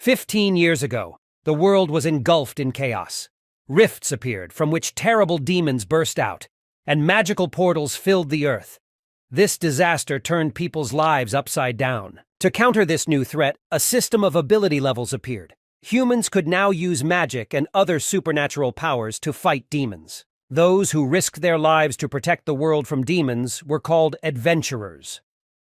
15 years ago, the world was engulfed in chaos. Rifts appeared from which terrible demons burst out, and magical portals filled the earth. This disaster turned people's lives upside down. To counter this new threat, a system of ability levels appeared. Humans could now use magic and other supernatural powers to fight demons. Those who risked their lives to protect the world from demons were called adventurers.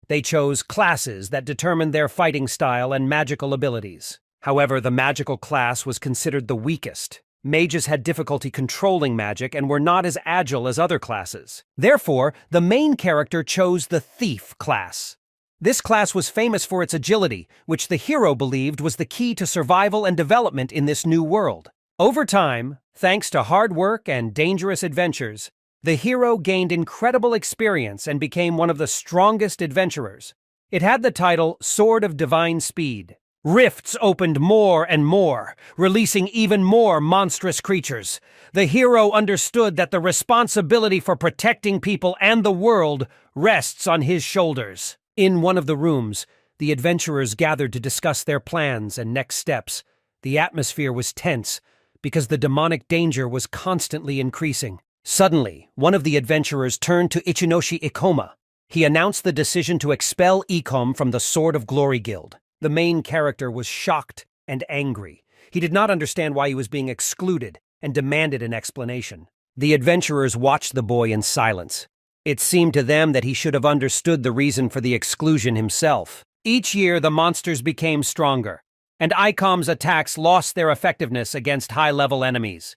They chose classes that determined their fighting style and magical abilities. However, the magical class was considered the weakest. Mages had difficulty controlling magic and were not as agile as other classes. Therefore, the main character chose the thief class. This class was famous for its agility, which the hero believed was the key to survival and development in this new world. Over time, thanks to hard work and dangerous adventures, the hero gained incredible experience and became one of the strongest adventurers. It had the title Sword of Divine Speed. Rifts opened more and more, releasing even more monstrous creatures. The hero understood that the responsibility for protecting people and the world rests on his shoulders. In one of the rooms, the adventurers gathered to discuss their plans and next steps. The atmosphere was tense because the demonic danger was constantly increasing. Suddenly, one of the adventurers turned to Ichinoshi Ikoma. He announced the decision to expel Ikom from the Sword of Glory Guild. The main character was shocked and angry. He did not understand why he was being excluded and demanded an explanation. The adventurers watched the boy in silence. It seemed to them that he should have understood the reason for the exclusion himself. Each year, the monsters became stronger, and Ikom's attacks lost their effectiveness against high-level enemies.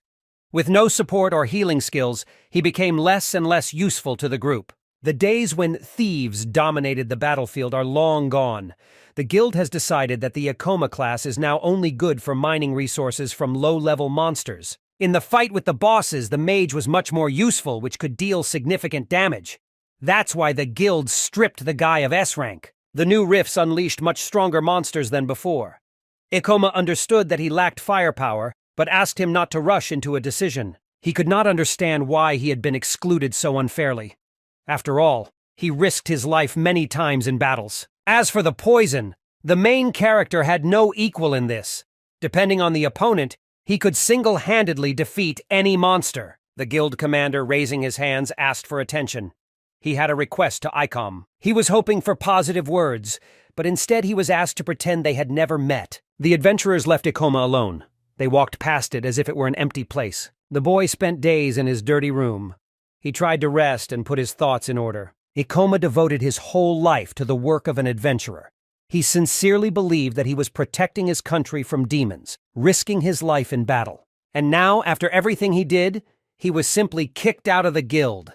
With no support or healing skills, he became less and less useful to the group. The days when thieves dominated the battlefield are long gone. The guild has decided that the Ikoma class is now only good for mining resources from low-level monsters. In the fight with the bosses, the mage was much more useful, which could deal significant damage. That's why the guild stripped the guy of S rank. The new rifts unleashed much stronger monsters than before. Ikoma understood that he lacked firepower, but asked him not to rush into a decision. He could not understand why he had been excluded so unfairly. After all, he risked his life many times in battles. As for the poison, the main character had no equal in this. Depending on the opponent, he could single-handedly defeat any monster. The guild commander, raising his hands, asked for attention. He had a request to Ikom. He was hoping for positive words, but instead he was asked to pretend they had never met. The adventurers left Ikoma alone. They walked past it as if it were an empty place. The boy spent days in his dirty room. He tried to rest and put his thoughts in order. Ikoma devoted his whole life to the work of an adventurer. He sincerely believed that he was protecting his country from demons, risking his life in battle. And now, after everything he did, he was simply kicked out of the guild.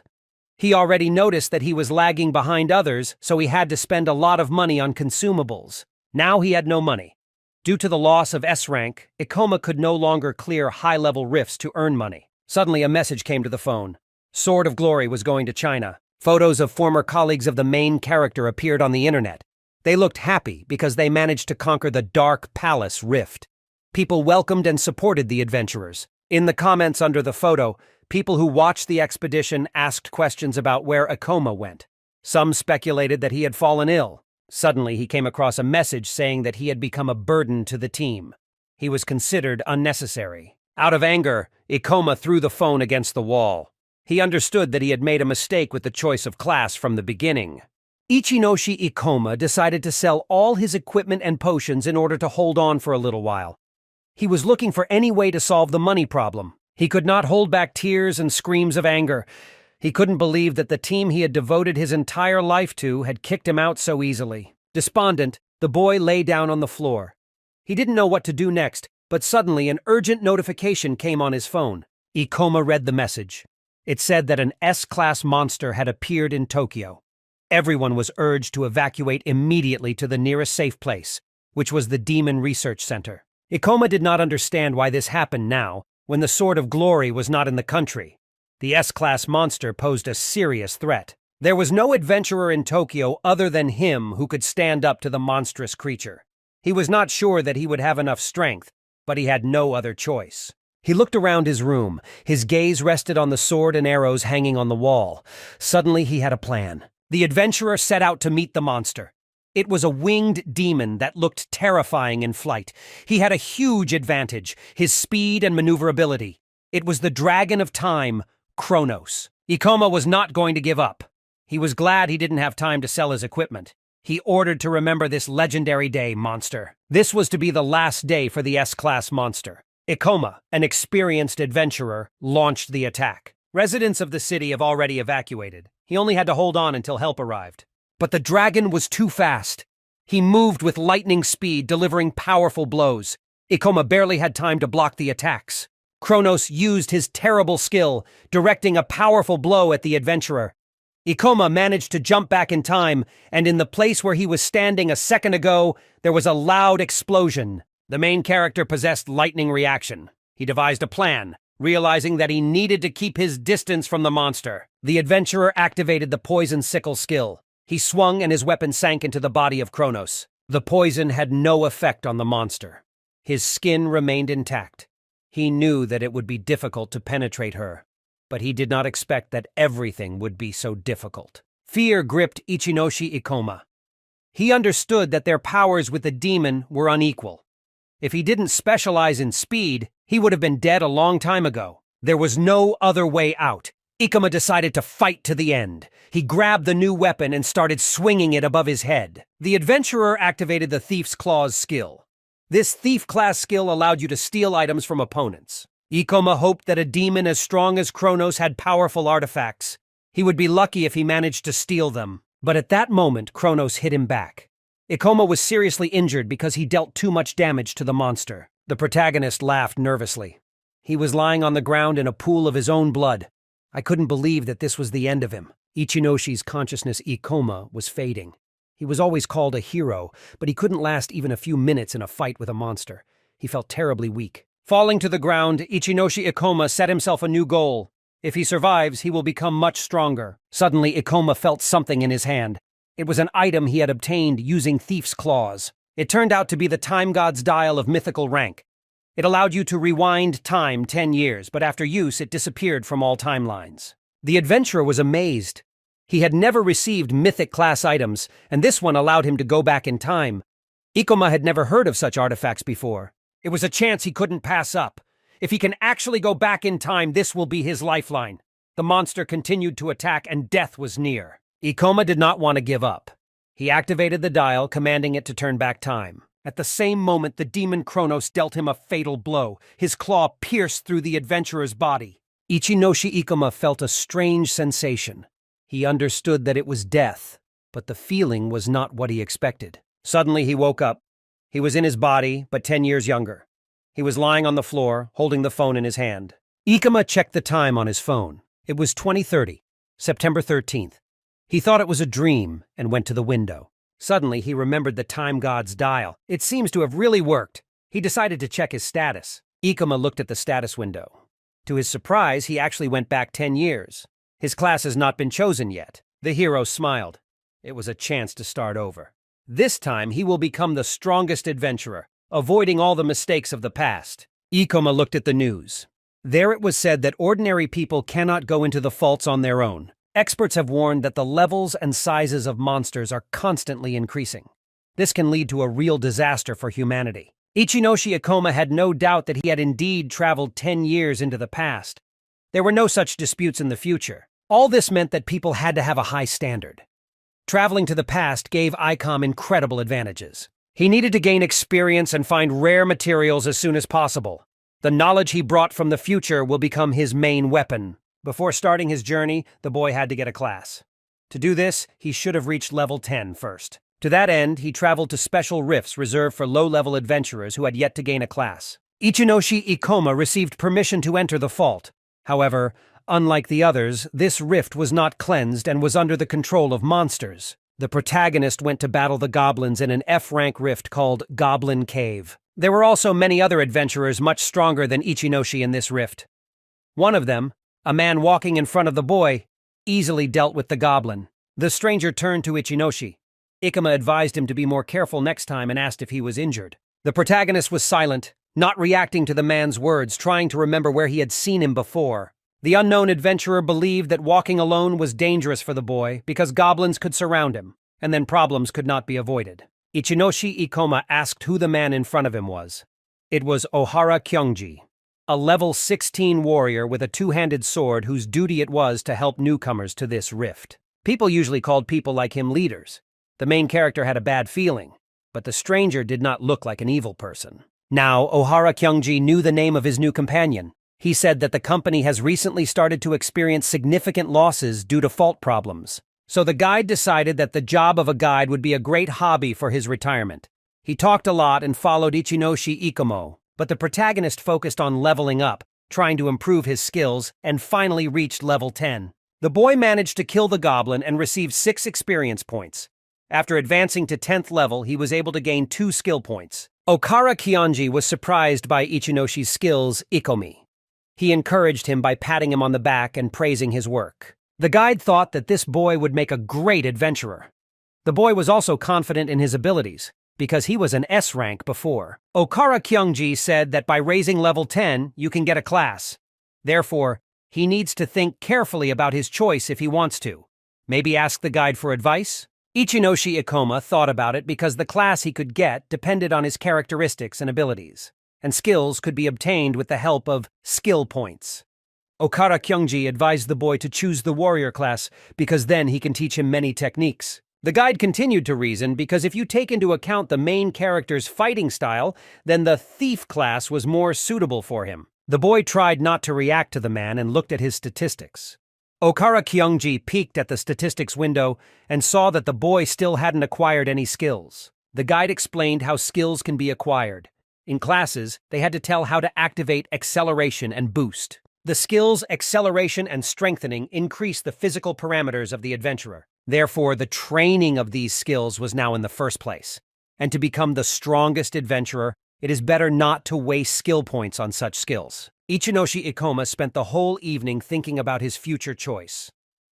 He already noticed that he was lagging behind others, so he had to spend a lot of money on consumables. Now he had no money. Due to the loss of S rank, Ikoma could no longer clear high-level rifts to earn money. Suddenly, a message came to the phone. Sword of Glory was going to China. Photos of former colleagues of the main character appeared on the internet. They looked happy because they managed to conquer the Dark Palace Rift. People welcomed and supported the adventurers. In the comments under the photo, people who watched the expedition asked questions about where Ikoma went. Some speculated that he had fallen ill. Suddenly, he came across a message saying that he had become a burden to the team. He was considered unnecessary. Out of anger, Ikoma threw the phone against the wall. He understood that he had made a mistake with the choice of class from the beginning. Ichinoshi Ikoma decided to sell all his equipment and potions in order to hold on for a little while. He was looking for any way to solve the money problem. He could not hold back tears and screams of anger. He couldn't believe that the team he had devoted his entire life to had kicked him out so easily. Despondent, the boy lay down on the floor. He didn't know what to do next, but suddenly an urgent notification came on his phone. Ikoma read the message. It said that an S-class monster had appeared in Tokyo. Everyone was urged to evacuate immediately to the nearest safe place, which was the Demon Research Center. Ikoma did not understand why this happened now, when the Sword of Glory was not in the country. The S-class monster posed a serious threat. There was no adventurer in Tokyo other than him who could stand up to the monstrous creature. He was not sure that he would have enough strength, but he had no other choice. He looked around his room. His gaze rested on the sword and arrows hanging on the wall. Suddenly, he had a plan. The adventurer set out to meet the monster. It was a winged demon that looked terrifying in flight. He had a huge advantage, his speed and maneuverability. It was the dragon of time, Kronos. Ikoma was not going to give up. He was glad he didn't have time to sell his equipment. He ordered to remember this legendary day, monster. This was to be the last day for the S-class monster. Ikoma, an experienced adventurer, launched the attack. Residents of the city have already evacuated. He only had to hold on until help arrived. But the dragon was too fast. He moved with lightning speed, delivering powerful blows. Ikoma barely had time to block the attacks. Kronos used his terrible skill, directing a powerful blow at the adventurer. Ikoma managed to jump back in time, and in the place where he was standing a second ago, there was a loud explosion. The main character possessed lightning reaction. He devised a plan, realizing that he needed to keep his distance from the monster. The adventurer activated the poison sickle skill. He swung and his weapon sank into the body of Kronos. The poison had no effect on the monster. His skin remained intact. He knew that it would be difficult to penetrate her, but he did not expect that everything would be so difficult. Fear gripped Ichinoshi Ikoma. He understood that their powers with the demon were unequal. If he didn't specialize in speed, he would have been dead a long time ago. There was no other way out. Ikoma decided to fight to the end. He grabbed the new weapon and started swinging it above his head. The adventurer activated the Thief's Claws skill. This thief-class skill allowed you to steal items from opponents. Ikoma hoped that a demon as strong as Kronos had powerful artifacts. He would be lucky if he managed to steal them. But at that moment, Kronos hit him back. Ikoma was seriously injured because he dealt too much damage to the monster. The protagonist laughed nervously. He was lying on the ground in a pool of his own blood. I couldn't believe that this was the end of him. Ichinoshi's consciousness, Ikoma, was fading. He was always called a hero, but he couldn't last even a few minutes in a fight with a monster. He felt terribly weak. Falling to the ground, Ichinoshi Ikoma set himself a new goal. If he survives, he will become much stronger. Suddenly, Ikoma felt something in his hand. It was an item he had obtained using Thief's Claws. It turned out to be the Time God's Dial of mythical rank. It allowed you to rewind time 10 years, but after use, it disappeared from all timelines. The adventurer was amazed. He had never received mythic-class items, and this one allowed him to go back in time. Ikoma had never heard of such artifacts before. It was a chance he couldn't pass up. If he can actually go back in time, this will be his lifeline. The monster continued to attack, and death was near. Ikoma did not want to give up. He activated the dial, commanding it to turn back time. At the same moment, the demon Kronos dealt him a fatal blow. His claw pierced through the adventurer's body. Ichinoshi Ikoma felt a strange sensation. He understood that it was death, but the feeling was not what he expected. Suddenly he woke up. He was in his body, but 10 years younger. He was lying on the floor, holding the phone in his hand. Ikoma checked the time on his phone. It was 2030, September 13th. He thought it was a dream and went to the window. Suddenly, he remembered the Time God's Dial. It seems to have really worked. He decided to check his status. Ikoma looked at the status window. To his surprise, he actually went back 10 years. His class has not been chosen yet. The hero smiled. It was a chance to start over. This time, he will become the strongest adventurer, avoiding all the mistakes of the past. Ikoma looked at the news. There it was said that ordinary people cannot go into the faults on their own. Experts have warned that the levels and sizes of monsters are constantly increasing. This can lead to a real disaster for humanity. Ichinoshi Ikoma had no doubt that he had indeed traveled 10 years into the past. There were no such disputes in the future. All this meant that people had to have a high standard. Traveling to the past gave Icom incredible advantages. He needed to gain experience and find rare materials as soon as possible. The knowledge he brought from the future will become his main weapon. Before starting his journey, the boy had to get a class. To do this, he should have reached level 10 first. To that end, he traveled to special rifts reserved for low-level adventurers who had yet to gain a class. Ichinoshi Ikoma received permission to enter the fault. However, unlike the others, this rift was not cleansed and was under the control of monsters. The protagonist went to battle the goblins in an F-rank rift called Goblin Cave. There were also many other adventurers much stronger than Ichinoshi in this rift. One of them, a man walking in front of the boy, easily dealt with the goblin. The stranger turned to Ichinoshi. Ikoma advised him to be more careful next time and asked if he was injured. The protagonist was silent, not reacting to the man's words, trying to remember where he had seen him before. The unknown adventurer believed that walking alone was dangerous for the boy because goblins could surround him. and then problems could not be avoided. Ichinoshi Ikoma asked who the man in front of him was. It was Ohara Kyungji, a level 16 warrior with a two-handed sword whose duty it was to help newcomers to this rift. People usually called people like him leaders. The main character had a bad feeling, but the stranger did not look like an evil person. Now, Ohara Kyungji knew the name of his new companion. He said that the company has recently started to experience significant losses due to fault problems. So the guide decided that the job of a guide would be a great hobby for his retirement. He talked a lot and followed Ichinoshi Ikomo, but the protagonist focused on leveling up, trying to improve his skills, and finally reached level 10. The boy managed to kill the goblin and received 6 experience points. After advancing to 10th level, he was able to gain 2 skill points. Okara Kyonji was surprised by Ichinoshi's skills, Ikomi. He encouraged him by patting him on the back and praising his work. The guide thought that this boy would make a great adventurer. The boy was also confident in his abilities, because he was an S rank before. Okara Kyungji said that by raising level 10, you can get a class. Therefore, he needs to think carefully about his choice if he wants to. Maybe ask the guide for advice? Ichinoshi Ikoma thought about it because the class he could get depended on his characteristics and abilities, and skills could be obtained with the help of skill points. Okara Kyungji advised the boy to choose the warrior class because then he can teach him many techniques. The guide continued to reason because if you take into account the main character's fighting style, then the thief class was more suitable for him. The boy tried not to react to the man and looked at his statistics. Okara Kyungji peeked at the statistics window and saw that the boy still hadn't acquired any skills. The guide explained how skills can be acquired. In classes, they had to tell how to activate acceleration and boost. The skills acceleration and strengthening increase the physical parameters of the adventurer. Therefore, the training of these skills was now in the first place. And to become the strongest adventurer, it is better not to waste skill points on such skills. Ichinoshi Ikoma spent the whole evening thinking about his future choice.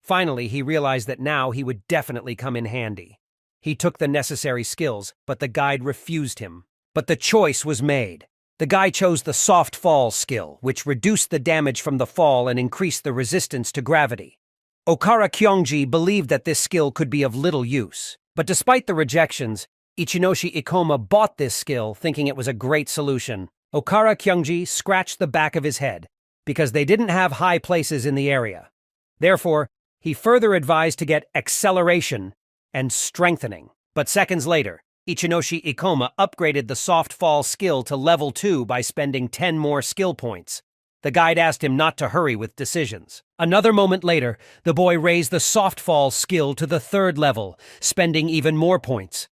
Finally, he realized that now he would definitely come in handy. He took the necessary skills, but the guide refused him. But the choice was made. The guy chose the soft fall skill, which reduced the damage from the fall and increased the resistance to gravity. Okara Kyungji believed that this skill could be of little use. But despite the rejections, Ichinoshi Ikoma bought this skill, thinking it was a great solution. Okara Kyungji scratched the back of his head, because they didn't have high places in the area. Therefore, he further advised to get acceleration and strengthening. But seconds later, Ichinoshi Ikoma upgraded the soft fall skill to level 2 by spending 10 more skill points. The guide asked him not to hurry with decisions. Another moment later, the boy raised the soft fall skill to the 3rd level, spending even more points.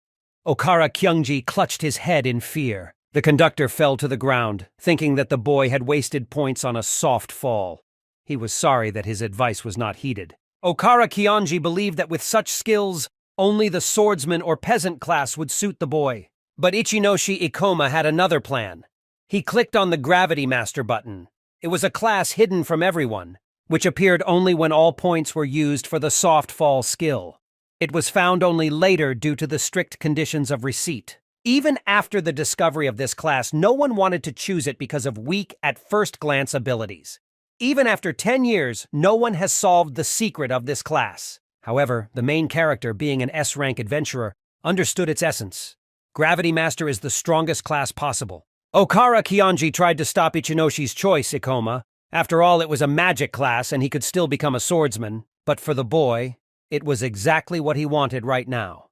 Okara Kyungji clutched his head in fear. The conductor fell to the ground, thinking that the boy had wasted points on a soft fall. He was sorry that his advice was not heeded. Okara Kyungji believed that with such skills, only the swordsman or peasant class would suit the boy. But Ichinoshi Ikoma had another plan. He clicked on the Gravity Master button. It was a class hidden from everyone, which appeared only when all points were used for the soft fall skill. It was found only later due to the strict conditions of receipt. Even after the discovery of this class, no one wanted to choose it because of weak at-first-glance abilities. Even after 10 years, no one has solved the secret of this class. However, the main character, being an S-rank adventurer, understood its essence. Gravity Master is the strongest class possible. Okara Kyungji tried to stop Ichinoshi's choice, Ikoma. After all, it was a magic class and he could still become a swordsman. But for the boy, it was exactly what he wanted right now.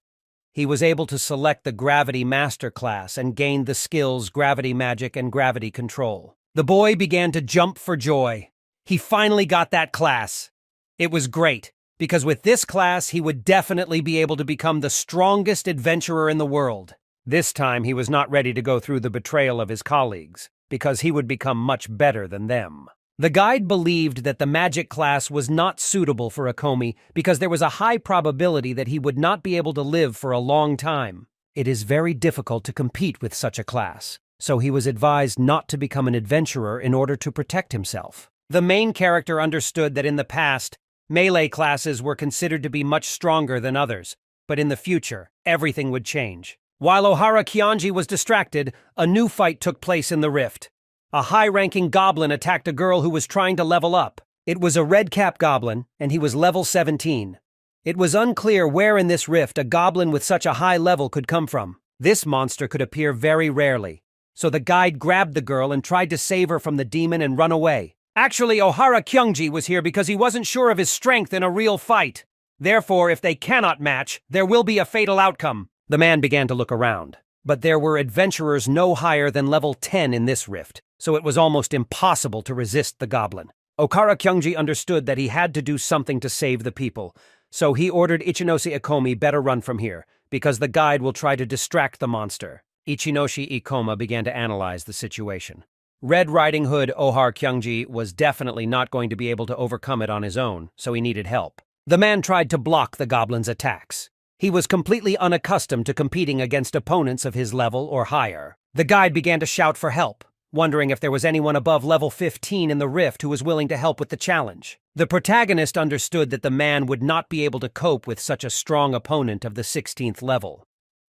He was able to select the Gravity Master class and gained the skills Gravity Magic and Gravity Control. The boy began to jump for joy. He finally got that class. It was great, because with this class he would definitely be able to become the strongest adventurer in the world. This time he was not ready to go through the betrayal of his colleagues, because he would become much better than them. The guide believed that the magic class was not suitable for Ikomi because there was a high probability that he would not be able to live for a long time. It is very difficult to compete with such a class, so he was advised not to become an adventurer in order to protect himself. The main character understood that in the past, melee classes were considered to be much stronger than others, but in the future, everything would change. While Ohara Kyungji was distracted, a new fight took place in the rift. A high-ranking goblin attacked a girl who was trying to level up. It was a red-cap goblin, and he was level 17. It was unclear where in this rift a goblin with such a high level could come from. This monster could appear very rarely. So the guide grabbed the girl and tried to save her from the demon and run away. Actually, Ohara Kyungji was here because he wasn't sure of his strength in a real fight. Therefore, if they cannot match, there will be a fatal outcome. The man began to look around. But there were adventurers no higher than level 10 in this rift, so it was almost impossible to resist the goblin. Ohara Kyungji understood that he had to do something to save the people, so he ordered Ichinoshi Ikomi better run from here, because the guide will try to distract the monster. Ichinoshi Ikoma began to analyze the situation. Red Riding Hood Ohara Kyungji was definitely not going to be able to overcome it on his own, so he needed help. The man tried to block the goblin's attacks. He was completely unaccustomed to competing against opponents of his level or higher. The guide began to shout for help, wondering if there was anyone above level 15 in the rift who was willing to help with the challenge. The protagonist understood that the man would not be able to cope with such a strong opponent of the 16th level.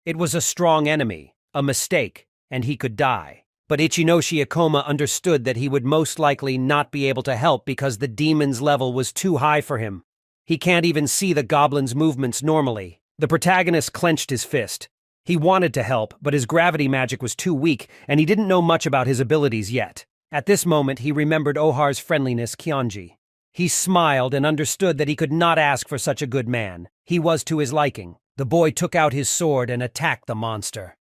It was a strong enemy, a mistake, and he could die. But Ichinoshi Ikoma understood that he would most likely not be able to help because the demon's level was too high for him. He can't even see the goblin's movements normally. The protagonist clenched his fist. He wanted to help, but his gravity magic was too weak, and he didn't know much about his abilities yet. At this moment, he remembered Ohar's friendliness, Kyonji. He smiled and understood that he could not ask for such a good man. He was to his liking. The boy took out his sword and attacked the monster.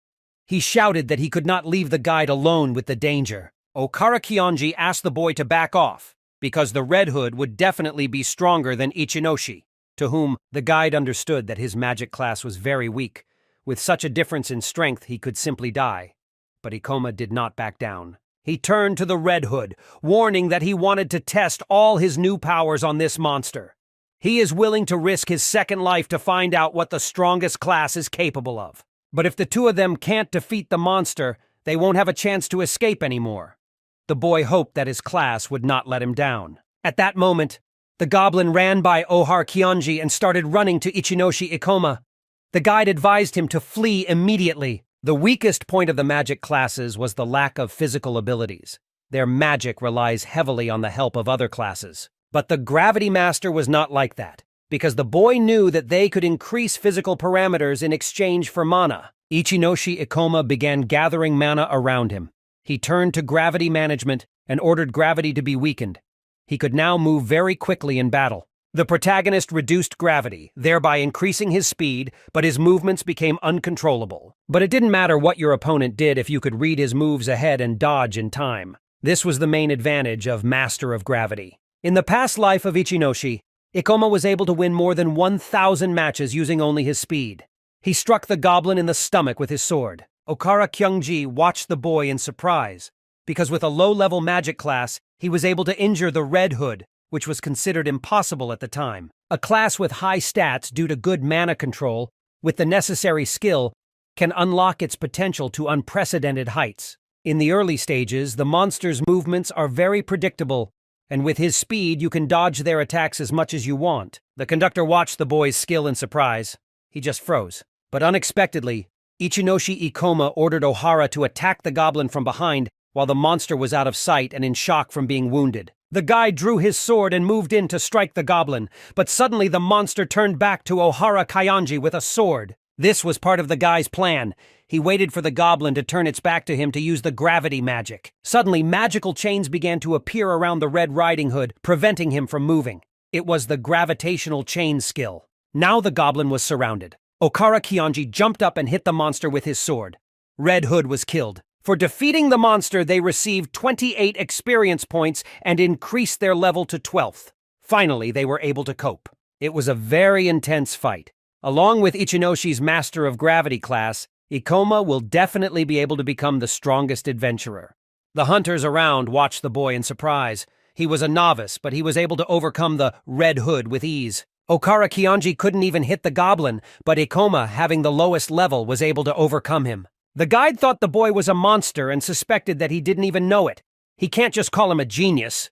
He shouted that he could not leave the guide alone with the danger. Ohara Kyonji asked the boy to back off, because the Red Hood would definitely be stronger than Ichinoshi, to whom the guide understood that his magic class was very weak. With such a difference in strength, he could simply die. But Ikoma did not back down. He turned to the Red Hood, warning that he wanted to test all his new powers on this monster. He is willing to risk his second life to find out what the strongest class is capable of. But if the two of them can't defeat the monster, they won't have a chance to escape anymore. The boy hoped that his class would not let him down. At that moment, the goblin ran by Ohara Kyonji and started running to Ichinoshi Ikoma. The guide advised him to flee immediately. The weakest point of the magic classes was the lack of physical abilities. Their magic relies heavily on the help of other classes. But the Gravity Master was not like that, because the boy knew that they could increase physical parameters in exchange for mana. Ichinoshi Ikoma began gathering mana around him. He turned to gravity management and ordered gravity to be weakened. He could now move very quickly in battle. The protagonist reduced gravity, thereby increasing his speed, but his movements became uncontrollable. But it didn't matter what your opponent did if you could read his moves ahead and dodge in time. This was the main advantage of Master of Gravity. In the past life of Ichinoshi, Ikoma was able to win more than 1,000 matches using only his speed. He struck the goblin in the stomach with his sword. Ohara Kyungji watched the boy in surprise, because with a low-level magic class, he was able to injure the Red Hood, which was considered impossible at the time. A class with high stats due to good mana control, with the necessary skill, can unlock its potential to unprecedented heights. In the early stages, the monster's movements are very predictable, and with his speed, you can dodge their attacks as much as you want. The conductor watched the boy's skill in surprise. He just froze. But unexpectedly, Ichinoshi Ikoma ordered Ohara to attack the goblin from behind while the monster was out of sight and in shock from being wounded. The guide drew his sword and moved in to strike the goblin, but suddenly the monster turned back to Ohara Kyonji with a sword. This was part of the guy's plan. He waited for the goblin to turn its back to him to use the gravity magic. Suddenly, magical chains began to appear around the Red Riding Hood, preventing him from moving. It was the gravitational chain skill. Now the goblin was surrounded. Ohara Kyonji jumped up and hit the monster with his sword. Red Hood was killed. For defeating the monster, they received 28 experience points and increased their level to 12th. Finally, they were able to cope. It was a very intense fight. Along with Ichinoshi's Master of Gravity class, Ikoma will definitely be able to become the strongest adventurer. The hunters around watched the boy in surprise. He was a novice, but he was able to overcome the Red Hood with ease. Ohara Kyonji couldn't even hit the goblin, but Ikoma, having the lowest level, was able to overcome him. The guide thought the boy was a monster and suspected that he didn't even know it. He can't just call him a genius.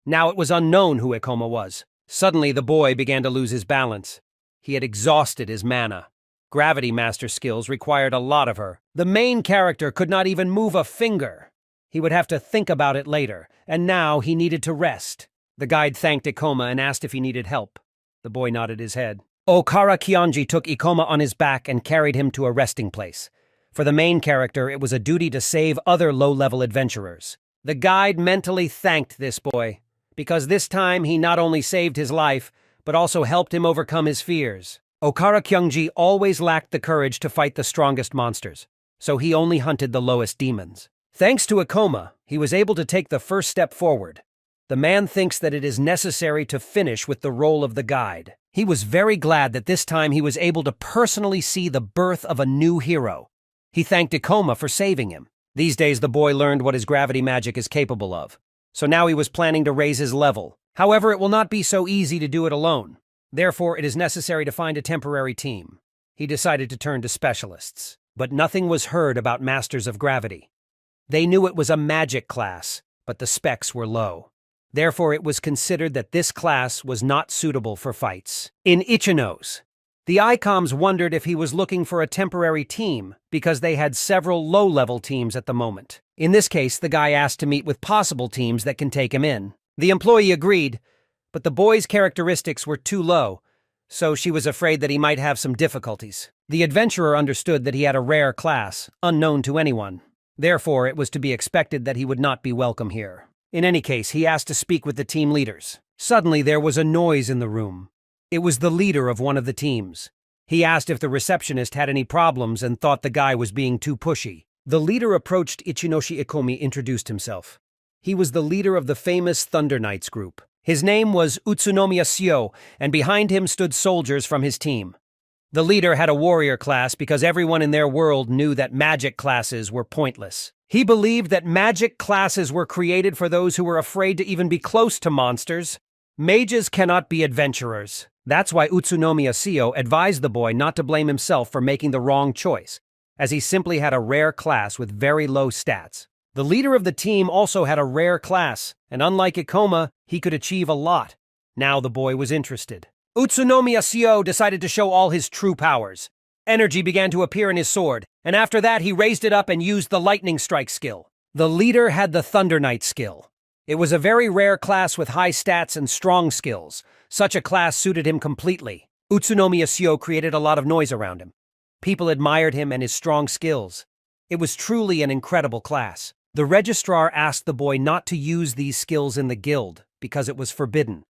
Now it was unknown who Ikoma was. Suddenly the boy began to lose his balance. He had exhausted his mana. Gravity Master skills required a lot of her. The main character could not even move a finger. He would have to think about it later, and now he needed to rest. The guide thanked Ikoma and asked if he needed help. The boy nodded his head. Okara Kyonji took Ikoma on his back and carried him to a resting place. For the main character, it was a duty to save other low-level adventurers. The guide mentally thanked this boy, because this time he not only saved his life, but also helped him overcome his fears. Okara Kyonji always lacked the courage to fight the strongest monsters, so he only hunted the lowest demons. Thanks to Ikoma, he was able to take the first step forward. The man thinks that it is necessary to finish with the role of the guide. He was very glad that this time he was able to personally see the birth of a new hero. He thanked Ikoma for saving him. These days the boy learned what his gravity magic is capable of, so now he was planning to raise his level. However, it will not be so easy to do it alone. Therefore, it is necessary to find a temporary team. He decided to turn to specialists, but nothing was heard about Masters of Gravity. They knew it was a magic class, but the specs were low. Therefore, it was considered that this class was not suitable for fights. In Ichino's, the ICOMs wondered if he was looking for a temporary team because they had several low-level teams at the moment. In this case, the guy asked to meet with possible teams that can take him in. The employee agreed, but the boy's characteristics were too low, so she was afraid that he might have some difficulties. The adventurer understood that he had a rare class, unknown to anyone. Therefore, it was to be expected that he would not be welcome here. In any case, he asked to speak with the team leaders. Suddenly, there was a noise in the room. It was the leader of one of the teams. He asked if the receptionist had any problems and thought the guy was being too pushy. The leader approached Ichinoshi Ikomi, introduced himself. He was the leader of the famous Thunder Knights group. His name was Utsunomiya Syo, and behind him stood soldiers from his team. The leader had a warrior class because everyone in their world knew that magic classes were pointless. He believed that magic classes were created for those who were afraid to even be close to monsters. Mages cannot be adventurers. That's why Utsunomiya Syo advised the boy not to blame himself for making the wrong choice, as he simply had a rare class with very low stats. The leader of the team also had a rare class, and unlike Ikoma, he could achieve a lot. Now the boy was interested. Utsunomiya Syo decided to show all his true powers. Energy began to appear in his sword, and after that he raised it up and used the lightning strike skill. The leader had the Thunder Knight skill. It was a very rare class with high stats and strong skills. Such a class suited him completely. Utsunomiya Syo created a lot of noise around him. People admired him and his strong skills. It was truly an incredible class. The registrar asked the boy not to use these skills in the guild because it was forbidden.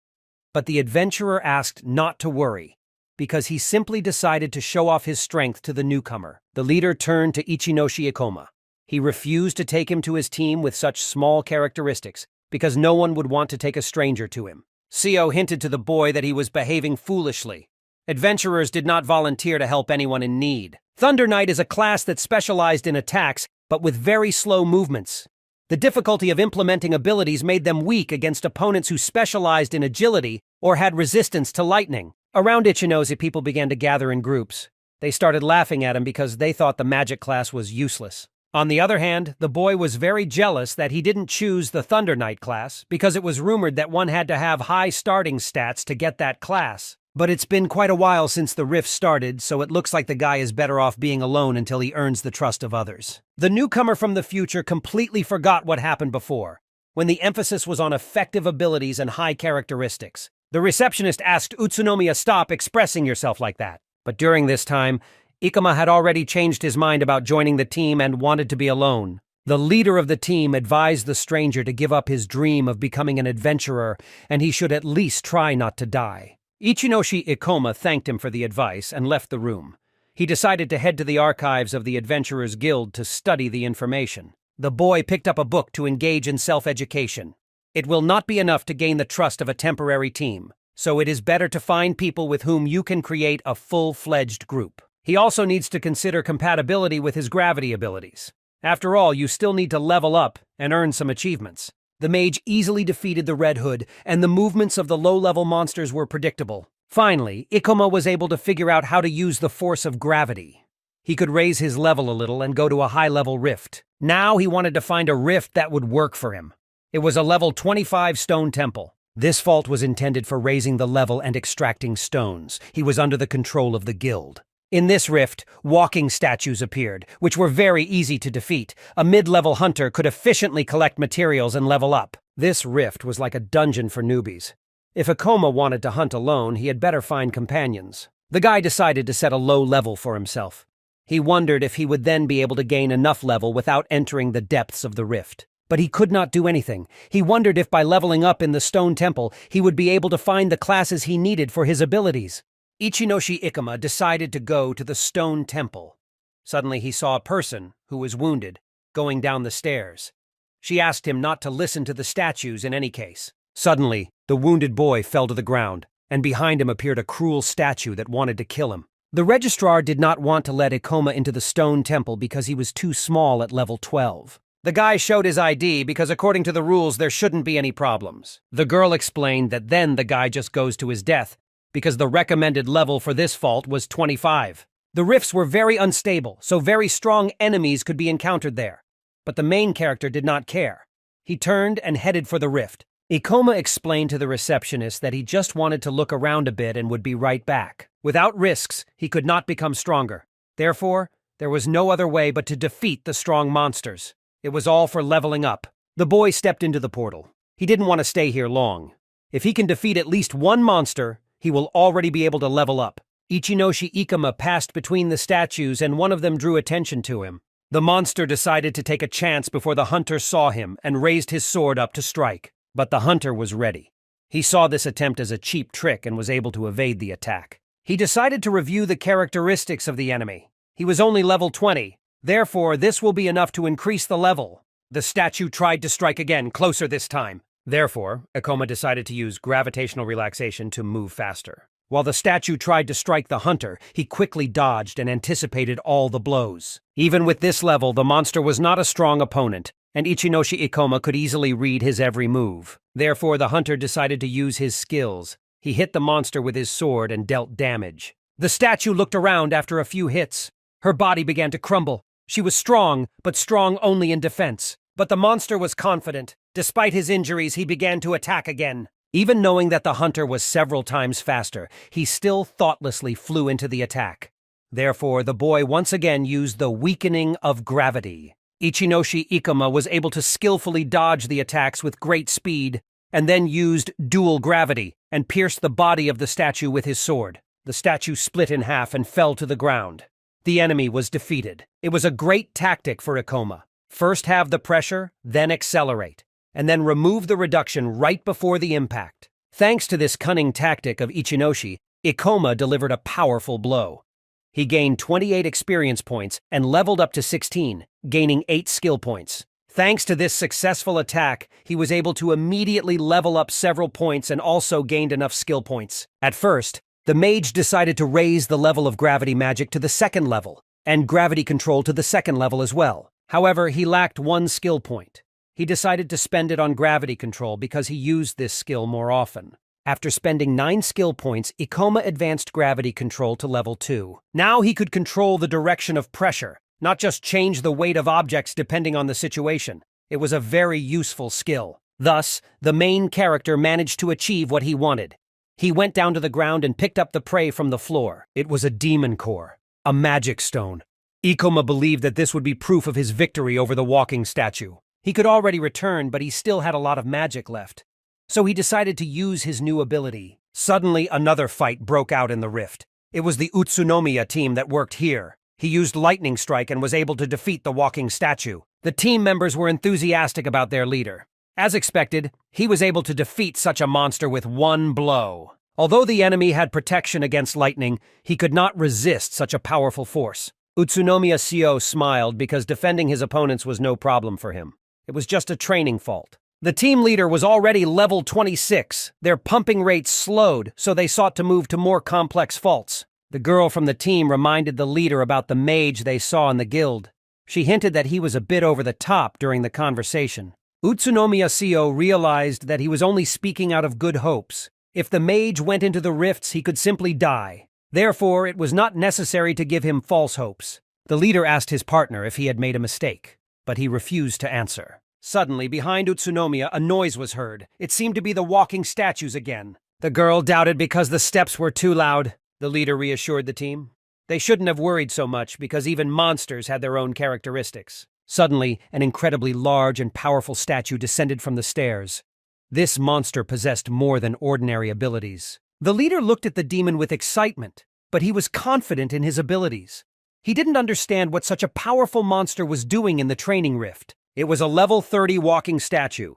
But the adventurer asked not to worry, because he simply decided to show off his strength to the newcomer. The leader turned to Ichinoshi Ikoma. He refused to take him to his team with such small characteristics, because no one would want to take a stranger to him. Syo hinted to the boy that he was behaving foolishly. Adventurers did not volunteer to help anyone in need. Thunder Knight is a class that specialized in attacks, but with very slow movements. The difficulty of implementing abilities made them weak against opponents who specialized in agility or had resistance to lightning. Around Ichinozi, people began to gather in groups. They started laughing at him because they thought the magic class was useless. On the other hand, the boy was very jealous that he didn't choose the Thunder Knight class because it was rumored that one had to have high starting stats to get that class. But it's been quite a while since the rift started, so it looks like the guy is better off being alone until he earns the trust of others. The newcomer from the future completely forgot what happened before, when the emphasis was on effective abilities and high characteristics. The receptionist asked Utsunomiya, "Stop expressing yourself like that." But during this time, Ikoma had already changed his mind about joining the team and wanted to be alone. The leader of the team advised the stranger to give up his dream of becoming an adventurer, and he should at least try not to die. Ichinoshi Ikoma thanked him for the advice and left the room. He decided to head to the archives of the Adventurers Guild to study the information. The boy picked up a book to engage in self-education. It will not be enough to gain the trust of a temporary team, so it is better to find people with whom you can create a full-fledged group. He also needs to consider compatibility with his gravity abilities. After all, you still need to level up and earn some achievements. The mage easily defeated the Red Hood, and the movements of the low-level monsters were predictable. Finally, Ikoma was able to figure out how to use the force of gravity. He could raise his level a little and go to a high-level rift. Now he wanted to find a rift that would work for him. It was a level 25 stone temple. This vault was intended for raising the level and extracting stones. He was under the control of the guild. In this rift, walking statues appeared, which were very easy to defeat. A mid-level hunter could efficiently collect materials and level up. This rift was like a dungeon for newbies. If Ikoma wanted to hunt alone, he had better find companions. The guy decided to set a low level for himself. He wondered if he would then be able to gain enough level without entering the depths of the rift. But he could not do anything. He wondered if by leveling up in the stone temple, he would be able to find the classes he needed for his abilities. Ichinoshi Ikuma decided to go to the stone temple. Suddenly he saw a person, who was wounded, going down the stairs. She asked him not to listen to the statues in any case. Suddenly, the wounded boy fell to the ground, and behind him appeared a cruel statue that wanted to kill him. The registrar did not want to let Ikoma into the stone temple because he was too small at level 12. The guy showed his ID because according to the rules there shouldn't be any problems. The girl explained that then the guy just goes to his death because the recommended level for this fault was 25. The rifts were very unstable, so very strong enemies could be encountered there. But the main character did not care. He turned and headed for the rift. Ikoma explained to the receptionist that he just wanted to look around a bit and would be right back. Without risks, he could not become stronger. Therefore, there was no other way but to defeat the strong monsters. It was all for leveling up. The boy stepped into the portal. He didn't want to stay here long. If he can defeat at least one monster, he will already be able to level up. Ichinoshi Ikuma passed between the statues and one of them drew attention to him. The monster decided to take a chance before the hunter saw him and raised his sword up to strike. But the hunter was ready. He saw this attempt as a cheap trick and was able to evade the attack. He decided to review the characteristics of the enemy. He was only level 20. Therefore, this will be enough to increase the level. The statue tried to strike again, closer this time. Therefore, Ikoma decided to use gravitational relaxation to move faster. While the statue tried to strike the hunter, he quickly dodged and anticipated all the blows. Even with this level, the monster was not a strong opponent, and Ichinoshi Ikoma could easily read his every move. Therefore, the hunter decided to use his skills. He hit the monster with his sword and dealt damage. The statue looked around after a few hits. Her body began to crumble. She was strong, but strong only in defense. But the monster was confident. Despite his injuries, he began to attack again. Even knowing that the hunter was several times faster, he still thoughtlessly flew into the attack. Therefore, the boy once again used the weakening of gravity. Ichinoshi Ikuma was able to skillfully dodge the attacks with great speed, and then used dual gravity and pierced the body of the statue with his sword. The statue split in half and fell to the ground. The enemy was defeated. It was a great tactic for Ikoma. First have the pressure, then accelerate, and then remove the reduction right before the impact. Thanks to this cunning tactic of Ichinoshi, Ikoma delivered a powerful blow. He gained 28 experience points and leveled up to 16, gaining 8 skill points. Thanks to this successful attack, he was able to immediately level up several points and also gained enough skill points. At first, the mage decided to raise the level of gravity magic to the 2nd level, and gravity control to the 2nd level as well. However, he lacked 1 skill point. He decided to spend it on gravity control because he used this skill more often. After spending 9 skill points, Ikoma advanced gravity control to level 2. Now he could control the direction of pressure, not just change the weight of objects depending on the situation. It was a very useful skill. Thus, the main character managed to achieve what he wanted. He went down to the ground and picked up the prey from the floor. It was a demon core, a magic stone. Ikoma believed that this would be proof of his victory over the walking statue. He could already return, but he still had a lot of magic left. So he decided to use his new ability. Suddenly, another fight broke out in the rift. It was the Utsunomiya team that worked here. He used lightning strike and was able to defeat the walking statue. The team members were enthusiastic about their leader. As expected, he was able to defeat such a monster with 1 blow. Although the enemy had protection against lightning, he could not resist such a powerful force. Utsunomiya Seo smiled because defending his opponents was no problem for him. It was just a training fault. The team leader was already level 26. Their pumping rates slowed, so they sought to move to more complex faults. The girl from the team reminded the leader about the mage they saw in the guild. She hinted that he was a bit over the top during the conversation. Utsunomiya Seo realized that he was only speaking out of good hopes. If the mage went into the rifts, he could simply die. Therefore, it was not necessary to give him false hopes. The leader asked his partner if he had made a mistake, but he refused to answer. Suddenly, behind Utsunomiya, a noise was heard. It seemed to be the walking statues again. The girl doubted because the steps were too loud. The leader reassured the team. They shouldn't have worried so much because even monsters had their own characteristics. Suddenly, an incredibly large and powerful statue descended from the stairs. This monster possessed more than ordinary abilities. The leader looked at the demon with excitement. but he was confident in his abilities. He didn't understand what such a powerful monster was doing in the training rift. It was a level 30 walking statue.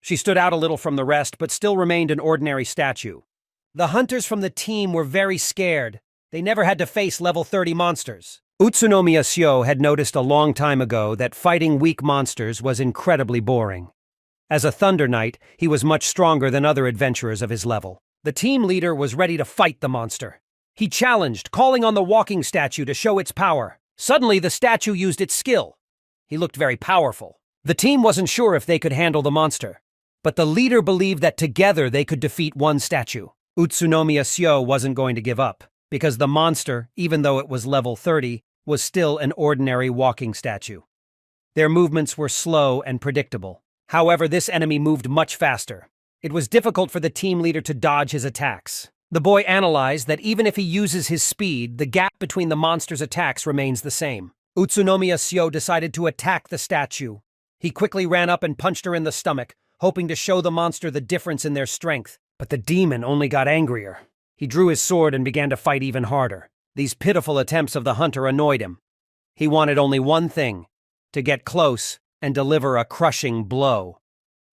She stood out a little from the rest, but still remained an ordinary statue. The hunters from the team were very scared. They never had to face level 30 monsters. Utsunomiya Syo had noticed a long time ago that fighting weak monsters was incredibly boring. As a Thunder Knight, he was much stronger than other adventurers of his level. The team leader was ready to fight the monster. He challenged, calling on the walking statue to show its power. Suddenly, the statue used its skill. He looked very powerful. The team wasn't sure if they could handle the monster, but the leader believed that together they could defeat one statue. Utsunomiya Syo wasn't going to give up, because the monster, even though it was level 30, was still an ordinary walking statue. Their movements were slow and predictable. However, this enemy moved much faster. It was difficult for the team leader to dodge his attacks. The boy analyzed that even if he uses his speed, the gap between the monster's attacks remains the same. Utsunomiya Syo decided to attack the statue. He quickly ran up and punched her in the stomach, hoping to show the monster the difference in their strength. But the demon only got angrier. He drew his sword and began to fight even harder. These pitiful attempts of the hunter annoyed him. He wanted only one thing: to get close and deliver a crushing blow.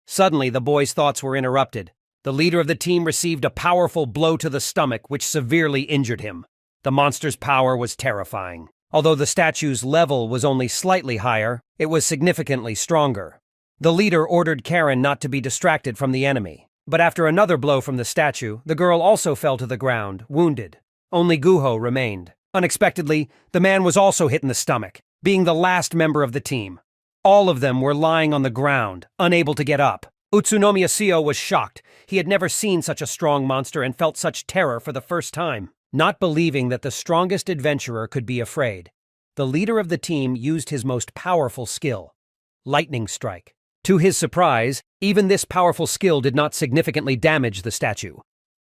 Suddenly, the boy's thoughts were interrupted. The leader of the team received a powerful blow to the stomach, which severely injured him. The monster's power was terrifying. Although the statue's level was only slightly higher, it was significantly stronger. The leader ordered Karen not to be distracted from the enemy. But after another blow from the statue, the girl also fell to the ground, wounded. Only Guho remained. Unexpectedly, the man was also hit in the stomach, being the last member of the team. All of them were lying on the ground, unable to get up. Utsunomiya Syo was shocked. He had never seen such a strong monster and felt such terror for the first time. Not believing that the strongest adventurer could be afraid, the leader of the team used his most powerful skill, Lightning Strike. To his surprise, even this powerful skill did not significantly damage the statue.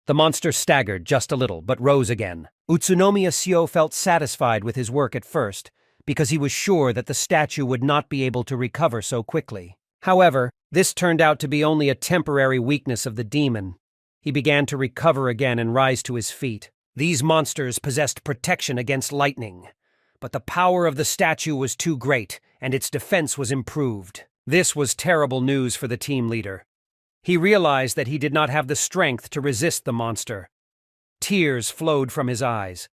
The monster staggered just a little, but rose again. Utsunomiya Syo felt satisfied with his work at first, because he was sure that the statue would not be able to recover so quickly. However, this turned out to be only a temporary weakness of the demon. He began to recover again and rise to his feet. These monsters possessed protection against lightning, but the power of the statue was too great, and its defense was improved. This was terrible news for the team leader. He realized that he did not have the strength to resist the monster. Tears flowed from his eyes.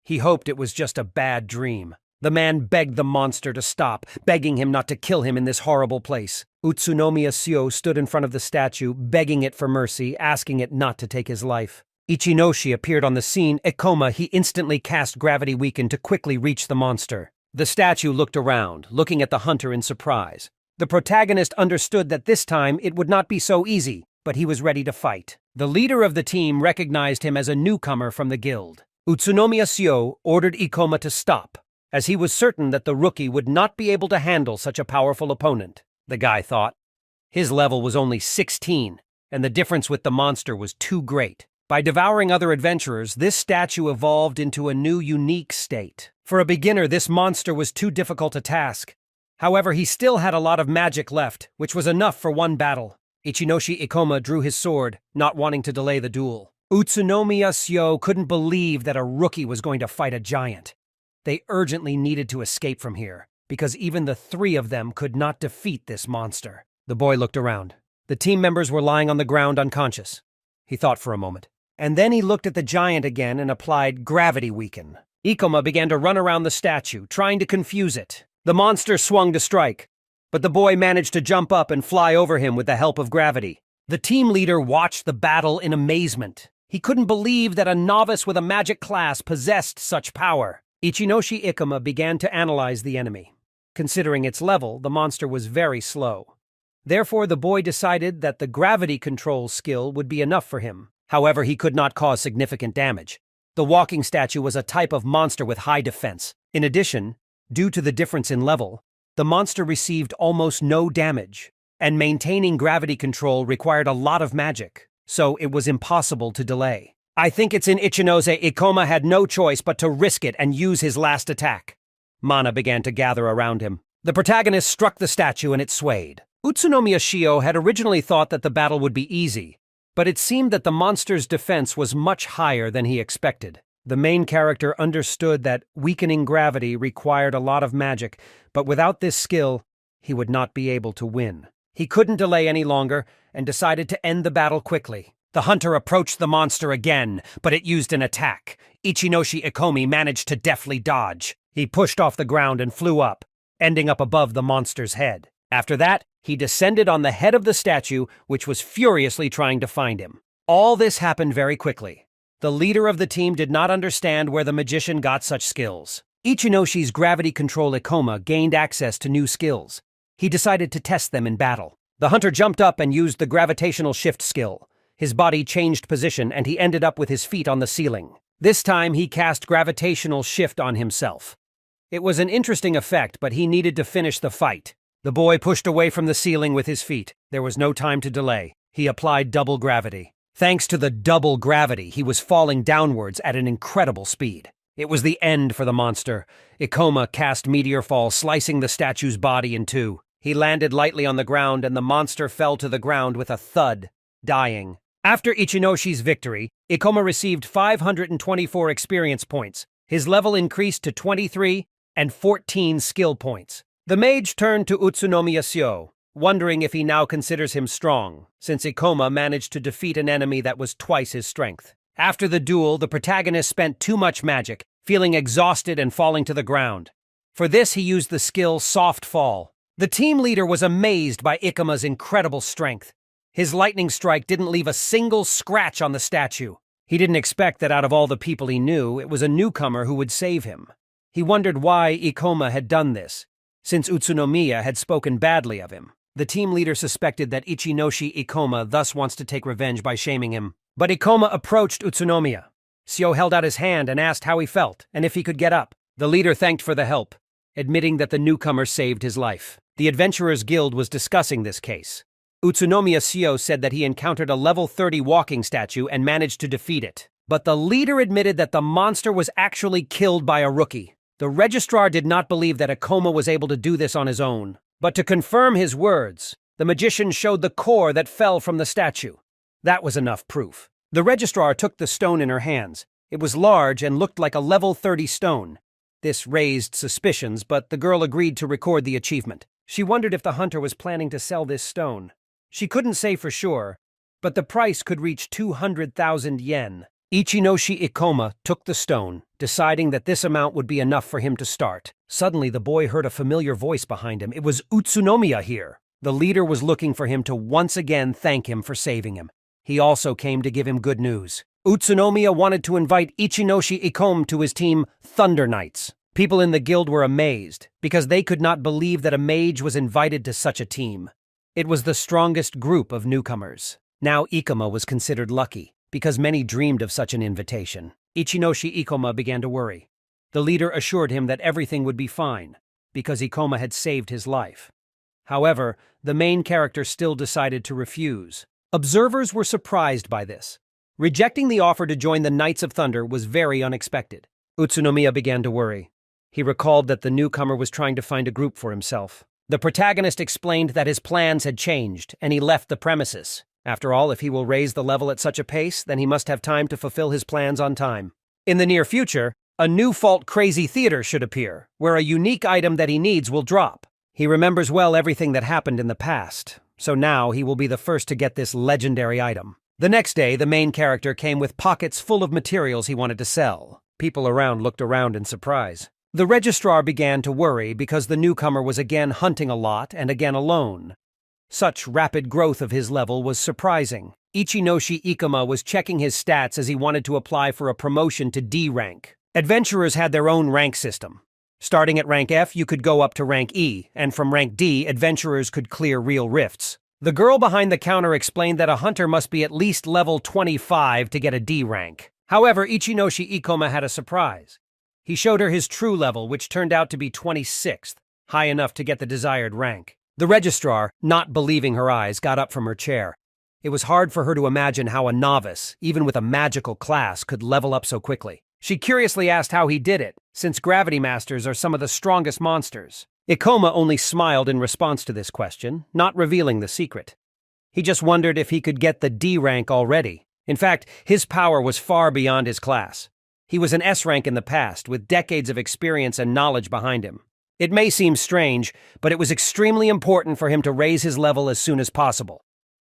He hoped it was just a bad dream. The man begged the monster to stop, begging him not to kill him in this horrible place. Utsunomiya Syo stood in front of the statue, begging it for mercy, asking it not to take his life. Ichinoshi appeared on the scene. Ikoma, he instantly cast Gravity Weaken to quickly reach the monster. The statue looked around, looking at the hunter in surprise. The protagonist understood that this time it would not be so easy, but he was ready to fight. The leader of the team recognized him as a newcomer from the guild. Utsunomiya Syo ordered Ikoma to stop, as he was certain that the rookie would not be able to handle such a powerful opponent, the guy thought. His level was only 16, and the difference with the monster was too great. By devouring other adventurers, this statue evolved into a new, unique state. For a beginner, this monster was too difficult a task. However, he still had a lot of magic left, which was enough for one battle. Ichinoshi Ikoma drew his sword, not wanting to delay the duel. Utsunomiya Syo couldn't believe that a rookie was going to fight a giant. They urgently needed to escape from here, because even the three of them could not defeat this monster. The boy looked around. The team members were lying on the ground unconscious. He thought for a moment. And then he looked at the giant again and applied Gravity Weaken. Ikoma began to run around the statue, trying to confuse it. The monster swung to strike, but the boy managed to jump up and fly over him with the help of gravity. The team leader watched the battle in amazement. He couldn't believe that a novice with a magic class possessed such power. Ichinoshi Ikoma began to analyze the enemy. Considering its level, the monster was very slow. Therefore, the boy decided that the gravity control skill would be enough for him. However, he could not cause significant damage. The walking statue was a type of monster with high defense. In addition, due to the difference in level, the monster received almost no damage, and maintaining gravity control required a lot of magic, so it was impossible to delay. I think it's in Ichinose Ikoma had no choice but to risk it and use his last attack. Mana began to gather around him. The protagonist struck the statue and it swayed. Utsunomiya Syo had originally thought that the battle would be easy, but it seemed that the monster's defense was much higher than he expected. The main character understood that weakening gravity required a lot of magic, but without this skill, he would not be able to win. He couldn't delay any longer and decided to end the battle quickly. The hunter approached the monster again, but it used an attack. Ichinoshi Ikomi managed to deftly dodge. He pushed off the ground and flew up, ending up above the monster's head. After that, he descended on the head of the statue, which was furiously trying to find him. All this happened very quickly. The leader of the team did not understand where the magician got such skills. Ichinoshi's gravity control Ikoma gained access to new skills. He decided to test them in battle. The hunter jumped up and used the gravitational shift skill. His body changed position and he ended up with his feet on the ceiling. This time he cast gravitational shift on himself. It was an interesting effect, but he needed to finish the fight. The boy pushed away from the ceiling with his feet. There was no time to delay. He applied double gravity. Thanks to the double gravity, he was falling downwards at an incredible speed. It was the end for the monster. Ikoma cast Meteor Fall, slicing the statue's body in two. He landed lightly on the ground, and the monster fell to the ground with a thud, dying. After Ichinoshi's victory, Ikoma received 524 experience points. His level increased to 23 and 14 skill points. The mage turned to Utsunomiya Syo, wondering if he now considers him strong, since Ikoma managed to defeat an enemy that was twice his strength. After the duel, the protagonist spent too much magic, feeling exhausted and falling to the ground. For this, he used the skill Soft Fall. The team leader was amazed by Ikoma's incredible strength. His lightning strike didn't leave a single scratch on the statue. He didn't expect that out of all the people he knew, it was a newcomer who would save him. He wondered why Ikoma had done this, since Utsunomiya had spoken badly of him. The team leader suspected that Ichinoshi Ikoma thus wants to take revenge by shaming him. But Ikoma approached Utsunomiya. Syo held out his hand and asked how he felt, and if he could get up. The leader thanked for the help, admitting that the newcomer saved his life. The Adventurers Guild was discussing this case. Utsunomiya Syo said that he encountered a level 30 walking statue and managed to defeat it. But the leader admitted that the monster was actually killed by a rookie. The registrar did not believe that Ikoma was able to do this on his own. But to confirm his words, the magician showed the core that fell from the statue. That was enough proof. The registrar took the stone in her hands. It was large and looked like a level 30 stone. This raised suspicions, but the girl agreed to record the achievement. She wondered if the hunter was planning to sell this stone. She couldn't say for sure, but the price could reach 200,000 yen. Ichinoshi Ikoma took the stone, deciding that this amount would be enough for him to start. Suddenly, the boy heard a familiar voice behind him. It was Utsunomiya here. The leader was looking for him to once again thank him for saving him. He also came to give him good news. Utsunomiya wanted to invite Ichinoshi Ikoma to his team, Thunder Knights. People in the guild were amazed, because they could not believe that a mage was invited to such a team. It was the strongest group of newcomers. Now Ikoma was considered lucky, because many dreamed of such an invitation. Ichinoshi Ikoma began to worry. The leader assured him that everything would be fine, because Ikoma had saved his life. However, the main character still decided to refuse. Observers were surprised by this. Rejecting the offer to join the Knights of Thunder was very unexpected. Utsunomiya began to worry. He recalled that the newcomer was trying to find a group for himself. The protagonist explained that his plans had changed, and he left the premises. After all, if he will raise the level at such a pace, then he must have time to fulfill his plans on time. In the near future, a new Fault Crazy Theater should appear, where a unique item that he needs will drop. He remembers well everything that happened in the past, so now he will be the first to get this legendary item. The next day, the main character came with pockets full of materials he wanted to sell. People around looked around in surprise. The registrar began to worry because the newcomer was again hunting a lot and again alone. Such rapid growth of his level was surprising. Ichinoshi Ikoma was checking his stats as he wanted to apply for a promotion to D rank. Adventurers had their own rank system. Starting at rank F, you could go up to rank E, and from rank D, adventurers could clear real rifts. The girl behind the counter explained that a hunter must be at least level 25 to get a D rank. However, Ichinoshi Ikoma had a surprise. He showed her his true level, which turned out to be 26th, high enough to get the desired rank. The registrar, not believing her eyes, got up from her chair. It was hard for her to imagine how a novice, even with a magical class, could level up so quickly. She curiously asked how he did it, since gravity masters are some of the strongest monsters. Ikoma only smiled in response to this question, not revealing the secret. He just wondered if he could get the D rank already. In fact, his power was far beyond his class. He was an S rank in the past, with decades of experience and knowledge behind him. It may seem strange, but it was extremely important for him to raise his level as soon as possible.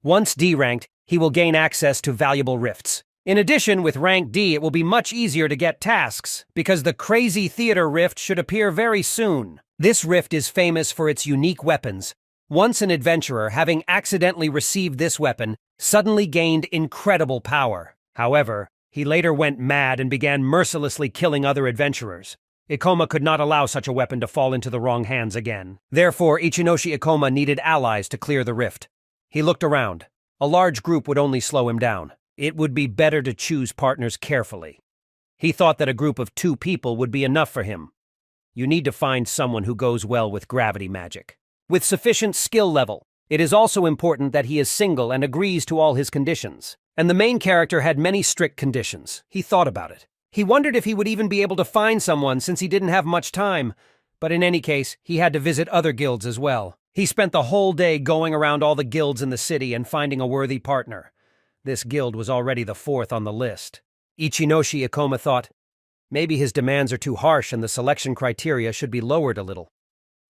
Once D-ranked, he will gain access to valuable rifts. In addition, with rank D, it will be much easier to get tasks, because the Crazy Theater rift should appear very soon. This rift is famous for its unique weapons. Once an adventurer, having accidentally received this weapon, suddenly gained incredible power. However, he later went mad and began mercilessly killing other adventurers. Ikoma could not allow such a weapon to fall into the wrong hands again. Therefore, Ichinoshi Ikoma needed allies to clear the rift. He looked around. A large group would only slow him down. It would be better to choose partners carefully. He thought that a group of 2 people would be enough for him. You need to find someone who goes well with gravity magic. With sufficient skill level, it is also important that he is single and agrees to all his conditions. And the main character had many strict conditions. He thought about it. He wondered if he would even be able to find someone since he didn't have much time. But in any case, he had to visit other guilds as well. He spent the whole day going around all the guilds in the city and finding a worthy partner. This guild was already the 4th on the list. Ichinoshi Ikoma thought, maybe his demands are too harsh and the selection criteria should be lowered a little.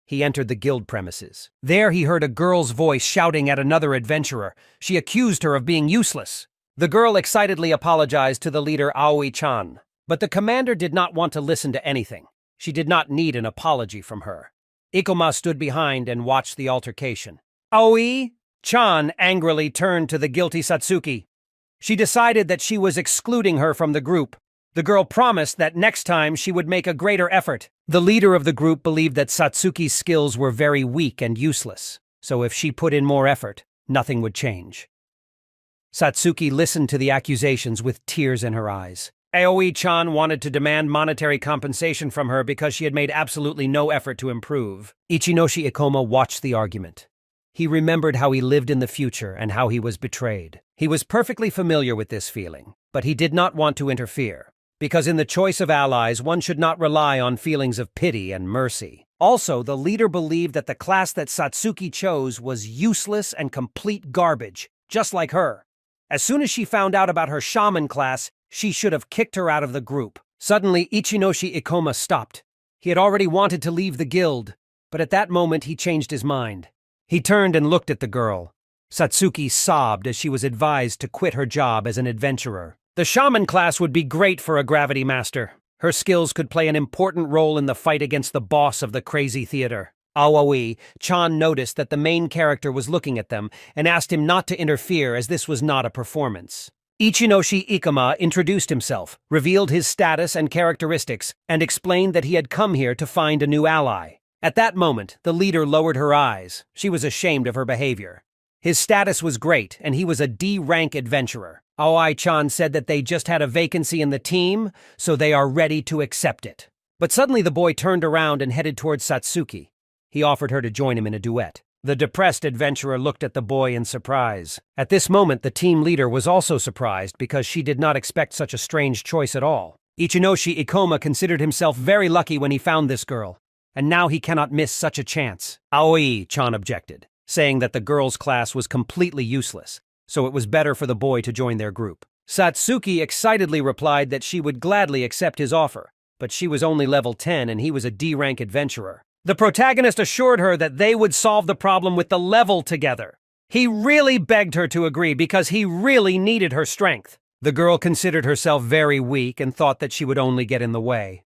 He entered the guild premises. There he heard a girl's voice shouting at another adventurer. She accused her of being useless. The girl excitedly apologized to the leader Aoi-chan, but the commander did not want to listen to anything. She did not need an apology from her. Ikoma stood behind and watched the altercation. Aoi-chan angrily turned to the guilty Satsuki. She decided that she was excluding her from the group. The girl promised that next time she would make a greater effort. The leader of the group believed that Satsuki's skills were very weak and useless, so if she put in more effort, nothing would change. Satsuki listened to the accusations with tears in her eyes. Aoi-chan wanted to demand monetary compensation from her because she had made absolutely no effort to improve. Ichinoshi Ikoma watched the argument. He remembered how he lived in the future and how he was betrayed. He was perfectly familiar with this feeling, but he did not want to interfere, because in the choice of allies, one should not rely on feelings of pity and mercy. Also, the leader believed that the class that Satsuki chose was useless and complete garbage, just like her. As soon as she found out about her shaman class, she should have kicked her out of the group. Suddenly, Ichinoshi Ikoma stopped. He had already wanted to leave the guild, but at that moment he changed his mind. He turned and looked at the girl. Satsuki sobbed as she was advised to quit her job as an adventurer. The shaman class would be great for a gravity master. Her skills could play an important role in the fight against the boss of the Crazy Theater. Aoi-chan noticed that the main character was looking at them and asked him not to interfere as this was not a performance. Ichinoshi Ikoma introduced himself, revealed his status and characteristics, and explained that he had come here to find a new ally. At that moment, the leader lowered her eyes. She was ashamed of her behavior. His status was great, and he was a D-rank adventurer. Aoi-chan said that they just had a vacancy in the team, so they are ready to accept it. But suddenly the boy turned around and headed towards Satsuki. He offered her to join him in a duet. The depressed adventurer looked at the boy in surprise. At this moment, the team leader was also surprised because she did not expect such a strange choice at all. Ichinoshi Ikoma considered himself very lucky when he found this girl, and now he cannot miss such a chance. Aoi-chan objected, saying that the girl's class was completely useless, so it was better for the boy to join their group. Satsuki excitedly replied that she would gladly accept his offer, but she was only level 10 and he was a D-rank adventurer. The protagonist assured her that they would solve the problem with the level together. He really begged her to agree because he really needed her strength. The girl considered herself very weak and thought that she would only get in the way.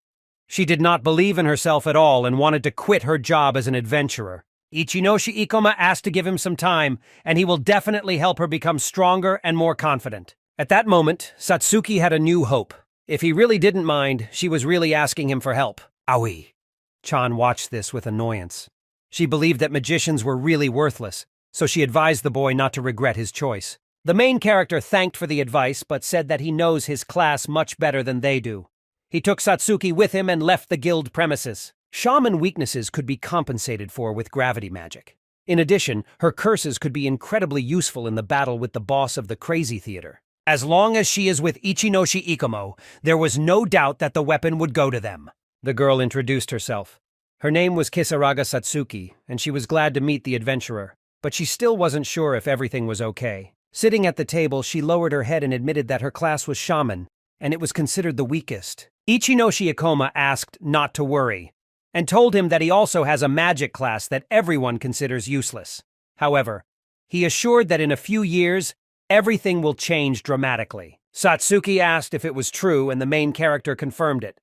She did not believe in herself at all and wanted to quit her job as an adventurer. Ichinoshi Ikoma asked to give him some time, and he will definitely help her become stronger and more confident. At that moment, Satsuki had a new hope. If he really didn't mind, she was really asking him for help. Aoi-chan watched this with annoyance. She believed that magicians were really worthless, so she advised the boy not to regret his choice. The main character thanked for the advice but said that he knows his class much better than they do. He took Satsuki with him and left the guild premises. Shaman weaknesses could be compensated for with gravity magic. In addition, her curses could be incredibly useful in the battle with the boss of the Crazy Theater. As long as she is with Ichinoshi Ikoma, there was no doubt that the weapon would go to them. The girl introduced herself. Her name was Kisaraga Satsuki, and she was glad to meet the adventurer, but she still wasn't sure if everything was okay. Sitting at the table, she lowered her head and admitted that her class was shaman, and it was considered the weakest. Ichinoshi Ikoma asked not to worry, and told him that he also has a magic class that everyone considers useless. However, he assured that in a few years, everything will change dramatically. Satsuki asked if it was true, and the main character confirmed it.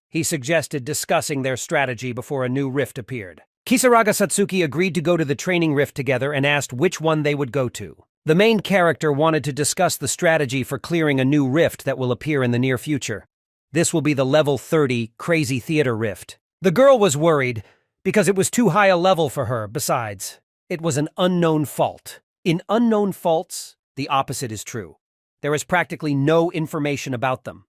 He suggested discussing their strategy before a new rift appeared. Kisaraga Satsuki agreed to go to the training rift together and asked which one they would go to. The main character wanted to discuss the strategy for clearing a new rift that will appear in the near future. This will be the level 30 Crazy Theater Rift. The girl was worried because it was too high a level for her. Besides, it was an unknown fault. In unknown faults, the opposite is true. There is practically no information about them.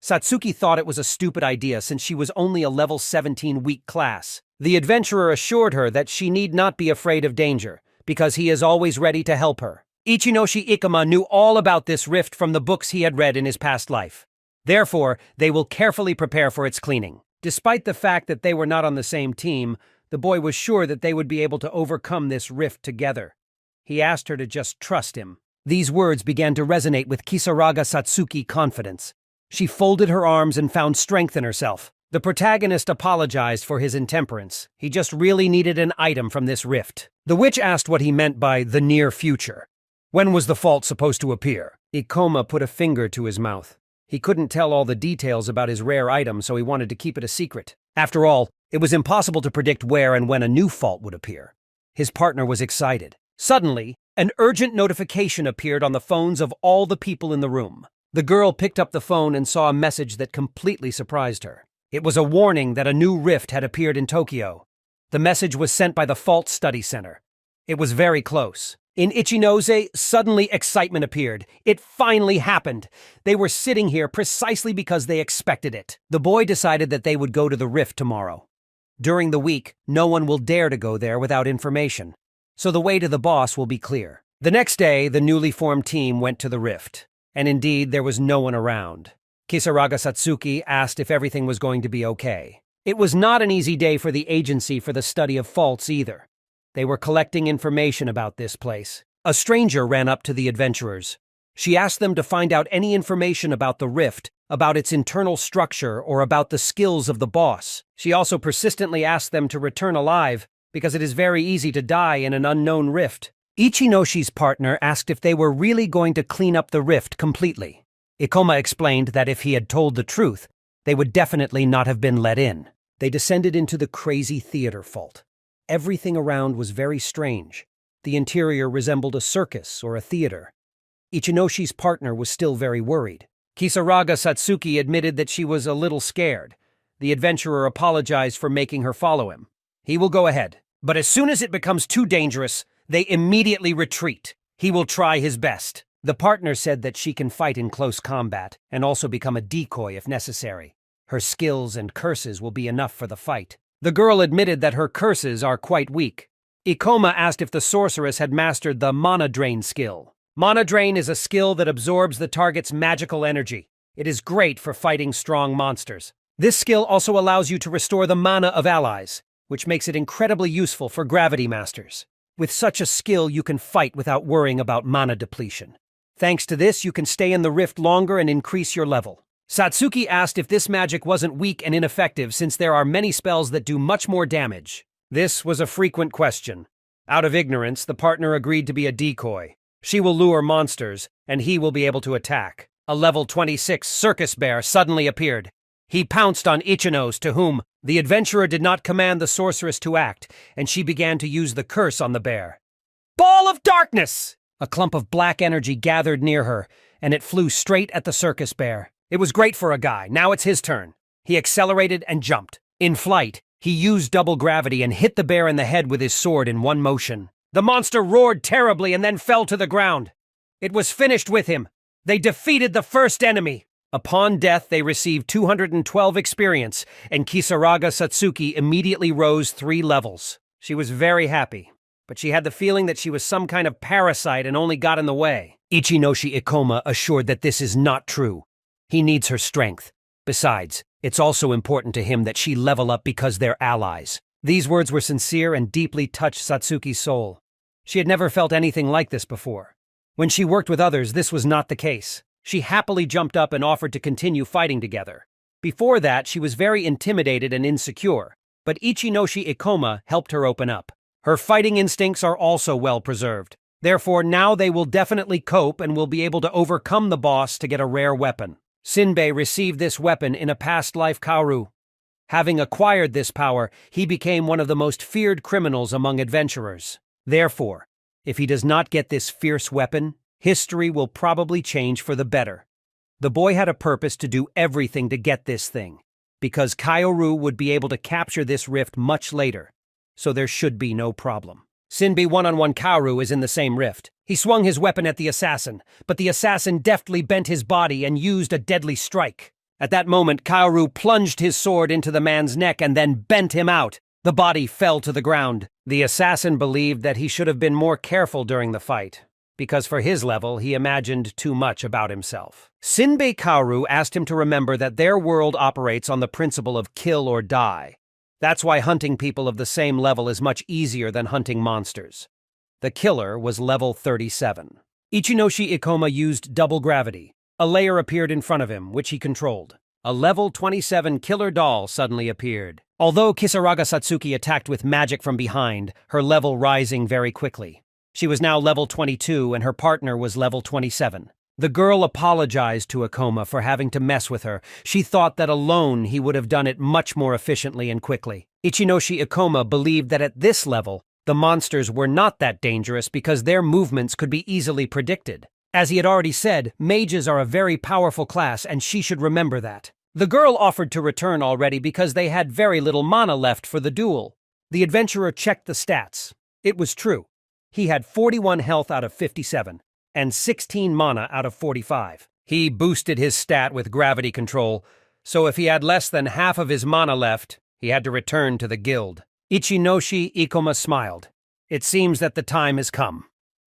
Satsuki thought it was a stupid idea since she was only a level 17 weak class. The adventurer assured her that she need not be afraid of danger, because he is always ready to help her. Ichinoshi Ikoma knew all about this rift from the books he had read in his past life. Therefore, they will carefully prepare for its cleaning. Despite the fact that they were not on the same team, the boy was sure that they would be able to overcome this rift together. He asked her to just trust him. These words began to resonate with Kisaraga Satsuki's confidence. She folded her arms and found strength in herself. The protagonist apologized for his intemperance. He just really needed an item from this rift. The witch asked what he meant by the near future. When was the fault supposed to appear? Ikoma put a finger to his mouth. He couldn't tell all the details about his rare item, so he wanted to keep it a secret. After all, it was impossible to predict where and when a new fault would appear. His partner was excited. Suddenly, an urgent notification appeared on the phones of all the people in the room. The girl picked up the phone and saw a message that completely surprised her. It was a warning that a new rift had appeared in Tokyo. The message was sent by the Fault Study Center. It was very close. In Ichinose, suddenly excitement appeared. It finally happened. They were sitting here precisely because they expected it. The boy decided that they would go to the rift tomorrow. During the week, no one will dare to go there without information, so the way to the boss will be clear. The next day, the newly formed team went to the rift. And indeed, there was no one around. Kisaraga Satsuki asked if everything was going to be okay. It was not an easy day for the Agency for the Study of Faults either. They were collecting information about this place. A stranger ran up to the adventurers. She asked them to find out any information about the rift, about its internal structure, or about the skills of the boss. She also persistently asked them to return alive, because it is very easy to die in an unknown rift. Ichinoshi's partner asked if they were really going to clean up the rift completely. Ikoma explained that if he had told the truth, they would definitely not have been let in. They descended into the Crazy Theater Vault. Everything around was very strange. The interior resembled a circus or a theater. Ichinoshi's partner was still very worried. Kisaraga Satsuki admitted that she was a little scared. The adventurer apologized for making her follow him. He will go ahead, but as soon as it becomes too dangerous, they immediately retreat. He will try his best. The partner said that she can fight in close combat and also become a decoy if necessary. Her skills and curses will be enough for the fight. The girl admitted that her curses are quite weak. Ikoma asked if the sorceress had mastered the Mana Drain skill. Mana Drain is a skill that absorbs the target's magical energy. It is great for fighting strong monsters. This skill also allows you to restore the mana of allies, which makes it incredibly useful for gravity masters. With such a skill, you can fight without worrying about mana depletion. Thanks to this, you can stay in the rift longer and increase your level. Satsuki asked if this magic wasn't weak and ineffective since there are many spells that do much more damage. This was a frequent question. Out of ignorance, the partner agreed to be a decoy. She will lure monsters, and he will be able to attack. A level 26 circus bear suddenly appeared. He pounced on Ichinos, to whom the adventurer did not command the sorceress to act, and she began to use the curse on the bear. Ball of darkness! A clump of black energy gathered near her, and it flew straight at the circus bear. It was great for a guy. Now it's his turn. He accelerated and jumped. In flight, he used double gravity and hit the bear in the head with his sword in one motion. The monster roared terribly and then fell to the ground. It was finished with him. They defeated the first enemy. Upon death, they received 212 experience, and Kisaraga Satsuki immediately rose 3 levels. She was very happy, but she had the feeling that she was some kind of parasite and only got in the way. Ichinoshi Ikoma assured that this is not true. He needs her strength. Besides, it's also important to him that she level up because they're allies. These words were sincere and deeply touched Satsuki's soul. She had never felt anything like this before. When she worked with others, this was not the case. She happily jumped up and offered to continue fighting together. Before that, she was very intimidated and insecure, but Ichinoshi Ikoma helped her open up. Her fighting instincts are also well preserved. Therefore, now they will definitely cope and will be able to overcome the boss to get a rare weapon. Sinbei received this weapon in a past life Kaoru. Having acquired this power, he became one of the most feared criminals among adventurers. Therefore, if he does not get this fierce weapon, history will probably change for the better. The boy had a purpose to do everything to get this thing, because Kaoru would be able to capture this rift much later, so there should be no problem. Sinbei one-on-one Kaoru is in the same rift. He swung his weapon at the assassin, but the assassin deftly bent his body and used a deadly strike. At that moment, Kaoru plunged his sword into the man's neck and then bent him out. The body fell to the ground. The assassin believed that he should have been more careful during the fight, because for his level, he imagined too much about himself. Sinbei Kaoru asked him to remember that their world operates on the principle of kill or die. That's why hunting people of the same level is much easier than hunting monsters. The killer was level 37. Ichinoshi Ikoma used double gravity. A layer appeared in front of him, which he controlled. A level 27 killer doll suddenly appeared. Although Kisaraga Satsuki attacked with magic from behind, her level rising very quickly. She was now level 22 and her partner was level 27. The girl apologized to Ikoma for having to mess with her. She thought that alone he would have done it much more efficiently and quickly. Ichinoshi Ikoma believed that at this level, the monsters were not that dangerous because their movements could be easily predicted. As he had already said, mages are a very powerful class and she should remember that. The girl offered to return already because they had very little mana left for the duel. The adventurer checked the stats. It was true. He had 41 health out of 57, and 16 mana out of 45. He boosted his stat with gravity control, so if he had less than half of his mana left, he had to return to the guild. Ichinoshi Ikoma smiled. It seems that the time has come.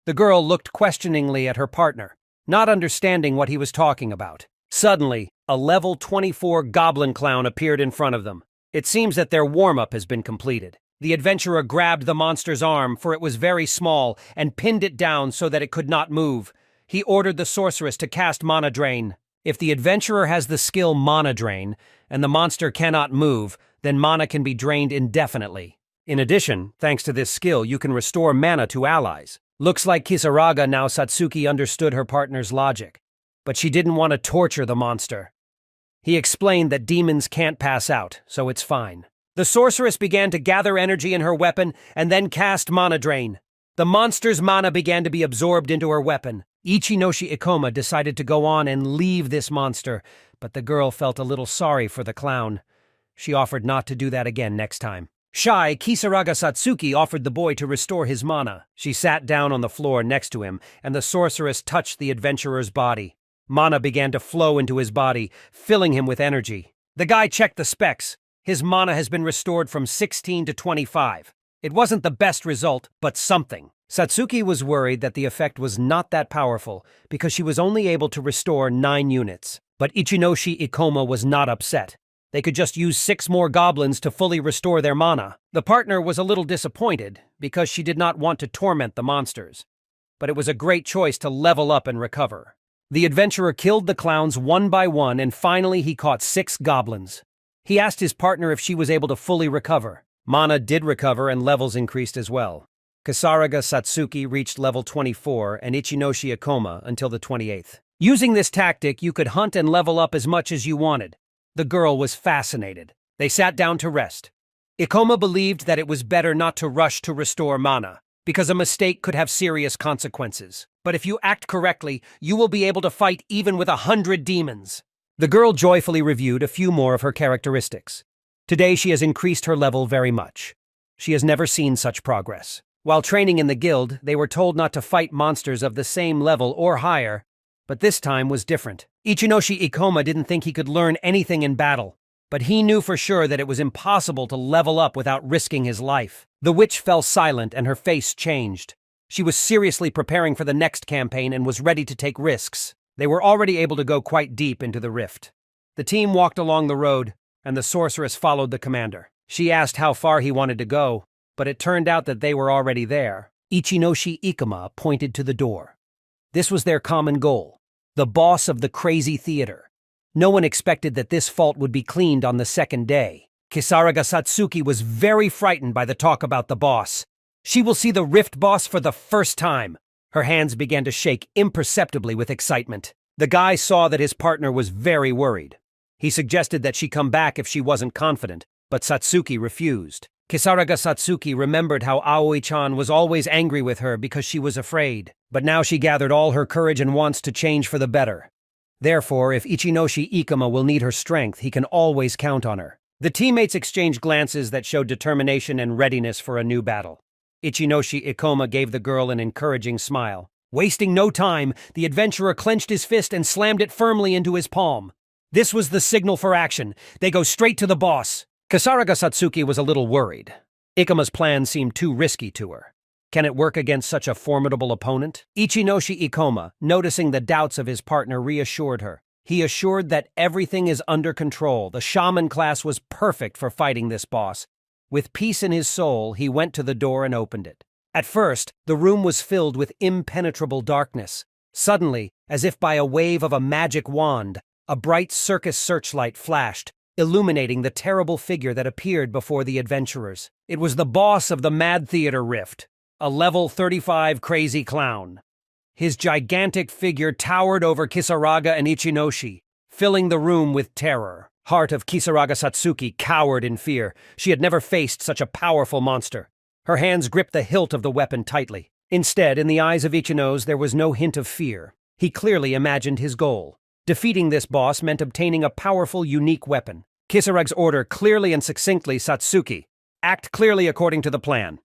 The girl looked questioningly at her partner, not understanding what he was talking about. Suddenly, a level 24 goblin clown appeared in front of them. It seems that their warm-up has been completed. The adventurer grabbed the monster's arm, for it was very small, and pinned it down so that it could not move. He ordered the sorceress to cast Mana Drain. If the adventurer has the skill Mana Drain, and the monster cannot move, then mana can be drained indefinitely. In addition, thanks to this skill, you can restore mana to allies. Looks like Kisaraga now Satsuki understood her partner's logic, but she didn't want to torture the monster. He explained that demons can't pass out, so it's fine. The sorceress began to gather energy in her weapon and then cast Mana Drain. The monster's mana began to be absorbed into her weapon. Ichinoshi Ikoma decided to go on and leave this monster, but the girl felt a little sorry for the clown. She offered not to do that again next time. Shy, Kisaraga Satsuki offered the boy to restore his mana. She sat down on the floor next to him, and the sorceress touched the adventurer's body. Mana began to flow into his body, filling him with energy. The guy checked the specs. His mana has been restored from 16 to 25. It wasn't the best result, but something. Satsuki was worried that the effect was not that powerful because she was only able to restore 9 units. But Ichinoshi Ikoma was not upset. They could just use 6 more goblins to fully restore their mana. The partner was a little disappointed because she did not want to torment the monsters. But it was a great choice to level up and recover. The adventurer killed the clowns one by one and finally he caught 6 goblins. He asked his partner if she was able to fully recover. Mana did recover and levels increased as well. Kisaraga Satsuki reached level 24 and Ichinoshi Ikoma until the 28th. Using this tactic, you could hunt and level up as much as you wanted. The girl was fascinated. They sat down to rest. Ikoma believed that it was better not to rush to restore mana, because a mistake could have serious consequences. But if you act correctly, you will be able to fight even with 100 demons. The girl joyfully reviewed a few more of her characteristics. Today she has increased her level very much. She has never seen such progress. While training in the guild, they were told not to fight monsters of the same level or higher, but this time was different. Ichinoshi Ikoma didn't think he could learn anything in battle, but he knew for sure that it was impossible to level up without risking his life. The witch fell silent and her face changed. She was seriously preparing for the next campaign and was ready to take risks. They were already able to go quite deep into the rift. The team walked along the road, and the sorceress followed the commander. She asked how far he wanted to go, but it turned out that they were already there. Ichinoshi Ikoma pointed to the door. This was their common goal, the boss of the crazy theater. No one expected that this fault would be cleaned on the second day. Kisaraga Satsuki was very frightened by the talk about the boss. She will see the Rift boss for the first time. Her hands began to shake imperceptibly with excitement. The guy saw that his partner was very worried. He suggested that she come back if she wasn't confident, but Satsuki refused. Kisaraga Satsuki remembered how Aoi-chan was always angry with her because she was afraid, but now she gathered all her courage and wants to change for the better. Therefore, if Ichinoshi Ikoma will need her strength, he can always count on her. The teammates exchanged glances that showed determination and readiness for a new battle. Ichinoshi Ikoma gave the girl an encouraging smile. Wasting no time, the adventurer clenched his fist and slammed it firmly into his palm. This was the signal for action. They go straight to the boss. Kisaraga Satsuki was a little worried. Ikoma's plan seemed too risky to her. Can it work against such a formidable opponent? Ichinoshi Ikoma, noticing the doubts of his partner, reassured her. He assured that everything is under control. The shaman class was perfect for fighting this boss. With peace in his soul, he went to the door and opened it. At first, the room was filled with impenetrable darkness. Suddenly, as if by a wave of a magic wand, a bright circus searchlight flashed, illuminating the terrible figure that appeared before the adventurers. It was the boss of the Mad Theater Rift, a level 35 crazy clown. His gigantic figure towered over Kisaraga and Ichinoshi, filling the room with terror. Heart of Kisaraga Satsuki cowered in fear. She had never faced such a powerful monster. Her hands gripped the hilt of the weapon tightly. Instead, in the eyes of Ichino's, there was no hint of fear. He clearly imagined his goal. Defeating this boss meant obtaining a powerful, unique weapon. Kisaraga's order clearly and succinctly, Satsuki, act clearly according to the plan.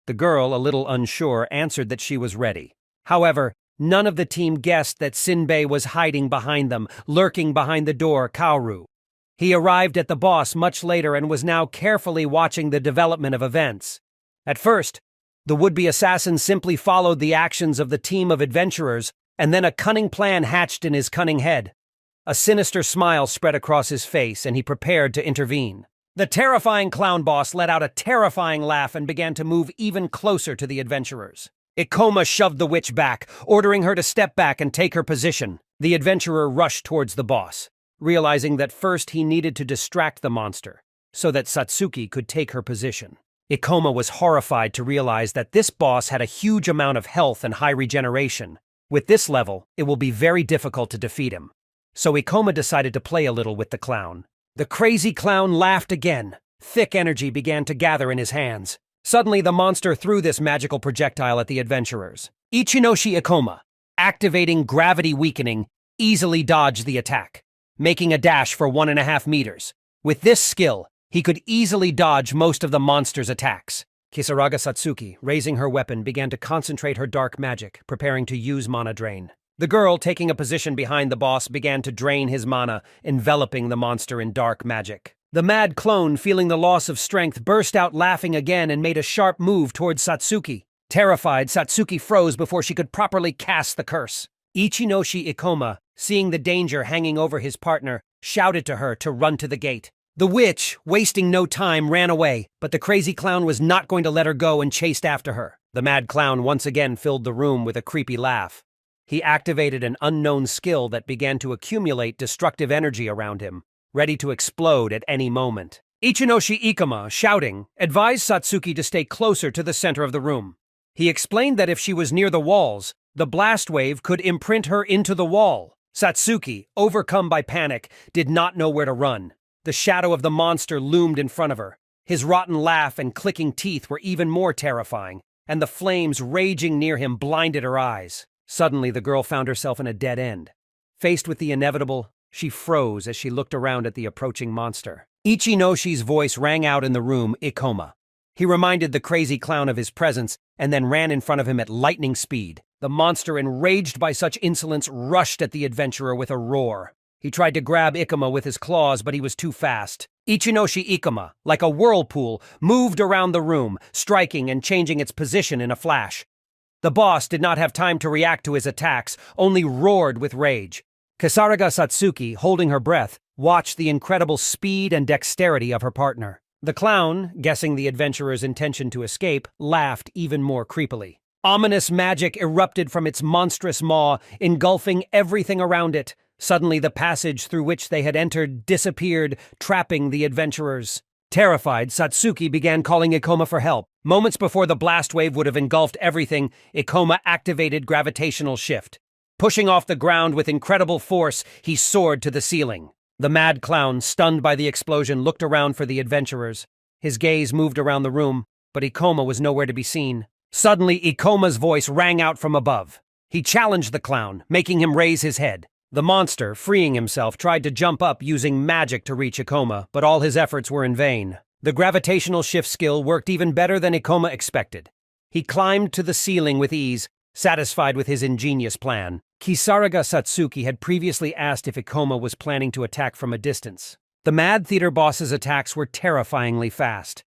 The girl, a little unsure, answered that she was ready. However, none of the team guessed that Sinbei was hiding behind them, lurking behind the door, Kaoru. He arrived at the boss much later and was now carefully watching the development of events. At first, the would-be assassin simply followed the actions of the team of adventurers, and then a cunning plan hatched in his cunning head. A sinister smile spread across his face, and he prepared to intervene. The terrifying clown boss let out a terrifying laugh and began to move even closer to the adventurers. Ikoma shoved the witch back, ordering her to step back and take her position. The adventurer rushed towards the boss, realizing that first he needed to distract the monster, so that Satsuki could take her position. Ikoma was horrified to realize that this boss had a huge amount of health and high regeneration. With this level, it will be very difficult to defeat him. So Ikoma decided to play a little with the clown. The crazy clown laughed again. Thick energy began to gather in his hands. Suddenly, the monster threw this magical projectile at the adventurers. Ichinoshi Ikoma, activating gravity weakening, easily dodged the attack, making a dash for 1.5 meters. With this skill, he could easily dodge most of the monster's attacks. Kisaraga Satsuki, raising her weapon, began to concentrate her dark magic, preparing to use mana drain. The girl, taking a position behind the boss, began to drain his mana, enveloping the monster in dark magic. The mad clone, feeling the loss of strength, burst out laughing again and made a sharp move towards Satsuki. Terrified, Satsuki froze before she could properly cast the curse. Ichinoshi Ikoma, seeing the danger hanging over his partner, shouted to her to run to the gate. The witch, wasting no time, ran away, but the crazy clown was not going to let her go and chased after her. The mad clown once again filled the room with a creepy laugh. He activated an unknown skill that began to accumulate destructive energy around him, ready to explode at any moment. Ichinoshi Ikoma, shouting, advised Satsuki to stay closer to the center of the room. He explained that if she was near the walls, the blast wave could imprint her into the wall. Satsuki, overcome by panic, did not know where to run. The shadow of the monster loomed in front of her. His rotten laugh and clicking teeth were even more terrifying, and the flames raging near him blinded her eyes. Suddenly, the girl found herself in a dead end. Faced with the inevitable, she froze as she looked around at the approaching monster. Ichinoshi's voice rang out in the room, Ikoma. He reminded the crazy clown of his presence and then ran in front of him at lightning speed. The monster, enraged by such insolence, rushed at the adventurer with a roar. He tried to grab Ikoma with his claws, but he was too fast. Ichinoshi Ikoma, like a whirlpool, moved around the room, striking and changing its position in a flash. The boss did not have time to react to his attacks, only roared with rage. Kisaraga Satsuki, holding her breath, watched the incredible speed and dexterity of her partner. The clown, guessing the adventurer's intention to escape, laughed even more creepily. Ominous magic erupted from its monstrous maw, engulfing everything around it. Suddenly, the passage through which they had entered disappeared, trapping the adventurers. Terrified, Satsuki began calling Ikoma for help. Moments before the blast wave would have engulfed everything, Ikoma activated gravitational shift. Pushing off the ground with incredible force, he soared to the ceiling. The mad clown, stunned by the explosion, looked around for the adventurers. His gaze moved around the room, but Ikoma was nowhere to be seen. Suddenly, Ikoma's voice rang out from above. He challenged the clown, making him raise his head. The monster, freeing himself, tried to jump up using magic to reach Ikoma, but all his efforts were in vain. The gravitational shift skill worked even better than Ikoma expected. He climbed to the ceiling with ease, satisfied with his ingenious plan. Kisaraga Satsuki had previously asked if Ikoma was planning to attack from a distance. The Mad Theater boss's attacks were terrifyingly fast.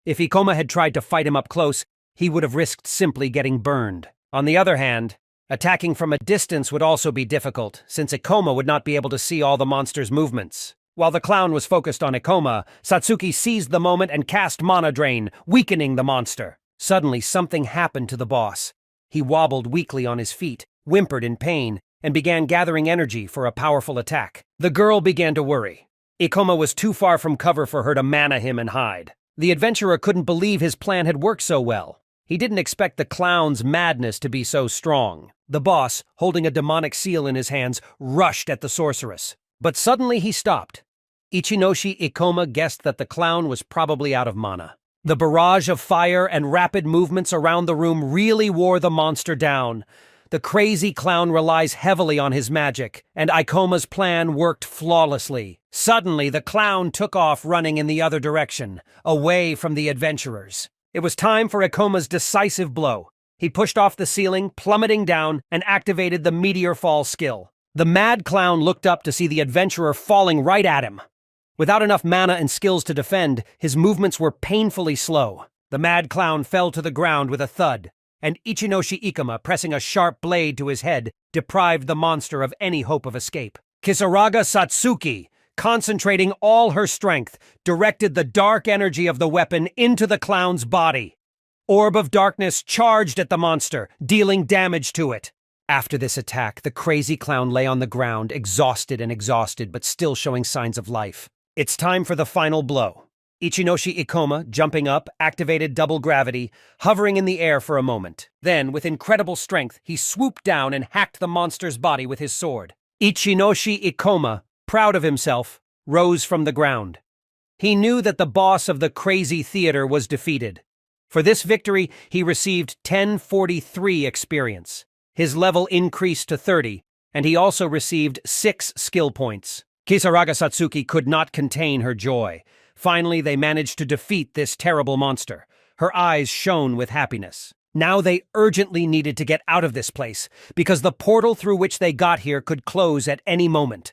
If Ikoma had tried to fight him up close, he would have risked simply getting burned. On the other hand, attacking from a distance would also be difficult, since Ikoma would not be able to see all the monster's movements. While the clown was focused on Ikoma, Satsuki seized the moment and cast Mana Drain, weakening the monster. Suddenly, something happened to the boss. He wobbled weakly on his feet, whimpered in pain, and began gathering energy for a powerful attack. The girl began to worry. Ikoma was too far from cover for her to mana him and hide. The adventurer couldn't believe his plan had worked so well. He didn't expect the clown's madness to be so strong. The boss, holding a demonic seal in his hands, rushed at the sorceress. But suddenly he stopped. Ichinoshi Ikoma guessed that the clown was probably out of mana. The barrage of fire and rapid movements around the room really wore the monster down. The crazy clown relies heavily on his magic, and Ikoma's plan worked flawlessly. Suddenly, the clown took off running in the other direction, away from the adventurers. It was time for Ikoma's decisive blow. He pushed off the ceiling, plummeting down, and activated the meteor fall skill. The mad clown looked up to see the adventurer falling right at him. Without enough mana and skills to defend, his movements were painfully slow. The mad clown fell to the ground with a thud, and Ichinoshi Ikoma, pressing a sharp blade to his head, deprived the monster of any hope of escape. Kisaraga Satsuki, concentrating all her strength, directed the dark energy of the weapon into the clown's body. Orb of Darkness charged at the monster, dealing damage to it. After this attack, the crazy clown lay on the ground, exhausted, but still showing signs of life. It's time for the final blow. Ichinoshi Ikoma, jumping up, activated double gravity, hovering in the air for a moment. Then, with incredible strength, he swooped down and hacked the monster's body with his sword. Ichinoshi Ikoma, proud of himself, rose from the ground. He knew that the boss of the crazy theater was defeated. For this victory, he received 1043 experience. His level increased to 30, and he also received 6 skill points. Kisaraga Satsuki could not contain her joy. Finally, they managed to defeat this terrible monster. Her eyes shone with happiness. Now they urgently needed to get out of this place, because the portal through which they got here could close at any moment.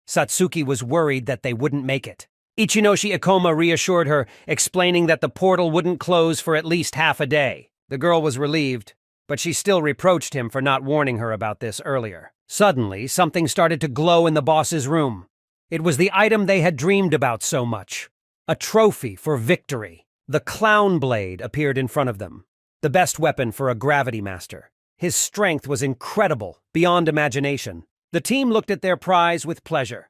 Satsuki was worried that they wouldn't make it. Ichinoshi Ikoma reassured her, explaining that the portal wouldn't close for at least half a day. The girl was relieved, but she still reproached him for not warning her about this earlier. Suddenly, something started to glow in the boss's room. It was the item they had dreamed about so much. A trophy for victory. The clown blade appeared in front of them. The best weapon for a gravity master. His strength was incredible, beyond imagination. The team looked at their prize with pleasure.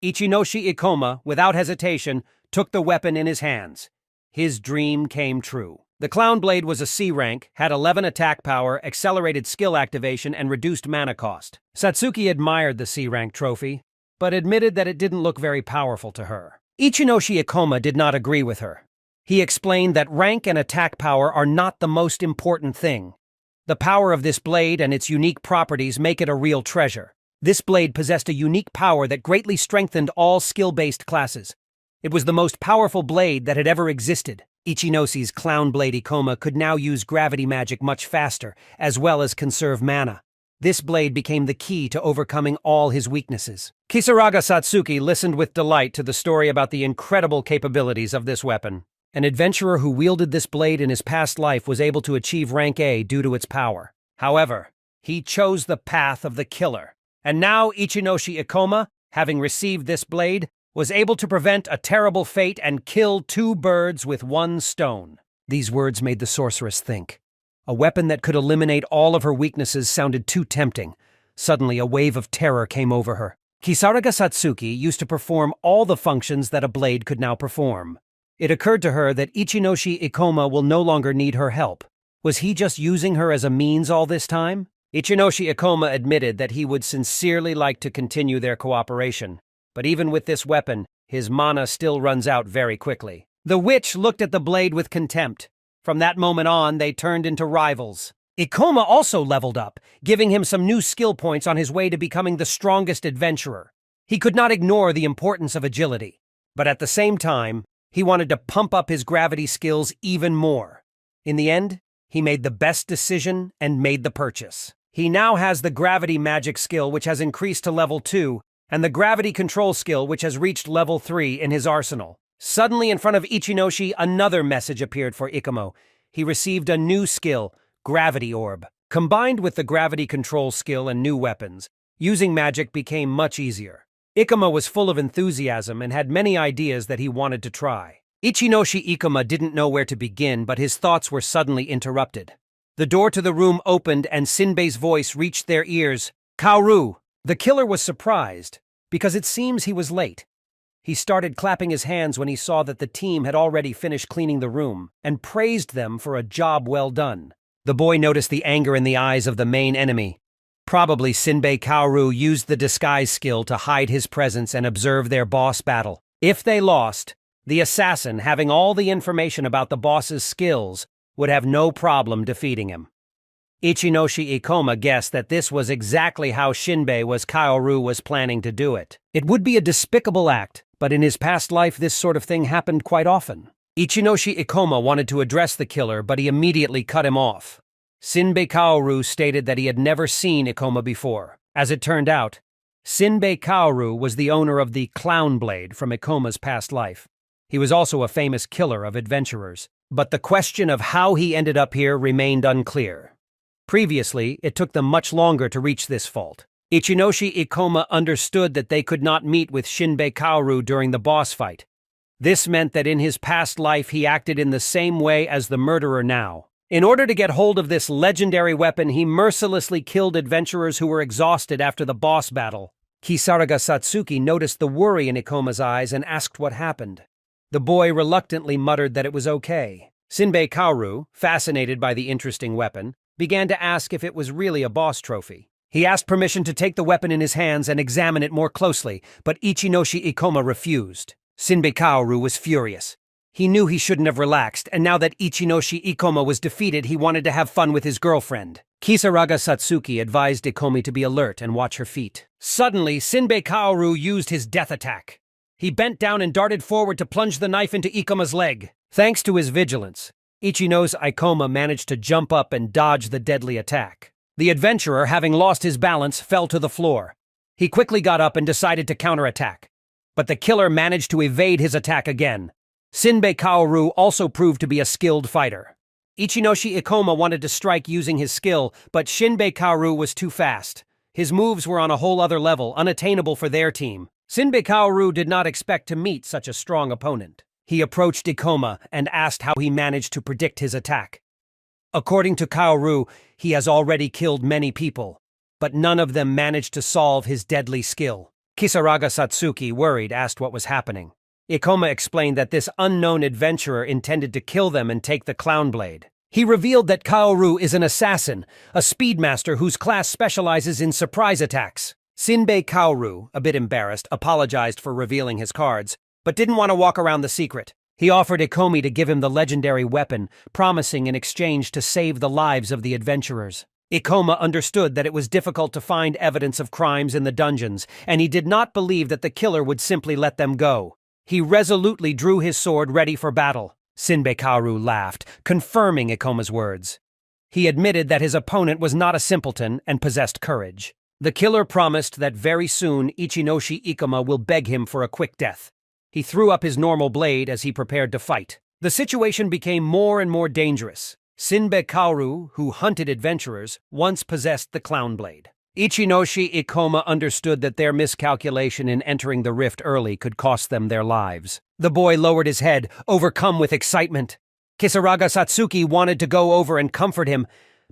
Ichinoshi Ikoma, without hesitation, took the weapon in his hands. His dream came true. The clown blade was a C rank, had 11 attack power, accelerated skill activation, and reduced mana cost. Satsuki admired the C rank trophy, but admitted that it didn't look very powerful to her. Ichinoshi Ikoma did not agree with her. He explained that rank and attack power are not the most important thing. The power of this blade and its unique properties make it a real treasure. This blade possessed a unique power that greatly strengthened all skill-based classes. It was the most powerful blade that had ever existed. Ichinoshi's clown blade Ikoma could now use gravity magic much faster, as well as conserve mana. This blade became the key to overcoming all his weaknesses. Kisaraga Satsuki listened with delight to the story about the incredible capabilities of this weapon. An adventurer who wielded this blade in his past life was able to achieve rank A due to its power. However, he chose the path of the killer. And now Ichinoshi Ikoma, having received this blade, was able to prevent a terrible fate and kill 2 birds with 1 stone. These words made the sorceress think. A weapon that could eliminate all of her weaknesses sounded too tempting, Suddenly, a wave of terror came over her. Kisaraga Satsuki used to perform all the functions that a blade could now perform. It occurred to her that Ichinoshi Ikoma will no longer need her help. Was he just using her as a means all this time? Ichinoshi Ikoma admitted that he would sincerely like to continue their cooperation, but even with this weapon, his mana still runs out very quickly. The witch looked at the blade with contempt. From that moment on, they turned into rivals. Ikoma also leveled up, giving him some new skill points on his way to becoming the strongest adventurer. He could not ignore the importance of agility, but at the same time, he wanted to pump up his gravity skills even more. In the end, he made the best decision and made the purchase. He now has the gravity magic skill, which has increased to level 2, and the gravity control skill, which has reached level 3 in his arsenal. Suddenly, in front of Ichinoshi, another message appeared for Ikoma. He received a new skill, Gravity Orb. Combined with the gravity control skill and new weapons, using magic became much easier. Ikoma was full of enthusiasm and had many ideas that he wanted to try. Ichinoshi Ikoma didn't know where to begin, but his thoughts were suddenly interrupted. The door to the room opened and Sinbei's voice reached their ears. "Kaoru!" The killer was surprised, because it seems he was late. He started clapping his hands when he saw that the team had already finished cleaning the room, and praised them for a job well done. The boy noticed the anger in the eyes of the main enemy. Probably Sinbei Kaoru used the disguise skill to hide his presence and observe their boss battle. If they lost, the assassin, having all the information about the boss's skills, would have no problem defeating him. Ichinoshi Ikoma guessed that this was exactly how Kaoru was planning to do it. It would be a despicable act, but in his past life this sort of thing happened quite often. Ichinoshi Ikoma wanted to address the killer, but he immediately cut him off. Sinbei Kaoru stated that he had never seen Ikoma before. As it turned out, Sinbei Kaoru was the owner of the Clown Blade from Ikoma's past life. He was also a famous killer of adventurers. But the question of how he ended up here remained unclear. Previously, it took them much longer to reach this fault. Ichinoshi Ikoma understood that they could not meet with Sinbei Kaoru during the boss fight. This meant that in his past life he acted in the same way as the murderer now. In order to get hold of this legendary weapon, he mercilessly killed adventurers who were exhausted after the boss battle. Kisaraga Satsuki noticed the worry in Ikoma's eyes and asked what happened. The boy reluctantly muttered that it was okay. Sinbei Kaoru, fascinated by the interesting weapon, began to ask if it was really a boss trophy. He asked permission to take the weapon in his hands and examine it more closely, but Ichinoshi Ikoma refused. Sinbei Kaoru was furious. He knew he shouldn't have relaxed, and now that Ichinoshi Ikoma was defeated, he wanted to have fun with his girlfriend. Kisaraga Satsuki advised Ikomi to be alert and watch her feet. Suddenly, Sinbei Kaoru used his death attack. He bent down and darted forward to plunge the knife into Ikoma's leg. Thanks to his vigilance, Ichinoshi Ikoma managed to jump up and dodge the deadly attack. The adventurer, having lost his balance, fell to the floor. He quickly got up and decided to counterattack. But the killer managed to evade his attack again. Sinbei Kaoru also proved to be a skilled fighter. Ichinoshi Ikoma wanted to strike using his skill, but Sinbei Kaoru was too fast. His moves were on a whole other level, unattainable for their team. Sinbei Kaoru did not expect to meet such a strong opponent. He approached Ikoma and asked how he managed to predict his attack. According to Kaoru, he has already killed many people, but none of them managed to solve his deadly skill. Kisaraga Satsuki, worried, asked what was happening. Ikoma explained that this unknown adventurer intended to kill them and take the clown blade. He revealed that Kaoru is an assassin, a speedmaster whose class specializes in surprise attacks. Sinbei Kaoru, a bit embarrassed, apologized for revealing his cards, but didn't want to walk around the secret. He offered Ikomi to give him the legendary weapon, promising in exchange to save the lives of the adventurers. Ikoma understood that it was difficult to find evidence of crimes in the dungeons, and he did not believe that the killer would simply let them go. He resolutely drew his sword ready for battle. Sinbei Kaoru laughed, confirming Ikoma's words. He admitted that his opponent was not a simpleton and possessed courage. The killer promised that very soon Ichinoshi Ikoma will beg him for a quick death. He threw up his normal blade as he prepared to fight. The situation became more and more dangerous. Sinbei Kaoru, who hunted adventurers, once possessed the clown blade. Ichinoshi Ikoma understood that their miscalculation in entering the rift early could cost them their lives. The boy lowered his head, overcome with excitement. Kisaraga Satsuki wanted to go over and comfort him,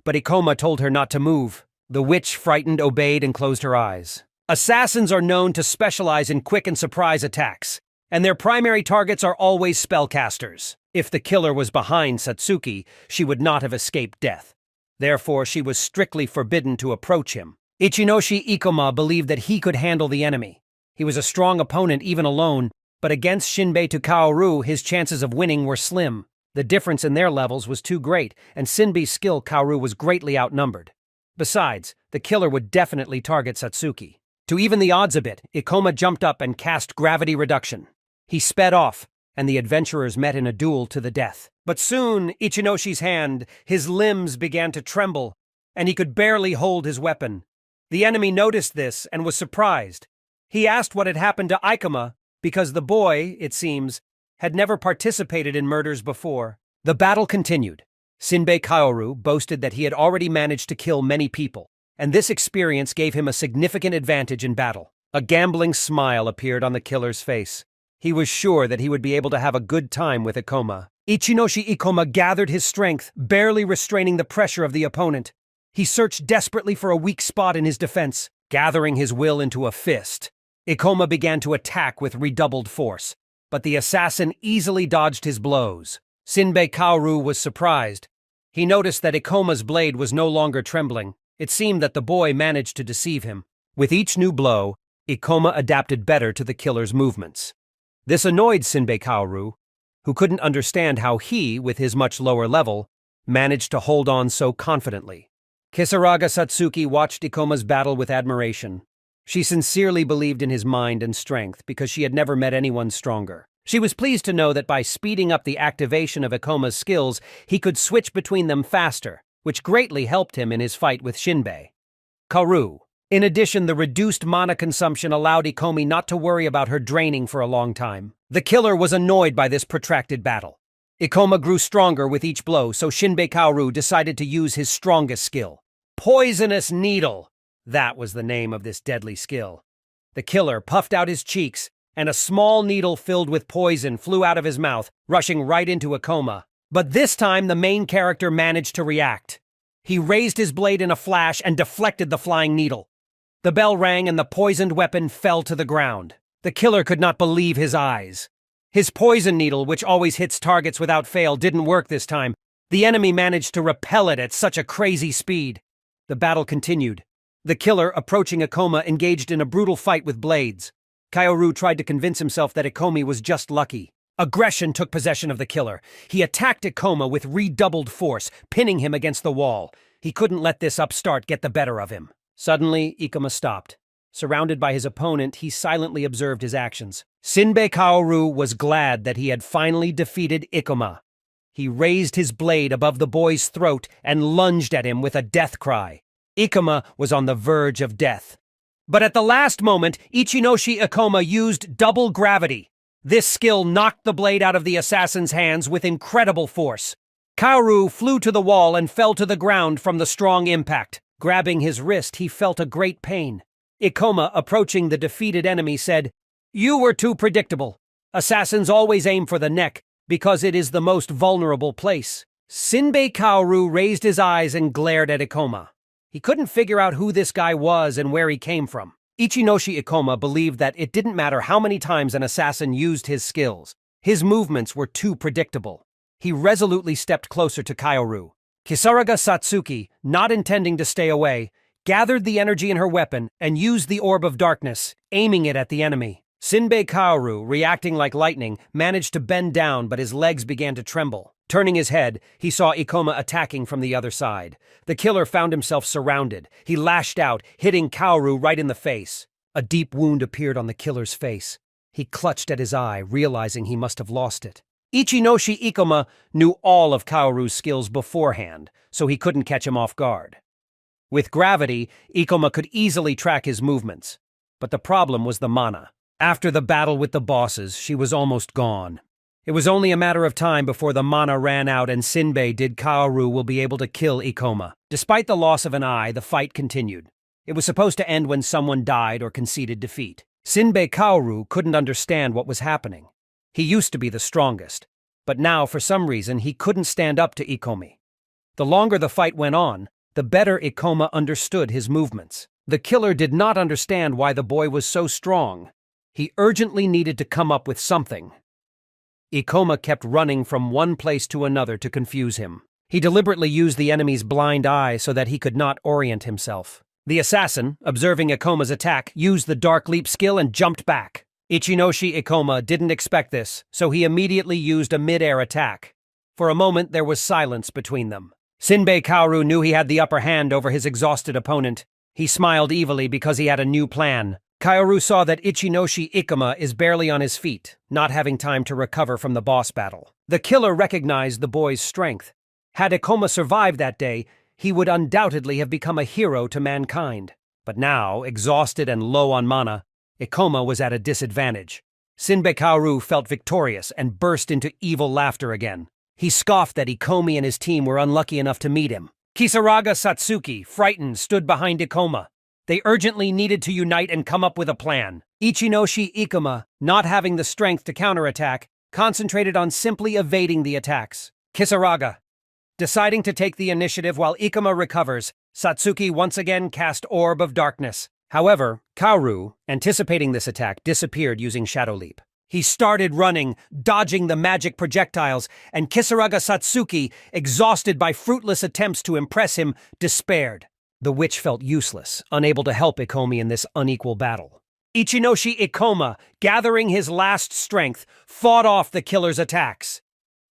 but Ikoma told her not to move. The witch, frightened, obeyed and closed her eyes. Assassins are known to specialize in quick and surprise attacks, and their primary targets are always spellcasters. If the killer was behind Satsuki, she would not have escaped death. Therefore, she was strictly forbidden to approach him. Ichinoshi Ikoma believed that he could handle the enemy. He was a strong opponent even alone, but against Shinbei to Kaoru, his chances of winning were slim. The difference in their levels was too great, and Shinbei's skill Kaoru was greatly outnumbered. Besides, the killer would definitely target Satsuki. To even the odds a bit, Ikoma jumped up and cast gravity reduction. He sped off, and the adventurers met in a duel to the death. But soon, Ichinoshi's hand, his limbs began to tremble, and he could barely hold his weapon. The enemy noticed this and was surprised. He asked what had happened to Ikoma, because the boy, it seems, had never participated in murders before. The battle continued. Shinbei Kaoru boasted that he had already managed to kill many people, and this experience gave him a significant advantage in battle. A gambling smile appeared on the killer's face. He was sure that he would be able to have a good time with Ikoma. Ichinoshi Ikoma gathered his strength, barely restraining the pressure of the opponent. He searched desperately for a weak spot in his defense. Gathering his will into a fist, Ikoma began to attack with redoubled force, but the assassin easily dodged his blows. Shinbei Kaoru was surprised. He noticed that Ikoma's blade was no longer trembling. It seemed that the boy managed to deceive him. With each new blow, Ikoma adapted better to the killer's movements. This annoyed Shinbei Kaoru, who couldn't understand how he, with his much lower level, managed to hold on so confidently. Kisaraga Satsuki watched Ikoma's battle with admiration. She sincerely believed in his mind and strength because she had never met anyone stronger. She was pleased to know that by speeding up the activation of Ikoma's skills, he could switch between them faster, which greatly helped him in his fight with Shinbei. Kaoru. In addition, the reduced mana consumption allowed Ikomi not to worry about her draining for a long time. The killer was annoyed by this protracted battle. Ikoma grew stronger with each blow, so Shinbei Kaoru decided to use his strongest skill. Poisonous Needle. That was the name of this deadly skill. The killer puffed out his cheeks, and a small needle filled with poison flew out of his mouth, rushing right into Ikoma. But this time, the main character managed to react. He raised his blade in a flash and deflected the flying needle. The bell rang and the poisoned weapon fell to the ground. The killer could not believe his eyes. His poison needle, which always hits targets without fail, didn't work this time. The enemy managed to repel it at such a crazy speed. The battle continued. The killer, approaching Ikoma, engaged in a brutal fight with blades. Kaoru tried to convince himself that Ikomi was just lucky. Aggression took possession of the killer. He attacked Ikoma with redoubled force, pinning him against the wall. He couldn't let this upstart get the better of him. Suddenly, Ikoma stopped. Surrounded by his opponent, he silently observed his actions. Shinbei Kaoru was glad that he had finally defeated Ikoma. He raised his blade above the boy's throat and lunged at him with a death cry. Ikoma was on the verge of death. But at the last moment, Ichinoshi Ikoma used double gravity. This skill knocked the blade out of the assassin's hands with incredible force. Kaoru flew to the wall and fell to the ground from the strong impact. Grabbing his wrist, he felt a great pain. Ikoma, approaching the defeated enemy, said, "You were too predictable. Assassins always aim for the neck, because it is the most vulnerable place." Shinbei Kaoru raised his eyes and glared at Ikoma. He couldn't figure out who this guy was and where he came from. Ichinoshi Ikoma believed that it didn't matter how many times an assassin used his skills. His movements were too predictable. He resolutely stepped closer to Kaoru. Kisaraga Satsuki, not intending to stay away, gathered the energy in her weapon and used the Orb of Darkness, aiming it at the enemy. Shinbei Kaoru, reacting like lightning, managed to bend down, but his legs began to tremble. Turning his head, he saw Ikoma attacking from the other side. The killer found himself surrounded. He lashed out, hitting Kaoru right in the face. A deep wound appeared on the killer's face. He clutched at his eye, realizing he must have lost it. Ichinoshi Ikoma knew all of Kaoru's skills beforehand, so he couldn't catch him off guard. With gravity, Ikoma could easily track his movements. But the problem was the mana. After the battle with the bosses, she was almost gone. It was only a matter of time before the mana ran out and Shinbei did Kaoru will be able to kill Ikoma. Despite the loss of an eye, the fight continued. It was supposed to end when someone died or conceded defeat. Shinbei Kaoru couldn't understand what was happening. He used to be the strongest, but now, for some reason, he couldn't stand up to Ikomi. The longer the fight went on, the better Ikoma understood his movements. The killer did not understand why the boy was so strong. He urgently needed to come up with something. Ikoma kept running from one place to another to confuse him. He deliberately used the enemy's blind eye so that he could not orient himself. The assassin, observing Ikoma's attack, used the dark leap skill and jumped back. Ichinoshi Ikoma didn't expect this, so he immediately used a mid-air attack. For a moment, there was silence between them. Shinbei Kaoru knew he had the upper hand over his exhausted opponent. He smiled evilly because he had a new plan. Kaoru saw that Ichinoshi Ikoma is barely on his feet, not having time to recover from the boss battle. The killer recognized the boy's strength. Had Ikoma survived that day, he would undoubtedly have become a hero to mankind. But now, exhausted and low on mana, Ikoma was at a disadvantage. Shinbei Kaoru felt victorious and burst into evil laughter again. He scoffed that Ikomi and his team were unlucky enough to meet him. Kisaraga Satsuki, frightened, stood behind Ikoma. They urgently needed to unite and come up with a plan. Ichinoshi Ikoma, not having the strength to counterattack, concentrated on simply evading the attacks. Kisaraga, deciding to take the initiative while Ikoma recovers, Satsuki once again cast Orb of Darkness. However, Kaoru, anticipating this attack, disappeared using Shadow Leap. He started running, dodging the magic projectiles, and Kisaraga Satsuki, exhausted by fruitless attempts to impress him, despaired. The witch felt useless, unable to help Ikomi in this unequal battle. Ichinoshi Ikoma, gathering his last strength, fought off the killer's attacks.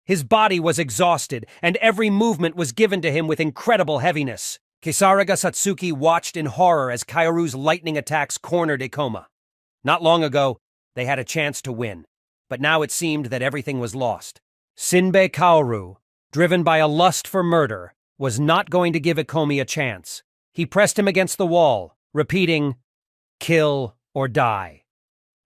His body was exhausted, and every movement was given to him with incredible heaviness. Kisaraga Satsuki watched in horror as Kaoru's lightning attacks cornered Ikoma. Not long ago, they had a chance to win, but now it seemed that everything was lost. Shinbei Kaoru, driven by a lust for murder, was not going to give Ikomi a chance. He pressed him against the wall, repeating, "Kill or die."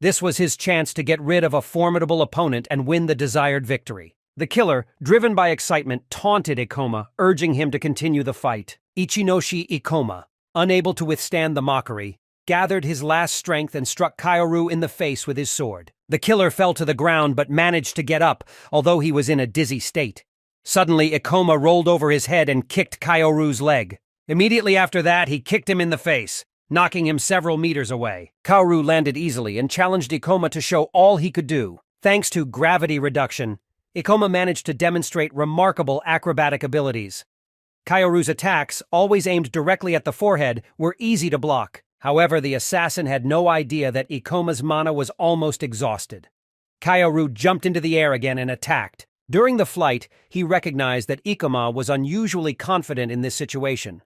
This was his chance to get rid of a formidable opponent and win the desired victory. The killer, driven by excitement, taunted Ikoma, urging him to continue the fight. Ichinoshi Ikoma, unable to withstand the mockery, gathered his last strength and struck Kaoru in the face with his sword. The killer fell to the ground but managed to get up, although he was in a dizzy state. Suddenly, Ikoma rolled over his head and kicked Kaoru's leg. Immediately after that, he kicked him in the face, knocking him several meters away. Kaoru landed easily and challenged Ikoma to show all he could do. Thanks to gravity reduction, Ikoma managed to demonstrate remarkable acrobatic abilities. Kaoru's attacks, always aimed directly at the forehead, were easy to block. However, the assassin had no idea that Ikoma's mana was almost exhausted. Kaoru jumped into the air again and attacked. During the flight, he recognized that Ikoma was unusually confident in this situation.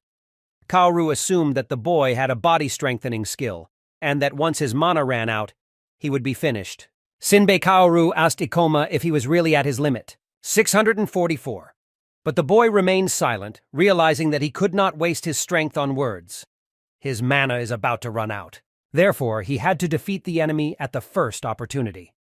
Kaoru assumed that the boy had a body-strengthening skill, and that once his mana ran out, he would be finished. Shinbei Kaoru asked Ikoma if he was really at his limit, 644. But the boy remained silent, realizing that he could not waste his strength on words. His mana is about to run out. Therefore, he had to defeat the enemy at the first opportunity.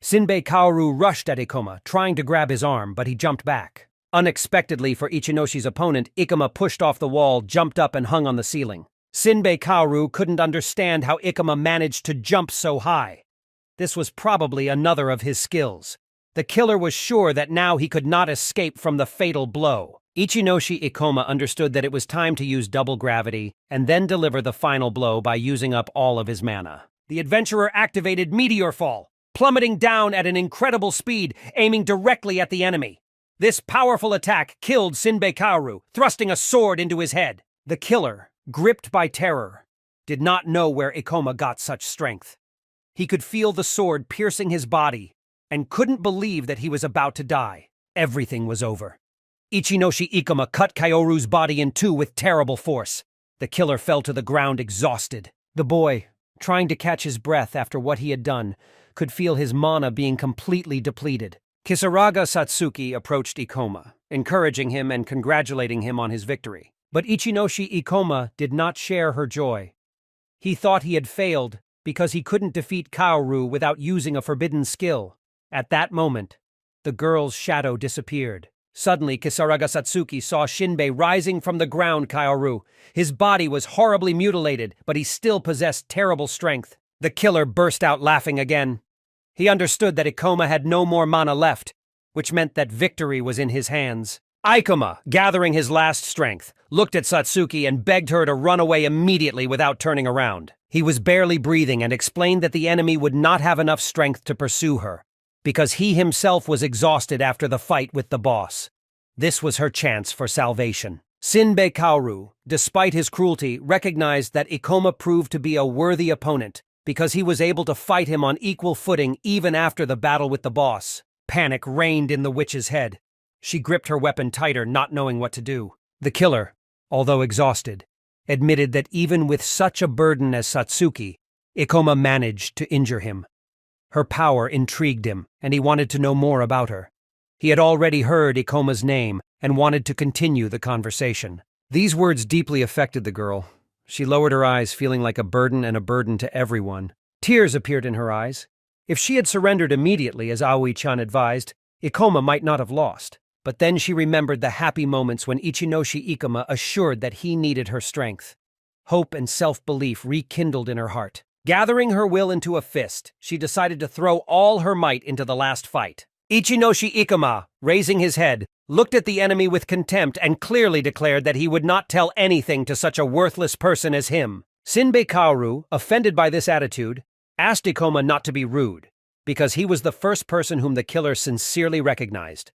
Shinbei Kaoru rushed at Ikoma, trying to grab his arm, but he jumped back. Unexpectedly for Ichinoshi's opponent, Ikoma pushed off the wall, jumped up and hung on the ceiling. Shinbei Kaoru couldn't understand how Ikoma managed to jump so high. This was probably another of his skills. The killer was sure that now he could not escape from the fatal blow. Ichinoshi Ikoma understood that it was time to use double gravity and then deliver the final blow by using up all of his mana. The adventurer activated Meteor Fall, plummeting down at an incredible speed, aiming directly at the enemy. This powerful attack killed Shinbei Kaoru, thrusting a sword into his head. The killer, gripped by terror, did not know where Ikoma got such strength. He could feel the sword piercing his body and couldn't believe that he was about to die. Everything was over. Ichinoshi Ikoma cut Kaoru's body in two with terrible force. The killer fell to the ground exhausted. The boy, trying to catch his breath after what he had done, could feel his mana being completely depleted. Kisaraga Satsuki approached Ikoma, encouraging him and congratulating him on his victory. But Ichinoshi Ikoma did not share her joy. He thought he had failed because he couldn't defeat Kaoru without using a forbidden skill. At that moment, the girl's shadow disappeared. Suddenly, Kisaraga Satsuki saw Shinbei rising from the ground Kaoru. His body was horribly mutilated, but he still possessed terrible strength. The killer burst out laughing again. He understood that Ikoma had no more mana left, which meant that victory was in his hands. Ikoma, gathering his last strength, looked at Satsuki and begged her to run away immediately without turning around. He was barely breathing and explained that the enemy would not have enough strength to pursue her, because he himself was exhausted after the fight with the boss. This was her chance for salvation. Shinbei Kaoru, despite his cruelty, recognized that Ikoma proved to be a worthy opponent because he was able to fight him on equal footing even after the battle with the boss. Panic reigned in the witch's head. She gripped her weapon tighter, not knowing what to do. The killer, although exhausted, admitted that even with such a burden as Satsuki, Ikoma managed to injure him. Her power intrigued him, and he wanted to know more about her. He had already heard Ikoma's name and wanted to continue the conversation. These words deeply affected the girl. She lowered her eyes, feeling like a burden and a burden to everyone. Tears appeared in her eyes. If she had surrendered immediately, as Aoi-chan advised, Ikoma might not have lost. But then she remembered the happy moments when Ichinoshi Ikoma assured that he needed her strength. Hope and self-belief rekindled in her heart. Gathering her will into a fist, she decided to throw all her might into the last fight. Ichinoshi Ikoma, raising his head, looked at the enemy with contempt and clearly declared that he would not tell anything to such a worthless person as him. Shinbei Kaoru, offended by this attitude, asked Ikoma not to be rude, because he was the first person whom the killer sincerely recognized.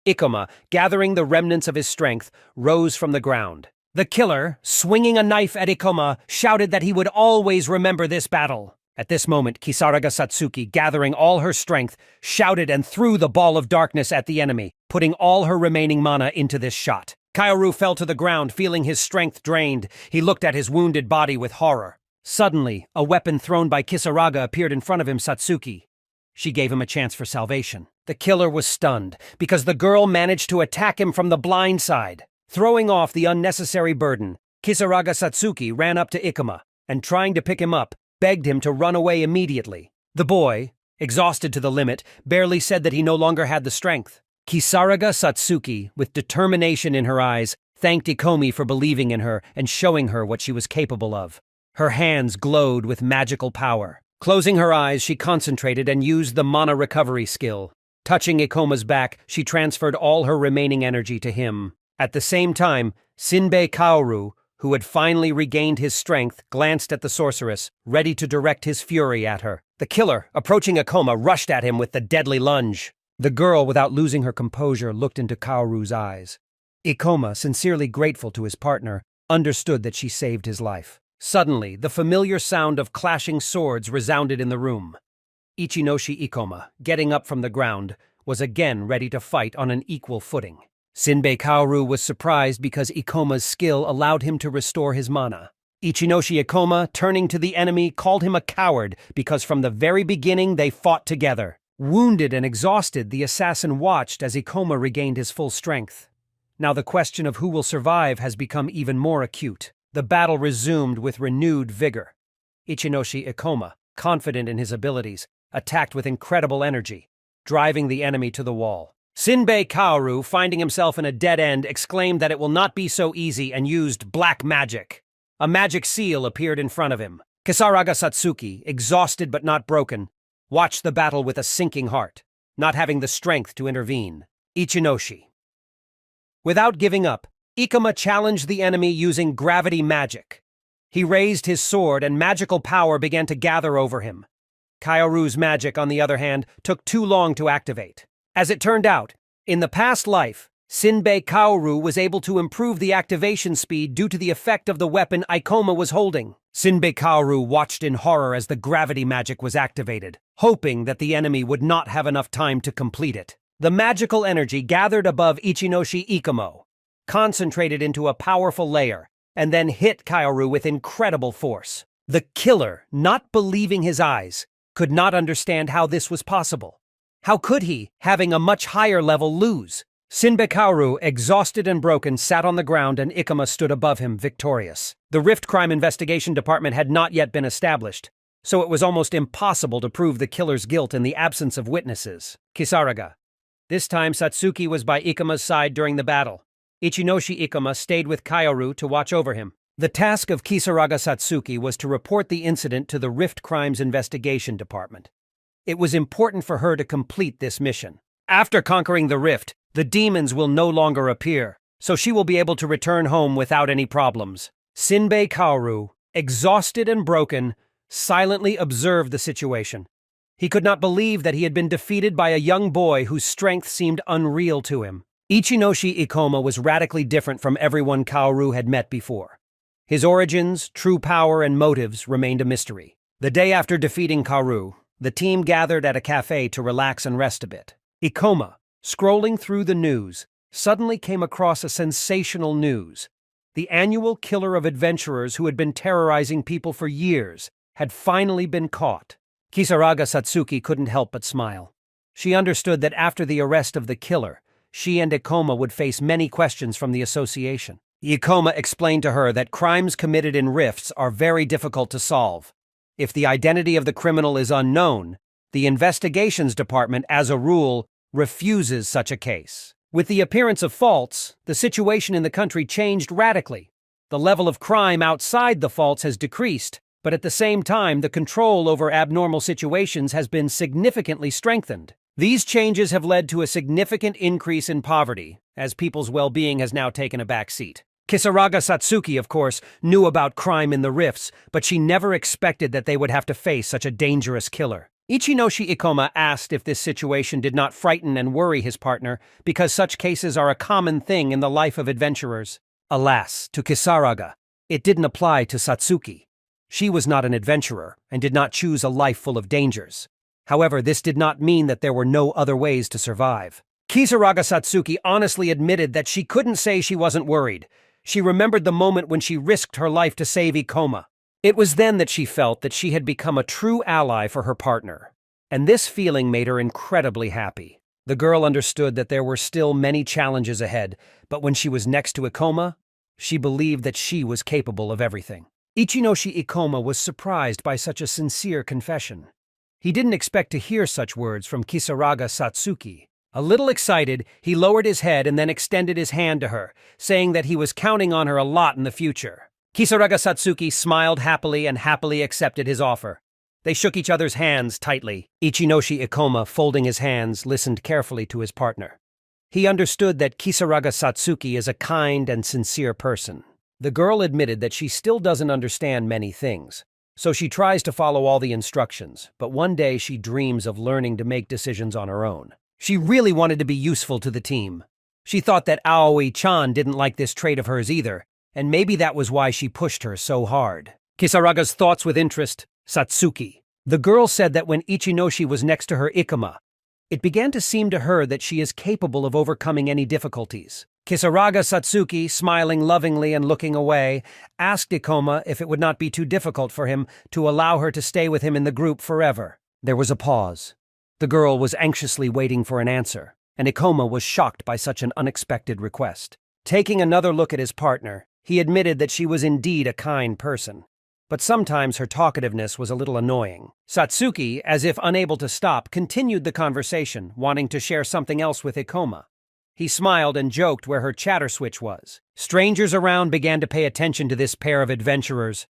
Ikoma, gathering the remnants of his strength, rose from the ground. The killer, swinging a knife at Ikoma, shouted that he would always remember this battle. At this moment, Kisaraga Satsuki, gathering all her strength, shouted and threw the ball of darkness at the enemy, putting all her remaining mana into this shot. Kaoru fell to the ground, feeling his strength drained. He looked at his wounded body with horror. Suddenly, a weapon thrown by Kisaraga appeared in front of him, Satsuki. She gave him a chance for salvation. The killer was stunned, because the girl managed to attack him from the blind side. Throwing off the unnecessary burden, Kisaraga Satsuki ran up to Ikoma, and trying to pick him up, begged him to run away immediately. The boy, exhausted to the limit, barely said that he no longer had the strength. Kisaraga Satsuki, with determination in her eyes, thanked Ikomi for believing in her and showing her what she was capable of. Her hands glowed with magical power. Closing her eyes, she concentrated and used the mana recovery skill. Touching Ikoma's back, she transferred all her remaining energy to him. At the same time, Shinbei Kaoru, who had finally regained his strength, glanced at the sorceress, ready to direct his fury at her. The killer, approaching Ikoma, rushed at him with the deadly lunge. The girl, without losing her composure, looked into Kaoru's eyes. Ikoma, sincerely grateful to his partner, understood that she saved his life. Suddenly, the familiar sound of clashing swords resounded in the room. Ichinoshi Ikoma, getting up from the ground, was again ready to fight on an equal footing. Shinbei Kaoru was surprised because Ikoma's skill allowed him to restore his mana. Ichinoshi Ikoma, turning to the enemy, called him a coward because from the very beginning they fought together. Wounded and exhausted, the assassin watched as Ikoma regained his full strength. Now the question of who will survive has become even more acute. The battle resumed with renewed vigor. Ichinoshi Ikoma, confident in his abilities, attacked with incredible energy, driving the enemy to the wall. Shinbei Kaoru, finding himself in a dead end, exclaimed that it will not be so easy and used black magic. A magic seal appeared in front of him. Kisaraga Satsuki, exhausted but not broken, watched the battle with a sinking heart, not having the strength to intervene. Ichinoshi. Without giving up, Ikoma challenged the enemy using gravity magic. He raised his sword and magical power began to gather over him. Kaoru's magic, on the other hand, took too long to activate. As it turned out, in the past life, Shinbei Kaoru was able to improve the activation speed due to the effect of the weapon Ikoma was holding. Shinbei Kaoru watched in horror as the gravity magic was activated, hoping that the enemy would not have enough time to complete it. The magical energy gathered above Ichinoshi Ikoma, concentrated into a powerful layer, and then hit Kaoru with incredible force. The killer, not believing his eyes, could not understand how this was possible. How could he, having a much higher level, lose? Shinbei Kaoru, exhausted and broken, sat on the ground and Ikoma stood above him, victorious. The Rift Crime Investigation Department had not yet been established, so it was almost impossible to prove the killer's guilt in the absence of witnesses. Kisaraga. This time Satsuki was by Ikoma's side during the battle. Ichinoshi Ikoma stayed with Kaoru to watch over him. The task of Kisaraga Satsuki was to report the incident to the Rift Crimes Investigation Department. It was important for her to complete this mission. After conquering the rift, The demons will no longer appear, so she will be able to return home without any problems. Shinbei Kaoru, exhausted and broken, silently observed the situation. He could not believe that he had been defeated by a young boy whose strength seemed unreal to him. Ichinoshi Ikoma was radically different from everyone Kaoru had met before. His origins, true power, and motives remained a mystery. The day after defeating Kaoru, the team gathered at a cafe to relax and rest a bit. Ikoma, scrolling through the news, suddenly came across a sensational news. The annual killer of adventurers who had been terrorizing people for years had finally been caught. Kisaraga Satsuki couldn't help but smile. She understood that after the arrest of the killer, she and Ikoma would face many questions from the association. Ikoma explained to her that crimes committed in rifts are very difficult to solve. If the identity of the criminal is unknown, the investigations department, as a rule, refuses such a case. With the appearance of faults, the situation in the country changed radically. The level of crime outside the faults has decreased, but at the same time, the control over abnormal situations has been significantly strengthened. These changes have led to a significant increase in poverty, as people's well-being has now taken a back seat. Kisaraga Satsuki, of course, knew about crime in the rifts, but she never expected that they would have to face such a dangerous killer. Ichinoshi Ikoma asked if this situation did not frighten and worry his partner, because such cases are a common thing in the life of adventurers. Alas, to Kisaraga, it didn't apply to Satsuki. She was not an adventurer and did not choose a life full of dangers. However, this did not mean that there were no other ways to survive. Kisaraga Satsuki honestly admitted that she couldn't say she wasn't worried. She remembered the moment when she risked her life to save Ikoma. It was then that she felt that she had become a true ally for her partner, and this feeling made her incredibly happy. The girl understood that there were still many challenges ahead, but when she was next to Ikoma, she believed that she was capable of everything. Ichinoshi Ikoma was surprised by such a sincere confession. He didn't expect to hear such words from Kisaraga Satsuki. A little excited, he lowered his head and then extended his hand to her, saying that he was counting on her a lot in the future. Kisaraga Satsuki smiled happily and happily accepted his offer. They shook each other's hands tightly. Ichinoshi Ikoma, folding his hands, listened carefully to his partner. He understood that Kisaraga Satsuki is a kind and sincere person. The girl admitted that she still doesn't understand many things, so she tries to follow all the instructions, but one day she dreams of learning to make decisions on her own. She really wanted to be useful to the team. She thought that Aoi-chan didn't like this trait of hers either, and maybe that was why she pushed her so hard. Kisaraga's thoughts with interest. Satsuki. The girl said that when Ichinoshi was next to her Ikoma, it began to seem to her that she is capable of overcoming any difficulties. Kisaraga Satsuki, smiling lovingly and looking away, asked Ikoma if it would not be too difficult for him to allow her to stay with him in the group forever. There was a pause. The girl was anxiously waiting for an answer, and Ikoma was shocked by such an unexpected request. Taking another look at his partner, he admitted that she was indeed a kind person, but sometimes her talkativeness was a little annoying. Satsuki, as if unable to stop, continued the conversation, wanting to share something else with Ikoma. He smiled and joked where her chatter switch was. Strangers around began to pay attention to this pair of adventurers.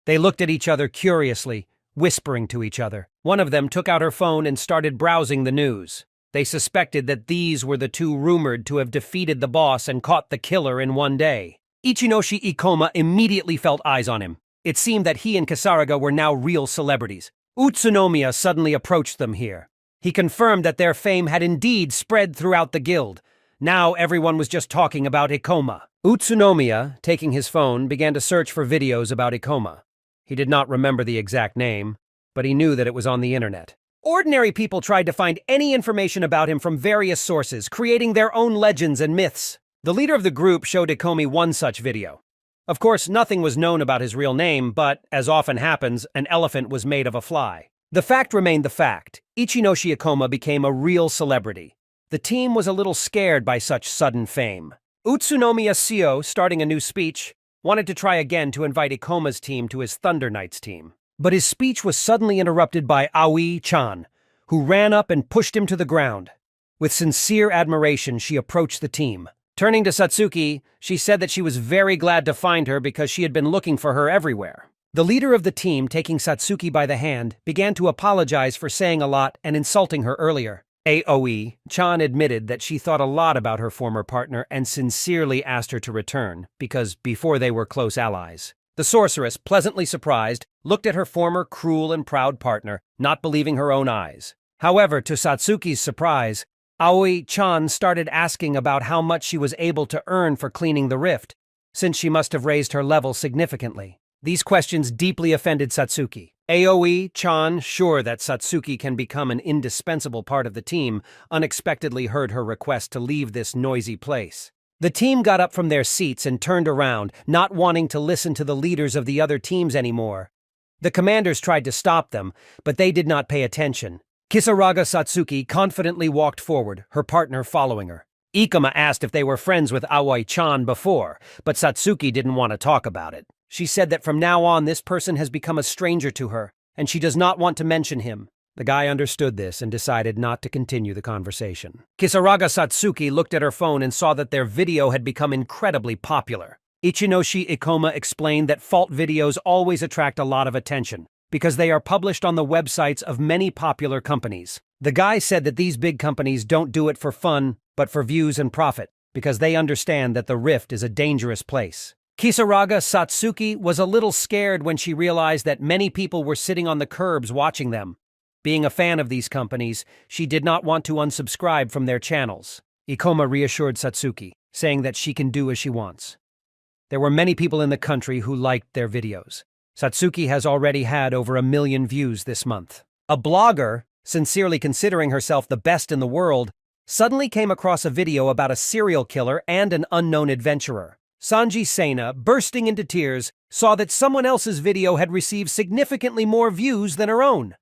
They looked at each other curiously, whispering to each other. One of them took out her phone and started browsing the news. They suspected that these were the two rumored to have defeated the boss and caught the killer in one day. Ichinoshi Ikoma immediately felt eyes on him. It seemed that he and Kisaraga were now real celebrities. Utsunomiya suddenly approached them here. He confirmed that their fame had indeed spread throughout the guild. Now everyone was just talking about Ikoma. Utsunomiya, taking his phone, began to search for videos about Ikoma. He did not remember the exact name, but he knew that it was on the internet. Ordinary people tried to find any information about him from various sources, creating their own legends and myths. The leader of the group showed Ikomi one such video. Of course, nothing was known about his real name, but, as often happens, an elephant was made of a fly. The fact remained the fact. Ichinoshi Ikoma became a real celebrity. The team was a little scared by such sudden fame. Utsunomiya Seo, starting a new speech, wanted to try again to invite Ikoma's team to his Thunder Knights team. But his speech was suddenly interrupted by Aoi-chan, who ran up and pushed him to the ground. With sincere admiration, she approached the team. Turning to Satsuki, she said that she was very glad to find her because she had been looking for her everywhere. The leader of the team, taking Satsuki by the hand, began to apologize for saying a lot and insulting her earlier. Chan admitted that she thought a lot about her former partner and sincerely asked her to return, because before they were close allies. The sorceress, pleasantly surprised, looked at her former cruel and proud partner, not believing her own eyes. However, to Satsuki's surprise, Chan started asking about how much she was able to earn for cleaning the rift, since she must have raised her level significantly. These questions deeply offended Satsuki. Chan, sure that Satsuki can become an indispensable part of the team, unexpectedly heard her request to leave this noisy place. The team got up from their seats and turned around, not wanting to listen to the leaders of the other teams anymore. The commanders tried to stop them, but they did not pay attention. Kisaraga Satsuki confidently walked forward, her partner following her. Ikuma asked if they were friends with Aoi-chan before, but Satsuki didn't want to talk about it. She said that from now on this person has become a stranger to her, and she does not want to mention him. The guy understood this and decided not to continue the conversation. Kisaraga Satsuki looked at her phone and saw that their video had become incredibly popular. Ichinoshi Ikoma explained that fault videos always attract a lot of attention, because they are published on the websites of many popular companies. The guy said that these big companies don't do it for fun, but for views and profit, because they understand that the rift is a dangerous place. Kisaraga Satsuki was a little scared when she realized that many people were sitting on the curbs watching them. Being a fan of these companies, she did not want to unsubscribe from their channels. Ikoma reassured Satsuki, saying that she can do as she wants. There were many people in the country who liked their videos. Satsuki has already had over 1 million views this month. A blogger, sincerely considering herself the best in the world, suddenly came across a video about a serial killer and an unknown adventurer. Sanji Sena, bursting into tears, saw that someone else's video had received significantly more views than her own.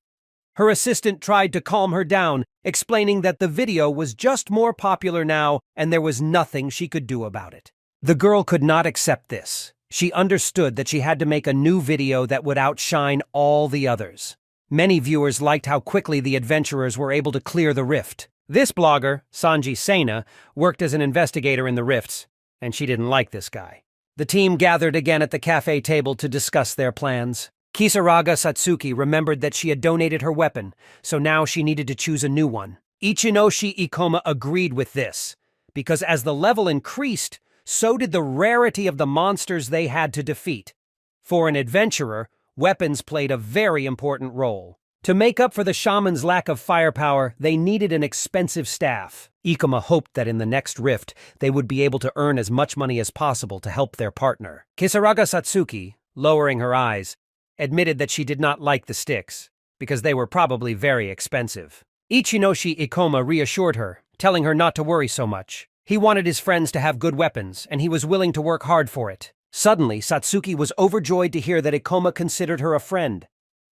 Her assistant tried to calm her down, explaining that the video was just more popular now and there was nothing she could do about it. The girl could not accept this. She understood that she had to make a new video that would outshine all the others. Many viewers liked how quickly the adventurers were able to clear the rift. This blogger, Sanji Sena, worked as an investigator in the rifts, and she didn't like this guy. The team gathered again at the cafe table to discuss their plans. Kisaraga Satsuki remembered that she had donated her weapon, so now she needed to choose a new one. Ichinoshi Ikoma agreed with this, because as the level increased, so did the rarity of the monsters they had to defeat. For an adventurer, weapons played a very important role. To make up for the shaman's lack of firepower, they needed an expensive staff. Ikoma hoped that in the next rift, they would be able to earn as much money as possible to help their partner. Kisaraga Satsuki, lowering her eyes, admitted that she did not like the sticks, because they were probably very expensive. Ichinoshi Ikoma reassured her, telling her not to worry so much. He wanted his friends to have good weapons, and he was willing to work hard for it. Suddenly, Satsuki was overjoyed to hear that Ikoma considered her a friend.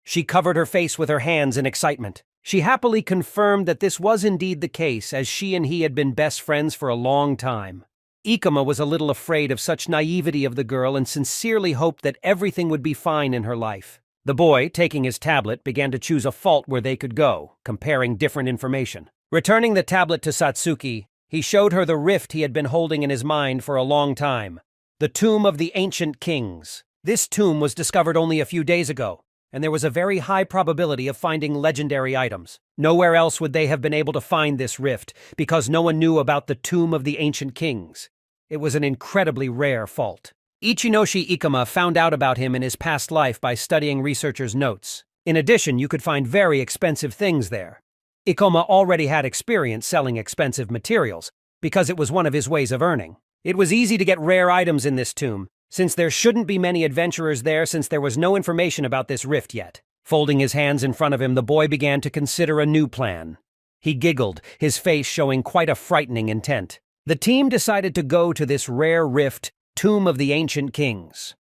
She covered her face with her hands in excitement. She happily confirmed that this was indeed the case, as she and he had been best friends for a long time. Ikoma was a little afraid of such naivety of the girl and sincerely hoped that everything would be fine in her life. The boy, taking his tablet, began to choose a fault where they could go, comparing different information. Returning the tablet to Satsuki, he showed her the rift he had been holding in his mind for a long time. The Tomb of the Ancient Kings. This tomb was discovered only a few days ago, and there was a very high probability of finding legendary items. Nowhere else would they have been able to find this rift, because no one knew about the Tomb of the Ancient Kings. It was an incredibly rare fault. Ichinoshi Ikoma found out about him in his past life by studying researchers' notes. In addition, you could find very expensive things there. Ikoma already had experience selling expensive materials, because it was one of his ways of earning. It was easy to get rare items in this tomb, since there shouldn't be many adventurers there since there was no information about this rift yet. Folding his hands in front of him, the boy began to consider a new plan. He giggled, his face showing quite a frightening intent. The team decided to go to this rare rift, Tomb of the Ancient Kings.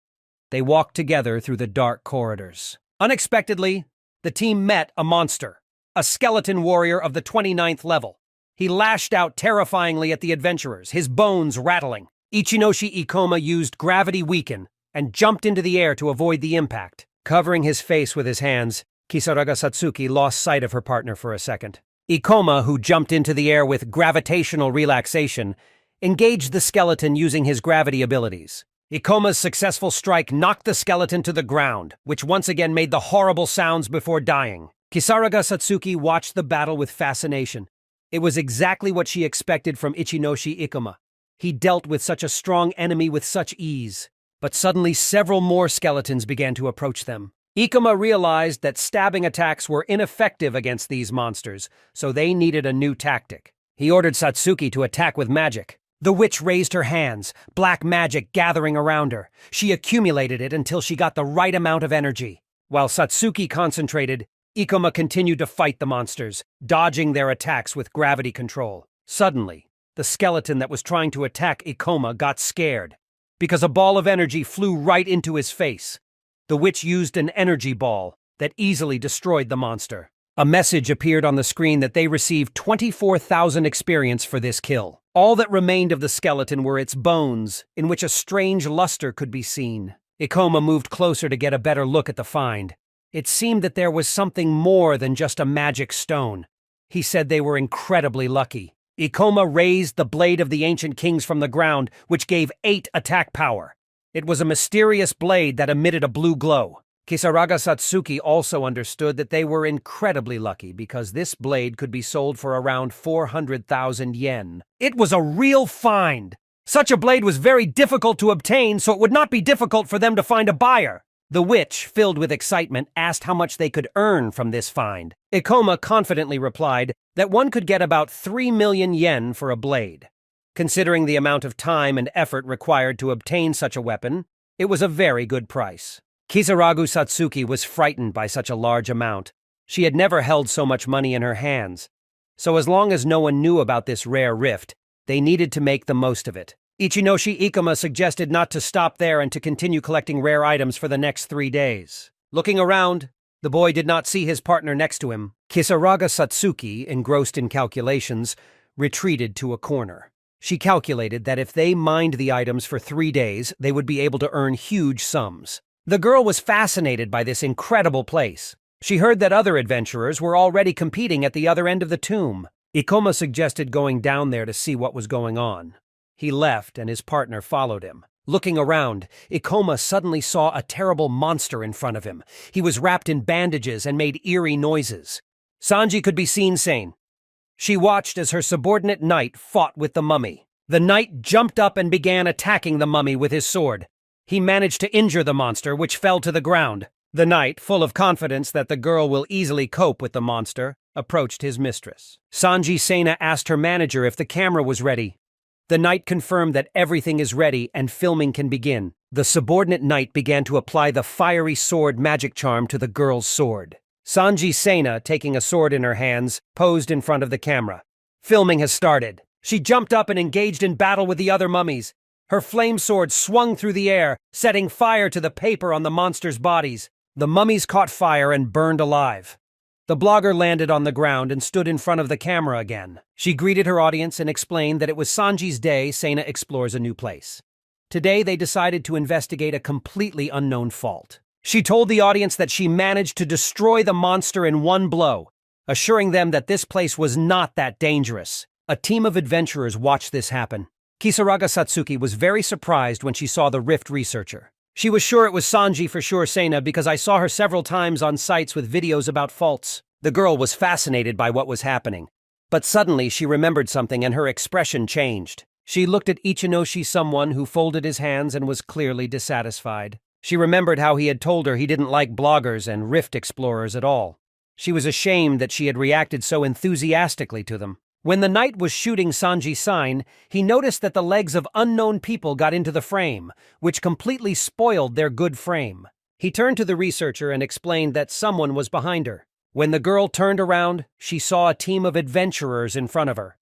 They walked together through the dark corridors. Unexpectedly, the team met a monster, a skeleton warrior of the 29th level. He lashed out terrifyingly at the adventurers, his bones rattling. Ichinoshi Ikoma used Gravity Weaken and jumped into the air to avoid the impact. Covering his face with his hands, Kisaraga Satsuki lost sight of her partner for a second. Ikoma, who jumped into the air with gravitational relaxation, engaged the skeleton using his gravity abilities. Ikoma's successful strike knocked the skeleton to the ground, which once again made the horrible sounds before dying. Kisaraga Satsuki watched the battle with fascination. It was exactly what she expected from Ichinoshi Ikuma. He dealt with such a strong enemy with such ease. But suddenly several more skeletons began to approach them. Ikuma realized that stabbing attacks were ineffective against these monsters, so they needed a new tactic. He ordered Satsuki to attack with magic. The witch raised her hands, black magic gathering around her. She accumulated it until she got the right amount of energy. While Satsuki concentrated, Ikuma continued to fight the monsters, dodging their attacks with gravity control. Suddenly, the skeleton that was trying to attack Ikuma got scared, because a ball of energy flew right into his face. The witch used an energy ball that easily destroyed the monster. A message appeared on the screen that they received 24,000 experience for this kill. All that remained of the skeleton were its bones, in which a strange luster could be seen. Ikuma moved closer to get a better look at the find. It seemed that there was something more than just a magic stone. He said they were incredibly lucky. Ikuma raised the blade of the ancient kings from the ground, which gave 8 attack power. It was a mysterious blade that emitted a blue glow. Kisaraga Satsuki also understood that they were incredibly lucky because this blade could be sold for around 400,000 yen. It was a real find! Such a blade was very difficult to obtain, so it would not be difficult for them to find a buyer. The witch, filled with excitement, asked how much they could earn from this find. Ikuma confidently replied that one could get about 3 million yen for a blade. Considering the amount of time and effort required to obtain such a weapon, it was a very good price. Kisaragu Satsuki was frightened by such a large amount. She had never held so much money in her hands. So as long as no one knew about this rare rift, they needed to make the most of it. Ichinoshi Ikuma suggested not to stop there and to continue collecting rare items for the next 3 days. Looking around, the boy did not see his partner next to him. Kisaraga Satsuki, engrossed in calculations, retreated to a corner. She calculated that if they mined the items for 3 days, they would be able to earn huge sums. The girl was fascinated by this incredible place. She heard that other adventurers were already competing at the other end of the tomb. Ikuma suggested going down there to see what was going on. He left and his partner followed him. Looking around, Ikuma suddenly saw a terrible monster in front of him. He was wrapped in bandages and made eerie noises. Sanji could be seen saying, she watched as her subordinate knight fought with the mummy. The knight jumped up and began attacking the mummy with his sword. He managed to injure the monster, which fell to the ground. The knight, full of confidence that the girl will easily cope with the monster, approached his mistress. Sanji Sena asked her manager if the camera was ready. The knight confirmed that everything is ready and filming can begin. The subordinate knight began to apply the fiery sword magic charm to the girl's sword. Sanji Sena, taking a sword in her hands, posed in front of the camera. Filming has started. She jumped up and engaged in battle with the other mummies. Her flame sword swung through the air, setting fire to the paper on the monsters' bodies. The mummies caught fire and burned alive. The blogger landed on the ground and stood in front of the camera again. She greeted her audience and explained that it was Sanji's day. Sena explores a new place. Today they decided to investigate a completely unknown fault. She told the audience that she managed to destroy the monster in one blow, assuring them that this place was not that dangerous. A team of adventurers watched this happen. Kisaraga Satsuki was very surprised when she saw the rift researcher. She was sure it was Sanji for sure Sena because I saw her several times on sites with videos about faults. The girl was fascinated by what was happening. But suddenly she remembered something and her expression changed. She looked at Ichinoshi, someone who folded his hands and was clearly dissatisfied. She remembered how he had told her he didn't like bloggers and rift explorers at all. She was ashamed that she had reacted so enthusiastically to them. When the knight was shooting Sanji Sign, he noticed that the legs of unknown people got into the frame, which completely spoiled their good frame. He turned to the researcher and explained that someone was behind her. When the girl turned around, she saw a team of adventurers in front of her.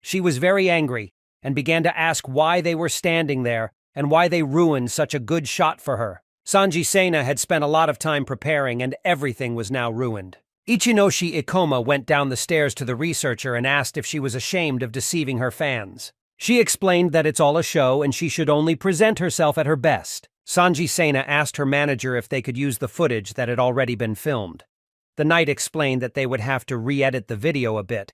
She was very angry and began to ask why they were standing there and why they ruined such a good shot for her. Sanji Sena had spent a lot of time preparing and everything was now ruined. Ichinoshi Ikoma went down the stairs to the researcher and asked if she was ashamed of deceiving her fans. She explained that it's all a show and she should only present herself at her best. Sanji Sena asked her manager if they could use the footage that had already been filmed. The knight explained that they would have to re-edit the video a bit,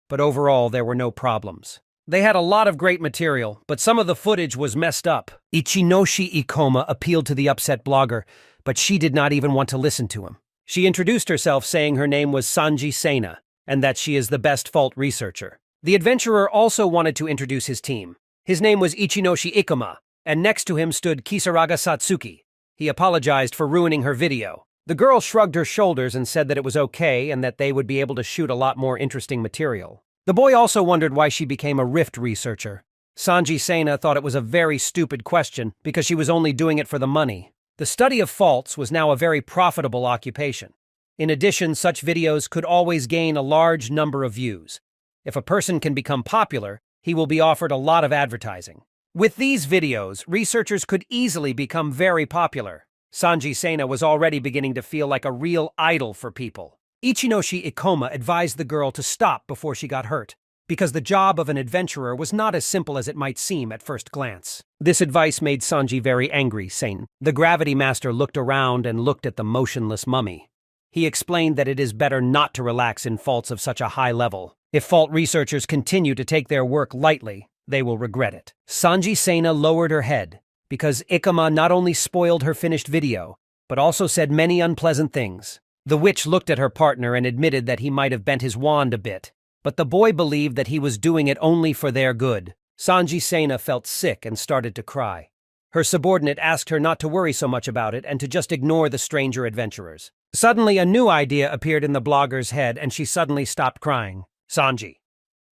but overall there were no problems. They had a lot of great material, but some of the footage was messed up. Ichinoshi Ikoma appealed to the upset blogger, but she did not even want to listen to him. She introduced herself saying her name was Sanji Sena. and that she is the best fault researcher. The adventurer also wanted to introduce his team. His name was Ichinoshi Ikoma, and next to him stood Kisaraga Satsuki. He apologized for ruining her video. The girl shrugged her shoulders and said that it was okay and that they would be able to shoot a lot more interesting material. The boy also wondered why she became a rift researcher. Sanji Sena thought it was a very stupid question because she was only doing it for the money. The study of faults was now a very profitable occupation. In addition, such videos could always gain a large number of views. If a person can become popular, he will be offered a lot of advertising. With these videos, researchers could easily become very popular. Sanji Sena was already beginning to feel like a real idol for people. Ichinoshi Ikoma advised the girl to stop before she got hurt, because the job of an adventurer was not as simple as it might seem at first glance. This advice made Sanji very angry, saying, The gravity master looked around and looked at the motionless mummy. He explained that it is better not to relax in faults of such a high level. If fault researchers continue to take their work lightly, they will regret it. Sanji Sena lowered her head, because Ikoma not only spoiled her finished video, but also said many unpleasant things. The witch looked at her partner and admitted that he might have bent his wand a bit, but the boy believed that he was doing it only for their good. Sanji Sena felt sick and started to cry. Her subordinate asked her not to worry so much about it and to just ignore the stranger adventurers. Suddenly, a new idea appeared in the blogger's head and she suddenly stopped crying. Sanji.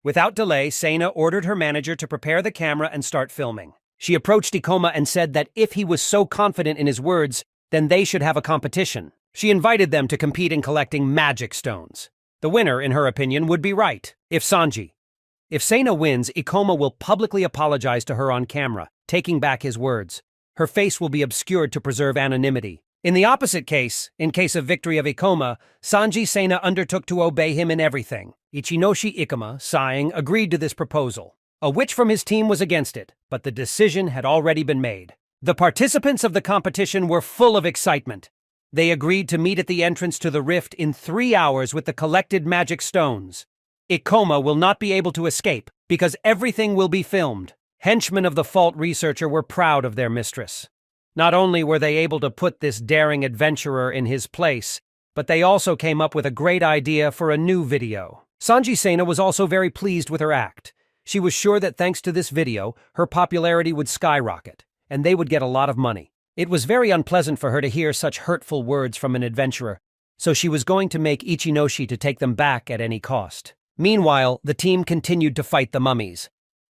Without delay, Sena ordered her manager to prepare the camera and start filming. She approached Ikoma and said that if he was so confident in his words, then they should have a competition. She invited them to compete in collecting magic stones. The winner, in her opinion, would be right. If Sena wins, Ikoma will publicly apologize to her on camera, taking back his words. Her face will be obscured to preserve anonymity. In the opposite case, in case of victory of Ikoma, Sanji Sena undertook to obey him in everything. Ichinoshi Ikoma, sighing, agreed to this proposal. A witch from his team was against it, but the decision had already been made. The participants of the competition were full of excitement. They agreed to meet at the entrance to the rift in 3 hours with the collected magic stones. Ikoma will not be able to escape, because everything will be filmed. Henchmen of the fault researcher were proud of their mistress. Not only were they able to put this daring adventurer in his place, but they also came up with a great idea for a new video. Sanji Sena was also very pleased with her act. She was sure that thanks to this video, her popularity would skyrocket, and they would get a lot of money. It was very unpleasant for her to hear such hurtful words from an adventurer, so she was going to make Ichinoshi to take them back at any cost. Meanwhile, the team continued to fight the mummies.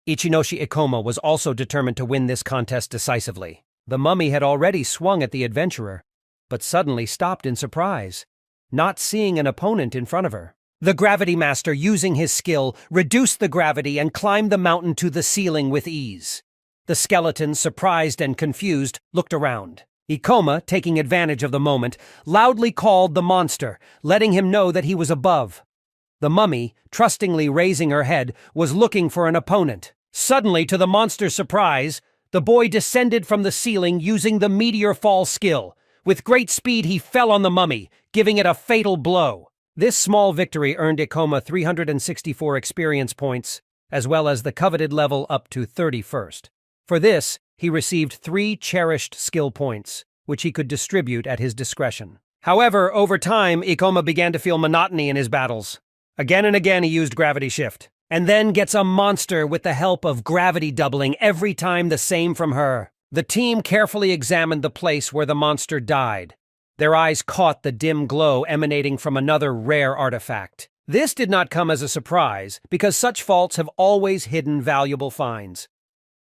Ichinoshi Ikoma was also determined to win this contest decisively. The mummy had already swung at the adventurer, but suddenly stopped in surprise, not seeing an opponent in front of her. The gravity master, using his skill, reduced the gravity and climbed the mountain to the ceiling with ease. The skeleton, surprised and confused, looked around. Ikoma, taking advantage of the moment, loudly called the monster, letting him know that he was above. The mummy, trustingly raising her head, was looking for an opponent. Suddenly, to the monster's surprise, the boy descended from the ceiling using the meteor fall skill. With great speed, he fell on the mummy, giving it a fatal blow. This small victory earned Ikoma 364 experience points, as well as the coveted level up to 31st. For this, he received 3 cherished skill points, which he could distribute at his discretion. However, over time, Ikoma began to feel monotony in his battles. Again and again he used gravity shift, and then gets a monster with the help of gravity doubling every time the same from her. The team carefully examined the place where the monster died. Their eyes caught the dim glow emanating from another rare artifact. This did not come as a surprise, because such faults have always hidden valuable finds.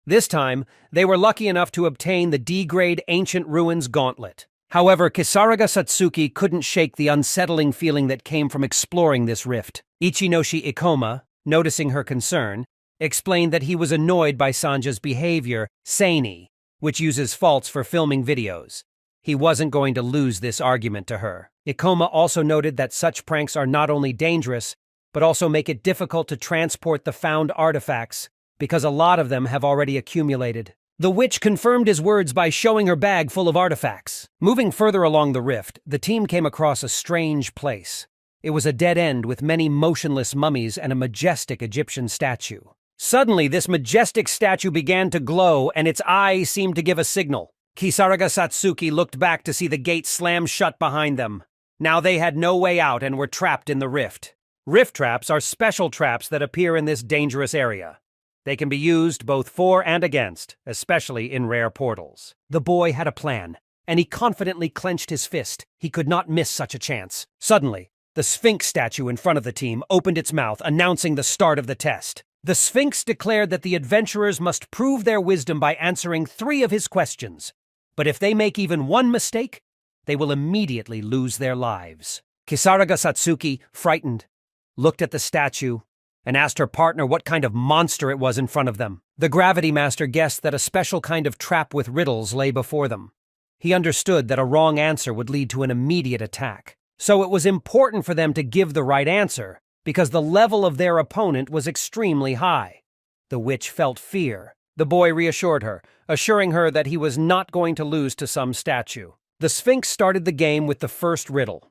This time, they were lucky enough to obtain the D-grade Ancient Ruins Gauntlet. However, Kisaraga Satsuki couldn't shake the unsettling feeling that came from exploring this rift. Ichinoshi Ikoma, noticing her concern, explained that he was annoyed by Sanja's behavior, seini, which uses faults for filming videos. He wasn't going to lose this argument to her. Ikoma also noted that such pranks are not only dangerous, but also make it difficult to transport the found artifacts, because a lot of them have already accumulated. The witch confirmed his words by showing her bag full of artifacts. Moving further along the rift, the team came across a strange place. It was a dead end with many motionless mummies and a majestic Egyptian statue. Suddenly, this majestic statue began to glow, and its eyes seemed to give a signal. Kisaraga Satsuki looked back to see the gate slam shut behind them. Now they had no way out and were trapped in the rift. Rift traps are special traps that appear in this dangerous area. They can be used both for and against, especially in rare portals. The boy had a plan, and he confidently clenched his fist. He could not miss such a chance. Suddenly, the Sphinx statue in front of the team opened its mouth, announcing the start of the test. The Sphinx declared that the adventurers must prove their wisdom by answering 3 of his questions. But if they make even one mistake, they will immediately lose their lives. Kisaraga Satsuki, frightened, looked at the statue and asked her partner what kind of monster it was in front of them. The Gravity Master guessed that a special kind of trap with riddles lay before them. He understood that a wrong answer would lead to an immediate attack. So it was important for them to give the right answer, because the level of their opponent was extremely high. The witch felt fear. The boy reassured her, assuring her that he was not going to lose to some statue. The Sphinx started the game with the first riddle.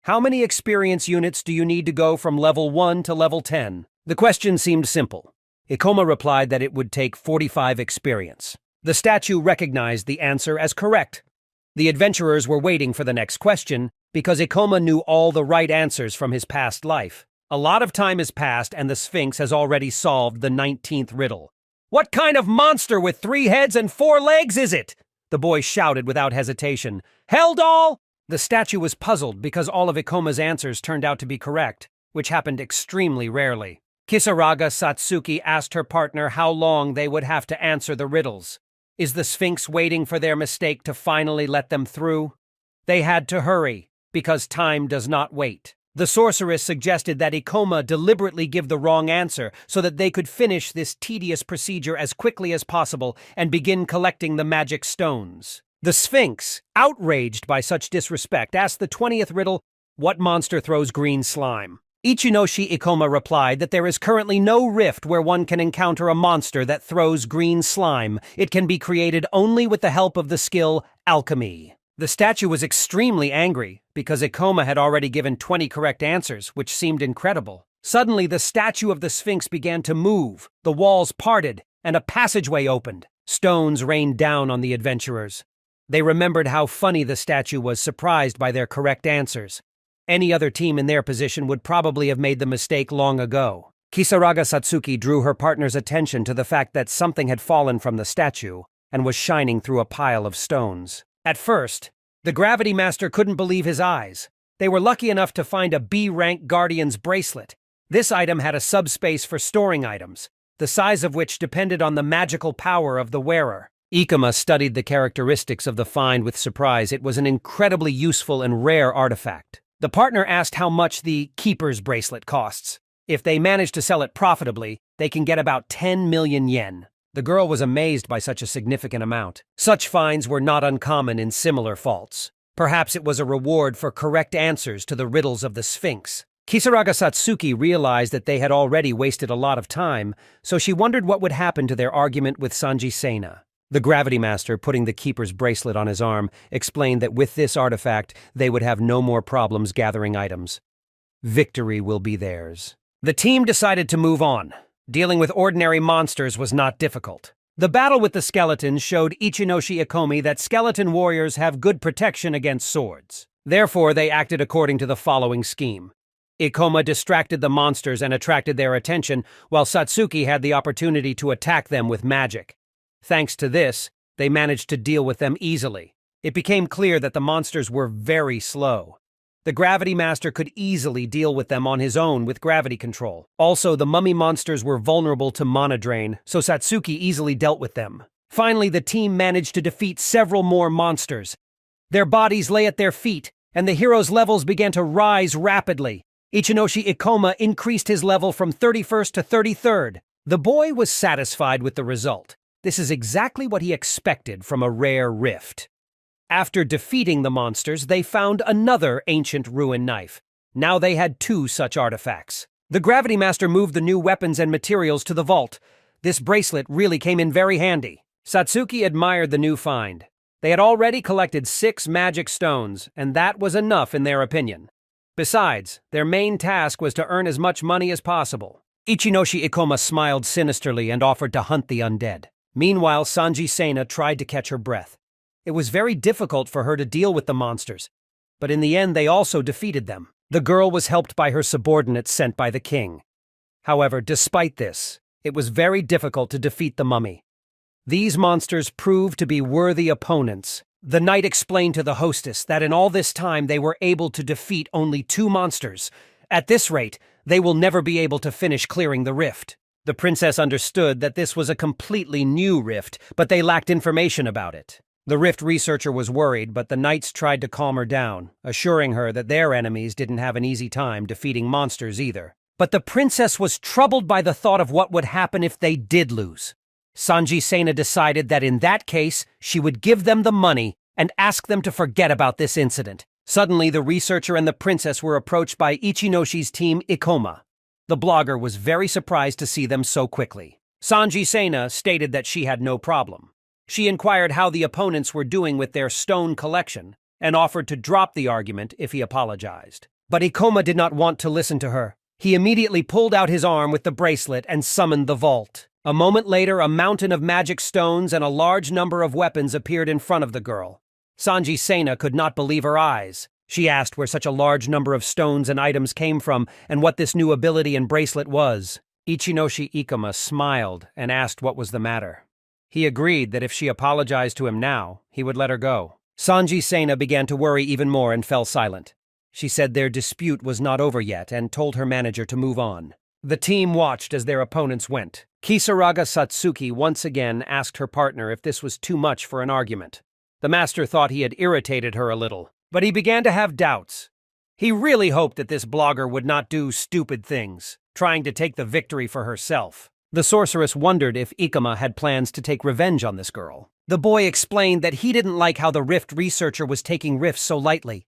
How many experience units do you need to go from level 1 to level 10? The question seemed simple. Ikoma replied that it would take 45 experience. The statue recognized the answer as correct. The adventurers were waiting for the next question because Ikoma knew all the right answers from his past life. A lot of time has passed and the Sphinx has already solved the 19th riddle. What kind of monster with 3 heads and 4 legs is it? The boy shouted without hesitation. Hell doll! The statue was puzzled because all of Ikoma's answers turned out to be correct, which happened extremely rarely. Kisaraga Satsuki asked her partner how long they would have to answer the riddles. Is the Sphinx waiting for their mistake to finally let them through? They had to hurry, because time does not wait. The sorceress suggested that Ikoma deliberately give the wrong answer so that they could finish this tedious procedure as quickly as possible and begin collecting the magic stones. The Sphinx, outraged by such disrespect, asked the 20th riddle, what monster throws green slime? Ichinoshi Ikoma replied that there is currently no rift where one can encounter a monster that throws green slime. It can be created only with the help of the skill alchemy. The statue was extremely angry because Ikoma had already given 20 correct answers, which seemed incredible. Suddenly, the statue of the Sphinx began to move, the walls parted, and a passageway opened. Stones rained down on the adventurers. They remembered how funny the statue was, surprised by their correct answers. Any other team in their position would probably have made the mistake long ago. Kisaraga Satsuki drew her partner's attention to the fact that something had fallen from the statue and was shining through a pile of stones. At first, the Gravity Master couldn't believe his eyes. They were lucky enough to find a B-rank Guardian's bracelet. This item had a subspace for storing items, the size of which depended on the magical power of the wearer. Ikoma studied the characteristics of the find with surprise. It was an incredibly useful and rare artifact. The partner asked how much the Keeper's bracelet costs. If they manage to sell it profitably, they can get about 10 million yen. The girl was amazed by such a significant amount. Such finds were not uncommon in similar faults. Perhaps it was a reward for correct answers to the riddles of the Sphinx. Kisaraga Satsuki realized that they had already wasted a lot of time, so she wondered what would happen to their argument with Sanji Sena. The Gravity Master, putting the Keeper's bracelet on his arm, explained that with this artifact, they would have no more problems gathering items. Victory will be theirs. The team decided to move on. Dealing with ordinary monsters was not difficult. The battle with the skeletons showed Ichinoshi Ikomi that skeleton warriors have good protection against swords. Therefore, they acted according to the following scheme. Ikoma distracted the monsters and attracted their attention, while Satsuki had the opportunity to attack them with magic. Thanks to this, they managed to deal with them easily. It became clear that the monsters were very slow. The Gravity Master could easily deal with them on his own with gravity control. Also, the mummy monsters were vulnerable to mana drain, so Satsuki easily dealt with them. Finally, the team managed to defeat several more monsters. Their bodies lay at their feet, and the hero's levels began to rise rapidly. Ichinoshi Ikoma increased his level from 31st to 33rd. The boy was satisfied with the result. This is exactly what he expected from a rare rift. After defeating the monsters, they found another ancient ruin knife. Now they had 2 such artifacts. The Gravity Master moved the new weapons and materials to the vault. This bracelet really came in very handy. Satsuki admired the new find. They had already collected 6 magic stones, and that was enough in their opinion. Besides, their main task was to earn as much money as possible. Ichinoshi Ikoma smiled sinisterly and offered to hunt the undead. Meanwhile, Sanji Sena tried to catch her breath. It was very difficult for her to deal with the monsters, but in the end they also defeated them. The girl was helped by her subordinates sent by the king. However, despite this, it was very difficult to defeat the mummy. These monsters proved to be worthy opponents. The knight explained to the hostess that in all this time they were able to defeat only 2 monsters. At this rate, they will never be able to finish clearing the rift. The princess understood that this was a completely new rift, but they lacked information about it. The rift researcher was worried, but the knights tried to calm her down, assuring her that their enemies didn't have an easy time defeating monsters either. But the princess was troubled by the thought of what would happen if they did lose. Sanji Sena decided that in that case, she would give them the money and ask them to forget about this incident. Suddenly, the researcher and the princess were approached by Ichinoshi's team Ikoma. The blogger was very surprised to see them so quickly. Sanji Sena stated that she had no problem. She inquired how the opponents were doing with their stone collection and offered to drop the argument if he apologized. But Ikoma did not want to listen to her. He immediately pulled out his arm with the bracelet and summoned the vault. A moment later, a mountain of magic stones and a large number of weapons appeared in front of the girl. Sanji Sena could not believe her eyes. She asked where such a large number of stones and items came from and what this new ability and bracelet was. Ichinoshi Ikoma smiled and asked what was the matter. He agreed that if she apologized to him now, he would let her go. Sanji Sena began to worry even more and fell silent. She said their dispute was not over yet and told her manager to move on. The team watched as their opponents went. Kisaraga Satsuki once again asked her partner if this was too much for an argument. The master thought he had irritated her a little, but he began to have doubts. He really hoped that this blogger would not do stupid things, trying to take the victory for herself. The sorceress wondered if Ikoma had plans to take revenge on this girl. The boy explained that he didn't like how the rift researcher was taking rifts so lightly.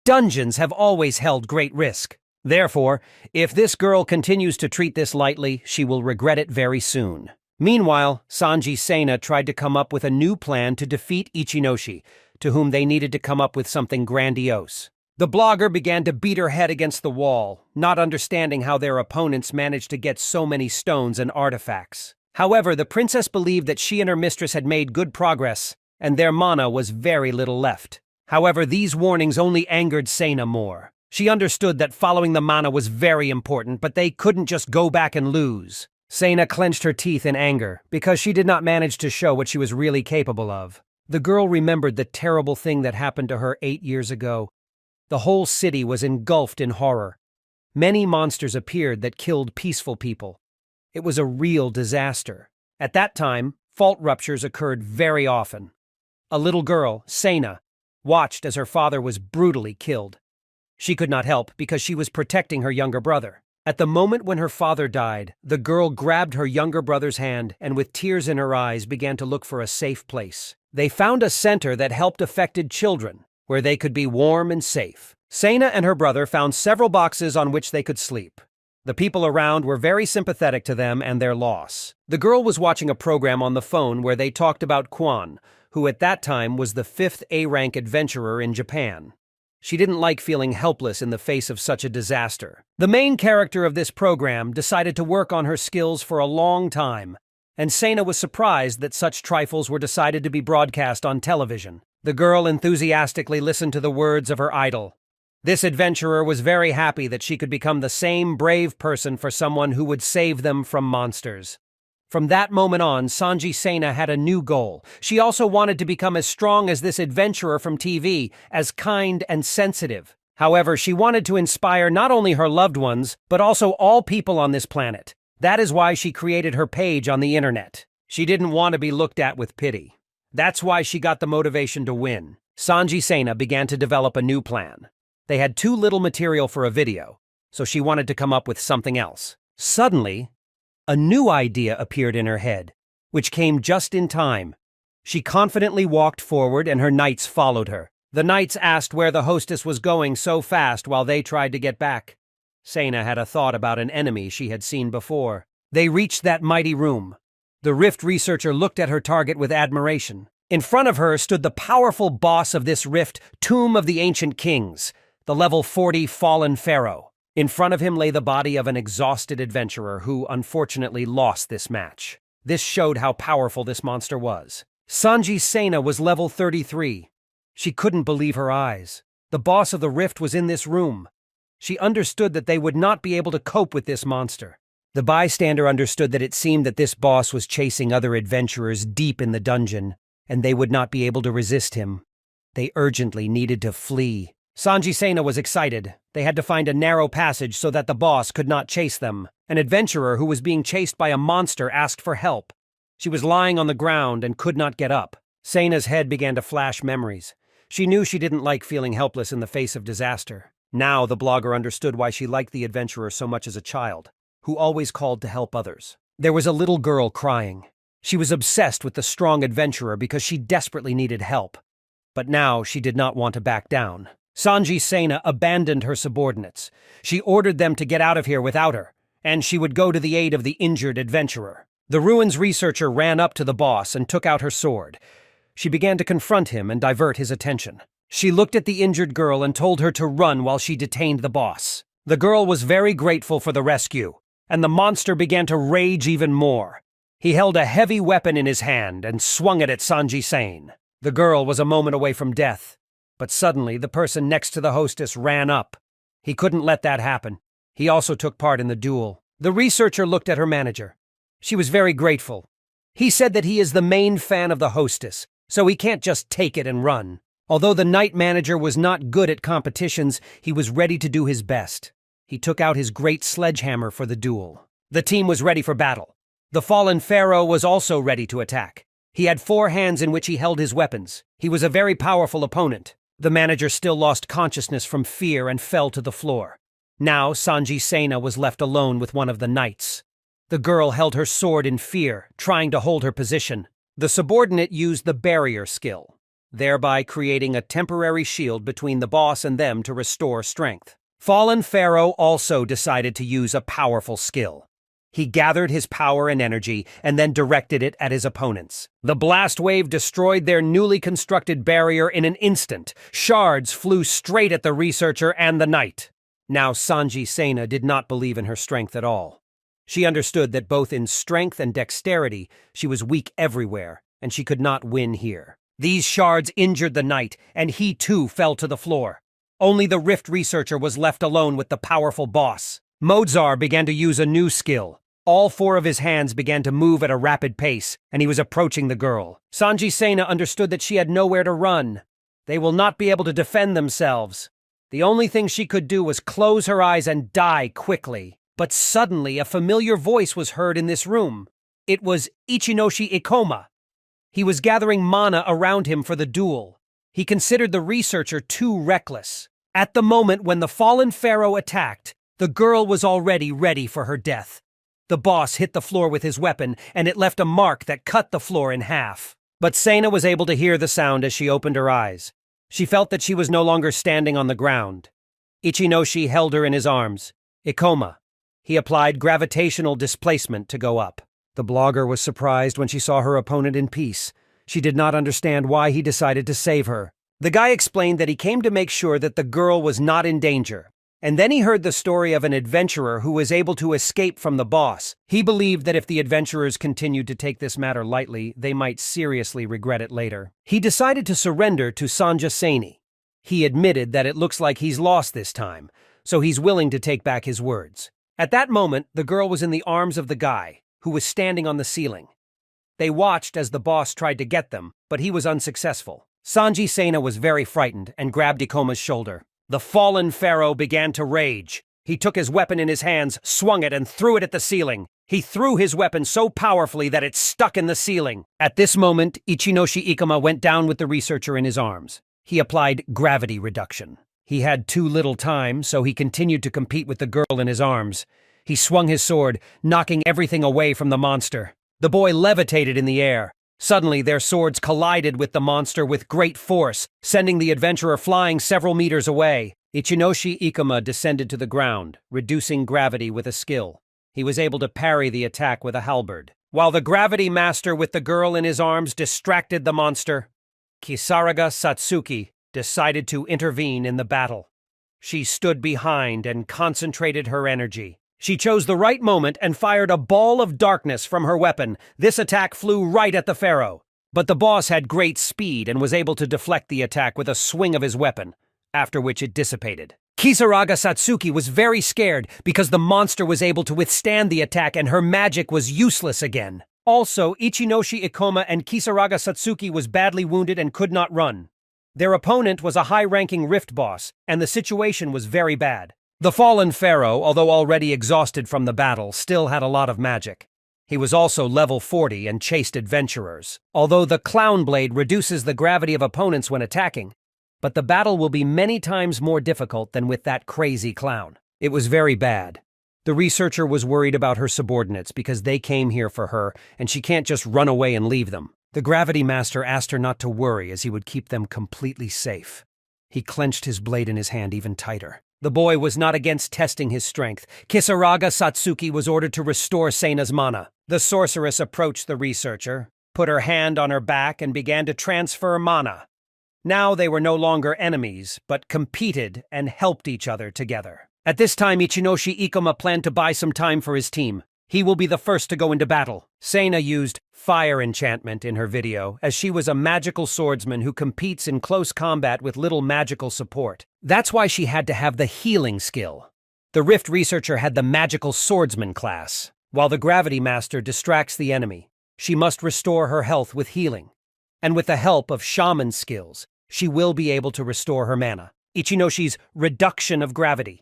Dungeons have always held great risk. Therefore, if this girl continues to treat this lightly, she will regret it very soon. Meanwhile, Sanji Sena tried to come up with a new plan to defeat Ichinoshi, to whom they needed to come up with something grandiose. The blogger began to beat her head against the wall, not understanding how their opponents managed to get so many stones and artifacts. However, the princess believed that she and her mistress had made good progress, and their mana was very little left. However, these warnings only angered Sena more. She understood that following the mana was very important, but they couldn't just go back and lose. Sena clenched her teeth in anger, because she did not manage to show what she was really capable of. The girl remembered the terrible thing that happened to her 8 years ago. The whole city was engulfed in horror. Many monsters appeared that killed peaceful people. It was a real disaster. At that time, fault ruptures occurred very often. A little girl, Sena, watched as her father was brutally killed. She could not help because she was protecting her younger brother. At the moment when her father died, the girl grabbed her younger brother's hand and with tears in her eyes began to look for a safe place. They found a center that helped affected children, where they could be warm and safe. Sena and her brother found several boxes on which they could sleep. The people around were very sympathetic to them and their loss. The girl was watching a program on the phone where they talked about Quan, who at that time was the 5th A-rank adventurer in Japan. She didn't like feeling helpless in the face of such a disaster. The main character of this program decided to work on her skills for a long time, and Sena was surprised that such trifles were decided to be broadcast on television. The girl enthusiastically listened to the words of her idol. This adventurer was very happy that she could become the same brave person for someone who would save them from monsters. From that moment on, Sanji Sena had a new goal. She also wanted to become as strong as this adventurer from TV, as kind and sensitive. However, she wanted to inspire not only her loved ones, but also all people on this planet. That is why she created her page on the internet. She didn't want to be looked at with pity. That's why she got the motivation to win. Sanji Sena began to develop a new plan. They had too little material for a video, so she wanted to come up with something else. Suddenly, a new idea appeared in her head, which came just in time. She confidently walked forward and her knights followed her. The knights asked where the hostess was going so fast while they tried to get back. Sena had a thought about an enemy she had seen before. They reached that mighty room. The rift researcher looked at her target with admiration. In front of her stood the powerful boss of this rift, Tomb of the Ancient Kings, the level 40 fallen pharaoh. In front of him lay the body of an exhausted adventurer who, unfortunately, lost this match. This showed how powerful this monster was. Sanji Sena was level 33. She couldn't believe her eyes. The boss of the rift was in this room. She understood that they would not be able to cope with this monster. The bystander understood that it seemed that this boss was chasing other adventurers deep in the dungeon, and they would not be able to resist him. They urgently needed to flee. Sanji Sena was excited. They had to find a narrow passage so that the boss could not chase them. An adventurer who was being chased by a monster asked for help. She was lying on the ground and could not get up. Sena's head began to flash memories. She knew she didn't like feeling helpless in the face of disaster. Now the blogger understood why she liked the adventurer so much as a child, who always called to help others. There was a little girl crying. She was obsessed with the strong adventurer because she desperately needed help. But now she did not want to back down. Sanji Sena abandoned her subordinates. She ordered them to get out of here without her, and she would go to the aid of the injured adventurer. The ruins researcher ran up to the boss and took out her sword. She began to confront him and divert his attention. She looked at the injured girl and told her to run while she detained the boss. The girl was very grateful for the rescue, and the monster began to rage even more. He held a heavy weapon in his hand and swung it at Sanji Sena. The girl was a moment away from death. But suddenly, the person next to the hostess ran up. He couldn't let that happen. He also took part in the duel. The researcher looked at her manager. She was very grateful. He said that he is the main fan of the hostess, so he can't just take it and run. Although the night manager was not good at competitions, he was ready to do his best. He took out his great sledgehammer for the duel. The team was ready for battle. The fallen pharaoh was also ready to attack. He had 4 hands in which he held his weapons. He was a very powerful opponent. The manager still lost consciousness from fear and fell to the floor. Now Sanji Sena was left alone with one of the knights. The girl held her sword in fear, trying to hold her position. The subordinate used the barrier skill, thereby creating a temporary shield between the boss and them to restore strength. Fallen Pharaoh also decided to use a powerful skill. He gathered his power and energy and then directed it at his opponents. The blast wave destroyed their newly constructed barrier in an instant. Shards flew straight at the researcher and the knight. Now Sanji Sena did not believe in her strength at all. She understood that both in strength and dexterity, she was weak everywhere, and she could not win here. These shards injured the knight, and he too fell to the floor. Only the rift researcher was left alone with the powerful boss. Mozart began to use a new skill. All 4 of his hands began to move at a rapid pace, and he was approaching the girl. Sanji Sena understood that she had nowhere to run. They will not be able to defend themselves. The only thing she could do was close her eyes and die quickly. But suddenly a familiar voice was heard in this room. It was Ichinoshi Ikoma. He was gathering mana around him for the duel. He considered the researcher too reckless. At the moment when the fallen pharaoh attacked, the girl was already ready for her death. The boss hit the floor with his weapon, and it left a mark that cut the floor in half. But Sena was able to hear the sound as she opened her eyes. She felt that she was no longer standing on the ground. Ichinoshi held her in his arms. Ikoma. He applied gravitational displacement to go up. The blogger was surprised when she saw her opponent in peace. She did not understand why he decided to save her. The guy explained that he came to make sure that the girl was not in danger. And then he heard the story of an adventurer who was able to escape from the boss. He believed that if the adventurers continued to take this matter lightly, they might seriously regret it later. He decided to surrender to Sanji Sena. He admitted that it looks like he's lost this time, so he's willing to take back his words. At that moment, the girl was in the arms of the guy, who was standing on the ceiling. They watched as the boss tried to get them, but he was unsuccessful. Sanji Sena was very frightened and grabbed Ikoma's shoulder. The fallen pharaoh began to rage. He took his weapon in his hands, swung it, and threw it at the ceiling. He threw his weapon so powerfully that it stuck in the ceiling. At this moment, Ichinoshi Ikoma went down with the researcher in his arms. He applied gravity reduction. He had too little time, so he continued to compete with the girl in his arms. He swung his sword, knocking everything away from the monster. The boy levitated in the air. Suddenly, their swords collided with the monster with great force, sending the adventurer flying several meters away. Ichinoshi Ikoma descended to the ground, reducing gravity with a skill. He was able to parry the attack with a halberd. While the gravity master with the girl in his arms distracted the monster, Kisaraga Satsuki decided to intervene in the battle. She stood behind and concentrated her energy. She chose the right moment and fired a ball of darkness from her weapon. This attack flew right at the pharaoh. But the boss had great speed and was able to deflect the attack with a swing of his weapon, after which it dissipated. Kisaraga Satsuki was very scared because the monster was able to withstand the attack and her magic was useless again. Also, Ichinoshi Ikoma and Kisaraga Satsuki was badly wounded and could not run. Their opponent was a high-ranking rift boss, and the situation was very bad. The fallen pharaoh, although already exhausted from the battle, still had a lot of magic. He was also level 40 and chased adventurers. Although the clown blade reduces the gravity of opponents when attacking, but the battle will be many times more difficult than with that crazy clown. It was very bad. The researcher was worried about her subordinates because they came here for her, and she can't just run away and leave them. The gravity master asked her not to worry as he would keep them completely safe. He clenched his blade in his hand even tighter. The boy was not against testing his strength. Kisaraga Satsuki was ordered to restore Seina's mana. The sorceress approached the researcher, put her hand on her back, and began to transfer mana. Now they were no longer enemies, but competed and helped each other together. At this time, Ichinoshi Ikoma planned to buy some time for his team. He will be the first to go into battle. Seina used fire enchantment in her video, as she was a magical swordsman who competes in close combat with little magical support. That's why she had to have the healing skill. The Rift researcher had the magical swordsman class. While the gravity master distracts the enemy, she must restore her health with healing. And with the help of shaman skills, she will be able to restore her mana. Ichinoshi's reduction of gravity.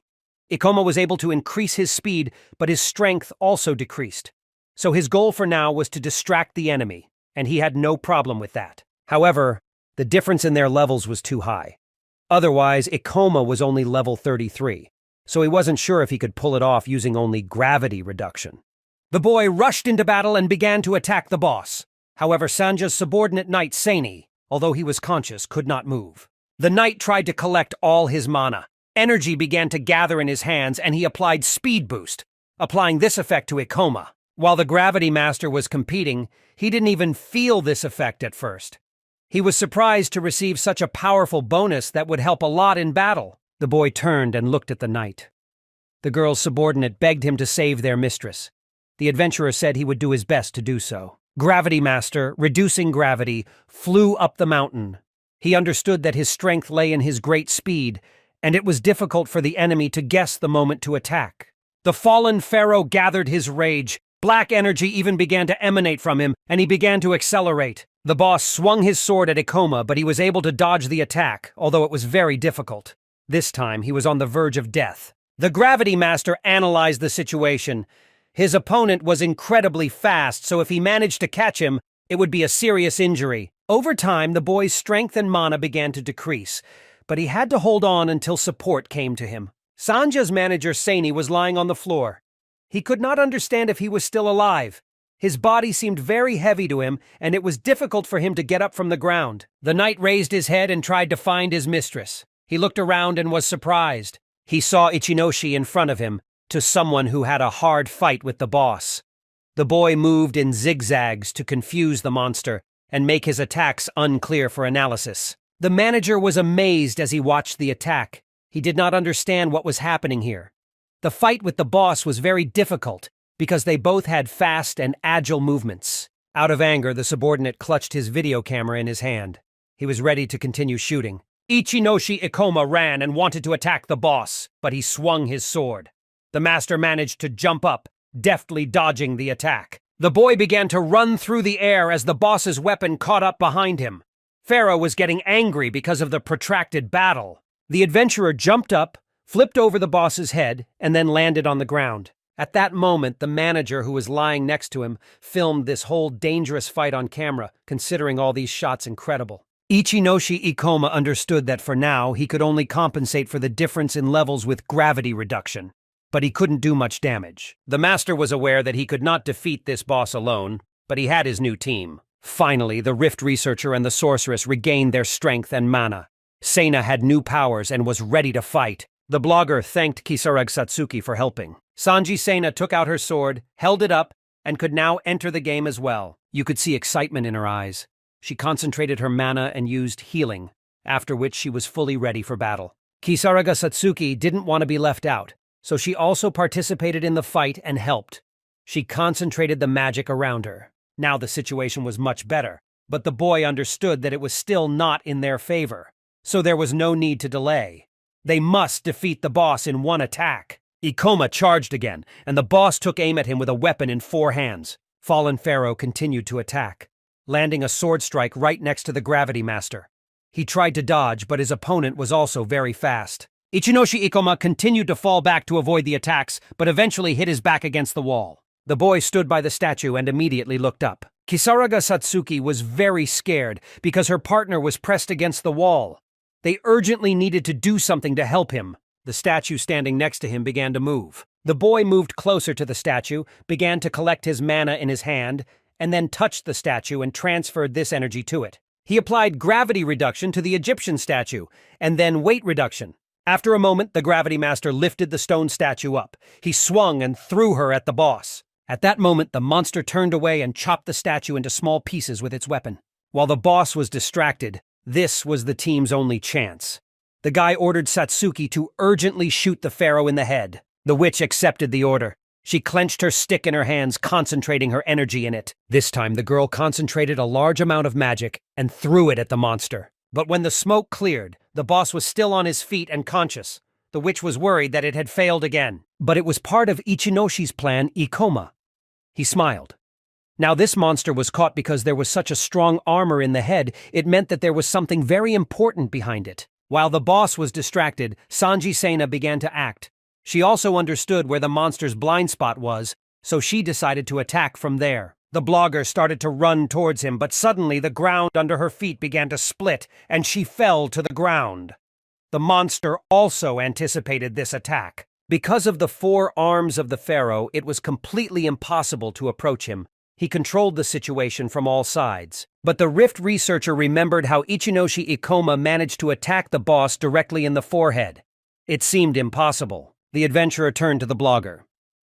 Ikoma was able to increase his speed, but his strength also decreased. So his goal for now was to distract the enemy, and he had no problem with that. However, the difference in their levels was too high. Otherwise, Ikoma was only level 33, so he wasn't sure if he could pull it off using only gravity reduction. The boy rushed into battle and began to attack the boss. However, Sanja's subordinate knight, Seini, although he was conscious, could not move. The knight tried to collect all his mana. Energy began to gather in his hands, and he applied Speed Boost, applying this effect to Ikoma. While the Gravity Master was competing, he didn't even feel this effect at first. He was surprised to receive such a powerful bonus that would help a lot in battle. The boy turned and looked at the knight. The girl's subordinate begged him to save their mistress. The adventurer said he would do his best to do so. Gravity Master, reducing gravity, flew up the mountain. He understood that his strength lay in his great speed, and it was difficult for the enemy to guess the moment to attack. The fallen pharaoh gathered his rage. Black energy even began to emanate from him, and he began to accelerate. The boss swung his sword at Ikoma, but he was able to dodge the attack, although it was very difficult. This time, he was on the verge of death. The Gravity Master analyzed the situation. His opponent was incredibly fast, so if he managed to catch him, it would be a serious injury. Over time, the boy's strength and mana began to decrease, but he had to hold on until support came to him. Sanja's manager, Seini, was lying on the floor. He could not understand if he was still alive. His body seemed very heavy to him, and it was difficult for him to get up from the ground. The knight raised his head and tried to find his mistress. He looked around and was surprised. He saw Ichinoshi in front of him, to someone who had a hard fight with the boss. The boy moved in zigzags to confuse the monster and make his attacks unclear for analysis. The manager was amazed as he watched the attack. He did not understand what was happening here. The fight with the boss was very difficult because they both had fast and agile movements. Out of anger, the subordinate clutched his video camera in his hand. He was ready to continue shooting. Ichinoshi Ikoma ran and wanted to attack the boss, but he swung his sword. The master managed to jump up, deftly dodging the attack. The boy began to run through the air as the boss's weapon caught up behind him. Pharaoh was getting angry because of the protracted battle. The adventurer jumped up, flipped over the boss's head, and then landed on the ground. At that moment, the manager, who was lying next to him, filmed this whole dangerous fight on camera, considering all these shots incredible. Ichinoshi Ikoma understood that for now, he could only compensate for the difference in levels with gravity reduction, but he couldn't do much damage. The master was aware that he could not defeat this boss alone, but he had his new team. Finally, the Rift researcher and the sorceress regained their strength and mana. Seina had new powers and was ready to fight. The blogger thanked Kisarage Satsuki for helping. Sanji Seina took out her sword, held it up, and could now enter the game as well. You could see excitement in her eyes. She concentrated her mana and used healing, after which she was fully ready for battle. Kisarage Satsuki didn't want to be left out, so she also participated in the fight and helped. She concentrated the magic around her. Now the situation was much better, but the boy understood that it was still not in their favor, so there was no need to delay. They must defeat the boss in one attack. Ikoma charged again, and the boss took aim at him with a weapon in 4 hands. Fallen Pharaoh continued to attack, landing a sword strike right next to the Gravity Master. He tried to dodge, but his opponent was also very fast. Ichinoshi Ikoma continued to fall back to avoid the attacks, but eventually hit his back against the wall. The boy stood by the statue and immediately looked up. Kisaraga Satsuki was very scared because her partner was pressed against the wall. They urgently needed to do something to help him. The statue standing next to him began to move. The boy moved closer to the statue, began to collect his mana in his hand, and then touched the statue and transferred this energy to it. He applied gravity reduction to the Egyptian statue, and then weight reduction. After a moment, the Gravity Master lifted the stone statue up. He swung and threw her at the boss. At that moment, the monster turned away and chopped the statue into small pieces with its weapon. While the boss was distracted, this was the team's only chance. The guy ordered Satsuki to urgently shoot the pharaoh in the head. The witch accepted the order. She clenched her stick in her hands, concentrating her energy in it. This time, the girl concentrated a large amount of magic and threw it at the monster. But when the smoke cleared, the boss was still on his feet and conscious. The witch was worried that it had failed again. But it was part of Ichinoshi's plan, Ikoma. He smiled. Now this monster was caught because there was such a strong armor in the head, it meant that there was something very important behind it. While the boss was distracted, Sanji Sena began to act. She also understood where the monster's blind spot was, so she decided to attack from there. The blogger started to run towards him, but suddenly the ground under her feet began to split, and she fell to the ground. The monster also anticipated this attack. Because of the 4 arms of the pharaoh, it was completely impossible to approach him. He controlled the situation from all sides. But the Rift researcher remembered how Ichinoshi Ikoma managed to attack the boss directly in the forehead. It seemed impossible. The adventurer turned to the blogger.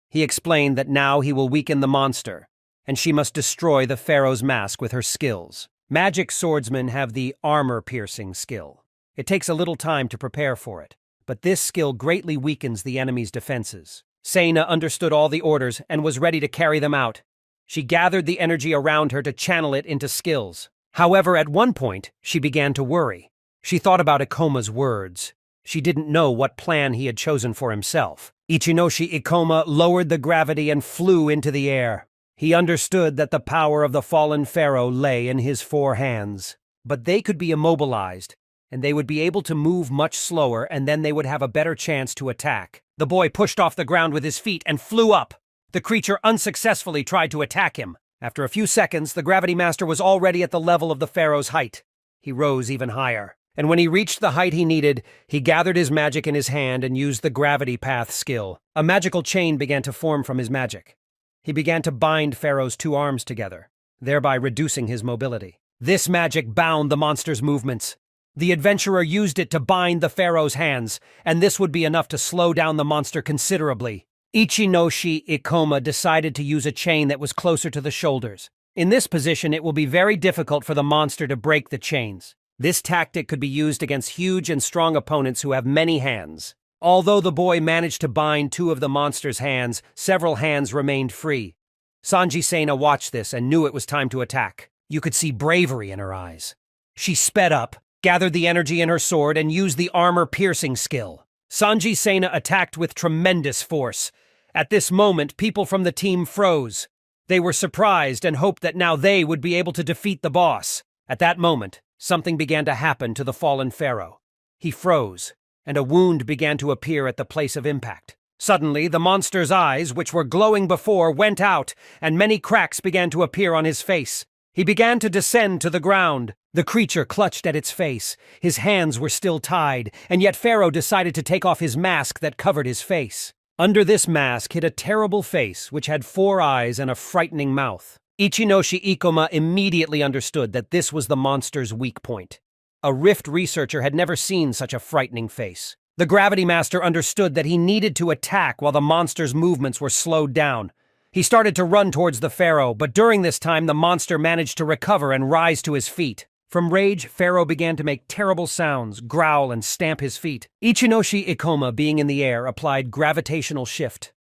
He explained that now he will weaken the monster, and she must destroy the pharaoh's mask with her skills. Magic swordsmen have the armor-piercing skill. It takes a little time to prepare for it, but this skill greatly weakens the enemy's defenses. Sena understood all the orders and was ready to carry them out. She gathered the energy around her to channel it into skills. However, at one point, she began to worry. She thought about Ikoma's words. She didn't know what plan he had chosen for himself. Ichinoshi Ikoma lowered the gravity and flew into the air. He understood that the power of the fallen pharaoh lay in his 4 hands. But they could be immobilized, and they would be able to move much slower, and then they would have a better chance to attack. The boy pushed off the ground with his feet and flew up. The creature unsuccessfully tried to attack him. After a few seconds, the Gravity Master was already at the level of the pharaoh's height. He rose even higher. And when he reached the height he needed, he gathered his magic in his hand and used the Gravity Path skill. A magical chain began to form from his magic. He began to bind Pharaoh's 2 arms together, thereby reducing his mobility. This magic bound the monster's movements. The adventurer used it to bind the Pharaoh's hands, and this would be enough to slow down the monster considerably. Ichinoshi Ikoma decided to use a chain that was closer to the shoulders. In this position, it will be very difficult for the monster to break the chains. This tactic could be used against huge and strong opponents who have many hands. Although the boy managed to bind 2 of the monster's hands, several hands remained free. Sanji Sena watched this and knew it was time to attack. You could see bravery in her eyes. She sped up, gathered the energy in her sword, and used the armor-piercing skill. Sanji Sena attacked with tremendous force. At this moment, people from the team froze. They were surprised and hoped that now they would be able to defeat the boss. At that moment, something began to happen to the fallen pharaoh. He froze, and a wound began to appear at the place of impact. Suddenly, the monster's eyes, which were glowing before, went out, and many cracks began to appear on his face. He began to descend to the ground. The creature clutched at its face. His hands were still tied, and yet Pharaoh decided to take off his mask that covered his face. Under this mask hid a terrible face which had 4 eyes and a frightening mouth. Ichinoshi Ikoma immediately understood that this was the monster's weak point. A Rift researcher had never seen such a frightening face. The Gravity Master understood that he needed to attack while the monster's movements were slowed down. He started to run towards the Pharaoh, but during this time the monster managed to recover and rise to his feet. From rage, Pharaoh began to make terrible sounds, growl, and stamp his feet. Ichinoshi Ikoma, being in the air, applied gravitational shift.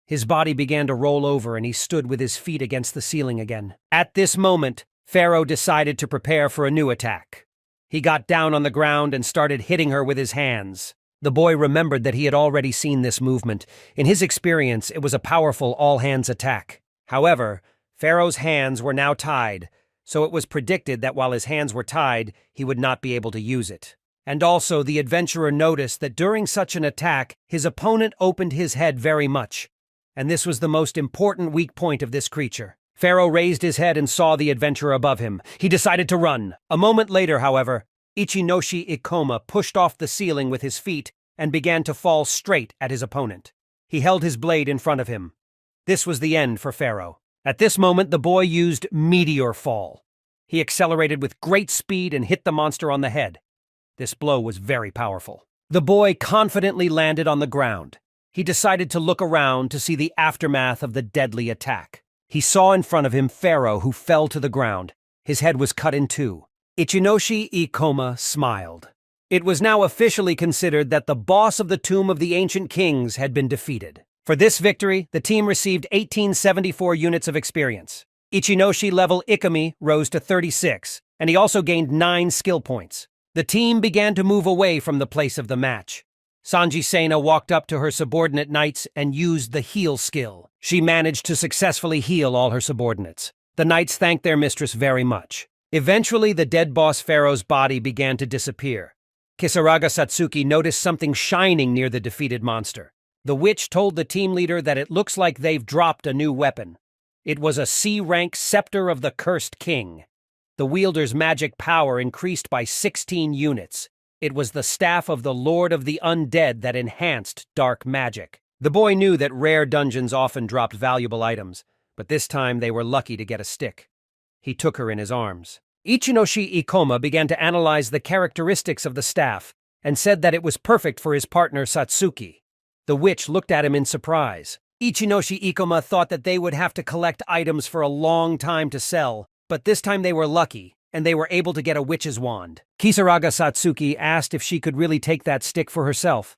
His body began to roll over and he stood with his feet against the ceiling again. At this moment, Pharaoh decided to prepare for a new attack. He got down on the ground and started hitting her with his hands. The boy remembered that he had already seen this movement. In his experience, it was a powerful all-hands attack. However, Pharaoh's hands were now tied, so it was predicted that while his hands were tied, he would not be able to use it. And also, the adventurer noticed that during such an attack, his opponent opened his head very much. And this was the most important weak point of this creature. Pharaoh raised his head and saw the adventurer above him. He decided to run. A moment later, however, Ichinoshi Ikoma pushed off the ceiling with his feet and began to fall straight at his opponent. He held his blade in front of him. This was the end for Pharaoh. At this moment, the boy used Meteor Fall. He accelerated with great speed and hit the monster on the head. This blow was very powerful. The boy confidently landed on the ground. He decided to look around to see the aftermath of the deadly attack. He saw in front of him Pharaoh, who fell to the ground. His head was cut in two. Ichinoshi Ikoma smiled. It was now officially considered that the boss of the Tomb of the Ancient Kings had been defeated. For this victory, the team received 1874 units of experience. Ichinoshi level Ikami rose to 36, and he also gained 9 skill points. The team began to move away from the place of the match. Sanji Sena walked up to her subordinate knights and used the heal skill. She managed to successfully heal all her subordinates. The knights thanked their mistress very much. Eventually, the dead boss Pharaoh's body began to disappear. Kisaraga Satsuki noticed something shining near the defeated monster. The witch told the team leader that it looks like they've dropped a new weapon. It was a C-rank Scepter of the Cursed King. The wielder's magic power increased by 16 units. It was the staff of the Lord of the Undead that enhanced dark magic. The boy knew that rare dungeons often dropped valuable items, but this time they were lucky to get a stick. He took her in his arms. Ichinoshi Ikoma began to analyze the characteristics of the staff and said that it was perfect for his partner Satsuki. The witch looked at him in surprise. Ichinoshi Ikoma thought that they would have to collect items for a long time to sell, but this time they were lucky, and they were able to get a witch's wand. Kisaraga Satsuki asked if she could really take that stick for herself.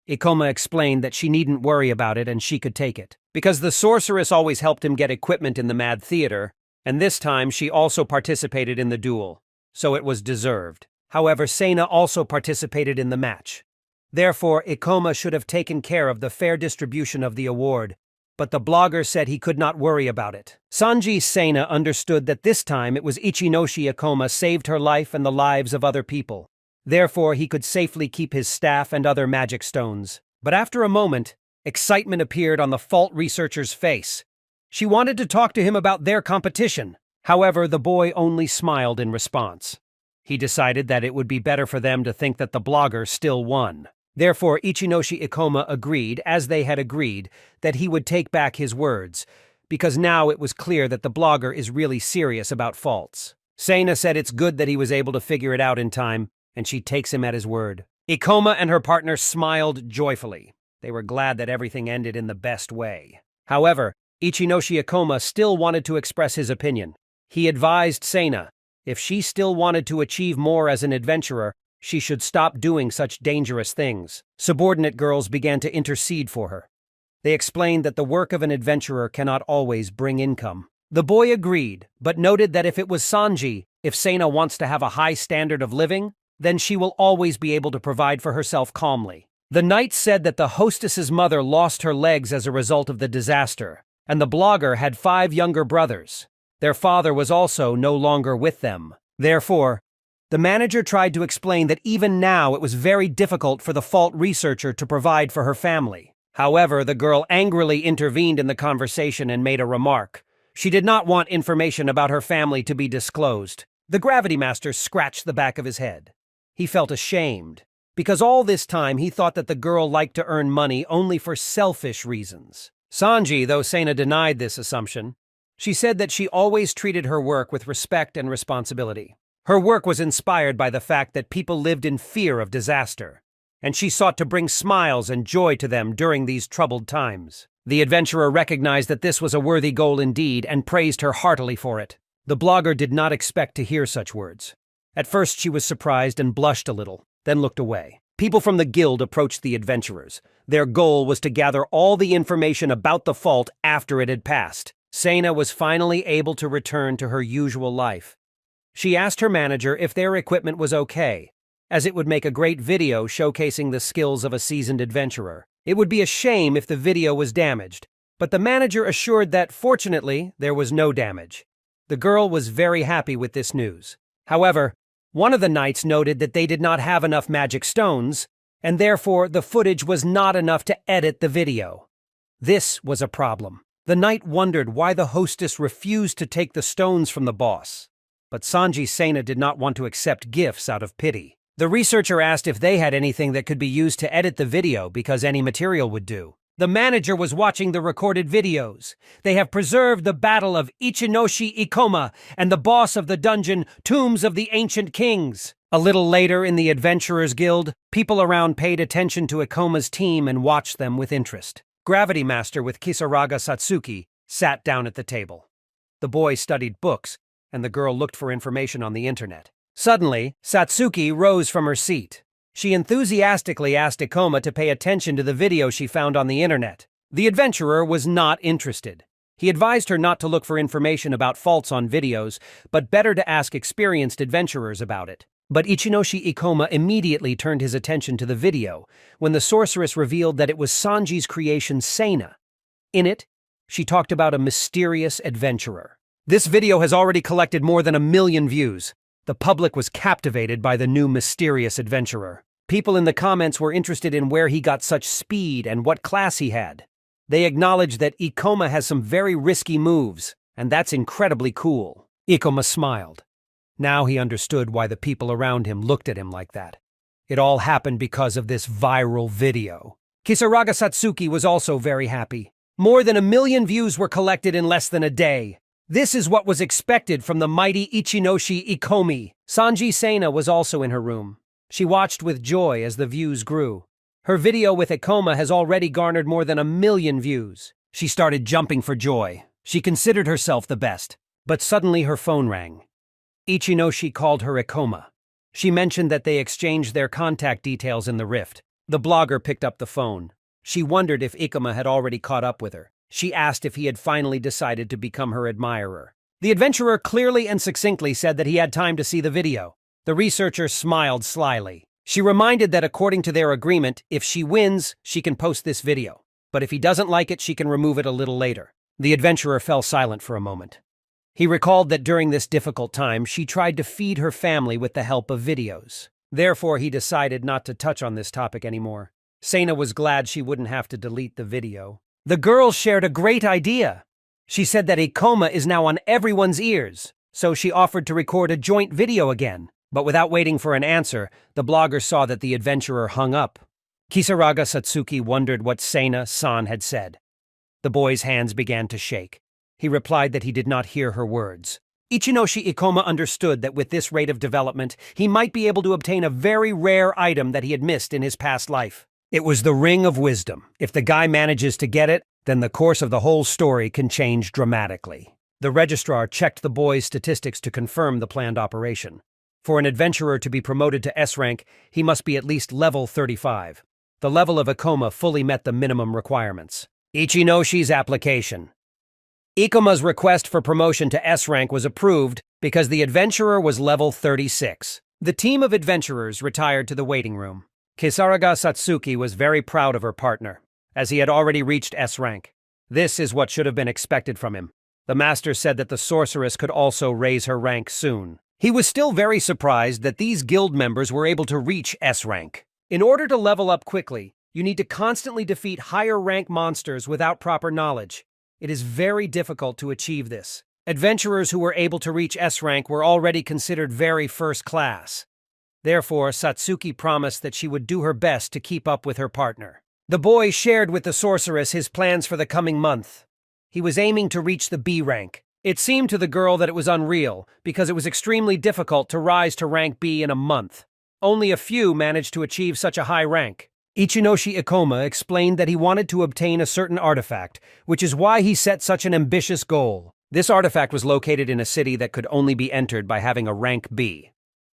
Ikoma explained that she needn't worry about it and she could take it, because the sorceress always helped him get equipment in the Mad Theater, and this time she also participated in the duel, so it was deserved. However, Sena also participated in the match. Therefore, Ikoma should have taken care of the fair distribution of the award, but the blogger said he could not worry about it. Sanji Sena understood that this time it was Ichinoshi Ikoma saved her life and the lives of other people. Therefore, he could safely keep his staff and other magic stones. But after a moment, excitement appeared on the Fault researcher's face. She wanted to talk to him about their competition. However, the boy only smiled in response. He decided that it would be better for them to think that the blogger still won. Therefore, Ichinoshi Ikoma agreed, as they had agreed, that he would take back his words, because now it was clear that the blogger is really serious about faults. Sena said it's good that he was able to figure it out in time, and she takes him at his word. Ikoma and her partner smiled joyfully. They were glad that everything ended in the best way. However, Ichinoshi Ikoma still wanted to express his opinion. He advised Sena, if she still wanted to achieve more as an adventurer, she should stop doing such dangerous things. Subordinate girls began to intercede for her. They explained that the work of an adventurer cannot always bring income. The boy agreed, but noted that if it was Sanji, if Sena wants to have a high standard of living, then she will always be able to provide for herself calmly. The knight said that the hostess's mother lost her legs as a result of the disaster, and the blogger had 5 younger brothers. Their father was also no longer with them. Therefore, the manager tried to explain that even now it was very difficult for the Fault researcher to provide for her family. However, the girl angrily intervened in the conversation and made a remark. She did not want information about her family to be disclosed. The Gravity Master scratched the back of his head. He felt ashamed, because all this time he thought that the girl liked to earn money only for selfish reasons. Sanji, though Sena denied this assumption, she said that she always treated her work with respect and responsibility. Her work was inspired by the fact that people lived in fear of disaster, and she sought to bring smiles and joy to them during these troubled times. The adventurer recognized that this was a worthy goal indeed and praised her heartily for it. The blogger did not expect to hear such words. At first she was surprised and blushed a little, then looked away. People from the guild approached the adventurers. Their goal was to gather all the information about the fault after it had passed. Sena was finally able to return to her usual life. She asked her manager if their equipment was okay, as it would make a great video showcasing the skills of a seasoned adventurer. It would be a shame if the video was damaged, but the manager assured that, fortunately, there was no damage. The girl was very happy with this news. However, one of the knights noted that they did not have enough magic stones, and therefore the footage was not enough to edit the video. This was a problem. The knight wondered why the hostess refused to take the stones from the boss. But Sanji Sena did not want to accept gifts out of pity. The researcher asked if they had anything that could be used to edit the video because any material would do. The manager was watching the recorded videos. They have preserved the battle of Ichinoshi Ikoma and the boss of the dungeon, Tombs of the Ancient Kings. A little later in the Adventurers Guild, people around paid attention to Ikoma's team and watched them with interest. Gravity Master with Kisaraga Satsuki sat down at the table. The boy studied books, and the girl looked for information on the internet. Suddenly, Satsuki rose from her seat. She enthusiastically asked Ikoma to pay attention to the video she found on the internet. The adventurer was not interested. He advised her not to look for information about faults on videos, but better to ask experienced adventurers about it. But Ichinoshi Ikoma immediately turned his attention to the video when the sorceress revealed that it was Sanji's creation Sena. In it, she talked about a mysterious adventurer. This video has already collected more than 1 million views. The public was captivated by the new mysterious adventurer. People in the comments were interested in where he got such speed and what class he had. They acknowledged that Ikoma has some very risky moves, and that's incredibly cool. Ikoma smiled. Now he understood why the people around him looked at him like that. It all happened because of this viral video. Kisaraga Satsuki was also very happy. More than 1 million views were collected in less than a day. This is what was expected from the mighty Ichinoshi Ikomi. Sanji Sena was also in her room. She watched with joy as the views grew. Her video with Ikoma has already garnered more than 1 million views. She started jumping for joy. She considered herself the best. But suddenly her phone rang. Ichinoshi called her Ikoma. She mentioned that they exchanged their contact details in the rift. The blogger picked up the phone. She wondered if Ikoma had already caught up with her. She asked if he had finally decided to become her admirer. The adventurer clearly and succinctly said that he had time to see the video. The researcher smiled slyly. She reminded that according to their agreement, if she wins, she can post this video. But if he doesn't like it, she can remove it a little later. The adventurer fell silent for a moment. He recalled that during this difficult time, she tried to feed her family with the help of videos. Therefore, he decided not to touch on this topic anymore. Sena was glad she wouldn't have to delete the video. The girl shared a great idea. She said that Ikoma is now on everyone's ears, so she offered to record a joint video again. But without waiting for an answer, the blogger saw that the adventurer hung up. Kisaraga Satsuki wondered what Sena-san had said. The boy's hands began to shake. He replied that he did not hear her words. Ichinoshi Ikoma understood that with this rate of development, he might be able to obtain a very rare item that he had missed in his past life. It was the Ring of Wisdom. If the guy manages to get it, then the course of the whole story can change dramatically. The registrar checked the boy's statistics to confirm the planned operation. For an adventurer to be promoted to S rank, he must be at least level 35. The level of Ikoma fully met the minimum requirements. Ichinoshi's application. Ikoma's request for promotion to S rank was approved because the adventurer was level 36. The team of adventurers retired to the waiting room. Kisaraga Satsuki was very proud of her partner, as he had already reached S rank. This is what should have been expected from him. The master said that the sorceress could also raise her rank soon. He was still very surprised that these guild members were able to reach S rank. In order to level up quickly, you need to constantly defeat higher rank monsters without proper knowledge. It is very difficult to achieve this. Adventurers who were able to reach S rank were already considered very first class. Therefore, Satsuki promised that she would do her best to keep up with her partner. The boy shared with the sorceress his plans for the coming month. He was aiming to reach the B rank. It seemed to the girl that it was unreal, because it was extremely difficult to rise to rank B in a month. Only a few managed to achieve such a high rank. Ichinoshi Ikoma explained that he wanted to obtain a certain artifact, which is why he set such an ambitious goal. This artifact was located in a city that could only be entered by having a rank B.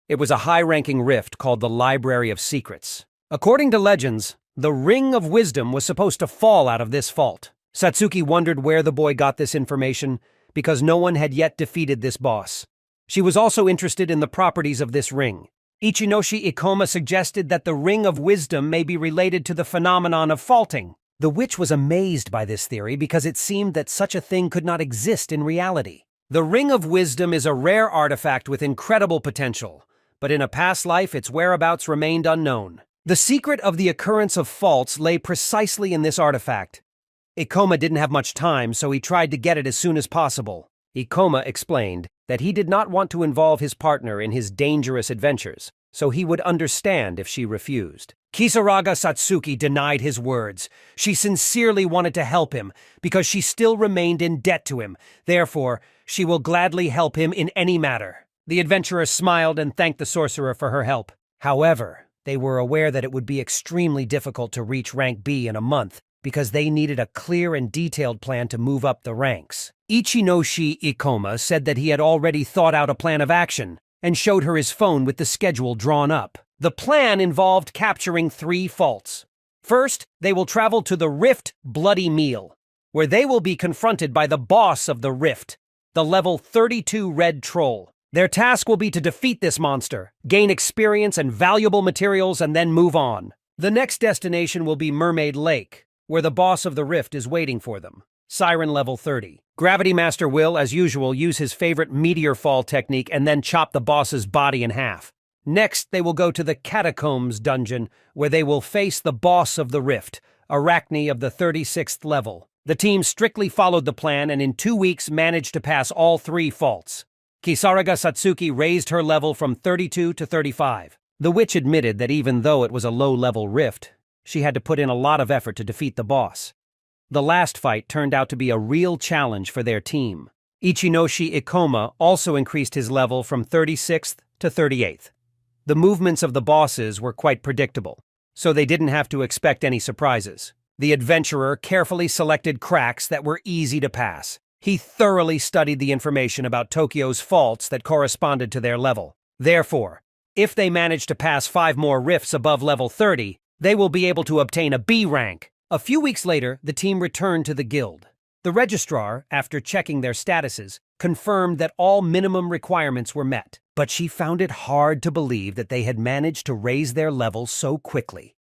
It was a high-ranking rift called the Library of Secrets. According to legends, the Ring of Wisdom was supposed to fall out of this vault. Satsuki wondered where the boy got this information, because no one had yet defeated this boss. She was also interested in the properties of this ring. Ichinoshi Ikoma suggested that the Ring of Wisdom may be related to the phenomenon of faulting. The witch was amazed by this theory because it seemed that such a thing could not exist in reality. The Ring of Wisdom is a rare artifact with incredible potential, but in a past life its whereabouts remained unknown. The secret of the occurrence of faults lay precisely in this artifact. Ikoma didn't have much time, so he tried to get it as soon as possible. Ikoma explained that he did not want to involve his partner in his dangerous adventures, so he would understand if she refused. Kisaraga Satsuki denied his words. She sincerely wanted to help him because she still remained in debt to him. Therefore, she will gladly help him in any matter. The adventurer smiled and thanked the sorcerer for her help. However, they were aware that it would be extremely difficult to reach rank B in a month because they needed a clear and detailed plan to move up the ranks. Ichinoshi Ikoma said that he had already thought out a plan of action and showed her his phone with the schedule drawn up. The plan involved capturing 3 faults. First, they will travel to the Rift Bloody Meal, where they will be confronted by the boss of the Rift, the level 32 Red Troll. Their task will be to defeat this monster, gain experience and valuable materials, and then move on. The next destination will be Mermaid Lake, where the boss of the Rift is waiting for them. Siren level 30. Gravity Master will, as usual, use his favorite meteor fall technique and then chop the boss's body in half. Next, they will go to the Catacombs dungeon, where they will face the boss of the Rift, Arachne of the 36th level. The team strictly followed the plan and in 2 weeks managed to pass all 3 faults. Kisaraga Satsuki raised her level from 32 to 35. The witch admitted that even though it was a low-level rift, she had to put in a lot of effort to defeat the boss. The last fight turned out to be a real challenge for their team. Ichinoshi Ikoma also increased his level from 36th to 38th. The movements of the bosses were quite predictable, so they didn't have to expect any surprises. The adventurer carefully selected cracks that were easy to pass. He thoroughly studied the information about Tokyo's faults that corresponded to their level. Therefore, if they manage to pass 5 more rifts above level 30, they will be able to obtain a B rank. A few weeks later, the team returned to the guild. The registrar, after checking their statuses, confirmed that all minimum requirements were met, but she found it hard to believe that they had managed to raise their level so quickly.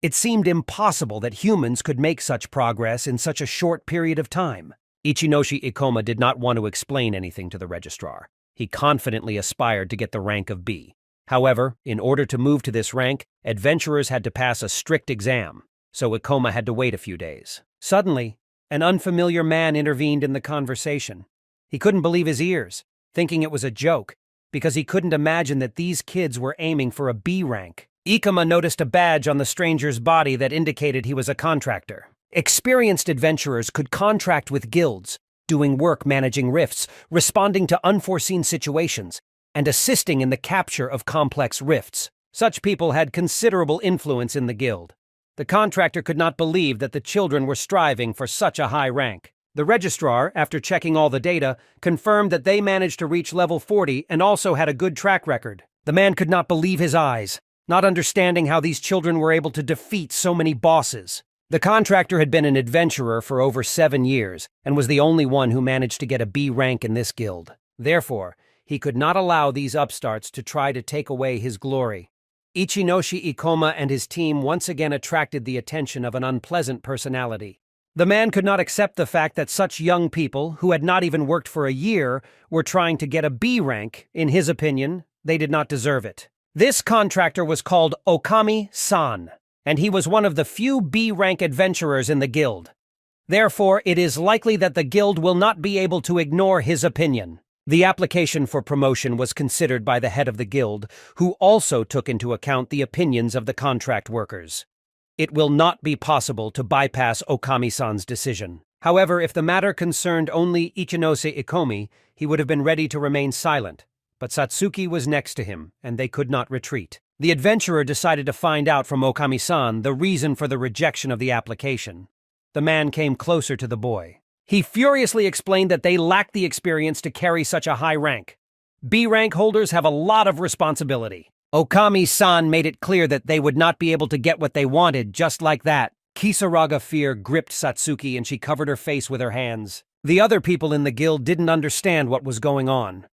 It seemed impossible that humans could make such progress in such a short period of time. Ichinoshi Ikoma did not want to explain anything to the registrar. He confidently aspired to get the rank of B. However, in order to move to this rank, adventurers had to pass a strict exam, so Ikoma had to wait a few days. Suddenly, an unfamiliar man intervened in the conversation. He couldn't believe his ears, thinking it was a joke, because he couldn't imagine that these kids were aiming for a B rank. Ikoma noticed a badge on the stranger's body that indicated he was a contractor. Experienced adventurers could contract with guilds, doing work managing rifts, responding to unforeseen situations, and assisting in the capture of complex rifts. Such people had considerable influence in the guild. The contractor could not believe that the children were striving for such a high rank. The registrar, after checking all the data, confirmed that they managed to reach level 40 and also had a good track record. The man could not believe his eyes, not understanding how these children were able to defeat so many bosses. The contractor had been an adventurer for over 7 years and was the only one who managed to get a B rank in this guild. Therefore, he could not allow these upstarts to try to take away his glory. Ichinoshi Ikoma and his team once again attracted the attention of an unpleasant personality. The man could not accept the fact that such young people, who had not even worked for a year, were trying to get a B rank. In his opinion, they did not deserve it. This contractor was called Okami-san, and he was one of the few B rank adventurers in the guild. Therefore, it is likely that the guild will not be able to ignore his opinion. The application for promotion was considered by the head of the guild, who also took into account the opinions of the contract workers. It will not be possible to bypass Okami-san's decision. However, if the matter concerned only Ichinoshi Ikoma, he would have been ready to remain silent. But Satsuki was next to him, and they could not retreat. The adventurer decided to find out from Okami-san the reason for the rejection of the application. The man came closer to the boy. He furiously explained that they lacked the experience to carry such a high rank. B rank holders have a lot of responsibility. Okami-san made it clear that they would not be able to get what they wanted just like that. Kisaraga fear gripped Satsuki and she covered her face with her hands. The other people in the guild didn't understand what was going on.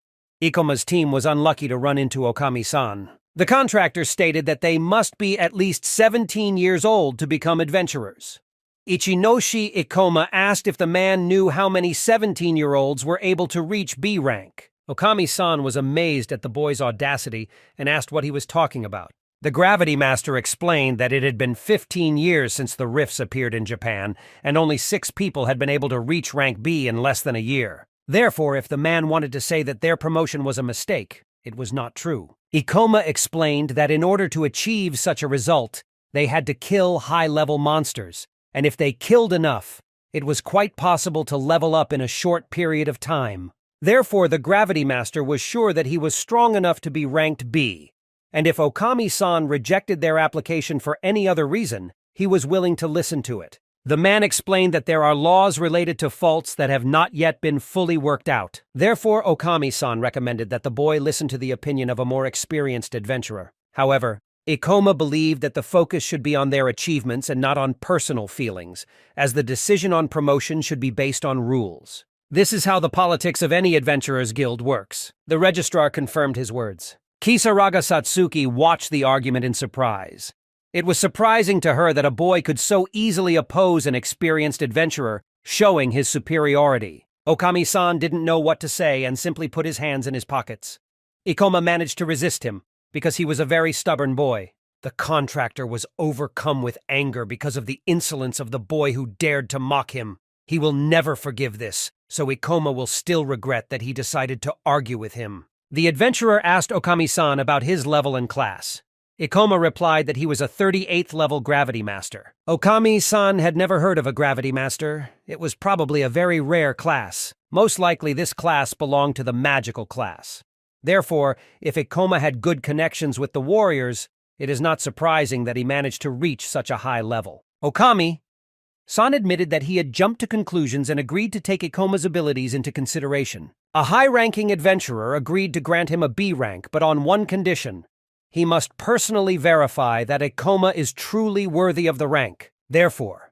Ikoma's team was unlucky to run into Okami-san. The contractor stated that they must be at least 17 years old to become adventurers. Ichinoshi Ikoma asked if the man knew how many 17-year-olds were able to reach B rank. Okami-san was amazed at the boy's audacity and asked what he was talking about. The Gravity Master explained that it had been 15 years since the rifts appeared in Japan, and only 6 people had been able to reach rank B in less than a year. Therefore, if the man wanted to say that their promotion was a mistake, it was not true. Ikoma explained that in order to achieve such a result, they had to kill high-level monsters, and if they killed enough, it was quite possible to level up in a short period of time. Therefore, the Gravity Master was sure that he was strong enough to be ranked B, and if Okami-san rejected their application for any other reason, he was willing to listen to it. The man explained that there are laws related to faults that have not yet been fully worked out. Therefore, Okami-san recommended that the boy listen to the opinion of a more experienced adventurer. However, Ikoma believed that the focus should be on their achievements and not on personal feelings, as the decision on promotion should be based on rules. This is how the politics of any adventurer's guild works. The registrar confirmed his words. Kisaraga Satsuki watched the argument in surprise. It was surprising to her that a boy could so easily oppose an experienced adventurer, showing his superiority. Okami-san didn't know what to say and simply put his hands in his pockets. Ikoma managed to resist him, because he was a very stubborn boy. The contractor was overcome with anger because of the insolence of the boy who dared to mock him. He will never forgive this, so Ikoma will still regret that he decided to argue with him. The adventurer asked Okami-san about his level and class. Ikoma replied that he was a 38th level Gravity Master. Okami-san had never heard of a Gravity Master. It was probably a very rare class. Most likely this class belonged to the magical class. Therefore, if Ikoma had good connections with the warriors, it is not surprising that he managed to reach such a high level. Okami-san admitted that he had jumped to conclusions and agreed to take Ikoma's abilities into consideration. A high-ranking adventurer agreed to grant him a B rank, but on one condition. He must personally verify that Ikoma is truly worthy of the rank. Therefore,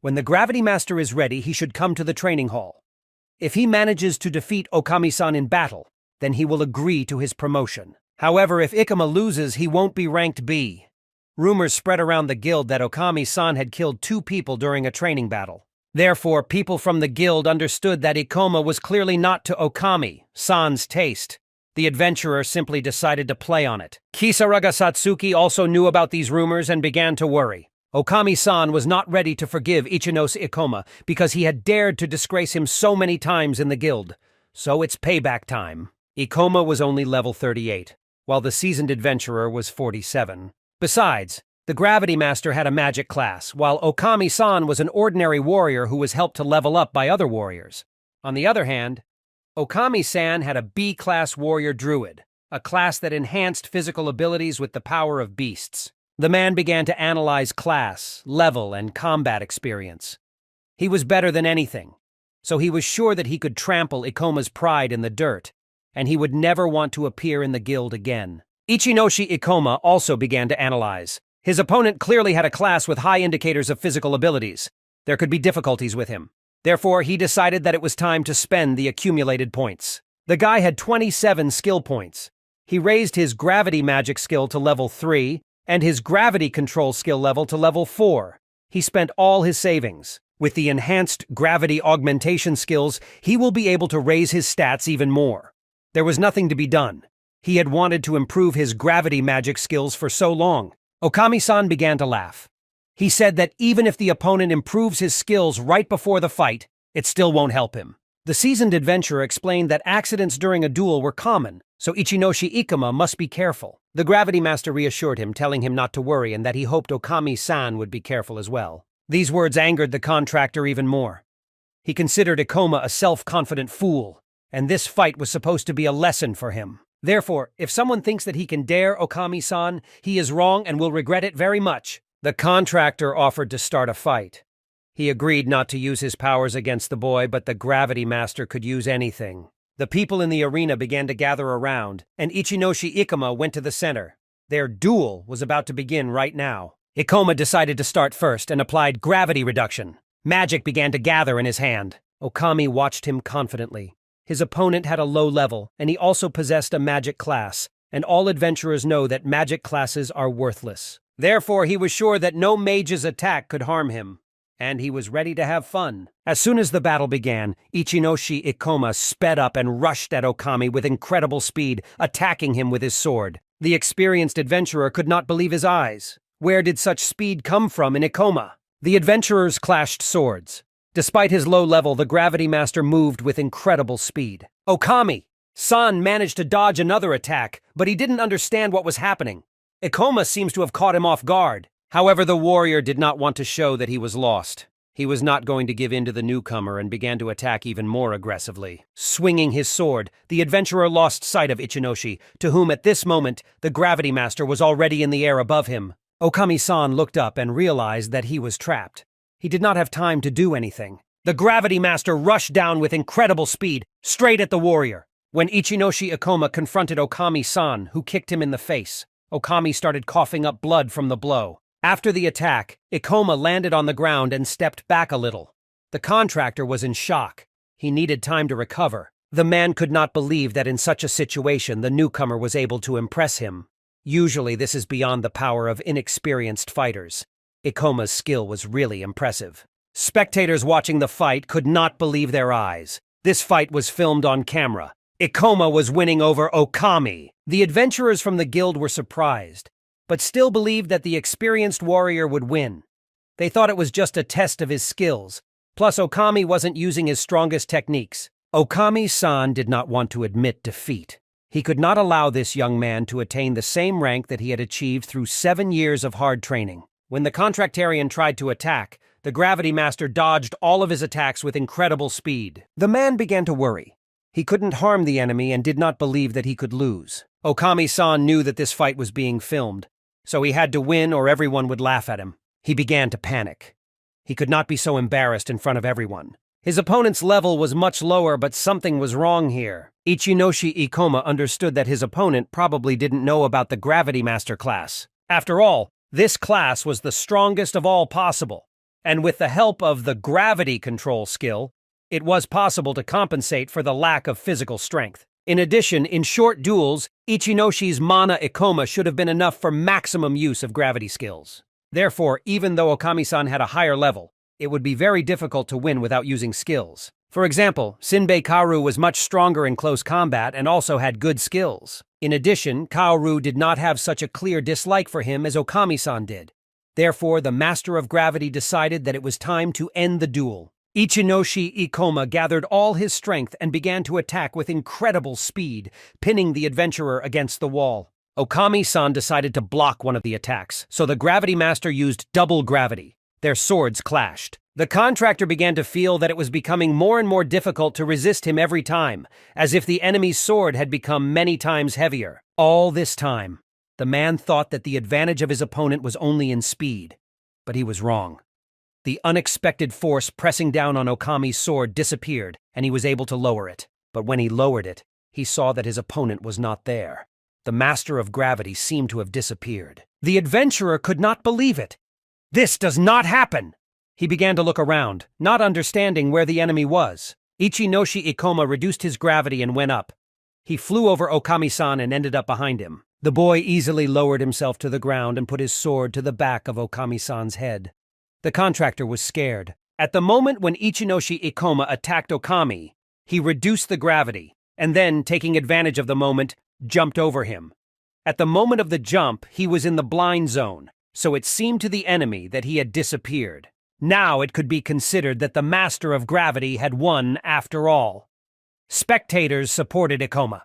when the Gravity Master is ready, he should come to the training hall. If he manages to defeat Okami-san in battle, then he will agree to his promotion. However, if Ikoma loses, he won't be ranked B. Rumors spread around the guild that Okami-san had killed 2 people during a training battle. Therefore, people from the guild understood that Ikoma was clearly not to Okami-san's taste. The adventurer simply decided to play on it. Kisaraga Satsuki also knew about these rumors and began to worry. Okami-san was not ready to forgive Ichinoshi Ikoma because he had dared to disgrace him so many times in the guild. So it's payback time. Ikoma was only level 38, while the seasoned adventurer was 47. Besides, the Gravity Master had a magic class, while Okami-san was an ordinary warrior who was helped to level up by other warriors. On the other hand, Okami-san had a B-class warrior druid, a class that enhanced physical abilities with the power of beasts. The man began to analyze class, level, and combat experience. He was better than anything, so he was sure that he could trample Ikoma's pride in the dirt, and he would never want to appear in the guild again. Ichinoshi Ikoma also began to analyze. His opponent clearly had a class with high indicators of physical abilities. There could be difficulties with him. Therefore, he decided that it was time to spend the accumulated points. The guy had 27 skill points. He raised his gravity magic skill to level 3 and his gravity control skill level to level 4. He spent all his savings. With the enhanced gravity augmentation skills, he will be able to raise his stats even more. There was nothing to be done. He had wanted to improve his gravity magic skills for so long. Okami-san began to laugh. He said that even if the opponent improves his skills right before the fight, it still won't help him. The seasoned adventurer explained that accidents during a duel were common, so Ichinoshi Ikoma must be careful. The Gravity Master reassured him, telling him not to worry and that he hoped Okami-san would be careful as well. These words angered the contractor even more. He considered Ikoma a self-confident fool, and this fight was supposed to be a lesson for him. Therefore, if someone thinks that he can dare Okami-san, he is wrong and will regret it very much. The contractor offered to start a fight. He agreed not to use his powers against the boy, but the Gravity Master could use anything. The people in the arena began to gather around, and Ichinoshi Ikoma went to the center. Their duel was about to begin right now. Ikoma decided to start first and applied gravity reduction. Magic began to gather in his hand. Okami watched him confidently. His opponent had a low level, and he also possessed a magic class. and all adventurers know that magic classes are worthless. Therefore, he was sure that no mage's attack could harm him, and he was ready to have fun. As soon as the battle began, Ichinoshi Ikoma sped up and rushed at Okami with incredible speed, attacking him with his sword. The experienced adventurer could not believe his eyes. Where did such speed come from in Ikoma? The adventurers clashed swords. Despite his low level, the Gravity Master moved with incredible speed. Okami-san managed to dodge another attack, but he didn't understand what was happening. Ikoma seems to have caught him off guard. However, the warrior did not want to show that he was lost. He was not going to give in to the newcomer and began to attack even more aggressively. Swinging his sword, the adventurer lost sight of Ichinoshi, to whom at this moment the Gravity Master was already in the air above him. Okami-san looked up and realized that he was trapped. He did not have time to do anything. The Gravity Master rushed down with incredible speed, straight at the warrior. When Ichinoshi Ikoma confronted Okami-san, who kicked him in the face, Okami started coughing up blood from the blow. After the attack, Ikoma landed on the ground and stepped back a little. The contractor was in shock. He needed time to recover. The man could not believe that in such a situation the newcomer was able to impress him. Usually this is beyond the power of inexperienced fighters. Ikoma's skill was really impressive. Spectators watching the fight could not believe their eyes. This fight was filmed on camera. Ikoma was winning over Okami. The adventurers from the guild were surprised, but still believed that the experienced warrior would win. They thought it was just a test of his skills, plus Okami wasn't using his strongest techniques. Okami-san did not want to admit defeat. He could not allow this young man to attain the same rank that he had achieved through 7 years of hard training. When the contractarian tried to attack, the Gravity Master dodged all of his attacks with incredible speed. The man began to worry. He couldn't harm the enemy and did not believe that he could lose. Okami-san knew that this fight was being filmed, so he had to win or everyone would laugh at him. He began to panic. He could not be so embarrassed in front of everyone. His opponent's level was much lower, but something was wrong here. Ichinoshi Ikoma understood that his opponent probably didn't know about the Gravity Master class. After all, this class was the strongest of all possible, and with the help of the gravity control skill, it was possible to compensate for the lack of physical strength. In addition, in short duels, Ichinoshi's mana Ikoma should have been enough for maximum use of gravity skills. Therefore, even though Okami-san had a higher level, it would be very difficult to win without using skills. For example, Shinbei Kaoru was much stronger in close combat and also had good skills. In addition, Kaoru did not have such a clear dislike for him as Okami-san did. Therefore, the Master of Gravity decided that it was time to end the duel. Ichinoshi Ikoma gathered all his strength and began to attack with incredible speed, pinning the adventurer against the wall. Okami-san decided to block one of the attacks, so the Gravity Master used double gravity. Their swords clashed. The contractor began to feel that it was becoming more and more difficult to resist him every time, as if the enemy's sword had become many times heavier. All this time, the man thought that the advantage of his opponent was only in speed, but he was wrong. The unexpected force pressing down on Okami's sword disappeared, and he was able to lower it. But when he lowered it, he saw that his opponent was not there. The Master of Gravity seemed to have disappeared. The adventurer could not believe it. This does not happen! He began to look around, not understanding where the enemy was. Ichinoshi Ikoma reduced his gravity and went up. He flew over Okami-san and ended up behind him. The boy easily lowered himself to the ground and put his sword to the back of Okami-san's head. The contractor was scared. At the moment when Ichinoshi Ikoma attacked Okami, he reduced the gravity, and then, taking advantage of the moment, jumped over him. At the moment of the jump, he was in the blind zone, so it seemed to the enemy that he had disappeared. Now it could be considered that the Master of Gravity had won after all. Spectators supported Ikoma.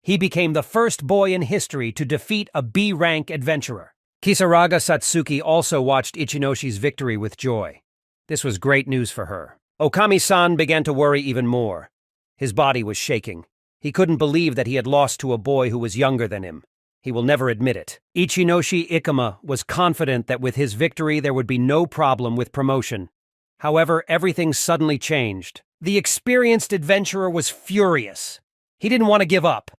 He became the first boy in history to defeat a B-rank adventurer. Kisaraga Satsuki also watched Ichinoshi's victory with joy. This was great news for her. Okami-san began to worry even more. His body was shaking. He couldn't believe that he had lost to a boy who was younger than him. He will never admit it. Ichinoshi Ikoma was confident that with his victory there would be no problem with promotion. However, everything suddenly changed. The experienced adventurer was furious. He didn't want to give up.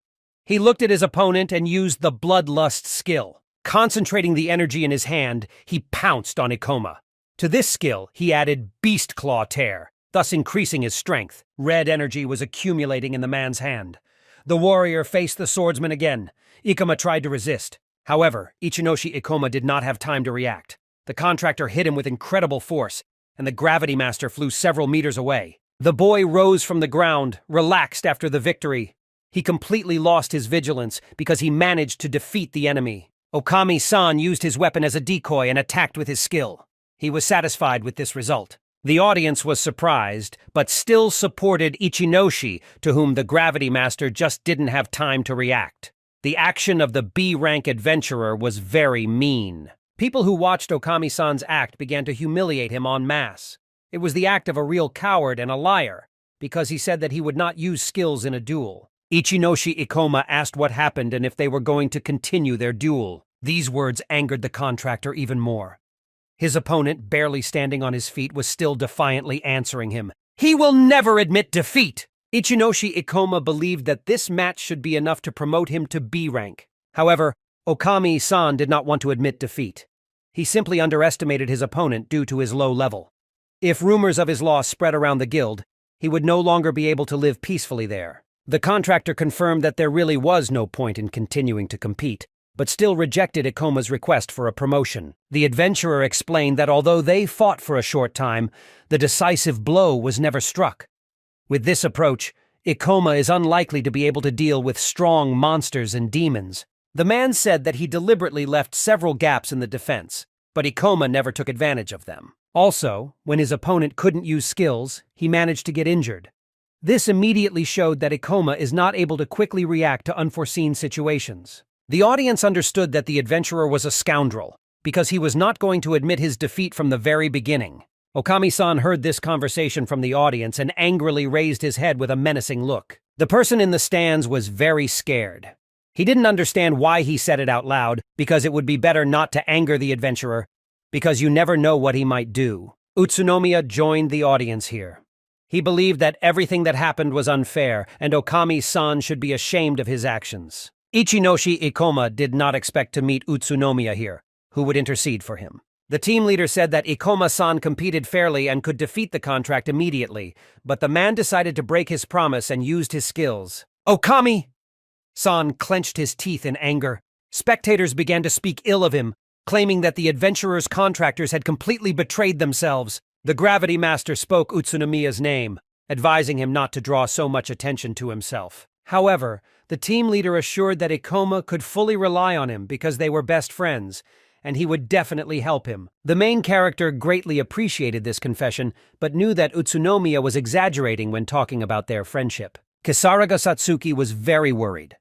He looked at his opponent and used the bloodlust skill. Concentrating the energy in his hand, he pounced on Ikoma. To this skill, he added Beast Claw Tear, thus increasing his strength. Red energy was accumulating in the man's hand. The warrior faced the swordsman again. Ikoma tried to resist. However, Ichinoshi Ikoma did not have time to react. The contractor hit him with incredible force, and the gravity master flew several meters away. The boy rose from the ground, relaxed after the victory. He completely lost his vigilance because he managed to defeat the enemy. Okami-san used his weapon as a decoy and attacked with his skill. He was satisfied with this result. The audience was surprised, but still supported Ichinoshi, to whom the gravity master just didn't have time to react. The action of the B-rank adventurer was very mean. People who watched Okami-san's act began to humiliate him en masse. It was the act of a real coward and a liar, because he said that he would not use skills in a duel. Ichinoshi Ikoma asked what happened and if they were going to continue their duel. These words angered the contractor even more. His opponent, barely standing on his feet, was still defiantly answering him. He will never admit defeat! Ichinoshi Ikoma believed that this match should be enough to promote him to B rank. However, Okami-san did not want to admit defeat. He simply underestimated his opponent due to his low level. If rumors of his loss spread around the guild, he would no longer be able to live peacefully there. The contractor confirmed that there really was no point in continuing to compete, but still rejected Ikoma's request for a promotion. The adventurer explained that although they fought for a short time, the decisive blow was never struck. With this approach, Ikoma is unlikely to be able to deal with strong monsters and demons. The man said that he deliberately left several gaps in the defense, but Ikoma never took advantage of them. Also, when his opponent couldn't use skills, he managed to get injured. This immediately showed that Ikoma is not able to quickly react to unforeseen situations. The audience understood that the adventurer was a scoundrel, because he was not going to admit his defeat from the very beginning. Okami-san heard this conversation from the audience and angrily raised his head with a menacing look. The person in the stands was very scared. He didn't understand why he said it out loud, because it would be better not to anger the adventurer, because you never know what he might do. Utsunomiya joined the audience here. He believed that everything that happened was unfair, and Okami-san should be ashamed of his actions. Ichinoshi Ikoma did not expect to meet Utsunomiya here, who would intercede for him. The team leader said that Ikoma-san competed fairly and could defeat the contract immediately, but the man decided to break his promise and used his skills. Okami-san clenched his teeth in anger. Spectators began to speak ill of him, claiming that the adventurer's contractors had completely betrayed themselves. The gravity master spoke Utsunomiya's name, advising him not to draw so much attention to himself. However, the team leader assured that Ikoma could fully rely on him because they were best friends, and he would definitely help him. The main character greatly appreciated this confession, but knew that Utsunomiya was exaggerating when talking about their friendship. Kisaraga Satsuki was very worried.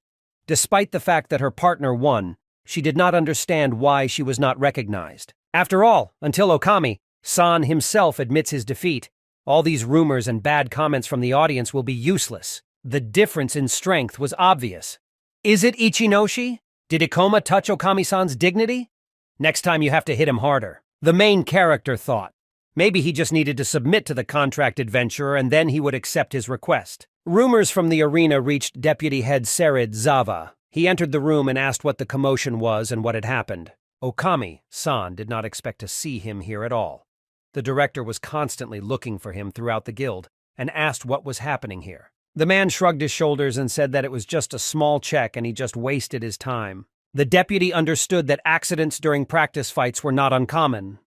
Despite the fact that her partner won, she did not understand why she was not recognized. After all, until Okami-san himself admits his defeat, all these rumors and bad comments from the audience will be useless. The difference in strength was obvious. Is it Ichinoshi? Did Ikoma touch Okami-san's dignity? Next time you have to hit him harder. The main character thought. Maybe he just needed to submit to the contract adventurer and then he would accept his request. Rumors from the arena reached Deputy Head Serid Zava. He entered the room and asked what the commotion was and what had happened. Okami-san did not expect to see him here at all. The director was constantly looking for him throughout the guild and asked what was happening here. The man shrugged his shoulders and said that it was just a small check and he just wasted his time. The deputy understood that accidents during practice fights were not uncommon,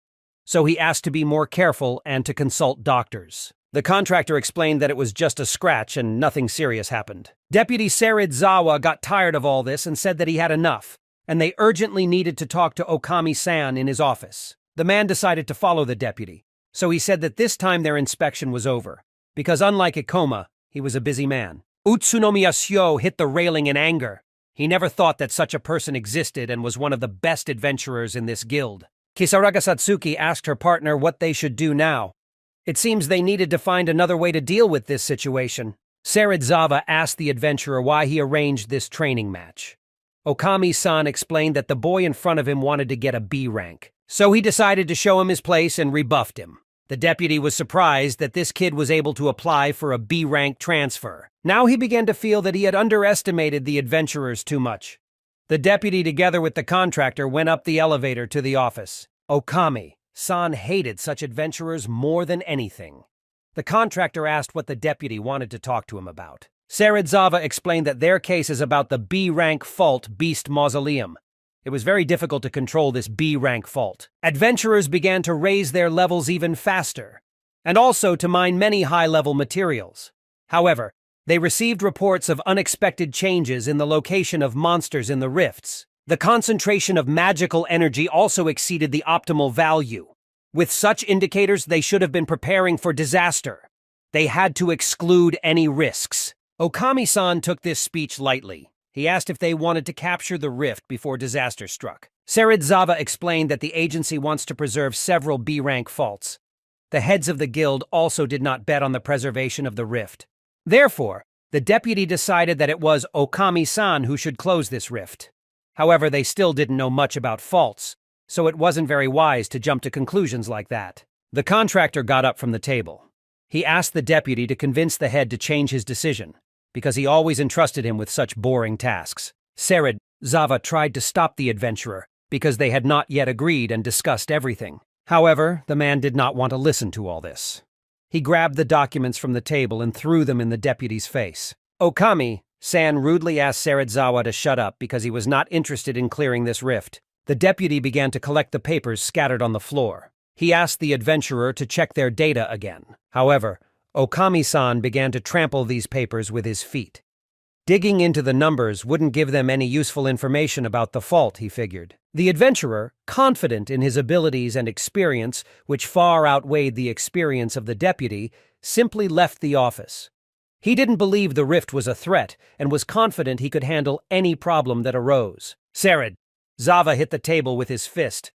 so he asked to be more careful and to consult doctors. The contractor explained that it was just a scratch and nothing serious happened. Deputy Serid Zawa got tired of all this and said that he had enough, and they urgently needed to talk to Okami-san in his office. The man decided to follow the deputy, so he said that this time their inspection was over, because unlike Ikoma, he was a busy man. Utsunomiya Shio hit the railing in anger. He never thought that such a person existed and was one of the best adventurers in this guild. Kisaraga Satsuki asked her partner what they should do now. It seems they needed to find another way to deal with this situation. Serid Zava asked the adventurer why he arranged this training match. Okami-san explained that the boy in front of him wanted to get a B rank, so he decided to show him his place and rebuffed him. The deputy was surprised that this kid was able to apply for a B-rank transfer. Now he began to feel that he had underestimated the adventurers too much. The deputy, together with the contractor, went up the elevator to the office. Okami-san hated such adventurers more than anything. The contractor asked what the deputy wanted to talk to him about. Zava explained that their case is about the B-rank fault Beast Mausoleum. It was very difficult to control this B-rank fault. Adventurers began to raise their levels even faster, and also to mine many high-level materials. However, they received reports of unexpected changes in the location of monsters in the rifts. The concentration of magical energy also exceeded the optimal value. With such indicators, they should have been preparing for disaster. They had to exclude any risks. Okami-san took this speech lightly. He asked if they wanted to capture the rift before disaster struck. Zava explained that the agency wants to preserve several B-rank faults. The heads of the guild also did not bet on the preservation of the rift. Therefore, the deputy decided that it was Okami-san who should close this rift. However, they still didn't know much about faults, so it wasn't very wise to jump to conclusions like that. The contractor got up from the table. He asked the deputy to convince the head to change his decision, because he always entrusted him with such boring tasks. Zava tried to stop the adventurer, because they had not yet agreed and discussed everything. However, the man did not want to listen to all this. He grabbed the documents from the table and threw them in the deputy's face. Okami-san rudely asked Zava to shut up because he was not interested in clearing this rift. The deputy began to collect the papers scattered on the floor. He asked the adventurer to check their data again. However, Okami-san began to trample these papers with his feet. Digging into the numbers wouldn't give them any useful information about the fault, he figured. The adventurer, confident in his abilities and experience, which far outweighed the experience of the deputy, simply left the office. He didn't believe the rift was a threat and was confident he could handle any problem that arose. Zava hit the table with his fist.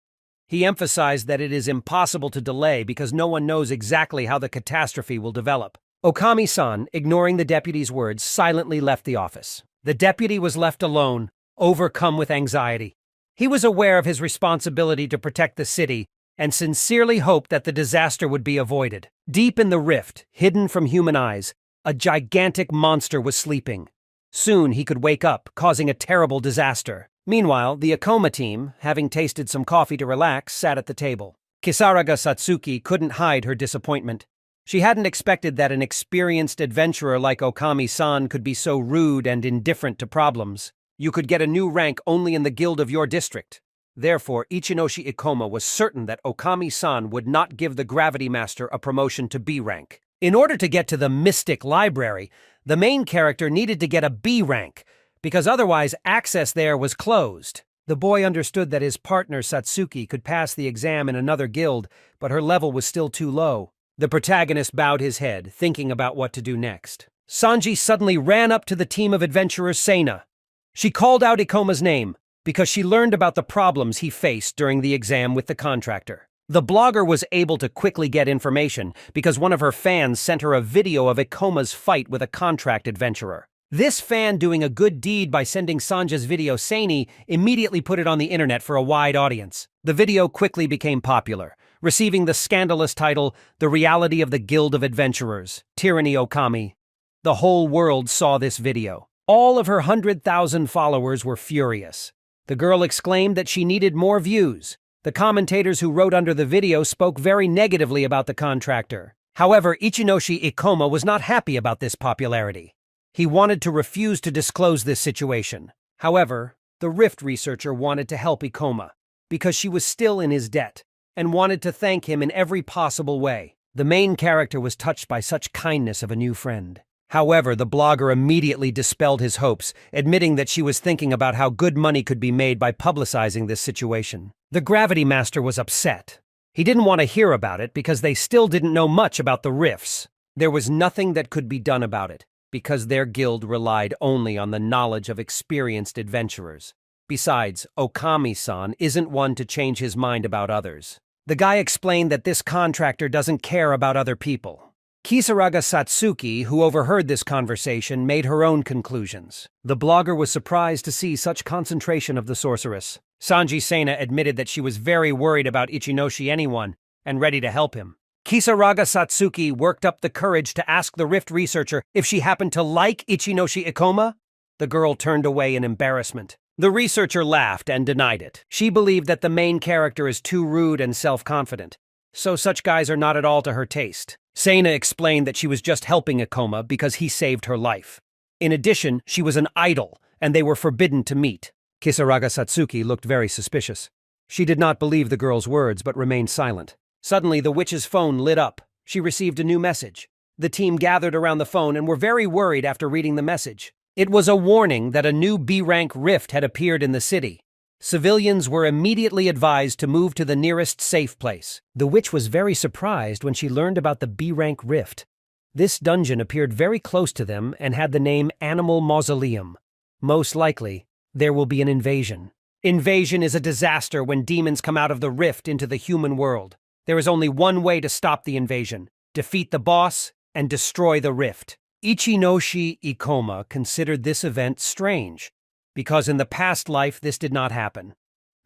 He emphasized that it is impossible to delay because no one knows exactly how the catastrophe will develop. Okami-san, ignoring the deputy's words, silently left the office. The deputy was left alone, overcome with anxiety. He was aware of his responsibility to protect the city and sincerely hoped that the disaster would be avoided. Deep in the rift, hidden from human eyes, a gigantic monster was sleeping. Soon he could wake up, causing a terrible disaster. Meanwhile, the Ikoma team, having tasted some coffee to relax, sat at the table. Kisaraga Satsuki couldn't hide her disappointment. She hadn't expected that an experienced adventurer like Okami-san could be so rude and indifferent to problems. You could get a new rank only in the guild of your district. Therefore, Ichinoshi Ikoma was certain that Okami-san would not give the Gravity Master a promotion to B rank. In order to get to the Mystic Library, the main character needed to get a B rank, because otherwise access there was closed. The boy understood that his partner Satsuki could pass the exam in another guild, but her level was still too low. The protagonist bowed his head, thinking about what to do next. Sanji suddenly ran up to the team of adventurers Seina. She called out Ikoma's name, because she learned about the problems he faced during the exam with the contractor. The blogger was able to quickly get information because one of her fans sent her a video of Ikoma's fight with a contract adventurer. This fan, doing a good deed by sending Sanja's video Seini, immediately put it on the internet for a wide audience. The video quickly became popular, receiving the scandalous title, The Reality of the Guild of Adventurers, Tyranny Okami. The whole world saw this video. All of her 100,000 followers were furious. The girl exclaimed that she needed more views. The commentators who wrote under the video spoke very negatively about the contractor. However, Ichinoshi Ikoma was not happy about this popularity. He wanted to refuse to disclose this situation. However, the Rift researcher wanted to help Ikoma, because she was still in his debt, and wanted to thank him in every possible way. The main character was touched by such kindness of a new friend. However, the blogger immediately dispelled his hopes, admitting that she was thinking about how good money could be made by publicizing this situation. The Gravity Master was upset. He didn't want to hear about it because they still didn't know much about the rifts. There was nothing that could be done about it, because their guild relied only on the knowledge of experienced adventurers. Besides, Okami-san isn't one to change his mind about others. The guy explained that this contractor doesn't care about other people. Kisaraga Satsuki, who overheard this conversation, made her own conclusions. The blogger was surprised to see such concentration of the sorceress. Sanji Seina admitted that she was very worried about Ichinoshi anyone, and ready to help him. Kisaraga Satsuki worked up the courage to ask the Rift researcher if she happened to like Ichinoshi Ikoma. The girl turned away in embarrassment. The researcher laughed and denied it. She believed that the main character is too rude and self-confident, so such guys are not at all to her taste. Seina explained that she was just helping Ikoma because he saved her life. In addition, she was an idol, and they were forbidden to meet. Kisaraga Satsuki looked very suspicious. She did not believe the girl's words, but remained silent. Suddenly, the witch's phone lit up. She received a new message. The team gathered around the phone and were very worried after reading the message. It was a warning that a new B-rank rift had appeared in the city. Civilians were immediately advised to move to the nearest safe place. The witch was very surprised when she learned about the B-rank rift. This dungeon appeared very close to them and had the name Animal Mausoleum. Most likely, there will be an invasion. Invasion is a disaster when demons come out of the rift into the human world. There is only one way to stop the invasion: defeat the boss and destroy the rift. Ichinoshi Ikoma considered this event strange, because in the past life this did not happen.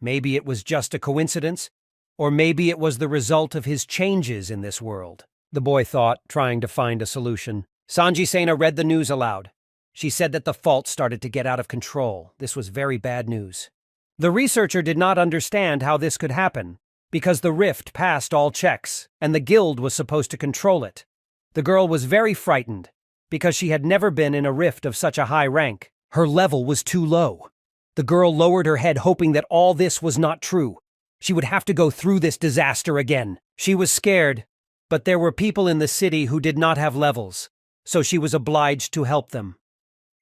Maybe it was just a coincidence, or maybe it was the result of his changes in this world. The boy thought, trying to find a solution. Sanji Sena read the news aloud. She said that the fault started to get out of control. This was very bad news. The researcher did not understand how this could happen, because the rift passed all checks, and the guild was supposed to control it. The girl was very frightened, because she had never been in a rift of such a high rank. Her level was too low. The girl lowered her head, hoping that all this was not true. She would have to go through this disaster again. She was scared, but there were people in the city who did not have levels, so she was obliged to help them.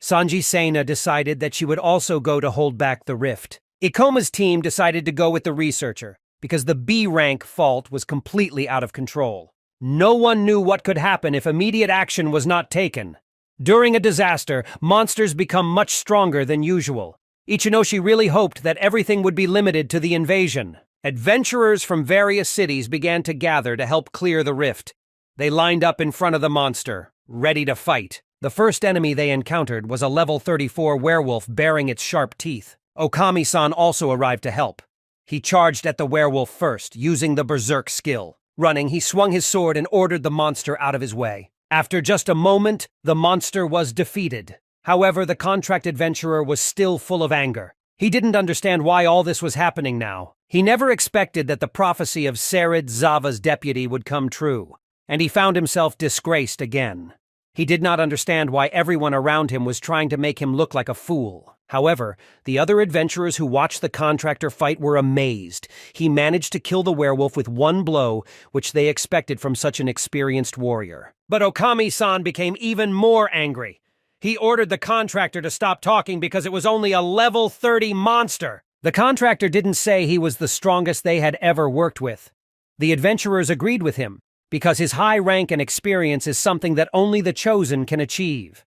Sanji Sena decided that she would also go to hold back the rift. Ikoma's team decided to go with the researcher, because the B-rank fault was completely out of control. No one knew what could happen if immediate action was not taken. During a disaster, monsters become much stronger than usual. Ichinoshi really hoped that everything would be limited to the invasion. Adventurers from various cities began to gather to help clear the rift. They lined up in front of the monster, ready to fight. The first enemy they encountered was a level 34 werewolf baring its sharp teeth. Okami-san also arrived to help. He charged at the werewolf first, using the berserk skill. Running, he swung his sword and ordered the monster out of his way. After just a moment, the monster was defeated. However, the contract adventurer was still full of anger. He didn't understand why all this was happening now. He never expected that the prophecy of Serid Zava's deputy would come true, and he found himself disgraced again. He did not understand why everyone around him was trying to make him look like a fool. However, the other adventurers who watched the contractor fight were amazed. He managed to kill the werewolf with one blow, which they expected from such an experienced warrior. But Okami-san became even more angry. He ordered the contractor to stop talking because it was only a level 30 monster. The contractor didn't say he was the strongest they had ever worked with. The adventurers agreed with him, because his high rank and experience is something that only the chosen can achieve.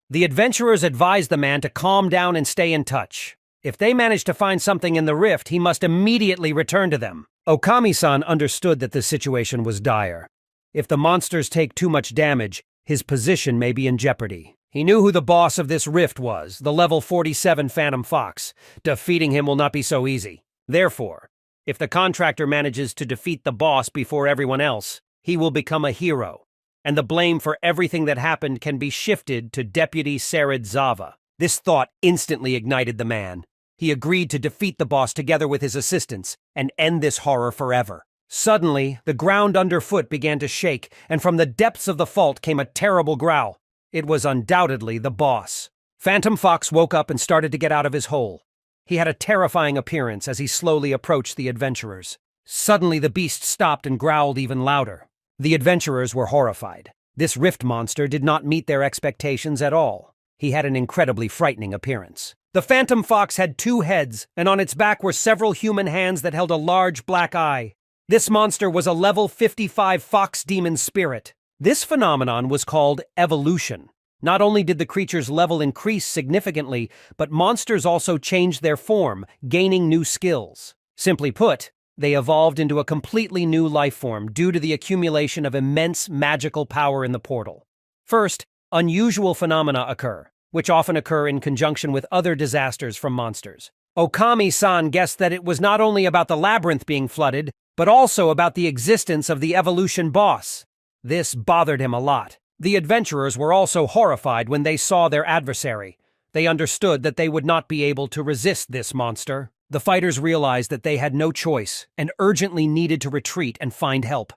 The adventurers advised the man to calm down and stay in touch. If they managed to find something in the rift, he must immediately return to them. Okami-san understood that the situation was dire. If the monsters take too much damage, his position may be in jeopardy. He knew who the boss of this rift was, the level 47 Phantom Fox. Defeating him will not be so easy. Therefore, if the contractor manages to defeat the boss before everyone else, he will become a hero, and the blame for everything that happened can be shifted to Deputy Serid Zava. This thought instantly ignited the man. He agreed to defeat the boss together with his assistants and end this horror forever. Suddenly, the ground underfoot began to shake, and from the depths of the fault came a terrible growl. It was undoubtedly the boss. Phantom Fox woke up and started to get out of his hole. He had a terrifying appearance as he slowly approached the adventurers. Suddenly, the beast stopped and growled even louder. The adventurers were horrified. This rift monster did not meet their expectations at all. He had an incredibly frightening appearance. The Phantom Fox had 2 heads, and on its back were several human hands that held a large black eye. This monster was a level 55 fox demon spirit. This phenomenon was called evolution. Not only did the creature's level increase significantly, but monsters also changed their form, gaining new skills. Simply put, they evolved into a completely new life form due to the accumulation of immense magical power in the portal. First, unusual phenomena occur, which often occur in conjunction with other disasters from monsters. Okami-san guessed that it was not only about the labyrinth being flooded, but also about the existence of the evolution boss. This bothered him a lot. The adventurers were also horrified when they saw their adversary. They understood that they would not be able to resist this monster. The fighters realized that they had no choice and urgently needed to retreat and find help.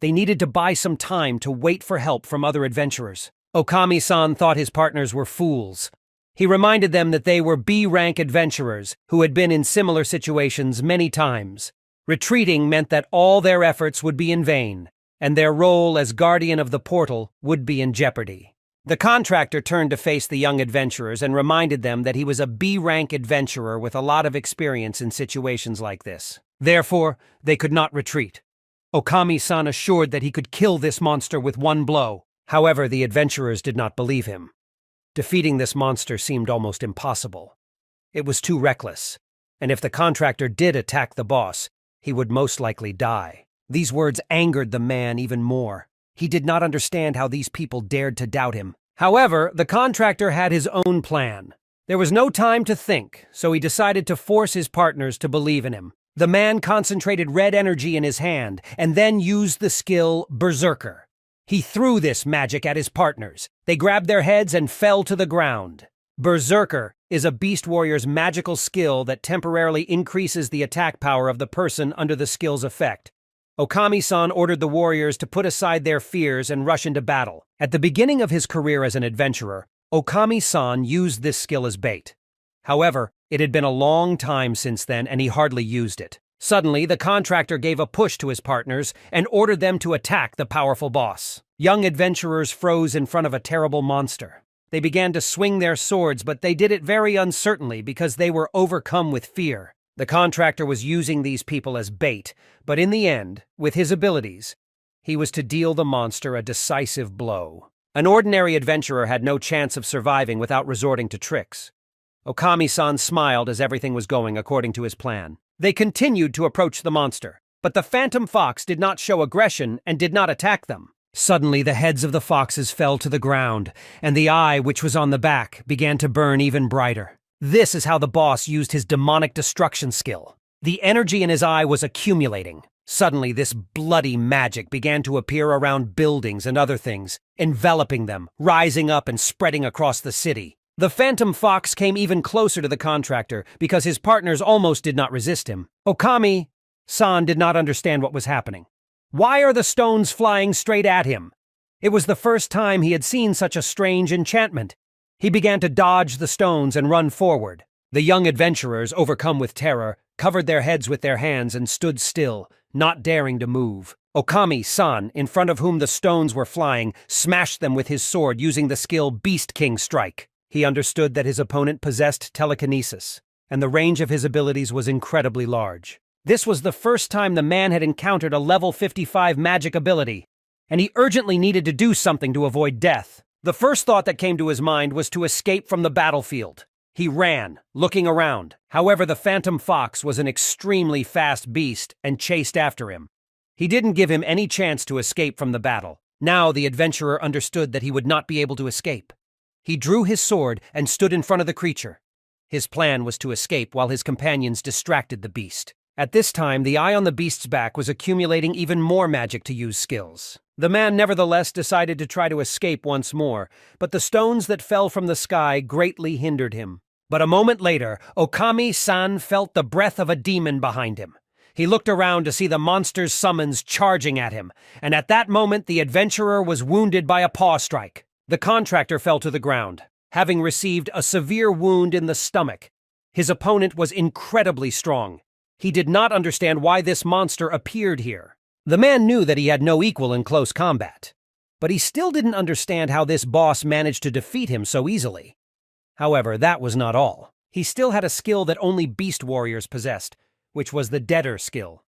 They needed to buy some time to wait for help from other adventurers. Okami-san thought his partners were fools. He reminded them that they were B-rank adventurers who had been in similar situations many times. Retreating meant that all their efforts would be in vain, and their role as guardian of the portal would be in jeopardy. The contractor turned to face the young adventurers and reminded them that he was a B-rank adventurer with a lot of experience in situations like this. Therefore, they could not retreat. Okami-san assured that he could kill this monster with one blow. However, the adventurers did not believe him. Defeating this monster seemed almost impossible. It was too reckless, and if the contractor did attack the boss, he would most likely die. These words angered the man even more. He did not understand how these people dared to doubt him. However, the contractor had his own plan. There was no time to think, so he decided to force his partners to believe in him. The man concentrated red energy in his hand and then used the skill Berserker. He threw this magic at his partners. They grabbed their heads and fell to the ground. Berserker is a beast warrior's magical skill that temporarily increases the attack power of the person under the skill's effect. Okami-san ordered the warriors to put aside their fears and rush into battle. At the beginning of his career as an adventurer, Okami-san used this skill as bait. However, it had been a long time since then and he hardly used it. Suddenly, the contractor gave a push to his partners and ordered them to attack the powerful boss. Young adventurers froze in front of a terrible monster. They began to swing their swords, but they did it very uncertainly because they were overcome with fear. The contractor was using these people as bait, but in the end, with his abilities, he was to deal the monster a decisive blow. An ordinary adventurer had no chance of surviving without resorting to tricks. Okami-san smiled as everything was going according to his plan. They continued to approach the monster, but the phantom fox did not show aggression and did not attack them. Suddenly, the heads of the foxes fell to the ground, and the eye, which was on the back, began to burn even brighter. This is how the boss used his demonic destruction skill. The energy in his eye was accumulating. Suddenly, this bloody magic began to appear around buildings and other things, enveloping them, rising up and spreading across the city. The phantom fox came even closer to the contractor because his partners almost did not resist him. Okami-san did not understand what was happening. Why are the stones flying straight at him? It was the first time he had seen such a strange enchantment. He began to dodge the stones and run forward. The young adventurers, overcome with terror, covered their heads with their hands and stood still, not daring to move. Okami-san, in front of whom the stones were flying, smashed them with his sword using the skill Beast King Strike. He understood that his opponent possessed telekinesis, and the range of his abilities was incredibly large. This was the first time the man had encountered a level 55 magic ability, and he urgently needed to do something to avoid death. The first thought that came to his mind was to escape from the battlefield. He ran, looking around. However, the phantom fox was an extremely fast beast and chased after him. He didn't give him any chance to escape from the battle. Now the adventurer understood that he would not be able to escape. He drew his sword and stood in front of the creature. His plan was to escape while his companions distracted the beast. At this time, the eye on the beast's back was accumulating even more magic to use skills. The man nevertheless decided to try to escape once more, but the stones that fell from the sky greatly hindered him. But a moment later, Okami-san felt the breath of a demon behind him. He looked around to see the monster's summons charging at him, and at that moment the adventurer was wounded by a paw strike. The contractor fell to the ground, having received a severe wound in the stomach. His opponent was incredibly strong. He did not understand why this monster appeared here. The man knew that he had no equal in close combat, but he still didn't understand how this boss managed to defeat him so easily. However, that was not all. He still had a skill that only beast warriors possessed, which was the deader skill.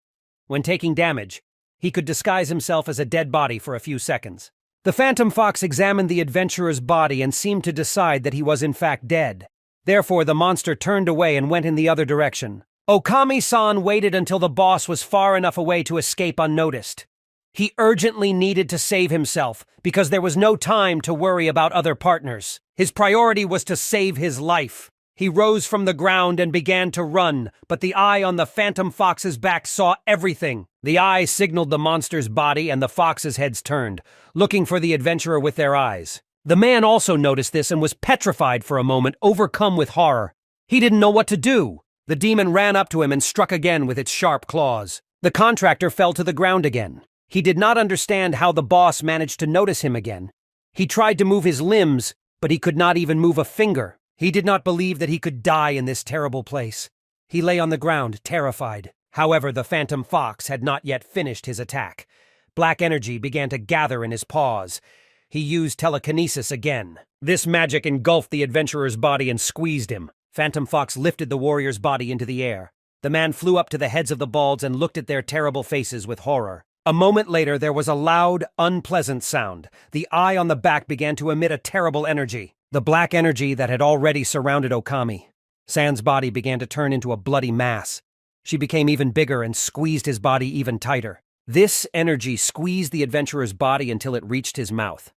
When taking damage, he could disguise himself as a dead body for a few seconds. The phantom fox examined the adventurer's body and seemed to decide that he was in fact dead. Therefore, the monster turned away and went in the other direction. Okami-san waited until the boss was far enough away to escape unnoticed. He urgently needed to save himself because there was no time to worry about other partners. His priority was to save his life. He rose from the ground and began to run, but the eye on the phantom fox's back saw everything. The eye signaled the monster's body and the fox's heads turned, looking for the adventurer with their eyes. The man also noticed this and was petrified for a moment, overcome with horror. He didn't know what to do. The demon ran up to him and struck again with its sharp claws. The contractor fell to the ground again. He did not understand how the boss managed to notice him again. He tried to move his limbs, but he could not even move a finger. He did not believe that he could die in this terrible place. He lay on the ground, terrified. However, the Phantom Fox had not yet finished his attack. Black energy began to gather in his paws. He used telekinesis again. This magic engulfed the adventurer's body and squeezed him. Phantom Fox lifted the warrior's body into the air. The man flew up to the heads of the balds and looked at their terrible faces with horror. A moment later, there was a loud, unpleasant sound. The eye on the back began to emit a terrible energy, the black energy that had already surrounded Okami. San's body began to turn into a bloody mass. She became even bigger and squeezed his body even tighter. This energy squeezed the adventurer's body until it reached his mouth.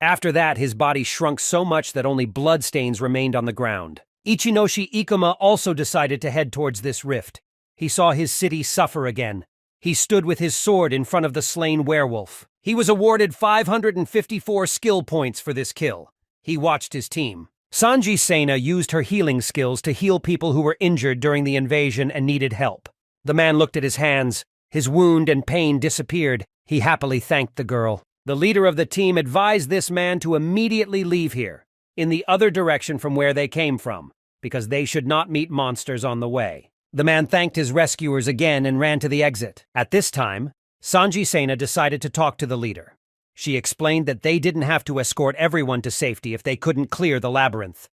After that, his body shrunk so much that only bloodstains remained on the ground. Ichinoshi Ikuma also decided to head towards this rift. He saw his city suffer again. He stood with his sword in front of the slain werewolf. He was awarded 554 skill points for this kill. He watched his team. Sanji Sena used her healing skills to heal people who were injured during the invasion and needed help. The man looked at his hands. His wound and pain disappeared. He happily thanked the girl. The leader of the team advised this man to immediately leave here, in the other direction from where they came from, because they should not meet monsters on the way. The man thanked his rescuers again and ran to the exit. At this time, Sanji Sena decided to talk to the leader. She explained that they didn't have to escort everyone to safety if they couldn't clear the labyrinth.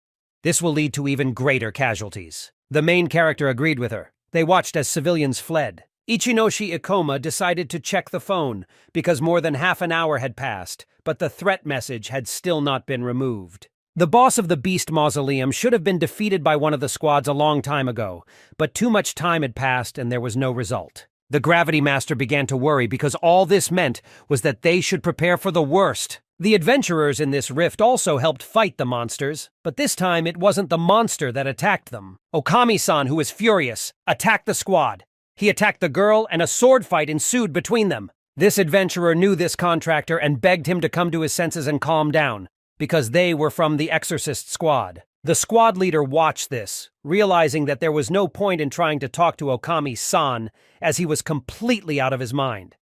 This will lead to even greater casualties. The main character agreed with her. They watched as civilians fled. Ichinoshi Ikoma decided to check the phone because more than half an hour had passed, but the threat message had still not been removed. The boss of the Beast Mausoleum should have been defeated by one of the squads a long time ago, but too much time had passed and there was no result. The Gravity Master began to worry because all this meant was that they should prepare for the worst. The adventurers in this rift also helped fight the monsters, but this time it wasn't the monster that attacked them. Okami-san, who was furious, attacked the squad. He attacked the girl and a sword fight ensued between them. This adventurer knew this contractor and begged him to come to his senses and calm down, because they were from the Exorcist squad. The squad leader watched this, realizing that there was no point in trying to talk to Okami-san, as he was completely out of his mind.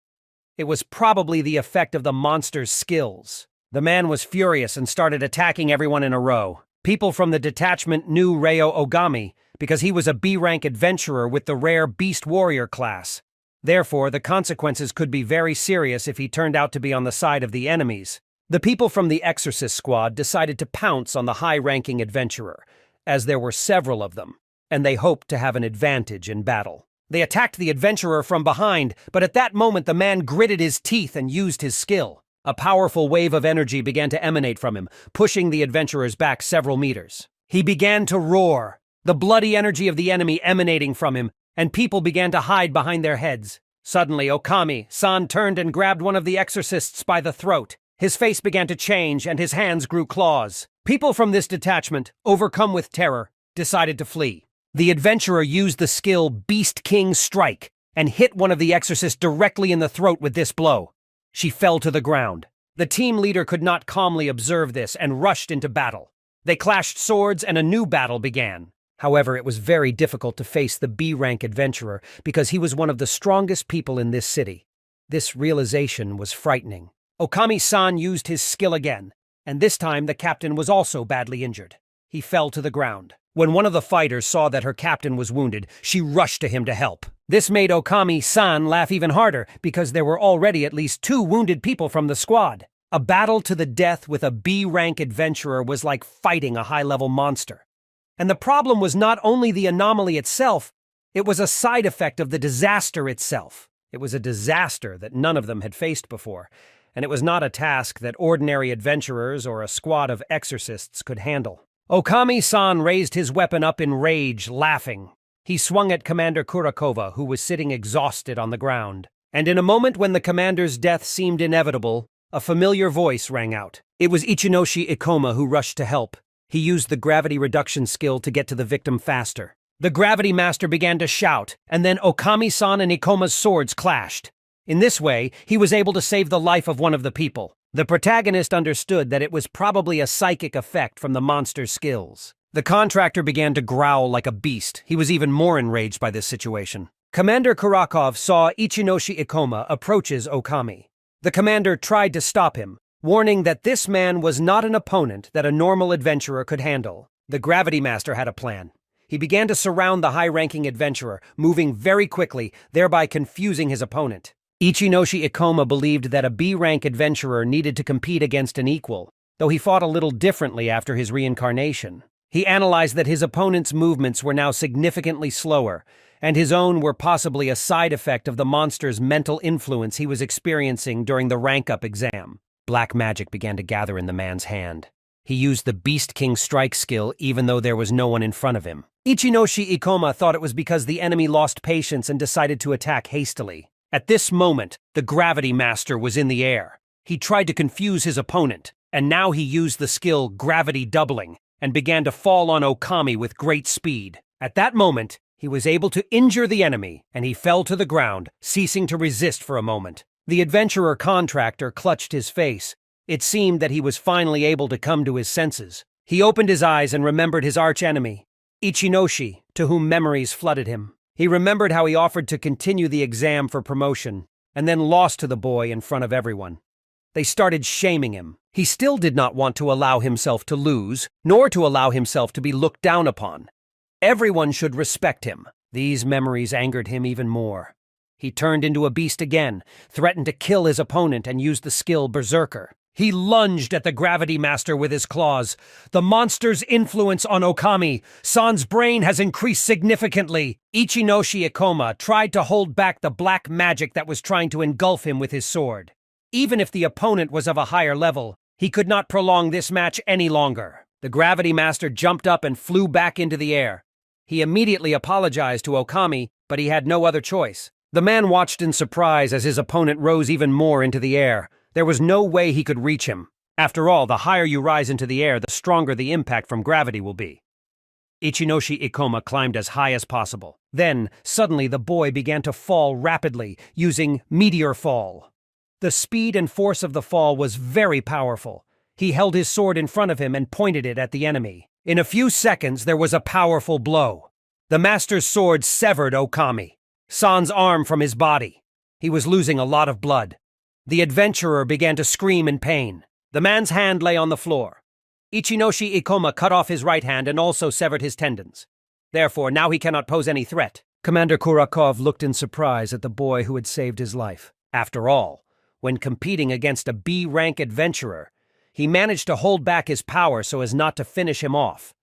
It was probably the effect of the monster's skills. The man was furious and started attacking everyone in a row. People from the detachment knew Ryo Ogami, because he was a B-rank adventurer with the rare Beast Warrior class. Therefore, the consequences could be very serious if he turned out to be on the side of the enemies. The people from the Exorcist squad decided to pounce on the high-ranking adventurer, as there were several of them, and they hoped to have an advantage in battle. They attacked the adventurer from behind, but at that moment the man gritted his teeth and used his skill. A powerful wave of energy began to emanate from him, pushing the adventurers back several meters. He began to roar, the bloody energy of the enemy emanating from him, and people began to hide behind their heads. Suddenly, Okami-san turned and grabbed one of the exorcists by the throat. His face began to change, and his hands grew claws. People from this detachment, overcome with terror, decided to flee. The adventurer used the skill Beast King Strike and hit one of the exorcists directly in the throat with this blow. She fell to the ground. The team leader could not calmly observe this and rushed into battle. They clashed swords and a new battle began. However, it was very difficult to face the B-rank adventurer because he was one of the strongest people in this city. This realization was frightening. Okami-san used his skill again, and this time the captain was also badly injured. He fell to the ground. When one of the fighters saw that her captain was wounded, she rushed to him to help. This made Okami-san laugh even harder because there were already at least 2 wounded people from the squad. A battle to the death with a B-rank adventurer was like fighting a high-level monster. And the problem was not only the anomaly itself, it was a side effect of the disaster itself. It was a disaster that none of them had faced before, and it was not a task that ordinary adventurers or a squad of exorcists could handle. Okami-san raised his weapon up in rage, laughing. He swung at Commander Kurakova, who was sitting exhausted on the ground. And in a moment when the commander's death seemed inevitable, a familiar voice rang out. It was Ichinoshi Ikoma who rushed to help. He used the gravity reduction skill to get to the victim faster. The Gravity Master began to shout, and then Okami-san and Ikoma's swords clashed. In this way, he was able to save the life of one of the people. The protagonist understood that it was probably a psychic effect from the monster's skills. The contractor began to growl like a beast. He was even more enraged by this situation. Commander Kurakov saw Ichinoshi Ikoma approaches Okami. The commander tried to stop him, warning that this man was not an opponent that a normal adventurer could handle. The Gravity Master had a plan. He began to surround the high-ranking adventurer, moving very quickly, thereby confusing his opponent. Ichinoshi Ikoma believed that a B-rank adventurer needed to compete against an equal, though he fought a little differently after his reincarnation. He analyzed that his opponent's movements were now significantly slower, and his own were possibly a side effect of the monster's mental influence he was experiencing during the rank-up exam. Black magic began to gather in the man's hand. He used the Beast King strike skill even though there was no one in front of him. Ichinoshi Ikoma thought it was because the enemy lost patience and decided to attack hastily. At this moment, the Gravity Master was in the air. He tried to confuse his opponent, and now he used the skill Gravity Doubling and began to fall on Okami with great speed. At that moment, he was able to injure the enemy, and he fell to the ground, ceasing to resist for a moment. The adventurer contractor clutched his face. It seemed that he was finally able to come to his senses. He opened his eyes and remembered his archenemy, Ichinoshi, to whom memories flooded him. He remembered how he offered to continue the exam for promotion, and then lost to the boy in front of everyone. They started shaming him. He still did not want to allow himself to lose, nor to allow himself to be looked down upon. Everyone should respect him. These memories angered him even more. He turned into a beast again, threatened to kill his opponent, and used the skill Berserker. He lunged at the Gravity Master with his claws. The monster's influence on Okami-san's brain has increased significantly. Ichinoshi Ikoma tried to hold back the black magic that was trying to engulf him with his sword. Even if the opponent was of a higher level, he could not prolong this match any longer. The Gravity Master jumped up and flew back into the air. He immediately apologized to Okami, but he had no other choice. The man watched in surprise as his opponent rose even more into the air. There was no way he could reach him. After all, the higher you rise into the air, the stronger the impact from gravity will be. Ichinoshi Ikoma climbed as high as possible. Then, suddenly, the boy began to fall rapidly, using meteor fall. The speed and force of the fall was very powerful. He held his sword in front of him and pointed it at the enemy. In a few seconds, there was a powerful blow. The master's sword severed Okami-san's arm from his body. He was losing a lot of blood. The adventurer began to scream in pain. The man's hand lay on the floor. Ichinoshi Ikoma cut off his right hand and also severed his tendons. Therefore, now he cannot pose any threat. Commander Kurakov looked in surprise at the boy who had saved his life. After all, when competing against a B-rank adventurer, he managed to hold back his power so as not to finish him off.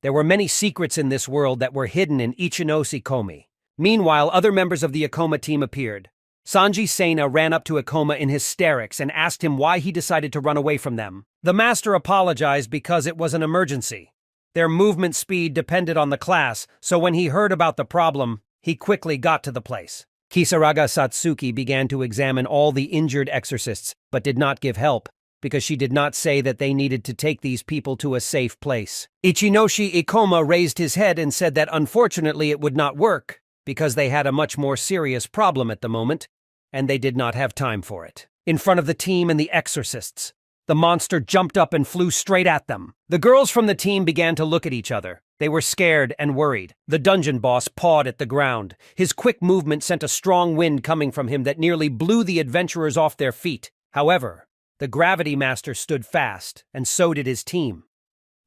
There were many secrets in this world that were hidden in Ichinoshi Ikoma. Meanwhile, other members of the Ikoma team appeared. Sanji Sena ran up to Ikoma in hysterics and asked him why he decided to run away from them. The master apologized because it was an emergency. Their movement speed depended on the class, so when he heard about the problem, he quickly got to the place. Kisaraga Satsuki began to examine all the injured exorcists, but did not give help, because she did not say that they needed to take these people to a safe place. Ichinoshi Ikoma raised his head and said that unfortunately it would not work, because they had a much more serious problem at the moment, and they did not have time for it. In front of the team and the exorcists, the monster jumped up and flew straight at them. The girls from the team began to look at each other. They were scared and worried. The dungeon boss pawed at the ground. His quick movement sent a strong wind coming from him that nearly blew the adventurers off their feet. However, the Gravity Master stood fast, and so did his team.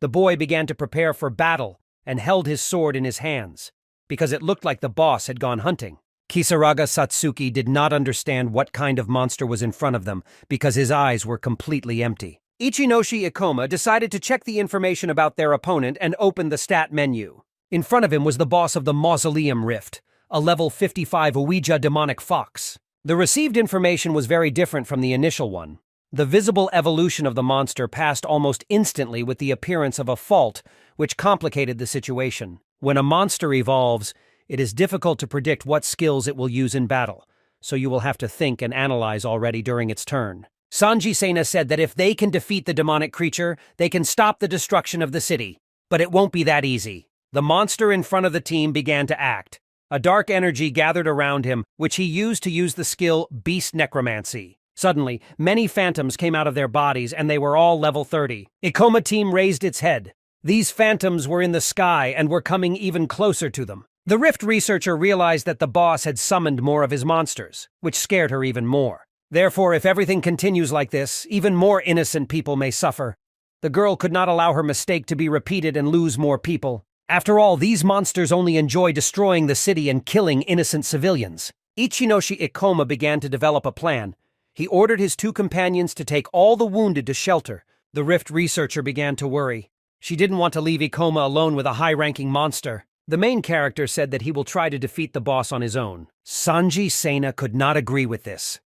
The boy began to prepare for battle and held his sword in his hands, because it looked like the boss had gone hunting. Kisaraga Satsuki did not understand what kind of monster was in front of them because his eyes were completely empty. Ichinoshi Ikoma decided to check the information about their opponent and opened the stat menu. In front of him was the boss of the Mausoleum Rift, a level 55 Ouija demonic fox. The received information was very different from the initial one. The visible evolution of the monster passed almost instantly with the appearance of a fault, which complicated the situation. When a monster evolves, it is difficult to predict what skills it will use in battle, so you will have to think and analyze already during its turn. Sanji Sena said that if they can defeat the demonic creature, they can stop the destruction of the city. But it won't be that easy. The monster in front of the team began to act. A dark energy gathered around him, which he used to use the skill Beast Necromancy. Suddenly, many phantoms came out of their bodies, and they were all level 30. Ikoma team raised its head. These phantoms were in the sky and were coming even closer to them. The Rift researcher realized that the boss had summoned more of his monsters, which scared her even more. Therefore, if everything continues like this, even more innocent people may suffer. The girl could not allow her mistake to be repeated and lose more people. After all, these monsters only enjoy destroying the city and killing innocent civilians. Ichinoshi Ikoma began to develop a plan. He ordered his 2 companions to take all the wounded to shelter. The Rift researcher began to worry. She didn't want to leave Ikoma alone with a high-ranking monster. The main character said that he will try to defeat the boss on his own. Sanji Sena could not agree with this.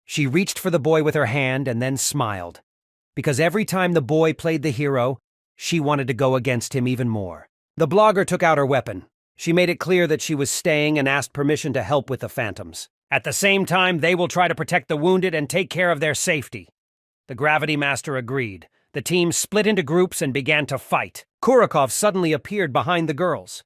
She reached for the boy with her hand and then smiled. Because every time the boy played the hero, she wanted to go against him even more. The blogger took out her weapon. She made it clear that she was staying and asked permission to help with the phantoms. At the same time, they will try to protect the wounded and take care of their safety. The Gravity Master agreed. The team split into groups and began to fight. Kurakov suddenly appeared behind the girls.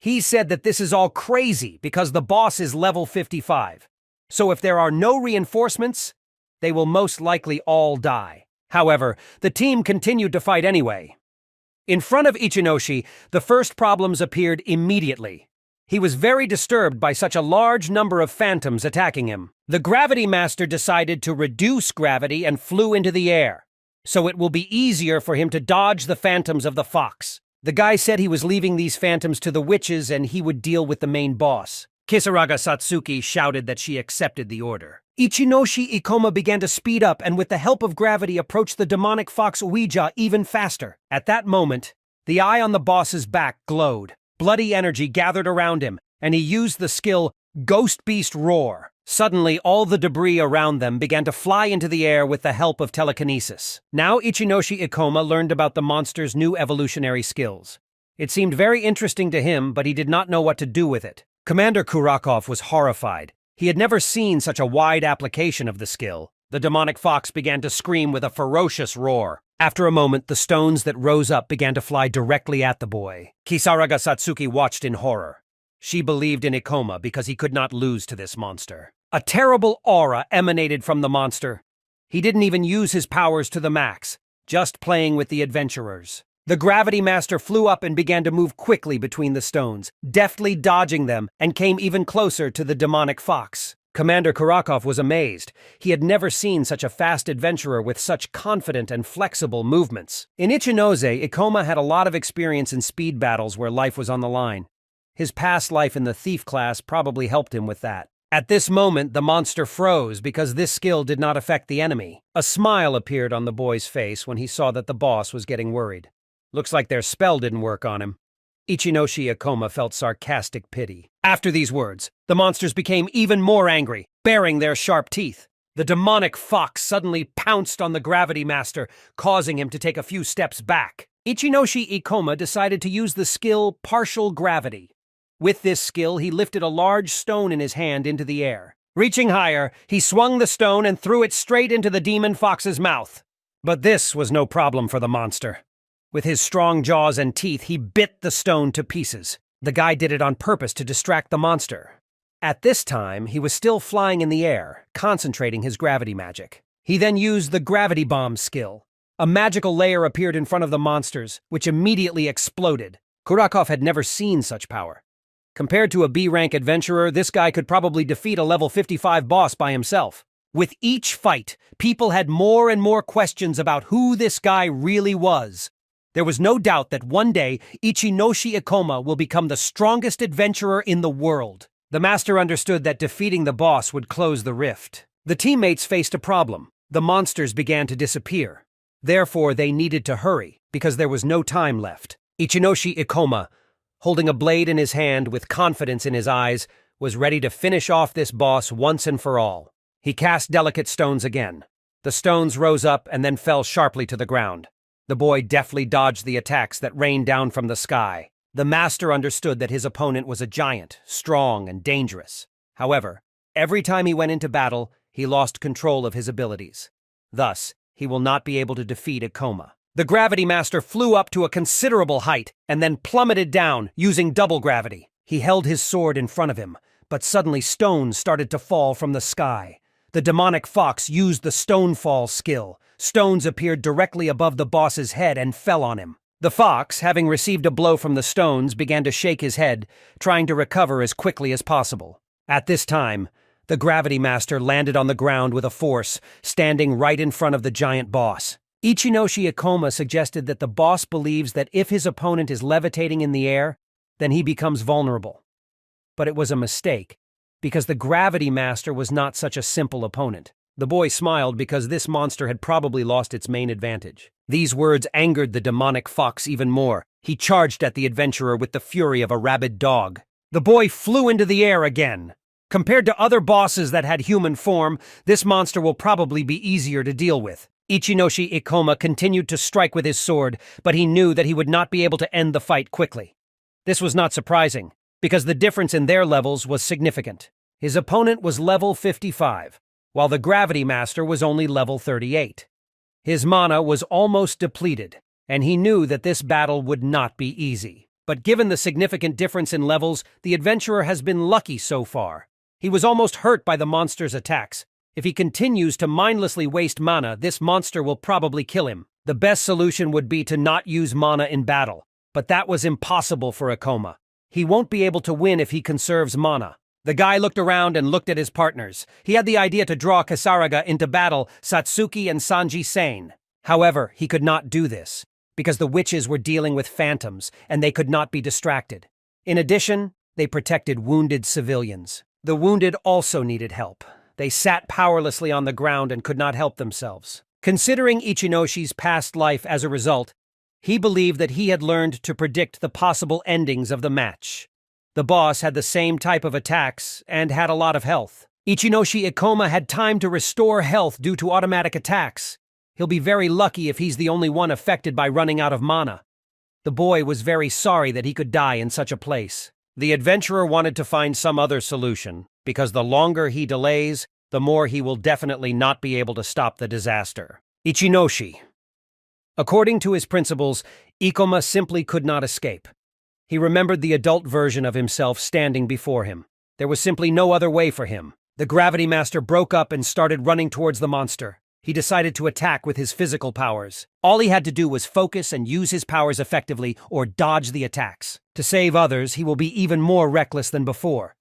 He said that this is all crazy because the boss is level 55. So if there are no reinforcements, they will most likely all die. However, the team continued to fight anyway. In front of Ichinoshi, the first problems appeared immediately. He was very disturbed by such a large number of phantoms attacking him. The Gravity Master decided to reduce gravity and flew into the air, so it will be easier for him to dodge the phantoms of the fox. The guy said he was leaving these phantoms to the witches and he would deal with the main boss. Kisaraga Satsuki shouted that she accepted the order. Ichinoshi Ikoma began to speed up and with the help of gravity approached the demonic fox Ouija even faster. At that moment, the eye on the boss's back glowed. Bloody energy gathered around him, and he used the skill Ghost Beast Roar. Suddenly, all the debris around them began to fly into the air with the help of telekinesis. Now Ichinoshi Ikoma learned about the monster's new evolutionary skills. It seemed very interesting to him, but he did not know what to do with it. Commander Kurakov was horrified. He had never seen such a wide application of the skill. The demonic fox began to scream with a ferocious roar. After a moment, the stones that rose up began to fly directly at the boy. Kisaraga Satsuki watched in horror. She believed in Ikoma because he could not lose to this monster. A terrible aura emanated from the monster. He didn't even use his powers to the max, just playing with the adventurers. The Gravity Master flew up and began to move quickly between the stones, deftly dodging them, and came even closer to the demonic fox. Commander Kurakov was amazed. He had never seen such a fast adventurer with such confident and flexible movements. In Ichinose, Ikoma had a lot of experience in speed battles where life was on the line. His past life in the thief class probably helped him with that. At this moment, the monster froze because this skill did not affect the enemy. A smile appeared on the boy's face when he saw that the boss was getting worried. Looks like their spell didn't work on him. Ichinoshi Ikoma felt sarcastic pity. After these words, the monsters became even more angry, baring their sharp teeth. The demonic fox suddenly pounced on the Gravity Master, causing him to take a few steps back. Ichinoshi Ikoma decided to use the skill Partial Gravity. With this skill, he lifted a large stone in his hand into the air. Reaching higher, he swung the stone and threw it straight into the demon fox's mouth. But this was no problem for the monster. With his strong jaws and teeth, he bit the stone to pieces. The guy did it on purpose to distract the monster. At this time, he was still flying in the air, concentrating his gravity magic. He then used the Gravity Bomb skill. A magical layer appeared in front of the monsters, which immediately exploded. Kurakov had never seen such power. Compared to a B-rank adventurer, this guy could probably defeat a level 55 boss by himself. With each fight, people had more and more questions about who this guy really was. There was no doubt that one day, Ichinoshi Ikoma will become the strongest adventurer in the world. The master understood that defeating the boss would close the rift. The teammates faced a problem. The monsters began to disappear. Therefore, they needed to hurry, because there was no time left. Ichinoshi Ikoma, holding a blade in his hand with confidence in his eyes, was ready to finish off this boss once and for all. He cast delicate stones again. The stones rose up and then fell sharply to the ground. The boy deftly dodged the attacks that rained down from the sky. The master understood that his opponent was a giant, strong and dangerous. However, every time he went into battle, he lost control of his abilities. Thus, he will not be able to defeat Ikoma. The Gravity Master flew up to a considerable height and then plummeted down using double gravity. He held his sword in front of him, but suddenly stones started to fall from the sky. The demonic fox used the Stonefall skill. Stones appeared directly above the boss's head and fell on him. The fox, having received a blow from the stones, began to shake his head, trying to recover as quickly as possible. At this time, The Gravity Master landed on the ground with a force, standing right in front of the giant boss. Ichinoshi Ikoma suggested that the boss believes that if his opponent is levitating in the air, then he becomes vulnerable. But it was a mistake, because the Gravity Master was not such a simple opponent. The boy smiled because this monster had probably lost its main advantage. These words angered the demonic fox even more. He charged at the adventurer with the fury of a rabid dog. The boy flew into the air again. Compared to other bosses that had human form, this monster will probably be easier to deal with. Ichinoshi Ikoma continued to strike with his sword, but he knew that he would not be able to end the fight quickly. This was not surprising, because the difference in their levels was significant. His opponent was level 55, while the Gravity Master was only level 38. His mana was almost depleted, and he knew that this battle would not be easy. But given the significant difference in levels, the adventurer has been lucky so far. He was almost hurt by the monster's attacks. If he continues to mindlessly waste mana, this monster will probably kill him. The best solution would be to not use mana in battle, but that was impossible for Ikoma. He won't be able to win if he conserves mana. The guy looked around and looked at his partners. He had the idea to draw Kisaraga into battle, Satsuki and Sanji Sane. However, he could not do this, because the witches were dealing with phantoms, and they could not be distracted. In addition, they protected wounded civilians. The wounded also needed help. They sat powerlessly on the ground and could not help themselves. Considering Ichinoshi's past life as a result, he believed that he had learned to predict the possible endings of the match. The boss had the same type of attacks and had a lot of health. Ichinoshi Ikoma had time to restore health due to automatic attacks. He'll be very lucky if he's the only one affected by running out of mana. The boy was very sorry that he could die in such a place. The adventurer wanted to find some other solution, because the longer he delays, the more he will definitely not be able to stop the disaster. Ichinoshi. According to his principles, Ikoma simply could not escape. He remembered the adult version of himself standing before him. There was simply no other way for him. The Gravity Master broke up and started running towards the monster. He decided to attack with his physical powers. All he had to do was focus and use his powers effectively or dodge the attacks. To save others, he will be even more reckless than before.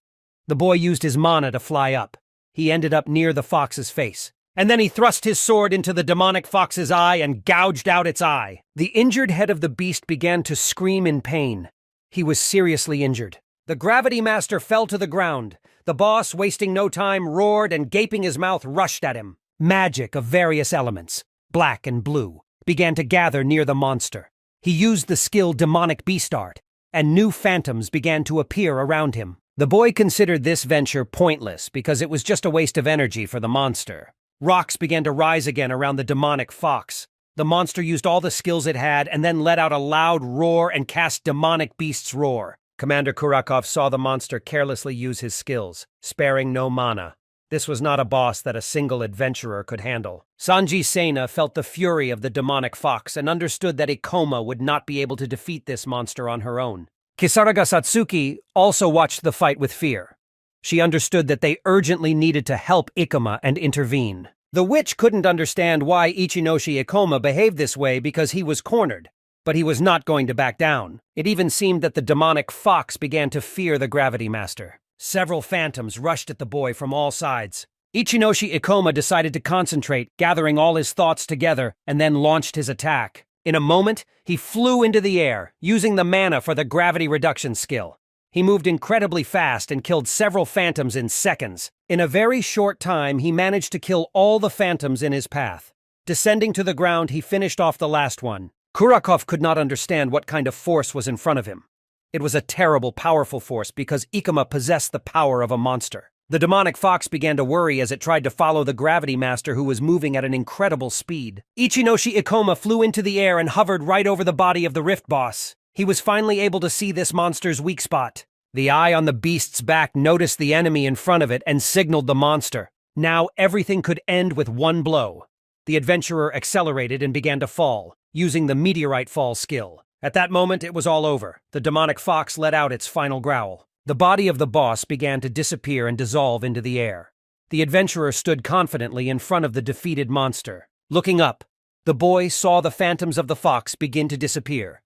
The boy used his mana to fly up. He ended up near the fox's face. And then he thrust his sword into the demonic fox's eye and gouged out its eye. The injured head of the beast began to scream in pain. He was seriously injured. The Gravity Master fell to the ground. The boss, wasting no time, roared and gaping his mouth rushed at him. Magic of various elements, black and blue, began to gather near the monster. He used the skill Demonic Beast Art, and new phantoms began to appear around him. The boy considered this venture pointless because it was just a waste of energy for the monster. Rocks began to rise again around the demonic fox. The monster used all the skills it had and then let out a loud roar and cast Demonic Beast's Roar. Commander Kurakov saw the monster carelessly use his skills, sparing no mana. This was not a boss that a single adventurer could handle. Sanji Sena felt the fury of the demonic fox and understood that Ikoma would not be able to defeat this monster on her own. Kisaraga Satsuki also watched the fight with fear. She understood that they urgently needed to help Ikoma and intervene. The witch couldn't understand why Ichinoshi Ikoma behaved this way because he was cornered, but he was not going to back down. It even seemed that the demonic fox began to fear the Gravity Master. Several phantoms rushed at the boy from all sides. Ichinoshi Ikoma decided to concentrate, gathering all his thoughts together, and then launched his attack. In a moment, he flew into the air, using the mana for the gravity reduction skill. He moved incredibly fast and killed several phantoms in seconds. In a very short time, he managed to kill all the phantoms in his path. Descending to the ground, he finished off the last one. Kurakov could not understand what kind of force was in front of him. It was a terrible, powerful force because Ikoma possessed the power of a monster. The demonic fox began to worry as it tried to follow the Gravity Master who was moving at an incredible speed. Ichinoshi Ikoma flew into the air and hovered right over the body of the Rift Boss. He was finally able to see this monster's weak spot. The eye on the beast's back noticed the enemy in front of it and signaled the monster. Now everything could end with one blow. The adventurer accelerated and began to fall, using the meteorite fall skill. At that moment, it was all over. The demonic fox let out its final growl. The body of the boss began to disappear and dissolve into the air. The adventurer stood confidently in front of the defeated monster. Looking up, the boy saw the phantoms of the fox begin to disappear.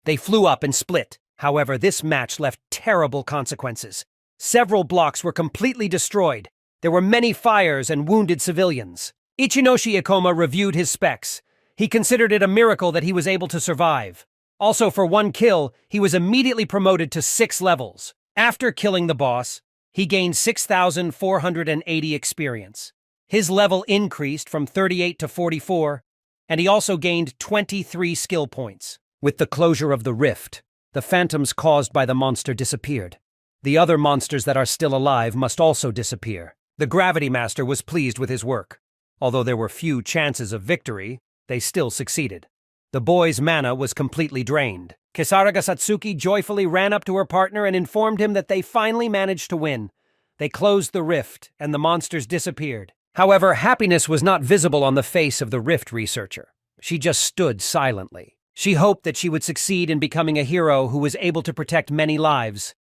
They flew up and split. However, this match left terrible consequences. Several blocks were completely destroyed. There were many fires and wounded civilians. Ichinoshi Ikoma reviewed his specs. He considered it a miracle that he was able to survive. Also, for one kill, he was immediately promoted to 6 levels. After killing the boss, he gained 6,480 experience. His level increased from 38 to 44, and he also gained 23 skill points. With the closure of the rift, the phantoms caused by the monster disappeared. The other monsters that are still alive must also disappear. The Gravity Master was pleased with his work. Although there were few chances of victory, they still succeeded. The boy's mana was completely drained. Kisaraga Satsuki joyfully ran up to her partner and informed him that they finally managed to win. They closed the rift, and the monsters disappeared. However, happiness was not visible on the face of the rift researcher. She just stood silently. She hoped that she would succeed in becoming a hero who was able to protect many lives.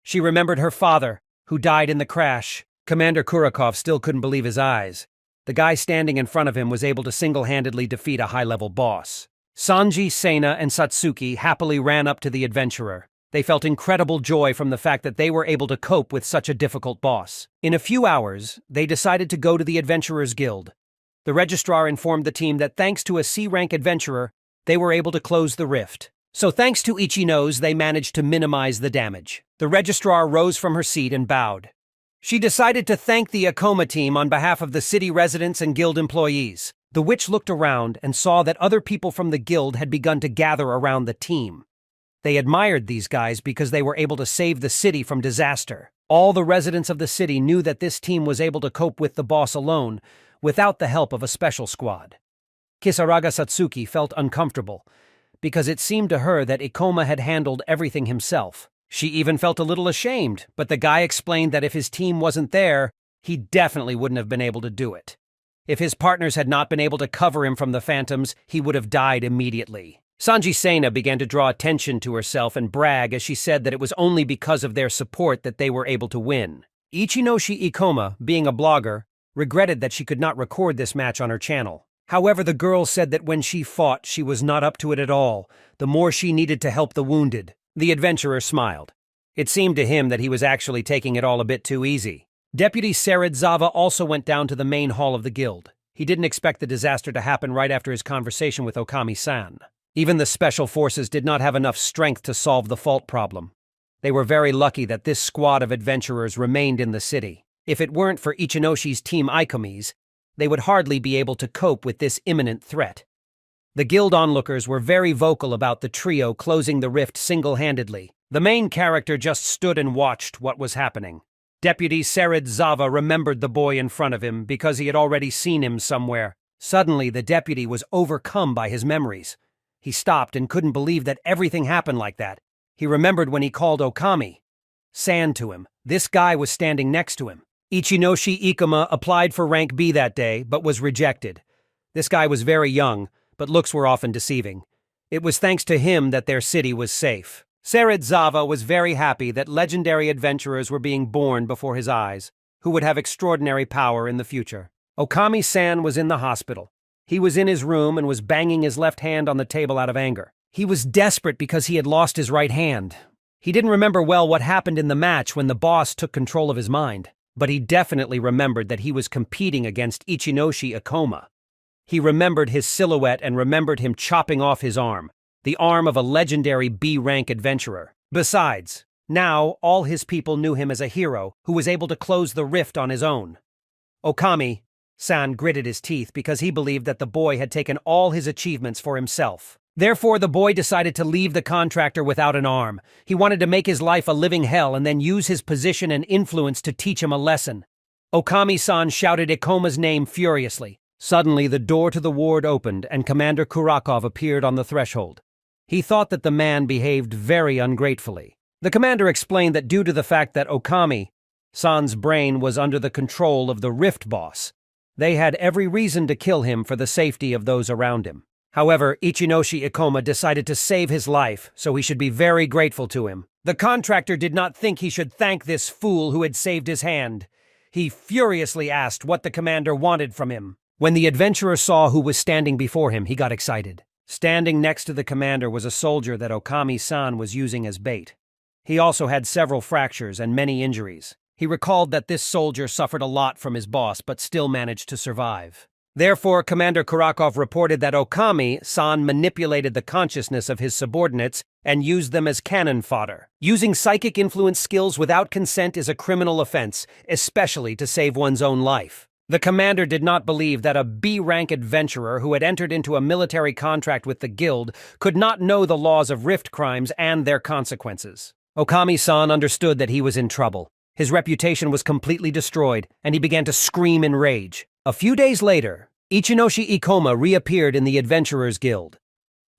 She remembered her father, who died in the crash. Commander Kurakov still couldn't believe his eyes. The guy standing in front of him was able to single-handedly defeat a high-level boss. Sanji, Sena, and Satsuki happily ran up to the adventurer. They felt incredible joy from the fact that they were able to cope with such a difficult boss. In a few hours, they decided to go to the Adventurers Guild. The registrar informed the team that thanks to a C-rank adventurer, they were able to close the rift. So thanks to Ichino's, they managed to minimize the damage. The registrar rose from her seat and bowed. She decided to thank the Ikoma team on behalf of the city residents and guild employees. The witch looked around and saw that other people from the guild had begun to gather around the team. They admired these guys because they were able to save the city from disaster. All the residents of the city knew that this team was able to cope with the boss alone, without the help of a special squad. Kisaraga Satsuki felt uncomfortable, because it seemed to her that Ikoma had handled everything himself. She even felt a little ashamed, but the guy explained that if his team wasn't there, he definitely wouldn't have been able to do it. If his partners had not been able to cover him from the phantoms, he would have died immediately. Sanji Sena began to draw attention to herself and brag as she said that it was only because of their support that they were able to win. Ichinoshi Ikoma, being a blogger, regretted that she could not record this match on her channel. However, the girl said that when she fought, she was not up to it at all, the more she needed to help the wounded. The adventurer smiled. It seemed to him that he was actually taking it all a bit too easy. Deputy Seredzawa also went down to the main hall of the guild. He didn't expect the disaster to happen right after his conversation with Okami-san. Even the special forces did not have enough strength to solve the fault problem. They were very lucky that this squad of adventurers remained in the city. If it weren't for Ichinoshi's team Ikomis, they would hardly be able to cope with this imminent threat. The guild onlookers were very vocal about the trio closing the rift single-handedly. The main character just stood and watched what was happening. Deputy Seredzawa remembered the boy in front of him because he had already seen him somewhere. Suddenly, the deputy was overcome by his memories. He stopped and couldn't believe that everything happened like that. He remembered when he called Okami-san to him. This guy was standing next to him. Ichinoshi Ikoma applied for rank B that day, but was rejected. This guy was very young, but looks were often deceiving. It was thanks to him that their city was safe. Seredzawa was very happy that legendary adventurers were being born before his eyes, who would have extraordinary power in the future. Okami-san was in the hospital. He was in his room and was banging his left hand on the table out of anger. He was desperate because he had lost his right hand. He didn't remember well what happened in the match when the boss took control of his mind, but he definitely remembered that he was competing against Ichinoshi Ikoma. He remembered his silhouette and remembered him chopping off his arm, the arm of a legendary B-rank adventurer. Besides, now all his people knew him as a hero who was able to close the rift on his own. Okami-san gritted his teeth because he believed that the boy had taken all his achievements for himself. Therefore, the boy decided to leave the contractor without an arm. He wanted to make his life a living hell and then use his position and influence to teach him a lesson. Okami-san shouted Ikoma's name furiously. Suddenly, the door to the ward opened and Commander Kurakov appeared on the threshold. He thought that the man behaved very ungratefully. The commander explained that due to the fact that Okami-san's brain was under the control of the Rift Boss, they had every reason to kill him for the safety of those around him. However, Ichinoshi Ikoma decided to save his life, so he should be very grateful to him. The contractor did not think he should thank this fool who had saved his hand. He furiously asked what the commander wanted from him. When the adventurer saw who was standing before him, he got excited. Standing next to the commander was a soldier that Okami-san was using as bait. He also had several fractures and many injuries. He recalled that this soldier suffered a lot from his boss but still managed to survive. Therefore, Commander Kurakov reported that Okami-san manipulated the consciousness of his subordinates and used them as cannon fodder. Using psychic influence skills without consent is a criminal offense, especially to save one's own life. The commander did not believe that a B-rank adventurer who had entered into a military contract with the guild could not know the laws of rift crimes and their consequences. Okami-san understood that he was in trouble. His reputation was completely destroyed, and he began to scream in rage. A few days later, Ichinoshi Ikoma reappeared in the Adventurers Guild.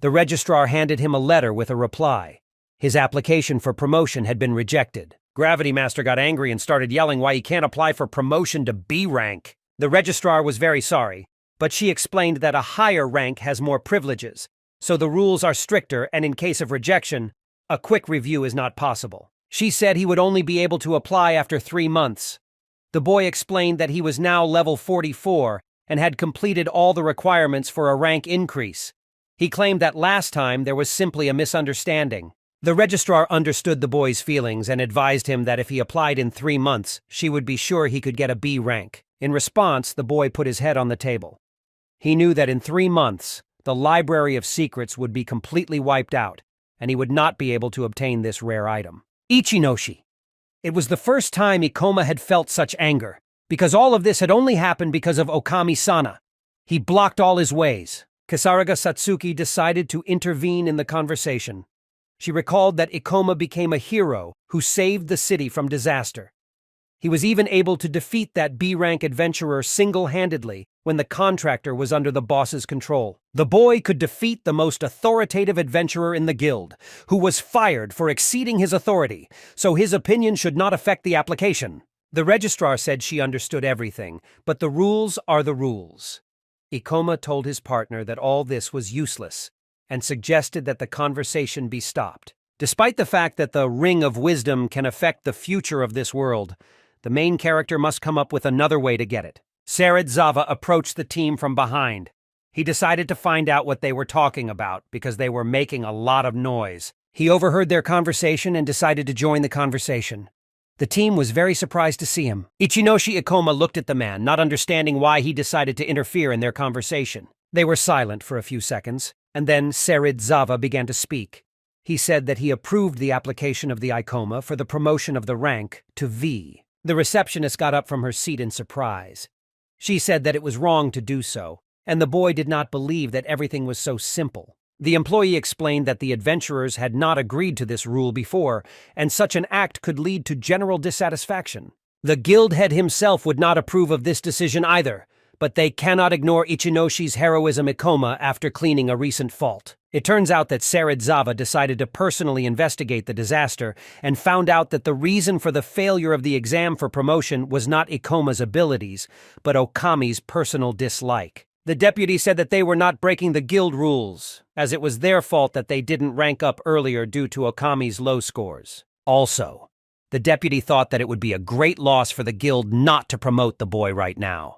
The registrar handed him a letter with a reply. His application for promotion had been rejected. Gravity Master got angry and started yelling why he can't apply for promotion to B rank. The registrar was very sorry, but she explained that a higher rank has more privileges, so the rules are stricter, and in case of rejection, a quick review is not possible. She said he would only be able to apply after 3 months. The boy explained that he was now level 44 and had completed all the requirements for a rank increase. He claimed that last time there was simply a misunderstanding. The registrar understood the boy's feelings and advised him that if he applied in 3 months, she would be sure he could get a B rank. In response, the boy put his head on the table. He knew that in 3 months, the Library of Secrets would be completely wiped out, and he would not be able to obtain this rare item. Ichinoshi. It was the first time Ikoma had felt such anger, because all of this had only happened because of Okami-sana. He blocked all his ways. Kisaraga Satsuki decided to intervene in the conversation. She recalled that Ikoma became a hero who saved the city from disaster. He was even able to defeat that B-rank adventurer single-handedly when the contractor was under the boss's control. The boy could defeat the most authoritative adventurer in the guild, who was fired for exceeding his authority, so his opinion should not affect the application. The registrar said she understood everything, but the rules are the rules. Ikoma told his partner that all this was useless and suggested that the conversation be stopped. Despite the fact that the Ring of Wisdom can affect the future of this world, the main character must come up with another way to get it. Serizawa approached the team from behind. He decided to find out what they were talking about because they were making a lot of noise. He overheard their conversation and decided to join the conversation. The team was very surprised to see him. Ichinoshi Ikoma looked at the man, not understanding why he decided to interfere in their conversation. They were silent for a few seconds, and then Serizawa began to speak. He said that he approved the application of the Ikoma for the promotion of the rank to V. The receptionist got up from her seat in surprise. She said that it was wrong to do so, and the boy did not believe that everything was so simple. The employee explained that the adventurers had not agreed to this rule before, and such an act could lead to general dissatisfaction. The guild head himself would not approve of this decision either, but they cannot ignore Ichinoshi's heroism Ikoma after cleaning a recent fault. It turns out that Serizawa decided to personally investigate the disaster and found out that the reason for the failure of the exam for promotion was not Ikoma's abilities, but Okami's personal dislike. The deputy said that they were not breaking the guild rules, as it was their fault that they didn't rank up earlier due to Okami's low scores. Also, the deputy thought that it would be a great loss for the guild not to promote the boy right now.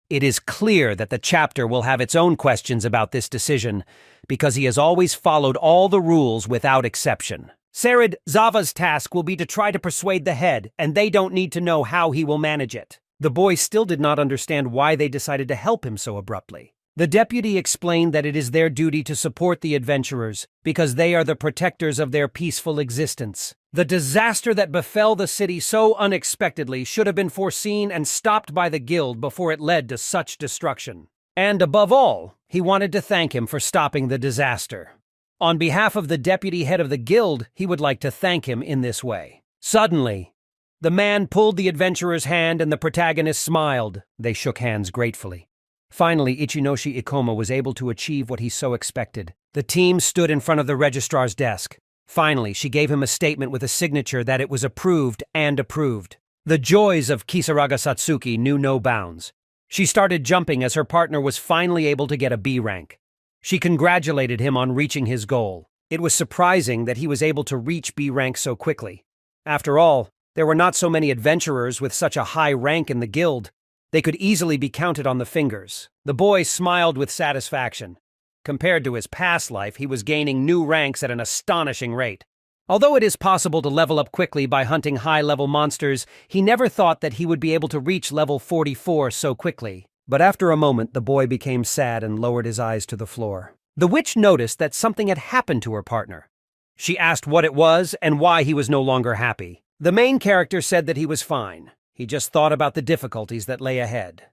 It is clear that the chapter will have its own questions about this decision, because he has always followed all the rules without exception. Serizawa's task will be to try to persuade the head, and they don't need to know how he will manage it. The boy still did not understand why they decided to help him so abruptly. The deputy explained that it is their duty to support the adventurers, because they are the protectors of their peaceful existence. The disaster that befell the city so unexpectedly should have been foreseen and stopped by the guild before it led to such destruction. And above all, he wanted to thank him for stopping the disaster. On behalf of the deputy head of the guild, he would like to thank him in this way. Suddenly, the man pulled the adventurer's hand and the protagonist smiled. They shook hands gratefully. Finally, Ichinoshi Ikoma was able to achieve what he so expected. The team stood in front of the registrar's desk. Finally, she gave him a statement with a signature that it was approved and approved. The joys of Kisaraga Satsuki knew no bounds. She started jumping as her partner was finally able to get a B rank. She congratulated him on reaching his goal. It was surprising that he was able to reach B rank so quickly. After all, there were not so many adventurers with such a high rank in the guild. They could easily be counted on the fingers. The boy smiled with satisfaction. Compared to his past life, he was gaining new ranks at an astonishing rate. Although it is possible to level up quickly by hunting high-level monsters, he never thought that he would be able to reach level 44 so quickly. But after a moment, the boy became sad and lowered his eyes to the floor. The witch noticed that something had happened to her partner. She asked what it was and why he was no longer happy. The main character said that he was fine. He just thought about the difficulties that lay ahead.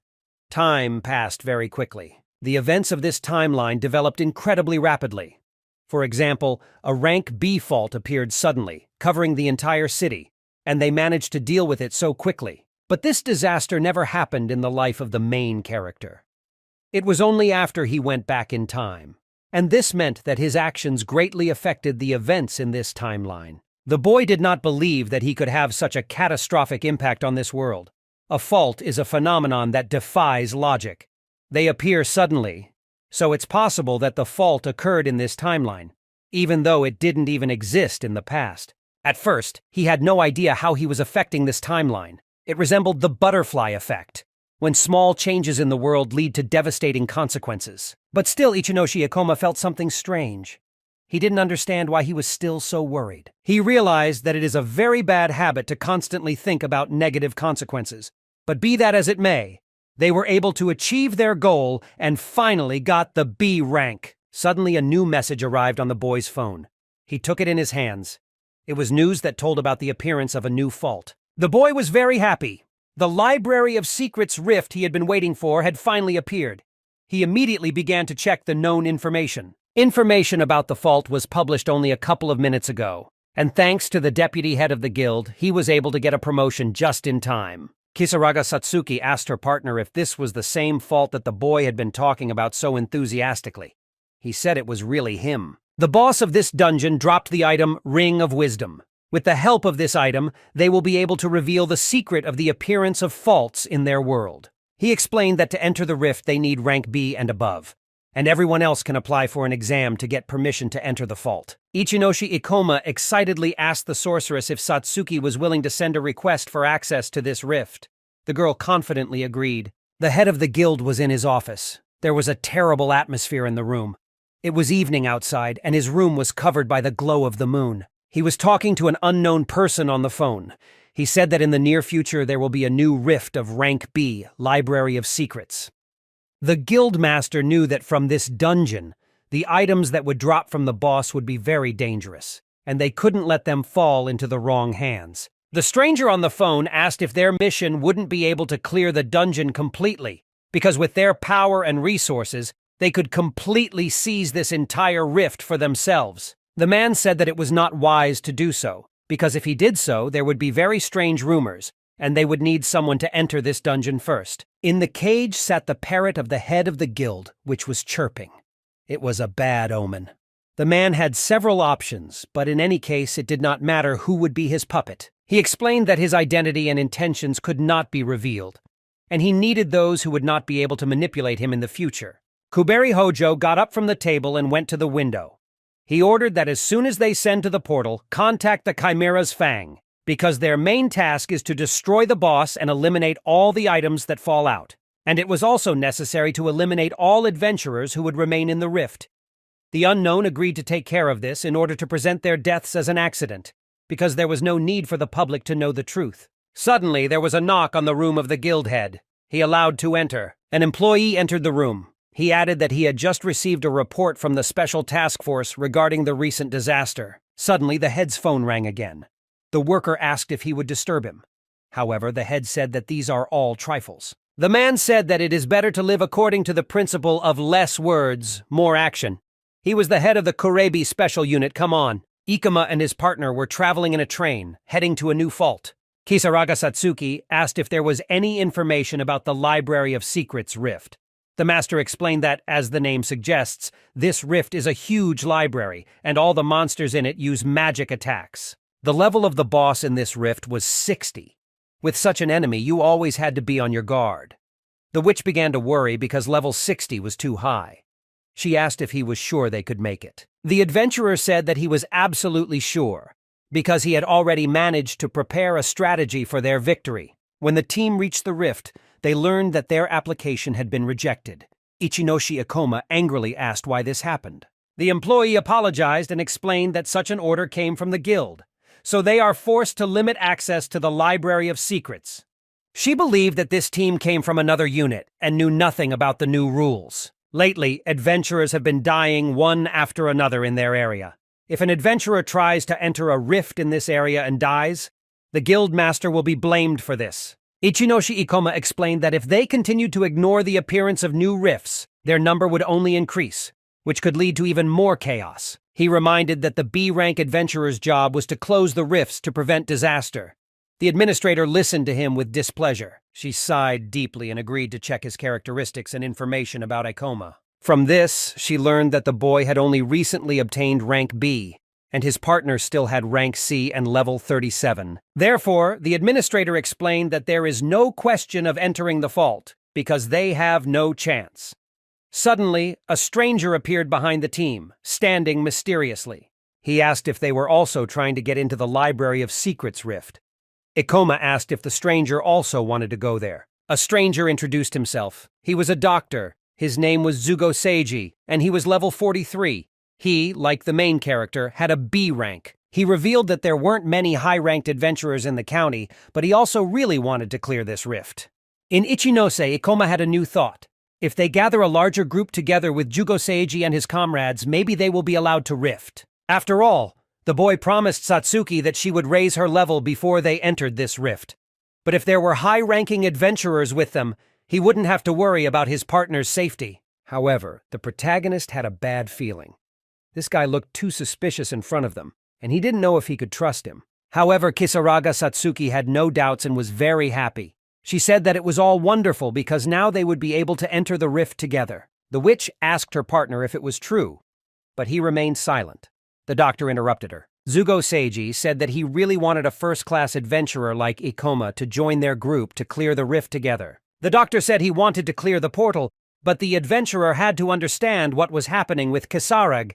Time passed very quickly. The events of this timeline developed incredibly rapidly. For example, a rank B fault appeared suddenly, covering the entire city, and they managed to deal with it so quickly. But this disaster never happened in the life of the main character. It was only after he went back in time. And this meant that his actions greatly affected the events in this timeline. The boy did not believe that he could have such a catastrophic impact on this world. A fault is a phenomenon that defies logic. They appear suddenly, so it's possible that the fault occurred in this timeline, even though it didn't even exist in the past. At first, he had no idea how he was affecting this timeline. It resembled the butterfly effect, when small changes in the world lead to devastating consequences. But still, Ichinoshi Ikoma felt something strange. He didn't understand why he was still so worried. He realized that it is a very bad habit to constantly think about negative consequences. But be that as it may, they were able to achieve their goal and finally got the B rank. Suddenly, a new message arrived on the boy's phone. He took it in his hands. It was news that told about the appearance of a new fault. The boy was very happy. The Library of Secrets rift he had been waiting for had finally appeared. He immediately began to check the known information. Information about the fault was published only a couple of minutes ago, and thanks to the deputy head of the guild, he was able to get a promotion just in time. Kisaraga Satsuki asked her partner if this was the same fault that the boy had been talking about so enthusiastically. He said it was really him. The boss of this dungeon dropped the item Ring of Wisdom. With the help of this item, they will be able to reveal the secret of the appearance of faults in their world. He explained that to enter the rift they need rank B and above, and everyone else can apply for an exam to get permission to enter the fault. Ichinoshi Ikoma excitedly asked the sorceress if Satsuki was willing to send a request for access to this rift. The girl confidently agreed. The head of the guild was in his office. There was a terrible atmosphere in the room. It was evening outside, and his room was covered by the glow of the moon. He was talking to an unknown person on the phone. He said that in the near future there will be a new rift of rank B, Library of Secrets. The guildmaster knew that from this dungeon, the items that would drop from the boss would be very dangerous, and they couldn't let them fall into the wrong hands. The stranger on the phone asked if their mission wouldn't be able to clear the dungeon completely, because with their power and resources, they could completely seize this entire rift for themselves. The man said that it was not wise to do so, because if he did so, there would be very strange rumors, and they would need someone to enter this dungeon first. In the cage sat the parrot of the head of the guild, which was chirping. It was a bad omen. The man had several options, but in any case, it did not matter who would be his puppet. He explained that his identity and intentions could not be revealed, and he needed those who would not be able to manipulate him in the future. Kuberi Hojo got up from the table and went to the window. He ordered that as soon as they send to the portal, contact the Chimera's Fang, because their main task is to destroy the boss and eliminate all the items that fall out. And it was also necessary to eliminate all adventurers who would remain in the rift. The unknown agreed to take care of this in order to present their deaths as an accident, because there was no need for the public to know the truth. Suddenly, there was a knock on the room of the guild head. He allowed to enter. An employee entered the room. He added that he had just received a report from the Special Task Force regarding the recent disaster. Suddenly, the head's phone rang again. The worker asked if he would disturb him. However, the head said that these are all trifles. The man said that it is better to live according to the principle of less words, more action. He was the head of the Kurebi Special Unit. Come on. Ikoma and his partner were traveling in a train, heading to a new fault. Kisaraga Satsuki asked if there was any information about the Library of Secrets rift. The master explained that, as the name suggests, this rift is a huge library, and all the monsters in it use magic attacks. The level of the boss in this rift was 60. With such an enemy, you always had to be on your guard. The witch began to worry because level 60 was too high. She asked if he was sure they could make it. The adventurer said that he was absolutely sure, because he had already managed to prepare a strategy for their victory. When the team reached the rift, they learned that their application had been rejected. Ichinoshi Ikoma angrily asked why this happened. The employee apologized and explained that such an order came from the guild, so they are forced to limit access to the Library of Secrets. She believed that this team came from another unit and knew nothing about the new rules. Lately, adventurers have been dying one after another in their area. If an adventurer tries to enter a rift in this area and dies, the guild master will be blamed for this. Ichinoshi Ikoma explained that if they continued to ignore the appearance of new rifts, their number would only increase, which could lead to even more chaos. He reminded that the B-rank adventurer's job was to close the rifts to prevent disaster. The administrator listened to him with displeasure. She sighed deeply and agreed to check his characteristics and information about Ikoma. From this, she learned that the boy had only recently obtained rank B, and his partner still had rank C and level 37. Therefore, the administrator explained that there is no question of entering the fault, because they have no chance. Suddenly, a stranger appeared behind the team, standing mysteriously. He asked if they were also trying to get into the Library of Secrets rift. Ikoma asked if the stranger also wanted to go there. A stranger introduced himself. He was a doctor. His name was Zugo Seiji, and he was level 43. He, like the main character, had a B rank. He revealed that there weren't many high-ranked adventurers in the county, but he also really wanted to clear this rift. In Ichinose, Ikoma had a new thought. If they gather a larger group together with Jugo Seiji and his comrades, maybe they will be allowed to rift. After all, the boy promised Satsuki that she would raise her level before they entered this rift. But if there were high-ranking adventurers with them, he wouldn't have to worry about his partner's safety. However, the protagonist had a bad feeling. This guy looked too suspicious in front of them, and he didn't know if he could trust him. However, Kisaraga Satsuki had no doubts and was very happy. She said that it was all wonderful because now they would be able to enter the rift together. The witch asked her partner if it was true, but he remained silent. The doctor interrupted her. Zugo Seiji said that he really wanted a first-class adventurer like Ikoma to join their group to clear the rift together. The doctor said he wanted to clear the portal, but the adventurer had to understand what was happening with Kisarag.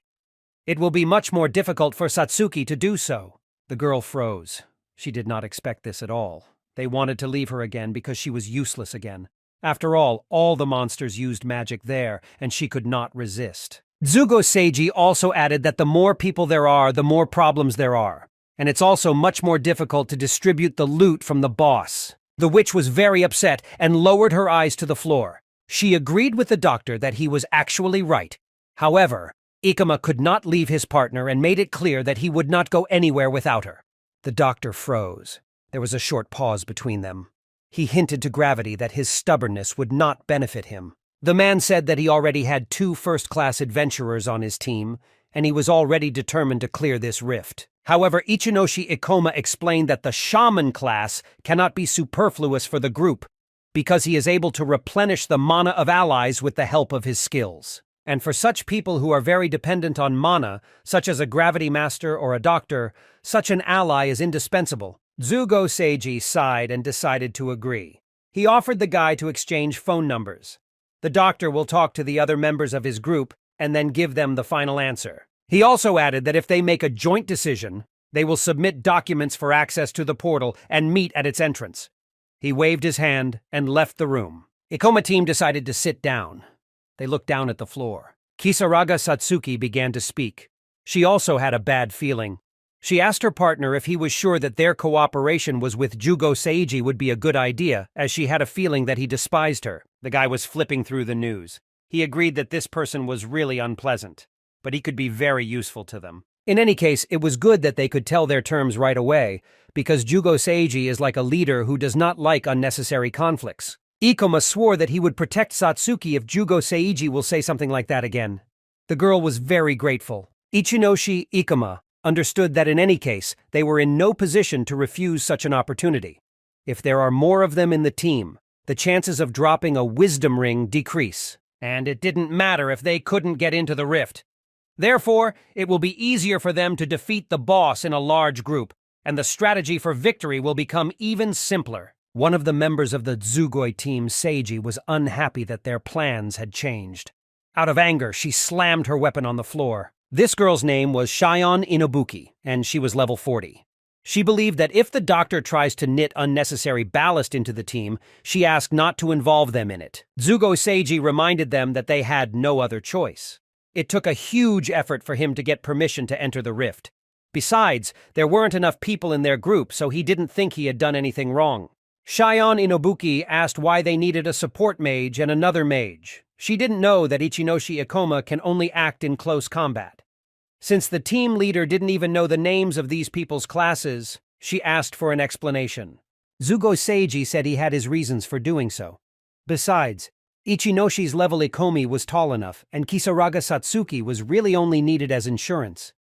It will be much more difficult for Satsuki to do so. The girl froze. She did not expect this at all. They wanted to leave her again because she was useless again. After all the monsters used magic there, and she could not resist. Zugo Seiji also added that the more people there are, the more problems there are. And it's also much more difficult to distribute the loot from the boss. The witch was very upset and lowered her eyes to the floor. She agreed with the doctor that he was actually right. However, Ikoma could not leave his partner and made it clear that he would not go anywhere without her. The doctor froze. There was a short pause between them. He hinted to Gravity that his stubbornness would not benefit him. The man said that he already had 2 first-class adventurers on his team, and he was already determined to clear this rift. However, Ichinoshi Ikoma explained that the shaman class cannot be superfluous for the group, because he is able to replenish the mana of allies with the help of his skills. And for such people who are very dependent on mana, such as a gravity master or a doctor, such an ally is indispensable. Zugo Seiji sighed and decided to agree. He offered the guy to exchange phone numbers. The doctor will talk to the other members of his group and then give them the final answer. He also added that if they make a joint decision, they will submit documents for access to the portal and meet at its entrance. He waved his hand and left the room. Ikoma team decided to sit down. They looked down at the floor. Kisaraga Satsuki began to speak. She also had a bad feeling. She asked her partner if he was sure that their cooperation was with Jugo Seiji would be a good idea, as she had a feeling that he despised her. The guy was flipping through the news. He agreed that this person was really unpleasant, but he could be very useful to them. In any case, it was good that they could tell their terms right away, because Jugo Seiji is like a leader who does not like unnecessary conflicts. Ikoma swore that he would protect Satsuki if Jugo Seiji will say something like that again. The girl was very grateful. Ichinoshi Ikoma understood that in any case, they were in no position to refuse such an opportunity. If there are more of them in the team, the chances of dropping a wisdom ring decrease, and it didn't matter if they couldn't get into the rift. Therefore, it will be easier for them to defeat the boss in a large group, and the strategy for victory will become even simpler. One of the members of the Zugoi team, Seiji, was unhappy that their plans had changed. Out of anger, she slammed her weapon on the floor. This girl's name was Shion Inobuki, and she was level 40. She believed that if the doctor tries to knit unnecessary ballast into the team, she asked not to involve them in it. Zugo Seiji reminded them that they had no other choice. It took a huge effort for him to get permission to enter the rift. Besides, there weren't enough people in their group, so he didn't think he had done anything wrong. Shion Inobuki asked why they needed a support mage and another mage. She didn't know that Ichinoshi Ikoma can only act in close combat. Since the team leader didn't even know the names of these people's classes, she asked for an explanation. Zugo Seiji said he had his reasons for doing so. Besides, Ichinoshi's level Ikomi was tall enough, and Kisaraga Satsuki was really only needed as insurance.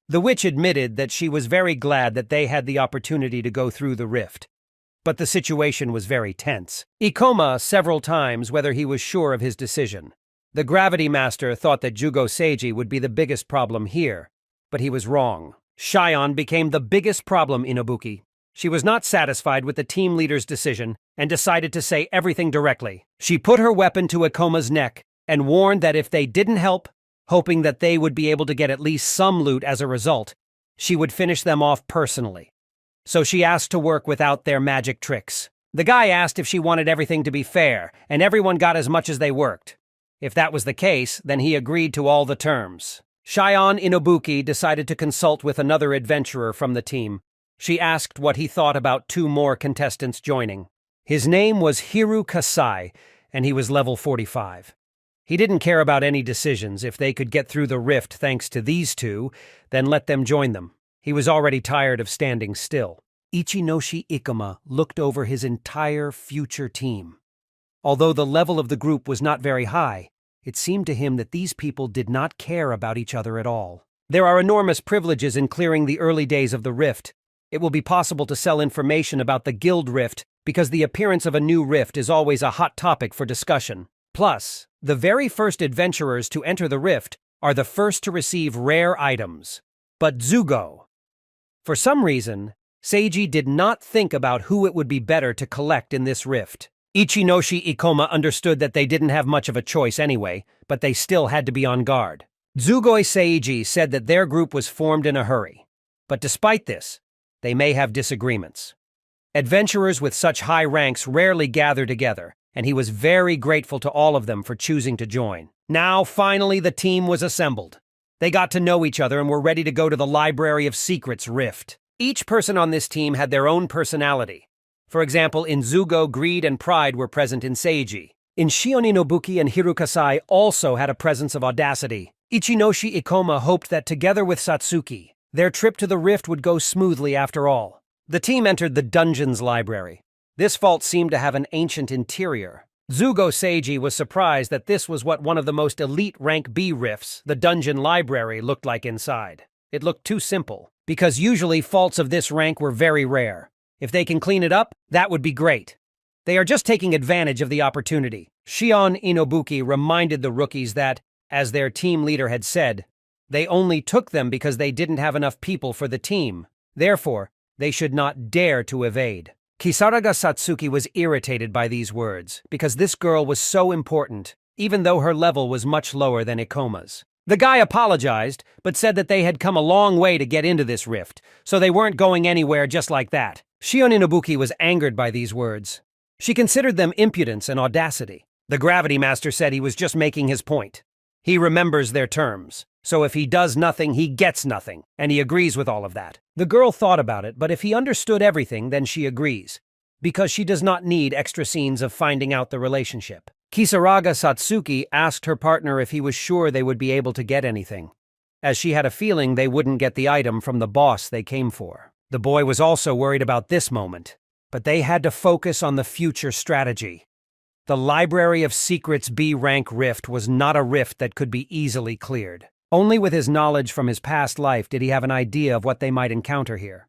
The witch admitted that she was very glad that they had the opportunity to go through the rift. But the situation was very tense. Ikoma several times whether he was sure of his decision. The Gravity Master thought that Jugo Seiji would be the biggest problem here, but he was wrong. Shion became the biggest problem in Ibuki. She was not satisfied with the team leader's decision and decided to say everything directly. She put her weapon to Ikoma's neck and warned that if they didn't help, hoping that they would be able to get at least some loot as a result, she would finish them off personally. So she asked to work without their magic tricks. The guy asked if she wanted everything to be fair, and everyone got as much as they worked. If that was the case, then he agreed to all the terms. Shion Inobuki decided to consult with another adventurer from the team. She asked what he thought about 2 more contestants joining. His name was Hiru Kasai, and he was level 45. He didn't care about any decisions. If they could get through the rift thanks to these 2, then let them join them. He was already tired of standing still. Ichinoshi Ikoma looked over his entire future team. Although the level of the group was not very high, it seemed to him that these people did not care about each other at all. There are enormous privileges in clearing the early days of the rift. It will be possible to sell information about the guild rift because the appearance of a new rift is always a hot topic for discussion. Plus, the very first adventurers to enter the rift are the first to receive rare items. But Zugo. For some reason, Seiji did not think about who it would be better to collect in this rift. Ichinoshi Ikoma understood that they didn't have much of a choice anyway, but they still had to be on guard. Zugoi Seiji said that their group was formed in a hurry. But despite this, they may have disagreements. Adventurers with such high ranks rarely gather together, and he was very grateful to all of them for choosing to join. Now, finally, the team was assembled. They got to know each other and were ready to go to the Library of Secrets rift. Each person on this team had their own personality. For example, in Zugo, greed and pride were present in Seiji. In Shion Inobuki and Hirukasai also had a presence of audacity. Ichinoshi Ikoma hoped that together with Satsuki, their trip to the rift would go smoothly after all. The team entered the Dungeons Library. This vault seemed to have an ancient interior. Zugo Seiji was surprised that this was what one of the most elite rank B rifts, the Dungeon Library, looked like inside. It looked too simple, because usually vaults of this rank were very rare. If they can clean it up, that would be great. They are just taking advantage of the opportunity. Shion Inobuki reminded the rookies that, as their team leader had said, they only took them because they didn't have enough people for the team. Therefore, they should not dare to evade. Kisaraga Satsuki was irritated by these words, because this girl was so important, even though her level was much lower than Ikoma's. The guy apologized, but said that they had come a long way to get into this rift, so they weren't going anywhere just like that. Shion Inobuki was angered by these words. She considered them impudence and audacity. The Gravity Master said he was just making his point. He remembers their terms, so if he does nothing, he gets nothing, and he agrees with all of that. The girl thought about it, but if he understood everything, then she agrees, because she does not need extra scenes of finding out the relationship. Kisaraga Satsuki asked her partner if he was sure they would be able to get anything, as she had a feeling they wouldn't get the item from the boss they came for. The boy was also worried about this moment, but they had to focus on the future strategy. The Library of Secrets B-rank rift was not a rift that could be easily cleared. Only with his knowledge from his past life did he have an idea of what they might encounter here.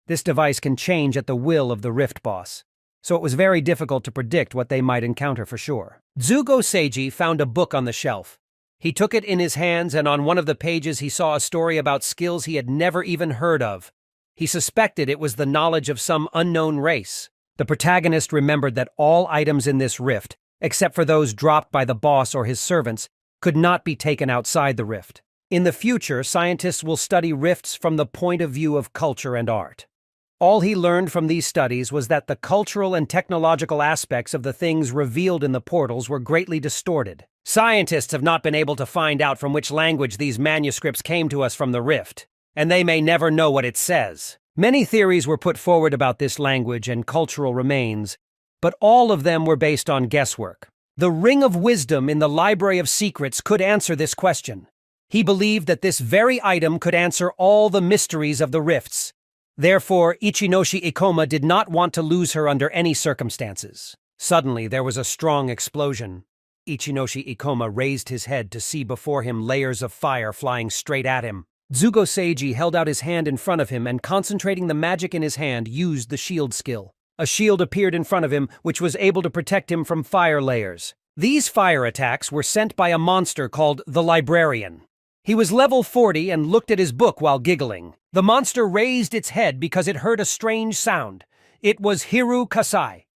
This device can change at the will of the rift boss, so it was very difficult to predict what they might encounter for sure. Zugo Seiji found a book on the shelf. He took it in his hands, and on one of the pages he saw a story about skills he had never even heard of. He suspected it was the knowledge of some unknown race. The protagonist remembered that all items in this rift, except for those dropped by the boss or his servants, could not be taken outside the rift. In the future, scientists will study rifts from the point of view of culture and art. All he learned from these studies was that the cultural and technological aspects of the things revealed in the portals were greatly distorted. Scientists have not been able to find out from which language these manuscripts came to us from the rift, and they may never know what it says. Many theories were put forward about this language and cultural remains, but all of them were based on guesswork. The Ring of Wisdom in the Library of Secrets could answer this question. He believed that this very item could answer all the mysteries of the rifts. Therefore, Ichinoshi Ikoma did not want to lose her under any circumstances. Suddenly, there was a strong explosion. Ichinoshi Ikoma raised his head to see before him layers of fire flying straight at him. Zugo Seiji held out his hand in front of him and, concentrating the magic in his hand, used the shield skill. A shield appeared in front of him, which was able to protect him from fire layers. These fire attacks were sent by a monster called the Librarian. He was level 40 and looked at his book while giggling. The monster raised its head because it heard a strange sound. It was Hiru Kasai.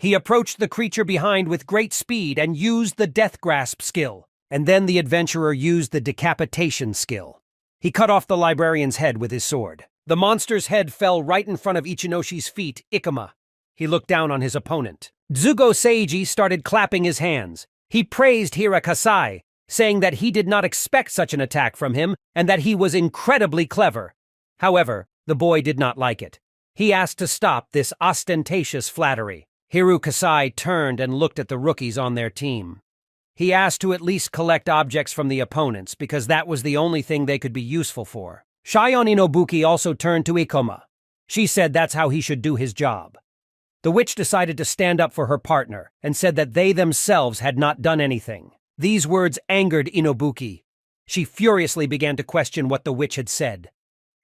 He approached the creature behind with great speed and used the Death Grasp skill. And then the adventurer used the Decapitation skill. He cut off the librarian's head with his sword. The monster's head fell right in front of Ichinoshi's feet, Ikoma. He looked down on his opponent. Zugo Seiji started clapping his hands. He praised Hira Kasai, saying that he did not expect such an attack from him and that he was incredibly clever. However, the boy did not like it. He asked to stop this ostentatious flattery. Hiru Kasai turned and looked at the rookies on their team. He asked to at least collect objects from the opponents because that was the only thing they could be useful for. Shion Inobuki also turned to Ikoma. She said that's how he should do his job. The witch decided to stand up for her partner and said that they themselves had not done anything. These words angered Inobuki. She furiously began to question what the witch had said.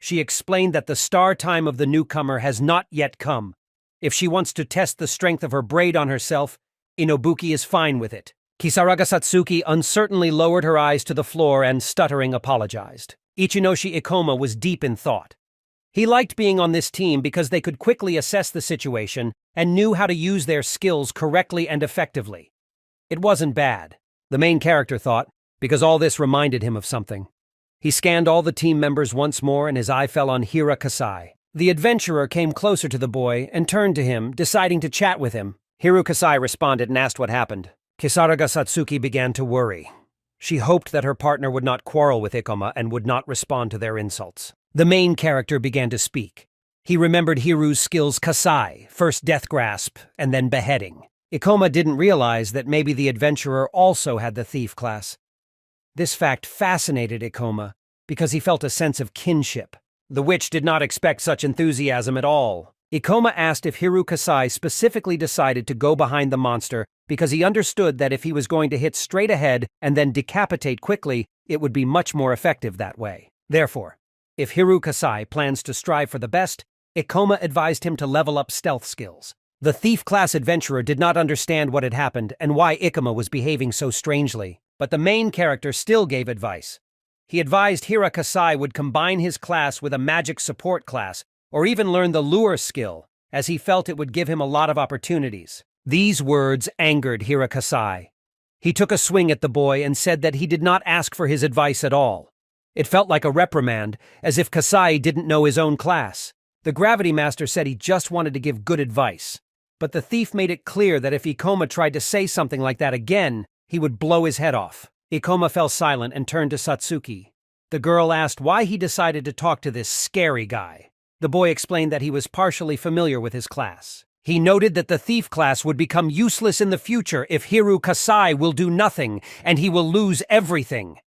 She explained that the star time of the newcomer has not yet come. If she wants to test the strength of her braid on herself, Inobuki is fine with it. Kisaraga Satsuki uncertainly lowered her eyes to the floor and, stuttering, apologized. Ichinoshi Ikoma was deep in thought. He liked being on this team because they could quickly assess the situation and knew how to use their skills correctly and effectively. It wasn't bad, the main character thought, because all this reminded him of something. He scanned all the team members once more and his eye fell on Hira Kasai. The adventurer came closer to the boy and turned to him, deciding to chat with him. Hiru Kasai responded and asked what happened. Kisaraga Satsuki began to worry. She hoped that her partner would not quarrel with Ikoma and would not respond to their insults. The main character began to speak. He remembered Hiru's skills Kasai, first Death Grasp, and then Beheading. Ikoma didn't realize that maybe the adventurer also had the Thief class. This fact fascinated Ikoma because he felt a sense of kinship. The witch did not expect such enthusiasm at all. Ikoma asked if Hiru Kasai specifically decided to go behind the monster because he understood that if he was going to hit straight ahead and then decapitate quickly, it would be much more effective that way. Therefore, if Hiru Kasai plans to strive for the best, Ikoma advised him to level up stealth skills. The thief-class adventurer did not understand what had happened and why Ikoma was behaving so strangely, but the main character still gave advice. He advised Hira Kasai would combine his class with a magic support class, or even learn the lure skill, as he felt it would give him a lot of opportunities. These words angered Hira Kasai. He took a swing at the boy and said that he did not ask for his advice at all. It felt like a reprimand, as if Kasai didn't know his own class. The Gravity Master said he just wanted to give good advice. But the thief made it clear that if Ikoma tried to say something like that again, he would blow his head off. Ikoma fell silent and turned to Satsuki. The girl asked why he decided to talk to this scary guy. The boy explained that he was partially familiar with his class. He noted that the thief class would become useless in the future if Hiru Kasai will do nothing, and he will lose everything.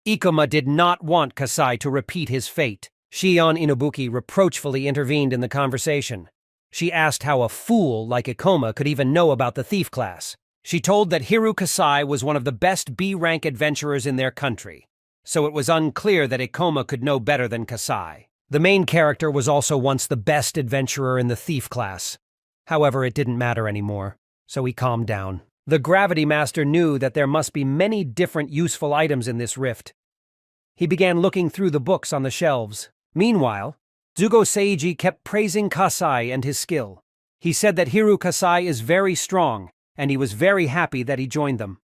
Ikoma did not want Kasai to repeat his fate. Shion Inobuki reproachfully intervened in the conversation. She asked how a fool like Ikoma could even know about the thief class. She told that Hiru Kasai was one of the best B-rank adventurers in their country, so it was unclear that Ikoma could know better than Kasai. The main character was also once the best adventurer in the thief class. However, it didn't matter anymore, so he calmed down. The Gravity Master knew that there must be many different useful items in this rift. He began looking through the books on the shelves. Meanwhile, Zugo Seiji kept praising Kasai and his skill. He said that Hiru Kasai is very strong, and he was very happy that he joined them.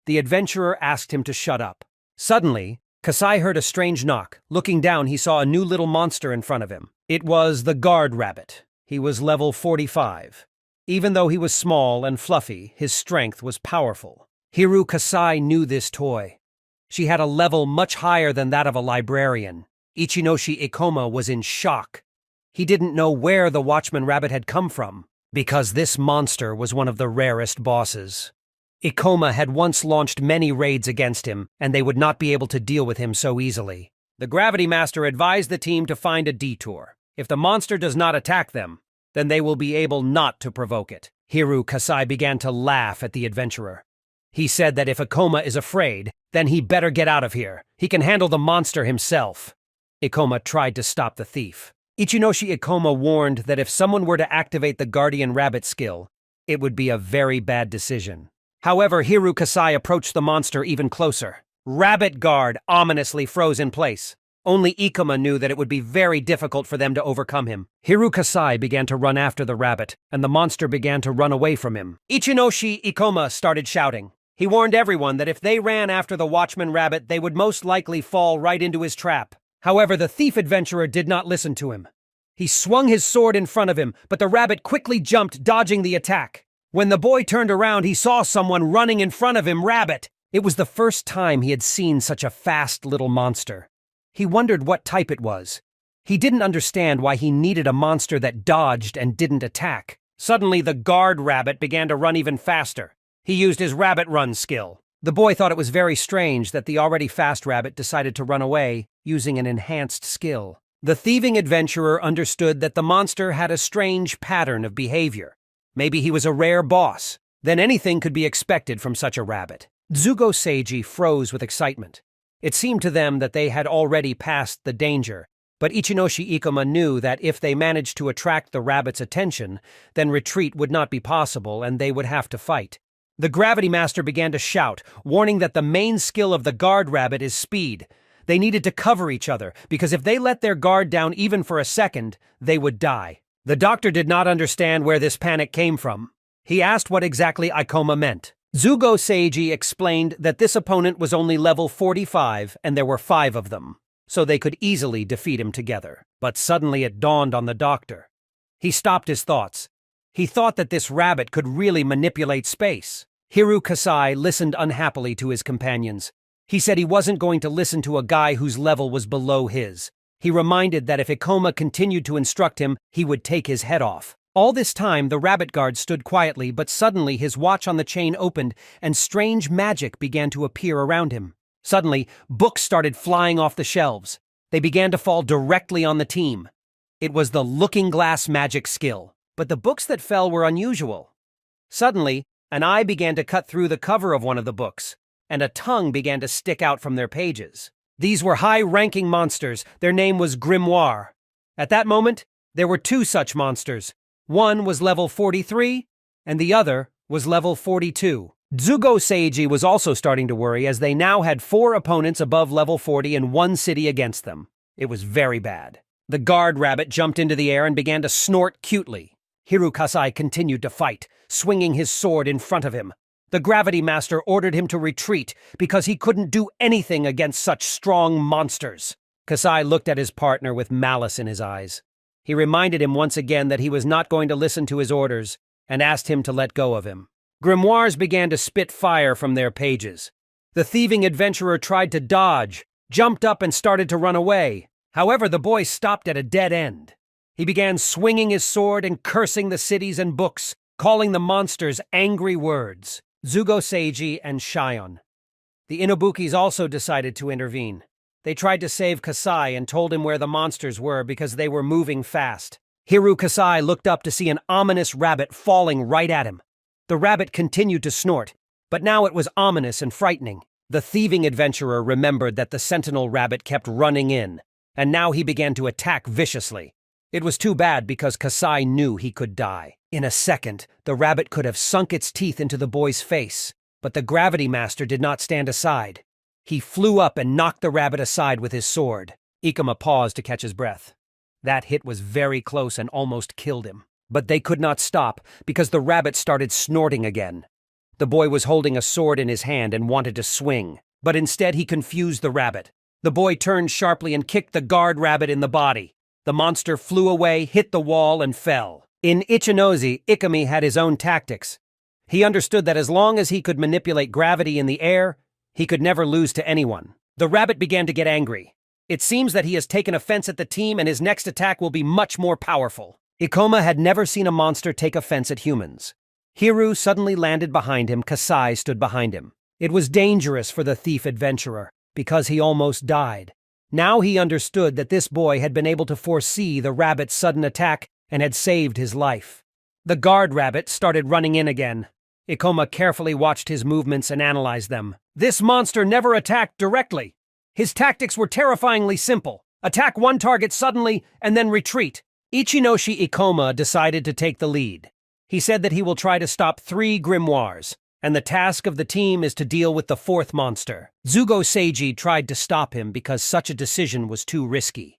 The adventurer asked him to shut up. Suddenly, Kasai heard a strange knock. Looking down, he saw a new little monster in front of him. It was the guard rabbit. He was level 45. Even though he was small and fluffy, his strength was powerful. Hiru Kasai knew this toy. She had a level much higher than that of a librarian. Ichinoshi Ikoma was in shock. He didn't know where the Watchman Rabbit had come from, because this monster was one of the rarest bosses. Ikoma had once launched many raids against him, and they would not be able to deal with him so easily. The Gravity Master advised the team to find a detour. If the monster does not attack them, then they will be able not to provoke it. Hiru Kasai began to laugh at the adventurer. He said that if Ikoma is afraid, then he better get out of here. He can handle the monster himself. Ikoma tried to stop the thief. Ichinoshi Ikoma warned that if someone were to activate the Guardian Rabbit skill, it would be a very bad decision. However, Hiru Kasai approached the monster even closer. Rabbit Guard ominously froze in place. Only Ikoma knew that it would be very difficult for them to overcome him. Hiru Kasai began to run after the rabbit, and the monster began to run away from him. Ichinoshi Ikoma started shouting. He warned everyone that if they ran after the Watchman Rabbit, they would most likely fall right into his trap. However, the thief adventurer did not listen to him. He swung his sword in front of him, but the rabbit quickly jumped, dodging the attack. When the boy turned around, he saw someone running in front of him, Rabbit. It was the first time he had seen such a fast little monster. He wondered what type it was. He didn't understand why he needed a monster that dodged and didn't attack. Suddenly, the guard rabbit began to run even faster. He used his rabbit run skill. The boy thought it was very strange that the already fast rabbit decided to run away using an enhanced skill. The thieving adventurer understood that the monster had a strange pattern of behavior. Maybe he was a rare boss. Then anything could be expected from such a rabbit. Zugo Seiji froze with excitement. It seemed to them that they had already passed the danger, but Ichinoshi Ikoma knew that if they managed to attract the rabbit's attention, then retreat would not be possible and they would have to fight. The Gravity Master began to shout, warning that the main skill of the guard rabbit is speed. They needed to cover each other, because if they let their guard down even for a second, they would die. The doctor did not understand where this panic came from. He asked what exactly Ikoma meant. Zugo Seiji explained that this opponent was only level 45 and there were 5 of them, so they could easily defeat him together. But suddenly it dawned on the doctor. He stopped his thoughts. He thought that this rabbit could really manipulate space. Hiru Kasai listened unhappily to his companions. He said he wasn't going to listen to a guy whose level was below his. He reminded that if Ikoma continued to instruct him, he would take his head off. All this time, the rabbit guard stood quietly, but suddenly his watch on the chain opened and strange magic began to appear around him. Suddenly, books started flying off the shelves. They began to fall directly on the team. It was the looking glass magic skill, but the books that fell were unusual. Suddenly, an eye began to cut through the cover of one of the books, and a tongue began to stick out from their pages. These were high-ranking monsters. Their name was Grimoire. At that moment, there were 2 such monsters. One was level 43, and the other was level 42. Zugo Seiji was also starting to worry as they now had 4 opponents above level 40 and 1 city against them. It was very bad. The guard rabbit jumped into the air and began to snort cutely. Hiru Kasai continued to fight, swinging his sword in front of him. The Gravity Master ordered him to retreat because he couldn't do anything against such strong monsters. Kasai looked at his partner with malice in his eyes. He reminded him once again that he was not going to listen to his orders and asked him to let go of him. Grimoires began to spit fire from their pages. The thieving adventurer tried to dodge, jumped up and started to run away. However, the boy stopped at a dead end. He began swinging his sword and cursing the cities and books, calling the monsters angry words. Zugo Seiji and Shion. The Inobukis also decided to intervene. They tried to save Kasai and told him where the monsters were because they were moving fast. Hiru Kasai looked up to see an ominous rabbit falling right at him. The rabbit continued to snort, but now it was ominous and frightening. The thieving adventurer remembered that the sentinel rabbit kept running in, and now he began to attack viciously. It was too bad because Kasai knew he could die. In a second, the rabbit could have sunk its teeth into the boy's face, but the Gravity Master did not stand aside. He flew up and knocked the rabbit aside with his sword. Ikoma paused to catch his breath. That hit was very close and almost killed him. But they could not stop because the rabbit started snorting again. The boy was holding a sword in his hand and wanted to swing, but instead he confused the rabbit. The boy turned sharply and kicked the guard rabbit in the body. The monster flew away, hit the wall, and fell. In Ichinozi, Ikami had his own tactics. He understood that as long as he could manipulate gravity in the air, he could never lose to anyone. The rabbit began to get angry. It seems that he has taken offense at the team and his next attack will be much more powerful. Ikoma had never seen a monster take offense at humans. Hiru suddenly landed behind him. Kasai stood behind him. It was dangerous for the thief adventurer, because he almost died. Now he understood that this boy had been able to foresee the rabbit's sudden attack and had saved his life. The guard rabbit started running in again. Ikoma carefully watched his movements and analyzed them. This monster never attacked directly. His tactics were terrifyingly simple. Attack one target suddenly and then retreat. Ichinoshi Ikoma decided to take the lead. He said that he will try to stop 3 grimoires, and the task of the team is to deal with the 4th monster. Zugo Seiji tried to stop him because such a decision was too risky.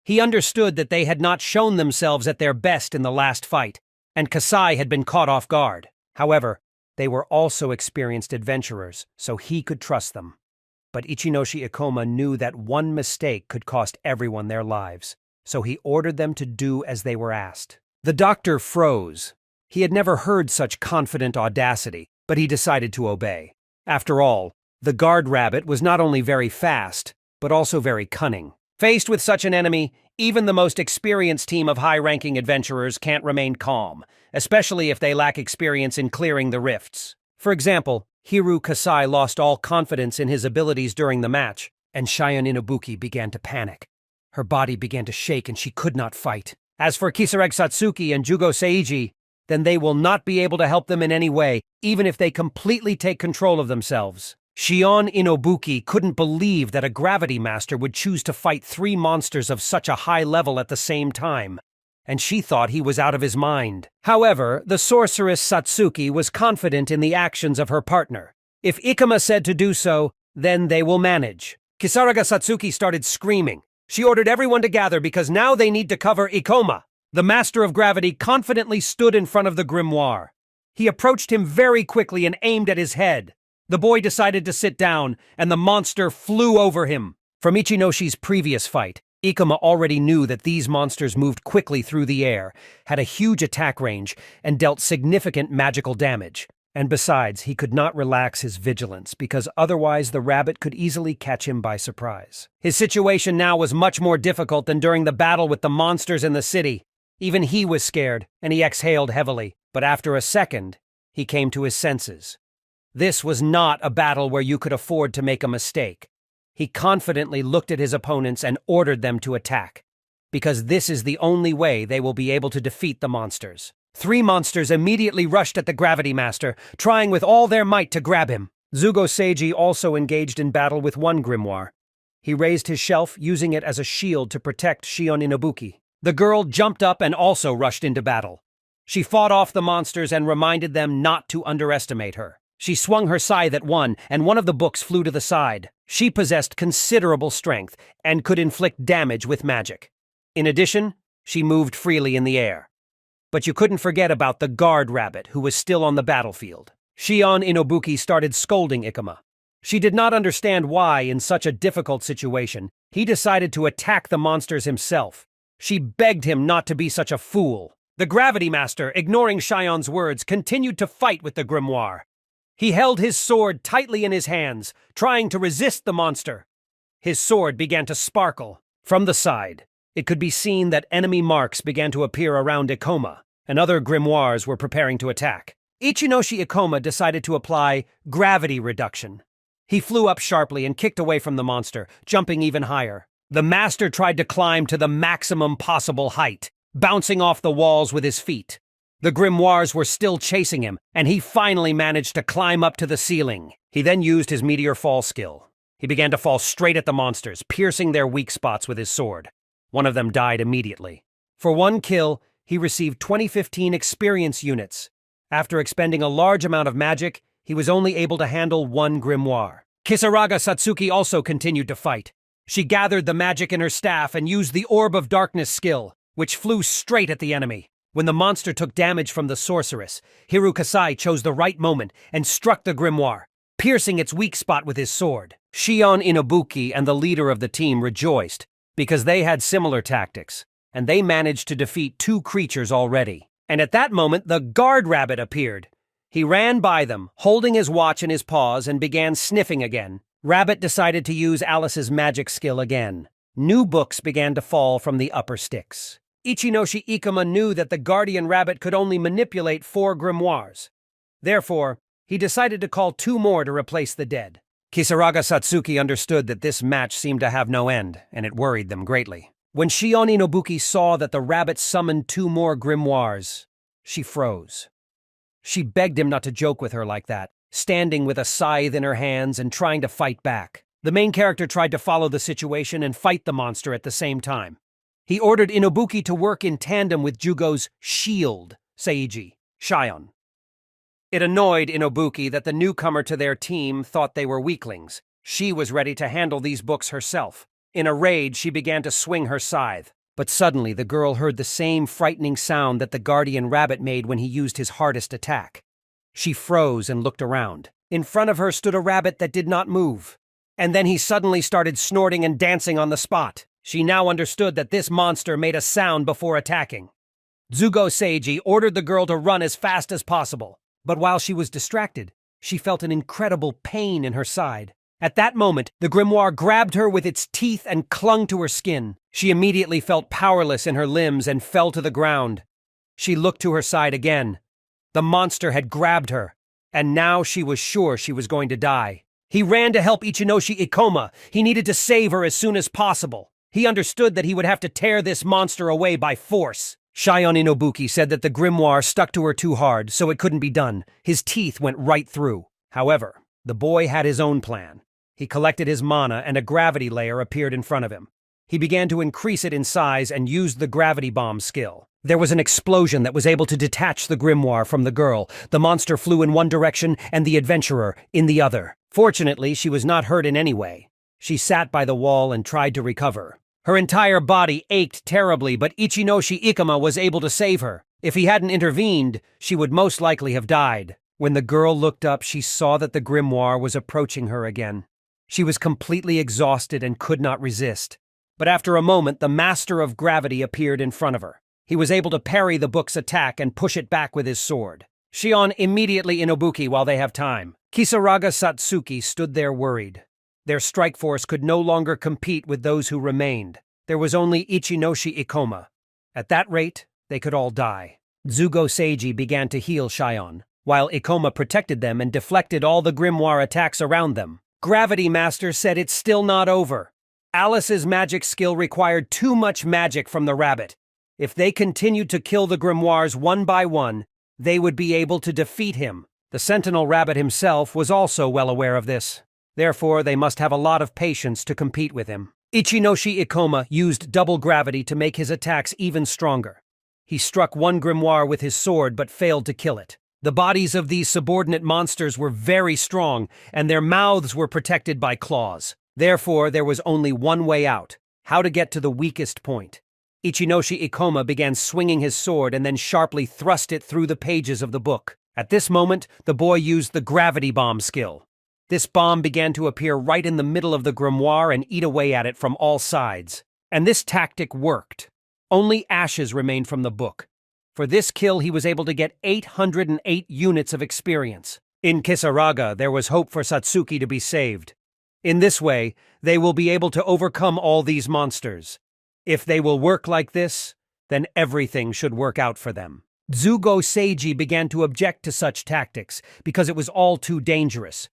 He understood that they had not shown themselves at their best in the last fight, and Kasai had been caught off guard. However, they were also experienced adventurers, so he could trust them. But Ichinoshi Ikoma knew that one mistake could cost everyone their lives, so he ordered them to do as they were asked. The doctor froze. He had never heard such confident audacity, but he decided to obey. After all, the guard rabbit was not only very fast, but also very cunning. Faced with such an enemy, even the most experienced team of high-ranking adventurers can't remain calm, especially if they lack experience in clearing the rifts. For example, Hiru Kasai lost all confidence in his abilities during the match, and Shion Inubuki began to panic. Her body began to shake and she could not fight. As for Kisaragi Satsuki and Jugo Seiji, then they will not be able to help them in any way, even if they completely take control of themselves. Shion Inubuki couldn't believe that a gravity master would choose to fight 3 monsters of such a high level at the same time, and she thought he was out of his mind. However, the sorceress Satsuki was confident in the actions of her partner. If Ikoma said to do so, then they will manage. Kisaragi Satsuki started screaming. She ordered everyone to gather because now they need to cover Ikoma. The Master of Gravity confidently stood in front of the grimoire. He approached him very quickly and aimed at his head. The boy decided to sit down, and the monster flew over him. From Ichinoshi's previous fight, Ikoma already knew that these monsters moved quickly through the air, had a huge attack range, and dealt significant magical damage. And besides, he could not relax his vigilance because otherwise the rabbit could easily catch him by surprise. His situation now was much more difficult than during the battle with the monsters in the city. Even he was scared, and he exhaled heavily, but after a second, he came to his senses. This was not a battle where you could afford to make a mistake. He confidently looked at his opponents and ordered them to attack, because this is the only way they will be able to defeat the monsters. 3 monsters immediately rushed at the Gravity Master, trying with all their might to grab him. Zugo Seiji also engaged in battle with 1 grimoire. He raised his shelf, using it as a shield to protect Shion Inubuki. The girl jumped up and also rushed into battle. She fought off the monsters and reminded them not to underestimate her. She swung her scythe at one, and one of the books flew to the side. She possessed considerable strength and could inflict damage with magic. In addition, she moved freely in the air. But you couldn't forget about the guard rabbit, who was still on the battlefield. Shion Inubuki started scolding Ikoma. She did not understand why, in such a difficult situation, he decided to attack the monsters himself. She begged him not to be such a fool. The Gravity Master, ignoring Shion's words, continued to fight with the grimoire. He held his sword tightly in his hands, trying to resist the monster. His sword began to sparkle. From the side, it could be seen that enemy marks began to appear around Ikoma, and other grimoires were preparing to attack. Ichinoshi Ikoma decided to apply gravity reduction. He flew up sharply and kicked away from the monster, jumping even higher. The master tried to climb to the maximum possible height, bouncing off the walls with his feet. The grimoires were still chasing him, and he finally managed to climb up to the ceiling. He then used his meteor fall skill. He began to fall straight at the monsters, piercing their weak spots with his sword. One of them died immediately. For 1 kill, he received 2015 experience units. After expending a large amount of magic, he was only able to handle 1 grimoire. Kisaragi Satsuki also continued to fight. She gathered the magic in her staff and used the Orb of Darkness skill, which flew straight at the enemy. When the monster took damage from the sorceress, Hiru Kasai chose the right moment and struck the grimoire, piercing its weak spot with his sword. Shion Inubuki and the leader of the team rejoiced, because they had similar tactics, and they managed to defeat 2 creatures already. And at that moment, the guard rabbit appeared. He ran by them, holding his watch in his paws, and began sniffing again. Rabbit decided to use Alice's magic skill again. New books began to fall from the upper sticks. Ichinoshi Ikuma knew that the guardian rabbit could only manipulate 4 grimoires. Therefore, he decided to call 2 more to replace the dead. Kisaraga Satsuki understood that this match seemed to have no end, and it worried them greatly. When Shion Inobuki saw that the rabbit summoned 2 more grimoires, she froze. She begged him not to joke with her like that, standing with a scythe in her hands and trying to fight back. The main character tried to follow the situation and fight the monster at the same time. He ordered Inobuki to work in tandem with Jugo's shield, Seiji, Shion. It annoyed Inobuki that the newcomer to their team thought they were weaklings. She was ready to handle these books herself. In a rage, she began to swing her scythe. But suddenly, the girl heard the same frightening sound that the guardian rabbit made when he used his hardest attack. She froze and looked around. In front of her stood a rabbit that did not move. And then he suddenly started snorting and dancing on the spot. She now understood that this monster made a sound before attacking. Zugo Seiji ordered the girl to run as fast as possible. But while she was distracted, she felt an incredible pain in her side. At that moment, the grimoire grabbed her with its teeth and clung to her skin. She immediately felt powerless in her limbs and fell to the ground. She looked to her side again. The monster had grabbed her, and now she was sure she was going to die. He ran to help Ichinoshi Ikoma. He needed to save her as soon as possible. He understood that he would have to tear this monster away by force. Shion Inobuki said that the grimoire stuck to her too hard, so it couldn't be done. His teeth went right through. However, the boy had his own plan. He collected his mana and a gravity layer appeared in front of him. He began to increase it in size and used the gravity bomb skill. There was an explosion that was able to detach the grimoire from the girl. The monster flew in one direction and the adventurer in the other. Fortunately, she was not hurt in any way. She sat by the wall and tried to recover. Her entire body ached terribly, but Ichinoshi Ikuma was able to save her. If he hadn't intervened, she would most likely have died. When the girl looked up, she saw that the grimoire was approaching her again. She was completely exhausted and could not resist. But after a moment, the master of gravity appeared in front of her. He was able to parry the book's attack and push it back with his sword. Shion immediately Inobuki while they have time. Kisaraga Satsuki stood there worried. Their strike force could no longer compete with those who remained. There was only Ichinoshi Ikoma. At that rate, they could all die. Zugo Seiji began to heal Shion, while Ikoma protected them and deflected all the grimoire attacks around them. Gravity Master said it's still not over. Alice's magic skill required too much magic from the rabbit. If they continued to kill the grimoires one by one, they would be able to defeat him. The sentinel rabbit himself was also well aware of this. Therefore, they must have a lot of patience to compete with him. Ichinoshi Ikoma used double gravity to make his attacks even stronger. He struck one grimoire with his sword but failed to kill it. The bodies of these subordinate monsters were very strong, and their mouths were protected by claws. Therefore, there was only one way out: how to get to the weakest point. Ichinoshi Ikoma began swinging his sword and then sharply thrust it through the pages of the book. At this moment, the boy used the gravity bomb skill. This bomb began to appear right in the middle of the grimoire and eat away at it from all sides. And this tactic worked. Only ashes remained from the book. For this kill, he was able to get 808 units of experience. In Kisaraga, there was hope for Satsuki to be saved. In this way, they will be able to overcome all these monsters. If they will work like this, then everything should work out for them. Zugo Seiji began to object to such tactics because it was all too dangerous.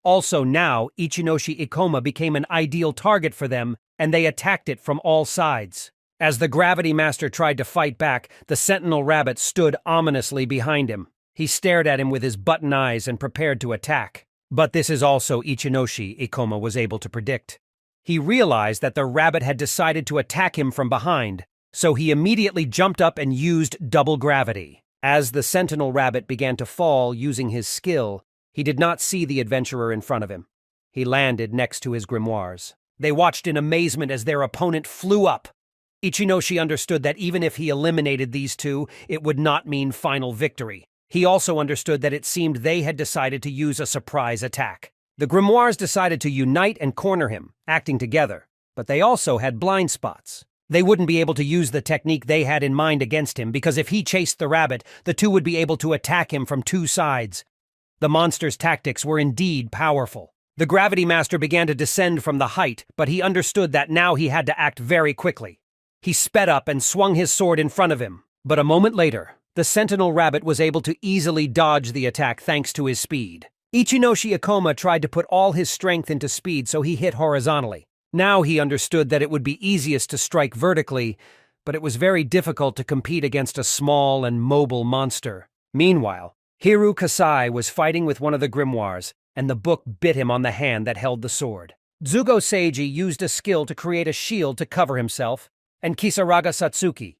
Also now, Ichinoshi Ikoma became an ideal target for them, and they attacked it from all sides. As the Gravity Master tried to fight back, the Sentinel Rabbit stood ominously behind him. He stared at him with his button eyes and prepared to attack. But this is also Ichinoshi Ikoma was able to predict. He realized that the rabbit had decided to attack him from behind, so he immediately jumped up and used double gravity. As the Sentinel Rabbit began to fall using his skill, he did not see the adventurer in front of him. He landed next to his grimoires. They watched in amazement as their opponent flew up. Ichinoshi understood that even if he eliminated these two, it would not mean final victory. He also understood that it seemed they had decided to use a surprise attack. The grimoires decided to unite and corner him, acting together, but they also had blind spots. They wouldn't be able to use the technique they had in mind against him because if he chased the rabbit, the two would be able to attack him from two sides. The monster's tactics were indeed powerful. The Gravity Master began to descend from the height, but he understood that now he had to act very quickly. He sped up and swung his sword in front of him. But a moment later, the sentinel rabbit was able to easily dodge the attack thanks to his speed. Ichinoshi Ikoma tried to put all his strength into speed, so he hit horizontally. Now he understood that it would be easiest to strike vertically, but it was very difficult to compete against a small and mobile monster. Meanwhile, Hiru Kasai was fighting with one of the grimoires, and the book bit him on the hand that held the sword. Zugo Seiji used a skill to create a shield to cover himself, and Kisaraga Satsuki.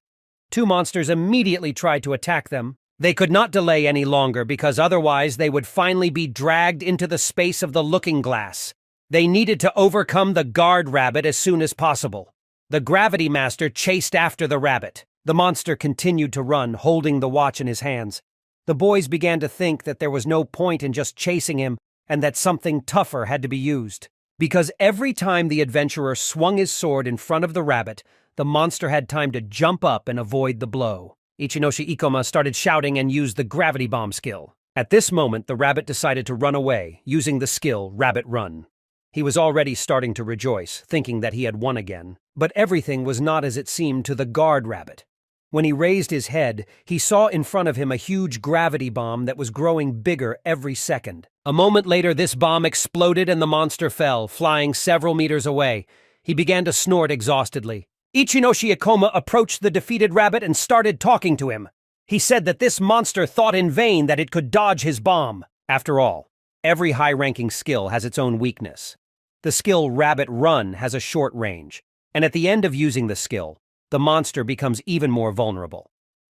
Two monsters immediately tried to attack them. They could not delay any longer because otherwise they would finally be dragged into the space of the looking glass. They needed to overcome the guard rabbit as soon as possible. The Gravity Master chased after the rabbit. The monster continued to run, holding the watch in his hands. The boys began to think that there was no point in just chasing him and that something tougher had to be used. Because every time the adventurer swung his sword in front of the rabbit, the monster had time to jump up and avoid the blow. Ichinoshi Ikoma started shouting and used the gravity bomb skill. At this moment, the rabbit decided to run away, using the skill Rabbit Run. He was already starting to rejoice, thinking that he had won again. But everything was not as it seemed to the guard rabbit. When he raised his head, he saw in front of him a huge gravity bomb that was growing bigger every second. A moment later, this bomb exploded and the monster fell, flying several meters away. He began to snort exhaustedly. Ichinoshi Ikoma approached the defeated rabbit and started talking to him. He said that this monster thought in vain that it could dodge his bomb. After all, every high-ranking skill has its own weakness. The skill Rabbit Run has a short range, and at the end of using the skill, the monster becomes even more vulnerable.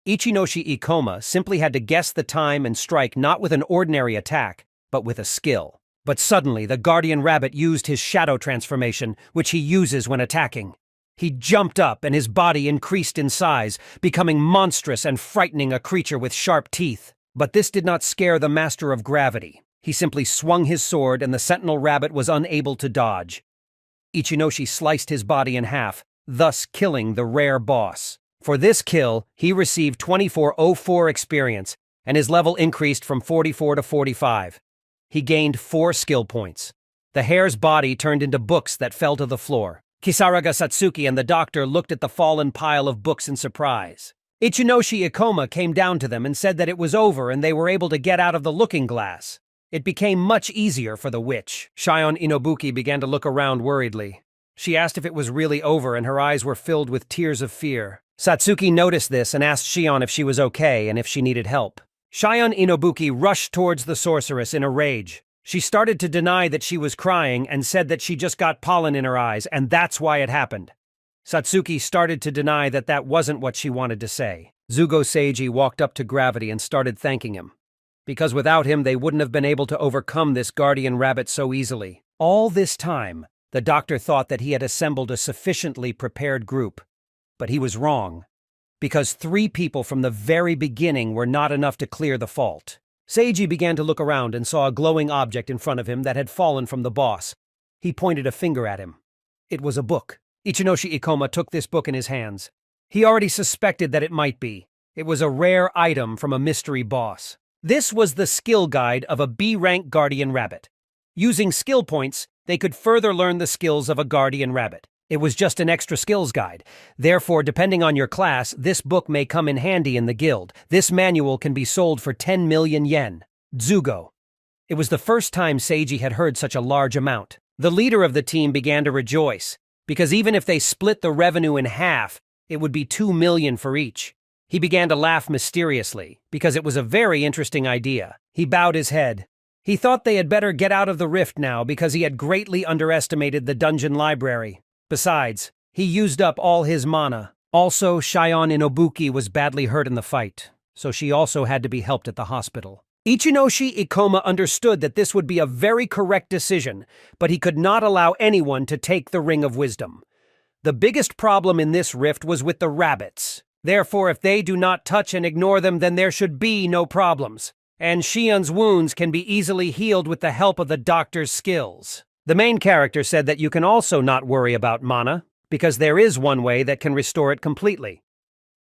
Ichinoshi Ikoma simply had to guess the time and strike not with an ordinary attack, but with a skill. But suddenly, the guardian rabbit used his shadow transformation, which he uses when attacking. He jumped up and his body increased in size, becoming monstrous and frightening a creature with sharp teeth. But this did not scare the master of gravity. He simply swung his sword and the sentinel rabbit was unable to dodge. Ichinoshi sliced his body in half, thus killing the rare boss. For this kill, he received 2404 experience, and his level increased from 44 to 45. He gained 4 skill points. The hare's body turned into books that fell to the floor. Kisaraga Satsuki and the doctor looked at the fallen pile of books in surprise. Ichinoshi Ikoma came down to them and said that it was over and they were able to get out of the looking glass. It became much easier for the witch. Shion Inobuki began to look around worriedly. She asked if it was really over and her eyes were filled with tears of fear. Satsuki noticed this and asked Shion if she was okay and if she needed help. Shion Inobuki rushed towards the sorceress in a rage. She started to deny that she was crying and said that she just got pollen in her eyes and that's why it happened. Satsuki started to deny that that wasn't what she wanted to say. Zugo Seiji walked up to Gravity and started thanking him. Because without him, they wouldn't have been able to overcome this guardian rabbit so easily. All this time, the doctor thought that he had assembled a sufficiently prepared group. But he was wrong. Because 3 people from the very beginning were not enough to clear the fault. Seiji began to look around and saw a glowing object in front of him that had fallen from the boss. He pointed a finger at him. It was a book. Ichinoshi Ikoma took this book in his hands. He already suspected that it might be. It was a rare item from a mystery boss. This was the skill guide of a B-rank guardian rabbit. Using skill points, they could further learn the skills of a guardian rabbit. It was just an extra skills guide. Therefore, depending on your class, this book may come in handy in the guild. This manual can be sold for 10 million yen. Zugo. It was the first time Seiji had heard such a large amount. The leader of the team began to rejoice, because even if they split the revenue in half, it would be 2 million for each. He began to laugh mysteriously, because it was a very interesting idea. He bowed his head. He thought they had better get out of the rift now because he had greatly underestimated the dungeon library. Besides, he used up all his mana. Also, Shion Inobuki was badly hurt in the fight, so she also had to be helped at the hospital. Ichinoshi Ikoma understood that this would be a very correct decision, but he could not allow anyone to take the Ring of Wisdom. The biggest problem in this rift was with the rabbits. Therefore, if they do not touch and ignore them, then there should be no problems. And Shion's wounds can be easily healed with the help of the doctor's skills. The main character said that you can also not worry about mana. because there is one way that can restore it completely.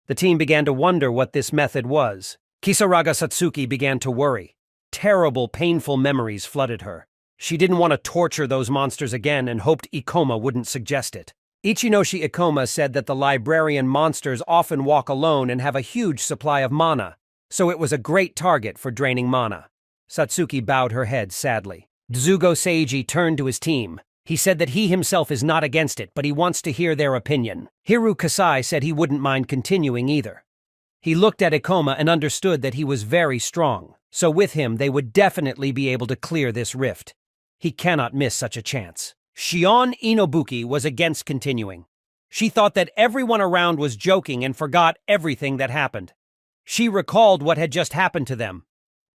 The team began to wonder what this method was. Kisaraga Satsuki began to worry. Terrible, painful memories flooded her. She didn't want to torture those monsters again and hoped Ikoma wouldn't suggest it. Ichinoshi Ikoma said that the librarian monsters often walk alone and have a huge supply of mana, so it was a great target for draining mana. Satsuki bowed her head sadly. Dzugo Seiji turned to his team. He said that he himself is not against it, but he wants to hear their opinion. Hiru Kasai said he wouldn't mind continuing either. He looked at Ikoma and understood that he was very strong, so with him they would definitely be able to clear this rift. He cannot miss such a chance. Shion Inobuki was against continuing. She thought that everyone around was joking and forgot everything that happened. She recalled what had just happened to them.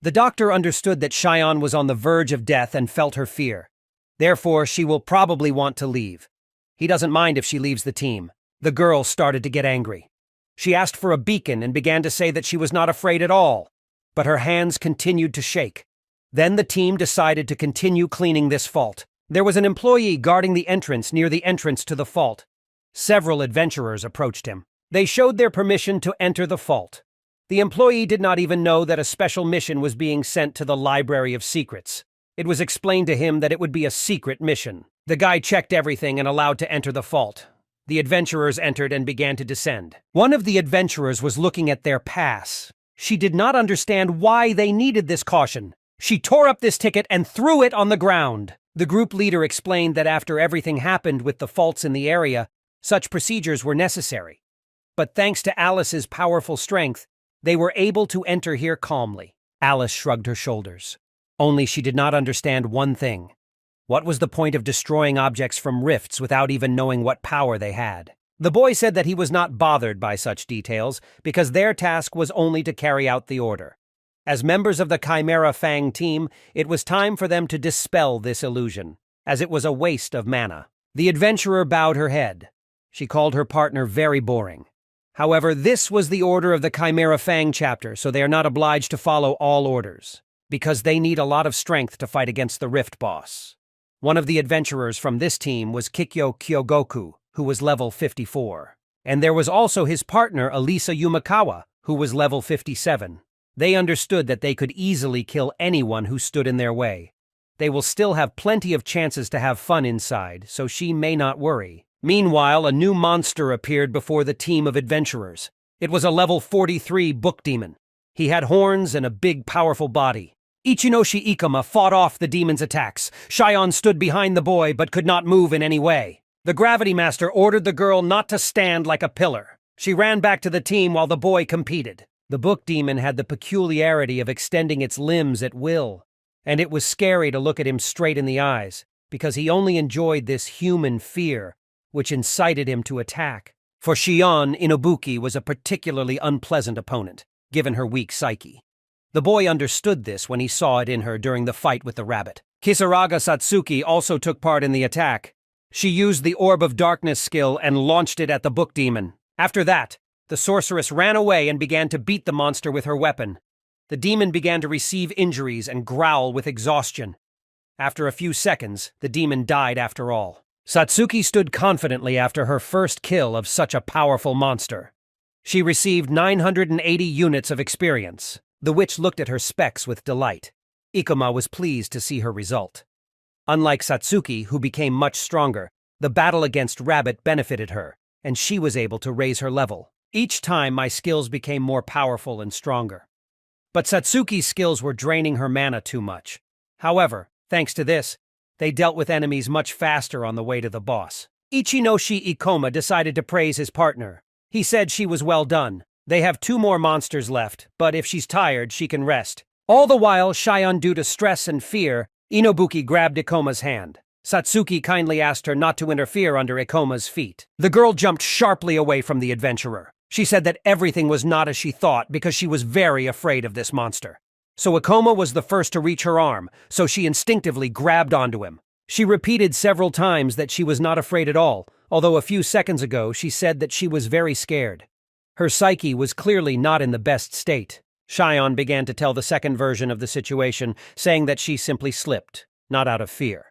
The doctor understood that Shion was on the verge of death and felt her fear. Therefore, she will probably want to leave. He doesn't mind if she leaves the team. The girl started to get angry. She asked for a beacon and began to say that she was not afraid at all, but her hands continued to shake. Then the team decided to continue cleaning this fault. There was an employee guarding the entrance near the entrance to the fault. Several adventurers approached him. They showed their permission to enter the fault. The employee did not even know that a special mission was being sent to the Library of Secrets. It was explained to him that it would be a secret mission. The guy checked everything and allowed to enter the fault. The adventurers entered and began to descend. One of the adventurers was looking at their pass. She did not understand why they needed this caution. She tore up this ticket and threw it on the ground. The group leader explained that after everything happened with the faults in the area, such procedures were necessary. But thanks to Alice's powerful strength, they were able to enter here calmly. Alice shrugged her shoulders. Only she did not understand one thing. What was the point of destroying objects from rifts without even knowing what power they had? The boy said that he was not bothered by such details because their task was only to carry out the order. As members of the Chimera Fang team, it was time for them to dispel this illusion, as it was a waste of mana. The adventurer bowed her head. She called her partner very boring. However, this was the order of the Chimera Fang chapter, so they are not obliged to follow all orders, because they need a lot of strength to fight against the Rift boss. One of the adventurers from this team was Kikyo Kyogoku, who was level 54. And there was also his partner, Elisa Yumakawa, who was level 57. They understood that they could easily kill anyone who stood in their way. They will still have plenty of chances to have fun inside, so she may not worry. Meanwhile, a new monster appeared before the team of adventurers. It was a level 43 book demon. He had horns and a big, powerful body. Ichinoshi Ikoma fought off the demon's attacks. Shion stood behind the boy but could not move in any way. The Gravity Master ordered the girl not to stand like a pillar. She ran back to the team while the boy competed. The book demon had the peculiarity of extending its limbs at will, and it was scary to look at him straight in the eyes, because he only enjoyed this human fear, which incited him to attack. For Shion, Inobuki was a particularly unpleasant opponent, given her weak psyche. The boy understood this when he saw it in her during the fight with the rabbit. Kisaraga Satsuki also took part in the attack. She used the Orb of Darkness skill and launched it at the book demon. After that, the sorceress ran away and began to beat the monster with her weapon. The demon began to receive injuries and growl with exhaustion. After a few seconds, the demon died after all. Satsuki stood confidently after her first kill of such a powerful monster. She received 980 units of experience. The witch looked at her specs with delight. Ikoma was pleased to see her result. Unlike Satsuki, who became much stronger, the battle against Rabbit benefited her, and she was able to raise her level. Each time my skills became more powerful and stronger. But Satsuki's skills were draining her mana too much. However, thanks to this, they dealt with enemies much faster on the way to the boss. Ichinoshi Ikoma decided to praise his partner. He said she was well done. They have 2 more monsters left, but if she's tired, she can rest. All the while, Shion, due to stress and fear, Inobuki grabbed Ikoma's hand. Satsuki kindly asked her not to interfere under Ikoma's feet. The girl jumped sharply away from the adventurer. She said that everything was not as she thought because she was very afraid of this monster. So Ikoma was the first to reach her arm, so she instinctively grabbed onto him. She repeated several times that she was not afraid at all, although a few seconds ago she said that she was very scared. Her psyche was clearly not in the best state. Shion began to tell the second version of the situation, saying that she simply slipped, not out of fear.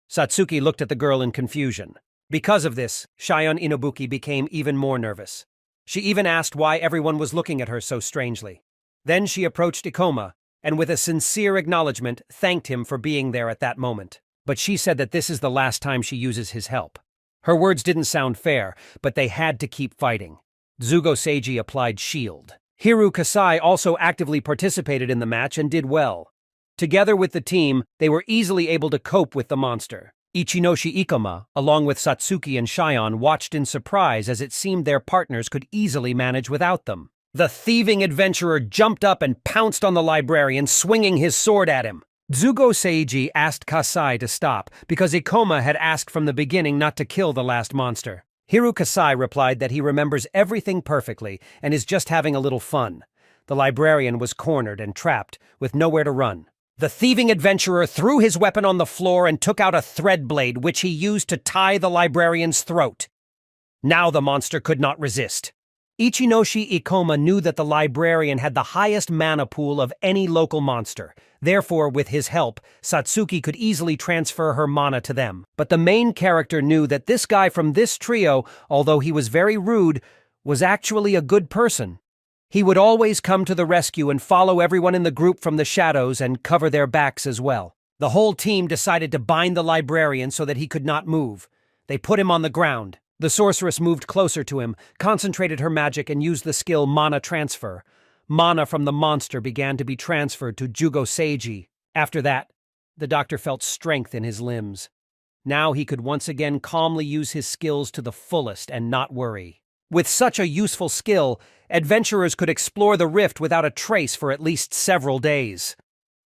Satsuki looked at the girl in confusion. Because of this, Shion Inobuki became even more nervous. She even asked why everyone was looking at her so strangely. Then she approached Ikoma, and with a sincere acknowledgement, thanked him for being there at that moment. But she said that this is the last time she uses his help. Her words didn't sound fair, but they had to keep fighting. Zugo Seiji applied shield. Hiru Kasai also actively participated in the match and did well. Together with the team, they were easily able to cope with the monster. Ichinoshi Ikoma, along with Satsuki and Shion, watched in surprise as it seemed their partners could easily manage without them. The thieving adventurer jumped up and pounced on the librarian, swinging his sword at him. Zugo Seiji asked Kasai to stop, because Ikoma had asked from the beginning not to kill the last monster. Hiru Kasai replied that he remembers everything perfectly and is just having a little fun. The librarian was cornered and trapped, with nowhere to run. The thieving adventurer threw his weapon on the floor and took out a thread blade, which he used to tie the librarian's throat. Now the monster could not resist. Ichinoshi Ikoma knew that the librarian had the highest mana pool of any local monster. Therefore, with his help, Satsuki could easily transfer her mana to them. But the main character knew that this guy from this trio, although he was very rude, was actually a good person. He would always come to the rescue and follow everyone in the group from the shadows and cover their backs as well. The whole team decided to bind the librarian so that he could not move. They put him on the ground. The sorceress moved closer to him, concentrated her magic, and used the skill Mana Transfer. Mana from the monster began to be transferred to Zugo Seiji. After that, the doctor felt strength in his limbs. Now he could once again calmly use his skills to the fullest and not worry. With such a useful skill, adventurers could explore the rift without a trace for at least several days.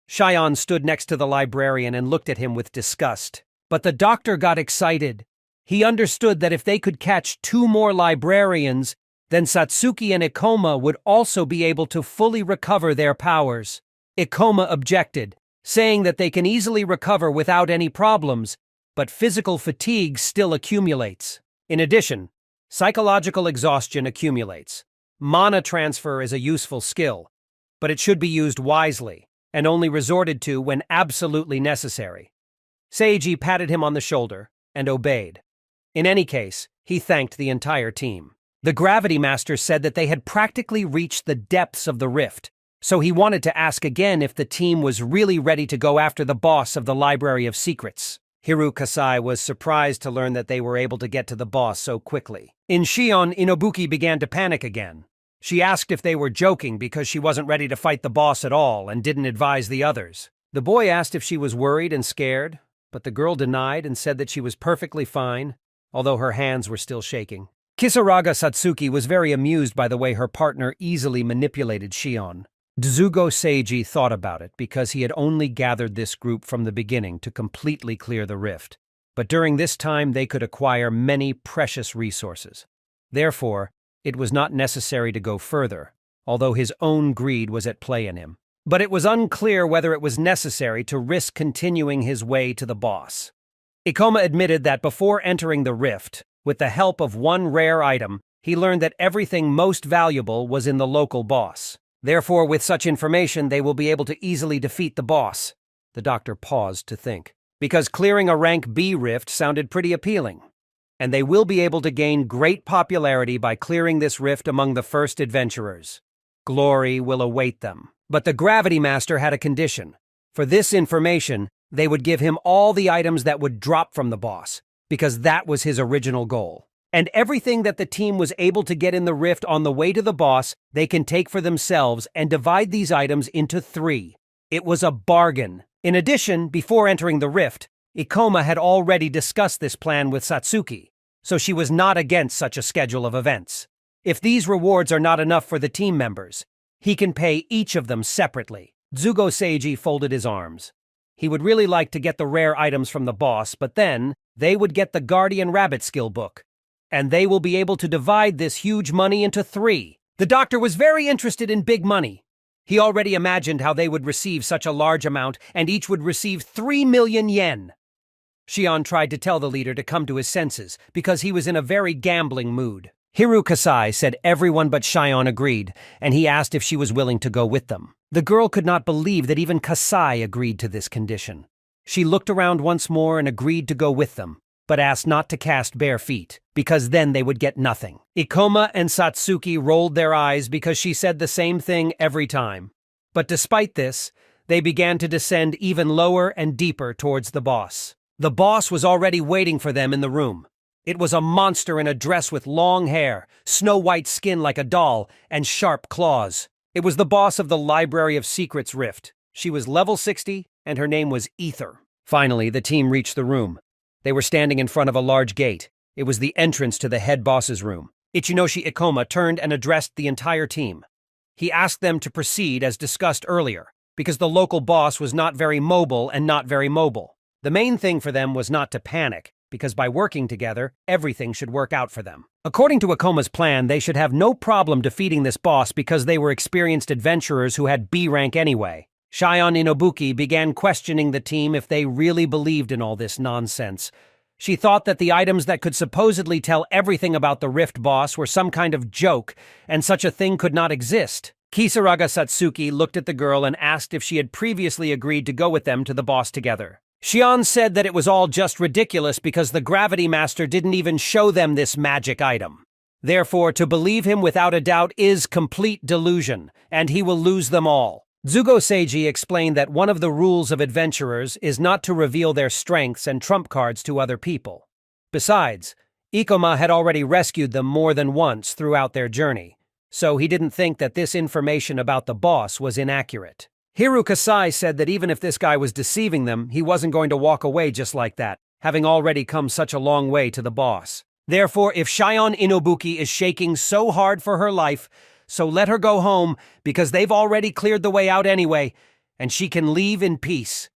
Shion stood next to the librarian and looked at him with disgust. But the doctor got excited. He understood that if they could catch 2 more librarians, then Satsuki and Ikoma would also be able to fully recover their powers. Ikoma objected, saying that they can easily recover without any problems, but physical fatigue still accumulates. In addition, psychological exhaustion accumulates. Mana transfer is a useful skill, but it should be used wisely and only resorted to when absolutely necessary. Seiji patted him on the shoulder and obeyed. In any case, he thanked the entire team. The Gravity Master said that they had practically reached the depths of the rift, so he wanted to ask again if the team was really ready to go after the boss of the Library of Secrets. Hiru Kasai was surprised to learn that they were able to get to the boss so quickly. Shion Inobuki began to panic again. She asked if they were joking because she wasn't ready to fight the boss at all and didn't advise the others. The boy asked if she was worried and scared, but the girl denied and said that she was perfectly fine, although her hands were still shaking. Kisaraga Satsuki was very amused by the way her partner easily manipulated Shion. Zugo Seiji thought about it because he had only gathered this group from the beginning to completely clear the rift. But during this time they could acquire many precious resources. Therefore, it was not necessary to go further, although his own greed was at play in him. But it was unclear whether it was necessary to risk continuing his way to the boss. Ikoma admitted that before entering the rift, with the help of one rare item, he learned that everything most valuable was in the local boss. Therefore, with such information, they will be able to easily defeat the boss. The doctor paused to think, because clearing a rank B rift sounded pretty appealing. And they will be able to gain great popularity by clearing this rift among the first adventurers. Glory will await them. But the Gravity Master had a condition. For this information, they would give him all the items that would drop from the boss, because that was his original goal. And everything that the team was able to get in the rift on the way to the boss, they can take for themselves and divide these items into 3. It was a bargain. In addition, before entering the rift, Ikoma had already discussed this plan with Satsuki, so she was not against such a schedule of events. If these rewards are not enough for the team members, he can pay each of them separately. Zugo Seiji folded his arms. He would really like to get the rare items from the boss, but then they would get the Guardian Rabbit skill book, and they will be able to divide this huge money into 3. The doctor was very interested in big money. He already imagined how they would receive such a large amount, and each would receive 3 million yen. Shion tried to tell the leader to come to his senses, because he was in a very gambling mood. Hiru Kasai said everyone but Shion agreed, and he asked if she was willing to go with them. The girl could not believe that even Kasai agreed to this condition. She looked around once more and agreed to go with them. but asked not to cast bare feet, because then they would get nothing. Ikoma and Satsuki rolled their eyes because she said the same thing every time. But despite this, they began to descend even lower and deeper towards the boss. The boss was already waiting for them in the room. It was a monster in a dress with long hair, snow-white skin like a doll, and sharp claws. It was the boss of the Library of Secrets Rift. She was level 60, and her name was Ether. Finally, the team reached the room. They were standing in front of a large gate. It was the entrance to the head boss's room. Ichinoshi Ikoma turned and addressed the entire team. He asked them to proceed as discussed earlier, because the local boss was not very mobile and not very mobile. The main thing for them was not to panic, because by working together, everything should work out for them. According to Ikoma's plan, they should have no problem defeating this boss because they were experienced adventurers who had B rank anyway. Shion Inobuki began questioning the team if they really believed in all this nonsense. She thought that the items that could supposedly tell everything about the Rift boss were some kind of joke, and such a thing could not exist. Kisaraga Satsuki looked at the girl and asked if she had previously agreed to go with them to the boss together. Shion said that it was all just ridiculous because the Gravity Master didn't even show them this magic item. Therefore, to believe him without a doubt is complete delusion, and he will lose them all. Zugo Seiji explained that one of the rules of adventurers is not to reveal their strengths and trump cards to other people. Besides, Ikoma had already rescued them more than once throughout their journey, so he didn't think that this information about the boss was inaccurate. Hiru Kasai said that even if this guy was deceiving them, he wasn't going to walk away just like that, having already come such a long way to the boss. Therefore, if Shion Inobuki is shaking so hard for her life, so let her go home, because they've already cleared the way out anyway, and she can leave in peace.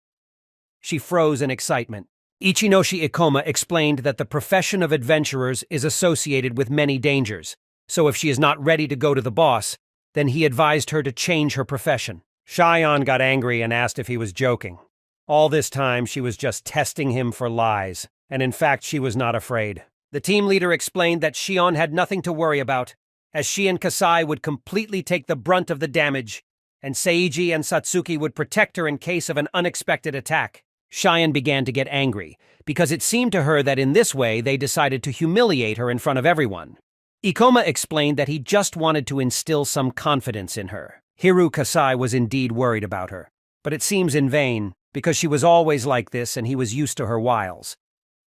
She froze in excitement. Ichinoshi Ikoma explained that the profession of adventurers is associated with many dangers, so if she is not ready to go to the boss, then he advised her to change her profession. Shion got angry and asked if he was joking. All this time, she was just testing him for lies, and in fact, she was not afraid. The team leader explained that Shion had nothing to worry about, as she and Kasai would completely take the brunt of the damage, and Seiji and Satsuki would protect her in case of an unexpected attack. Shion began to get angry, because it seemed to her that in this way they decided to humiliate her in front of everyone. Ikoma explained that he just wanted to instill some confidence in her. Hiru Kasai was indeed worried about her, but it seems in vain, because she was always like this and he was used to her wiles.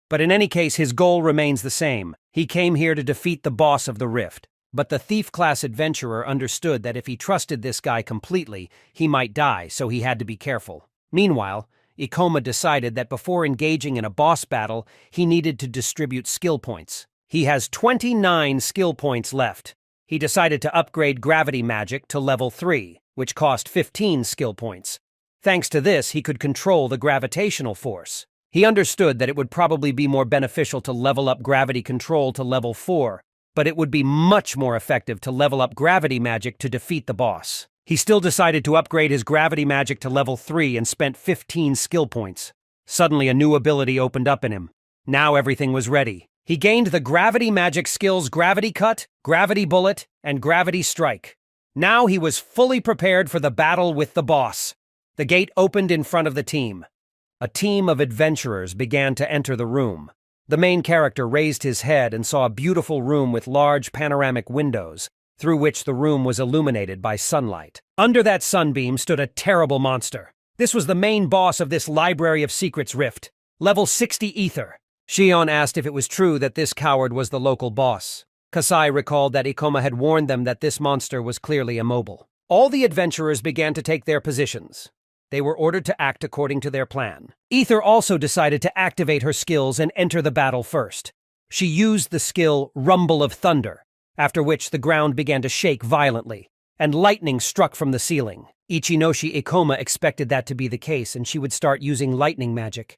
But in any case, his goal remains the same. He came here to defeat the boss of the Rift. But the thief-class adventurer understood that if he trusted this guy completely, he might die, so he had to be careful. Meanwhile, Ikoma decided that before engaging in a boss battle, he needed to distribute skill points. He has 29 skill points left. He decided to upgrade gravity magic to level 3, which cost 15 skill points. Thanks to this, he could control the gravitational force. He understood that it would probably be more beneficial to level up gravity control to level 4, but it would be much more effective to level up gravity magic to defeat the boss. He still decided to upgrade his gravity magic to level 3 and spent 15 skill points. Suddenly a new ability opened up in him. Now everything was ready. He gained the gravity magic skills Gravity Cut, Gravity Bullet, and Gravity Strike. Now he was fully prepared for the battle with the boss. The gate opened in front of the team. A team of adventurers began to enter the room. The main character raised his head and saw a beautiful room with large panoramic windows, through which the room was illuminated by sunlight. Under that sunbeam stood a terrible monster. This was the main boss of this Library of Secrets Rift, level 60 Ether. Shion asked if it was true that this coward was the local boss. Kasai recalled that Ikoma had warned them that this monster was clearly immobile. All the adventurers began to take their positions. They were ordered to act according to their plan. Ether also decided to activate her skills and enter the battle first. She used the skill Rumble of Thunder, after which the ground began to shake violently, and lightning struck from the ceiling. Ichinoshi Ikoma expected that to be the case, and she would start using lightning magic.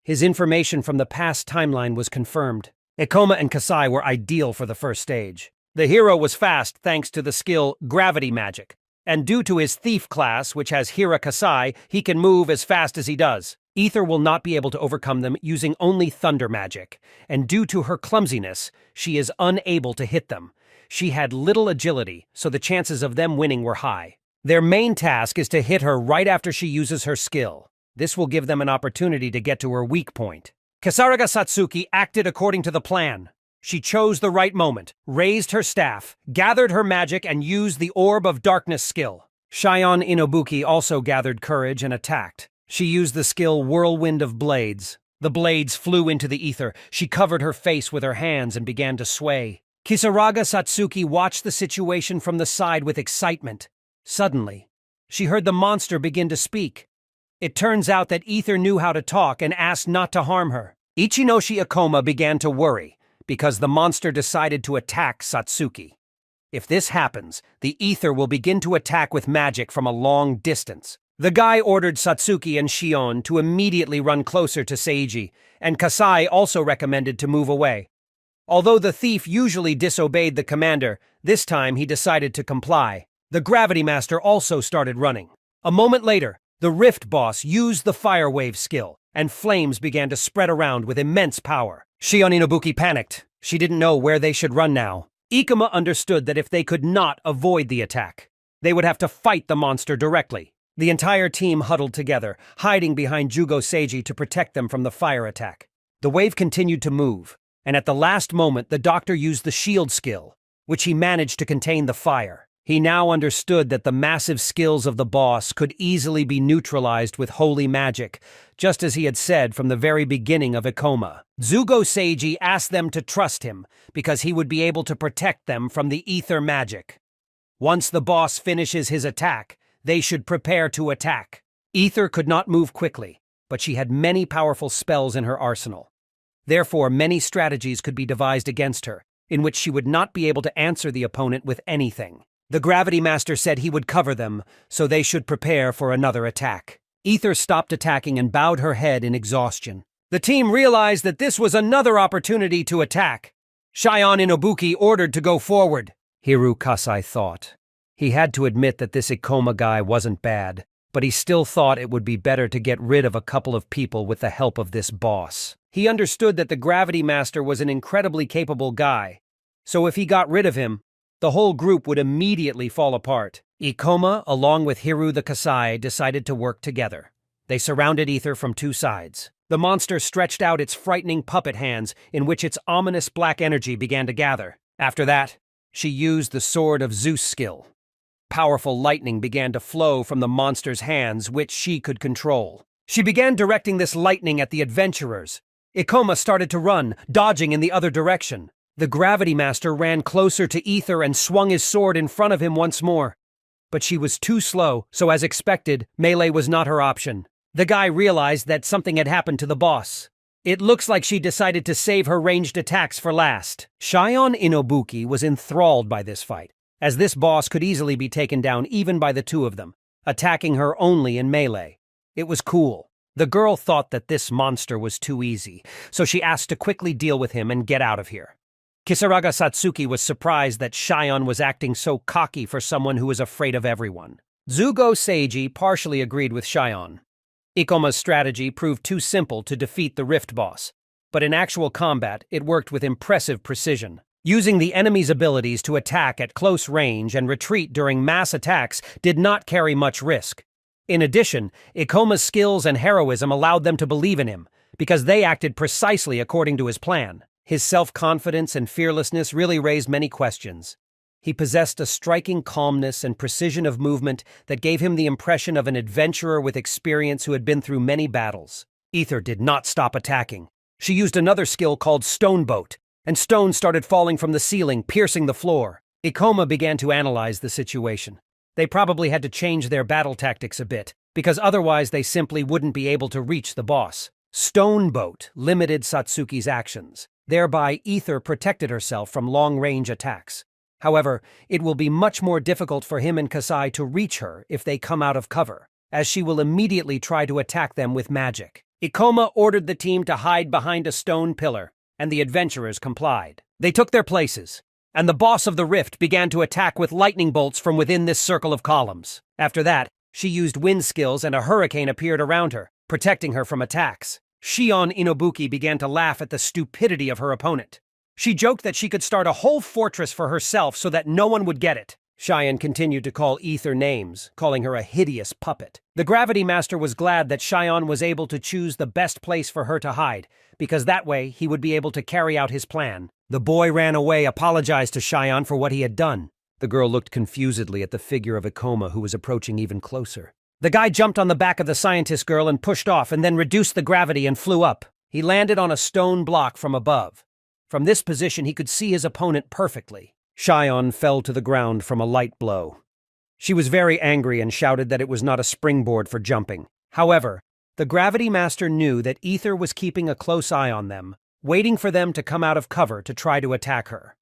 His information from the past timeline was confirmed. Ikoma and Kasai were ideal for the first stage. The hero was fast thanks to the skill Gravity Magic, and due to his thief class, which has Hira Kasai, he can move as fast as he does. Ether will not be able to overcome them using only thunder magic, and due to her clumsiness, she is unable to hit them. She had little agility, so the chances of them winning were high. Their main task is to hit her right after she uses her skill. This will give them an opportunity to get to her weak point. Kasaraga Satsuki acted according to the plan. She chose the right moment, raised her staff, gathered her magic, and used the Orb of Darkness skill. Shion Inobuki also gathered courage and attacked. She used the skill Whirlwind of Blades. The blades flew into the ether. She covered her face with her hands and began to sway. Kisaraga Satsuki watched the situation from the side with excitement. Suddenly, she heard the monster begin to speak. It turns out that Ether knew how to talk and asked not to harm her. Ichinoshi Ikoma began to worry, because the monster decided to attack Satsuki. If this happens, the Ether will begin to attack with magic from a long distance. The guy ordered Satsuki and Shion to immediately run closer to Seiji, and Kasai also recommended to move away. Although the thief usually disobeyed the commander, this time he decided to comply. The Gravity Master also started running. A moment later, the Rift Boss used the Fire Wave skill, and flames began to spread around with immense power. Shion Inobuki panicked. She didn't know where they should run now. Ikoma understood that if they could not avoid the attack, they would have to fight the monster directly. The entire team huddled together, hiding behind Jugo Seiji to protect them from the fire attack. The wave continued to move, and at the last moment the doctor used the shield skill, which he managed to contain the fire. He now understood that the massive skills of the boss could easily be neutralized with holy magic, just as he had said from the very beginning of Ikoma. Zugo Seiji asked them to trust him, because he would be able to protect them from the ether magic. Once the boss finishes his attack, they should prepare to attack. Ether could not move quickly, but she had many powerful spells in her arsenal. Therefore, many strategies could be devised against her, in which she would not be able to answer the opponent with anything. The Gravity Master said he would cover them, so they should prepare for another attack. Ether stopped attacking and bowed her head in exhaustion. The team realized that this was another opportunity to attack. Shion Inobuki ordered to go forward. Hiru Kasai thought. He had to admit that this Ikoma guy wasn't bad, but he still thought it would be better to get rid of a couple of people with the help of this boss. He understood that the Gravity Master was an incredibly capable guy, so if he got rid of him, the whole group would immediately fall apart. Ikoma, along with Hiru the Kasai, decided to work together. They surrounded Ether from two sides. The monster stretched out its frightening puppet hands, in which its ominous black energy began to gather. After that, she used the Sword of Zeus skill. Powerful lightning began to flow from the monster's hands, which she could control. She began directing this lightning at the adventurers. Ikoma started to run, dodging in the other direction. The Gravity Master ran closer to Ether and swung his sword in front of him once more. But she was too slow, so as expected, melee was not her option. The guy realized that something had happened to the boss. It looks like she decided to save her ranged attacks for last. Shion Inobuki was enthralled by this fight, as this boss could easily be taken down even by the two of them, attacking her only in melee. It was cool. The girl thought that this monster was too easy, so she asked to quickly deal with him and get out of here. Kisaraga Satsuki was surprised that Shion was acting so cocky for someone who was afraid of everyone. Zugo Seiji partially agreed with Shion. Ikoma's strategy proved too simple to defeat the Rift Boss, but in actual combat it worked with impressive precision. Using the enemy's abilities to attack at close range and retreat during mass attacks did not carry much risk. In addition, Ikoma's skills and heroism allowed them to believe in him, because they acted precisely according to his plan. His self-confidence and fearlessness really raised many questions. He possessed a striking calmness and precision of movement that gave him the impression of an adventurer with experience who had been through many battles. Ether did not stop attacking. She used another skill called Stone Boat, and stones started falling from the ceiling, piercing the floor. Ikoma began to analyze the situation. They probably had to change their battle tactics a bit, because otherwise they simply wouldn't be able to reach the boss. Stone Boat limited Satsuki's actions. Thereby, Ether protected herself from long-range attacks. However, it will be much more difficult for him and Kasai to reach her if they come out of cover, as she will immediately try to attack them with magic. Ikoma ordered the team to hide behind a stone pillar, and the adventurers complied. They took their places, and the boss of the rift began to attack with lightning bolts from within this circle of columns. After that, she used wind skills and a hurricane appeared around her, protecting her from attacks. Shion Inobuki began to laugh at the stupidity of her opponent. She joked that she could start a whole fortress for herself so that no one would get it. Cheyenne continued to call Ether names, calling her a hideous puppet. The Gravity Master was glad that Cheyenne was able to choose the best place for her to hide, because that way he would be able to carry out his plan. The boy ran away, apologized to Cheyenne for what he had done. The girl looked confusedly at the figure of Ikoma, who was approaching even closer. The guy jumped on the back of the scientist girl and pushed off, and then reduced the gravity and flew up. He landed on a stone block from above. From this position, he could see his opponent perfectly. Cheyenne fell to the ground from a light blow. She was very angry and shouted that it was not a springboard for jumping. However, the Gravity Master knew that Ether was keeping a close eye on them, waiting for them to come out of cover to try to attack her.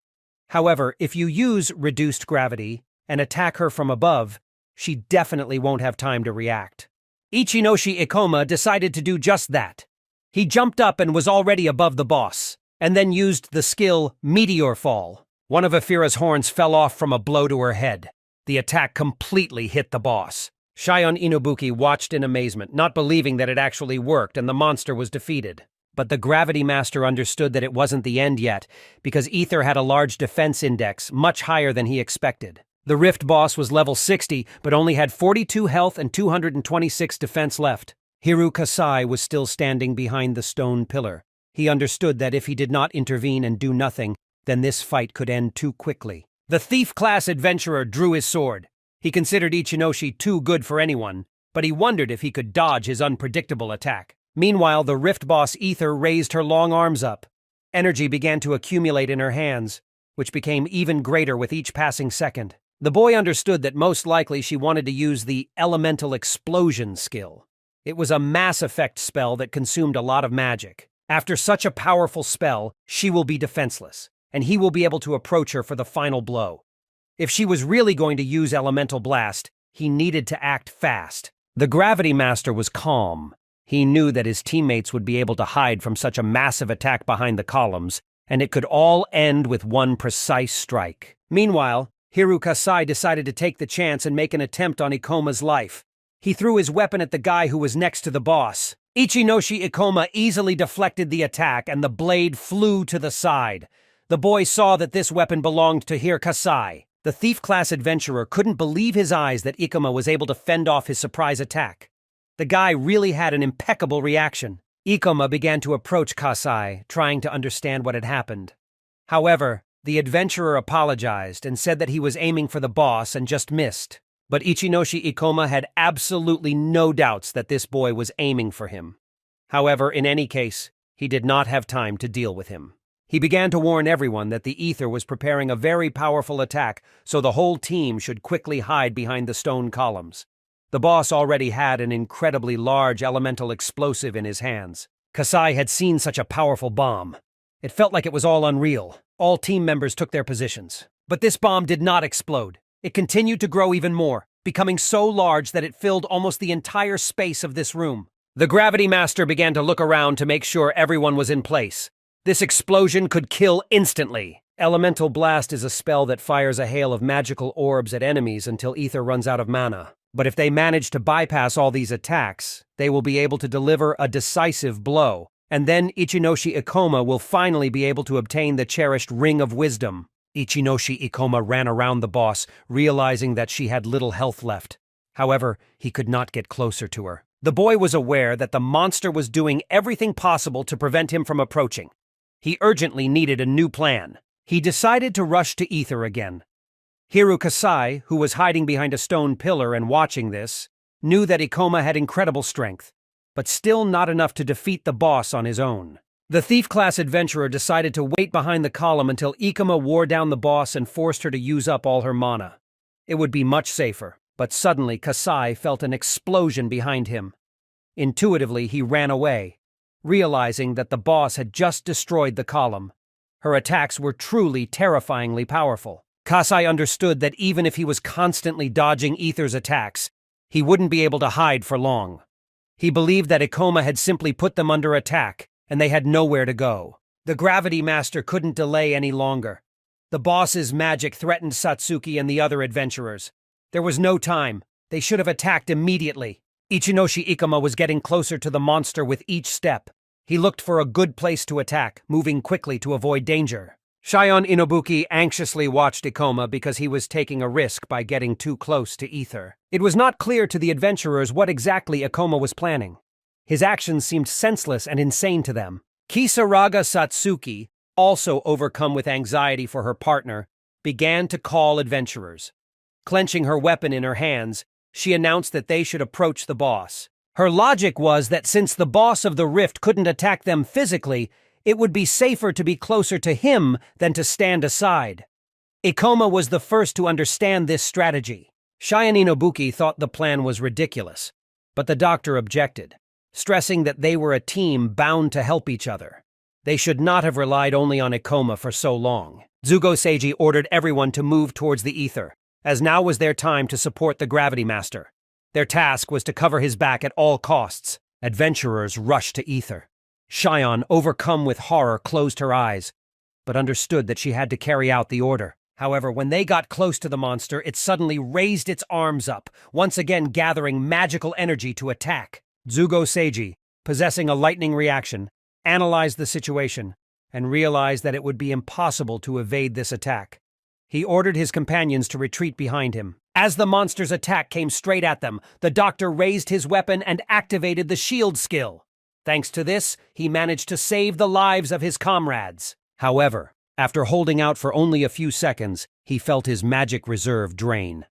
However, if you use reduced gravity and attack her from above, she definitely won't have time to react. Ichinoshi Ikoma decided to do just that. He jumped up and was already above the boss, and then used the skill Meteor Fall. One of Afira's horns fell off from a blow to her head. The attack completely hit the boss. Shion Inubuki watched in amazement, not believing that it actually worked and the monster was defeated. But the Gravity Master understood that it wasn't the end yet, because Ether had a large defense index, much higher than he expected. The Rift boss was level 60, but only had 42 health and 226 defense left. Hiru Kasai was still standing behind the stone pillar. He understood that if he did not intervene and do nothing, then this fight could end too quickly. The thief-class adventurer drew his sword. He considered Ichinoshi too good for anyone, but he wondered if he could dodge his unpredictable attack. Meanwhile, the Rift boss Ether raised her long arms up. Energy began to accumulate in her hands, which became even greater with each passing second. The boy understood that most likely she wanted to use the Elemental Explosion skill. It was a mass effect spell that consumed a lot of magic. After such a powerful spell, she will be defenseless, and he will be able to approach her for the final blow. If she was really going to use Elemental Blast, he needed to act fast. The Gravity Master was calm. He knew that his teammates would be able to hide from such a massive attack behind the columns, and it could all end with one precise strike. Meanwhile, Hiru Kasai decided to take the chance and make an attempt on Ikoma's life. He threw his weapon at the guy who was next to the boss. Ichinoshi Ikoma easily deflected the attack, and the blade flew to the side. The boy saw that this weapon belonged to Hiru Kasai. The thief-class adventurer couldn't believe his eyes that Ikoma was able to fend off his surprise attack. The guy really had an impeccable reaction. Ikoma began to approach Kasai, trying to understand what had happened. However, the adventurer apologized and said that he was aiming for the boss and just missed. But Ichinoshi Ikoma had absolutely no doubts that this boy was aiming for him. However, in any case, he did not have time to deal with him. He began to warn everyone that the Ether was preparing a very powerful attack, so the whole team should quickly hide behind the stone columns. The boss already had an incredibly large elemental explosive in his hands. Kasai had seen such a powerful bomb. It felt like it was all unreal. All team members took their positions. But this bomb did not explode. It continued to grow even more, becoming so large that it filled almost the entire space of this room. The Gravity Master began to look around to make sure everyone was in place. This explosion could kill instantly. Elemental Blast is a spell that fires a hail of magical orbs at enemies until Ether runs out of mana. But if they manage to bypass all these attacks, they will be able to deliver a decisive blow, and then Ichinoshi Ikoma will finally be able to obtain the cherished Ring of Wisdom. Ichinoshi Ikoma ran around the boss, realizing that she had little health left. However, he could not get closer to her. The boy was aware that the monster was doing everything possible to prevent him from approaching. He urgently needed a new plan. He decided to rush to Ether again. Hiru Kasai, who was hiding behind a stone pillar and watching this, knew that Ikoma had incredible strength, but still not enough to defeat the boss on his own. The thief-class adventurer decided to wait behind the column until Ikoma wore down the boss and forced her to use up all her mana. It would be much safer, but suddenly Kasai felt an explosion behind him. Intuitively, he ran away, realizing that the boss had just destroyed the column. Her attacks were truly terrifyingly powerful. Kasai understood that even if he was constantly dodging Ether's attacks, he wouldn't be able to hide for long. He believed that Ikoma had simply put them under attack, and they had nowhere to go. The Gravity Master couldn't delay any longer. The boss's magic threatened Satsuki and the other adventurers. There was no time. They should have attacked immediately. Ichinoshi Ikoma was getting closer to the monster with each step. He looked for a good place to attack, moving quickly to avoid danger. Shion Inobuki anxiously watched Ikoma because he was taking a risk by getting too close to Ether. It was not clear to the adventurers what exactly Ikoma was planning. His actions seemed senseless and insane to them. Kisaraga Satsuki, also overcome with anxiety for her partner, began to call adventurers. Clenching her weapon in her hands, she announced that they should approach the boss. Her logic was that since the boss of the rift couldn't attack them physically, it would be safer to be closer to him than to stand aside. Ikoma was the first to understand this strategy. Shion Inobuki thought the plan was ridiculous, but the doctor objected, stressing that they were a team bound to help each other. They should not have relied only on Ikoma for so long. Zugo Seiji ordered everyone to move towards the ether, as now was their time to support the Gravity Master. Their task was to cover his back at all costs. Adventurers rushed to ether. Shion, overcome with horror, closed her eyes, but understood that she had to carry out the order. However, when they got close to the monster, it suddenly raised its arms up, once again gathering magical energy to attack. Zugo Seiji, possessing a lightning reaction, analyzed the situation and realized that it would be impossible to evade this attack. He ordered his companions to retreat behind him. As the monster's attack came straight at them, the doctor raised his weapon and activated the shield skill. Thanks to this, he managed to save the lives of his comrades. However, after holding out for only a few seconds, he felt his magic reserve drain.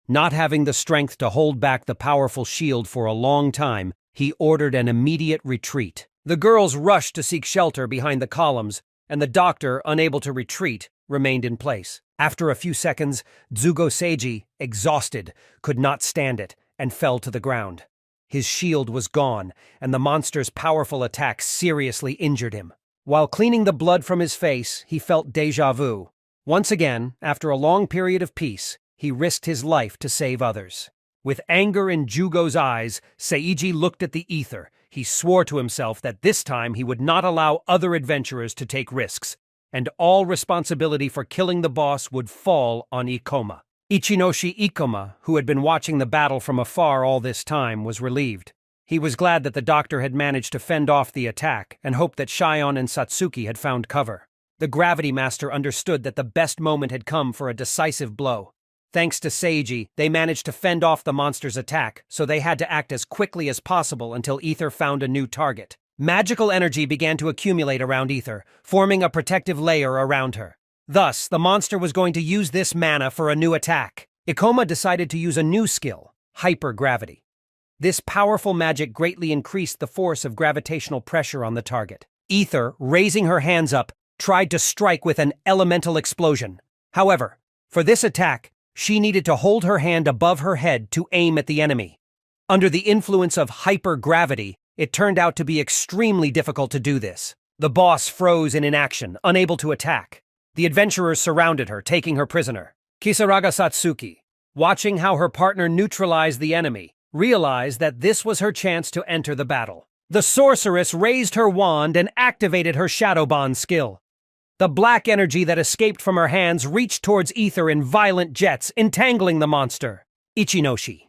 Not having the strength to hold back the powerful shield for a long time, he ordered an immediate retreat. The girls rushed to seek shelter behind the columns, and the doctor, unable to retreat, remained in place. After a few seconds, Zugo Seiji, exhausted, could not stand it and fell to the ground. His shield was gone, and the monster's powerful attack seriously injured him. While cleaning the blood from his face, he felt déjà vu. Once again, after a long period of peace, he risked his life to save others. With anger in Jugo's eyes, Seiji looked at the ether. He swore to himself that this time he would not allow other adventurers to take risks, and all responsibility for killing the boss would fall on Ikoma. Ichinoshi Ikoma, who had been watching the battle from afar all this time, was relieved. He was glad that the doctor had managed to fend off the attack and hoped that Shion and Satsuki had found cover. The Gravity Master understood that the best moment had come for a decisive blow. Thanks to Seiji, they managed to fend off the monster's attack, so they had to act as quickly as possible until Ether found a new target. Magical energy began to accumulate around Ether, forming a protective layer around her. Thus, the monster was going to use this mana for a new attack. Ikoma decided to use a new skill, hypergravity. This powerful magic greatly increased the force of gravitational pressure on the target. Ether, raising her hands up, tried to strike with an elemental explosion. However, for this attack, she needed to hold her hand above her head to aim at the enemy. Under the influence of hypergravity, it turned out to be extremely difficult to do this. The boss froze in inaction, unable to attack. The adventurers surrounded her, taking her prisoner. Kisaraga Satsuki, watching how her partner neutralized the enemy, realized that this was her chance to enter the battle. The sorceress raised her wand and activated her Shadow Bond skill. The black energy that escaped from her hands reached towards Ether in violent jets, entangling the monster. Ichinoshi.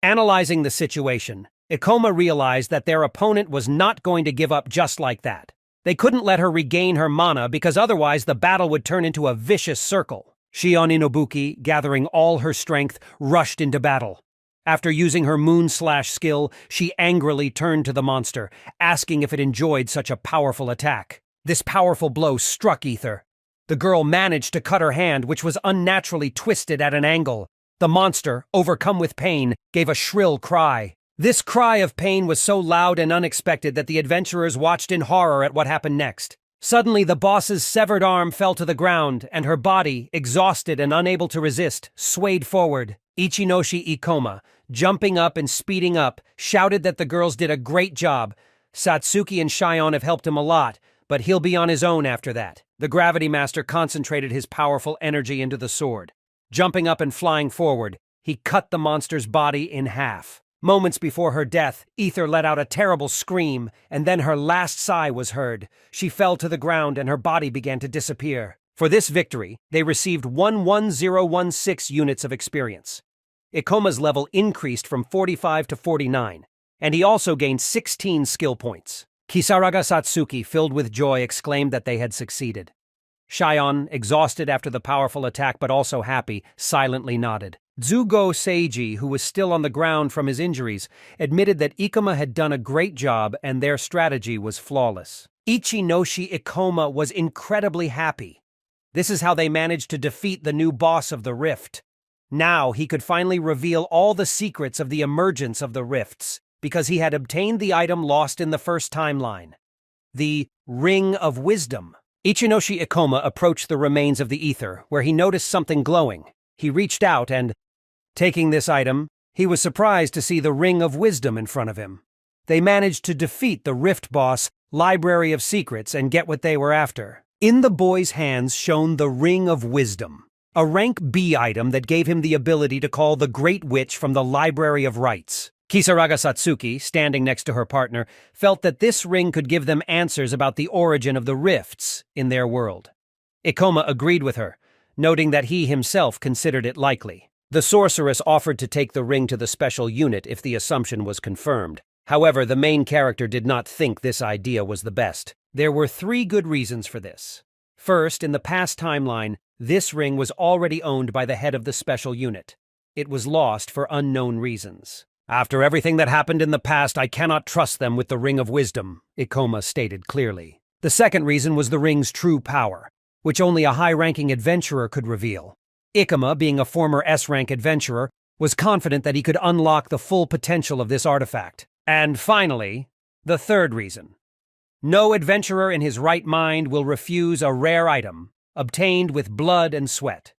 Analyzing the situation, Ikoma realized that their opponent was not going to give up just like that. They couldn't let her regain her mana because otherwise the battle would turn into a vicious circle. Shion Inobuki, gathering all her strength, rushed into battle. After using her Moon-Slash skill, she angrily turned to the monster, asking if it enjoyed such a powerful attack. This powerful blow struck Ether. The girl managed to cut her hand, which was unnaturally twisted at an angle. The monster, overcome with pain, gave a shrill cry. This cry of pain was so loud and unexpected that the adventurers watched in horror at what happened next. Suddenly, the boss's severed arm fell to the ground, and her body, exhausted and unable to resist, swayed forward. Ichinoshi Ikoma, jumping up and speeding up, shouted that the girls did a great job. Satsuki and Shion have helped him a lot, but he'll be on his own after that. The Gravity Master concentrated his powerful energy into the sword. Jumping up and flying forward, he cut the monster's body in half. Moments before her death, Ether let out a terrible scream, and then her last sigh was heard. She fell to the ground and her body began to disappear. For this victory, they received 11016 units of experience. Ikoma's level increased from 45 to 49, and he also gained 16 skill points. Kisaraga Satsuki, filled with joy, exclaimed that they had succeeded. Shion, exhausted after the powerful attack but also happy, silently nodded. Zugo Seiji, who was still on the ground from his injuries, admitted that Ikoma had done a great job and their strategy was flawless. Ichinoshi Ikoma was incredibly happy. This is how they managed to defeat the new boss of the rift. Now he could finally reveal all the secrets of the emergence of the rifts, because he had obtained the item lost in the first timeline. The Ring of Wisdom. Ichinoshi Ikoma approached the remains of the ether, where he noticed something glowing. He reached out and, taking this item, he was surprised to see the Ring of Wisdom in front of him. They managed to defeat the rift boss, Library of Secrets, and get what they were after. In the boy's hands shone the Ring of Wisdom, a rank B item that gave him the ability to call the Great Witch from the Library of Rites. Kisaraga Satsuki, standing next to her partner, felt that this ring could give them answers about the origin of the rifts in their world. Ikoma agreed with her, noting that he himself considered it likely. The sorceress offered to take the ring to the special unit if the assumption was confirmed. However, the main character did not think this idea was the best. There were 3 good reasons for this. First, in the past timeline, this ring was already owned by the head of the special unit. It was lost for unknown reasons. After everything that happened in the past, I cannot trust them with the Ring of Wisdom, Ikoma stated clearly. The second reason was the ring's true power, which only a high-ranking adventurer could reveal. Ikoma, being a former S-rank adventurer, was confident that he could unlock the full potential of this artifact. And finally, the third reason. No adventurer in his right mind will refuse a rare item, obtained with blood and sweat.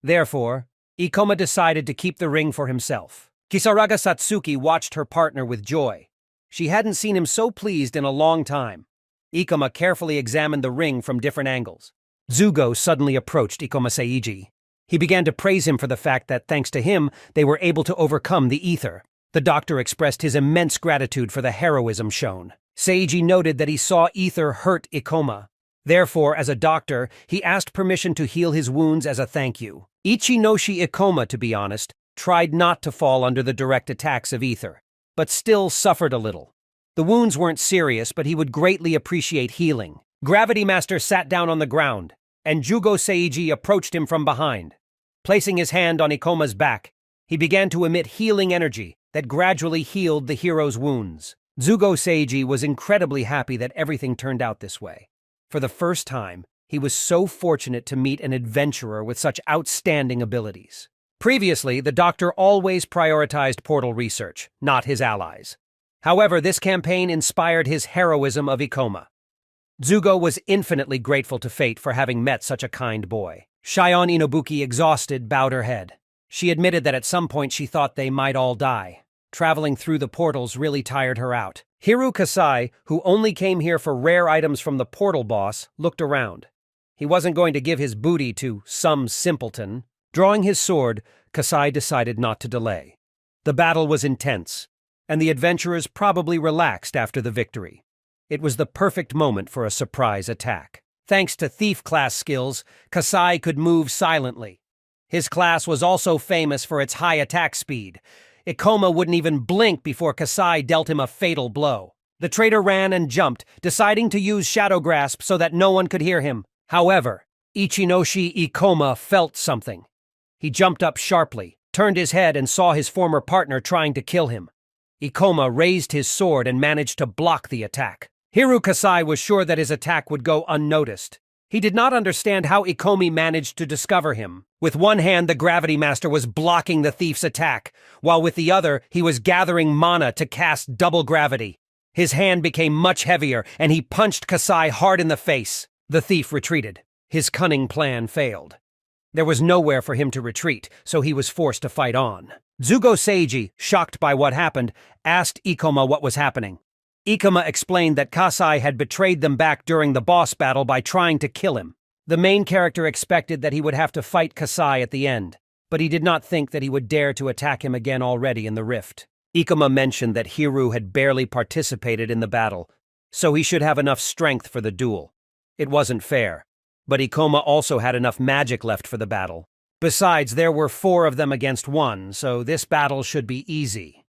Therefore, Ikoma decided to keep the ring for himself. Kisaraga Satsuki watched her partner with joy. She hadn't seen him so pleased in a long time. Ikoma carefully examined the ring from different angles. Zugo suddenly approached Ikoma Seiji. He began to praise him for the fact that, thanks to him, they were able to overcome the ether. The doctor expressed his immense gratitude for the heroism shown. Seiji noted that he saw ether hurt Ikoma. Therefore, as a doctor, he asked permission to heal his wounds as a thank you. Ichinoshi Ikoma, to be honest, tried not to fall under the direct attacks of ether, but still suffered a little. The wounds weren't serious, but he would greatly appreciate healing. Gravity Master sat down on the ground, and Jugo Seiji approached him from behind. Placing his hand on Ikoma's back, he began to emit healing energy that gradually healed the hero's wounds. Zugo Seiji was incredibly happy that everything turned out this way. For the first time, he was so fortunate to meet an adventurer with such outstanding abilities. Previously, the doctor always prioritized portal research, not his allies. However, this campaign inspired his heroism of Ikoma. Zugo was infinitely grateful to fate for having met such a kind boy. Shion Inobuki, exhausted, bowed her head. She admitted that at some point she thought they might all die. Traveling through the portals really tired her out. Hiru Kasai, who only came here for rare items from the portal boss, looked around. He wasn't going to give his booty to some simpleton. Drawing his sword, Kasai decided not to delay. The battle was intense, and the adventurers probably relaxed after the victory. It was the perfect moment for a surprise attack. Thanks to thief class skills, Kasai could move silently. His class was also famous for its high attack speed. Ikoma wouldn't even blink before Kasai dealt him a fatal blow. The traitor ran and jumped, deciding to use Shadow Grasp so that no one could hear him. However, Ichinoshi Ikoma felt something. He jumped up sharply, turned his head, and saw his former partner trying to kill him. Ikoma raised his sword and managed to block the attack. Hiru Kasai was sure that his attack would go unnoticed. He did not understand how Ikomi managed to discover him. With one hand, the Gravity Master was blocking the thief's attack, while with the other, he was gathering mana to cast double gravity. His hand became much heavier, and he punched Kasai hard in the face. The thief retreated. His cunning plan failed. There was nowhere for him to retreat, so he was forced to fight on. Zugo Seiji, shocked by what happened, asked Ikoma what was happening. Ikoma explained that Kasai had betrayed them back during the boss battle by trying to kill him. The main character expected that he would have to fight Kasai at the end, but he did not think that he would dare to attack him again already in the rift. Ikoma mentioned that Hiru had barely participated in the battle, so he should have enough strength for the duel. It wasn't fair. But Ikoma also had enough magic left for the battle. Besides, there were 4 of them against 1, so this battle should be easy.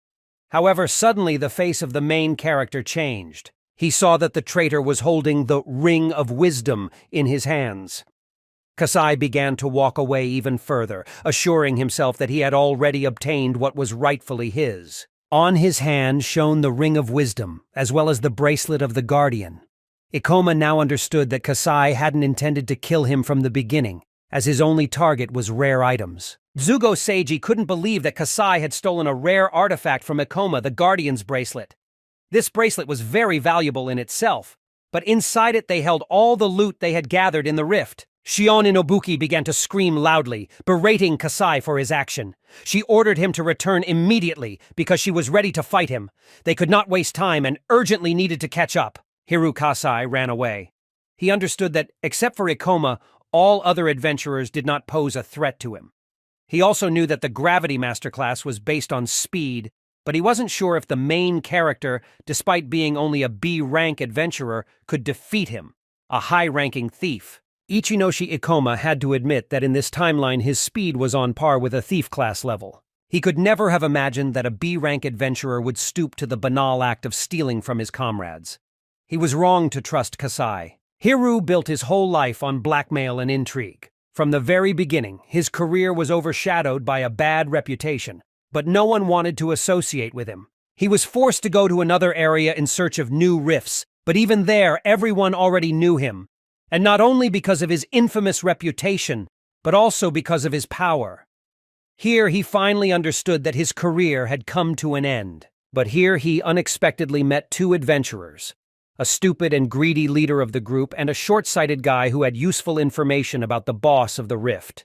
However, suddenly the face of the main character changed. He saw that the traitor was holding the Ring of Wisdom in his hands. Kasai began to walk away even further, assuring himself that he had already obtained what was rightfully his. On his hand shone the ring of wisdom, as well as the bracelet of the guardian. Ikoma now understood that Kasai hadn't intended to kill him from the beginning, as his only target was rare items. Zugo Seiji couldn't believe that Kasai had stolen a rare artifact from Ikoma, the guardian's bracelet. This bracelet was very valuable in itself, but inside it they held all the loot they had gathered in the rift. Shion Inobuki began to scream loudly, berating Kasai for his action. She ordered him to return immediately because she was ready to fight him. They could not waste time and urgently needed to catch up. Hiru Kasai ran away. He understood that, except for Ikoma, all other adventurers did not pose a threat to him. He also knew that the Gravity Masterclass was based on speed, but he wasn't sure if the main character, despite being only a B-rank adventurer, could defeat him, a high-ranking thief. Ichinoshi Ikoma had to admit that in this timeline his speed was on par with a thief class level. He could never have imagined that a B-rank adventurer would stoop to the banal act of stealing from his comrades. He was wrong to trust Kasai. Hiru built his whole life on blackmail and intrigue. From the very beginning, his career was overshadowed by a bad reputation, but no one wanted to associate with him. He was forced to go to another area in search of new rifts, but even there everyone already knew him. And not only because of his infamous reputation, but also because of his power. Here he finally understood that his career had come to an end. But here he unexpectedly met two adventurers, a stupid and greedy leader of the group and a short-sighted guy who had useful information about the boss of the rift.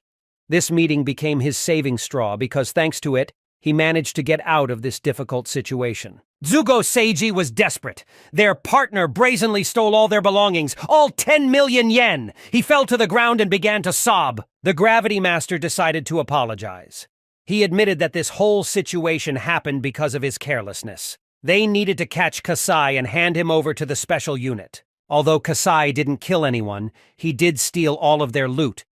This meeting became his saving straw because thanks to it, he managed to get out of this difficult situation. Zugo Seiji was desperate. Their partner brazenly stole all their belongings, all 10 million yen. He fell to the ground and began to sob. The Gravity Master decided to apologize. He admitted that this whole situation happened because of his carelessness. They needed to catch Kasai and hand him over to the special unit. Although Kasai didn't kill anyone, he did steal all of their loot.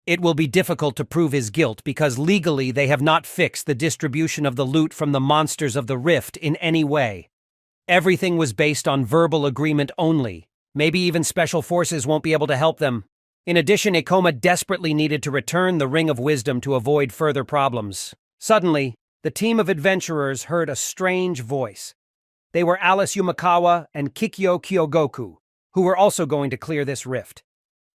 It will be difficult to prove his guilt because legally they have not fixed the distribution of the loot from the monsters of the rift in any way. Everything was based on verbal agreement only. Maybe even special forces won't be able to help them. In addition, Ikoma desperately needed to return the Ring of Wisdom to avoid further problems. Suddenly, the team of adventurers heard a strange voice. They were Alice Yumakawa and Kikyo Kyogoku, who were also going to clear this rift.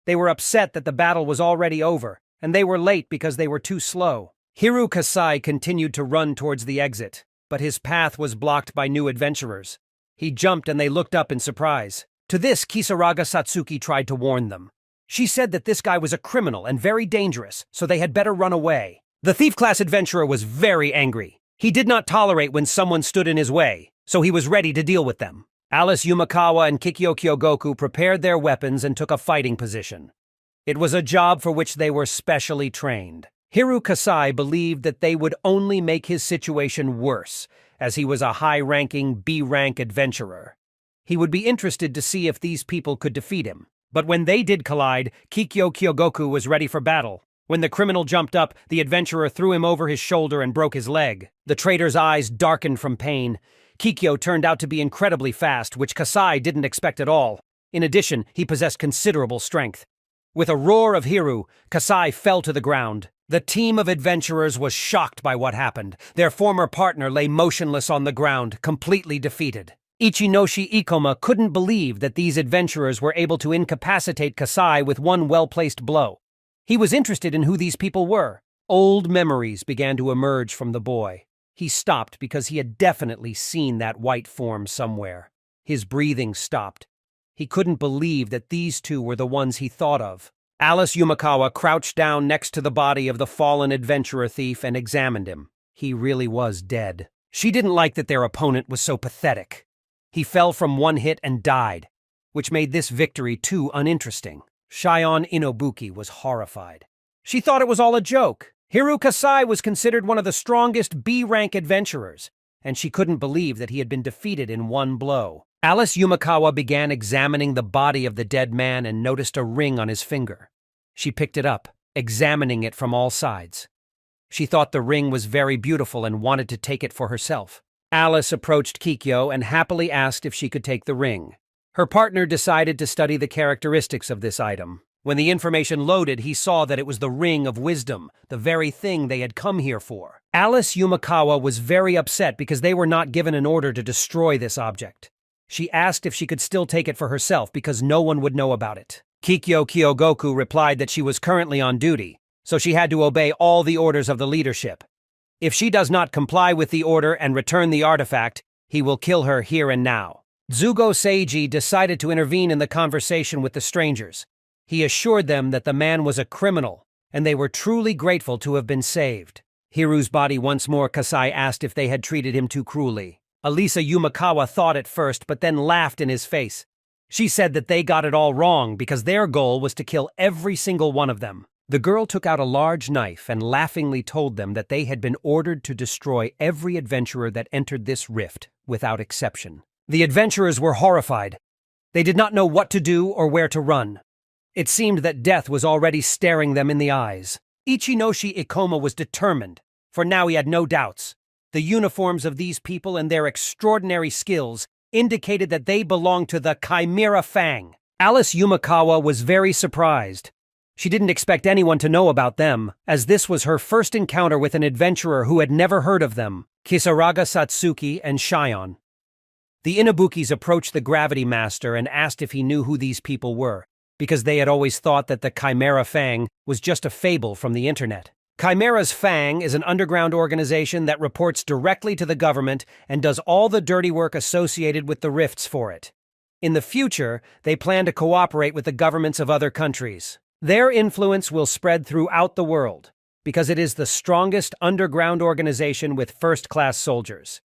They were upset that the battle was already over, and they were late because they were too slow. Hiru Kasai continued to run towards the exit, but his path was blocked by new adventurers. He jumped and they looked up in surprise. To this, Kisaraga Satsuki tried to warn them. She said that this guy was a criminal and very dangerous, so they had better run away. The thief-class adventurer was very angry. He did not tolerate when someone stood in his way, so he was ready to deal with them. Alice Yumakawa and Kikyo Kyogoku prepared their weapons and took a fighting position. It was a job for which they were specially trained. Hiru Kasai believed that they would only make his situation worse, as he was a high-ranking B-rank adventurer. He would be interested to see if these people could defeat him. But when they did collide, Kikyo Kyogoku was ready for battle. When the criminal jumped up, the adventurer threw him over his shoulder and broke his leg. The traitor's eyes darkened from pain. Kikyo turned out to be incredibly fast, which Kasai didn't expect at all. In addition, he possessed considerable strength. With a roar of Hiru, Kasai fell to the ground. The team of adventurers was shocked by what happened. Their former partner lay motionless on the ground, completely defeated. Ichinoshi Ikoma couldn't believe that these adventurers were able to incapacitate Kasai with one well-placed blow. He was interested in who these people were. Old memories began to emerge from the boy. He stopped because he had definitely seen that white form somewhere. His breathing stopped. He couldn't believe that these two were the ones he thought of. Alice Yumakawa crouched down next to the body of the fallen adventurer thief and examined him. He really was dead. She didn't like that their opponent was so pathetic. He fell from one hit and died, which made this victory too uninteresting. Shion Inobuki was horrified. She thought it was all a joke. Hiru Kasai was considered one of the strongest B-rank adventurers, and she couldn't believe that he had been defeated in one blow. Alice Yumakawa began examining the body of the dead man and noticed a ring on his finger. She picked it up, examining it from all sides. She thought the ring was very beautiful and wanted to take it for herself. Alice approached Kikyo and happily asked if she could take the ring. Her partner decided to study the characteristics of this item. When the information loaded, he saw that it was the Ring of Wisdom, the very thing they had come here for. Alice Yumakawa was very upset because they were not given an order to destroy this object. She asked if she could still take it for herself because no one would know about it. Kikyo Kyogoku replied that she was currently on duty, so she had to obey all the orders of the leadership. If she does not comply with the order and return the artifact, he will kill her here and now. Zugo Seiji decided to intervene in the conversation with the strangers. He assured them that the man was a criminal, and they were truly grateful to have been saved. Hiru's body once more, Kasai asked if they had treated him too cruelly. Elisa Yumakawa thought at first, but then laughed in his face. She said that they got it all wrong because their goal was to kill every single one of them. The girl took out a large knife and laughingly told them that they had been ordered to destroy every adventurer that entered this rift, without exception. The adventurers were horrified. They did not know what to do or where to run. It seemed that death was already staring them in the eyes. Ichinoshi Ikoma was determined, for now he had no doubts. The uniforms of these people and their extraordinary skills indicated that they belonged to the Chimera Fang. Alice Yumakawa was very surprised. She didn't expect anyone to know about them, as this was her first encounter with an adventurer who had never heard of them, Kisaraga Satsuki and Shion. The Inabukis approached the Gravity Master and asked if he knew who these people were, because they had always thought that the Chimera Fang was just a fable from the internet. Chimera's Fang is an underground organization that reports directly to the government and does all the dirty work associated with the rifts for it. In the future, they plan to cooperate with the governments of other countries. Their influence will spread throughout the world, because it is the strongest underground organization with first-class soldiers.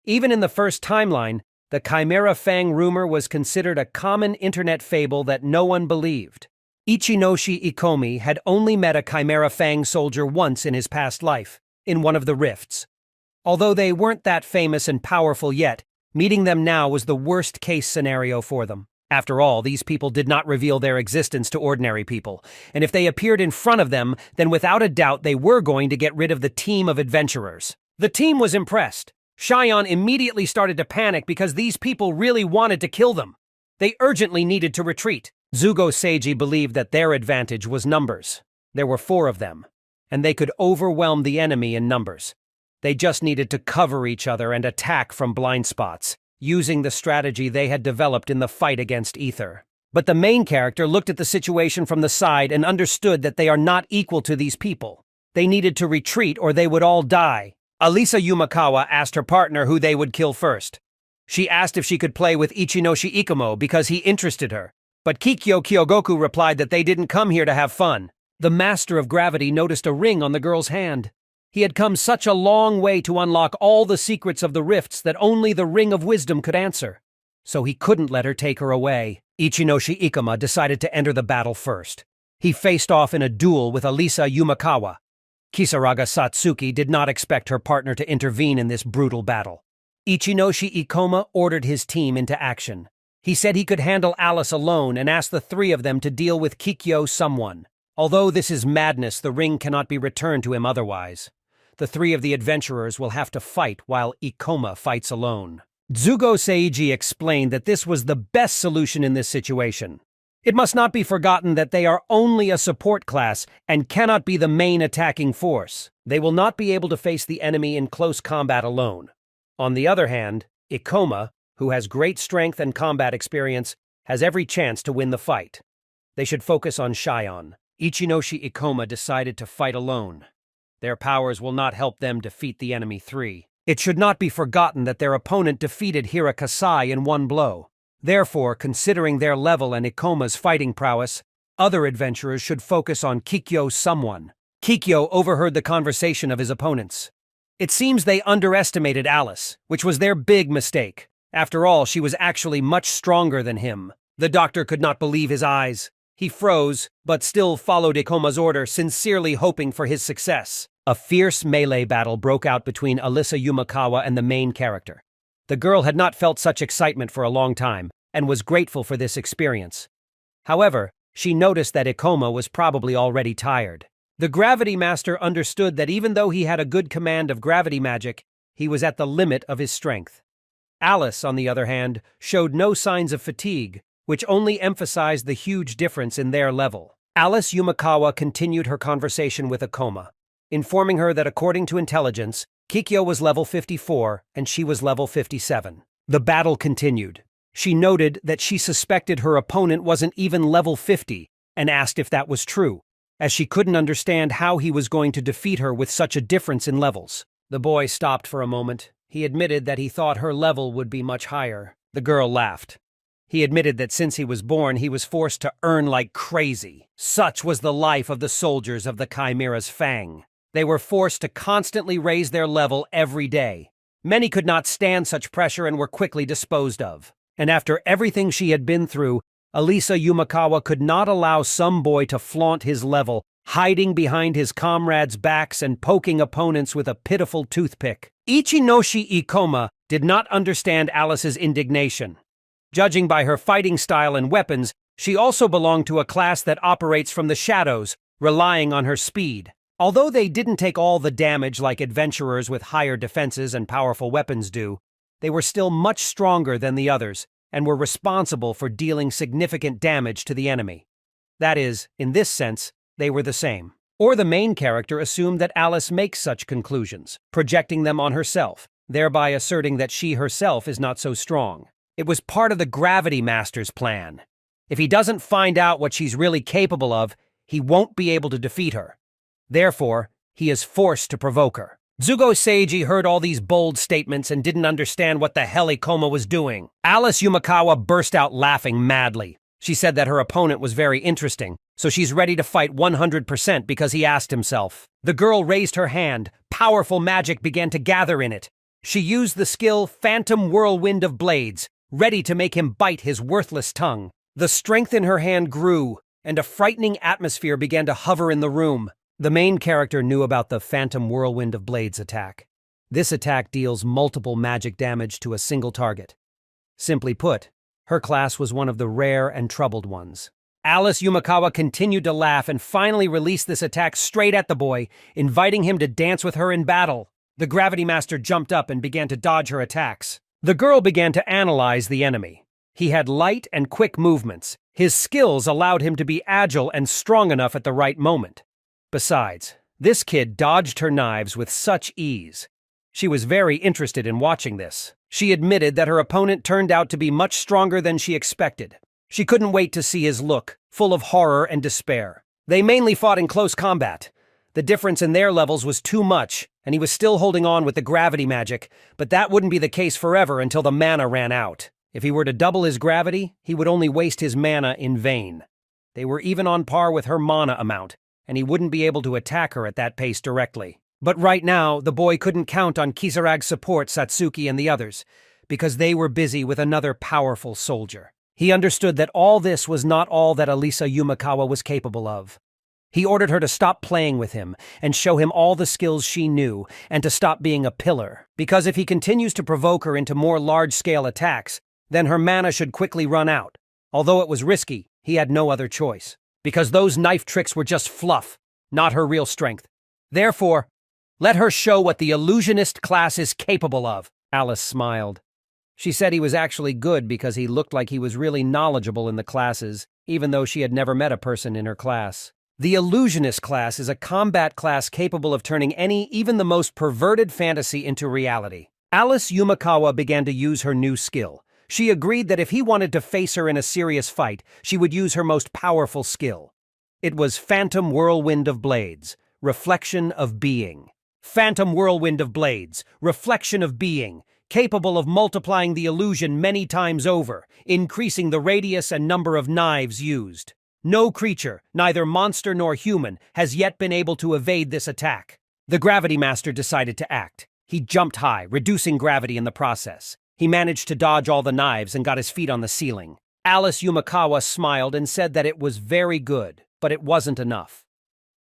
Even in the first timeline, the Chimera Fang rumor was considered a common internet fable that no one believed. Ichinoshi Ikomi had only met a Chimera Fang soldier once in his past life, in one of the rifts. Although they weren't that famous and powerful yet, meeting them now was the worst-case scenario for them. After all, these people did not reveal their existence to ordinary people, and if they appeared in front of them, then without a doubt they were going to get rid of the team of adventurers. The team was impressed. Shion immediately started to panic because these people really wanted to kill them. They urgently needed to retreat. Zugo Seiji believed that their advantage was numbers. There were 4 of them, and they could overwhelm the enemy in numbers. They just needed to cover each other and attack from blind spots, using the strategy they had developed in the fight against Ether. But the main character looked at the situation from the side and understood that they are not equal to these people. They needed to retreat or they would all die. Elisa Yumakawa asked her partner who they would kill first. She asked if she could play with Ichinoshi Ikomo because he interested her, but Kikyo Kyogoku replied that they didn't come here to have fun. The Master of Gravity noticed a ring on the girl's hand. He had come such a long way to unlock all the secrets of the rifts that only the Ring of Wisdom could answer. So he couldn't let her take her away. Ichinoshi Ikoma decided to enter the battle first. He faced off in a duel with Elisa Yumakawa. Kisaraga Satsuki did not expect her partner to intervene in this brutal battle. Ichinoshi Ikoma ordered his team into action. He said he could handle Alice alone and asked the 3 of them to deal with Kikyo someone. Although this is madness, the ring cannot be returned to him otherwise. The 3 of the adventurers will have to fight while Ikoma fights alone. Zugo Seiji explained that this was the best solution in this situation. It must not be forgotten that they are only a support class and cannot be the main attacking force. They will not be able to face the enemy in close combat alone. On the other hand, Ikoma, who has great strength and combat experience, has every chance to win the fight. They should focus on Shion. Ichinoshi Ikoma decided to fight alone. Their powers will not help them defeat the enemy 3. It should not be forgotten that their opponent defeated Hira Kasai in one blow. Therefore, considering their level and Ikoma's fighting prowess, other adventurers should focus on Kikyo someone. Kikyo overheard the conversation of his opponents. It seems they underestimated Alice, which was their big mistake. After all, she was actually much stronger than him. The doctor could not believe his eyes. He froze, but still followed Ikoma's order, sincerely hoping for his success. A fierce melee battle broke out between Elisa Yumakawa and the main character. The girl had not felt such excitement for a long time, and was grateful for this experience. However, she noticed that Ikoma was probably already tired. The Gravity Master understood that even though he had a good command of gravity magic, he was at the limit of his strength. Alice, on the other hand, showed no signs of fatigue, which only emphasized the huge difference in their level. Alice Yumakawa continued her conversation with Ikoma, informing her that according to intelligence, Kikyo was level 54 and she was level 57. The battle continued. She noted that she suspected her opponent wasn't even level 50 and asked if that was true, as she couldn't understand how he was going to defeat her with such a difference in levels. The boy stopped for a moment. He admitted that he thought her level would be much higher. The girl laughed. He admitted that since he was born, he was forced to earn like crazy. Such was the life of the soldiers of the Chimera's Fang. They were forced to constantly raise their level every day. Many could not stand such pressure and were quickly disposed of. And after everything she had been through, Elisa Yumakawa could not allow some boy to flaunt his level, hiding behind his comrades' backs and poking opponents with a pitiful toothpick. Ichinoshi Ikoma did not understand Alice's indignation. Judging by her fighting style and weapons, she also belonged to a class that operates from the shadows, relying on her speed. Although they didn't take all the damage like adventurers with higher defenses and powerful weapons do, they were still much stronger than the others and were responsible for dealing significant damage to the enemy. That is, in this sense, they were the same. Or the main character assumed that Alice makes such conclusions, projecting them on herself, thereby asserting that she herself is not so strong. It was part of the Gravity Master's plan. If he doesn't find out what she's really capable of, he won't be able to defeat her. Therefore, he is forced to provoke her. Zugo Seiji heard all these bold statements and didn't understand what the hell Ikoma was doing. Alice Yumakawa burst out laughing madly. She said that her opponent was very interesting, so she's ready to fight 100% because he asked himself. The girl raised her hand. Powerful magic began to gather in it. She used the skill Phantom Whirlwind of Blades, ready to make him bite his worthless tongue. The strength in her hand grew, and a frightening atmosphere began to hover in the room. The main character knew about the Phantom Whirlwind of Blades attack. This attack deals multiple magic damage to a single target. Simply put, her class was one of the rare and troubled ones. Alice Yumakawa continued to laugh and finally released this attack straight at the boy, inviting him to dance with her in battle. The Gravity Master jumped up and began to dodge her attacks. The girl began to analyze the enemy. He had light and quick movements. His skills allowed him to be agile and strong enough at the right moment. Besides, this kid dodged her knives with such ease. She was very interested in watching this. She admitted that her opponent turned out to be much stronger than she expected. She couldn't wait to see his look, full of horror and despair. They mainly fought in close combat. The difference in their levels was too much, and he was still holding on with the gravity magic, but that wouldn't be the case forever until the mana ran out. If he were to double his gravity, he would only waste his mana in vain. They were even on par with her mana amount, and he wouldn't be able to attack her at that pace directly. But right now, the boy couldn't count on Kisarag's support, Satsuki and the others, because they were busy with another powerful soldier. He understood that all this was not all that Elisa Yumakawa was capable of. He ordered her to stop playing with him and show him all the skills she knew, and to stop being a pillar, because if he continues to provoke her into more large-scale attacks, then her mana should quickly run out. Although it was risky, he had no other choice, because those knife tricks were just fluff, not her real strength. Therefore, let her show what the illusionist class is capable of. Alice smiled. She said he was actually good because he looked like he was really knowledgeable in the classes, even though she had never met a person in her class. The illusionist class is a combat class capable of turning any, even the most perverted fantasy into reality. Alice Yumakawa began to use her new skill. She agreed that if he wanted to face her in a serious fight, she would use her most powerful skill. It was Phantom Whirlwind of Blades, Reflection of Being. Phantom Whirlwind of Blades, Reflection of Being, capable of multiplying the illusion many times over, increasing the radius and number of knives used. No creature, neither monster nor human, has yet been able to evade this attack. The Gravity Master decided to act. He jumped high, reducing gravity in the process. He managed to dodge all the knives and got his feet on the ceiling. Alice Yumakawa smiled and said that it was very good, but it wasn't enough.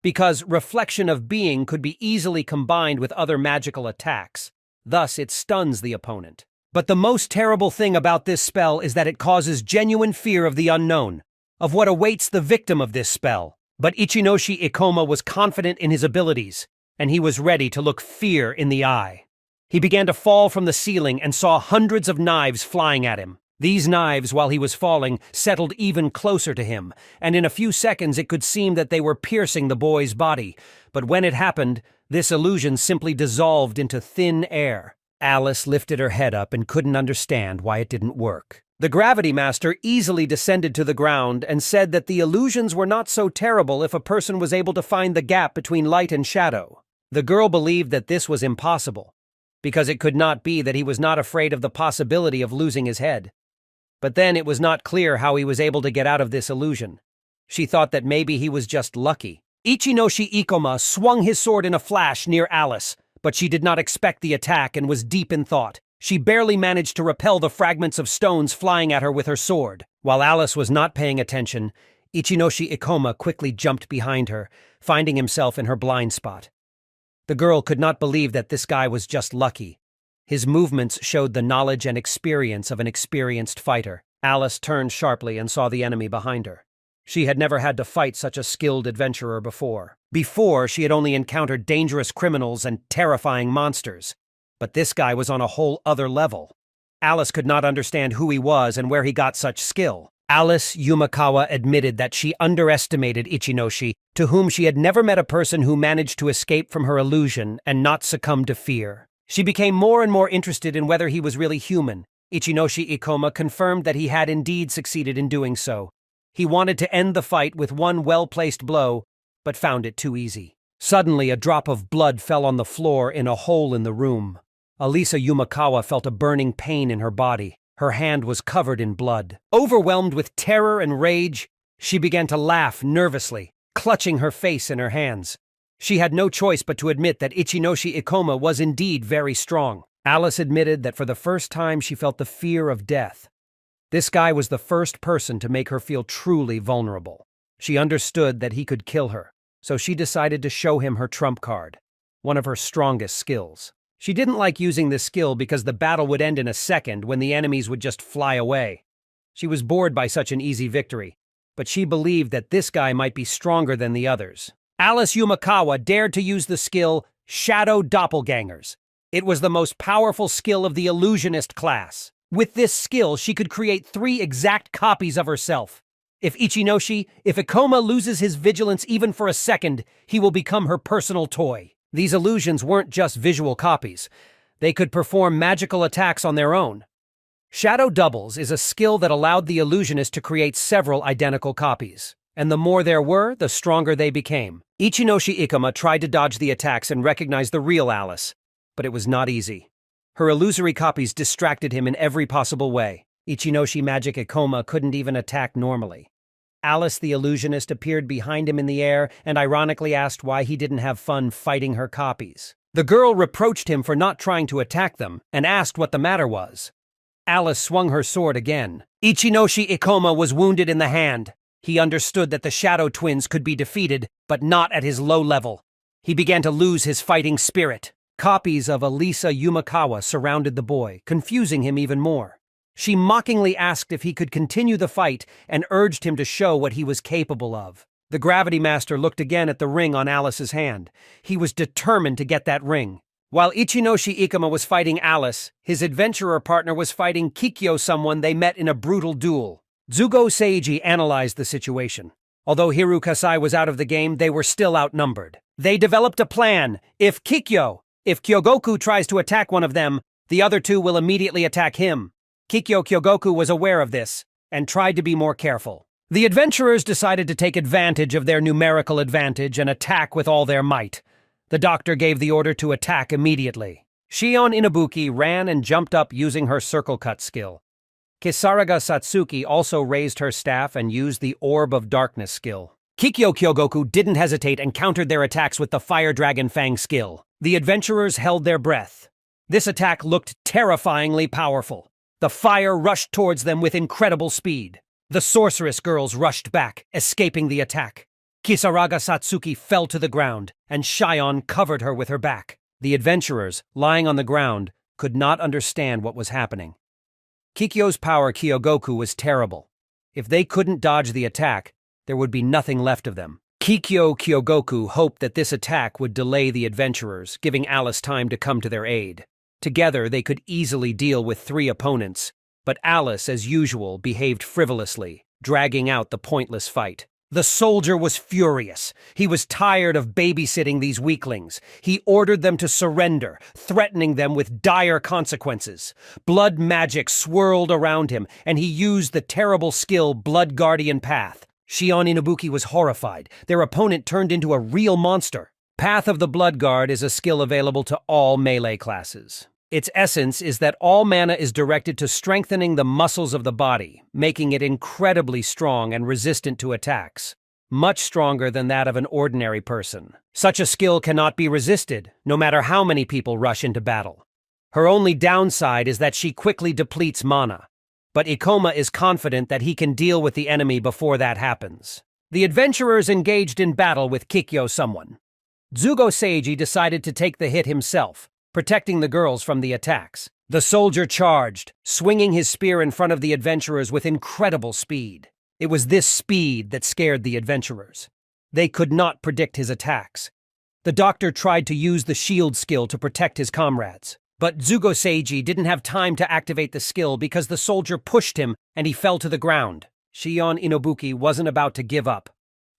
Because Reflection of Being could be easily combined with other magical attacks. Thus, it stuns the opponent. But the most terrible thing about this spell is that it causes genuine fear of the unknown, of what awaits the victim of this spell. But Ichinoshi Ikoma was confident in his abilities, and he was ready to look fear in the eye. He began to fall from the ceiling and saw hundreds of knives flying at him. These knives, while he was falling, settled even closer to him, and in a few seconds it could seem that they were piercing the boy's body. But when it happened, this illusion simply dissolved into thin air. Alice lifted her head up and couldn't understand why it didn't work. The gravity master easily descended to the ground and said that the illusions were not so terrible if a person was able to find the gap between light and shadow. The girl believed that this was impossible, because it could not be that he was not afraid of the possibility of losing his head. But then it was not clear how he was able to get out of this illusion. She thought that maybe he was just lucky. Ichinoshi Ikoma swung his sword in a flash near Alice, but she did not expect the attack and was deep in thought. She barely managed to repel the fragments of stones flying at her with her sword. While Alice was not paying attention, Ichinoshi Ikoma quickly jumped behind her, finding himself in her blind spot. The girl could not believe that this guy was just lucky. His movements showed the knowledge and experience of an experienced fighter. Alice turned sharply and saw the enemy behind her. She had never had to fight such a skilled adventurer before. Before, she had only encountered dangerous criminals and terrifying monsters. But this guy was on a whole other level. Alice could not understand who he was and where he got such skill. Alice Yumakawa admitted that she underestimated Ichinoshi, to whom she had never met a person who managed to escape from her illusion and not succumb to fear. She became more and more interested in whether he was really human. Ichinoshi Ikoma confirmed that he had indeed succeeded in doing so. He wanted to end the fight with one well-placed blow, but found it too easy. Suddenly, a drop of blood fell on the floor in a hole in the room. Alisa Yumakawa felt a burning pain in her body. Her hand was covered in blood. Overwhelmed with terror and rage, she began to laugh nervously, clutching her face in her hands. She had no choice but to admit that Ichinoshi Ikoma was indeed very strong. Alice admitted that for the first time she felt the fear of death. This guy was the first person to make her feel truly vulnerable. She understood that he could kill her, so she decided to show him her trump card, one of her strongest skills. She didn't like using this skill because the battle would end in a second when the enemies would just fly away. She was bored by such an easy victory, but she believed that this guy might be stronger than the others. Alice Yumakawa dared to use the skill Shadow Doppelgangers. It was the most powerful skill of the illusionist class. With this skill, she could create 3 exact copies of herself. If Ikoma loses his vigilance even for a second, he will become her personal toy. These illusions weren't just visual copies. They could perform magical attacks on their own. Shadow doubles is a skill that allowed the illusionist to create several identical copies. And the more there were, the stronger they became. Ichinoshi Ikoma tried to dodge the attacks and recognize the real Alice, but it was not easy. Her illusory copies distracted him in every possible way. Ichinoshi Magic Ikoma couldn't even attack normally. Alice the illusionist appeared behind him in the air and ironically asked why he didn't have fun fighting her copies. The girl reproached him for not trying to attack them and asked what the matter was. Alice swung her sword again. Ichinoshi Ikoma was wounded in the hand. He understood that the Shadow Twins could be defeated, but not at his low level. He began to lose his fighting spirit. Copies of Alisa Yumakawa surrounded the boy, confusing him even more. She mockingly asked if he could continue the fight and urged him to show what he was capable of. The Gravity Master looked again at the ring on Alice's hand. He was determined to get that ring. While Ichinoshi Ikoma was fighting Alice, his adventurer partner was fighting Kikyo, someone they met in a brutal duel. Zugo Seiji analyzed the situation. Although Hiru Kasai was out of the game, they were still outnumbered. They developed a plan. If Kyogoku tries to attack one of them, the other 2 will immediately attack him. Kyogoku was aware of this and tried to be more careful. The adventurers decided to take advantage of their numerical advantage and attack with all their might. The doctor gave the order to attack immediately. Shion Inabuki ran and jumped up using her circle cut skill. Kisaraga Satsuki also raised her staff and used the Orb of Darkness skill. Kyogoku didn't hesitate and countered their attacks with the Fire Dragon Fang skill. The adventurers held their breath. This attack looked terrifyingly powerful. The fire rushed towards them with incredible speed. The sorceress girls rushed back, escaping the attack. Kisaraga Satsuki fell to the ground, and Shion covered her with her back. The adventurers, lying on the ground, could not understand what was happening. Kikyo's power Kyogoku was terrible. If they couldn't dodge the attack, there would be nothing left of them. Kyogoku hoped that this attack would delay the adventurers, giving Alice time to come to their aid. Together, they could easily deal with 3 opponents. But Alice, as usual, behaved frivolously, dragging out the pointless fight. The soldier was furious. He was tired of babysitting these weaklings. He ordered them to surrender, threatening them with dire consequences. Blood magic swirled around him, and he used the terrible skill Blood Guardian Path. Shion Inubuki was horrified. Their opponent turned into a real monster. Path of the Blood Guard is a skill available to all melee classes. Its essence is that all mana is directed to strengthening the muscles of the body, making it incredibly strong and resistant to attacks, much stronger than that of an ordinary person. Such a skill cannot be resisted, no matter how many people rush into battle. Her only downside is that she quickly depletes mana, but Ikoma is confident that he can deal with the enemy before that happens. The adventurers engaged in battle with Kikyo-someone. Zugo Seiji decided to take the hit himself, protecting the girls from the attacks. The soldier charged, swinging his spear in front of the adventurers with incredible speed. It was this speed that scared the adventurers. They could not predict his attacks. The doctor tried to use the shield skill to protect his comrades, but Zugo Seiji didn't have time to activate the skill because the soldier pushed him and he fell to the ground. Shion Inubuki wasn't about to give up.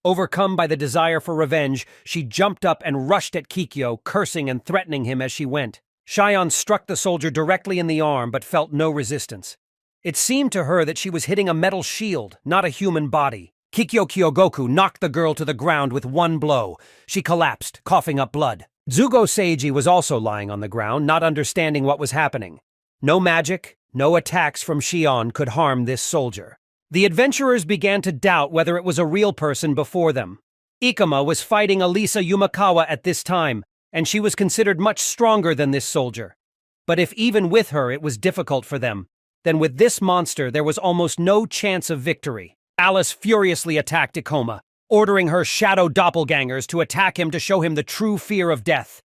Overcome by the desire for revenge, she jumped up and rushed at Kikyo, cursing and threatening him as she went. Shion struck the soldier directly in the arm but felt no resistance. It seemed to her that she was hitting a metal shield, not a human body. Kikyo Kyogoku knocked the girl to the ground with one blow. She collapsed, coughing up blood. Zugo Seiji was also lying on the ground, not understanding what was happening. No magic, no attacks from Shion could harm this soldier. The adventurers began to doubt whether it was a real person before them. Ikoma was fighting Elisa Yumakawa at this time, and she was considered much stronger than this soldier. But if even with her it was difficult for them, then with this monster there was almost no chance of victory. Alice furiously attacked Ikoma, ordering her shadow doppelgangers to attack him to show him the true fear of death.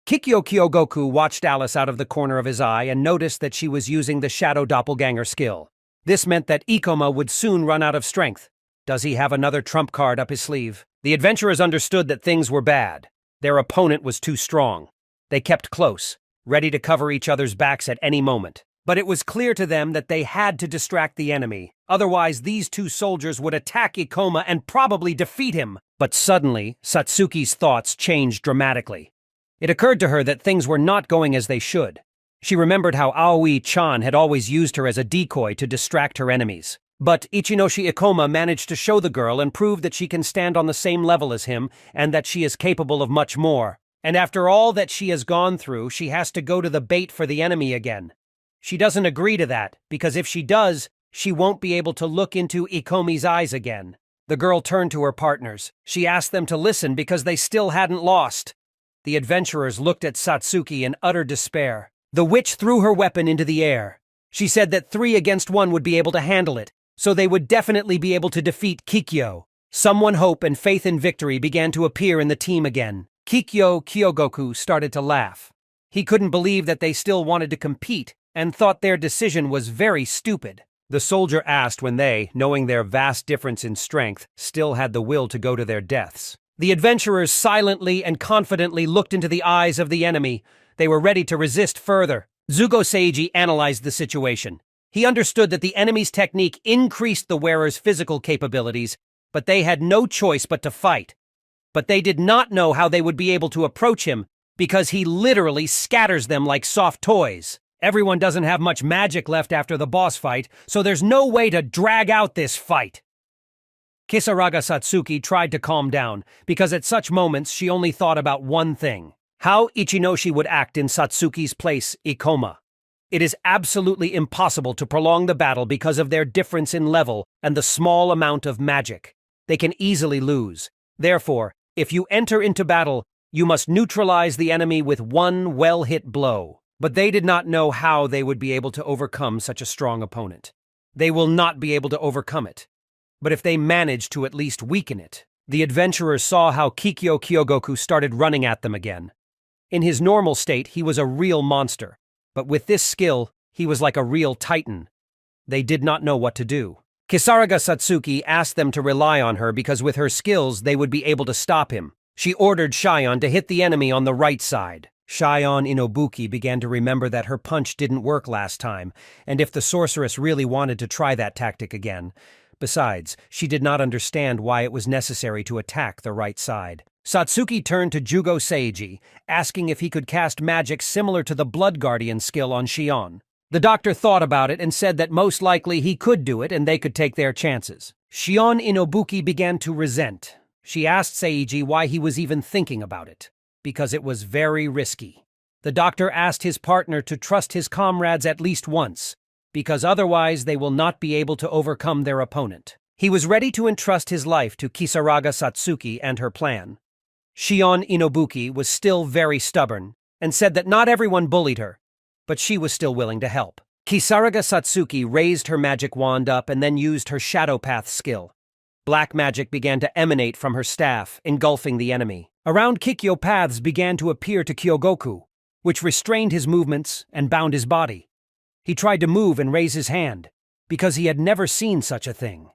Kikyo Kyogoku watched Alice out of the corner of his eye and noticed that she was using the shadow doppelganger skill. This meant that Ikoma would soon run out of strength. Does he have another trump card up his sleeve? The adventurers understood that things were bad. Their opponent was too strong. They kept close, ready to cover each other's backs at any moment. But it was clear to them that they had to distract the enemy. Otherwise, these two soldiers would attack Ikoma and probably defeat him. But suddenly, Satsuki's thoughts changed dramatically. It occurred to her that things were not going as they should. She remembered how Aoi-chan had always used her as a decoy to distract her enemies. But Ichinoshi Ikoma managed to show the girl and prove that she can stand on the same level as him and that she is capable of much more. And after all that she has gone through, she has to go to the bait for the enemy again. She doesn't agree to that, because if she does, she won't be able to look into Ikomi's eyes again. The girl turned to her partners. She asked them to listen because they still hadn't lost. The adventurers looked at Satsuki in utter despair. The witch threw her weapon into the air. She said that 3 against 1 would be able to handle it, so they would definitely be able to defeat Kikyo. Someone hope and faith in victory began to appear in the team again. Kikyo Kyogoku started to laugh. He couldn't believe that they still wanted to compete and thought their decision was very stupid. The soldier asked when they, knowing their vast difference in strength, still had the will to go to their deaths. The adventurers silently and confidently looked into the eyes of the enemy. They were ready to resist further. Zugo Seiji analyzed the situation. He understood that the enemy's technique increased the wearer's physical capabilities, but they had no choice but to fight. But they did not know how they would be able to approach him, because he literally scatters them like soft toys. Everyone doesn't have much magic left after the boss fight, so there's no way to drag out this fight. Kisaraga Satsuki tried to calm down, because at such moments she only thought about one thing: how Ichinoshi would act in Satsuki's place, Ikoma. It is absolutely impossible to prolong the battle because of their difference in level and the small amount of magic. They can easily lose. Therefore, if you enter into battle, you must neutralize the enemy with one well-hit blow. But they did not know how they would be able to overcome such a strong opponent. They will not be able to overcome it. But if they manage to at least weaken it, the adventurers saw how Kikyo Kyogoku started running at them again. In his normal state, he was a real monster, but with this skill, he was like a real titan. They did not know what to do. Kisaraga Satsuki asked them to rely on her because with her skills, they would be able to stop him. She ordered Shion to hit the enemy on the right side. Shion Inobuki began to remember that her punch didn't work last time, and if the sorceress really wanted to try that tactic again. Besides, she did not understand why it was necessary to attack the right side. Satsuki turned to Jugo Seiji, asking if he could cast magic similar to the Blood Guardian skill on Shion. The doctor thought about it and said that most likely he could do it and they could take their chances. Shion Inobuki began to resent. She asked Seiji why he was even thinking about it. Because it was very risky. The doctor asked his partner to trust his comrades at least once, because otherwise they will not be able to overcome their opponent. He was ready to entrust his life to Kisaraga Satsuki and her plan. Shion Inobuki was still very stubborn, and said that not everyone bullied her, but she was still willing to help. Kisaraga Satsuki raised her magic wand up and then used her Shadow Path skill. Black magic began to emanate from her staff, engulfing the enemy. Around Kikyo paths began to appear to Kyogoku, which restrained his movements and bound his body. He tried to move and raise his hand, because he had never seen such a thing.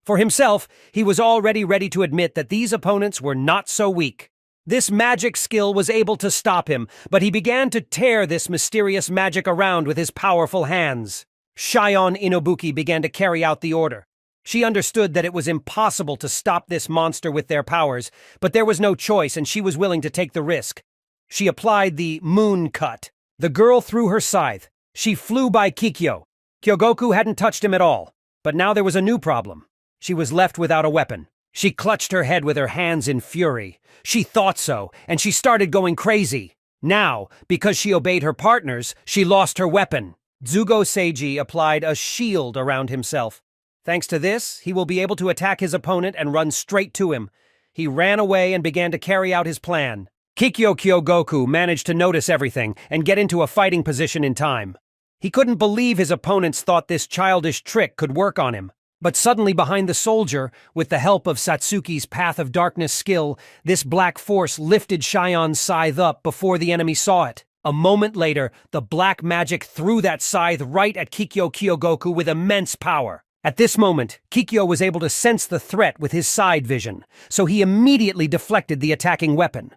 For himself, he was already ready to admit that these opponents were not so weak. This magic skill was able to stop him, but he began to tear this mysterious magic around with his powerful hands. Shion Inobuki began to carry out the order. She understood that it was impossible to stop this monster with their powers, but there was no choice and she was willing to take the risk. She applied the moon cut. The girl threw her scythe. She flew by Kikyo. Kyogoku hadn't touched him at all, but now there was a new problem. She was left without a weapon. She clutched her head with her hands in fury. She thought so, and she started going crazy. Now, because she obeyed her partners, she lost her weapon. Zugo Seiji applied a shield around himself. Thanks to this, he will be able to attack his opponent and run straight to him. He ran away and began to carry out his plan. Kikyo Kyogoku managed to notice everything and get into a fighting position in time. He couldn't believe his opponents thought this childish trick could work on him. But suddenly behind the soldier, with the help of Satsuki's Path of Darkness skill, this black force lifted Shion's scythe up before the enemy saw it. A moment later, the black magic threw that scythe right at Kikyo Kyogoku with immense power. At this moment, Kikyo was able to sense the threat with his side vision, so he immediately deflected the attacking weapon.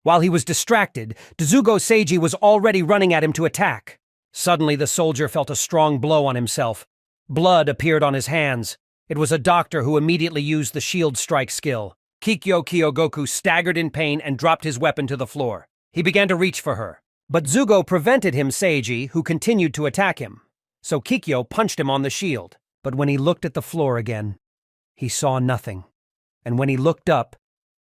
While he was distracted, Zugo Seiji was already running at him to attack. Suddenly, the soldier felt a strong blow on himself. Blood appeared on his hands. It was a doctor who immediately used the shield strike skill. Kikyo Kyogoku staggered in pain and dropped his weapon to the floor. He began to reach for her. But Zugo prevented him, Seiji, who continued to attack him. So Kikyo punched him on the shield. But when he looked at the floor again, he saw nothing. And when he looked up,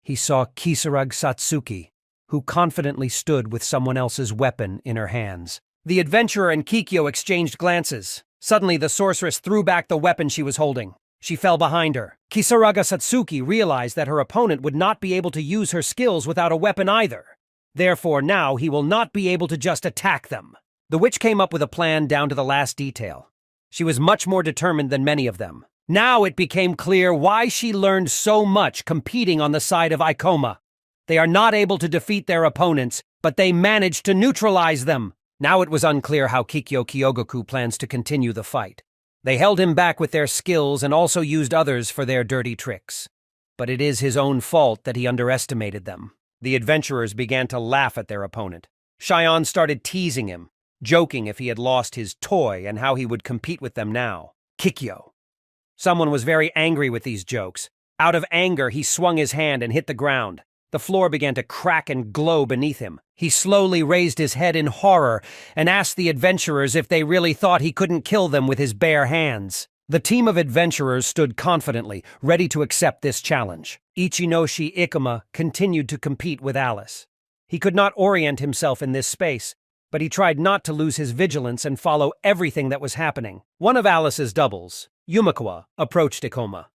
he saw Kisarage Satsuki, who confidently stood with someone else's weapon in her hands. The adventurer and Kikyo exchanged glances. Suddenly, the sorceress threw back the weapon she was holding. She fell behind her. Kisaraga Satsuki realized that her opponent would not be able to use her skills without a weapon either. Therefore, now he will not be able to just attack them. The witch came up with a plan down to the last detail. She was much more determined than many of them. Now it became clear why she learned so much competing on the side of Ikoma. They are not able to defeat their opponents, but they managed to neutralize them. Now it was unclear how Kikyo Kyogoku plans to continue the fight. They held him back with their skills and also used others for their dirty tricks. But it is his own fault that he underestimated them. The adventurers began to laugh at their opponent. Shion started teasing him, joking if he had lost his toy and how he would compete with them now. Kikyo. Someone was very angry with these jokes. Out of anger, he swung his hand and hit the ground. The floor began to crack and glow beneath him. He slowly raised his head in horror and asked the adventurers if they really thought he couldn't kill them with his bare hands. The team of adventurers stood confidently, ready to accept this challenge. Ichinoshi Ikoma continued to compete with Alice. He could not orient himself in this space, but he tried not to lose his vigilance and follow everything that was happening. One of Alice's doubles, Yumikawa, approached Ikoma.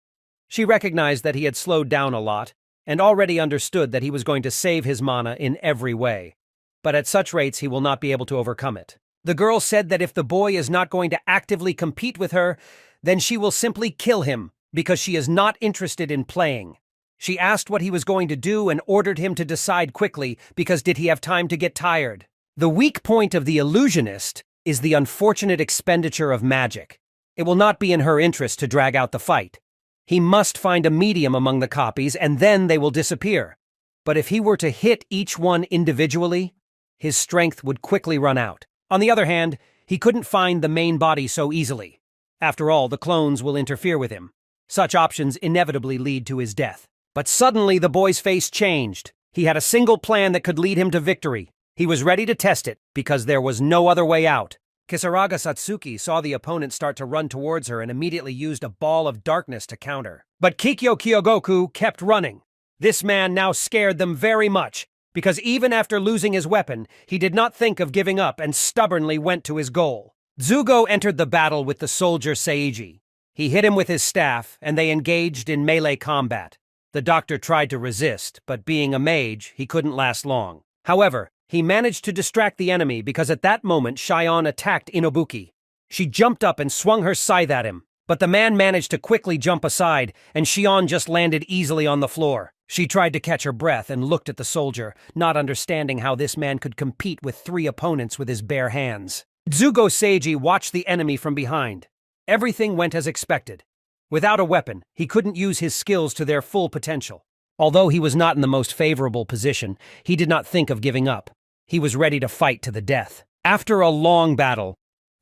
She recognized that he had slowed down a lot, and already understood that he was going to save his mana in every way. But at such rates, he will not be able to overcome it. The girl said that if the boy is not going to actively compete with her, then she will simply kill him, because she is not interested in playing. She asked what he was going to do and ordered him to decide quickly, because did he have time to get tired? The weak point of the illusionist is the unfortunate expenditure of magic. It will not be in her interest to drag out the fight. He must find a medium among the copies, and then they will disappear. But if he were to hit each one individually, his strength would quickly run out. On the other hand, he couldn't find the main body so easily. After all, the clones will interfere with him. Such options inevitably lead to his death. But suddenly the boy's face changed. He had a single plan that could lead him to victory. He was ready to test it, because there was no other way out. Kisaraga Satsuki saw the opponent start to run towards her and immediately used a ball of darkness to counter. But Kikyo Kyogoku kept running. This man now scared them very much, because even after losing his weapon, he did not think of giving up and stubbornly went to his goal. Zugo entered the battle with the soldier Seiji. He hit him with his staff, and they engaged in melee combat. The doctor tried to resist, but being a mage, he couldn't last long. However, he managed to distract the enemy because at that moment Shion attacked Inobuki. She jumped up and swung her scythe at him, but the man managed to quickly jump aside, and Shion just landed easily on the floor. She tried to catch her breath and looked at the soldier, not understanding how this man could compete with 3 opponents with his bare hands. Zugo Seiji watched the enemy from behind. Everything went as expected. Without a weapon, he couldn't use his skills to their full potential. Although he was not in the most favorable position, he did not think of giving up. He was ready to fight to the death. After a long battle,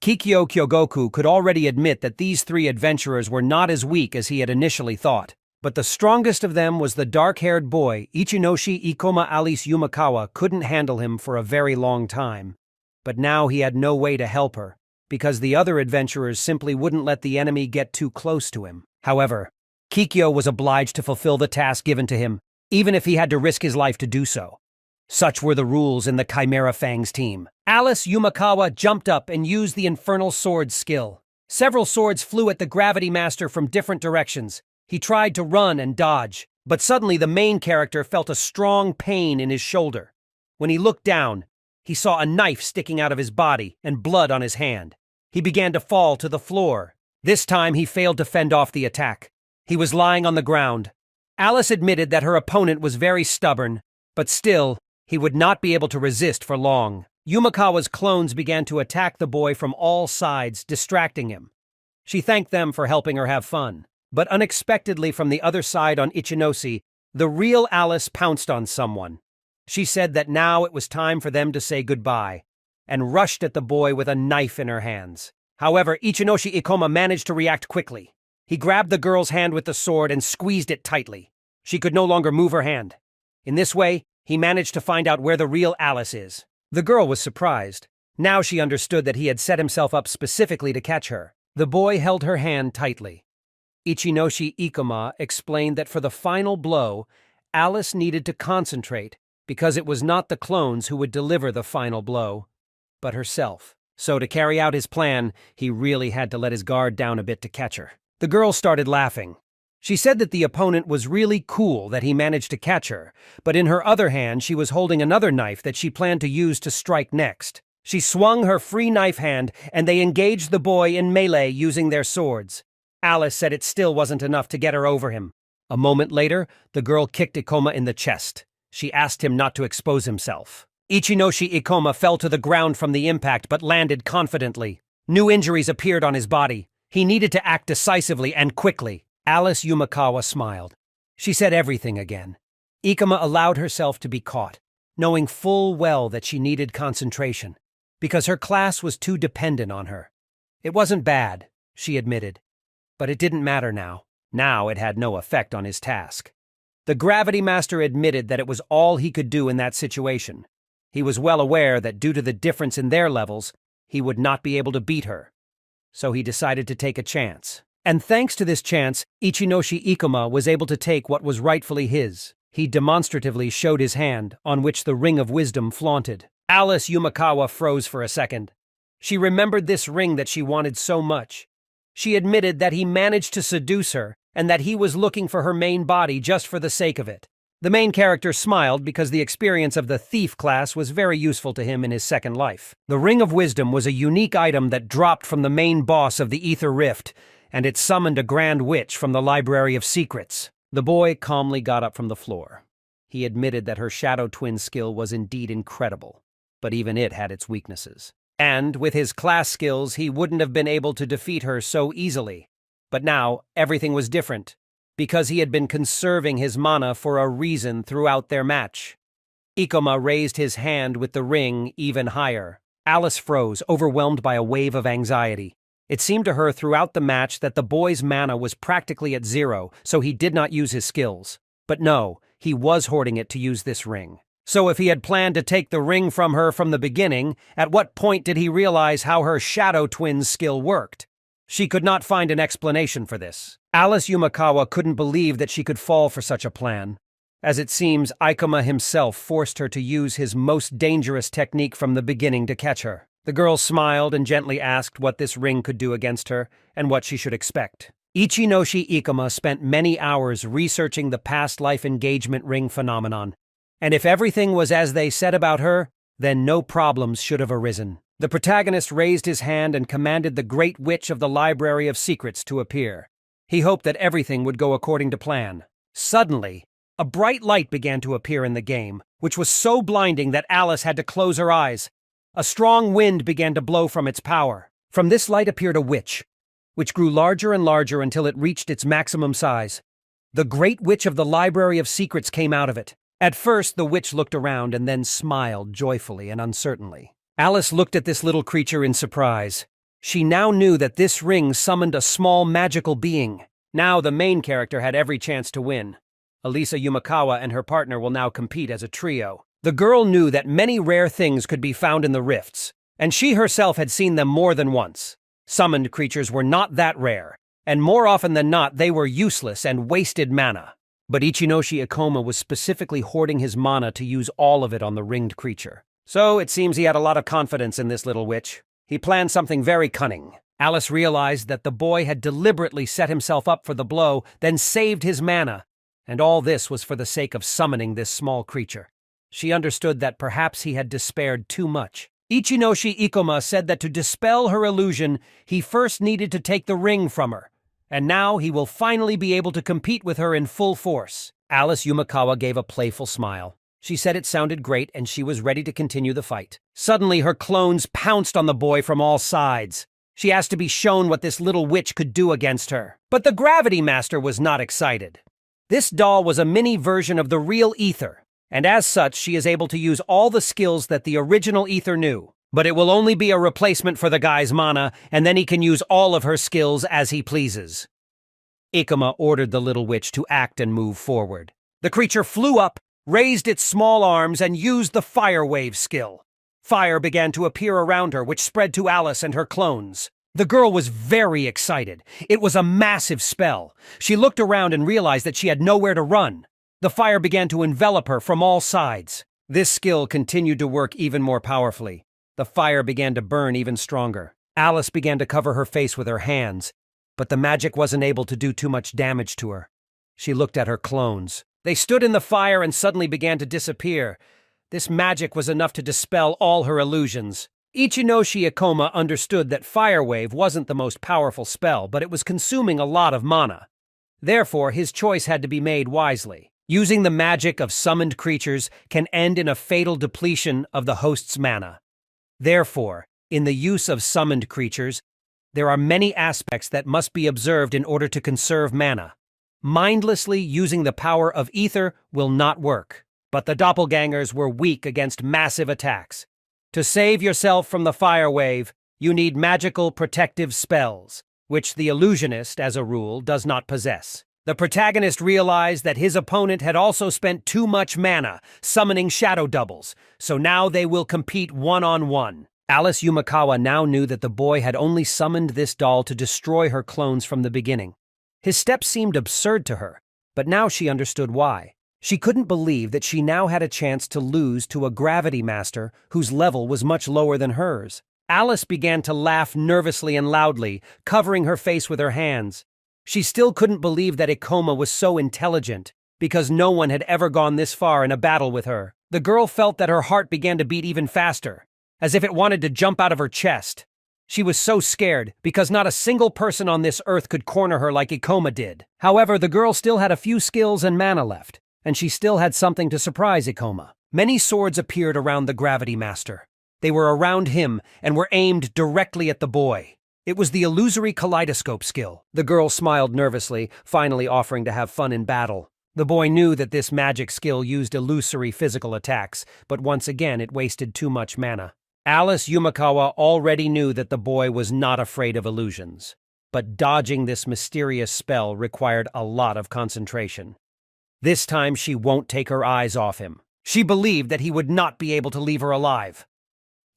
Kikyo Kyogoku could already admit that these 3 adventurers were not as weak as he had initially thought. But the strongest of them was the dark-haired boy. Ichinoshi Ikoma Alice Yumakawa couldn't handle him for a very long time. But now he had no way to help her, because the other adventurers simply wouldn't let the enemy get too close to him. However, Kikyo was obliged to fulfill the task given to him, even if he had to risk his life to do so. Such were the rules in the Chimera Fangs team. Alice Yumakawa jumped up and used the Infernal Sword skill. Several swords flew at the Gravity Master from different directions. He tried to run and dodge, but suddenly the main character felt a strong pain in his shoulder. When he looked down, he saw a knife sticking out of his body and blood on his hand. He began to fall to the floor. This time he failed to fend off the attack. He was lying on the ground. Alice admitted that her opponent was very stubborn, but still, he would not be able to resist for long. Yumakawa's clones began to attack the boy from all sides, distracting him. She thanked them for helping her have fun. But unexpectedly from the other side on Ichinoshi, the real Alice pounced on someone. She said that now it was time for them to say goodbye, and rushed at the boy with a knife in her hands. However, Ichinoshi Ikoma managed to react quickly. He grabbed the girl's hand with the sword and squeezed it tightly. She could no longer move her hand. In this way, he managed to find out where the real Alice is. The girl was surprised. Now she understood that he had set himself up specifically to catch her. The boy held her hand tightly. Ichinoshi Ikoma explained that for the final blow, Alice needed to concentrate because it was not the clones who would deliver the final blow, but herself. So to carry out his plan, he really had to let his guard down a bit to catch her. The girl started laughing. She said that the opponent was really cool that he managed to catch her, but in her other hand she was holding another knife that she planned to use to strike next. She swung her free knife hand, and they engaged the boy in melee using their swords. Alice said it still wasn't enough to get her over him. A moment later, the girl kicked Ikoma in the chest. She asked him not to expose himself. Ichinoshi Ikoma fell to the ground from the impact but landed confidently. New injuries appeared on his body. He needed to act decisively and quickly. Alice Yumakawa smiled. She said everything again. Ikoma allowed herself to be caught, knowing full well that she needed concentration, because her class was too dependent on her. It wasn't bad, she admitted. But it didn't matter now. Now it had no effect on his task. The Gravity Master admitted that it was all he could do in that situation. He was well aware that due to the difference in their levels, he would not be able to beat her. So he decided to take a chance. And thanks to this chance, Ichinoshi Ikoma was able to take what was rightfully his. He demonstratively showed his hand, on which the Ring of Wisdom flaunted. Alice Yumakawa froze for a second. She remembered this ring that she wanted so much. She admitted that he managed to seduce her, and that he was looking for her main body just for the sake of it. The main character smiled because the experience of the thief class was very useful to him in his second life. The Ring of Wisdom was a unique item that dropped from the main boss of the Ether Rift, and it summoned a Grand Witch from the Library of Secrets. The boy calmly got up from the floor. He admitted that her Shadow Twin skill was indeed incredible, but even it had its weaknesses. And with his class skills, he wouldn't have been able to defeat her so easily. But now, everything was different, because he had been conserving his mana for a reason throughout their match. Ikoma raised his hand with the ring even higher. Alice froze, overwhelmed by a wave of anxiety. It seemed to her throughout the match that the boy's mana was practically at zero, so he did not use his skills. But no, he was hoarding it to use this ring. So if he had planned to take the ring from her from the beginning, at what point did he realize how her shadow twin's skill worked? She could not find an explanation for this. Alice Yumakawa couldn't believe that she could fall for such a plan. As it seems, Ikoma himself forced her to use his most dangerous technique from the beginning to catch her. The girl smiled and gently asked what this ring could do against her, and what she should expect. Ichinoshi Ikoma spent many hours researching the past life engagement ring phenomenon. And if everything was as they said about her, then no problems should have arisen. The protagonist raised his hand and commanded the Great Witch of the Library of Secrets to appear. He hoped that everything would go according to plan. Suddenly, a bright light began to appear in the game, which was so blinding that Alice had to close her eyes. A strong wind began to blow from its power. From this light appeared a witch, which grew larger and larger until it reached its maximum size. The Great Witch of the Library of Secrets came out of it. At first, the witch looked around and then smiled joyfully and uncertainly. Alice looked at this little creature in surprise. She now knew that this ring summoned a small magical being. Now the main character had every chance to win. Elisa Yumakawa and her partner will now compete as a trio. The girl knew that many rare things could be found in the rifts, and she herself had seen them more than once. Summoned creatures were not that rare, and more often than not they were useless and wasted mana. But Ichinoshi Ikoma was specifically hoarding his mana to use all of it on the ringed creature. So it seems he had a lot of confidence in this little witch. He planned something very cunning. Alice realized that the boy had deliberately set himself up for the blow, then saved his mana, and all this was for the sake of summoning this small creature. She understood that perhaps he had despaired too much. Ichinoshi Ikoma said that to dispel her illusion, he first needed to take the ring from her, and now he will finally be able to compete with her in full force. Alice Yumakawa gave a playful smile. She said it sounded great and she was ready to continue the fight. Suddenly, her clones pounced on the boy from all sides. She asked to be shown what this little witch could do against her. But the Gravity Master was not excited. This doll was a mini version of the real Ether, and as such she is able to use all the skills that the original Ether knew. But it will only be a replacement for the guy's mana, and then he can use all of her skills as he pleases. Ikoma ordered the little witch to act and move forward. The creature flew up, raised its small arms, and used the Fire Wave skill. Fire began to appear around her, which spread to Alice and her clones. The girl was very excited. It was a massive spell. She looked around and realized that she had nowhere to run. The fire began to envelop her from all sides. This skill continued to work even more powerfully. The fire began to burn even stronger. Alice began to cover her face with her hands, but the magic wasn't able to do too much damage to her. She looked at her clones. They stood in the fire and suddenly began to disappear. This magic was enough to dispel all her illusions. Ichinoshi Ikoma understood that Fire Wave wasn't the most powerful spell, but it was consuming a lot of mana. Therefore, his choice had to be made wisely. Using the magic of summoned creatures can end in a fatal depletion of the host's mana. Therefore, in the use of summoned creatures, there are many aspects that must be observed in order to conserve mana. Mindlessly using the power of ether will not work, but the doppelgangers were weak against massive attacks. To save yourself from the fire wave, you need magical protective spells, which the illusionist, as a rule, does not possess. The protagonist realized that his opponent had also spent too much mana, summoning shadow doubles, so now they will compete one-on-one. Alice Yumakawa now knew that the boy had only summoned this doll to destroy her clones from the beginning. His steps seemed absurd to her, but now she understood why. She couldn't believe that she now had a chance to lose to a Gravity Master whose level was much lower than hers. Alice began to laugh nervously and loudly, covering her face with her hands. She still couldn't believe that Ikoma was so intelligent, because no one had ever gone this far in a battle with her. The girl felt that her heart began to beat even faster, as if it wanted to jump out of her chest. She was so scared, because not a single person on this earth could corner her like Ikoma did. However, the girl still had a few skills and mana left, and she still had something to surprise Ikoma. Many swords appeared around the Gravity Master. They were around him and were aimed directly at the boy. It was the illusory kaleidoscope skill. The girl smiled nervously, finally offering to have fun in battle. The boy knew that this magic skill used illusory physical attacks, but once again it wasted too much mana. Alice Yumakawa already knew that the boy was not afraid of illusions, but dodging this mysterious spell required a lot of concentration. This time she won't take her eyes off him. She believed that he would not be able to leave her alive.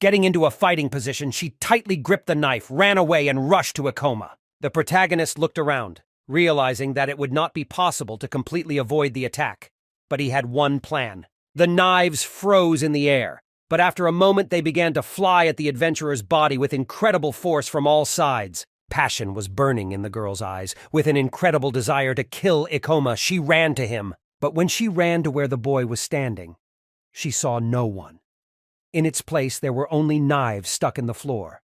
Getting into a fighting position, she tightly gripped the knife, ran away, and rushed to Ikoma. The protagonist looked around, realizing that it would not be possible to completely avoid the attack. But he had one plan. The knives froze in the air, but after a moment they began to fly at the adventurer's body with incredible force from all sides. Passion was burning in the girl's eyes. With an incredible desire to kill Ikoma, she ran to him. But when she ran to where the boy was standing, she saw no one. In its place, there were only knives stuck in the floor.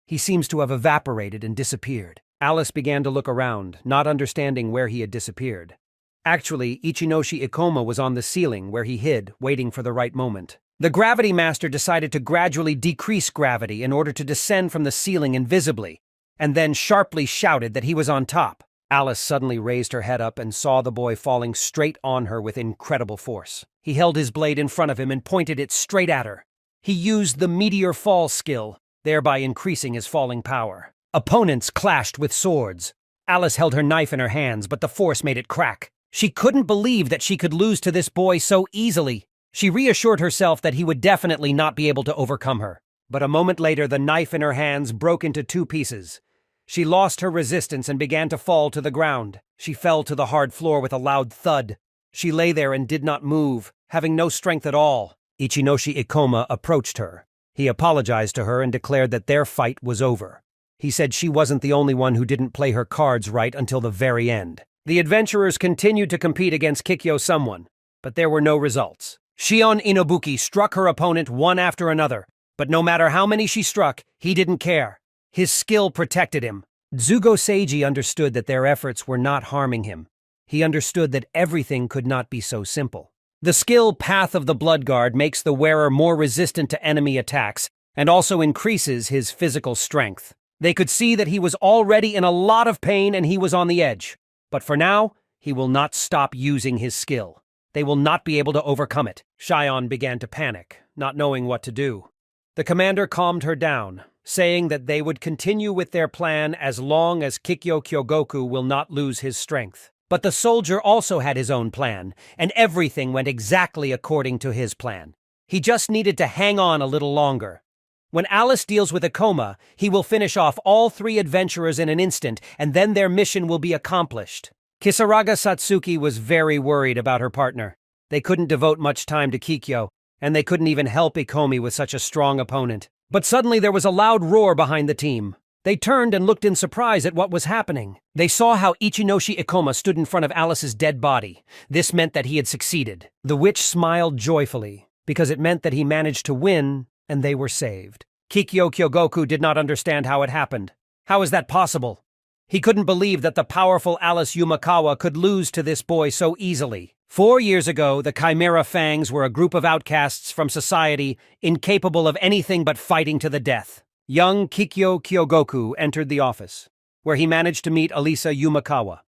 He seems to have evaporated and disappeared. Alice began to look around, not understanding where he had disappeared. Actually, Ichinoshi Ikoma was on the ceiling where he hid, waiting for the right moment. The gravity master decided to gradually decrease gravity in order to descend from the ceiling invisibly, and then sharply shouted that he was on top. Alice suddenly raised her head up and saw the boy falling straight on her with incredible force. He held his blade in front of him and pointed it straight at her. He used the meteor fall skill, thereby increasing his falling power. Opponents clashed with swords. Alice held her knife in her hands, but the force made it crack. She couldn't believe that she could lose to this boy so easily. She reassured herself that he would definitely not be able to overcome her. But a moment later, the knife in her hands broke into 2 pieces. She lost her resistance and began to fall to the ground. She fell to the hard floor with a loud thud. She lay there and did not move, having no strength at all. Ichinoshi Ikoma approached her. He apologized to her and declared that their fight was over. He said she wasn't the only one who didn't play her cards right until the very end. The adventurers continued to compete against Kikyo someone, but there were no results. Shion Inobuki struck her opponent one after another, but no matter how many she struck, he didn't care. His skill protected him. Zugo Seiji understood that their efforts were not harming him. He understood that everything could not be so simple. The skill Path of the Blood Guard makes the wearer more resistant to enemy attacks and also increases his physical strength. They could see that he was already in a lot of pain and he was on the edge. But for now, he will not stop using his skill. They will not be able to overcome it. Shion began to panic, not knowing what to do. The commander calmed her down, saying that they would continue with their plan as long as Kikyo Kyogoku will not lose his strength. But the soldier also had his own plan, and everything went exactly according to his plan. He just needed to hang on a little longer. When Alice deals with Ikoma, he will finish off all 3 adventurers in an instant, and then their mission will be accomplished. Kisaraga Satsuki was very worried about her partner. They couldn't devote much time to Kikyo, and they couldn't even help Ikomi with such a strong opponent. But suddenly there was a loud roar behind the team. They turned and looked in surprise at what was happening. They saw how Ichinoshi Ikoma stood in front of Alice's dead body. This meant that he had succeeded. The witch smiled joyfully, because it meant that he managed to win, and they were saved. Kikyo Kyogoku did not understand how it happened. How is that possible? He couldn't believe that the powerful Alice Yumakawa could lose to this boy so easily. 4 years ago, the Chimera Fangs were a group of outcasts from society, incapable of anything but fighting to the death. Young Kikyo Kyogoku entered the office, where he managed to meet Alisa Yumakawa.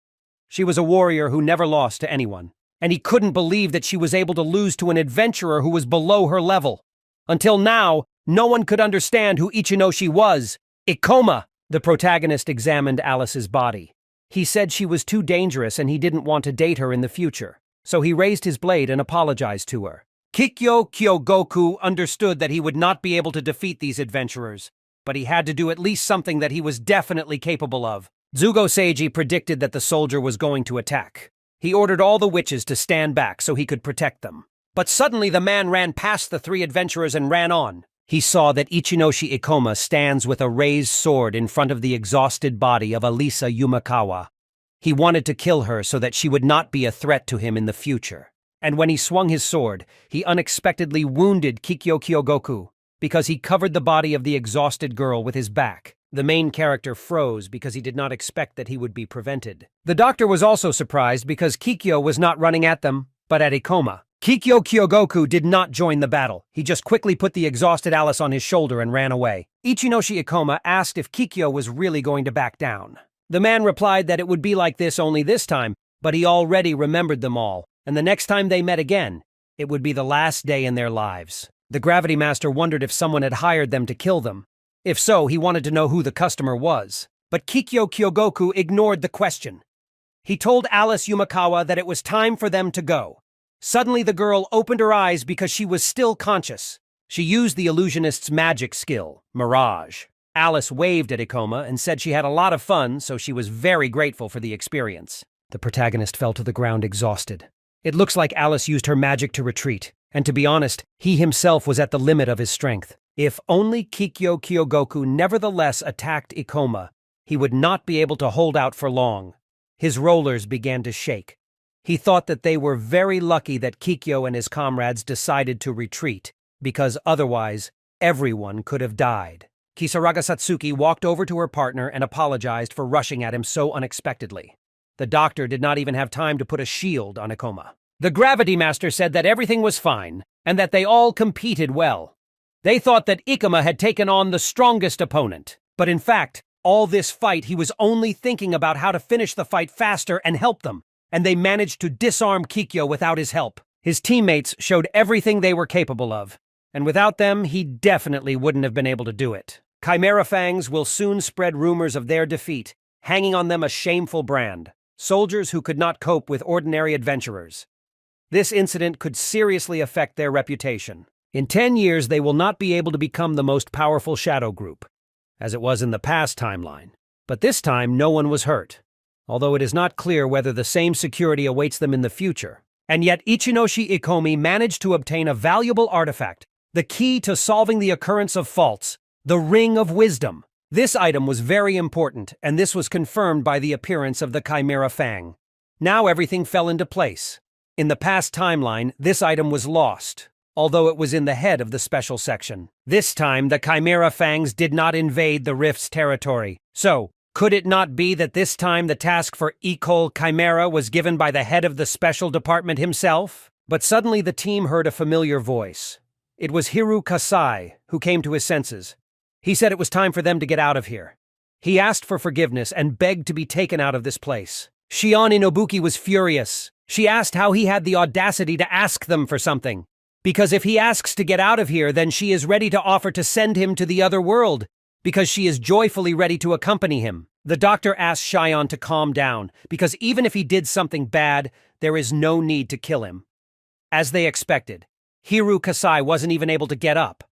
She was a warrior who never lost to anyone, and he couldn't believe that she was able to lose to an adventurer who was below her level. Until now, no one could understand who Ichinoshi was. Ikoma! The protagonist examined Alice's body. He said she was too dangerous and he didn't want to date her in the future, so he raised his blade and apologized to her. Kikyo Kyogoku understood that he would not be able to defeat these adventurers, but he had to do at least something that he was definitely capable of. Zugo Seiji predicted that the soldier was going to attack. He ordered all the witches to stand back so he could protect them. But suddenly the man ran past the 3 adventurers and ran on. He saw that Ichinoshi Ikoma stands with a raised sword in front of the exhausted body of Alisa Yumakawa. He wanted to kill her so that she would not be a threat to him in the future. And when he swung his sword, he unexpectedly wounded Kikyo Kyogoku, because he covered the body of the exhausted girl with his back. The main character froze because he did not expect that he would be prevented. The doctor was also surprised because Kikyo was not running at them, but at Ikoma. Kikyo Kyogoku did not join the battle. He just quickly put the exhausted Alice on his shoulder and ran away. Ichinoshi Ikoma asked if Kikyo was really going to back down. The man replied that it would be like this only this time, but he already remembered them all. and the next time they met again, it would be the last day in their lives. The Gravity Master wondered if someone had hired them to kill them. If so, he wanted to know who the customer was. But Kikyo Kyogoku ignored the question. He told Alice Yumakawa that it was time for them to go. Suddenly the girl opened her eyes because she was still conscious. She used the illusionist's magic skill, Mirage. Alice waved at Ikoma and said she had a lot of fun, so she was very grateful for the experience. The protagonist fell to the ground exhausted. It looks like Alice used her magic to retreat, and to be honest, he himself was at the limit of his strength. If only Kikyo Kyogoku nevertheless attacked Ikoma, he would not be able to hold out for long. His rollers began to shake. He thought that they were very lucky that Kikyo and his comrades decided to retreat, because otherwise, everyone could have died. Kisaraga Satsuki walked over to her partner and apologized for rushing at him so unexpectedly. The doctor did not even have time to put a shield on Ikoma. The Gravity Master said that everything was fine, and that they all competed well. They thought that Ikoma had taken on the strongest opponent, but in fact, all this fight he was only thinking about how to finish the fight faster and help them, and they managed to disarm Kikyo without his help. His teammates showed everything they were capable of, and without them, he definitely wouldn't have been able to do it. Chimera Fangs will soon spread rumors of their defeat, hanging on them a shameful brand. Soldiers who could not cope with ordinary adventurers. This incident could seriously affect their reputation. In 10 years, they will not be able to become the most powerful shadow group, as it was in the past timeline. But this time, no one was hurt, although it is not clear whether the same security awaits them in the future. And yet Ichinoshi Ikomi managed to obtain a valuable artifact, the key to solving the occurrence of faults, the Ring of Wisdom. This item was very important, and this was confirmed by the appearance of the Chimera Fang. Now everything fell into place. In the past timeline, this item was lost, although it was in the head of the special section. This time, the Chimera Fangs did not invade the Rift's territory. So, could it not be that this time the task for Ecole Chimera was given by the head of the special department himself? But suddenly the team heard a familiar voice. It was Hiru Kasai, who came to his senses. He said it was time for them to get out of here. He asked for forgiveness and begged to be taken out of this place. Shion Inobuki was furious. She asked how he had the audacity to ask them for something. Because if he asks to get out of here, then she is ready to offer to send him to the other world, because she is joyfully ready to accompany him. The doctor asked Shion to calm down, because even if he did something bad, there is no need to kill him. As they expected, Hiru Kasai wasn't even able to get up.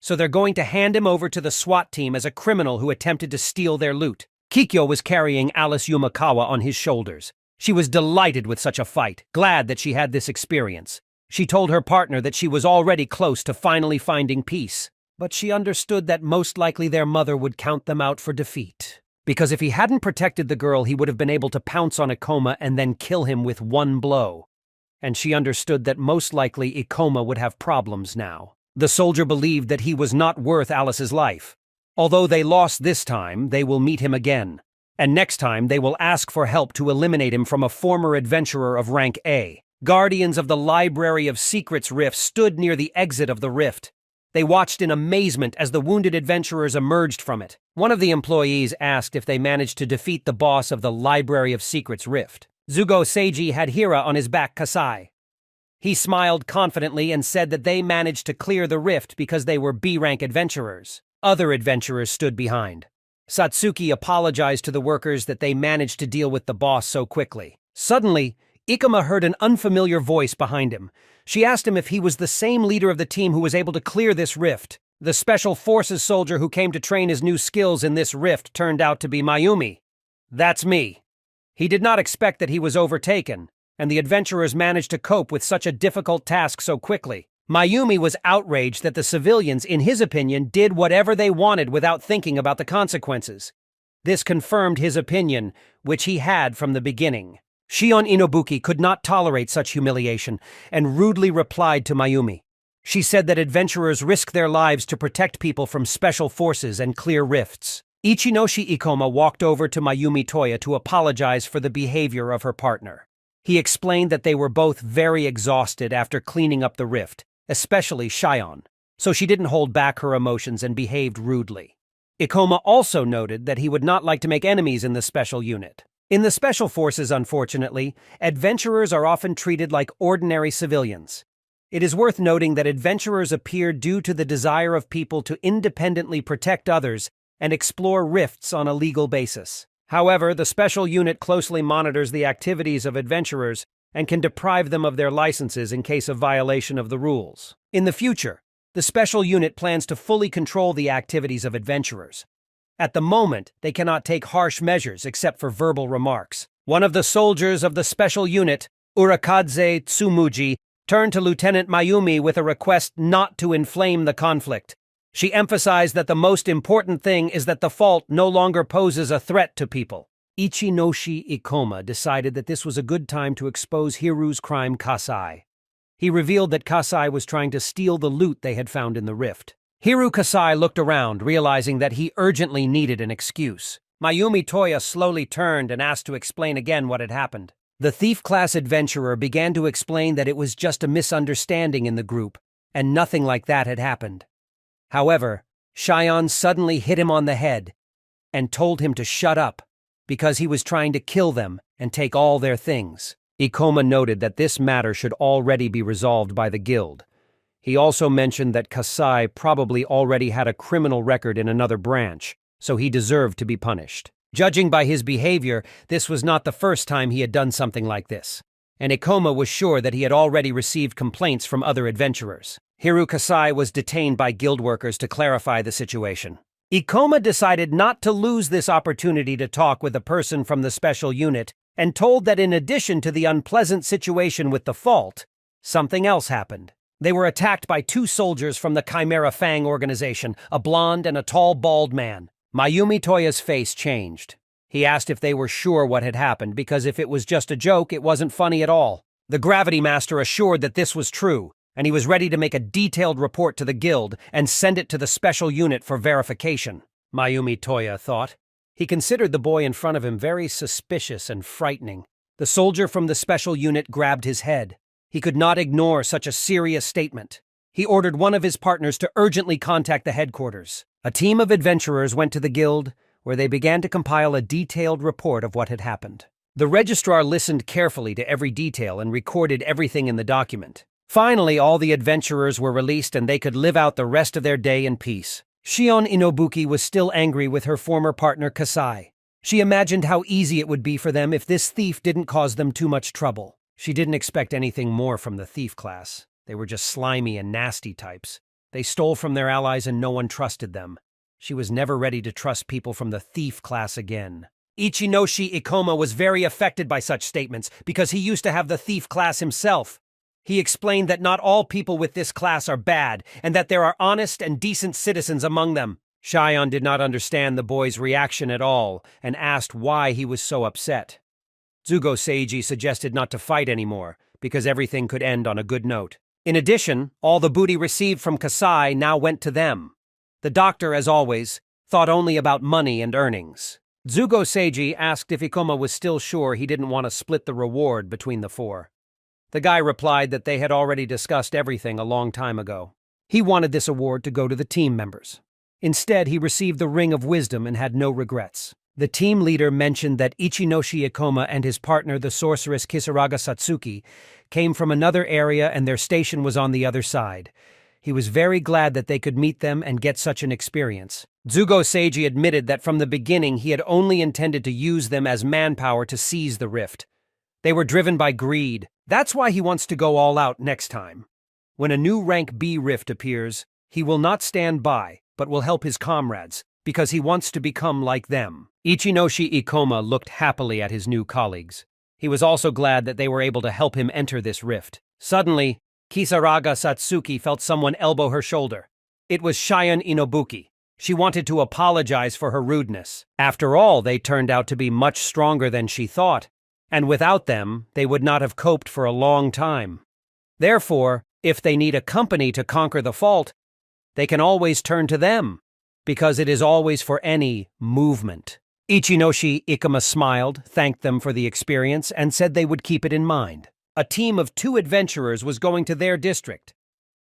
So they're going to hand him over to the SWAT team as a criminal who attempted to steal their loot. Kikyo was carrying Alice Yumakawa on his shoulders. She was delighted with such a fight, glad that she had this experience. She told her partner that she was already close to finally finding peace, but she understood that most likely their mother would count them out for defeat. Because if he hadn't protected the girl, he would have been able to pounce on Ikoma and then kill him with one blow. And she understood that most likely Ikoma would have problems now. The soldier believed that he was not worth Alice's life. Although they lost this time, they will meet him again. And next time, they will ask for help to eliminate him from a former adventurer of rank A. Guardians of the Library of Secrets Rift stood near the exit of the rift. They watched in amazement as the wounded adventurers emerged from it. One of the employees asked if they managed to defeat the boss of the Library of Secrets Rift. Zugo Seiji had Hira on his back, Kasai. He smiled confidently and said that they managed to clear the rift because they were B-rank adventurers. Other adventurers stood behind. Satsuki apologized to the workers that they managed to deal with the boss so quickly. Suddenly, Ikoma heard an unfamiliar voice behind him. She asked him if he was the same leader of the team who was able to clear this rift. The Special Forces soldier who came to train his new skills in this rift turned out to be Mayumi. That's me. He did not expect that he was overtaken, and the adventurers managed to cope with such a difficult task so quickly. Mayumi was outraged that the civilians, in his opinion, did whatever they wanted without thinking about the consequences. This confirmed his opinion, which he had from the beginning. Shion Inobuki could not tolerate such humiliation and rudely replied to Mayumi. She said that adventurers risk their lives to protect people from special forces and clear rifts. Ichinoshi Ikoma walked over to Mayumi Toya to apologize for the behavior of her partner. He explained that they were both very exhausted after cleaning up the rift, especially Shion, so she didn't hold back her emotions and behaved rudely. Ikoma also noted that he would not like to make enemies in the special unit. In the special forces, unfortunately, adventurers are often treated like ordinary civilians. It is worth noting that adventurers appear due to the desire of people to independently protect others and explore rifts on a legal basis. However, the special unit closely monitors the activities of adventurers and can deprive them of their licenses in case of violation of the rules. In the future, the special unit plans to fully control the activities of adventurers. At the moment, they cannot take harsh measures except for verbal remarks. One of the soldiers of the special unit, Urakadze Tsumuji, turned to Lieutenant Mayumi with a request not to inflame the conflict. She emphasized that the most important thing is that the fault no longer poses a threat to people. Ichinoshi Ikoma decided that this was a good time to expose Hiru's crime Kasai. He revealed that Kasai was trying to steal the loot they had found in the rift. Hiru Kasai looked around, realizing that he urgently needed an excuse. Mayumi Toya slowly turned and asked to explain again what had happened. The thief-class adventurer began to explain that it was just a misunderstanding in the group, and nothing like that had happened. However, Shion suddenly hit him on the head and told him to shut up because he was trying to kill them and take all their things. Ikoma noted that this matter should already be resolved by the guild. He also mentioned that Kasai probably already had a criminal record in another branch, so he deserved to be punished. Judging by his behavior, this was not the first time he had done something like this, and Ikoma was sure that he had already received complaints from other adventurers. Hiru Kasai was detained by guild workers to clarify the situation. Ikoma decided not to lose this opportunity to talk with a person from the special unit and told that in addition to the unpleasant situation with the fault, something else happened. They were attacked by two soldiers from the Chimera Fang organization, a blonde and a tall, bald man. Mayumi Toya's face changed. He asked if they were sure what had happened, because if it was just a joke, it wasn't funny at all. The Gravity Master assured that this was true, and he was ready to make a detailed report to the guild and send it to the special unit for verification. Mayumi Toya thought. He considered the boy in front of him very suspicious and frightening. The soldier from the special unit grabbed his head. He could not ignore such a serious statement. He ordered one of his partners to urgently contact the headquarters. A team of adventurers went to the guild, where they began to compile a detailed report of what had happened. The registrar listened carefully to every detail and recorded everything in the document. Finally, all the adventurers were released and they could live out the rest of their day in peace. Shion Inobuki was still angry with her former partner Kasai. She imagined how easy it would be for them if this thief didn't cause them too much trouble. She didn't expect anything more from the thief class. They were just slimy and nasty types. They stole from their allies and no one trusted them. She was never ready to trust people from the thief class again. Ichinoshi Ikoma was very affected by such statements because he used to have the thief class himself. He explained that not all people with this class are bad and that there are honest and decent citizens among them. Shion did not understand the boy's reaction at all and asked why he was so upset. Zugo Seiji suggested not to fight anymore because everything could end on a good note. In addition, all the booty received from Kasai now went to them. The doctor, as always, thought only about money and earnings. Zugo Seiji asked if Ikoma was still sure he didn't want to split the reward between the four. The guy replied that they had already discussed everything a long time ago. He wanted this award to go to the team members. Instead, he received the Ring of Wisdom and had no regrets. The team leader mentioned that Ichinoshi Ikoma and his partner, the sorceress Kisaraga Satsuki, came from another area and their station was on the other side. He was very glad that they could meet them and get such an experience. Zugo Seiji admitted that from the beginning he had only intended to use them as manpower to seize the rift. They were driven by greed. That's why he wants to go all out next time. When a new rank B rift appears, he will not stand by, but will help his comrades, because he wants to become like them. Ichinoshi Ikoma looked happily at his new colleagues. He was also glad that they were able to help him enter this rift. Suddenly, Kisaraga Satsuki felt someone elbow her shoulder. It was Shion Inobuki. She wanted to apologize for her rudeness. After all, they turned out to be much stronger than she thought, and without them, they would not have coped for a long time. Therefore, if they need a company to conquer the fault, they can always turn to them, because it is always for any movement. Ichinoshi Ikoma smiled, thanked them for the experience, and said they would keep it in mind. A team of 2 adventurers was going to their district.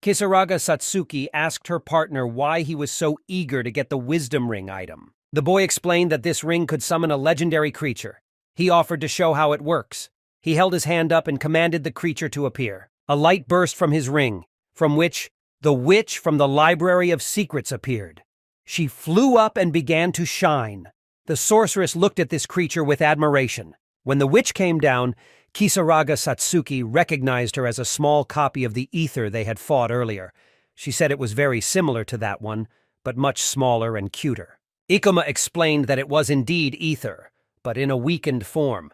Kisaraga Satsuki asked her partner why he was so eager to get the Wisdom Ring item. The boy explained that this ring could summon a legendary creature. He offered to show how it works. He held his hand up and commanded the creature to appear. A light burst from his ring, from which the witch from the Library of Secrets appeared. She flew up and began to shine. The sorceress looked at this creature with admiration. When the witch came down, Kisaraga Satsuki recognized her as a small copy of the ether they had fought earlier. She said it was very similar to that one, but much smaller and cuter. Ikoma explained that it was indeed ether, but in a weakened form.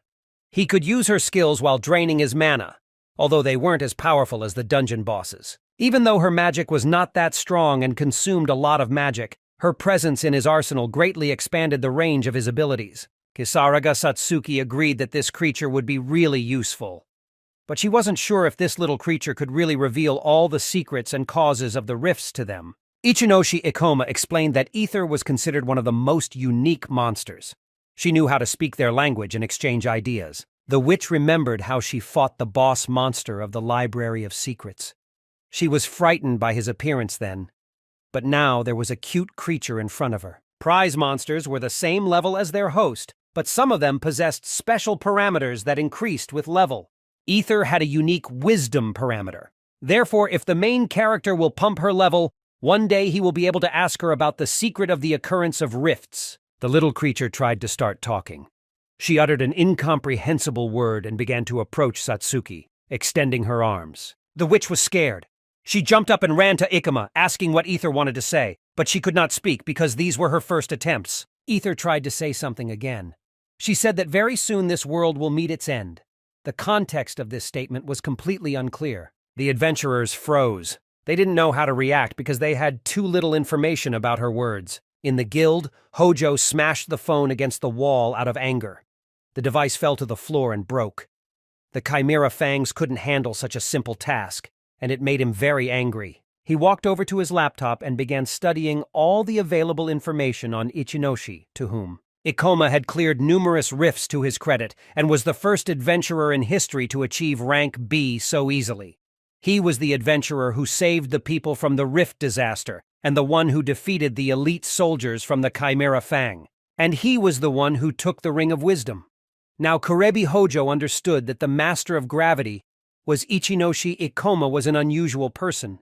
He could use her skills while draining his mana, although they weren't as powerful as the dungeon bosses. Even though her magic was not that strong and consumed a lot of magic, her presence in his arsenal greatly expanded the range of his abilities. Kisaraga Satsuki agreed that this creature would be really useful. But she wasn't sure if this little creature could really reveal all the secrets and causes of the rifts to them. Ichinoshi Ikoma explained that ether was considered one of the most unique monsters. She knew how to speak their language and exchange ideas. The witch remembered how she fought the boss monster of the Library of Secrets. She was frightened by his appearance then, but now there was a cute creature in front of her. Prize monsters were the same level as their host, but some of them possessed special parameters that increased with level. Ether had a unique wisdom parameter. Therefore, if the main character will pump her level, one day he will be able to ask her about the secret of the occurrence of rifts. The little creature tried to start talking. She uttered an incomprehensible word and began to approach Satsuki, extending her arms. The witch was scared. She jumped up and ran to Ikoma, asking what Ether wanted to say, but she could not speak because these were her first attempts. Ether tried to say something again. She said that very soon this world will meet its end. The context of this statement was completely unclear. The adventurers froze. They didn't know how to react because they had too little information about her words. In the guild, Hojo smashed the phone against the wall out of anger. The device fell to the floor and broke. The Chimera Fangs couldn't handle such a simple task, and it made him very angry. He walked over to his laptop and began studying all the available information on Ichinoshi, to whom Ikoma had cleared numerous rifts to his credit and was the first adventurer in history to achieve rank B so easily. He was the adventurer who saved the people from the rift disaster and the one who defeated the elite soldiers from the Chimera Fang. And he was the one who took the Ring of Wisdom. Now Kurebi Hojo understood that the Master of Gravity was Ichinoshi Ikoma was an unusual person.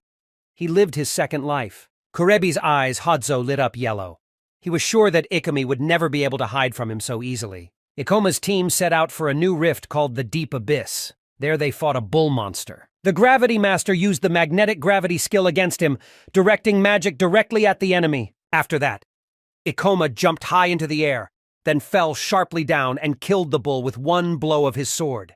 He lived his second life. Kurebi's eyes, Hodzo, lit up yellow. He was sure that Ikumi would never be able to hide from him so easily. Ikoma's team set out for a new rift called the Deep Abyss. There they fought a bull monster. The Gravity Master used the magnetic gravity skill against him, directing magic directly at the enemy. After that, Ikoma jumped high into the air, then fell sharply down and killed the bull with one blow of his sword.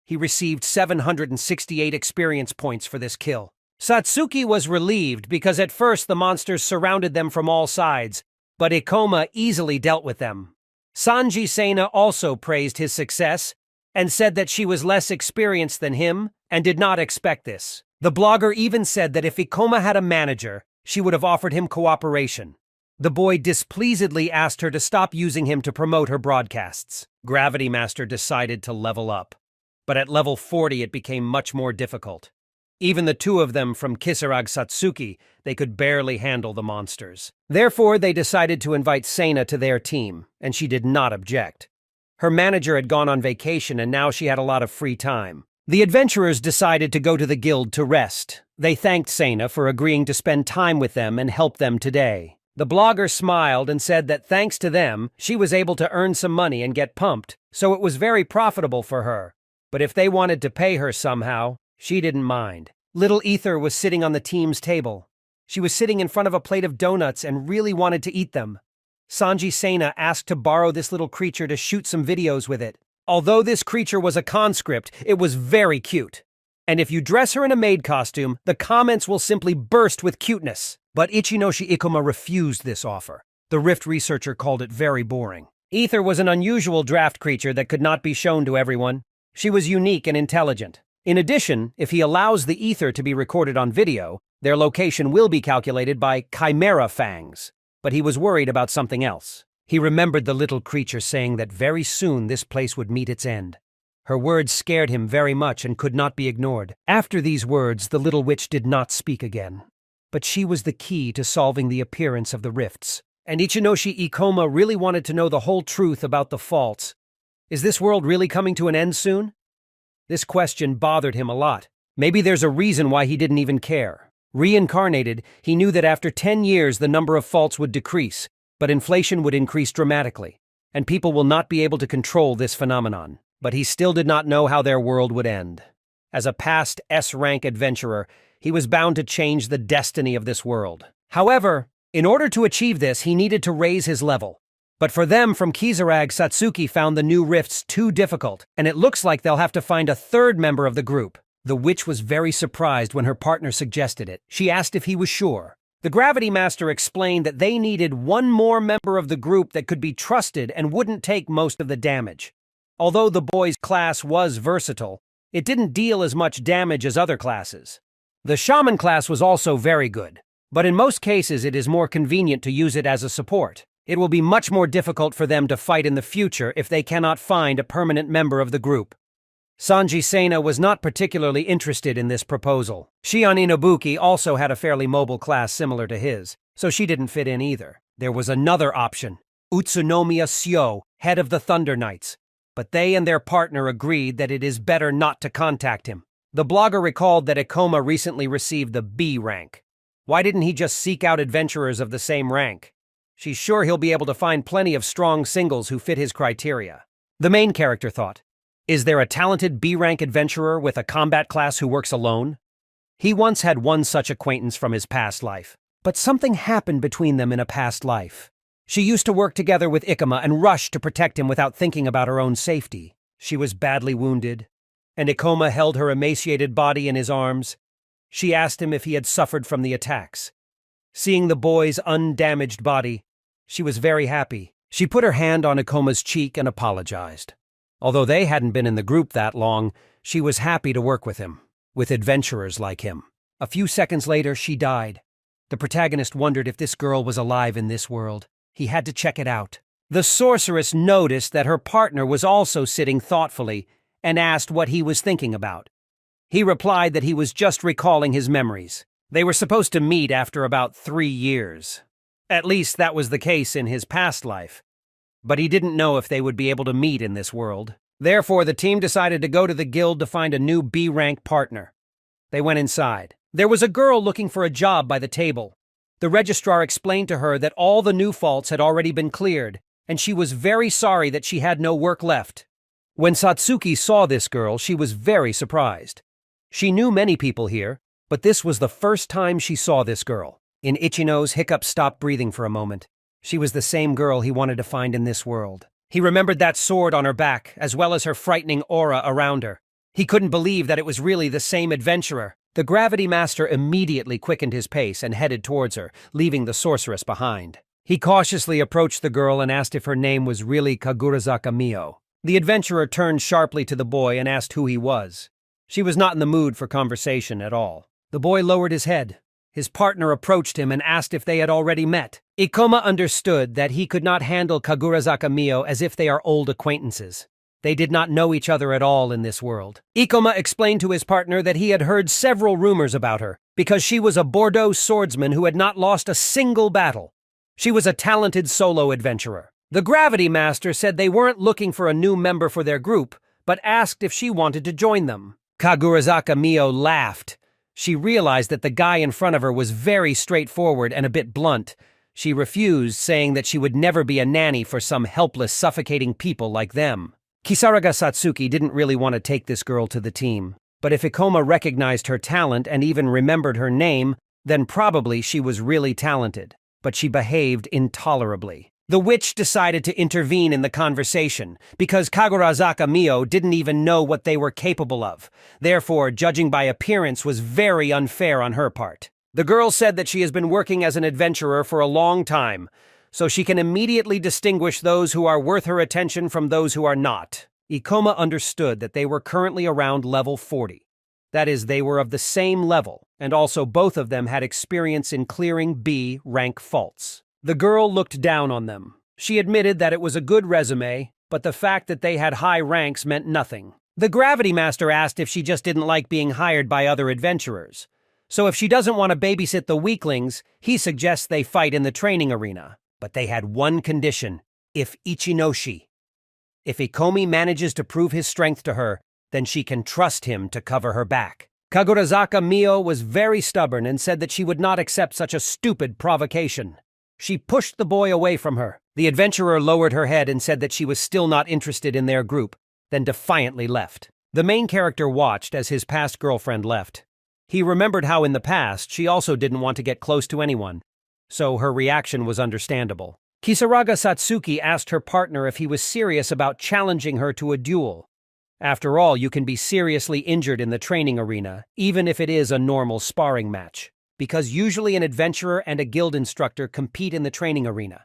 He received 768 experience points for this kill. Satsuki was relieved because at first the monsters surrounded them from all sides, but Ikoma easily dealt with them. Sanji Sena also praised his success and said that she was less experienced than him and did not expect this. The blogger even said that if Ikoma had a manager, she would have offered him cooperation. The boy displeasedly asked her to stop using him to promote her broadcasts. Gravity Master decided to level up, but at level 40 it became much more difficult. Even the two of them from Kisarage Satsuki, they could barely handle the monsters. Therefore, they decided to invite Sena to their team, and she did not object. Her manager had gone on vacation and now she had a lot of free time. The adventurers decided to go to the guild to rest. They thanked Sena for agreeing to spend time with them and help them today. The blogger smiled and said that thanks to them, she was able to earn some money and get pumped, so it was very profitable for her. But if they wanted to pay her somehow, she didn't mind. Little Ether was sitting on the team's table. She was sitting in front of a plate of donuts and really wanted to eat them. Sanji Sena asked to borrow this little creature to shoot some videos with it. Although this creature was a conscript, it was very cute. And if you dress her in a maid costume, the comments will simply burst with cuteness. But Ichinoshi Ikoma refused this offer. The Rift researcher called it very boring. Ether was an unusual draft creature that could not be shown to everyone. She was unique and intelligent. In addition, if he allows the ether to be recorded on video, their location will be calculated by Chimera Fangs. But he was worried about something else. He remembered the little creature saying that very soon this place would meet its end. Her words scared him very much and could not be ignored. After these words, the little witch did not speak again. But she was the key to solving the appearance of the rifts. And Ichinoshi Ikoma really wanted to know the whole truth about the faults. Is this world really coming to an end soon? This question bothered him a lot. Maybe there's a reason why he didn't even care. Reincarnated, he knew that after 10 years the number of faults would decrease, but inflation would increase dramatically, and people will not be able to control this phenomenon. But he still did not know how their world would end. As a past S-rank adventurer, he was bound to change the destiny of this world. However, in order to achieve this, he needed to raise his level. But for them from Kizarage, Satsuki found the new rifts too difficult, and it looks like they'll have to find a third member of the group. The witch was very surprised when her partner suggested it. She asked if he was sure. The Gravity Master explained that they needed one more member of the group that could be trusted and wouldn't take most of the damage. Although the boys' class was versatile, it didn't deal as much damage as other classes. The Shaman class was also very good, but in most cases it is more convenient to use it as a support. It will be much more difficult for them to fight in the future if they cannot find a permanent member of the group. Sanji Sena was not particularly interested in this proposal. Shion Inobuki also had a fairly mobile class similar to his, so she didn't fit in either. There was another option, Utsunomiya Syo, head of the Thunder Knights, but they and their partner agreed that it is better not to contact him. The blogger recalled that Ikoma recently received the B rank. Why didn't he just seek out adventurers of the same rank? She's sure he'll be able to find plenty of strong singles who fit his criteria. The main character thought, is there a talented B-rank adventurer with a combat class who works alone? He once had one such acquaintance from his past life, but something happened between them in a past life. She used to work together with Ikoma and rush to protect him without thinking about her own safety. She was badly wounded, and Ikoma held her emaciated body in his arms. She asked him if he had suffered from the attacks. Seeing the boy's undamaged body, she was very happy. She put her hand on Ikoma's cheek and apologized. Although they hadn't been in the group that long, she was happy to work with him, with adventurers like him. A few seconds later, she died. The protagonist wondered if this girl was alive in this world. He had to check it out. The sorceress noticed that her partner was also sitting thoughtfully and asked what he was thinking about. He replied that he was just recalling his memories. They were supposed to meet after about 3 years. At least that was the case in his past life. But he didn't know if they would be able to meet in this world. Therefore, the team decided to go to the guild to find a new B-rank partner. They went inside. There was a girl looking for a job by the table. The registrar explained to her that all the new faults had already been cleared, and she was very sorry that she had no work left. When Satsuki saw this girl, she was very surprised. She knew many people here, but this was the first time she saw this girl. In Ichino's, Hiccup stopped breathing for a moment. She was the same girl he wanted to find in this world. He remembered that sword on her back, as well as her frightening aura around her. He couldn't believe that it was really the same adventurer. The Gravity Master immediately quickened his pace and headed towards her, leaving the sorceress behind. He cautiously approached the girl and asked if her name was really Kagurazaka Mio. The adventurer turned sharply to the boy and asked who he was. She was not in the mood for conversation at all. The boy lowered his head. His partner approached him and asked if they had already met. Ikoma understood that he could not handle Kagurazaka Mio as if they are old acquaintances. They did not know each other at all in this world. Ikoma explained to his partner that he had heard several rumors about her, because she was a Bordeaux swordsman who had not lost a single battle. She was a talented solo adventurer. The Gravity Master said they weren't looking for a new member for their group, but asked if she wanted to join them. Kagurazaka Mio laughed. She realized that the guy in front of her was very straightforward and a bit blunt. She refused, saying that she would never be a nanny for some helpless, suffocating people like them. Kisaraga Satsuki didn't really want to take this girl to the team, but if Ikoma recognized her talent and even remembered her name, then probably she was really talented. But she behaved intolerably. The witch decided to intervene in the conversation, because Kagurazaka Mio didn't even know what they were capable of. Therefore, judging by appearance was very unfair on her part. The girl said that she has been working as an adventurer for a long time, so she can immediately distinguish those who are worth her attention from those who are not. Ikoma understood that they were currently around level 40. That is, they were of the same level, and also both of them had experience in clearing B-rank faults. The girl looked down on them. She admitted that it was a good resume, but the fact that they had high ranks meant nothing. The Gravity Master asked if she just didn't like being hired by other adventurers. So if she doesn't want to babysit the weaklings, he suggests they fight in the training arena. But they had one condition: if Ichinoshi. If Ikomi manages to prove his strength to her, then she can trust him to cover her back. Kagurazaka Mio was very stubborn and said that she would not accept such a stupid provocation. She pushed the boy away from her. The adventurer lowered her head and said that she was still not interested in their group, then defiantly left. The main character watched as his past girlfriend left. He remembered how in the past she also didn't want to get close to anyone, so her reaction was understandable. Kisaraga Satsuki asked her partner if he was serious about challenging her to a duel. After all, you can be seriously injured in the training arena, even if it is a normal sparring match, because usually an adventurer and a guild instructor compete in the training arena.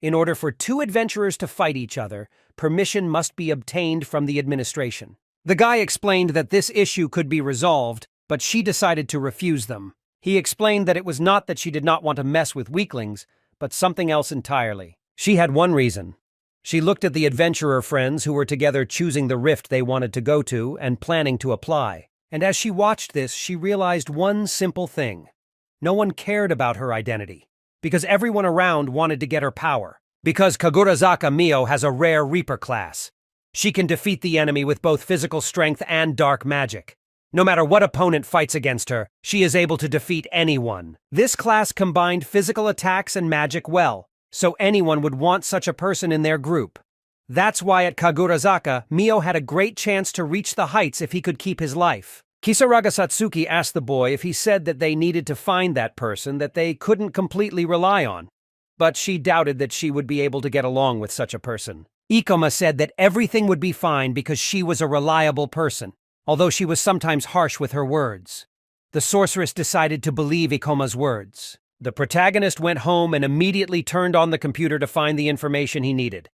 In order for two adventurers to fight each other, permission must be obtained from the administration. The guy explained that this issue could be resolved, but she decided to refuse them. He explained that it was not that she did not want to mess with weaklings, but something else entirely. She had one reason. She looked at the adventurer friends who were together choosing the rift they wanted to go to and planning to apply. And as she watched this, she realized one simple thing. No one cared about her identity, because everyone around wanted to get her power. Because Kagurazaka Mio has a rare Reaper class. She can defeat the enemy with both physical strength and dark magic. No matter what opponent fights against her, she is able to defeat anyone. This class combined physical attacks and magic well, so anyone would want such a person in their group. That's why at Kagurazaka, Mio had a great chance to reach the heights if he could keep his life. Kisaraga Satsuki asked the boy if he said that they needed to find that person that they couldn't completely rely on, but she doubted that she would be able to get along with such a person. Ikoma said that everything would be fine because she was a reliable person, although she was sometimes harsh with her words. The sorceress decided to believe Ikoma's words. The protagonist went home and immediately turned on the computer to find the information he needed.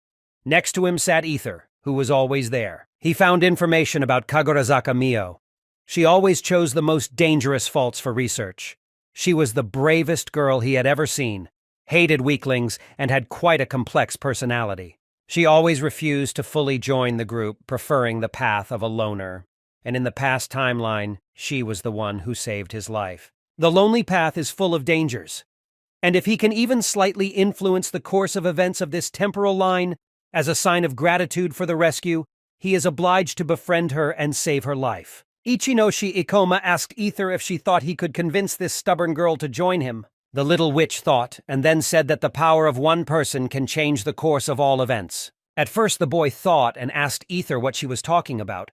Next to him sat Ether, who was always there. He found information about Kagurazaka Mio. She always chose the most dangerous faults for research. She was the bravest girl he had ever seen, hated weaklings, and had quite a complex personality. She always refused to fully join the group, preferring the path of a loner. And in the past timeline, she was the one who saved his life. The lonely path is full of dangers, and if he can even slightly influence the course of events of this temporal line, as a sign of gratitude for the rescue, he is obliged to befriend her and save her life. Ichinoshi Ikoma asked Ether if she thought he could convince this stubborn girl to join him. The little witch thought, and then said that the power of one person can change the course of all events. At first the boy thought and asked Ether what she was talking about,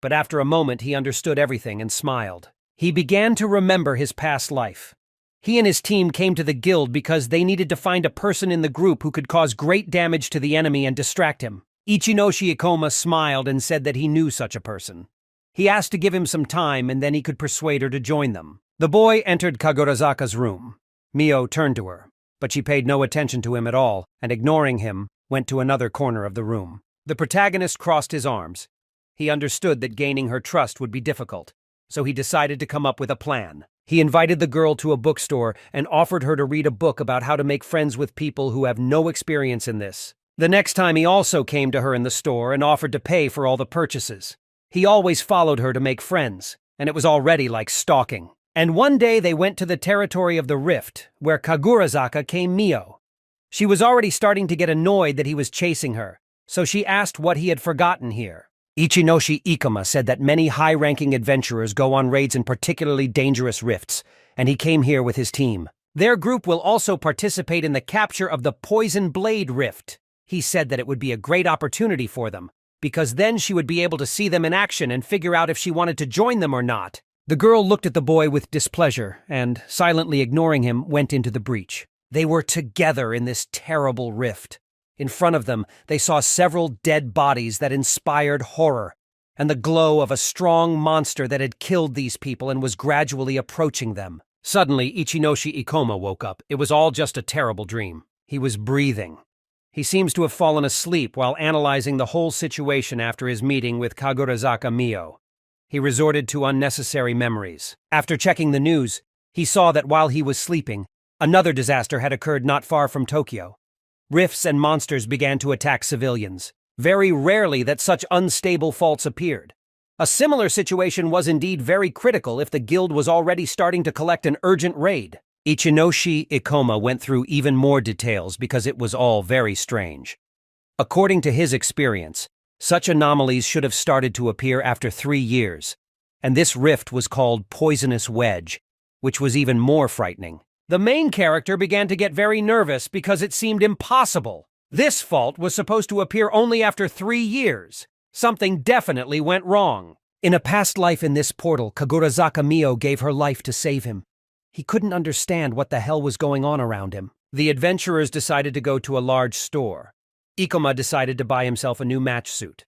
but after a moment he understood everything and smiled. He began to remember his past life. He and his team came to the guild because they needed to find a person in the group who could cause great damage to the enemy and distract him. Ichinoshi Ikoma smiled and said that he knew such a person. He asked to give him some time and then he could persuade her to join them. The boy entered Kagurazaka's room. Mio turned to her, but she paid no attention to him at all, and ignoring him, went to another corner of the room. The protagonist crossed his arms. He understood that gaining her trust would be difficult, so he decided to come up with a plan. He invited the girl to a bookstore and offered her to read a book about how to make friends with people who have no experience in this. The next time he also came to her in the store and offered to pay for all the purchases. He always followed her to make friends, and it was already like stalking. And one day they went to the territory of the Rift, where Kagurazaka came Mio. She was already starting to get annoyed that he was chasing her, so she asked what he had forgotten here. Ichinoshi Ikoma said that many high-ranking adventurers go on raids in particularly dangerous rifts, and he came here with his team. Their group will also participate in the capture of the Poison Blade Rift. He said that it would be a great opportunity for them, because then she would be able to see them in action and figure out if she wanted to join them or not. The girl looked at the boy with displeasure and, silently ignoring him, went into the breach. They were together in this terrible rift. In front of them, they saw several dead bodies that inspired horror, and the glow of a strong monster that had killed these people and was gradually approaching them. Suddenly, Ichinoshi Ikoma woke up. It was all just a terrible dream. He was breathing. He seems to have fallen asleep while analyzing the whole situation after his meeting with Kagurazaka Mio. He resorted to unnecessary memories. After checking the news, he saw that while he was sleeping, another disaster had occurred not far from Tokyo. Rifts and monsters began to attack civilians. Very rarely that such unstable faults appeared. A similar situation was indeed very critical if the guild was already starting to collect an urgent raid. Ichinoshi Ikoma went through even more details because it was all very strange. According to his experience, Such anomalies should have started to appear after 3 years, and this rift was called Poisonous Wedge, which was even more frightening. The main character began to get very nervous because it seemed impossible. This fault was supposed to appear only after 3 years. Something definitely went wrong. In a past life in this portal, Kagurazaka Mio gave her life to save him. He couldn't understand what the hell was going on around him. The adventurers decided to go to a large store. Ikoma decided to buy himself a new match suit.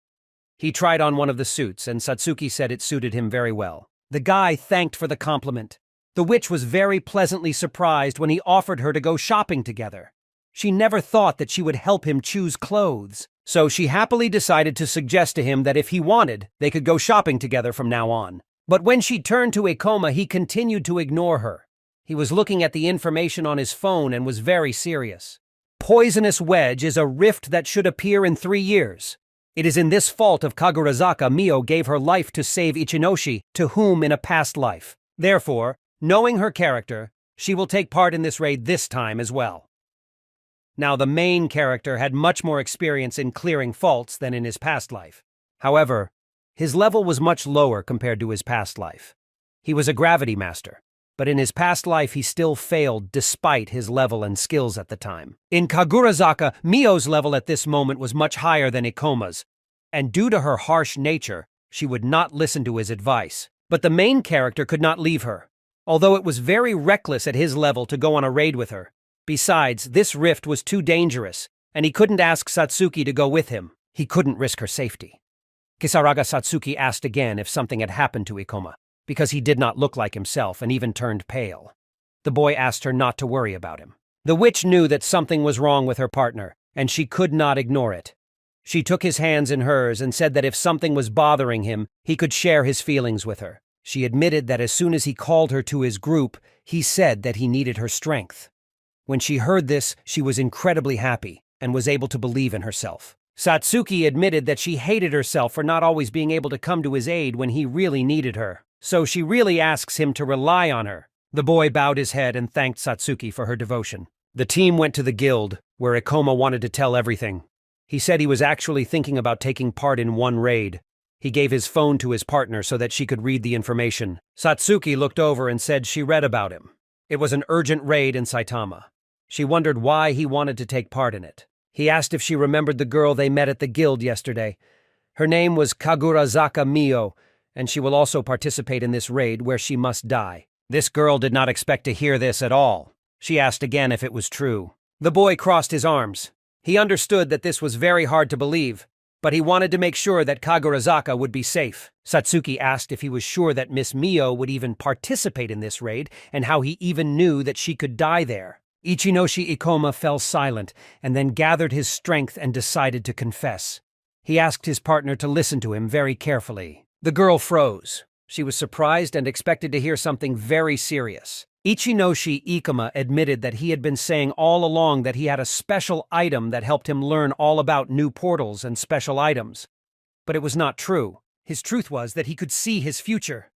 He tried on one of the suits, and Satsuki said it suited him very well. The guy thanked for the compliment. The witch was very pleasantly surprised when he offered her to go shopping together. She never thought that she would help him choose clothes, so she happily decided to suggest to him that if he wanted, they could go shopping together from now on. But when she turned to Ikoma, he continued to ignore her. He was looking at the information on his phone and was very serious. Poisonous Wedge is a rift that should appear in 3 years. It is in this fault of Kagurazaka Mio gave her life to save Ichinoshi, to whom in a past life. Therefore, knowing her character, she will take part in this raid this time as well. Now, the main character had much more experience in clearing faults than in his past life. However, his level was much lower compared to his past life. He was a gravity master, but in his past life he still failed despite his level and skills at the time. In Kagurazaka, Mio's level at this moment was much higher than Ikoma's, and due to her harsh nature, she would not listen to his advice. But the main character could not leave her, although it was very reckless at his level to go on a raid with her. Besides, this rift was too dangerous, and he couldn't ask Satsuki to go with him. He couldn't risk her safety. Kisaraga Satsuki asked again if something had happened to Ikoma, because he did not look like himself and even turned pale. The boy asked her not to worry about him. The witch knew that something was wrong with her partner, and she could not ignore it. She took his hands in hers and said that if something was bothering him, he could share his feelings with her. She admitted that as soon as he called her to his group, he said that he needed her strength. When she heard this, she was incredibly happy and was able to believe in herself. Satsuki admitted that she hated herself for not always being able to come to his aid when he really needed her. So she really asks him to rely on her. The boy bowed his head and thanked Satsuki for her devotion. The team went to the guild, where Ikoma wanted to tell everything. He said he was actually thinking about taking part in one raid. He gave his phone to his partner so that she could read the information. Satsuki looked over and said she read about him. It was an urgent raid in Saitama. She wondered why he wanted to take part in it. He asked if she remembered the girl they met at the guild yesterday. Her name was Kagurazaka Mio, and she will also participate in this raid where she must die. This girl did not expect to hear this at all. She asked again if it was true. The boy crossed his arms. He understood that this was very hard to believe, but he wanted to make sure that Kagurazaka would be safe. Satsuki asked if he was sure that Miss Mio would even participate in this raid and how he even knew that she could die there. Ichinoshi Ikoma fell silent and then gathered his strength and decided to confess. He asked his partner to listen to him very carefully. The girl froze. She was surprised and expected to hear something very serious. Ichinoshi Ikoma admitted that he had been saying all along that he had a special item that helped him learn all about new portals and special items. But it was not true. His truth was that he could see his future.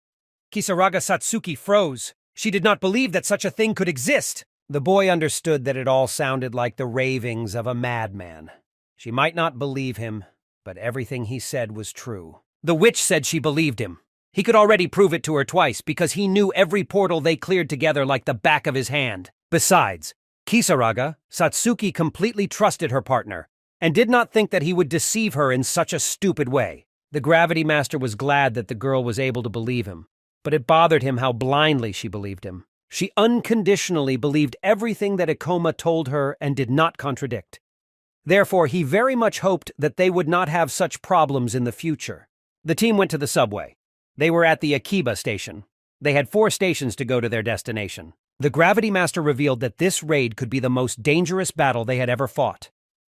Kisaraga Satsuki froze. She did not believe that such a thing could exist. The boy understood that it all sounded like the ravings of a madman. She might not believe him, but everything he said was true. The witch said she believed him. He could already prove it to her twice because he knew every portal they cleared together like the back of his hand. Besides, Kisaraga, Satsuki completely trusted her partner and did not think that he would deceive her in such a stupid way. The gravity master was glad that the girl was able to believe him, but it bothered him how blindly she believed him. She unconditionally believed everything that Ikoma told her and did not contradict. Therefore, he very much hoped that they would not have such problems in the future. The team went to the subway. They were at the Akiba station. They had 4 stations to go to their destination. The Gravity Master revealed that this raid could be the most dangerous battle they had ever fought.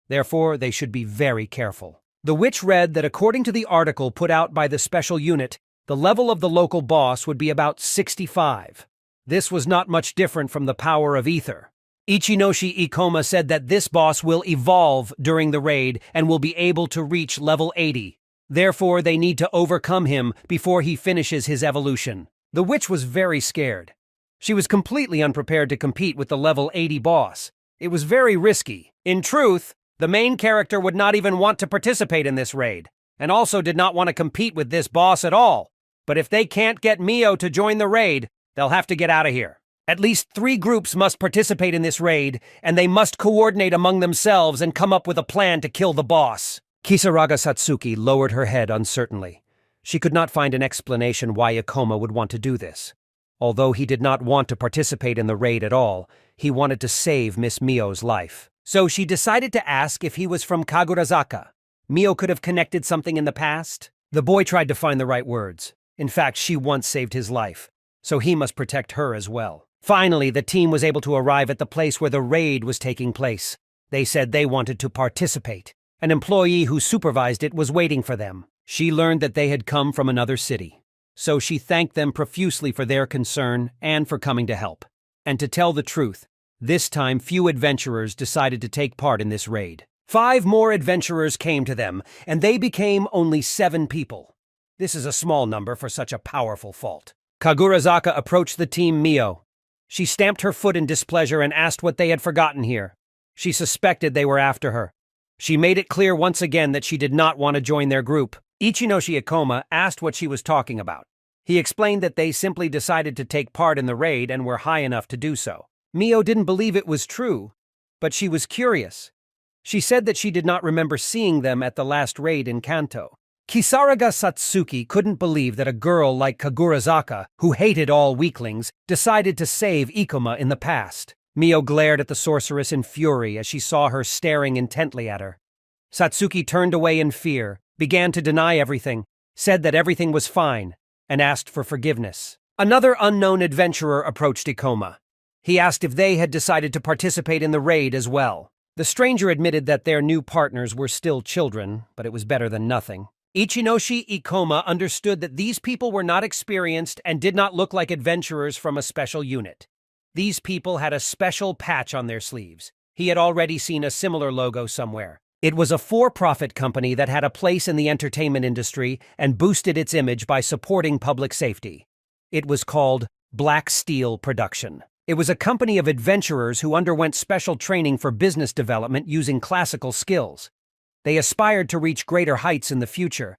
Therefore, they should be very careful. The witch read that according to the article put out by the special unit, the level of the local boss would be about 65. This was not much different from the power of ether. Ichinoshi Ikoma said that this boss will evolve during the raid and will be able to reach level 80. Therefore, they need to overcome him before he finishes his evolution. The witch was very scared. She was completely unprepared to compete with the level 80 boss. It was very risky. In truth, the main character would not even want to participate in this raid, and also did not want to compete with this boss at all. But if they can't get Mio to join the raid, they'll have to get out of here. At least 3 groups must participate in this raid, and they must coordinate among themselves and come up with a plan to kill the boss. Kisaraga Satsuki lowered her head uncertainly. She could not find an explanation why Ikoma would want to do this. Although he did not want to participate in the raid at all, he wanted to save Miss Mio's life. So she decided to ask if he was from Kagurazaka. Mio could have connected something in the past. The boy tried to find the right words. In fact, she once saved his life, so he must protect her as well. Finally, the team was able to arrive at the place where the raid was taking place. They said they wanted to participate. An employee who supervised it was waiting for them. She learned that they had come from another city. So she thanked them profusely for their concern and for coming to help. And to tell the truth, this time few adventurers decided to take part in this raid. 5 more adventurers came to them, and they became only 7 people. This is a small number for such a powerful fault. Kagurazaka approached the team Mio. She stamped her foot in displeasure and asked what they had forgotten here. She suspected they were after her. She made it clear once again that she did not want to join their group. Ichinoshi Ikoma asked what she was talking about. He explained that they simply decided to take part in the raid and were high enough to do so. Mio didn't believe it was true, but she was curious. She said that she did not remember seeing them at the last raid in Kanto. Kisaraga Satsuki couldn't believe that a girl like Kagurazaka, who hated all weaklings, decided to save Ikoma in the past. Mio glared at the sorceress in fury as she saw her staring intently at her. Satsuki turned away in fear, began to deny everything, said that everything was fine, and asked for forgiveness. Another unknown adventurer approached Ikoma. He asked if they had decided to participate in the raid as well. The stranger admitted that their new partners were still children, but it was better than nothing. Ichinoshi Ikoma understood that these people were not experienced and did not look like adventurers from a special unit. These people had a special patch on their sleeves. He had already seen a similar logo somewhere. It was a for-profit company that had a place in the entertainment industry and boosted its image by supporting public safety. It was called Black Steel Production. It was a company of adventurers who underwent special training for business development using classical skills. They aspired to reach greater heights in the future,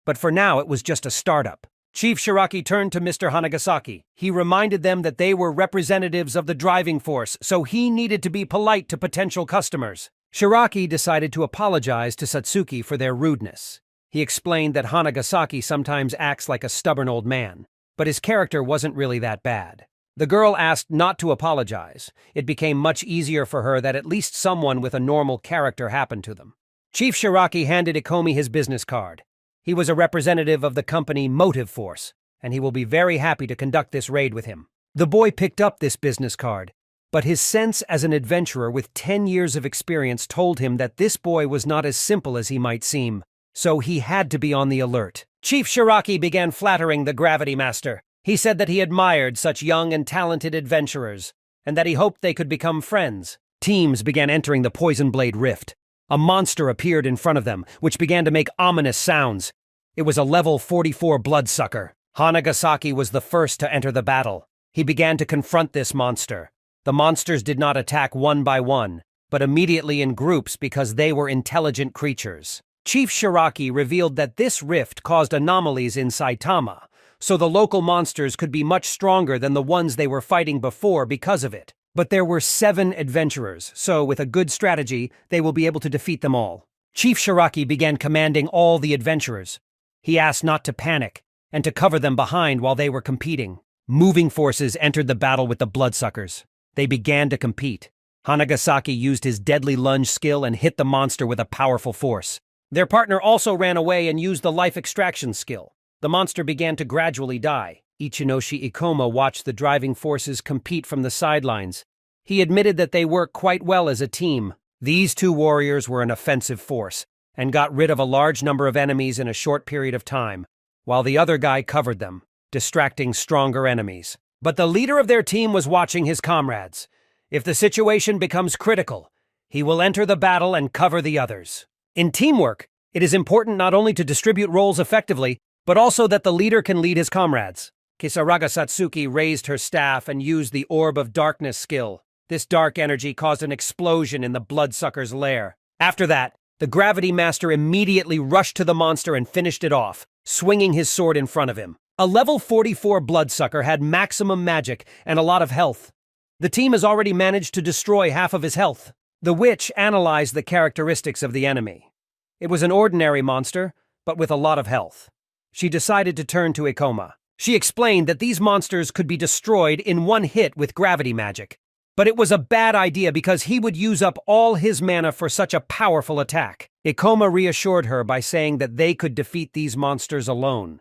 but for now it was just a startup. Chief Shiraki turned to Mr. Hanagasaki. He reminded them that they were representatives of the driving force, so he needed to be polite to potential customers. Shiraki decided to apologize to Satsuki for their rudeness. He explained that Hanagasaki sometimes acts like a stubborn old man, but his character wasn't really that bad. The girl asked not to apologize. It became much easier for her that at least someone with a normal character happened to them. Chief Shiraki handed Ikomi his business card. He was a representative of the company Motive Force, and he will be very happy to conduct this raid with him. The boy picked up this business card, but his sense as an adventurer with 10 years of experience told him that this boy was not as simple as he might seem, so he had to be on the alert. Chief Shiraki began flattering the Gravity Master. He said that he admired such young and talented adventurers, and that he hoped they could become friends. Teams began entering the Poison Blade Rift. A monster appeared in front of them, which began to make ominous sounds. It was a level 44 bloodsucker. Hanagasaki was the first to enter the battle. He began to confront this monster. The monsters did not attack one by one, but immediately in groups because they were intelligent creatures. Chief Shiraki revealed that this rift caused anomalies in Saitama, so the local monsters could be much stronger than the ones they were fighting before because of it. But there were 7 adventurers, so with a good strategy, they will be able to defeat them all. Chief Shiraki began commanding all the adventurers. He asked not to panic, and to cover them behind while they were competing. Moving forces entered the battle with the bloodsuckers. They began to compete. Hanagasaki used his deadly lunge skill and hit the monster with a powerful force. Their partner also ran away and used the life extraction skill. The monster began to gradually die. Ichinoshi Ikoma watched the driving forces compete from the sidelines. He admitted that they worked quite well as a team. These 2 warriors were an offensive force, and got rid of a large number of enemies in a short period of time, while the other guy covered them, distracting stronger enemies. But the leader of their team was watching his comrades. If the situation becomes critical, he will enter the battle and cover the others. In teamwork, it is important not only to distribute roles effectively, but also that the leader can lead his comrades. Kisaraga Satsuki raised her staff and used the Orb of Darkness skill. This dark energy caused an explosion in the bloodsucker's lair. After that, The Gravity Master immediately rushed to the monster and finished it off, swinging his sword in front of him. A level 44 bloodsucker had maximum magic and a lot of health. The team has already managed to destroy half of his health. The witch analyzed the characteristics of the enemy. It was an ordinary monster, but with a lot of health. She decided to turn to Ikoma. She explained that these monsters could be destroyed in one hit with gravity magic. But it was a bad idea because he would use up all his mana for such a powerful attack. Ikoma reassured her by saying that they could defeat these monsters alone.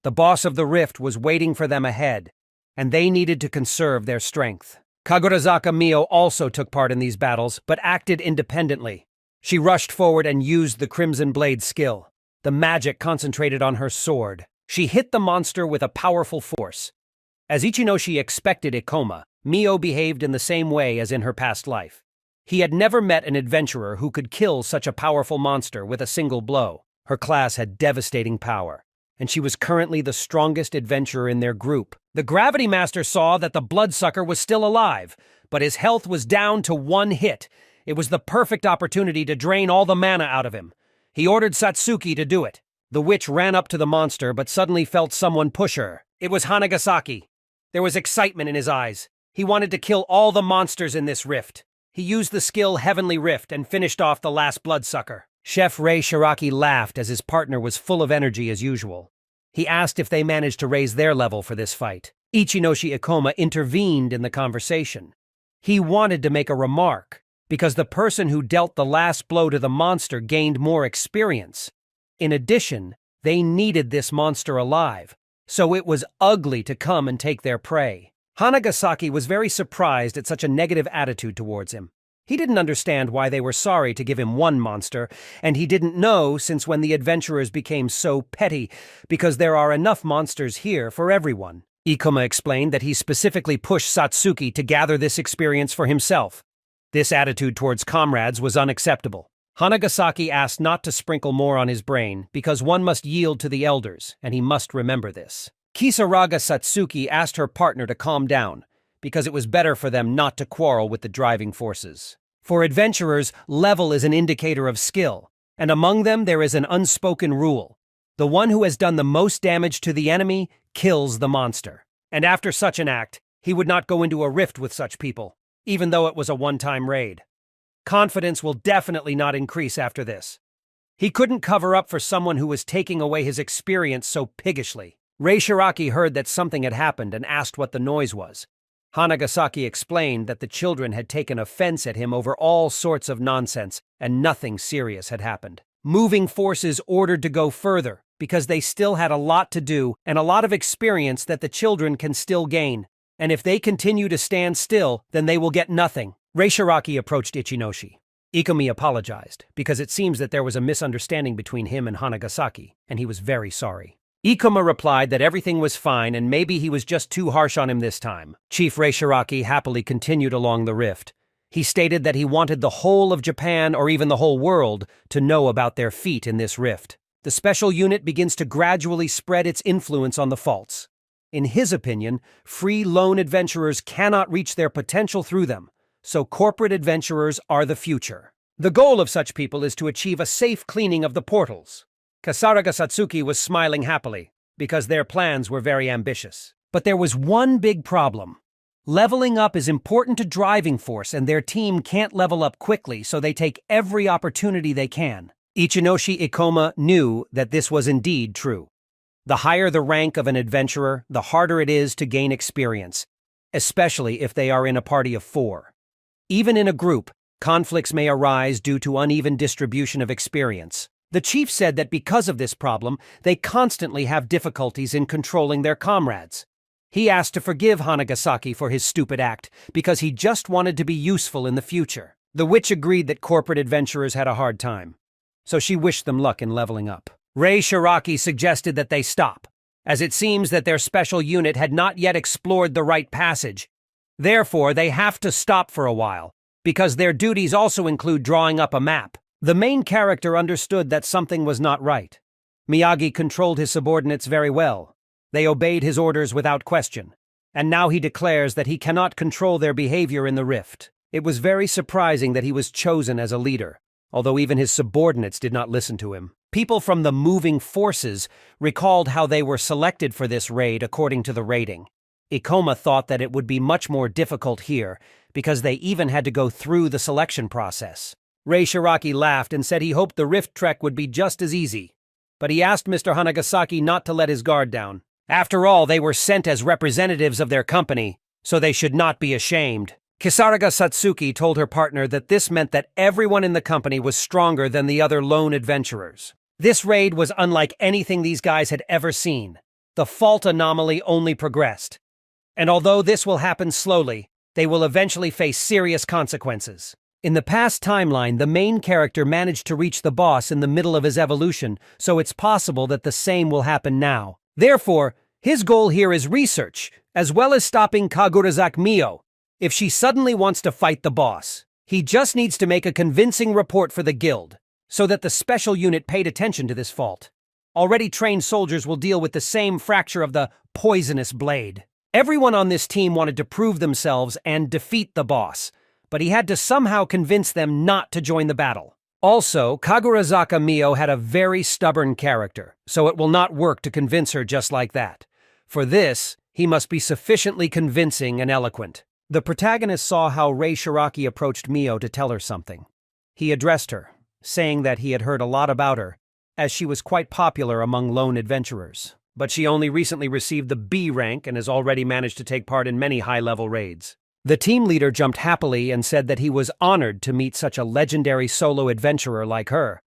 The boss of the rift was waiting for them ahead, and they needed to conserve their strength. Kagurazaka Mio also took part in these battles, but acted independently. She rushed forward and used the Crimson Blade skill. The magic concentrated on her sword. She hit the monster with a powerful force. As Ichinoshi expected Ikoma, Mio behaved in the same way as in her past life. He had never met an adventurer who could kill such a powerful monster with a single blow. Her class had devastating power, and she was currently the strongest adventurer in their group. The Gravity Master saw that the bloodsucker was still alive, but his health was down to one hit. It was the perfect opportunity to drain all the mana out of him. He ordered Satsuki to do it. The witch ran up to the monster but suddenly felt someone push her. It was Hanagasaki. There was excitement in his eyes. He wanted to kill all the monsters in this rift. He used the skill Heavenly Rift and finished off the last bloodsucker. Chef Rei Shiraki laughed as his partner was full of energy as usual. He asked if they managed to raise their level for this fight. Ichinoshi Ikoma intervened in the conversation. He wanted to make a remark, because the person who dealt the last blow to the monster gained more experience. In addition, they needed this monster alive, so it was ugly to come and take their prey. Hanagasaki was very surprised at such a negative attitude towards him. He didn't understand why they were sorry to give him one monster, and he didn't know since when the adventurers became so petty, because there are enough monsters here for everyone. Ikoma explained that he specifically pushed Satsuki to gather this experience for himself. This attitude towards comrades was unacceptable. Hanagasaki asked not to sprinkle more on his brain because one must yield to the elders, and he must remember this. Kisaraga Satsuki asked her partner to calm down, because it was better for them not to quarrel with the driving forces. For adventurers, level is an indicator of skill, and among them there is an unspoken rule. The one who has done the most damage to the enemy kills the monster. And after such an act, he would not go into a rift with such people, even though it was a one-time raid. Confidence will definitely not increase after this. He couldn't cover up for someone who was taking away his experience so piggishly. Rei Shiraki heard that something had happened and asked what the noise was. Hanagasaki explained that the children had taken offense at him over all sorts of nonsense, and nothing serious had happened. Moving forces ordered to go further, because they still had a lot to do and a lot of experience that the children can still gain. And if they continue to stand still, then they will get nothing. Rei Shiraki approached Ichinoshi. Ikumi apologized, because it seems that there was a misunderstanding between him and Hanagasaki, and he was very sorry. Ikoma replied that everything was fine and maybe he was just too harsh on him this time. Chief Rei Shiraki happily continued along the rift. He stated that he wanted the whole of Japan or even the whole world to know about their feat in this rift. The special unit begins to gradually spread its influence on the faults. In his opinion, free lone adventurers cannot reach their potential through them, so corporate adventurers are the future. The goal of such people is to achieve a safe cleaning of the portals. Kasaraga Satsuki was smiling happily, because their plans were very ambitious. But there was one big problem. Leveling up is important to driving force, and their team can't level up quickly, so they take every opportunity they can. Ichinoshi Ikoma knew that this was indeed true. The higher the rank of an adventurer, the harder it is to gain experience, especially if they are in a party of 4. Even in a group, conflicts may arise due to uneven distribution of experience. The chief said that because of this problem, they constantly have difficulties in controlling their comrades. He asked to forgive Hanagasaki for his stupid act, because he just wanted to be useful in the future. The witch agreed that corporate adventurers had a hard time, so she wished them luck in leveling up. Rei Shiraki suggested that they stop, as it seems that their special unit had not yet explored the right passage. Therefore, they have to stop for a while, because their duties also include drawing up a map. The main character understood that something was not right. Miyagi controlled his subordinates very well. They obeyed his orders without question, and now he declares that he cannot control their behavior in the rift. It was very surprising that he was chosen as a leader. although even his subordinates did not listen to him. People from the moving forces recalled how they were selected for this raid according to the rating. Ikoma thought that it would be much more difficult here, because they even had to go through the selection process. Rei Shiraki laughed and said he hoped the Rift Trek would be just as easy. But he asked Mr. Hanagasaki not to let his guard down. After all, they were sent as representatives of their company, so they should not be ashamed. Kisaraga Satsuki told her partner that this meant that everyone in the company was stronger than the other lone adventurers. This raid was unlike anything these guys had ever seen. The fault anomaly only progressed. And although this will happen slowly, they will eventually face serious consequences. In the past timeline, the main character managed to reach the boss in the middle of his evolution, so it's possible that the same will happen now. Therefore, his goal here is research, as well as stopping Kagurazak Mio if she suddenly wants to fight the boss. He just needs to make a convincing report for the guild, so that the special unit paid attention to this fault. Already trained soldiers will deal with the same fracture of the poisonous blade. Everyone on this team wanted to prove themselves and defeat the boss, but he had to somehow convince them not to join the battle. Also, Kagurazaka Mio had a very stubborn character, so it will not work to convince her just like that. For this, he must be sufficiently convincing and eloquent. The protagonist saw how Rei Shiraki approached Mio to tell her something. He addressed her, saying that he had heard a lot about her, as she was quite popular among lone adventurers. But she only recently received the B rank and has already managed to take part in many high-level raids. The team leader jumped happily and said that he was honored to meet such a legendary solo adventurer like her.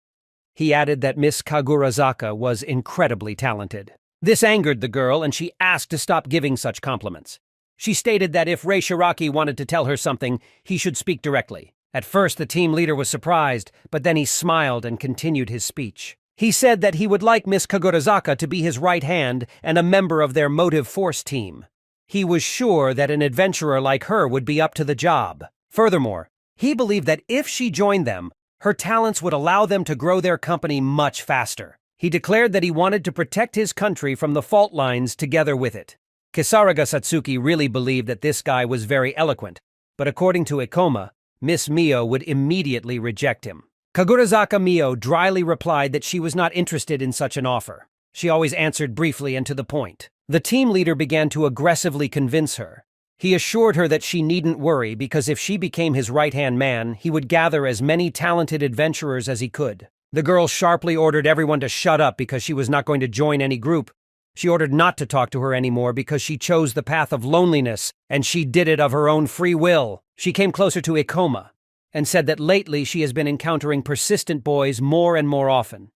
He added that Miss Kagurazaka was incredibly talented. This angered the girl, and she asked to stop giving such compliments. She stated that if Rei Shiraki wanted to tell her something, he should speak directly. At first, the team leader was surprised, but then he smiled and continued his speech. He said that he would like Miss Kagurazaka to be his right hand and a member of their Motive Force team. He was sure that an adventurer like her would be up to the job. Furthermore, he believed that if she joined them, her talents would allow them to grow their company much faster. He declared that he wanted to protect his country from the fault lines together with it. Kisaraga Satsuki really believed that this guy was very eloquent, but according to Ikoma, Miss Mio would immediately reject him. Kagurazaka Mio dryly replied that she was not interested in such an offer. She always answered briefly and to the point. The team leader began to aggressively convince her. He assured her that she needn't worry because if she became his right-hand man, he would gather as many talented adventurers as he could. The girl sharply ordered everyone to shut up because she was not going to join any group. She ordered not to talk to her anymore because she chose the path of loneliness, and she did it of her own free will. She came closer to Ikoma and said that lately she has been encountering persistent boys more and more often.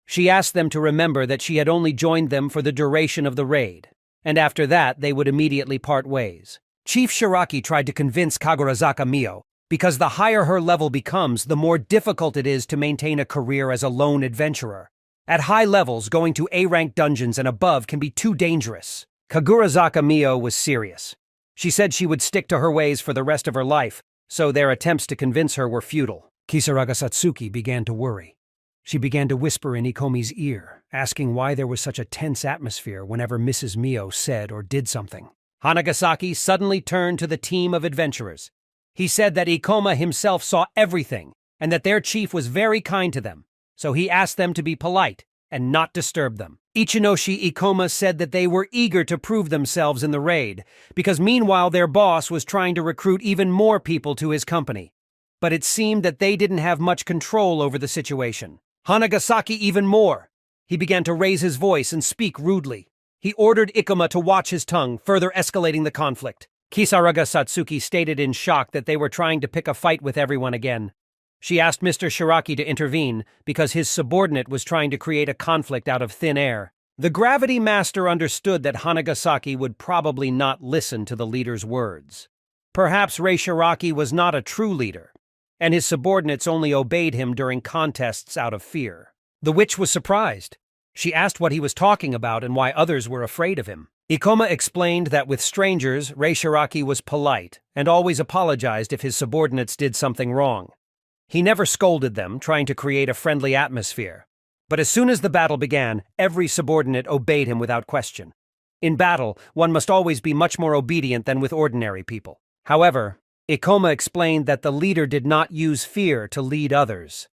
She asked them to remember that she had only joined them for the duration of the raid, and after that they would immediately part ways. Chief Shiraki tried to convince Kagurazaka Mio, because the higher her level becomes, the more difficult it is to maintain a career as a lone adventurer. At high levels, going to A-rank dungeons and above can be too dangerous. Kagurazaka Mio was serious. She said she would stick to her ways for the rest of her life, so their attempts to convince her were futile. Kisaraga Satsuki began to worry. She began to whisper in Ikomi's ear, asking why there was such a tense atmosphere whenever Mrs. Mio said or did something. Hanagasaki suddenly turned to the team of adventurers. He said that Ikoma himself saw everything, and that their chief was very kind to them, so he asked them to be polite and not disturb them. Ichinoshi Ikoma said that they were eager to prove themselves in the raid, because meanwhile their boss was trying to recruit even more people to his company. But it seemed that they didn't have much control over the situation. Hanagasaki even more. He began to raise his voice and speak rudely. He ordered Ikoma to watch his tongue, further escalating the conflict. Kisaraga Satsuki stated in shock that they were trying to pick a fight with everyone again. She asked Mr. Shiraki to intervene because his subordinate was trying to create a conflict out of thin air. The Gravity Master understood that Hanagasaki would probably not listen to the leader's words. Perhaps Rei Shiraki was not a true leader, and his subordinates only obeyed him during contests out of fear. The witch was surprised. She asked what he was talking about and why others were afraid of him. Ikoma explained that with strangers, Rei Shiraki was polite and always apologized if his subordinates did something wrong. He never scolded them, trying to create a friendly atmosphere. But as soon as the battle began, every subordinate obeyed him without question. In battle, one must always be much more obedient than with ordinary people. However, Ikoma explained that the leader did not use fear to lead others.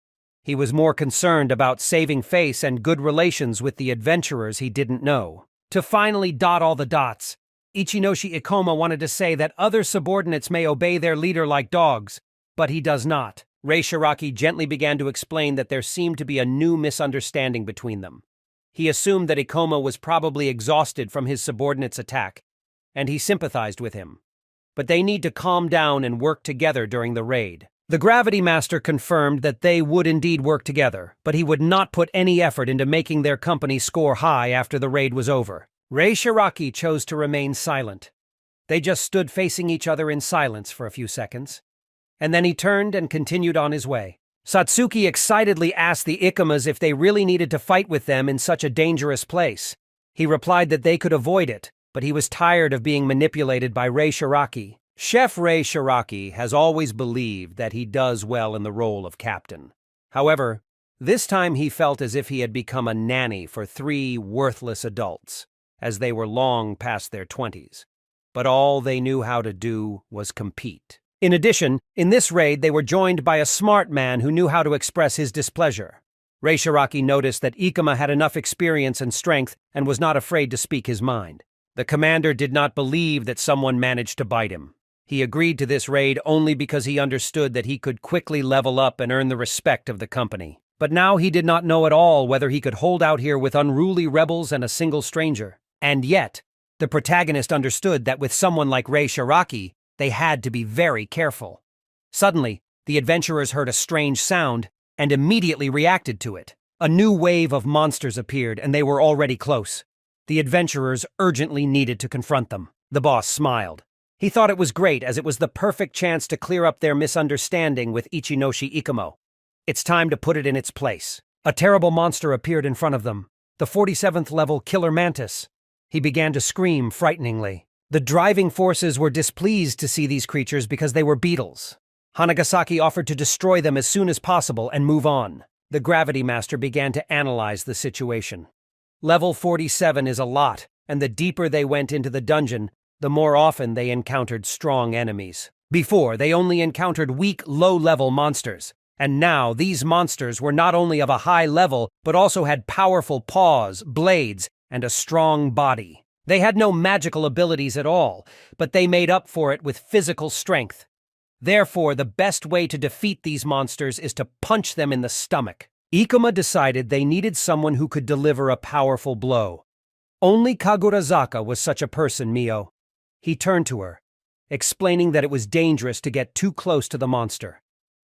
He was more concerned about saving face and good relations with the adventurers he didn't know. To finally dot all the dots, Ichinoshi Ikoma wanted to say that other subordinates may obey their leader like dogs, but he does not. Rei Shiraki gently began to explain that there seemed to be a new misunderstanding between them. He assumed that Ikoma was probably exhausted from his subordinate's attack, and he sympathized with him. But they need to calm down and work together during the raid. The Gravity Master confirmed that they would indeed work together, but he would not put any effort into making their company score high after the raid was over. Rei Shiraki chose to remain silent. They just stood facing each other in silence for a few seconds, and then he turned and continued on his way. Satsuki excitedly asked the Ikemas if they really needed to fight with them in such a dangerous place. He replied that they could avoid it, but he was tired of being manipulated by Rei Shiraki. Chef Rei Shiraki has always believed that he does well in the role of captain. However, this time he felt as if he had become a nanny for 3 worthless adults, as they were long past their 20s. But all they knew how to do was compete. In addition, in this raid they were joined by a smart man who knew how to express his displeasure. Rei Shiraki noticed that Ikoma had enough experience and strength and was not afraid to speak his mind. The commander did not believe that someone managed to bite him. He agreed to this raid only because he understood that he could quickly level up and earn the respect of the company. But now he did not know at all whether he could hold out here with unruly rebels and a single stranger. And yet, the protagonist understood that with someone like Rei Shiraki, they had to be very careful. Suddenly, the adventurers heard a strange sound and immediately reacted to it. A new wave of monsters appeared, and they were already close. The adventurers urgently needed to confront them. The boss smiled. He thought it was great, as it was the perfect chance to clear up their misunderstanding with Ichinoshi Ikumo. It's time to put it in its place. A terrible monster appeared in front of them, the 47th level Killer Mantis. He began to scream frighteningly. The driving forces were displeased to see these creatures because they were beetles. Hanagasaki offered to destroy them as soon as possible and move on. The Gravity Master began to analyze the situation. Level 47 is a lot, and the deeper they went into the dungeon, the more often they encountered strong enemies. Before, they only encountered weak, low-level monsters, and now these monsters were not only of a high level, but also had powerful paws, blades, and a strong body. They had no magical abilities at all, but they made up for it with physical strength. Therefore, the best way to defeat these monsters is to punch them in the stomach. Ikoma decided they needed someone who could deliver a powerful blow. Only Kagurazaka was such a person, Mio. He turned to her, explaining that it was dangerous to get too close to the monster.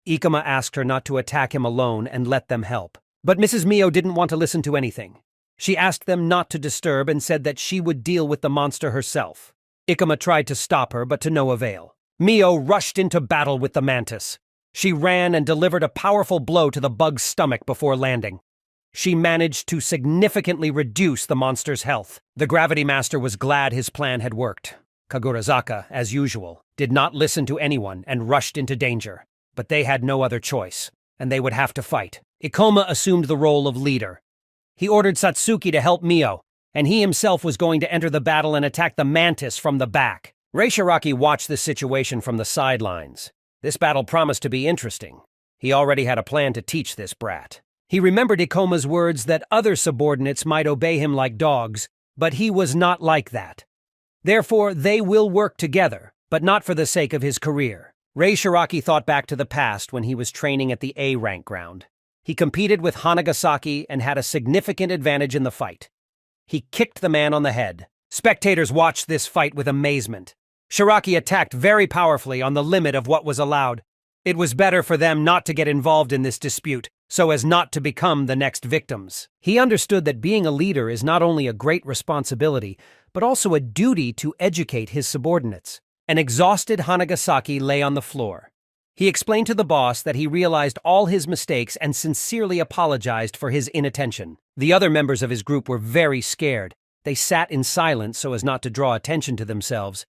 Ikoma asked her not to attack him alone and let them help. But Mrs. Mio didn't want to listen to anything. She asked them not to disturb and said that she would deal with the monster herself. Ikoma tried to stop her, but to no avail. Mio rushed into battle with the mantis. She ran and delivered a powerful blow to the bug's stomach before landing. She managed to significantly reduce the monster's health. The Gravity Master was glad his plan had worked. Kagurazaka, as usual, did not listen to anyone and rushed into danger. But they had no other choice, and they would have to fight. Ikoma assumed the role of leader. He ordered Satsuki to help Mio, and he himself was going to enter the battle and attack the mantis from the back. Rei Shiraki watched this situation from the sidelines. This battle promised to be interesting. He already had a plan to teach this brat. He remembered Ikoma's words that other subordinates might obey him like dogs, but he was not like that. Therefore, they will work together, but not for the sake of his career. Rei Shiraki thought back to the past when he was training at the A-rank ground. He competed with Hanagasaki and had a significant advantage in the fight. He kicked the man on the head. Spectators watched this fight with amazement. Shiraki attacked very powerfully on the limit of what was allowed. It was better for them not to get involved in this dispute, so as not to become the next victims. He understood that being a leader is not only a great responsibility, but also a duty to educate his subordinates. An exhausted Hanagasaki lay on the floor. He explained to the boss that he realized all his mistakes and sincerely apologized for his inattention. The other members of his group were very scared. They sat in silence so as not to draw attention to themselves.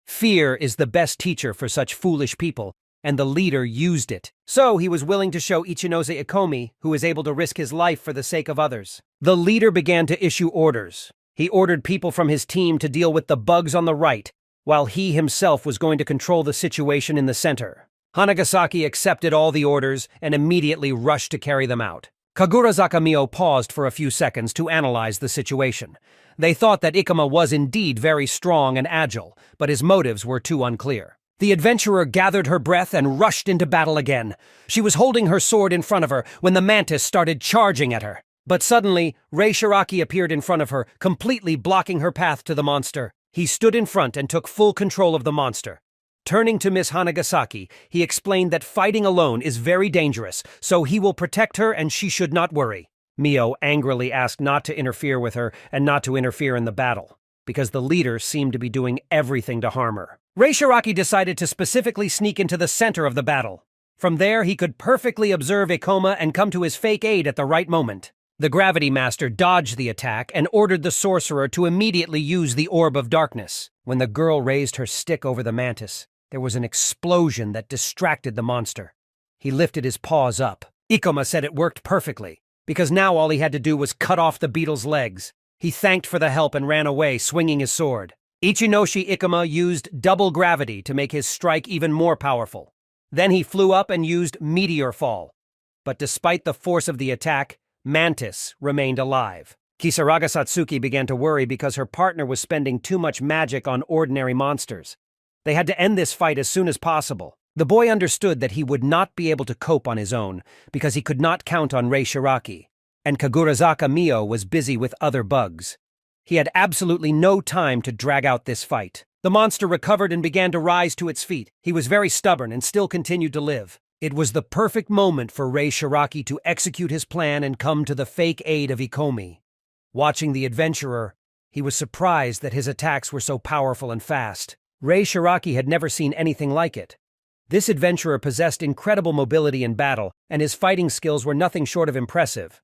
Fear is the best teacher for such foolish people, and the leader used it. So he was willing to show Ichinose Ikomi, who is able to risk his life for the sake of others. The leader began to issue orders. He ordered people from his team to deal with the bugs on the right, while he himself was going to control the situation in the center. Hanagasaki accepted all the orders and immediately rushed to carry them out. Kagurazaka Mio paused for a few seconds to analyze the situation. They thought that Ikoma was indeed very strong and agile, but his motives were too unclear. The adventurer gathered her breath and rushed into battle again. She was holding her sword in front of her when the mantis started charging at her. But suddenly, Rei Shiraki appeared in front of her, completely blocking her path to the monster. He stood in front and took full control of the monster. Turning to Miss Hanagasaki, he explained that fighting alone is very dangerous, so he will protect her and she should not worry. Mio angrily asked not to interfere with her and not to interfere in the battle, because the leader seemed to be doing everything to harm her. Rei Shiraki decided to specifically sneak into the center of the battle. From there, he could perfectly observe Ikoma and come to his fake aid at the right moment. The Gravity Master dodged the attack and ordered the sorcerer to immediately use the Orb of Darkness. When the girl raised her stick over the mantis, there was an explosion that distracted the monster. He lifted his paws up. Ikoma said it worked perfectly, because now all he had to do was cut off the beetle's legs. He thanked for the help and ran away, swinging his sword. Ichinoshi Ikoma used double gravity to make his strike even more powerful. Then he flew up and used Meteor Fall. But despite the force of the attack, Mantis remained alive. Kisaraga Satsuki began to worry because her partner was spending too much magic on ordinary monsters. They had to end this fight as soon as possible. The boy understood that he would not be able to cope on his own because he could not count on Rei Shiraki, and Kagurazaka Mio was busy with other bugs. He had absolutely no time to drag out this fight. The monster recovered and began to rise to its feet. He was very stubborn and still continued to live. It was the perfect moment for Rei Shiraki to execute his plan and come to the fake aid of Ikomi. Watching the adventurer, he was surprised that his attacks were so powerful and fast. Rei Shiraki had never seen anything like it. This adventurer possessed incredible mobility in battle, and his fighting skills were nothing short of impressive.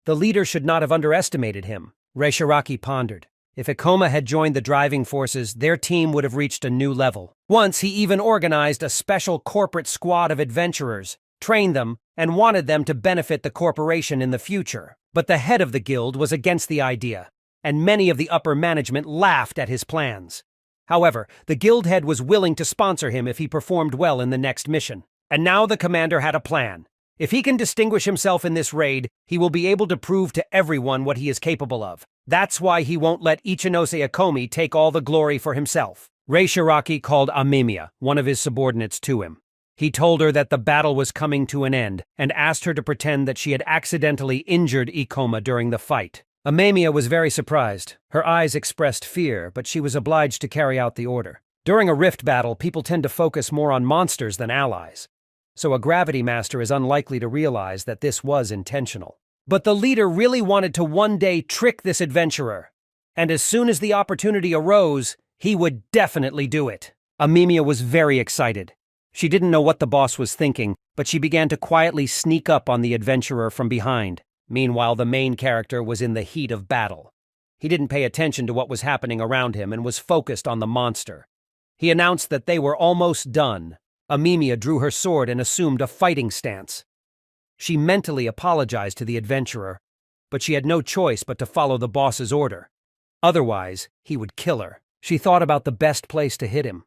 The leader should not have underestimated him. Rei Shiraki pondered. If Ikoma had joined the driving forces, their team would have reached a new level. Once he even organized a special corporate squad of adventurers, trained them, and wanted them to benefit the corporation in the future. But the head of the guild was against the idea, and many of the upper management laughed at his plans. However, the guild head was willing to sponsor him if he performed well in the next mission. And now the commander had a plan. If he can distinguish himself in this raid, he will be able to prove to everyone what he is capable of. That's why he won't let Ichinose Ikomi take all the glory for himself. Rei Shiraki called Amemiya, one of his subordinates, to him. He told her that the battle was coming to an end and asked her to pretend that she had accidentally injured Ikoma during the fight. Amemiya was very surprised. Her eyes expressed fear, but she was obliged to carry out the order. During a rift battle, people tend to focus more on monsters than allies. So a Gravity Master is unlikely to realize that this was intentional. But the leader really wanted to one day trick this adventurer. And as soon as the opportunity arose, he would definitely do it. Amemiya was very excited. She didn't know what the boss was thinking, but she began to quietly sneak up on the adventurer from behind. Meanwhile, the main character was in the heat of battle. He didn't pay attention to what was happening around him and was focused on the monster. He announced that they were almost done. Amemiya drew her sword and assumed a fighting stance. She mentally apologized to the adventurer, but she had no choice but to follow the boss's order. Otherwise, he would kill her. She thought about the best place to hit him.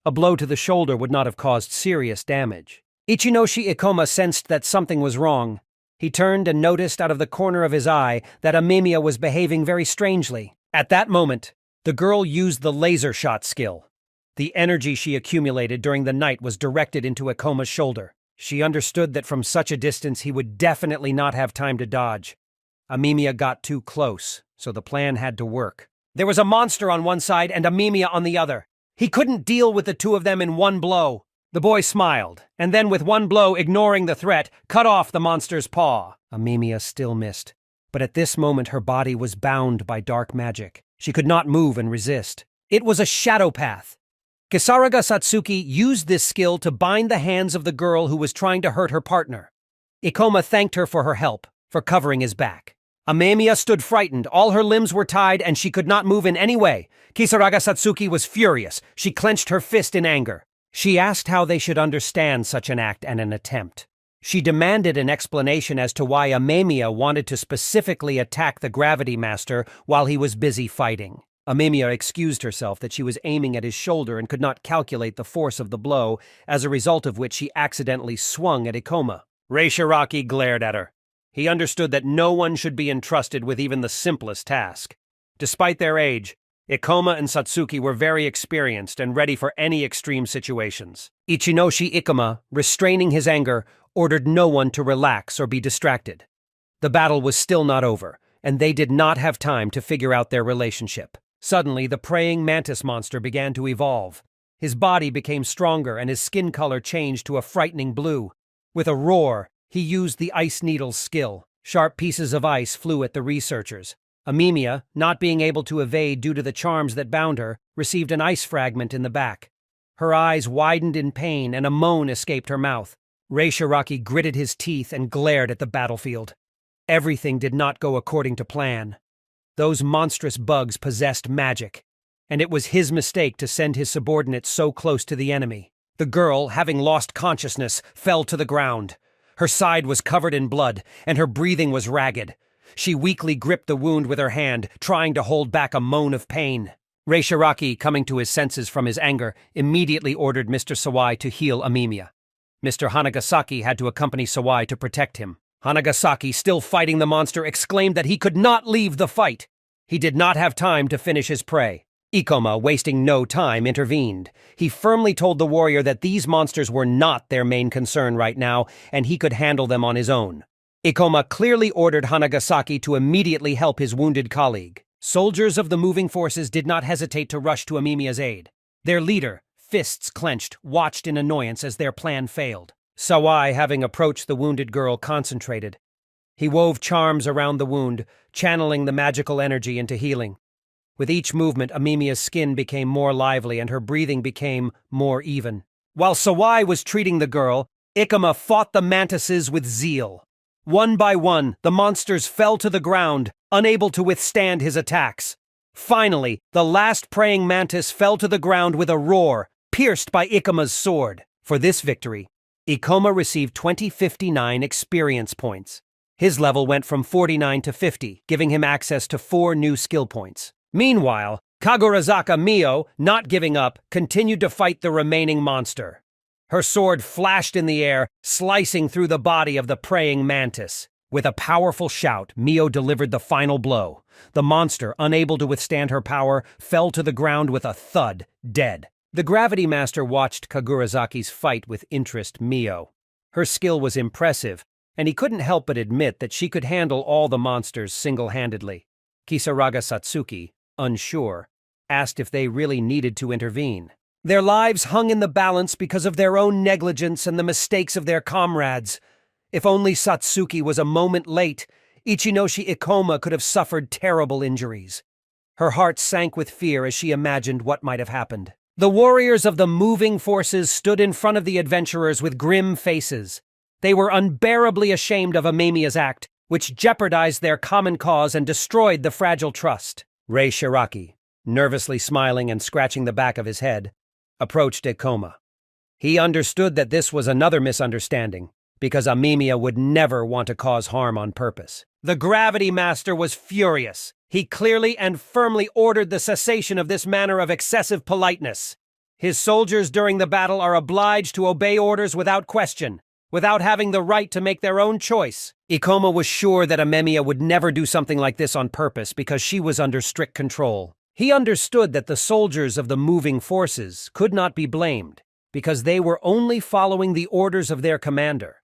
A blow to the shoulder would not have caused serious damage. Ichinoshi Ikoma sensed that something was wrong. He turned and noticed out of the corner of his eye that Amemiya was behaving very strangely. At that moment, the girl used the laser shot skill. The energy she accumulated during the night was directed into Ikoma's shoulder. She understood that from such a distance he would definitely not have time to dodge. Amemiya got too close, so the plan had to work. There was a monster on one side and Amemiya on the other. He couldn't deal with the two of them in one blow. The boy smiled, and then with one blow, ignoring the threat, cut off the monster's paw. Amemiya still missed, but at this moment her body was bound by dark magic. She could not move and resist. It was a shadow path. Kisaraga Satsuki used this skill to bind the hands of the girl who was trying to hurt her partner. Ikoma thanked her for her help, for covering his back. Amemiya stood frightened. All her limbs were tied and she could not move in any way. Kisaraga Satsuki was furious. She clenched her fist in anger. She asked how they should understand such an act and an attempt. She demanded an explanation as to why Amemiya wanted to specifically attack the Gravity Master while he was busy fighting. Amemiya excused herself that she was aiming at his shoulder and could not calculate the force of the blow, as a result of which she accidentally swung at Ikoma. Reishiraki glared at her. He understood that no one should be entrusted with even the simplest task. Despite their age, Ikoma and Satsuki were very experienced and ready for any extreme situations. Ichinoshi Ikoma, restraining his anger, ordered no one to relax or be distracted. The battle was still not over, and they did not have time to figure out their relationship. Suddenly, the praying mantis monster began to evolve. His body became stronger and his skin color changed to a frightening blue. With a roar, he used the ice needle's skill. Sharp pieces of ice flew at the researchers. Amemiya, not being able to evade due to the charms that bound her, received an ice fragment in the back. Her eyes widened in pain and a moan escaped her mouth. Reishiraki gritted his teeth and glared at the battlefield. Everything did not go according to plan. Those monstrous bugs possessed magic, and it was his mistake to send his subordinates so close to the enemy. The girl, having lost consciousness, fell to the ground. Her side was covered in blood, and her breathing was ragged. She weakly gripped the wound with her hand, trying to hold back a moan of pain. Reishiraki, coming to his senses from his anger, immediately ordered Mr. Sawai to heal Amemiya. Mr. Hanagasaki had to accompany Sawai to protect him. Hanagasaki, still fighting the monster, exclaimed that he could not leave the fight. He did not have time to finish his prey. Ikoma, wasting no time, intervened. He firmly told the warrior that these monsters were not their main concern right now, and he could handle them on his own. Ikoma clearly ordered Hanagasaki to immediately help his wounded colleague. Soldiers of the moving forces did not hesitate to rush to Amemiya's aid. Their leader, fists clenched, watched in annoyance as their plan failed. Sawai, having approached the wounded girl, concentrated. He wove charms around the wound, channeling the magical energy into healing. With each movement, Amemiya's skin became more lively and her breathing became more even. While Sawai was treating the girl, Ikoma fought the mantises with zeal. One by one, the monsters fell to the ground, unable to withstand his attacks. Finally, the last praying mantis fell to the ground with a roar, pierced by Ikoma's sword. For this victory, Ikoma received 2059 experience points. His level went from 49 to 50, giving him access to 4 new skill points. Meanwhile, Kagurazaka Mio, not giving up, continued to fight the remaining monster. Her sword flashed in the air, slicing through the body of the praying mantis. With a powerful shout, Mio delivered the final blow. The monster, unable to withstand her power, fell to the ground with a thud, dead. The Gravity Master watched Kagurazaki's fight with interest. Mio. Her skill was impressive, and he couldn't help but admit that she could handle all the monsters single-handedly. Kisaraga Satsuki, unsure, asked if they really needed to intervene. Their lives hung in the balance because of their own negligence and the mistakes of their comrades. If only Satsuki was a moment late, Ichinoshi Ikoma could have suffered terrible injuries. Her heart sank with fear as she imagined what might have happened. The warriors of the moving forces stood in front of the adventurers with grim faces. They were unbearably ashamed of Amemiya's act, which jeopardized their common cause and destroyed the fragile trust. Reishiraki, nervously smiling and scratching the back of his head, approached Ikoma. He understood that this was another misunderstanding, because Amemiya would never want to cause harm on purpose. The Gravity Master was furious. He clearly and firmly ordered the cessation of this manner of excessive politeness. His soldiers during the battle are obliged to obey orders without question, without having the right to make their own choice. Ikoma was sure that Amemiya would never do something like this on purpose because she was under strict control. He understood that the soldiers of the moving forces could not be blamed because they were only following the orders of their commander.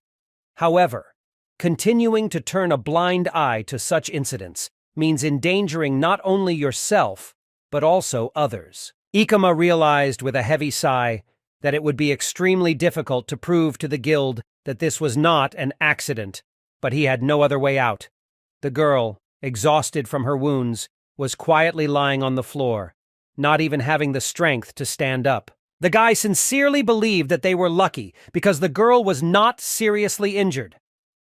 However, continuing to turn a blind eye to such incidents means endangering not only yourself, but also others. Ikoma realized with a heavy sigh that it would be extremely difficult to prove to the guild that this was not an accident, but he had no other way out. The girl, exhausted from her wounds, was quietly lying on the floor, not even having the strength to stand up. The guy sincerely believed that they were lucky because the girl was not seriously injured.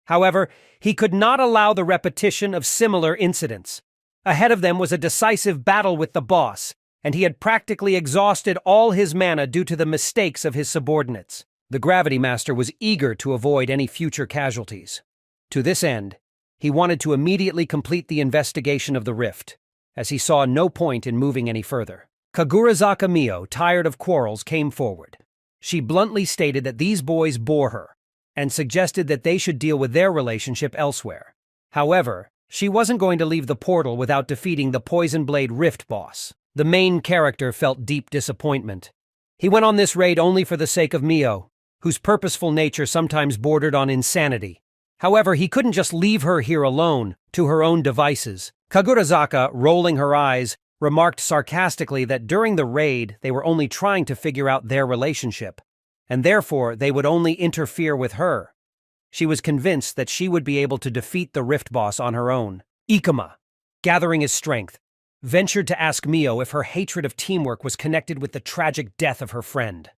However, he could not allow the repetition of similar incidents. Ahead of them was a decisive battle with the boss, and he had practically exhausted all his mana due to the mistakes of his subordinates. The Gravity Master was eager to avoid any future casualties. To this end, he wanted to immediately complete the investigation of the rift. as he saw no point in moving any further. Kagurazaka Mio, tired of quarrels, came forward. She bluntly stated that these boys bore her, and suggested that they should deal with their relationship elsewhere. However, she wasn't going to leave the portal without defeating the Poison Blade Rift boss. The main character felt deep disappointment. He went on this raid only for the sake of Mio, whose purposeful nature sometimes bordered on insanity. However, he couldn't just leave her here alone, to her own devices. Kagurazaka, rolling her eyes, remarked sarcastically that during the raid they were only trying to figure out their relationship, and therefore they would only interfere with her. She was convinced that she would be able to defeat the Rift boss on her own. Ikuma, gathering his strength, ventured to ask Mio if her hatred of teamwork was connected with the tragic death of her friend.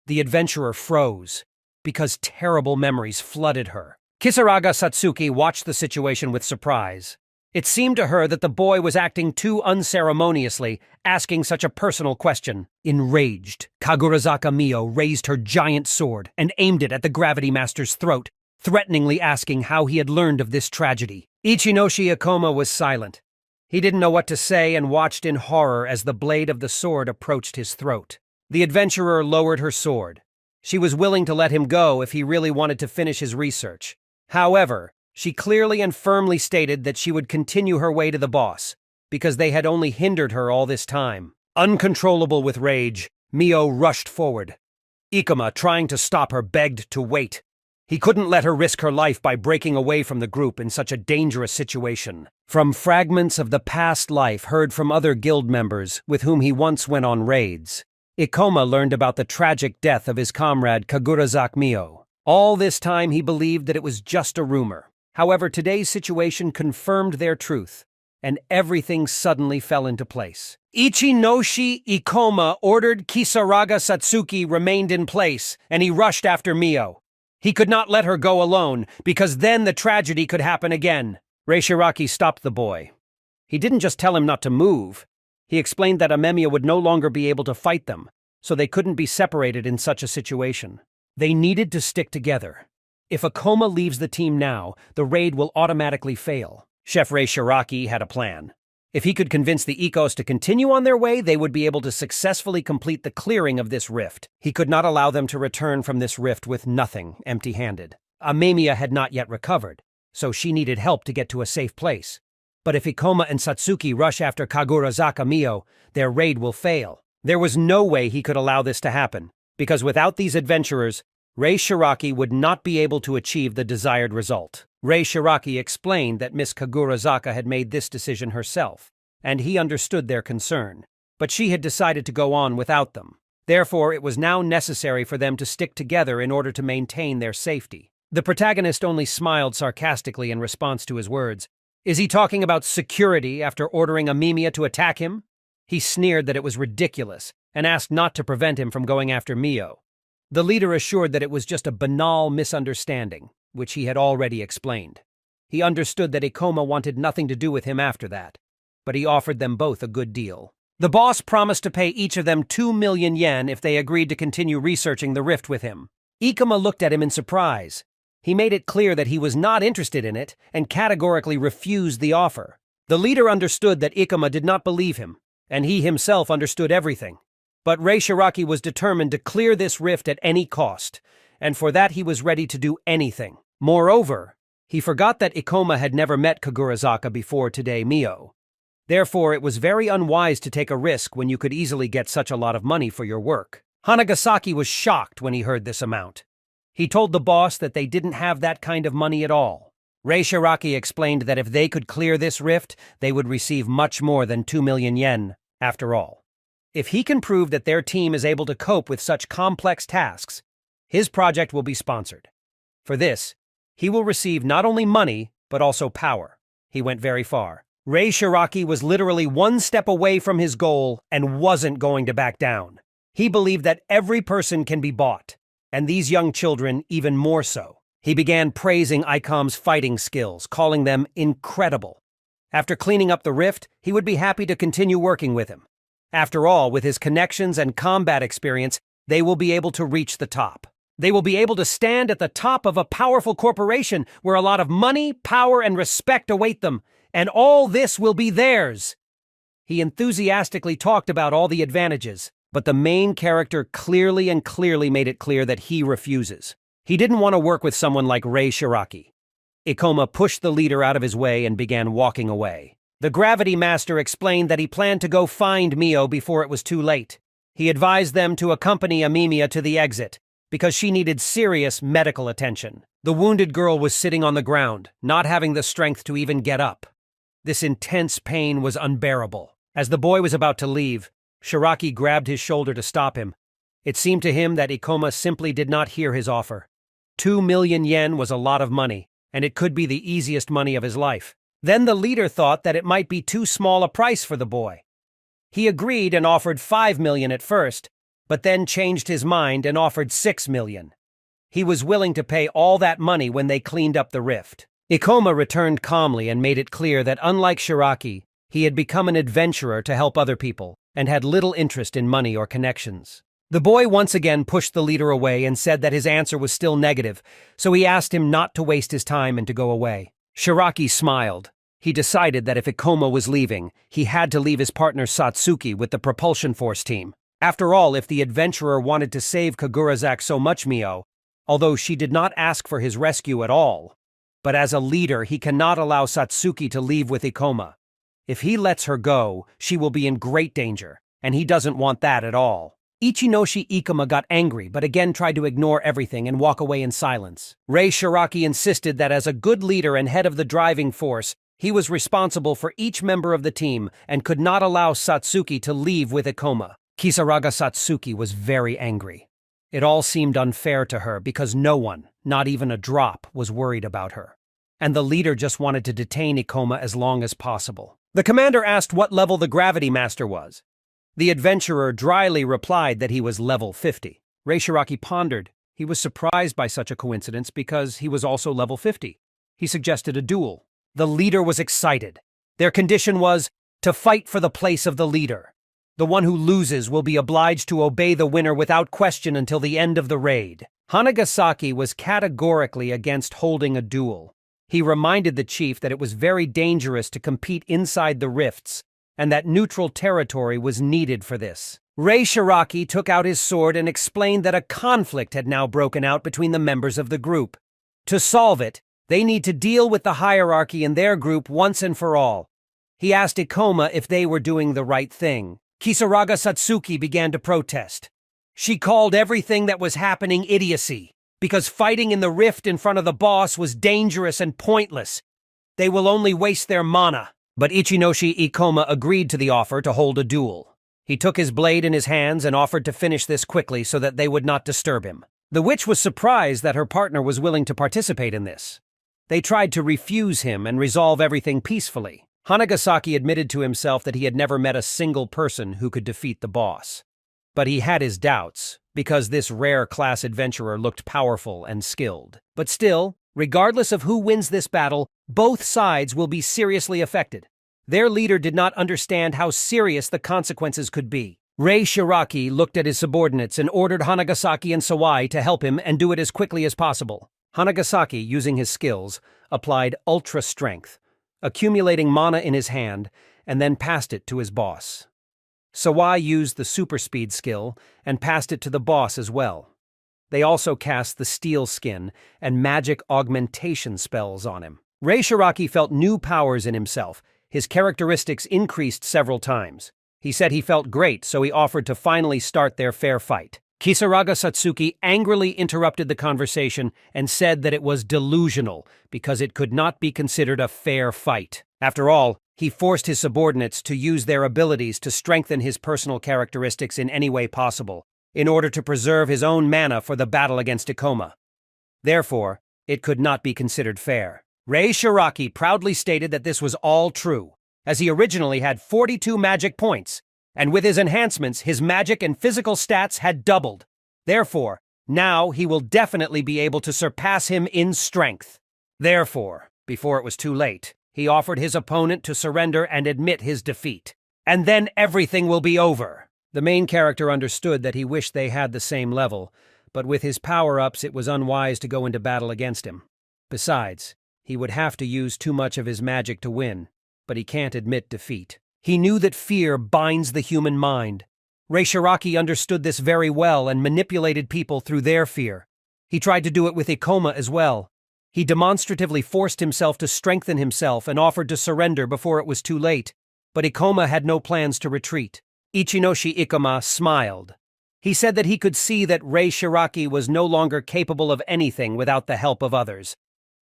The adventurer froze, because terrible memories flooded her. Kisaraga Satsuki watched the situation with surprise. It seemed to her that the boy was acting too unceremoniously, asking such a personal question. Enraged, Kagurazaka Mio raised her giant sword and aimed it at the Gravity Master's throat, threateningly asking how he had learned of this tragedy. Ichinoshi Ikoma was silent. He didn't know what to say and watched in horror as the blade of the sword approached his throat. The adventurer lowered her sword. She was willing to let him go if he really wanted to finish his research. However, she clearly and firmly stated that she would continue her way to the boss, because they had only hindered her all this time. Uncontrollable with rage, Mio rushed forward. Ikuma, trying to stop her, begged to wait. He couldn't let her risk her life by breaking away from the group in such a dangerous situation. From fragments of the past life heard from other guild members with whom he once went on raids, Ikoma learned about the tragic death of his comrade Kagurazaka Mio. All this time he believed that it was just a rumor. However, today's situation confirmed their truth, and everything suddenly fell into place. Ichinoshi Ikoma ordered Kisaraga Satsuki remained in place, and he rushed after Mio. He could not let her go alone, because then the tragedy could happen again. Reishiraki stopped the boy. He didn't just tell him not to move. He explained that Amemiya would no longer be able to fight them, so they couldn't be separated in such a situation. They needed to stick together. If Ikoma leaves the team now, the raid will automatically fail. Chef Reishiraki had a plan. If he could convince the Ikos to continue on their way, they would be able to successfully complete the clearing of this rift. He could not allow them to return from this rift with nothing, empty-handed. Amemiya had not yet recovered, so she needed help to get to a safe place. But if Ikoma and Satsuki rush after Kagurazaka Mio, their raid will fail. There was no way he could allow this to happen, because without these adventurers, Reishiraki would not be able to achieve the desired result. Reishiraki explained that Miss Kagurazaka had made this decision herself, and he understood their concern, but she had decided to go on without them. Therefore, it was now necessary for them to stick together in order to maintain their safety. The protagonist only smiled sarcastically in response to his words. Is he talking about security after ordering Amemiya to attack him? He sneered that it was ridiculous, and asked not to prevent him from going after Mio. The leader assured that it was just a banal misunderstanding, which he had already explained. He understood that Ikoma wanted nothing to do with him after that, but he offered them both a good deal. The boss promised to pay each of them 2 million yen if they agreed to continue researching the rift with him. Ikoma looked at him in surprise. He made it clear that he was not interested in it and categorically refused the offer. The leader understood that Ikoma did not believe him, and he himself understood everything. But Reishiraki was determined to clear this rift at any cost, and for that he was ready to do anything. Moreover, he forgot that Ikoma had never met Kagurazaka before today Mio. Therefore, it was very unwise to take a risk when you could easily get such a lot of money for your work. Hanagasaki was shocked when he heard this amount. He told the boss that they didn't have that kind of money at all. Reishiraki explained that if they could clear this rift, they would receive much more than 2 million yen, after all. If he can prove that their team is able to cope with such complex tasks, his project will be sponsored. For this, he will receive not only money, but also power. He went very far. Reishiraki was literally one step away from his goal and wasn't going to back down. He believed that every person can be bought, and these young children even more so. He began praising Ikom's fighting skills, calling them incredible. After cleaning up the rift, he would be happy to continue working with him. After all, with his connections and combat experience, they will be able to reach the top. They will be able to stand at the top of a powerful corporation where a lot of money, power, and respect await them, and all this will be theirs. He enthusiastically talked about all the advantages, but the main character clearly made it clear that he refuses. He didn't want to work with someone like Rei Shiraki. Ikoma pushed the leader out of his way and began walking away. The Gravity Master explained that he planned to go find Mio before it was too late. He advised them to accompany Amemiya to the exit, because she needed serious medical attention. The wounded girl was sitting on the ground, not having the strength to even get up. This intense pain was unbearable. As the boy was about to leave, Shiraki grabbed his shoulder to stop him. It seemed to him that Ikoma simply did not hear his offer. 2 million yen was a lot of money, and it could be the easiest money of his life. Then the leader thought that it might be too small a price for the boy. He agreed and offered 5 million at first, but then changed his mind and offered 6 million. He was willing to pay all that money when they cleaned up the rift. Ikoma returned calmly and made it clear that unlike Shiraki, he had become an adventurer to help other people and had little interest in money or connections. The boy once again pushed the leader away and said that his answer was still negative, so he asked him not to waste his time and to go away. Shiraki smiled. He decided that if Ikoma was leaving, he had to leave his partner Satsuki with the propulsion force team. After all, if the adventurer wanted to save Kagurazak so much Mio, although she did not ask for his rescue at all, but as a leader he cannot allow Satsuki to leave with Ikoma. If he lets her go, she will be in great danger, and he doesn't want that at all. Ichinoshi Ikoma got angry but again tried to ignore everything and walk away in silence. Rei Shiraki insisted that as a good leader and head of the driving force, he was responsible for each member of the team and could not allow Satsuki to leave with Ikoma. Kisaraga Satsuki was very angry. It all seemed unfair to her because no one, not even a drop, was worried about her. And the leader just wanted to detain Ikoma as long as possible. The commander asked what level the Gravity Master was. The adventurer dryly replied that he was level 50. Rei Shiraki pondered. He was surprised by such a coincidence because he was also level 50. He suggested a duel. The leader was excited. Their condition was to fight for the place of the leader. The one who loses will be obliged to obey the winner without question until the end of the raid. Hanagasaki was categorically against holding a duel. He reminded the chief that it was very dangerous to compete inside the rifts and that neutral territory was needed for this. Rei Shiraki took out his sword and explained that a conflict had now broken out between the members of the group. To solve it, they need to deal with the hierarchy in their group once and for all. He asked Ikoma if they were doing the right thing. Kisaraga Satsuki began to protest. She called everything that was happening idiocy, because fighting in the rift in front of the boss was dangerous and pointless. They will only waste their mana. But Ichinoshi Ikoma agreed to the offer to hold a duel. He took his blade in his hands and offered to finish this quickly so that they would not disturb him. The witch was surprised that her partner was willing to participate in this. They tried to refuse him and resolve everything peacefully. Hanagasaki admitted to himself that he had never met a single person who could defeat the boss. But he had his doubts, because this rare-class adventurer looked powerful and skilled. But still, regardless of who wins this battle, both sides will be seriously affected. Their leader did not understand how serious the consequences could be. Rei Shiraki looked at his subordinates and ordered Hanagasaki and Sawai to help him and do it as quickly as possible. Hanagasaki, using his skills, applied ultra strength, accumulating mana in his hand, and then passed it to his boss. Sawai used the super speed skill and passed it to the boss as well. They also cast the steel skin and magic augmentation spells on him. Rei Shiraki felt new powers in himself. His characteristics increased several times. He said he felt great, so he offered to finally start their fair fight. Kisaraga Satsuki angrily interrupted the conversation and said that it was delusional because it could not be considered a fair fight. After all, he forced his subordinates to use their abilities to strengthen his personal characteristics in any way possible, in order to preserve his own mana for the battle against Ikoma. Therefore, it could not be considered fair. Rei Shiraki proudly stated that this was all true, as he originally had 42 magic points, and with his enhancements, his magic and physical stats had doubled. Therefore, now he will definitely be able to surpass him in strength. Therefore, before it was too late, he offered his opponent to surrender and admit his defeat. And then everything will be over. The main character understood that he wished they had the same level, but with his power-ups it was unwise to go into battle against him. Besides, he would have to use too much of his magic to win, but he can't admit defeat. He knew that fear binds the human mind. Rei Shiraki understood this very well and manipulated people through their fear. He tried to do it with Ikoma as well. He demonstratively forced himself to strengthen himself and offered to surrender before it was too late. But Ikoma had no plans to retreat. Ichinoshi Ikoma smiled. He said that he could see that Rei Shiraki was no longer capable of anything without the help of others.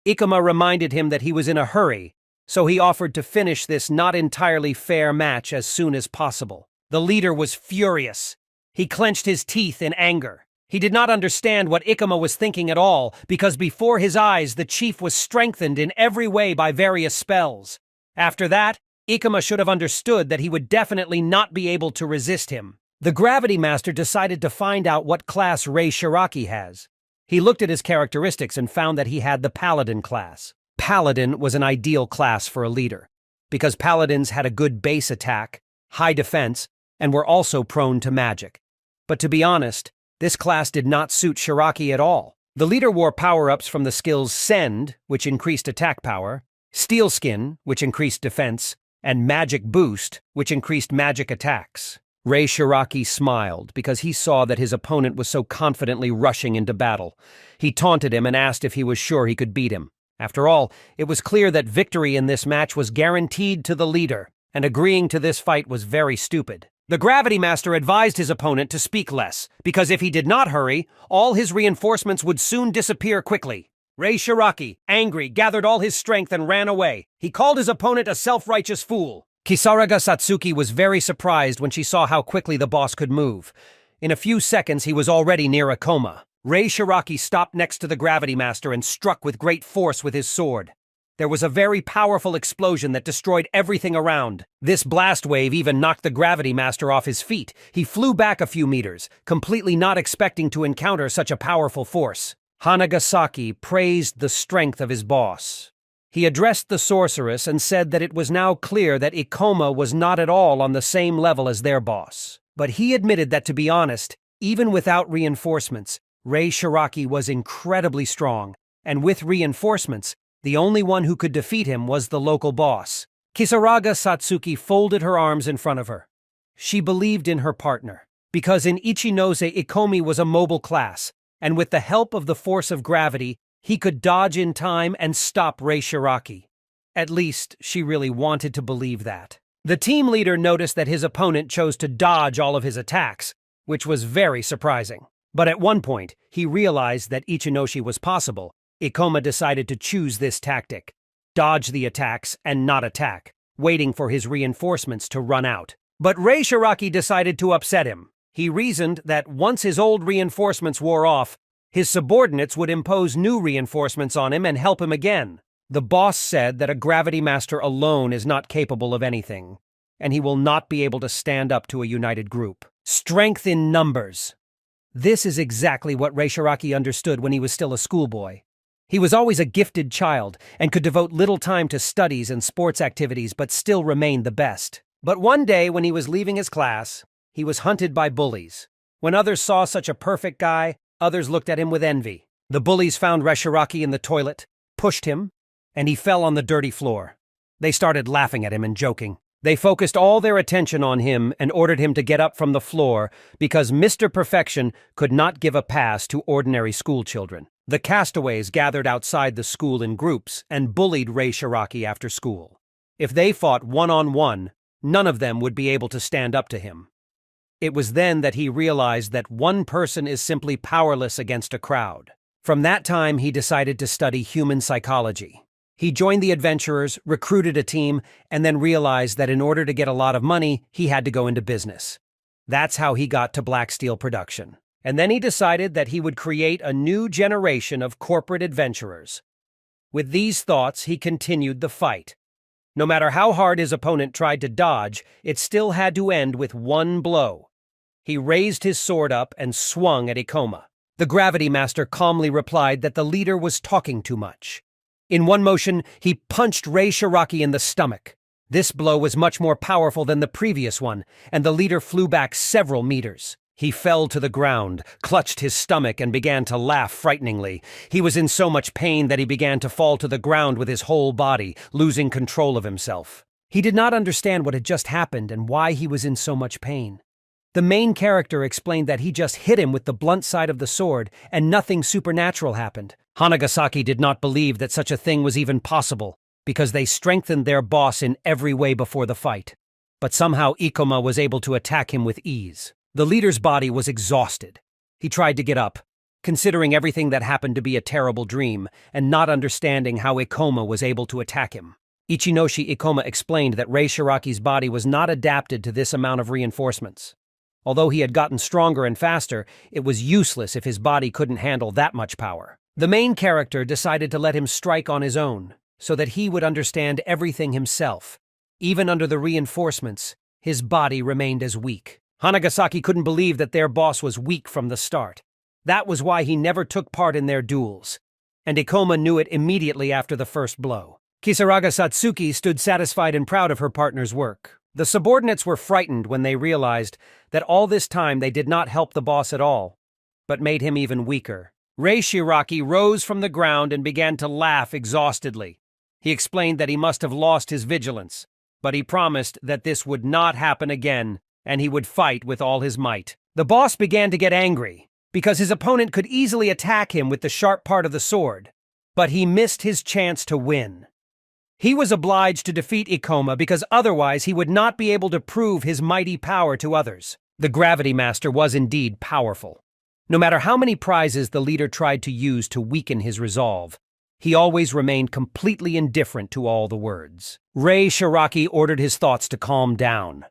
Ikoma reminded him that he was in a hurry, so he offered to finish this not entirely fair match as soon as possible. The leader was furious. He clenched his teeth in anger. He did not understand what Ikoma was thinking at all, because before his eyes the chief was strengthened in every way by various spells. After that, Ikoma should have understood that he would definitely not be able to resist him. The Gravity Master decided to find out what class Rei Shiraki has. He looked at his characteristics and found that he had the Paladin class. Paladin was an ideal class for a leader, because Paladins had a good base attack, high defense, and were also prone to magic. But to be honest, this class did not suit Shiraki at all. The leader wore power-ups from the skills Send, which increased attack power, Steel Skin, which increased defense, and Magic Boost, which increased magic attacks. Rei Shiraki smiled because he saw that his opponent was so confidently rushing into battle. He taunted him and asked if he was sure he could beat him. After all, it was clear that victory in this match was guaranteed to the leader, and agreeing to this fight was very stupid. The Gravity Master advised his opponent to speak less, because if he did not hurry, all his reinforcements would soon disappear quickly. Rei Shiraki, angry, gathered all his strength and ran away. He called his opponent a self-righteous fool. Kisaraga Satsuki was very surprised when she saw how quickly the boss could move. In a few seconds, he was already near Ikoma. Rei Shiraki stopped next to the Gravity Master and struck with great force with his sword. There was a very powerful explosion that destroyed everything around. This blast wave even knocked the Gravity Master off his feet. He flew back a few meters, completely not expecting to encounter such a powerful force. Hanagasaki praised the strength of his boss. He addressed the sorceress and said that it was now clear that Ikoma was not at all on the same level as their boss. But he admitted that, to be honest, even without reinforcements, Rei Shiraki was incredibly strong, and with reinforcements, the only one who could defeat him was the local boss. Kisaraga Satsuki folded her arms in front of her. She believed in her partner, because in Ichinose Ikomi was a mobile class, and with the help of the force of gravity, he could dodge in time and stop Rei Shiraki. At least, she really wanted to believe that. The team leader noticed that his opponent chose to dodge all of his attacks, which was very surprising. But at one point, he realized that Ichinoshi was possible. Ikoma decided to choose this tactic: dodge the attacks and not attack, waiting for his reinforcements to run out. But Rei Shiraki decided to upset him. He reasoned that once his old reinforcements wore off, his subordinates would impose new reinforcements on him and help him again. The boss said that a Gravity Master alone is not capable of anything, and he will not be able to stand up to a united group. Strength in numbers. This is exactly what Rei Shiraki understood when he was still a schoolboy. He was always a gifted child and could devote little time to studies and sports activities but still remained the best. But one day when he was leaving his class, he was hunted by bullies. When others saw such a perfect guy, others looked at him with envy. The bullies found Rei Shiraki in the toilet, pushed him, and he fell on the dirty floor. They started laughing at him and joking. They focused all their attention on him and ordered him to get up from the floor because Mr. Perfection could not give a pass to ordinary school children. The castaways gathered outside the school in groups and bullied Rei Shiraki after school. If they fought one-on-one, none of them would be able to stand up to him. It was then that he realized that one person is simply powerless against a crowd. From that time, he decided to study human psychology. He joined the adventurers, recruited a team, and then realized that in order to get a lot of money, he had to go into business. That's how he got to Black Steel Production. And then he decided that he would create a new generation of corporate adventurers. With these thoughts, he continued the fight. No matter how hard his opponent tried to dodge, it still had to end with one blow. He raised his sword up and swung at Ikoma. The Gravity Master calmly replied that the leader was talking too much. In one motion, he punched Rei Shiraki in the stomach. This blow was much more powerful than the previous one, and the leader flew back several meters. He fell to the ground, clutched his stomach, and began to laugh frighteningly. He was in so much pain that he began to fall to the ground with his whole body, losing control of himself. He did not understand what had just happened and why he was in so much pain. The main character explained that he just hit him with the blunt side of the sword and nothing supernatural happened. Hanagasaki did not believe that such a thing was even possible because they strengthened their boss in every way before the fight. But somehow Ikoma was able to attack him with ease. The leader's body was exhausted. He tried to get up, considering everything that happened to be a terrible dream and not understanding how Ikoma was able to attack him. Ichinoshi Ikoma explained that Rei Shiraki's body was not adapted to this amount of reinforcements. Although he had gotten stronger and faster, it was useless if his body couldn't handle that much power. The main character decided to let him strike on his own, so that he would understand everything himself. Even under the reinforcements, his body remained as weak. Hanagasaki couldn't believe that their boss was weak from the start. That was why he never took part in their duels. And Ikoma knew it immediately after the first blow. Kisaraga Satsuki stood satisfied and proud of her partner's work. The subordinates were frightened when they realized that all this time they did not help the boss at all, but made him even weaker. Rei Shiraki rose from the ground and began to laugh exhaustedly. He explained that he must have lost his vigilance, but he promised that this would not happen again, and he would fight with all his might. The boss began to get angry, because his opponent could easily attack him with the sharp part of the sword, but he missed his chance to win. He was obliged to defeat Ikoma because otherwise he would not be able to prove his mighty power to others. The Gravity Master was indeed powerful. No matter how many prizes the leader tried to use to weaken his resolve, he always remained completely indifferent to all the words. Rei Shiraki ordered his thoughts to calm down.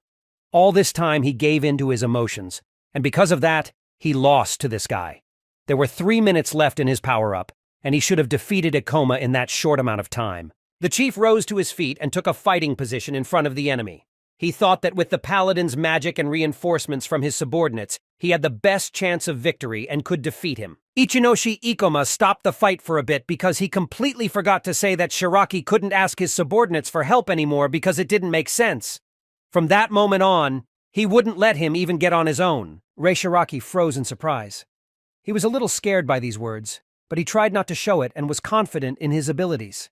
All this time he gave in to his emotions, and because of that, he lost to this guy. There were 3 minutes left in his power-up, and he should have defeated Ikoma in that short amount of time. The chief rose to his feet and took a fighting position in front of the enemy. He thought that with the paladin's magic and reinforcements from his subordinates, he had the best chance of victory and could defeat him. Ichinoshi Ikoma stopped the fight for a bit because he completely forgot to say that Shiraki couldn't ask his subordinates for help anymore because it didn't make sense. From that moment on, he wouldn't let him even get on his own. Rei Shiraki froze in surprise. He was a little scared by these words, but he tried not to show it and was confident in his abilities.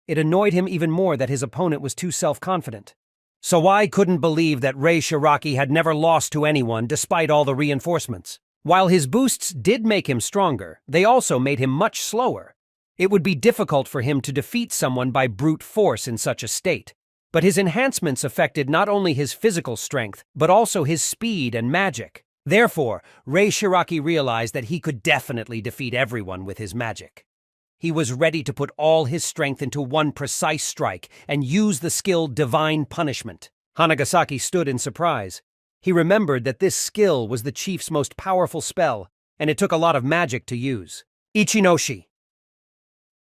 It annoyed him even more that his opponent was too self-confident. Sawai couldn't believe that Rei Shiraki had never lost to anyone despite all the reinforcements. While his boosts did make him stronger, they also made him much slower. It would be difficult for him to defeat someone by brute force in such a state. But his enhancements affected not only his physical strength, but also his speed and magic. Therefore, Rei Shiraki realized that he could definitely defeat everyone with his magic. He was ready to put all his strength into one precise strike and use the skill Divine Punishment. Hanagasaki stood in surprise. He remembered that this skill was the chief's most powerful spell, and it took a lot of magic to use. Ichinoshi.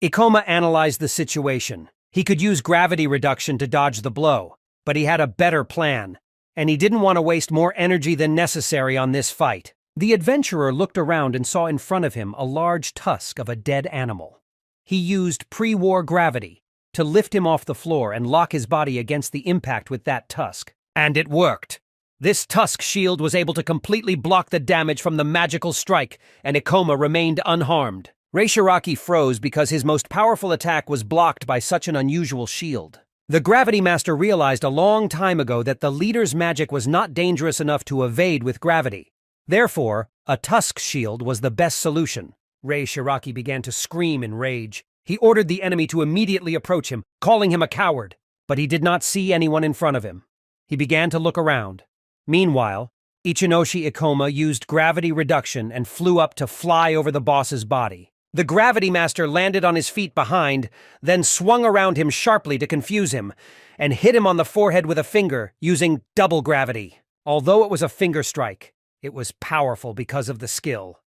Ikoma analyzed the situation. He could use gravity reduction to dodge the blow, but he had a better plan, and he didn't want to waste more energy than necessary on this fight. The adventurer looked around and saw in front of him a large tusk of a dead animal. He used pre-war gravity to lift him off the floor and lock his body against the impact with that tusk. And it worked. This tusk shield was able to completely block the damage from the magical strike, and Ikoma remained unharmed. Rei Shiraki froze because his most powerful attack was blocked by such an unusual shield. The Gravity Master realized a long time ago that the leader's magic was not dangerous enough to evade with gravity. Therefore, a tusk shield was the best solution. Rei Shiraki began to scream in rage. He ordered the enemy to immediately approach him, calling him a coward. But he did not see anyone in front of him. He began to look around. Meanwhile, Ichinoshi Ikoma used gravity reduction and flew up to fly over the boss's body. The Gravity Master landed on his feet behind, then swung around him sharply to confuse him, and hit him on the forehead with a finger, using double gravity. Although it was a finger strike, it was powerful because of the skill.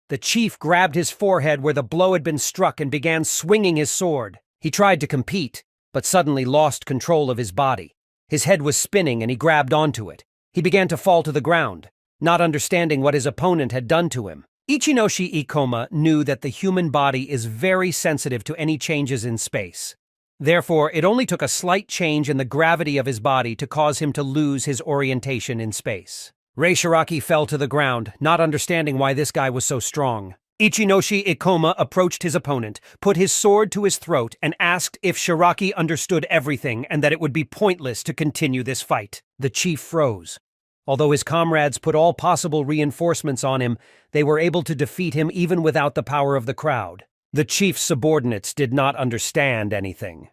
The chief grabbed his forehead where the blow had been struck and began swinging his sword. He tried to compete, but suddenly lost control of his body. His head was spinning and he grabbed onto it. He began to fall to the ground, not understanding what his opponent had done to him. Ichinoshi Ikoma knew that the human body is very sensitive to any changes in space. Therefore, it only took a slight change in the gravity of his body to cause him to lose his orientation in space. Rei Shiraki fell to the ground, not understanding why this guy was so strong. Ichinoshi Ikoma approached his opponent, put his sword to his throat, and asked if Shiraki understood everything and that it would be pointless to continue this fight. The chief froze. Although his comrades put all possible reinforcements on him, they were able to defeat him even without the power of the crowd. The chief's subordinates did not understand anything.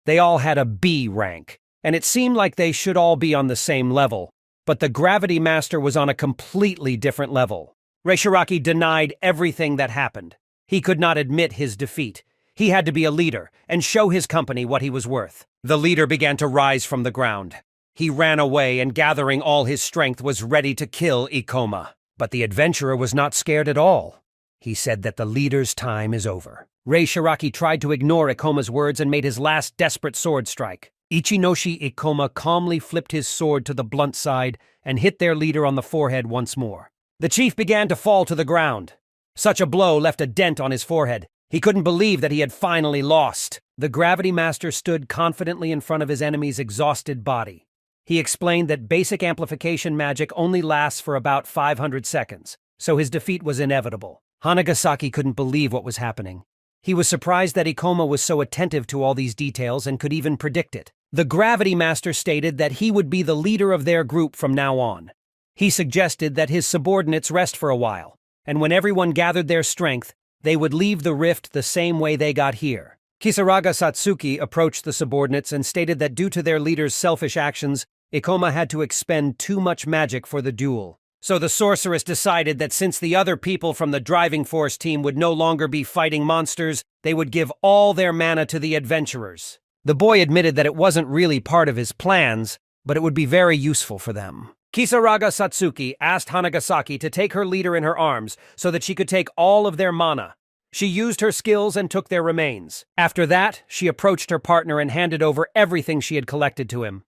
They all had a B rank, and it seemed like they should all be on the same level, but the Gravity Master was on a completely different level. Shiraki denied everything that happened. He could not admit his defeat. He had to be a leader and show his company what he was worth. The leader began to rise from the ground. He ran away and, gathering all his strength, was ready to kill Ikoma. But the adventurer was not scared at all. He said that the leader's time is over. Shiraki tried to ignore Ikoma's words and made his last desperate sword strike. Ichinoshi Ikoma calmly flipped his sword to the blunt side and hit their leader on the forehead once more. The chief began to fall to the ground. Such a blow left a dent on his forehead. He couldn't believe that he had finally lost. The Gravity Master stood confidently in front of his enemy's exhausted body. He explained that basic amplification magic only lasts for about 500 seconds, so his defeat was inevitable. Hanagasaki couldn't believe what was happening. He was surprised that Ikoma was so attentive to all these details and could even predict it. The Gravity Master stated that he would be the leader of their group from now on. He suggested that his subordinates rest for a while, and when everyone gathered their strength, they would leave the rift the same way they got here. Kisaraga Satsuki approached the subordinates and stated that due to their leader's selfish actions, Ikoma had to expend too much magic for the duel. So the sorceress decided that since the other people from the driving force team would no longer be fighting monsters, they would give all their mana to the adventurers. The boy admitted that it wasn't really part of his plans, but it would be very useful for them. Kisaraga Satsuki asked Hanagasaki to take her leader in her arms so that she could take all of their mana. She used her skills and took their remains. After that, she approached her partner and handed over everything she had collected to him.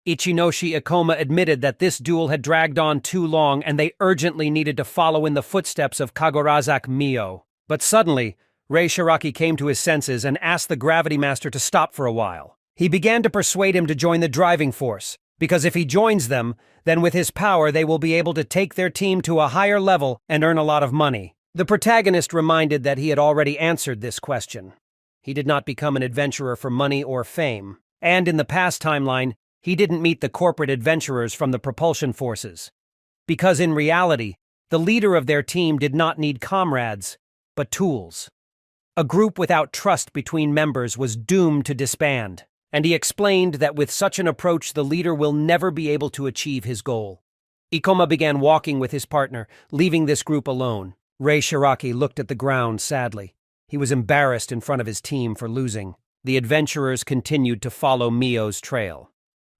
Ichinoshi Ikoma admitted that this duel had dragged on too long and they urgently needed to follow in the footsteps of Kagorazak Mio. But suddenly, Shiraki came to his senses and asked the Gravity Master to stop for a while. He began to persuade him to join the driving force, because if he joins them, then with his power they will be able to take their team to a higher level and earn a lot of money. The protagonist reminded that he had already answered this question. He did not become an adventurer for money or fame, and in the past timeline, he didn't meet the corporate adventurers from the propulsion forces. Because in reality, the leader of their team did not need comrades, but tools. A group without trust between members was doomed to disband, and he explained that with such an approach the leader will never be able to achieve his goal. Ikoma began walking with his partner, leaving this group alone. Shiraki looked at the ground sadly. He was embarrassed in front of his team for losing. The adventurers continued to follow Mio's trail.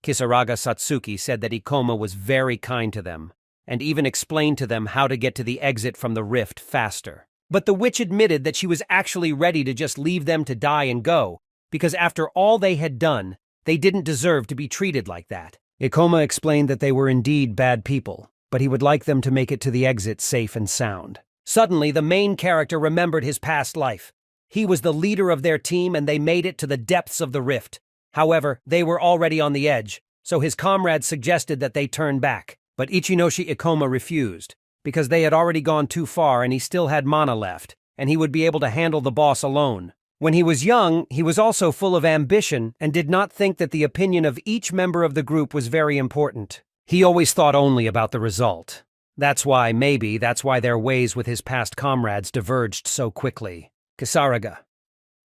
Kisaraga Satsuki said that Ikoma was very kind to them, and even explained to them how to get to the exit from the rift faster. But the witch admitted that she was actually ready to just leave them to die and go, because after all they had done, they didn't deserve to be treated like that. Ikoma explained that they were indeed bad people, but he would like them to make it to the exit safe and sound. Suddenly, the main character remembered his past life. He was the leader of their team and they made it to the depths of the rift. However, they were already on the edge, so his comrades suggested that they turn back. But Ichinoshi Ikoma refused, because they had already gone too far and he still had mana left, and he would be able to handle the boss alone. When he was young, he was also full of ambition and did not think that the opinion of each member of the group was very important. He always thought only about the result. That's why their ways with his past comrades diverged so quickly. Kisaraga.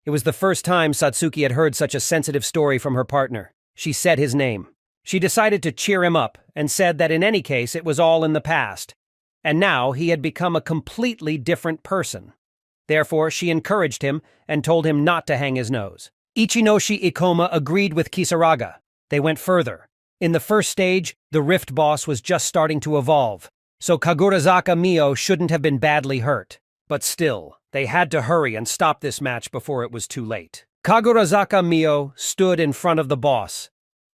It was the first time Satsuki had heard such a sensitive story from her partner. She said his name. She decided to cheer him up and said that in any case it was all in the past, and now he had become a completely different person. Therefore, she encouraged him and told him not to hang his nose. Ichinoshi Ikoma agreed with Kisaraga. They went further. In the first stage, the Rift boss was just starting to evolve, so Kagurazaka Mio shouldn't have been badly hurt. But still, they had to hurry and stop this match before it was too late. Kagurazaka Mio stood in front of the boss.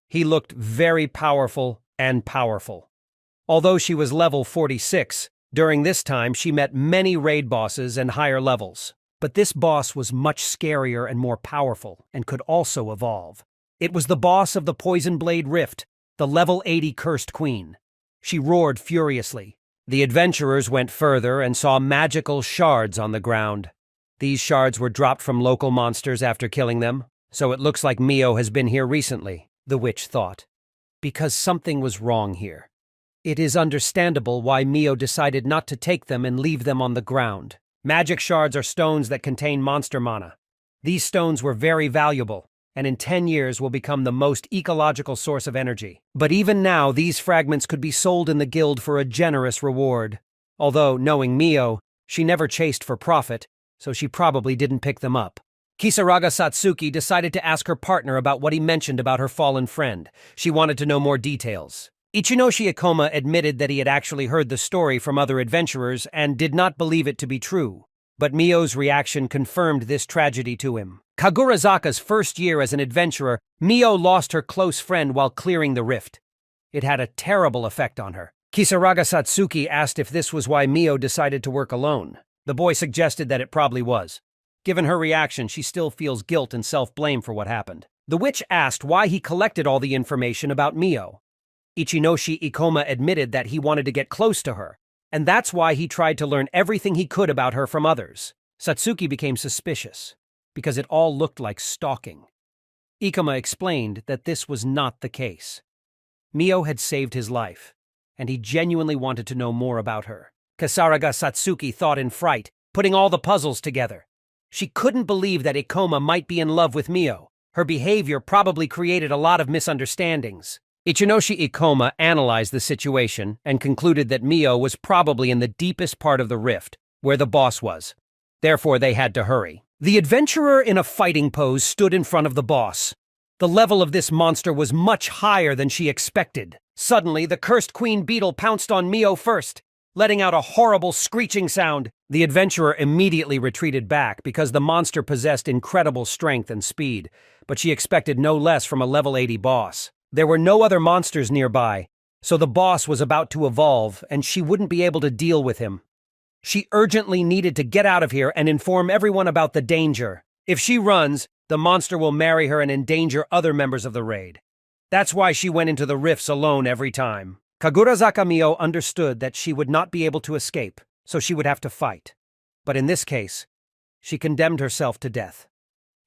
He looked very powerful and powerful. Although she was level 46, during this time she met many raid bosses and higher levels. But this boss was much scarier and more powerful and could also evolve. It was the boss of the Poison Blade Rift, the level 80 Cursed Queen. She roared furiously. The adventurers went further and saw magical shards on the ground. These shards were dropped from local monsters after killing them, so it looks like Mio has been here recently, the witch thought. Because something was wrong here. It is understandable why Mio decided not to take them and leave them on the ground. Magic shards are stones that contain monster mana. These stones were very valuable, and in 10 years will become the most ecological source of energy. But even now, these fragments could be sold in the guild for a generous reward. Although, knowing Mio, she never chased for profit, so she probably didn't pick them up. Kisaraga Satsuki decided to ask her partner about what he mentioned about her fallen friend. She wanted to know more details. Ichinoshi Ikoma admitted that he had actually heard the story from other adventurers and did not believe it to be true. But Mio's reaction confirmed this tragedy to him. Kagurazaka's first year as an adventurer, Mio lost her close friend while clearing the rift. It had a terrible effect on her. Kisaraga Satsuki asked if this was why Mio decided to work alone. The boy suggested that it probably was. Given her reaction, she still feels guilt and self-blame for what happened. The witch asked why he collected all the information about Mio. Ichinoshi Ikoma admitted that he wanted to get close to her, and that's why he tried to learn everything he could about her from others. Satsuki became suspicious, because it all looked like stalking. Ikoma explained that this was not the case. Mio had saved his life, and he genuinely wanted to know more about her. Kisaraga Satsuki thought in fright, putting all the puzzles together. She couldn't believe that Ikoma might be in love with Mio. Her behavior probably created a lot of misunderstandings. Ichinoshi Ikoma analyzed the situation and concluded that Mio was probably in the deepest part of the rift, where the boss was. Therefore, they had to hurry. The adventurer in a fighting pose stood in front of the boss. The level of this monster was much higher than she expected. Suddenly, the cursed queen beetle pounced on Mio first, letting out a horrible screeching sound. The adventurer immediately retreated back because the monster possessed incredible strength and speed, but she expected no less from a level 80 boss. There were no other monsters nearby, so the boss was about to evolve, and she wouldn't be able to deal with him. She urgently needed to get out of here and inform everyone about the danger. If she runs, the monster will marry her and endanger other members of the raid. That's why she went into the rifts alone every time. Kagurazaka Mio understood that she would not be able to escape, so she would have to fight. But in this case, she condemned herself to death.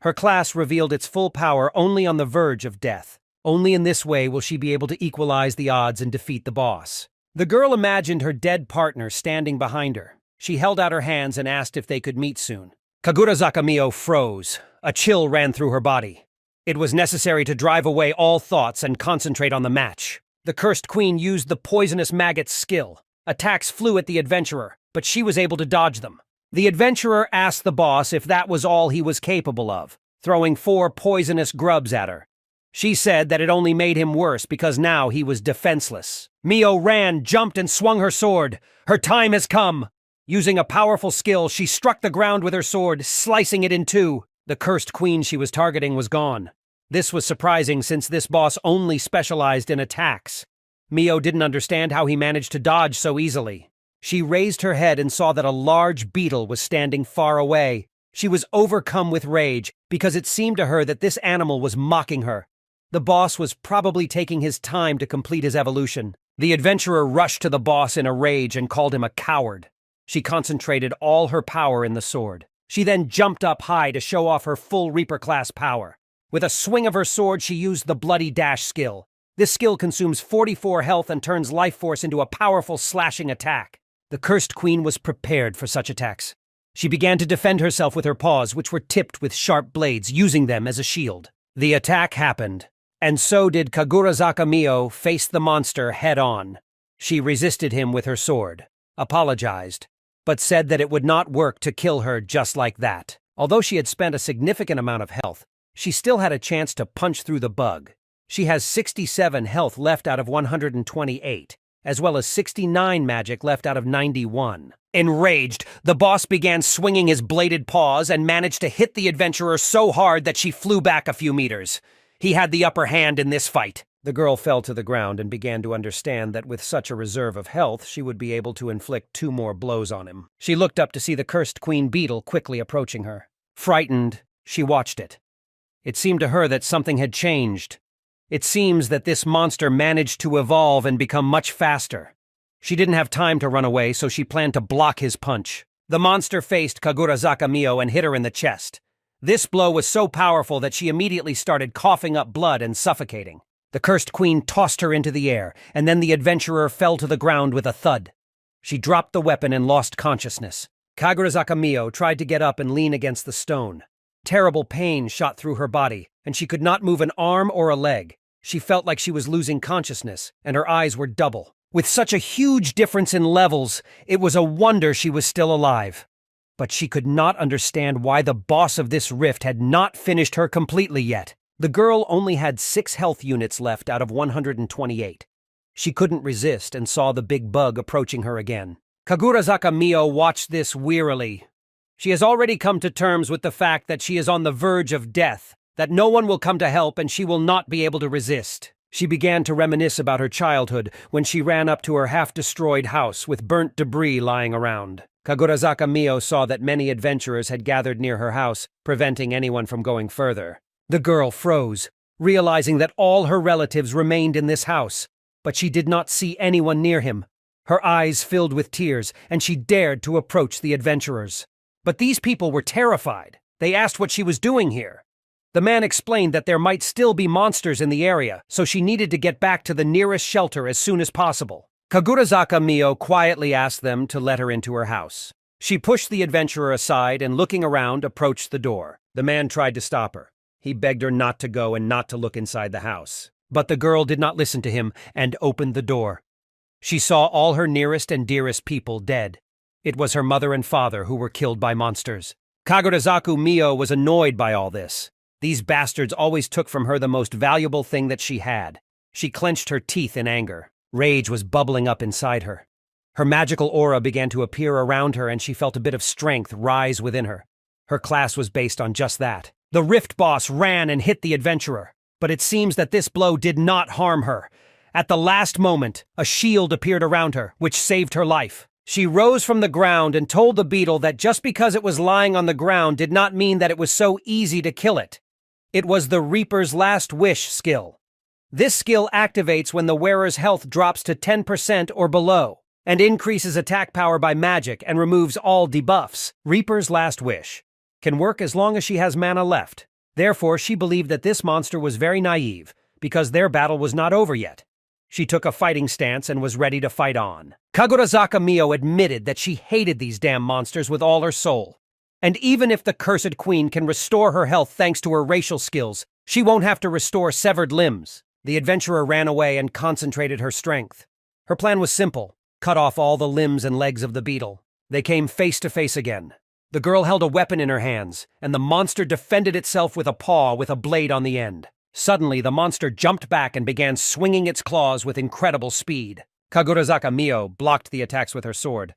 Her class revealed its full power only on the verge of death. Only in this way will she be able to equalize the odds and defeat the boss. The girl imagined her dead partner standing behind her. She held out her hands and asked if they could meet soon. Kagurazaka Mio froze. A chill ran through her body. It was necessary to drive away all thoughts and concentrate on the match. The cursed queen used the poisonous maggot's skill. Attacks flew at the adventurer, but she was able to dodge them. The adventurer asked the boss if that was all he was capable of, throwing 4 poisonous grubs at her. She said that it only made him worse because now he was defenseless. Mio ran, jumped, and swung her sword. Her time has come. Using a powerful skill, she struck the ground with her sword, slicing it in 2. The cursed queen she was targeting was gone. This was surprising since this boss only specialized in attacks. Mio didn't understand how he managed to dodge so easily. She raised her head and saw that a large beetle was standing far away. She was overcome with rage because it seemed to her that this animal was mocking her. The boss was probably taking his time to complete his evolution. The adventurer rushed to the boss in a rage and called him a coward. She concentrated all her power in the sword. She then jumped up high to show off her full Reaper class power. With a swing of her sword, she used the Bloody Dash skill. This skill consumes 44 health and turns life force into a powerful slashing attack. The cursed queen was prepared for such attacks. She began to defend herself with her paws, which were tipped with sharp blades, using them as a shield. The attack happened. And so did Kagurazaka Mio face the monster head-on. She resisted him with her sword, apologized, but said that it would not work to kill her just like that. Although she had spent a significant amount of health, she still had a chance to punch through the bug. She has 67 health left out of 128, as well as 69 magic left out of 91. Enraged, the boss began swinging his bladed paws and managed to hit the adventurer so hard that she flew back a few meters. He had the upper hand in this fight. The girl fell to the ground and began to understand that with such a reserve of health, she would be able to inflict 2 more blows on him. She looked up to see the cursed queen beetle quickly approaching her. Frightened, she watched it. It seemed to her that something had changed. It seems that this monster managed to evolve and become much faster. She didn't have time to run away, so she planned to block his punch. The monster faced Kagurazaka Mio and hit her in the chest. This blow was so powerful that she immediately started coughing up blood and suffocating. The cursed queen tossed her into the air, and then the adventurer fell to the ground with a thud. She dropped the weapon and lost consciousness. Kagurazaka Mio tried to get up and lean against the stone. Terrible pain shot through her body, and she could not move an arm or a leg. She felt like she was losing consciousness, and her eyes were double. With such a huge difference in levels, it was a wonder she was still alive. But she could not understand why the boss of this rift had not finished her completely yet. The girl only had 6 health units left out of 128. She couldn't resist and saw the big bug approaching her again. Kagurazaka Mio watched this wearily. She has already come to terms with the fact that she is on the verge of death, that no one will come to help and she will not be able to resist. She began to reminisce about her childhood when she ran up to her half-destroyed house with burnt debris lying around. Kagurazaka Mio saw that many adventurers had gathered near her house, preventing anyone from going further. The girl froze, realizing that all her relatives remained in this house, but she did not see anyone near him. Her eyes filled with tears, and she dared to approach the adventurers. But these people were terrified. They asked what she was doing here. The man explained that there might still be monsters in the area, so she needed to get back to the nearest shelter as soon as possible. Kagurazaka Mio quietly asked them to let her into her house. She pushed the adventurer aside and, looking around, approached the door. The man tried to stop her. He begged her not to go and not to look inside the house. But the girl did not listen to him and opened the door. She saw all her nearest and dearest people dead. It was her mother and father who were killed by monsters. Kagurazaku Mio was annoyed by all this. These bastards always took from her the most valuable thing that she had. She clenched her teeth in anger. Rage was bubbling up inside her. Her magical aura began to appear around her and she felt a bit of strength rise within her. Her class was based on just that. The Rift Boss ran and hit the adventurer, but it seems that this blow did not harm her. At the last moment, a shield appeared around her, which saved her life. She rose from the ground and told the beetle that just because it was lying on the ground did not mean that it was so easy to kill it. It was the Reaper's Last Wish skill. This skill activates when the wearer's health drops to 10% or below, and increases attack power by magic and removes all debuffs. Reaper's Last Wish can work as long as she has mana left. Therefore, she believed that this monster was very naive, because their battle was not over yet. She took a fighting stance and was ready to fight on. Kagurazaka Mio admitted that she hated these damn monsters with all her soul. And even if the cursed queen can restore her health thanks to her racial skills, she won't have to restore severed limbs. The adventurer ran away and concentrated her strength. Her plan was simple: cut off all the limbs and legs of the beetle. They came face to face again. The girl held a weapon in her hands, and the monster defended itself with a paw with a blade on the end. Suddenly, the monster jumped back and began swinging its claws with incredible speed. Kagurazaka Mio blocked the attacks with her sword,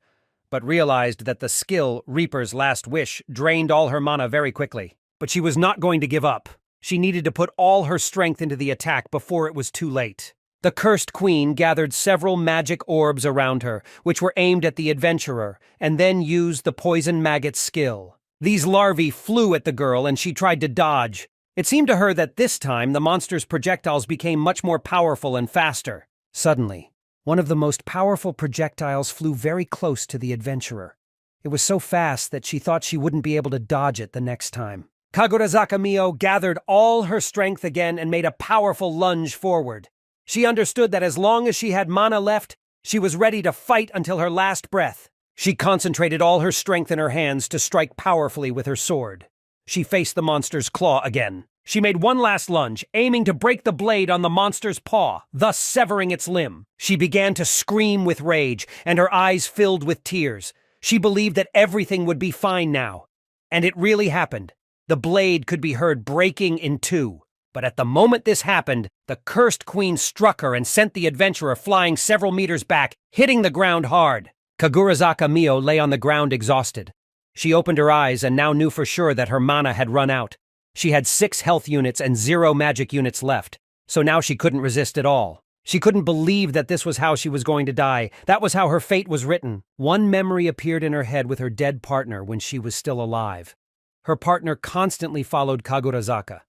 but realized that the skill Reaper's Last Wish drained all her mana very quickly. But she was not going to give up. She needed to put all her strength into the attack before it was too late. The cursed queen gathered several magic orbs around her, which were aimed at the adventurer, and then used the poison maggot skill. These larvae flew at the girl and she tried to dodge. It seemed to her that this time the monster's projectiles became much more powerful and faster. Suddenly, one of the most powerful projectiles flew very close to the adventurer. It was so fast that she thought she wouldn't be able to dodge it the next time. Kagurazaka Mio gathered all her strength again and made a powerful lunge forward. She understood that as long as she had mana left, she was ready to fight until her last breath. She concentrated all her strength in her hands to strike powerfully with her sword. She faced the monster's claw again. She made one last lunge, aiming to break the blade on the monster's paw, thus severing its limb. She began to scream with rage, and her eyes filled with tears. She believed that everything would be fine now. And it really happened. The blade could be heard breaking in two. But at the moment this happened, the cursed queen struck her and sent the adventurer flying several meters back, hitting the ground hard. Kagurazaka Mio lay on the ground exhausted. She opened her eyes and now knew for sure that her mana had run out. She had 6 health units and 0 magic units left, so now she couldn't resist at all. She couldn't believe that this was how she was going to die. That was how her fate was written. One memory appeared in her head with her dead partner when she was still alive. Her partner constantly followed Kagurazaka.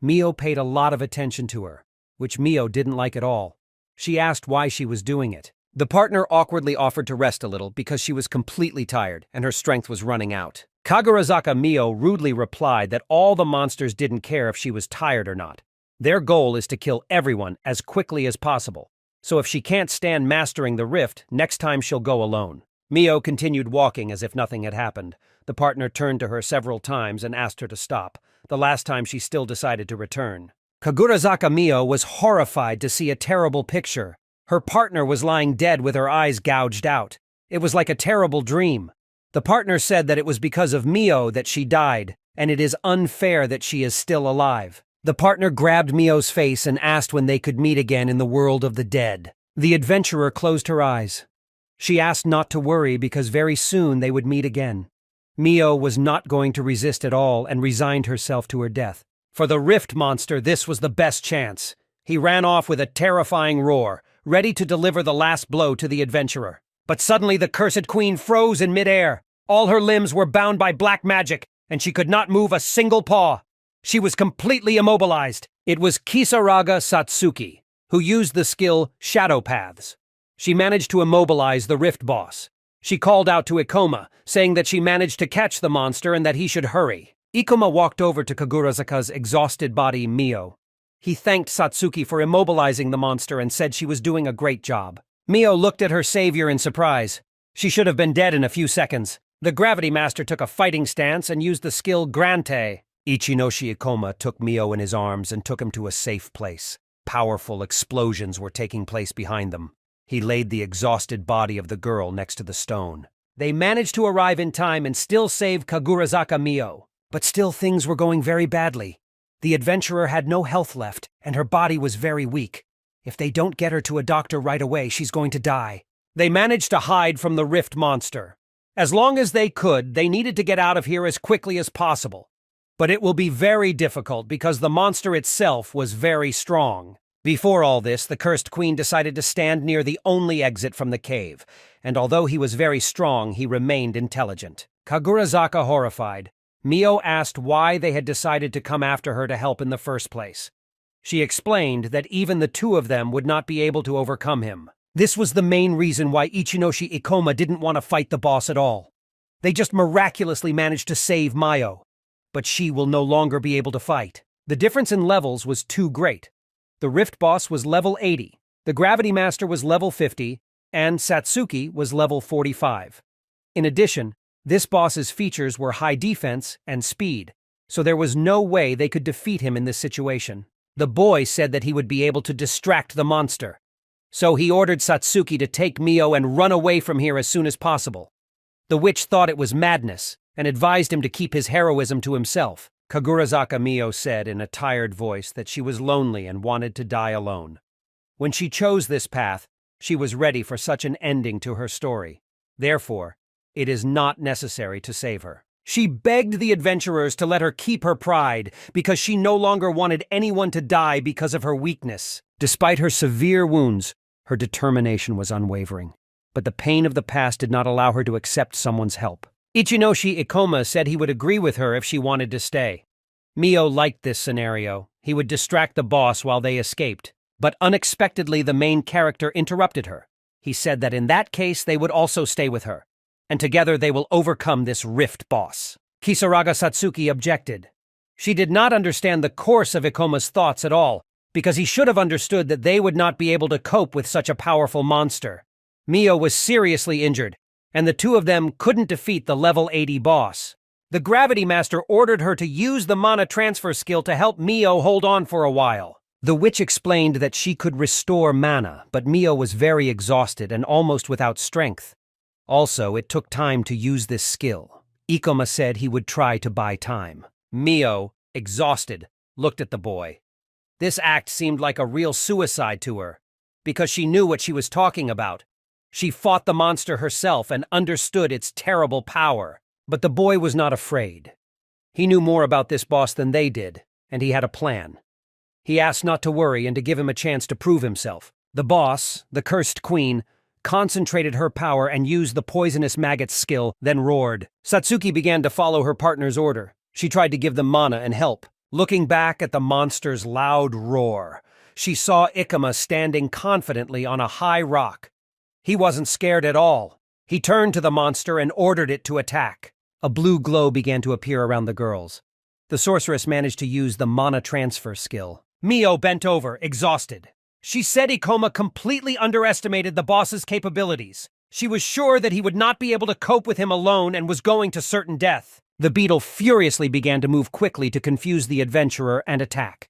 Mio paid a lot of attention to her, which Mio didn't like at all. She asked why she was doing it. The partner awkwardly offered to rest a little because she was completely tired and her strength was running out. Kagurazaka Mio rudely replied that all the monsters didn't care if she was tired or not. Their goal is to kill everyone as quickly as possible. So if she can't stand mastering the rift, next time she'll go alone. Mio continued walking as if nothing had happened. The partner turned to her several times and asked her to stop. The last time she still decided to return. Kagurazaka Mio was horrified to see a terrible picture. Her partner was lying dead with her eyes gouged out. It was like a terrible dream. The partner said that it was because of Mio that she died, and it is unfair that she is still alive. The partner grabbed Mio's face and asked when they could meet again in the world of the dead. The adventurer closed her eyes. She asked not to worry because very soon they would meet again. Mio was not going to resist at all and resigned herself to her death. For the rift monster, this was the best chance. He ran off with a terrifying roar, ready to deliver the last blow to the adventurer. But suddenly the cursed queen froze in midair. All her limbs were bound by black magic, and she could not move a single paw. She was completely immobilized. It was Kisaraga Satsuki, who used the skill Shadow Paths. She managed to immobilize the rift boss. She called out to Ikoma, saying that she managed to catch the monster and that he should hurry. Ikoma walked over to Kagurazaka's exhausted body, Mio. He thanked Satsuki for immobilizing the monster and said she was doing a great job. Mio looked at her savior in surprise. She should have been dead in a few seconds. The Gravity Master took a fighting stance and used the skill Grante. Ichinoshi Ikoma took Mio in his arms and took him to a safe place. Powerful explosions were taking place behind them. He laid the exhausted body of the girl next to the stone. They managed to arrive in time and still save Kagurazaka Mio. But still things were going very badly. The adventurer had no health left, and her body was very weak. If they don't get her to a doctor right away, she's going to die. They managed to hide from the rift monster. As long as they could, they needed to get out of here as quickly as possible. But it will be very difficult because the monster itself was very strong. Before all this, the cursed queen decided to stand near the only exit from the cave, and although he was very strong, he remained intelligent. Kagurazaka horrified. Mio asked why they had decided to come after her to help in the first place. She explained that even the two of them would not be able to overcome him. This was the main reason why Ichinoshi Ikoma didn't want to fight the boss at all. They just miraculously managed to save Mio. But she will no longer be able to fight. The difference in levels was too great. The Rift boss was level 80, the Gravity Master was level 50, and Satsuki was level 45. In addition, this boss's features were high defense and speed, so there was no way they could defeat him in this situation. The boy said that he would be able to distract the monster. So he ordered Satsuki to take Mio and run away from here as soon as possible. The witch thought it was madness and advised him to keep his heroism to himself. Kagurazaka Mio said in a tired voice that she was lonely and wanted to die alone. When she chose this path, she was ready for such an ending to her story. Therefore, it is not necessary to save her. She begged the adventurers to let her keep her pride because she no longer wanted anyone to die because of her weakness. Despite her severe wounds, her determination was unwavering. But the pain of the past did not allow her to accept someone's help. Ichinoshi Ikoma said he would agree with her if she wanted to stay. Mio liked this scenario. He would distract the boss while they escaped. But unexpectedly, the main character interrupted her. He said that in that case, they would also stay with her, and together they will overcome this rift boss. Kisaraga Satsuki objected. She did not understand the course of Ikoma's thoughts at all, because he should have understood that they would not be able to cope with such a powerful monster. Mio was seriously injured, and the two of them couldn't defeat the level 80 boss. The Gravity Master ordered her to use the mana transfer skill to help Mio hold on for a while. The witch explained that she could restore mana, but Mio was very exhausted and almost without strength. Also, it took time to use this skill. Ikoma said he would try to buy time. Mio, exhausted, looked at the boy. This act seemed like a real suicide to her, because she knew what she was talking about. She fought the monster herself and understood its terrible power. But the boy was not afraid. He knew more about this boss than they did, and he had a plan. He asked not to worry and to give him a chance to prove himself. The boss, the cursed queen, concentrated her power and used the poisonous maggot skill, then roared. Satsuki began to follow her partner's order. She tried to give them mana and help. Looking back at the monster's loud roar, she saw Ikoma standing confidently on a high rock. He wasn't scared at all. He turned to the monster and ordered it to attack. A blue glow began to appear around the girls. The sorceress managed to use the mana transfer skill. Mio bent over, exhausted. She said Ikoma completely underestimated the boss's capabilities. She was sure that he would not be able to cope with him alone and was going to certain death. The beetle furiously began to move quickly to confuse the adventurer and attack.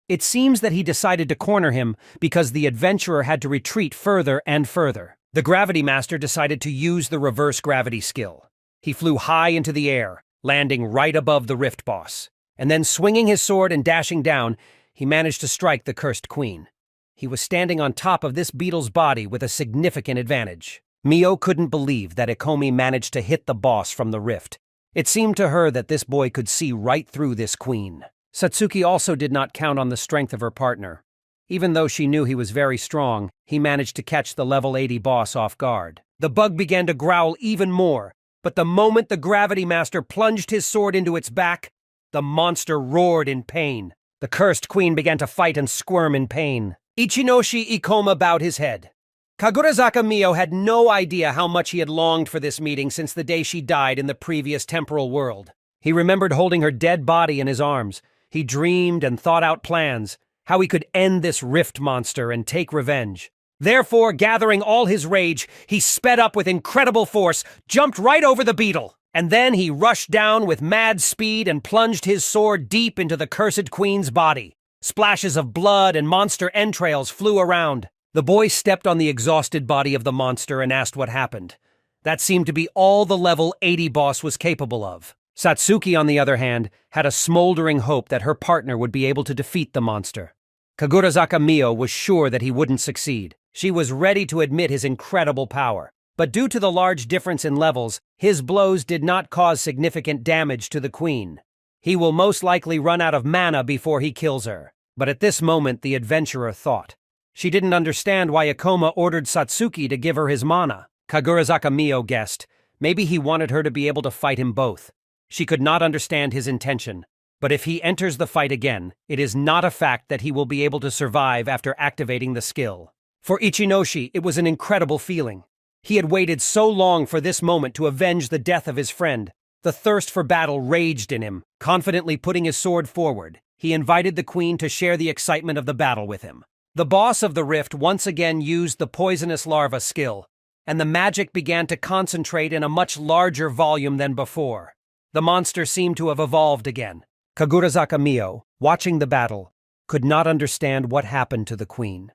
It seems that he decided to corner him because the adventurer had to retreat further and further. The Gravity Master decided to use the reverse gravity skill. He flew high into the air, landing right above the Rift Boss. And then swinging his sword and dashing down, he managed to strike the Cursed Queen. He was standing on top of this beetle's body with a significant advantage. Mio couldn't believe that Ikomi managed to hit the boss from the rift. It seemed to her that this boy could see right through this queen. Satsuki also did not count on the strength of her partner. Even though she knew he was very strong, he managed to catch the level 80 boss off guard. The bug began to growl even more, but the moment the Gravity Master plunged his sword into its back, the monster roared in pain. The Cursed Queen began to fight and squirm in pain. Ichinoshi Ikoma bowed his head. Kagurazaka Mio had no idea how much he had longed for this meeting since the day she died in the previous temporal world. He remembered holding her dead body in his arms. He dreamed and thought out plans, how he could end this rift monster and take revenge. Therefore, gathering all his rage, he sped up with incredible force, jumped right over the beetle, and then he rushed down with mad speed and plunged his sword deep into the Cursed Queen's body. Splashes of blood and monster entrails flew around. The boy stepped on the exhausted body of the monster and asked what happened. That seemed to be all the level 80 boss was capable of. Satsuki, on the other hand, had a smoldering hope that her partner would be able to defeat the monster. Kagurazaka Mio was sure that he wouldn't succeed. She was ready to admit his incredible power. But due to the large difference in levels, his blows did not cause significant damage to the queen. He will most likely run out of mana before he kills her. But at this moment, the adventurer thought. She didn't understand why Ikoma ordered Satsuki to give her his mana. Kagurazaka Mio guessed. Maybe he wanted her to be able to fight him both. She could not understand his intention. But if he enters the fight again, it is not a fact that he will be able to survive after activating the skill. For Ichinoshi, it was an incredible feeling. He had waited so long for this moment to avenge the death of his friend. The thirst for battle raged in him. Confidently putting his sword forward, he invited the queen to share the excitement of the battle with him. The boss of the rift once again used the poisonous larva skill, and the magic began to concentrate in a much larger volume than before. The monster seemed to have evolved again. Kagurazaka Mio, watching the battle, could not understand what happened to the queen.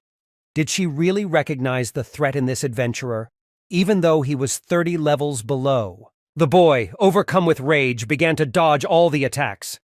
Did she really recognize the threat in this adventurer, even though he was 30 levels below? The boy, overcome with rage, began to dodge all the attacks.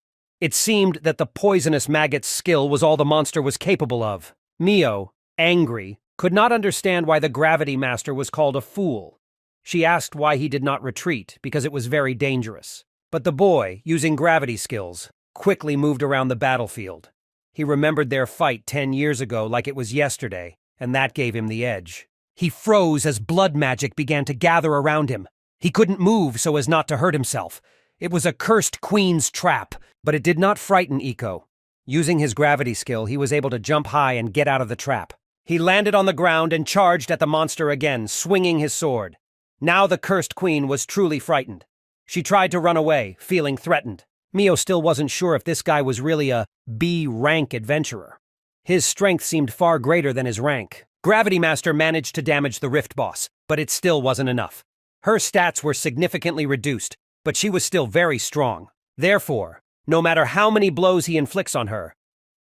It seemed that the poisonous maggot's skill was all the monster was capable of. Mio, angry, could not understand why the Gravity Master was called a fool. She asked why he did not retreat, because it was very dangerous. But the boy, using gravity skills, quickly moved around the battlefield. He remembered their fight 10 years ago like it was yesterday, and that gave him the edge. He froze as blood magic began to gather around him. He couldn't move so as not to hurt himself. It was a cursed queen's trap, but it did not frighten Iko. Using his gravity skill, he was able to jump high and get out of the trap. He landed on the ground and charged at the monster again, swinging his sword. Now the cursed queen was truly frightened. She tried to run away, feeling threatened. Mio still wasn't sure if this guy was really a B-rank adventurer. His strength seemed far greater than his rank. Gravity Master managed to damage the Rift Boss, but it still wasn't enough. Her stats were significantly reduced, but she was still very strong. Therefore, no matter how many blows he inflicts on her,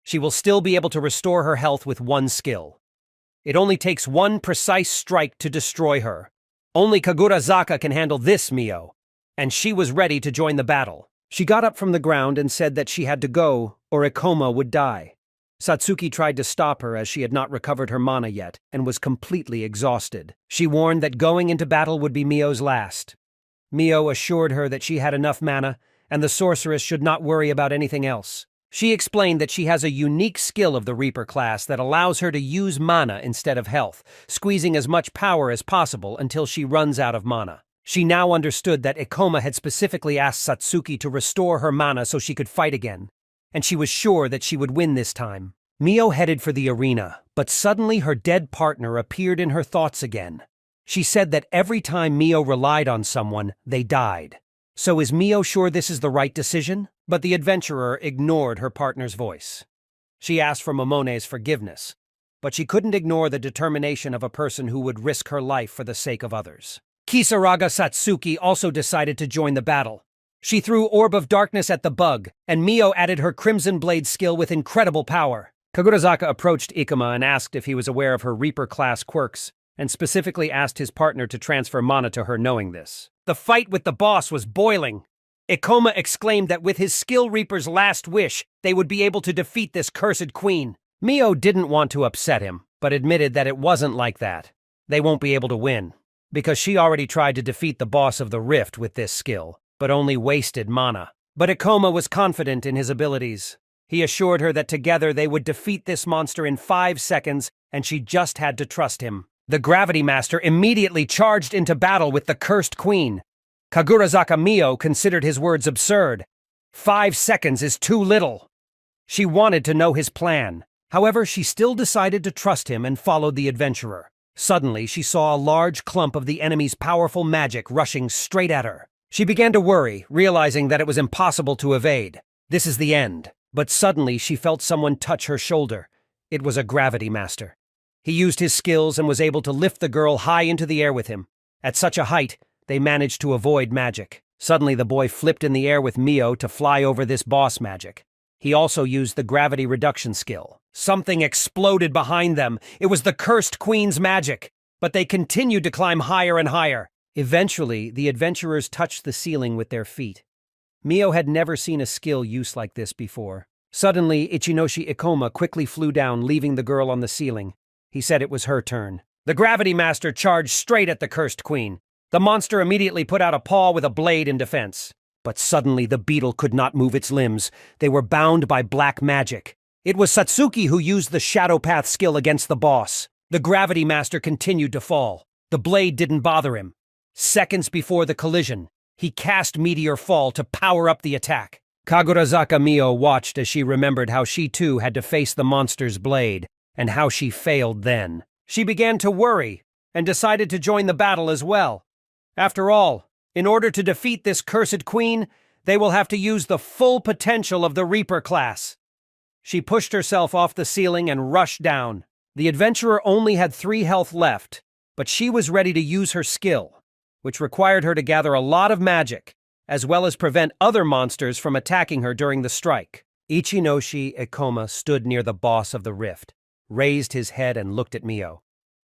she will still be able to restore her health with one skill. It only takes one precise strike to destroy her. Only Kagurazaka can handle this, Mio. And she was ready to join the battle. She got up from the ground and said that she had to go, or Ikoma would die. Satsuki tried to stop her as she had not recovered her mana yet, and was completely exhausted. She warned that going into battle would be Mio's last. Mio assured her that she had enough mana, and the sorceress should not worry about anything else. She explained that she has a unique skill of the Reaper class that allows her to use mana instead of health, squeezing as much power as possible until she runs out of mana. She now understood that Ikoma had specifically asked Satsuki to restore her mana so she could fight again, and she was sure that she would win this time. Mio headed for the arena, but suddenly her dead partner appeared in her thoughts again. She said that every time Mio relied on someone, they died. So is Mio sure this is the right decision? But the adventurer ignored her partner's voice. She asked for Momone's forgiveness, but she couldn't ignore the determination of a person who would risk her life for the sake of others. Kisaraga Satsuki also decided to join the battle. She threw Orb of Darkness at the bug, and Mio added her Crimson Blade skill with incredible power. Kagurazaka approached Ikuma and asked if he was aware of her Reaper-class quirks, and specifically asked his partner to transfer mana to her knowing this. The fight with the boss was boiling. Ikoma exclaimed that with his Skill Reaper's last wish, they would be able to defeat this cursed queen. Mio didn't want to upset him, but admitted that it wasn't like that. They won't be able to win, because she already tried to defeat the boss of the Rift with this skill, but only wasted mana. But Ikoma was confident in his abilities. He assured her that together they would defeat this monster in 5 seconds, and she just had to trust him. The Gravity Master immediately charged into battle with the Cursed Queen. Kagurazaka Mio considered his words absurd. 5 seconds is too little. She wanted to know his plan. However, she still decided to trust him and followed the adventurer. Suddenly, she saw a large clump of the enemy's powerful magic rushing straight at her. She began to worry, realizing that it was impossible to evade. This is the end. But suddenly, she felt someone touch her shoulder. It was a Gravity Master. He used his skills and was able to lift the girl high into the air with him. At such a height, they managed to avoid magic. Suddenly, the boy flipped in the air with Mio to fly over this boss magic. He also used the gravity reduction skill. Something exploded behind them. It was the Cursed Queen's magic. But they continued to climb higher and higher. Eventually, the adventurers touched the ceiling with their feet. Mio had never seen a skill use like this before. Suddenly, Ichinoshi Ikoma quickly flew down, leaving the girl on the ceiling. He said it was her turn. The Gravity Master charged straight at the Cursed Queen. The monster immediately put out a paw with a blade in defense. But suddenly the beetle could not move its limbs. They were bound by black magic. It was Satsuki who used the Shadow Path skill against the boss. The Gravity Master continued to fall. The blade didn't bother him. Seconds before the collision, he cast Meteor Fall to power up the attack. Kagurazaka Mio watched as she remembered how she too had to face the monster's blade, and how she failed then. She began to worry, and decided to join the battle as well. After all, in order to defeat this cursed queen, they will have to use the full potential of the Reaper class. She pushed herself off the ceiling and rushed down. The adventurer only had 3 health left, but she was ready to use her skill, which required her to gather a lot of magic, as well as prevent other monsters from attacking her during the strike. Ichinoshi Ikoma stood near the boss of the Rift, raised his head and looked at Mio.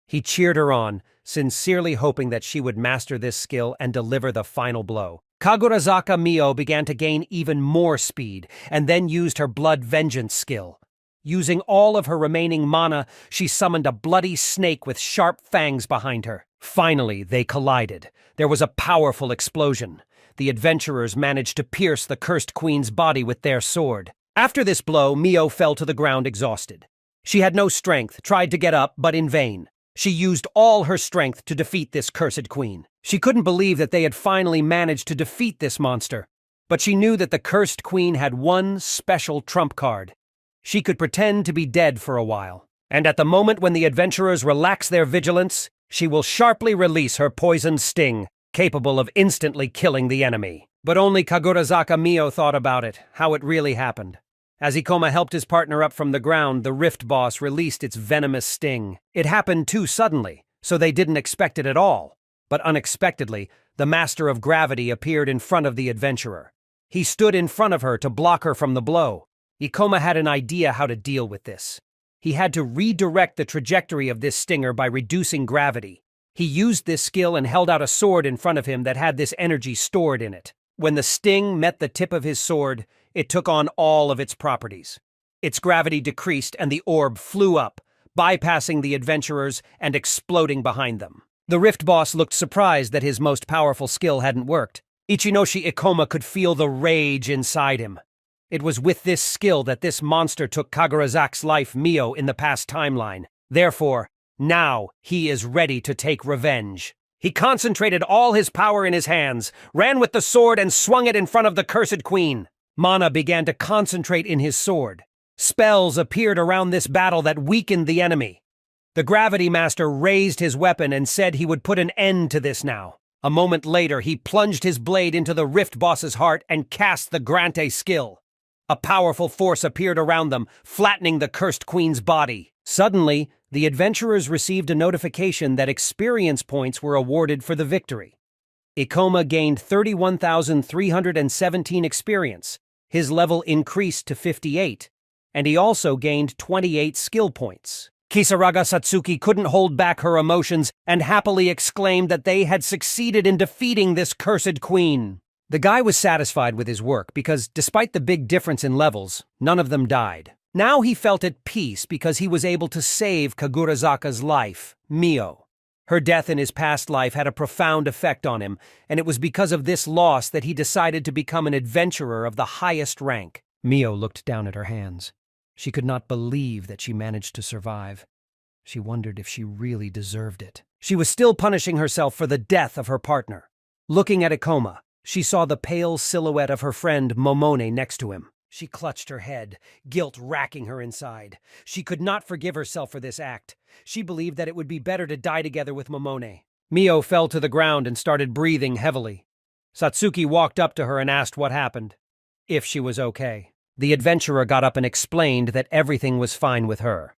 He cheered her on, sincerely hoping that she would master this skill and deliver the final blow. Kagurazaka Mio began to gain even more speed, and then used her Blood Vengeance skill. Using all of her remaining mana, she summoned a bloody snake with sharp fangs behind her. Finally, they collided. There was a powerful explosion. The adventurers managed to pierce the Cursed Queen's body with their sword. After this blow, Mio fell to the ground exhausted. She had no strength, tried to get up, but in vain. She used all her strength to defeat this cursed queen. She couldn't believe that they had finally managed to defeat this monster. But she knew that the cursed queen had one special trump card. She could pretend to be dead for a while. And at the moment when the adventurers relax their vigilance, she will sharply release her poisoned sting, capable of instantly killing the enemy. But only Kagurazaka Mio thought about it, how it really happened. As Ikoma helped his partner up from the ground, the Rift Boss released its venomous sting. It happened too suddenly, so they didn't expect it at all. But unexpectedly, the Master of Gravity appeared in front of the adventurer. He stood in front of her to block her from the blow. Ikoma had an idea how to deal with this. He had to redirect the trajectory of this stinger by reducing gravity. He used this skill and held out a sword in front of him that had this energy stored in it. When the sting met the tip of his sword, it took on all of its properties. Its gravity decreased and the orb flew up, bypassing the adventurers and exploding behind them. The Rift Boss looked surprised that his most powerful skill hadn't worked. Ichinoshi Ikoma could feel the rage inside him. It was with this skill that this monster took Kagurazak's life Mio in the past timeline. Therefore, now he is ready to take revenge. He concentrated all his power in his hands, ran with the sword and swung it in front of the cursed queen. Mana began to concentrate in his sword. Spells appeared around this battle that weakened the enemy. The Gravity Master raised his weapon and said he would put an end to this now. A moment later, he plunged his blade into the Rift Boss's heart and cast the Grante skill. A powerful force appeared around them, flattening the Cursed Queen's body. Suddenly, the adventurers received a notification that experience points were awarded for the victory. Ikoma gained 31,317 experience. His level increased to 58, and he also gained 28 skill points. Kisaraga Satsuki couldn't hold back her emotions and happily exclaimed that they had succeeded in defeating this cursed queen. The guy was satisfied with his work because, despite the big difference in levels, none of them died. Now he felt at peace because he was able to save Kagurazaka's life, Mio. Her death in his past life had a profound effect on him, and it was because of this loss that he decided to become an adventurer of the highest rank. Mio looked down at her hands. She could not believe that she managed to survive. She wondered if she really deserved it. She was still punishing herself for the death of her partner. Looking at Ikoma, she saw the pale silhouette of her friend Momone next to him. She clutched her head, guilt racking her inside. She could not forgive herself for this act. She believed that it would be better to die together with Momone. Mio fell to the ground and started breathing heavily. Satsuki walked up to her and asked what happened, if she was okay. The adventurer got up and explained that everything was fine with her.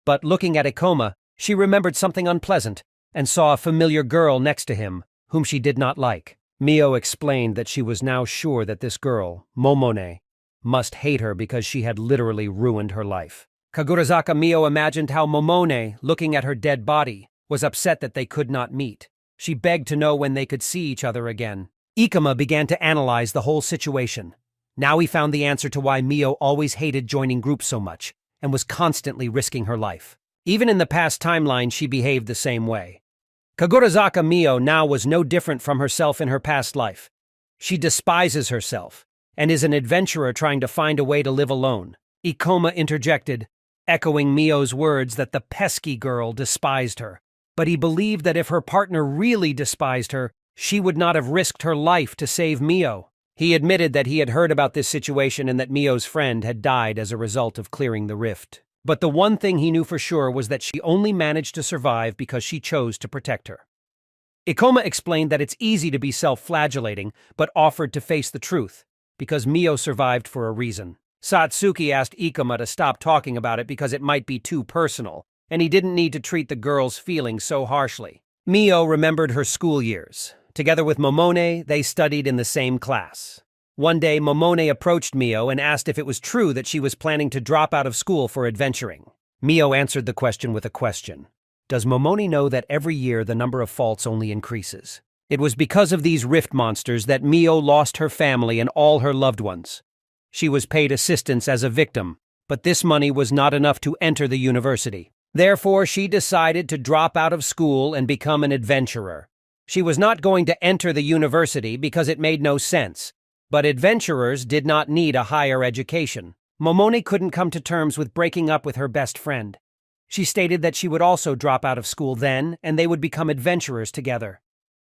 But looking at Ikoma, she remembered something unpleasant and saw a familiar girl next to him, whom she did not like. Mio explained that she was now sure that this girl, Momone, must hate her because she had literally ruined her life. Kagurazaka Mio imagined how Momone, looking at her dead body, was upset that they could not meet. She begged to know when they could see each other again. Ikoma began to analyze the whole situation. Now he found the answer to why Mio always hated joining groups so much and was constantly risking her life. Even in the past timeline, she behaved the same way. Kagurazaka Mio now was no different from herself in her past life. She despises herself and is an adventurer trying to find a way to live alone. Ikoma interjected, echoing Mio's words that the pesky girl despised her. But he believed that if her partner really despised her, she would not have risked her life to save Mio. He admitted that he had heard about this situation and that Mio's friend had died as a result of clearing the rift. But the one thing he knew for sure was that she only managed to survive because she chose to protect her. Ikoma explained that it's easy to be self-flagellating, but offered to face the truth, because Mio survived for a reason. Satsuki asked Ikoma to stop talking about it because it might be too personal, and he didn't need to treat the girl's feelings so harshly. Mio remembered her school years. Together with Momone, they studied in the same class. One day, Momone approached Mio and asked if it was true that she was planning to drop out of school for adventuring. Mio answered the question with a question. Does Momone know that every year the number of faults only increases? It was because of these rift monsters that Mio lost her family and all her loved ones. She was paid assistance as a victim, but this money was not enough to enter the university. Therefore, she decided to drop out of school and become an adventurer. She was not going to enter the university because it made no sense, but adventurers did not need a higher education. Momone couldn't come to terms with breaking up with her best friend. She stated that she would also drop out of school then, and they would become adventurers together.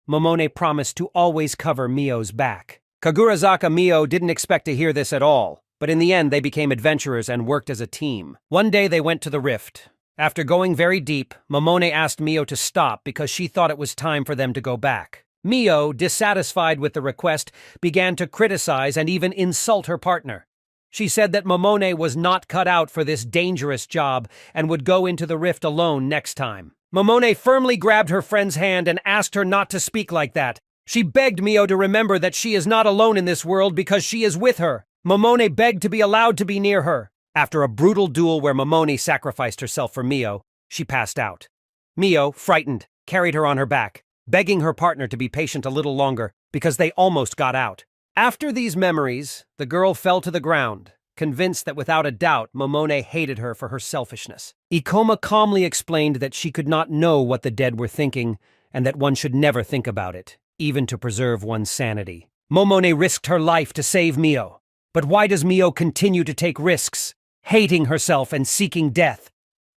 Momone promised to always cover Mio's back. Kagurazaka Mio didn't expect to hear this at all, but in the end they became adventurers and worked as a team. One day they went to the rift. After going very deep, Momone asked Mio to stop because she thought it was time for them to go back. Mio, dissatisfied with the request, began to criticize and even insult her partner. She said that Momone was not cut out for this dangerous job and would go into the rift alone next time. Momone firmly grabbed her friend's hand and asked her not to speak like that. She begged Mio to remember that she is not alone in this world because she is with her. Momone begged to be allowed to be near her. After a brutal duel where Momone sacrificed herself for Mio, she passed out. Mio, frightened, carried her on her back, begging her partner to be patient a little longer because they almost got out. After these memories, the girl fell to the ground, convinced that without a doubt Momone hated her for her selfishness. Ikoma calmly explained that she could not know what the dead were thinking and that one should never think about it, even to preserve one's sanity. Momone risked her life to save Mio. But why does Mio continue to take risks, hating herself and seeking death?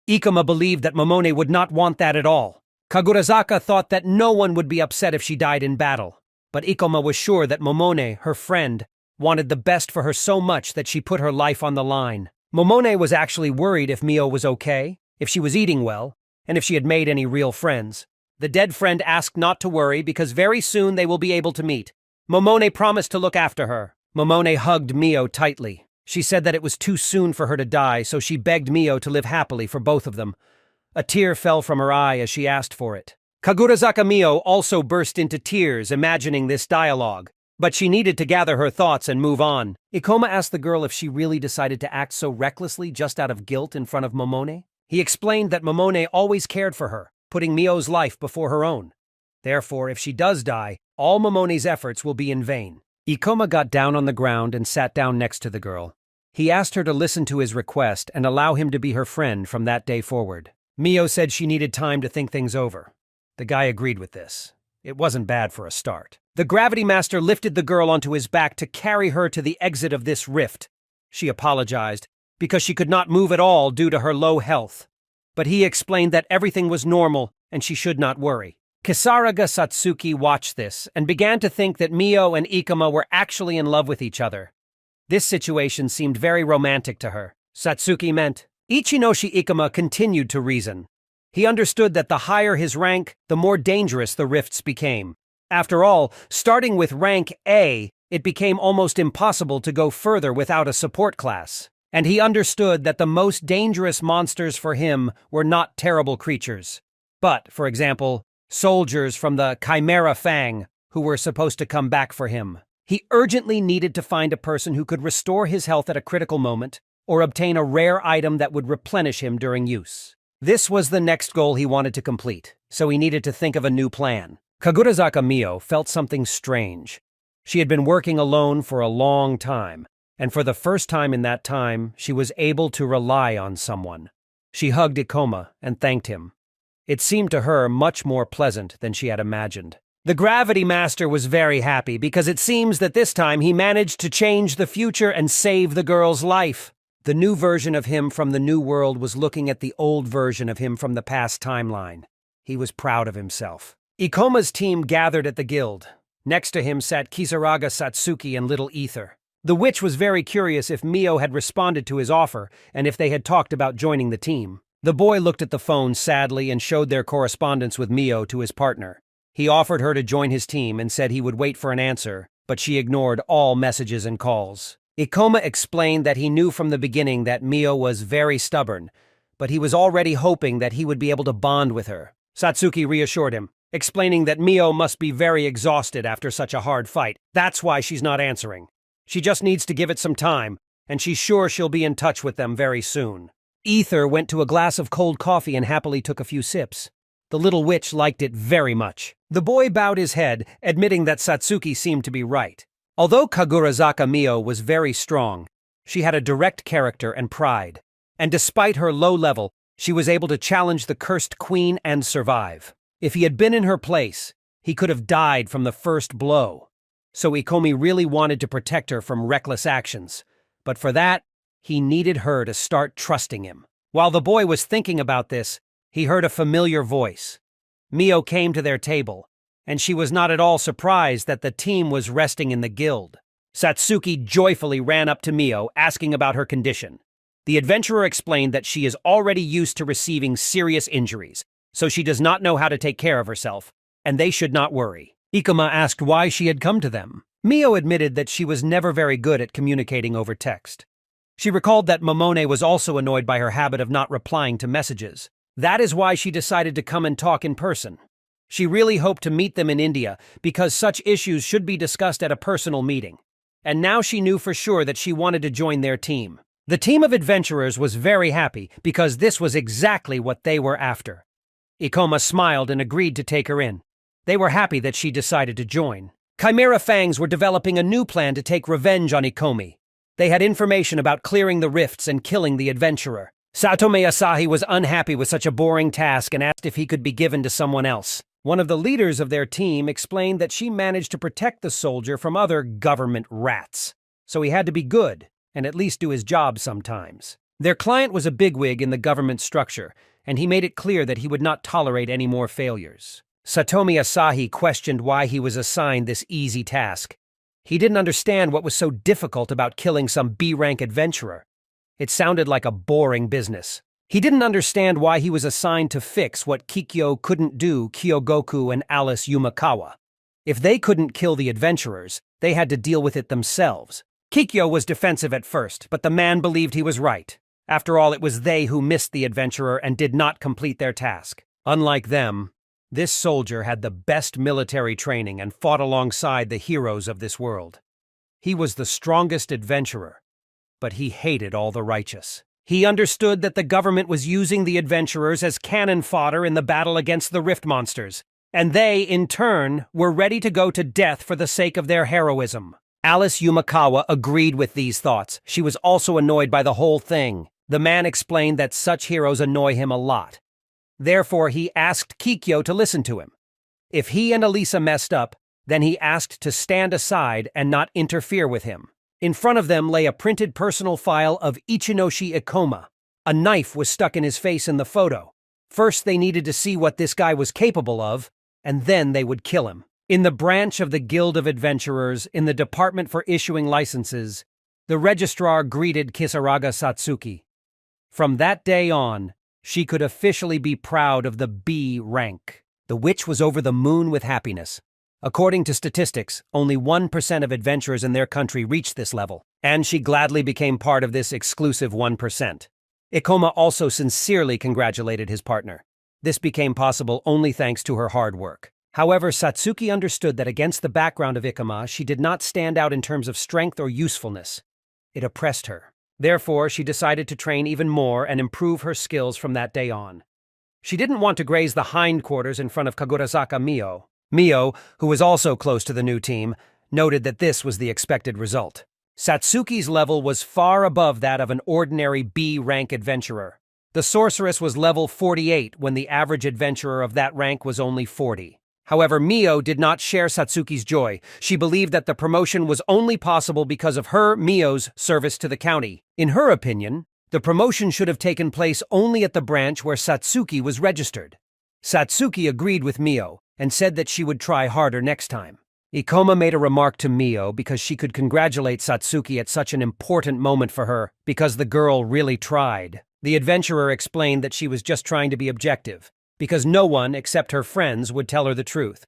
Ikoma believed that Momone would not want that at all. Kagurazaka thought that no one would be upset if she died in battle. But Ikoma was sure that Momone, her friend, wanted the best for her so much that she put her life on the line. Momone was actually worried if Mio was okay, if she was eating well, and if she had made any real friends. The dead friend asked not to worry because very soon they will be able to meet. Momone promised to look after her. Momone hugged Mio tightly. She said that it was too soon for her to die, so she begged Mio to live happily for both of them. A tear fell from her eye as she asked for it. Kagurazaka Mio also burst into tears, imagining this dialogue. But she needed to gather her thoughts and move on. Ikoma asked the girl if she really decided to act so recklessly just out of guilt in front of Momone. He explained that Momone always cared for her, putting Mio's life before her own. Therefore, if she does die, all Momone's efforts will be in vain. Ikoma got down on the ground and sat down next to the girl. He asked her to listen to his request and allow him to be her friend from that day forward. Mio said she needed time to think things over. The guy agreed with this. It wasn't bad for a start. The Gravity Master lifted the girl onto his back to carry her to the exit of this rift. She apologized, because she could not move at all due to her low health. But he explained that everything was normal and she should not worry. Kisaraga Satsuki watched this and began to think that Mio and Ikoma were actually in love with each other. This situation seemed very romantic to her. Satsuki meant. Ichinoshi Ikoma continued to reason. He understood that the higher his rank, the more dangerous the rifts became. After all, starting with rank A, it became almost impossible to go further without a support class. And he understood that the most dangerous monsters for him were not terrible creatures, but, for example, soldiers from the Chimera Fang who were supposed to come back for him. He urgently needed to find a person who could restore his health at a critical moment or obtain a rare item that would replenish him during use. This was the next goal he wanted to complete, so he needed to think of a new plan. Kagurazaka Mio felt something strange. She had been working alone for a long time, and for the first time in that time, she was able to rely on someone. She hugged Ikoma and thanked him. It seemed to her much more pleasant than she had imagined. The Gravity Master was very happy because it seems that this time he managed to change the future and save the girl's life. The new version of him from the new world was looking at the old version of him from the past timeline. He was proud of himself. Ikoma's team gathered at the guild. Next to him sat Kisaraga Satsuki and Little Ether. The witch was very curious if Mio had responded to his offer and if they had talked about joining the team. The boy looked at the phone sadly and showed their correspondence with Mio to his partner. He offered her to join his team and said he would wait for an answer, but she ignored all messages and calls. Ikoma explained that he knew from the beginning that Mio was very stubborn, but he was already hoping that he would be able to bond with her. Satsuki reassured him, explaining that Mio must be very exhausted after such a hard fight. That's why she's not answering. She just needs to give it some time, and she's sure she'll be in touch with them very soon. Ether went to a glass of cold coffee and happily took a few sips. The little witch liked it very much. The boy bowed his head, admitting that Satsuki seemed to be right. Although Kagurazaka Mio was very strong, she had a direct character and pride. And despite her low level, she was able to challenge the cursed queen and survive. If he had been in her place, he could have died from the first blow. So Ikomi really wanted to protect her from reckless actions. But for that, he needed her to start trusting him. While the boy was thinking about this, he heard a familiar voice. Mio came to their table, and she was not at all surprised that the team was resting in the guild. Satsuki joyfully ran up to Mio, asking about her condition. The adventurer explained that she is already used to receiving serious injuries, so she does not know how to take care of herself, and they should not worry. Ikoma asked why she had come to them. Mio admitted that she was never very good at communicating over text. She recalled that Momone was also annoyed by her habit of not replying to messages. That is why she decided to come and talk in person. She really hoped to meet them in India because such issues should be discussed at a personal meeting. And now she knew for sure that she wanted to join their team. The team of adventurers was very happy because this was exactly what they were after. Ikoma smiled and agreed to take her in. They were happy that she decided to join. Chimera Fangs were developing a new plan to take revenge on Ikomi. They had information about clearing the rifts and killing the adventurer. Satome Asahi was unhappy with such a boring task and asked if he could be given to someone else. One of the leaders of their team explained that she managed to protect the soldier from other government rats, so he had to be good and at least do his job sometimes. Their client was a bigwig in the government structure, and he made it clear that he would not tolerate any more failures. Satomi Asahi questioned why he was assigned this easy task. He didn't understand what was so difficult about killing some B-rank adventurer. It sounded like a boring business. He didn't understand why he was assigned to fix what Kikyo couldn't do, Kyogoku and Alice Yumakawa. If they couldn't kill the adventurers, they had to deal with it themselves. Kikyo was defensive at first, but the man believed he was right. After all, it was they who missed the adventurer and did not complete their task. Unlike them, this soldier had the best military training and fought alongside the heroes of this world. He was the strongest adventurer, but he hated all the righteous. He understood that the government was using the adventurers as cannon fodder in the battle against the rift monsters, and they, in turn, were ready to go to death for the sake of their heroism. Alice Yumakawa agreed with these thoughts. She was also annoyed by the whole thing. The man explained that such heroes annoy him a lot. Therefore, he asked Kikyo to listen to him. If he and Elisa messed up, then he asked to stand aside and not interfere with him. In front of them lay a printed personal file of Ichinoshi Ikoma. A knife was stuck in his face in the photo. First, they needed to see what this guy was capable of, and then they would kill him. In the branch of the Guild of Adventurers, in the Department for Issuing Licenses, the registrar greeted Kisaraga Satsuki. From that day on, she could officially be proud of the B rank. The witch was over the moon with happiness. According to statistics, only 1% of adventurers in their country reached this level, and she gladly became part of this exclusive 1%. Ikoma also sincerely congratulated his partner. This became possible only thanks to her hard work. However, Satsuki understood that against the background of Ikoma, she did not stand out in terms of strength or usefulness. It oppressed her. Therefore, she decided to train even more and improve her skills from that day on. She didn't want to graze the hindquarters in front of Kagurazaka Mio. Mio, who was also close to the new team, noted that this was the expected result. Satsuki's level was far above that of an ordinary B-rank adventurer. The sorceress was level 48 when the average adventurer of that rank was only 40. However, Mio did not share Satsuki's joy. She believed that the promotion was only possible because of her, Mio's, service to the county. In her opinion, the promotion should have taken place only at the branch where Satsuki was registered. Satsuki agreed with Mio and said that she would try harder next time. Ikoma made a remark to Mio because she could congratulate Satsuki at such an important moment for her, because the girl really tried. The adventurer explained that she was just trying to be objective, because no one except her friends would tell her the truth.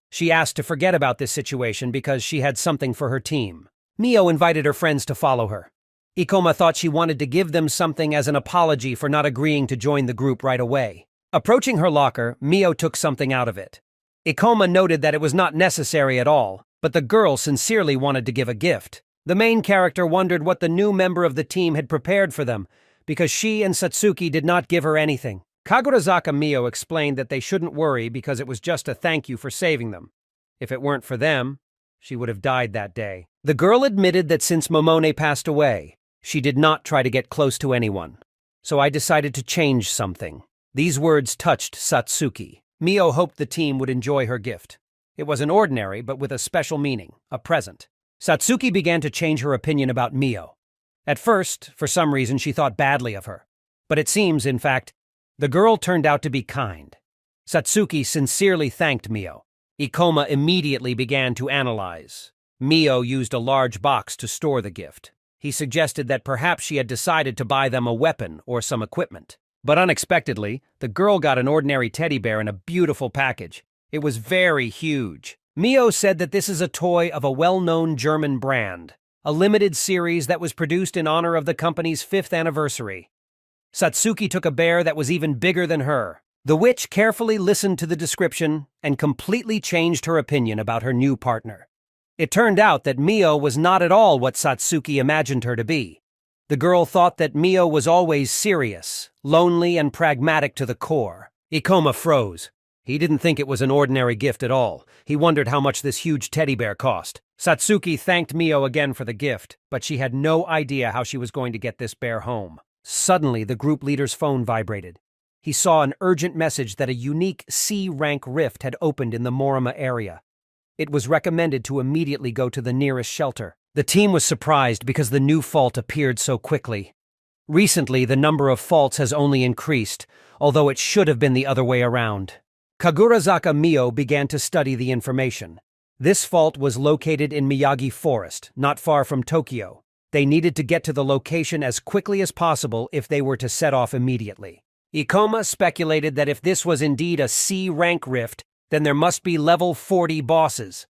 She asked to forget about this situation because she had something for her team. Mio invited her friends to follow her. Ikoma thought she wanted to give them something as an apology for not agreeing to join the group right away. Approaching her locker, Mio took something out of it. Ikoma noted that it was not necessary at all, but the girl sincerely wanted to give a gift. The main character wondered what the new member of the team had prepared for them, because she and Satsuki did not give her anything. Kagurazaka Mio explained that they shouldn't worry because it was just a thank you for saving them. If it weren't for them, she would have died that day. The girl admitted that since Momone passed away, she did not try to get close to anyone. So I decided to change something. These words touched Satsuki. Mio hoped the team would enjoy her gift. It was an ordinary, but with a special meaning, a present. Satsuki began to change her opinion about Mio. At first, for some reason, she thought badly of her. But it seems, in fact, the girl turned out to be kind. Satsuki sincerely thanked Mio. Ikoma immediately began to analyze. Mio used a large box to store the gift. He suggested that perhaps she had decided to buy them a weapon or some equipment. But unexpectedly, the girl got an ordinary teddy bear in a beautiful package. It was very huge. Mio said that this is a toy of a well-known German brand, a limited series that was produced in honor of the company's 5th anniversary. Satsuki took a bear that was even bigger than her. The witch carefully listened to the description and completely changed her opinion about her new partner. It turned out that Mio was not at all what Satsuki imagined her to be. The girl thought that Mio was always serious, lonely, and pragmatic to the core. Ikoma froze. He didn't think it was an ordinary gift at all. He wondered how much this huge teddy bear cost. Satsuki thanked Mio again for the gift, but she had no idea how she was going to get this bear home. Suddenly, the group leader's phone vibrated. He saw an urgent message that a unique C-rank rift had opened in the Morima area. It was recommended to immediately go to the nearest shelter. The team was surprised because the new fault appeared so quickly. Recently, the number of faults has only increased, although it should have been the other way around. Kagurazaka Mio began to study the information. This fault was located in Miyagi Forest, not far from Tokyo. They needed to get to the location as quickly as possible if they were to set off immediately. Ikoma speculated that if this was indeed a C-rank rift, then there must be level 40 bosses.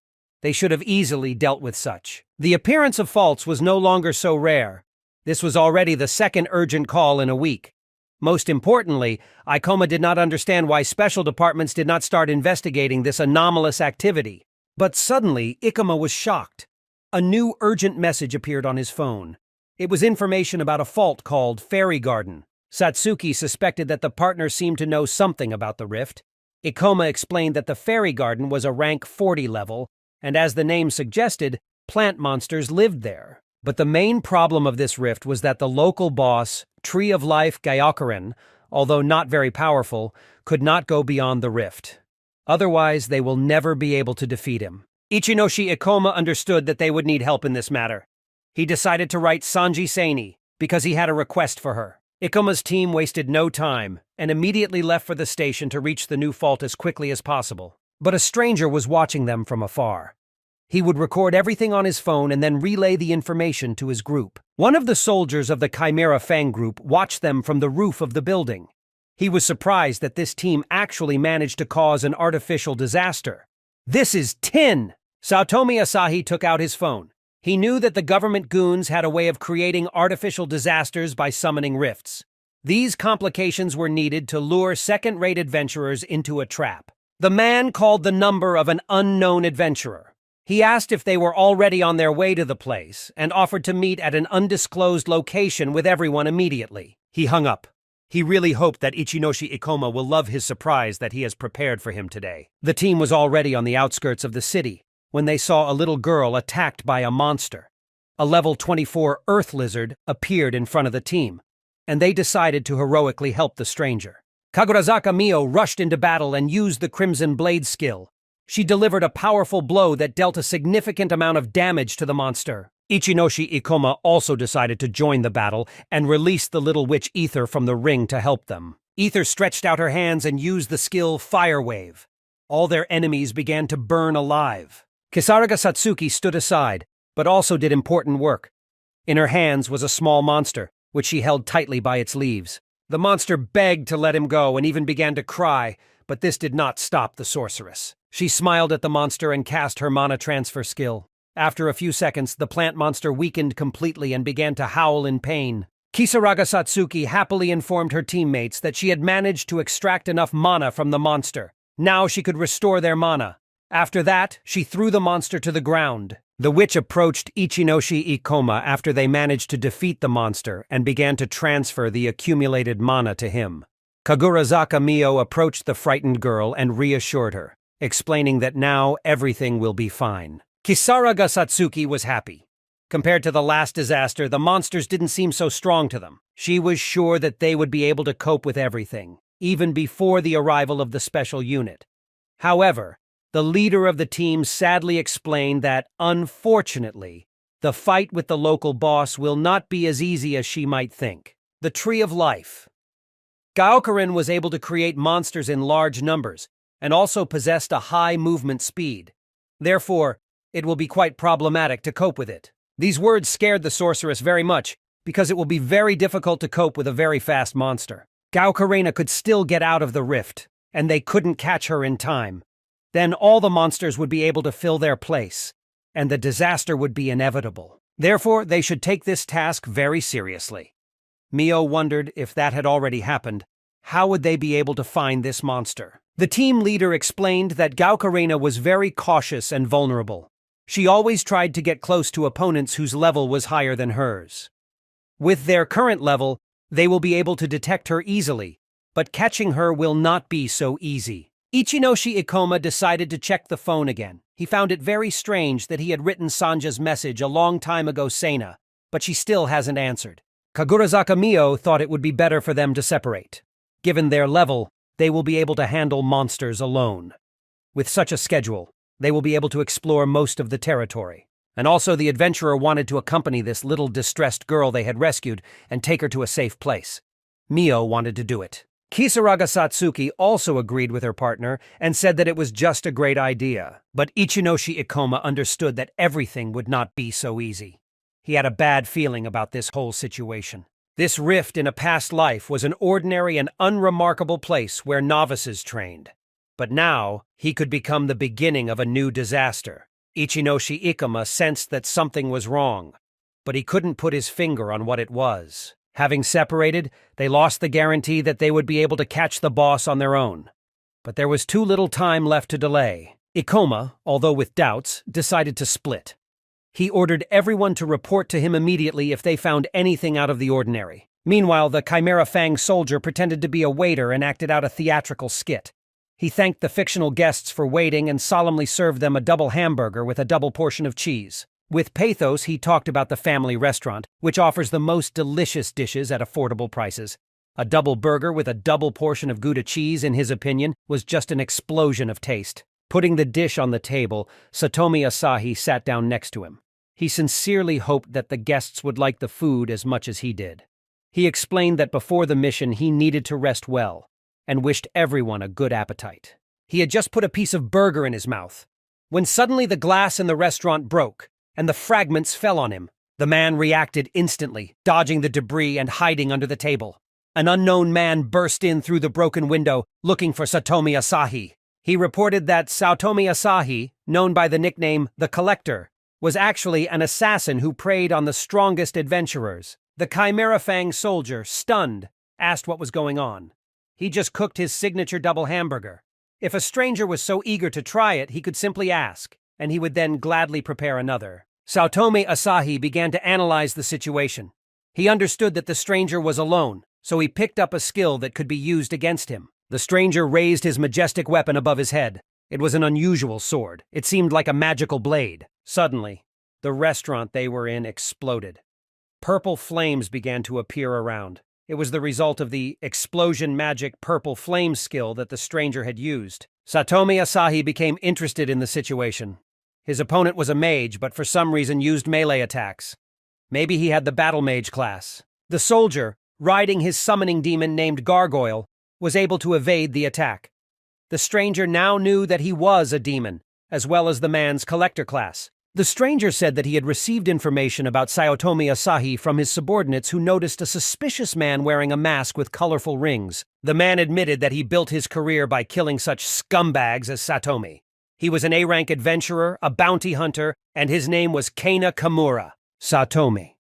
They should have easily dealt with such. The appearance of faults was no longer so rare. This was already the second urgent call in a week. Most importantly, Ikoma did not understand why special departments did not start investigating this anomalous activity. But suddenly, Ikoma was shocked. A new urgent message appeared on his phone. It was information about a fault called Fairy Garden. Satsuki suspected that the partners seemed to know something about the rift. Ikoma explained that the Fairy Garden was a rank 40 level, and as the name suggested, plant monsters lived there. But the main problem of this rift was that the local boss, Tree of Life Gyakuren, although not very powerful, could not go beyond the rift. Otherwise, they will never be able to defeat him. Ichinoshi Ikoma understood that they would need help in this matter. He decided to write Sanji Seini because he had a request for her. Ikoma's team wasted no time and immediately left for the station to reach the new fault as quickly as possible. But a stranger was watching them from afar. He would record everything on his phone and then relay the information to his group. One of the soldiers of the Chimera Fang group watched them from the roof of the building. He was surprised that this team actually managed to cause an artificial disaster. "This is tin!" Saotomi Asahi took out his phone. He knew that the government goons had a way of creating artificial disasters by summoning rifts. These complications were needed to lure second-rate adventurers into a trap. The man called the number of an unknown adventurer. He asked if they were already on their way to the place and offered to meet at an undisclosed location with everyone immediately. He hung up. He really hoped that Ichinoshi Ikoma will love his surprise that he has prepared for him today. The team was already on the outskirts of the city when they saw a little girl attacked by a monster. A level 24 earth lizard appeared in front of the team, and they decided to heroically help the stranger. Kagurazaka Mio rushed into battle and used the Crimson Blade skill. She delivered a powerful blow that dealt a significant amount of damage to the monster. Ichinoshi Ikoma also decided to join the battle and released the little witch Ether from the ring to help them. Ether stretched out her hands and used the skill Fire Wave. All their enemies began to burn alive. Kisaraga Satsuki stood aside, but also did important work. In her hands was a small monster, which she held tightly by its leaves. The monster begged to let him go and even began to cry, but this did not stop the sorceress. She smiled at the monster and cast her mana transfer skill. After a few seconds, the plant monster weakened completely and began to howl in pain. Kisaraga Satsuki happily informed her teammates that she had managed to extract enough mana from the monster. Now she could restore their mana. After that, she threw the monster to the ground. The witch approached Ichinoshi Ikoma after they managed to defeat the monster and began to transfer the accumulated mana to him. Kagurazaka Mio approached the frightened girl and reassured her, explaining that now everything will be fine. Kisaraga Satsuki was happy. Compared to the last disaster, the monsters didn't seem so strong to them. She was sure that they would be able to cope with everything, even before the arrival of the special unit. However, the leader of the team sadly explained that, unfortunately, the fight with the local boss will not be as easy as she might think. The Tree of Life. Gyakuren was able to create monsters in large numbers, and also possessed a high movement speed. Therefore, it will be quite problematic to cope with it. These words scared the sorceress very much, because it will be very difficult to cope with a very fast monster. Gyakurena could still get out of the rift, and they couldn't catch her in time. Then all the monsters would be able to fill their place, and the disaster would be inevitable. Therefore, they should take this task very seriously. Mio wondered if that had already happened. How would they be able to find this monster? The team leader explained that Gyakurena was very cautious and vulnerable. She always tried to get close to opponents whose level was higher than hers. With their current level, they will be able to detect her easily, but catching her will not be so easy. Ichinoshi Ikoma decided to check the phone again. He found it very strange that he had written Sanja's message a long time ago, Sena, but she still hasn't answered. Kagurazaka Mio thought it would be better for them to separate. Given their level, they will be able to handle monsters alone. With such a schedule, they will be able to explore most of the territory. And also the adventurer wanted to accompany this little distressed girl they had rescued and take her to a safe place. Mio wanted to do it. Kisaraga Satsuki also agreed with her partner and said that it was just a great idea. But Ichinoshi Ikoma understood that everything would not be so easy. He had a bad feeling about this whole situation. This rift in a past life was an ordinary and unremarkable place where novices trained. But now, he could become the beginning of a new disaster. Ichinoshi Ikuma sensed that something was wrong, but he couldn't put his finger on what it was. Having separated, they lost the guarantee that they would be able to catch the boss on their own. But there was too little time left to delay. Ikoma, although with doubts, decided to split. He ordered everyone to report to him immediately if they found anything out of the ordinary. Meanwhile, the Chimera Fang soldier pretended to be a waiter and acted out a theatrical skit. He thanked the fictional guests for waiting and solemnly served them a double hamburger with a double portion of cheese. With pathos, he talked about the family restaurant, which offers the most delicious dishes at affordable prices. A double burger with a double portion of Gouda cheese, in his opinion, was just an explosion of taste. Putting the dish on the table, Satomi Asahi sat down next to him. He sincerely hoped that the guests would like the food as much as he did. He explained that before the mission he needed to rest well, and wished everyone a good appetite. He had just put a piece of burger in his mouth, when suddenly the glass in the restaurant broke, and the fragments fell on him. The man reacted instantly, dodging the debris and hiding under the table. An unknown man burst in through the broken window, looking for Satomi Asahi. He reported that Satomi Asahi, known by the nickname The Collector, was actually an assassin who preyed on the strongest adventurers. The Chimera Fang soldier, stunned, asked what was going on. He just cooked his signature double hamburger. If a stranger was so eager to try it, he could simply ask, and he would then gladly prepare another. Satomi Asahi began to analyze the situation. He understood that the stranger was alone, so he picked up a skill that could be used against him. The stranger raised his majestic weapon above his head. It was an unusual sword. It seemed like a magical blade. Suddenly, the restaurant they were in exploded. Purple flames began to appear around. It was the result of the explosion magic purple flame skill that the stranger had used. Satomi Asahi became interested in the situation. His opponent was a mage, but for some reason used melee attacks. Maybe he had the battle mage class. The soldier, riding his summoning demon named Gargoyle, was able to evade the attack. The stranger now knew that he was a demon, as well as the man's collector class. The stranger said that he had received information about Satomi Asahi from his subordinates who noticed a suspicious man wearing a mask with colorful rings. The man admitted that he built his career by killing such scumbags as Satomi. He was an A-rank adventurer, a bounty hunter, and his name was Kana Kimura. Satomi.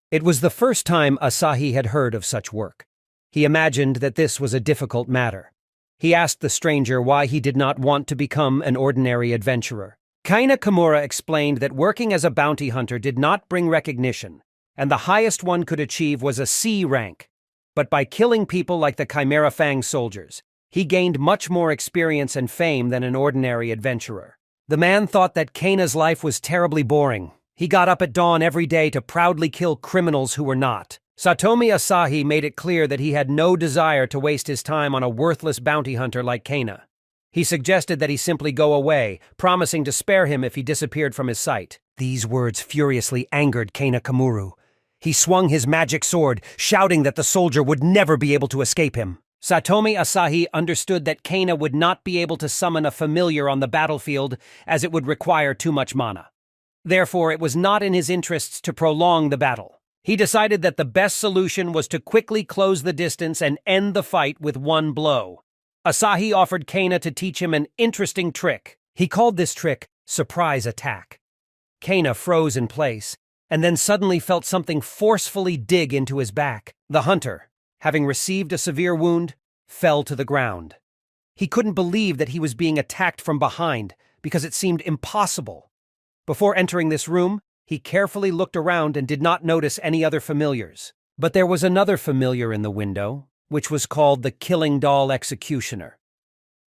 It was the first time Asahi had heard of such work. He imagined that this was a difficult matter. He asked the stranger why he did not want to become an ordinary adventurer. Kana Kimura explained that working as a bounty hunter did not bring recognition, and the highest one could achieve was a C rank. But by killing people like the Chimera Fang soldiers, he gained much more experience and fame than an ordinary adventurer. The man thought that Kana's life was terribly boring. He got up at dawn every day to proudly kill criminals who were not. Satomi Asahi made it clear that he had no desire to waste his time on a worthless bounty hunter like Kana. He suggested that he simply go away, promising to spare him if he disappeared from his sight. These words furiously angered Kana Kimura. He swung his magic sword, shouting that the soldier would never be able to escape him. Satomi Asahi understood that Kana would not be able to summon a familiar on the battlefield, as it would require too much mana. Therefore, it was not in his interests to prolong the battle. He decided that the best solution was to quickly close the distance and end the fight with one blow. Asahi offered Kana to teach him an interesting trick. He called this trick surprise attack. Kana froze in place, and then suddenly felt something forcefully dig into his back. The hunter, having received a severe wound, fell to the ground. He couldn't believe that he was being attacked from behind, because it seemed impossible. Before entering this room, he carefully looked around and did not notice any other familiars. But there was another familiar in the window, which was called the Killing Doll Executioner.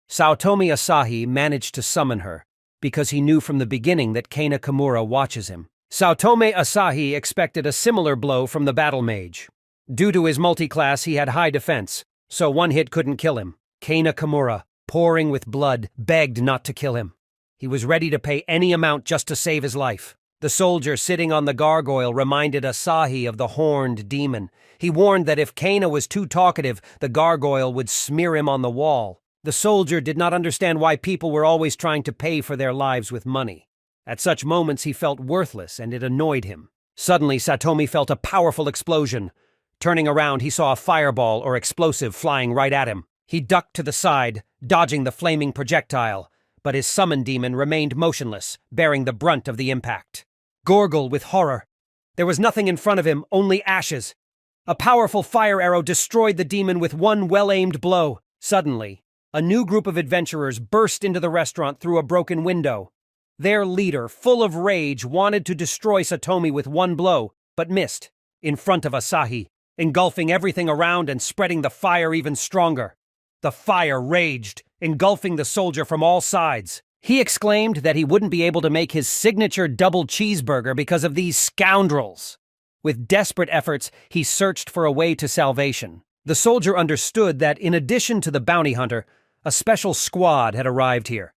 Satomi Asahi managed to summon her, because he knew from the beginning that Kana Kimura watches him. Satomi Asahi expected a similar blow from the battle mage. Due to his multi-class, he had high defense, so one hit couldn't kill him. Kana Kimura, pouring with blood, begged not to kill him. He was ready to pay any amount just to save his life. The soldier sitting on the gargoyle reminded Asahi of the horned demon. He warned that if Kana was too talkative, the gargoyle would smear him on the wall. The soldier did not understand why people were always trying to pay for their lives with money. At such moments he felt worthless and it annoyed him. Suddenly Satomi felt a powerful explosion. Turning around, he saw a fireball or explosive flying right at him. He ducked to the side, dodging the flaming projectile, but his summon demon remained motionless, bearing the brunt of the impact. Gurgle with horror. There was nothing in front of him, only ashes. A powerful fire arrow destroyed the demon with one well-aimed blow. Suddenly, a new group of adventurers burst into the restaurant through a broken window. Their leader, full of rage, wanted to destroy Satomi with one blow, but missed, in front of Asahi, engulfing everything around and spreading the fire even stronger. The fire raged, engulfing the soldier from all sides. He exclaimed that he wouldn't be able to make his signature double cheeseburger because of these scoundrels. With desperate efforts, he searched for a way to salvation. The soldier understood that in addition to the bounty hunter, a special squad had arrived here.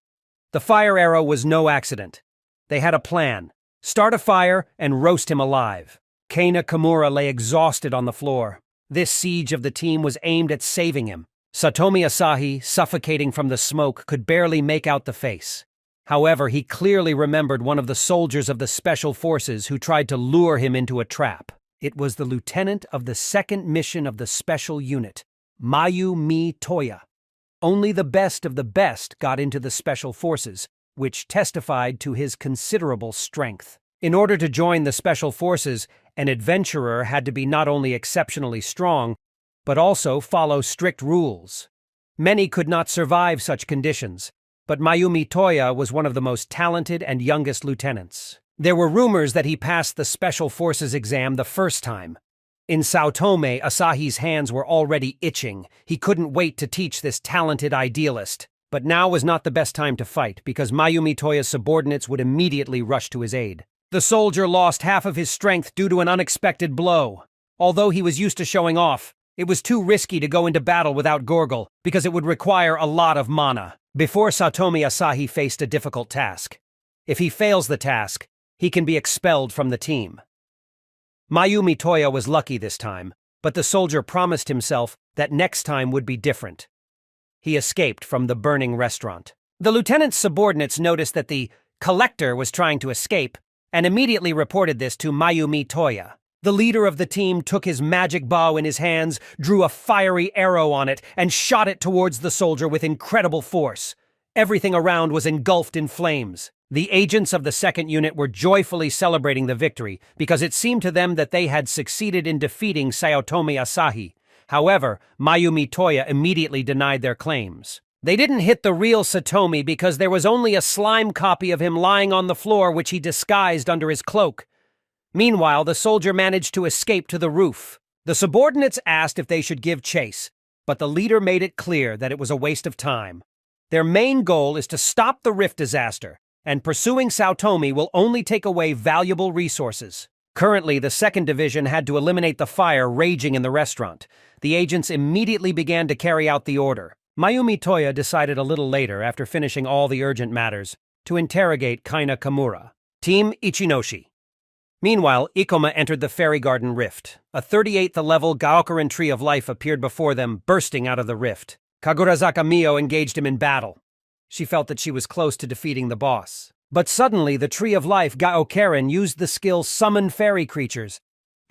The fire arrow was no accident. They had a plan. Start a fire and roast him alive. Kana Kimura lay exhausted on the floor. This siege of the team was aimed at saving him. Satomi Asahi, suffocating from the smoke, could barely make out the face. However, he clearly remembered one of the soldiers of the Special Forces who tried to lure him into a trap. It was the lieutenant of the second mission of the Special Unit, Mayumi Toya. Only the best of the best got into the Special Forces, which testified to his considerable strength. In order to join the Special Forces, an adventurer had to be not only exceptionally strong, but also follow strict rules. Many could not survive such conditions, but Mayumi Toya was one of the most talented and youngest lieutenants. There were rumors that he passed the Special Forces exam the first time. In Sao Tome, Asahi's hands were already itching. He couldn't wait to teach this talented idealist. But now was not the best time to fight, because Mayumi Toya's subordinates would immediately rush to his aid. The soldier lost half of his strength due to an unexpected blow. Although he was used to showing off, it was too risky to go into battle without Gurgle, because it would require a lot of mana. Before Satomi Asahi faced a difficult task. If he fails the task, he can be expelled from the team. Mayumi Toya was lucky this time, but the soldier promised himself that next time would be different. He escaped from the burning restaurant. The lieutenant's subordinates noticed that the collector was trying to escape and immediately reported this to Mayumi Toya. The leader of the team took his magic bow in his hands, drew a fiery arrow on it, and shot it towards the soldier with incredible force. Everything around was engulfed in flames. The agents of the second unit were joyfully celebrating the victory because it seemed to them that they had succeeded in defeating Sayotomi Asahi. However, Mayumi Toya immediately denied their claims. They didn't hit the real Satomi because there was only a slime copy of him lying on the floor which he disguised under his cloak. Meanwhile, the soldier managed to escape to the roof. The subordinates asked if they should give chase, but the leader made it clear that it was a waste of time. Their main goal is to stop the rift disaster, and pursuing Saotomi will only take away valuable resources. Currently, the 2nd Division had to eliminate the fire raging in the restaurant. The agents immediately began to carry out the order. Mayumi Toya decided a little later, after finishing all the urgent matters, to interrogate Kana Kimura. Team Ichinoshi. Meanwhile, Ikoma entered the Fairy Garden Rift. A 38th level Gaokaran Tree of Life appeared before them, bursting out of the rift. Kagurazaka Mio engaged him in battle. She felt that she was close to defeating the boss. But suddenly, the Tree of Life Gaokaran used the skill Summon Fairy Creatures,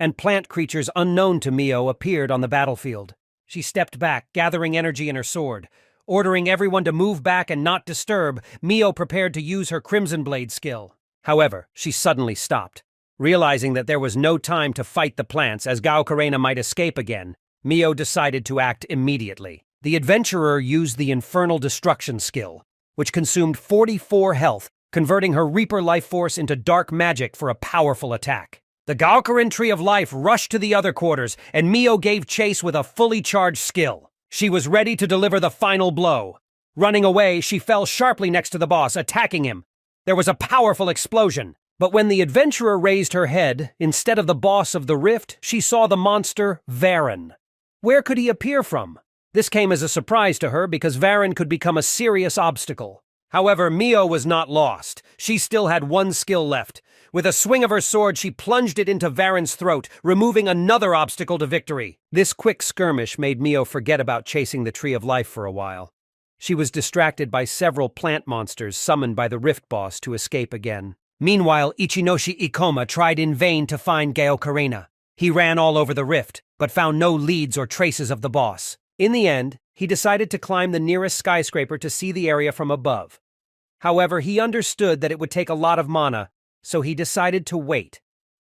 and plant creatures unknown to Mio appeared on the battlefield. She stepped back, gathering energy in her sword. Ordering everyone to move back and not disturb, Mio prepared to use her Crimson Blade skill. However, she suddenly stopped. Realizing that there was no time to fight the plants as Gaokarena might escape again, Mio decided to act immediately. The adventurer used the Infernal Destruction skill, which consumed 44 health, converting her Reaper life force into dark magic for a powerful attack. The Gaokaran Tree of Life rushed to the other quarters, and Mio gave chase with a fully charged skill. She was ready to deliver the final blow. Running away, she fell sharply next to the boss, attacking him. There was a powerful explosion. But when the adventurer raised her head, instead of the boss of the rift, she saw the monster Varen. Where could he appear from? This came as a surprise to her because Varen could become a serious obstacle. However, Mio was not lost. She still had one skill left. With a swing of her sword, she plunged it into Varen's throat, removing another obstacle to victory. This quick skirmish made Mio forget about chasing the Tree of Life for a while. She was distracted by several plant monsters summoned by the Rift Boss to escape again. Meanwhile, Ichinoshi Ikoma tried in vain to find Gaokarena. He ran all over the rift, but found no leads or traces of the boss. In the end, he decided to climb the nearest skyscraper to see the area from above. However, he understood that it would take a lot of mana, so he decided to wait.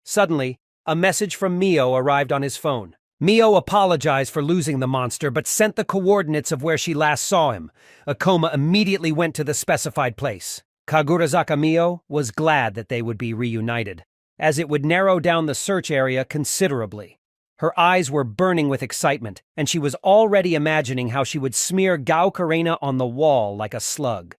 Suddenly, a message from Mio arrived on his phone. Mio apologized for losing the monster, but sent the coordinates of where she last saw him. Ikoma immediately went to the specified place. Kagurazaka Mio was glad that they would be reunited, as it would narrow down the search area considerably. Her eyes were burning with excitement, and she was already imagining how she would smear Gaokarena on the wall like a slug.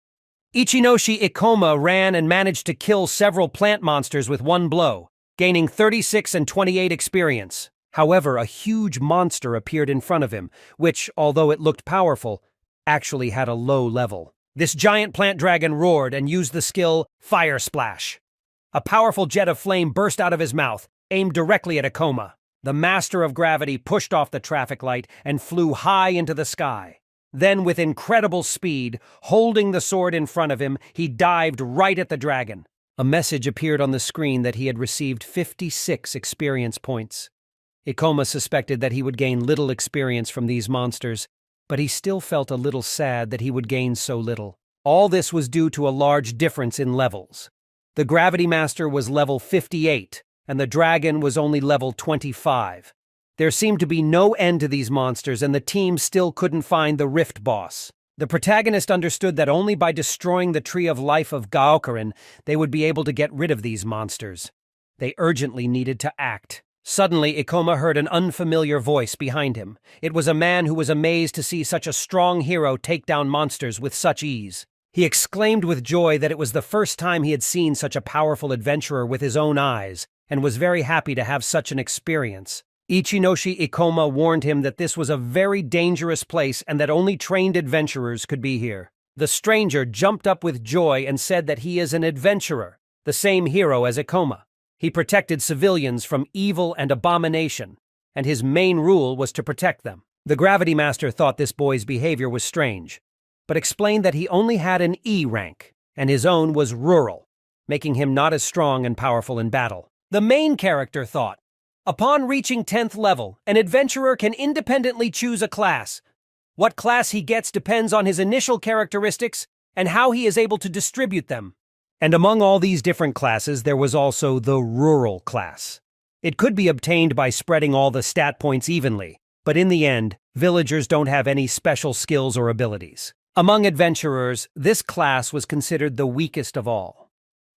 Ichinoshi Ikoma ran and managed to kill several plant monsters with one blow, gaining 36 and 28 experience. However, a huge monster appeared in front of him, which, although it looked powerful, actually had a low level. This giant plant dragon roared and used the skill Fire Splash. A powerful jet of flame burst out of his mouth, aimed directly at Ikoma. The master of gravity pushed off the traffic light and flew high into the sky. Then, with incredible speed, holding the sword in front of him, he dived right at the dragon. A message appeared on the screen that he had received 56 experience points. Ikoma suspected that he would gain little experience from these monsters, but he still felt a little sad that he would gain so little. All this was due to a large difference in levels. The Gravity Master was level 58, and the dragon was only level 25. There seemed to be no end to these monsters, and the team still couldn't find the Rift Boss. The protagonist understood that only by destroying the Tree of Life of Gaokaren, they would be able to get rid of these monsters. They urgently needed to act. Suddenly, Ikoma heard an unfamiliar voice behind him. It was a man who was amazed to see such a strong hero take down monsters with such ease. He exclaimed with joy that it was the first time he had seen such a powerful adventurer with his own eyes, and was very happy to have such an experience. Ichinoshi Ikoma warned him that this was a very dangerous place and that only trained adventurers could be here. The stranger jumped up with joy and said that he is an adventurer, the same hero as Ikoma. He protected civilians from evil and abomination, and his main rule was to protect them. The Gravity Master thought this boy's behavior was strange, but explained that he only had an E rank, and his own was rural, making him not as strong and powerful in battle. The main character thought, upon reaching 10th level, an adventurer can independently choose a class. What class he gets depends on his initial characteristics and how he is able to distribute them. And among all these different classes, there was also the rural class. It could be obtained by spreading all the stat points evenly, but in the end, villagers don't have any special skills or abilities. Among adventurers, this class was considered the weakest of all.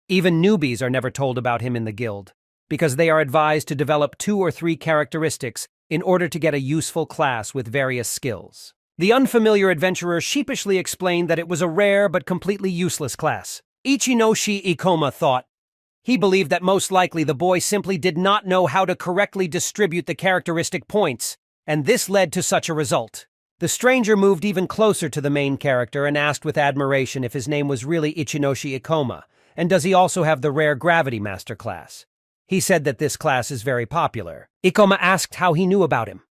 Even newbies are never told about him in the guild, because they are advised to develop 2 or 3 characteristics in order to get a useful class with various skills. The unfamiliar adventurer sheepishly explained that it was a rare but completely useless class. Ichinoshi Ikoma thought. He believed that most likely the boy simply did not know how to correctly distribute the characteristic points, and this led to such a result. The stranger moved even closer to the main character and asked with admiration if his name was really Ichinoshi Ikoma, and does he also have the rare Gravity Master class. He said that this class is very popular. Ikoma asked how he knew about him.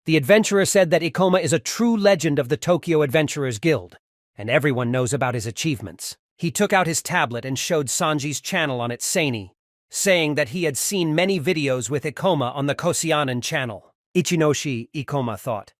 The adventurer said that Ikoma is a true legend of the Tokyo Adventurers Guild, and everyone knows about his achievements. He took out his tablet and showed Sanji's channel on its seini, saying that he had seen many videos with Ikoma on the Kosianen channel. Ichinoshi Ikoma thought.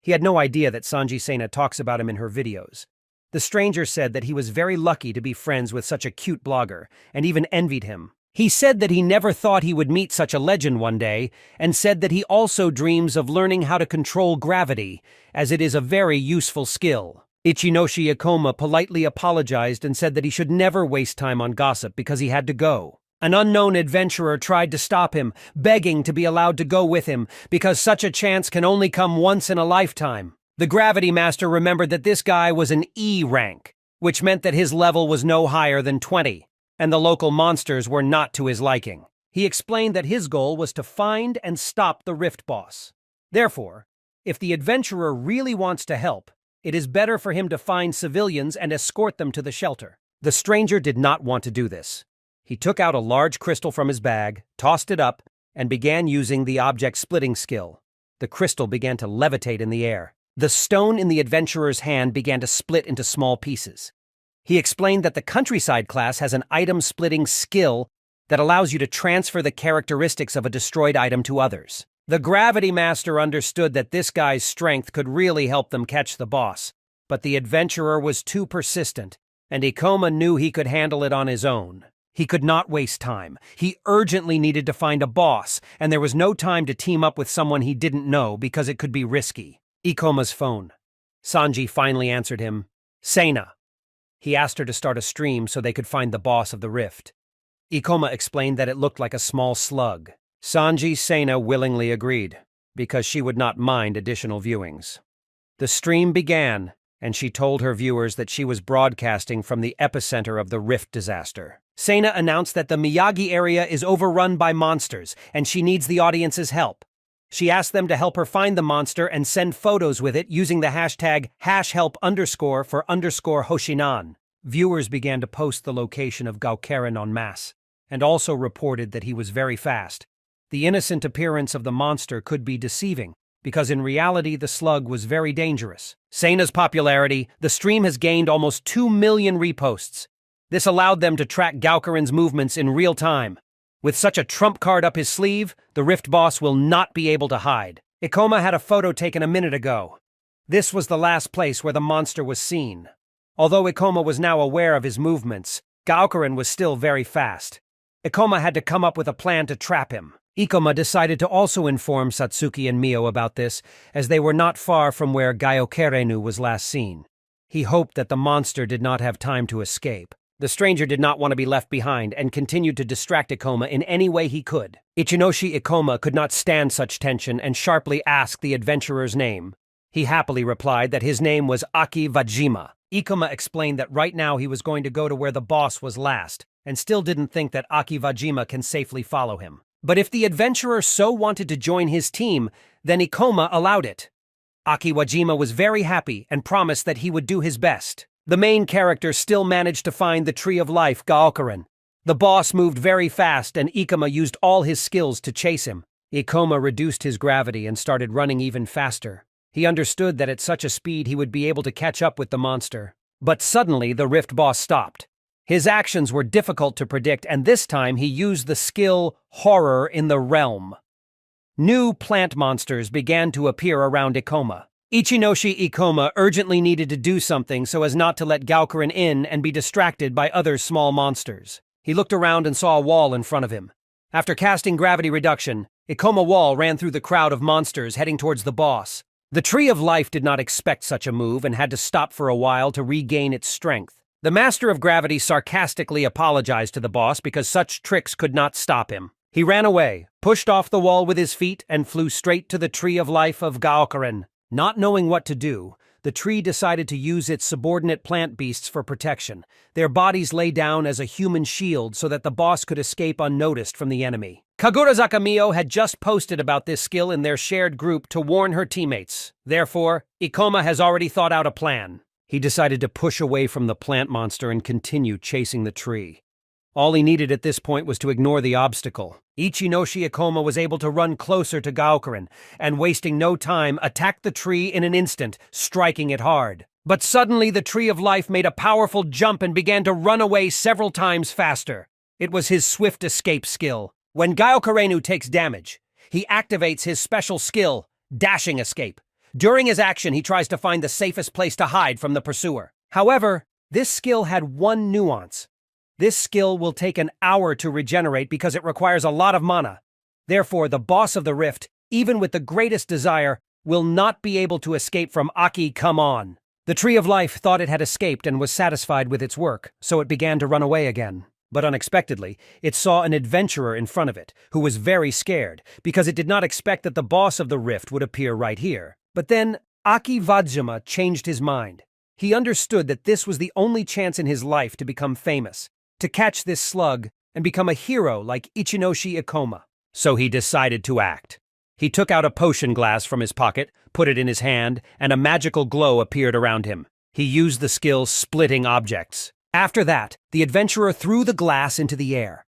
He had no idea that Sanji Sena talks about him in her videos. The stranger said that he was very lucky to be friends with such a cute blogger, and even envied him. He said that he never thought he would meet such a legend one day, and said that he also dreams of learning how to control gravity, as it is a very useful skill. Ichinoshi Ikoma politely apologized and said that he should never waste time on gossip because he had to go. An unknown adventurer tried to stop him, begging to be allowed to go with him, because such a chance can only come once in a lifetime. The Gravity Master remembered that this guy was an E rank, which meant that his level was no higher than 20, and the local monsters were not to his liking. He explained that his goal was to find and stop the Rift Boss. Therefore, if the adventurer really wants to help, it is better for him to find civilians and escort them to the shelter. The stranger did not want to do this. He took out a large crystal from his bag, tossed it up, and began using the object splitting skill. The crystal began to levitate in the air. The stone in the adventurer's hand began to split into small pieces. He explained that the countryside class has an item-splitting skill that allows you to transfer the characteristics of a destroyed item to others. The Gravity Master understood that this guy's strength could really help them catch the boss, but the adventurer was too persistent, and Ikoma knew he could handle it on his own. He could not waste time. He urgently needed to find a boss, and there was no time to team up with someone he didn't know because it could be risky. Ikoma's phone. Sanji finally answered him. Sena. He asked her to start a stream so they could find the boss of the rift. Ikoma explained that it looked like a small slug. Sanji Sena willingly agreed, because she would not mind additional viewings. The stream began, and she told her viewers that she was broadcasting from the epicenter of the rift disaster. Sena announced that the Miyagi area is overrun by monsters, and she needs the audience's help. She asked them to help her find the monster and send photos with it using the hashtag #help_for_Hoshinan. Viewers began to post the location of Gaokeren en masse, and also reported that he was very fast. The innocent appearance of the monster could be deceiving, because in reality the slug was very dangerous. Sena's popularity, the stream has gained almost 2 million reposts. This allowed them to track Gaokeren's movements in real time. With such a trump card up his sleeve, the Rift boss will not be able to hide. Ikoma had a photo taken a minute ago. This was the last place where the monster was seen. Although Ikoma was now aware of his movements, Gaokeren was still very fast. Ikoma had to come up with a plan to trap him. Ikoma decided to also inform Satsuki and Mio about this, as they were not far from where Gaokerenu was last seen. He hoped that the monster did not have time to escape. The stranger did not want to be left behind and continued to distract Ikoma in any way he could. Ichinoshi Ikoma could not stand such tension and sharply asked the adventurer's name. He happily replied that his name was Aki Vajima. Ikoma explained that right now he was going to go to where the boss was last, and still didn't think that Aki Vajima can safely follow him. But if the adventurer so wanted to join his team, then Ikoma allowed it. Aki Wajima was very happy and promised that he would do his best. The main character still managed to find the Tree of Life, Gaokeren. The boss moved very fast and Ikoma used all his skills to chase him. Ikoma reduced his gravity and started running even faster. He understood that at such a speed he would be able to catch up with the monster. But suddenly the Rift boss stopped. His actions were difficult to predict, and this time he used the skill Horror in the Realm. New plant monsters began to appear around Ikoma. Ichinoshi Ikoma urgently needed to do something so as not to let Gaokeren in and be distracted by other small monsters. He looked around and saw a wall in front of him. After casting gravity reduction, Ikoma Wall ran through the crowd of monsters heading towards the boss. The Tree of Life did not expect such a move and had to stop for a while to regain its strength. The Master of Gravity sarcastically apologized to the boss because such tricks could not stop him. He ran away, pushed off the wall with his feet, and flew straight to the Tree of Life of Gaokeren. Not knowing what to do, the tree decided to use its subordinate plant beasts for protection. Their bodies lay down as a human shield so that the boss could escape unnoticed from the enemy. Kagurazaka Mio had just posted about this skill in their shared group to warn her teammates. Therefore, Ikoma has already thought out a plan. He decided to push away from the plant monster and continue chasing the tree. All he needed at this point was to ignore the obstacle. Ichinoshi Ikoma was able to run closer to Gaokeren, and wasting no time, attacked the tree in an instant, striking it hard. But suddenly the Tree of Life made a powerful jump and began to run away several times faster. It was his swift escape skill. When Gaokerenu takes damage, he activates his special skill, Dashing Escape. During his action, he tries to find the safest place to hide from the pursuer. However, this skill had one nuance. This skill will take an hour to regenerate because it requires a lot of mana. Therefore, the boss of the rift, even with the greatest desire, will not be able to escape from Aki Come On. The Tree of Life thought it had escaped and was satisfied with its work, so it began to run away again. But unexpectedly, it saw an adventurer in front of it, who was very scared, because it did not expect that the boss of the rift would appear right here. But then, Aki Vajima changed his mind. He understood that this was the only chance in his life to become famous, to catch this slug and become a hero like Ichinoshi Ikoma. So he decided to act. He took out a potion glass from his pocket, put it in his hand, and a magical glow appeared around him. He used the skill Splitting Objects. After that, the adventurer threw the glass into the air.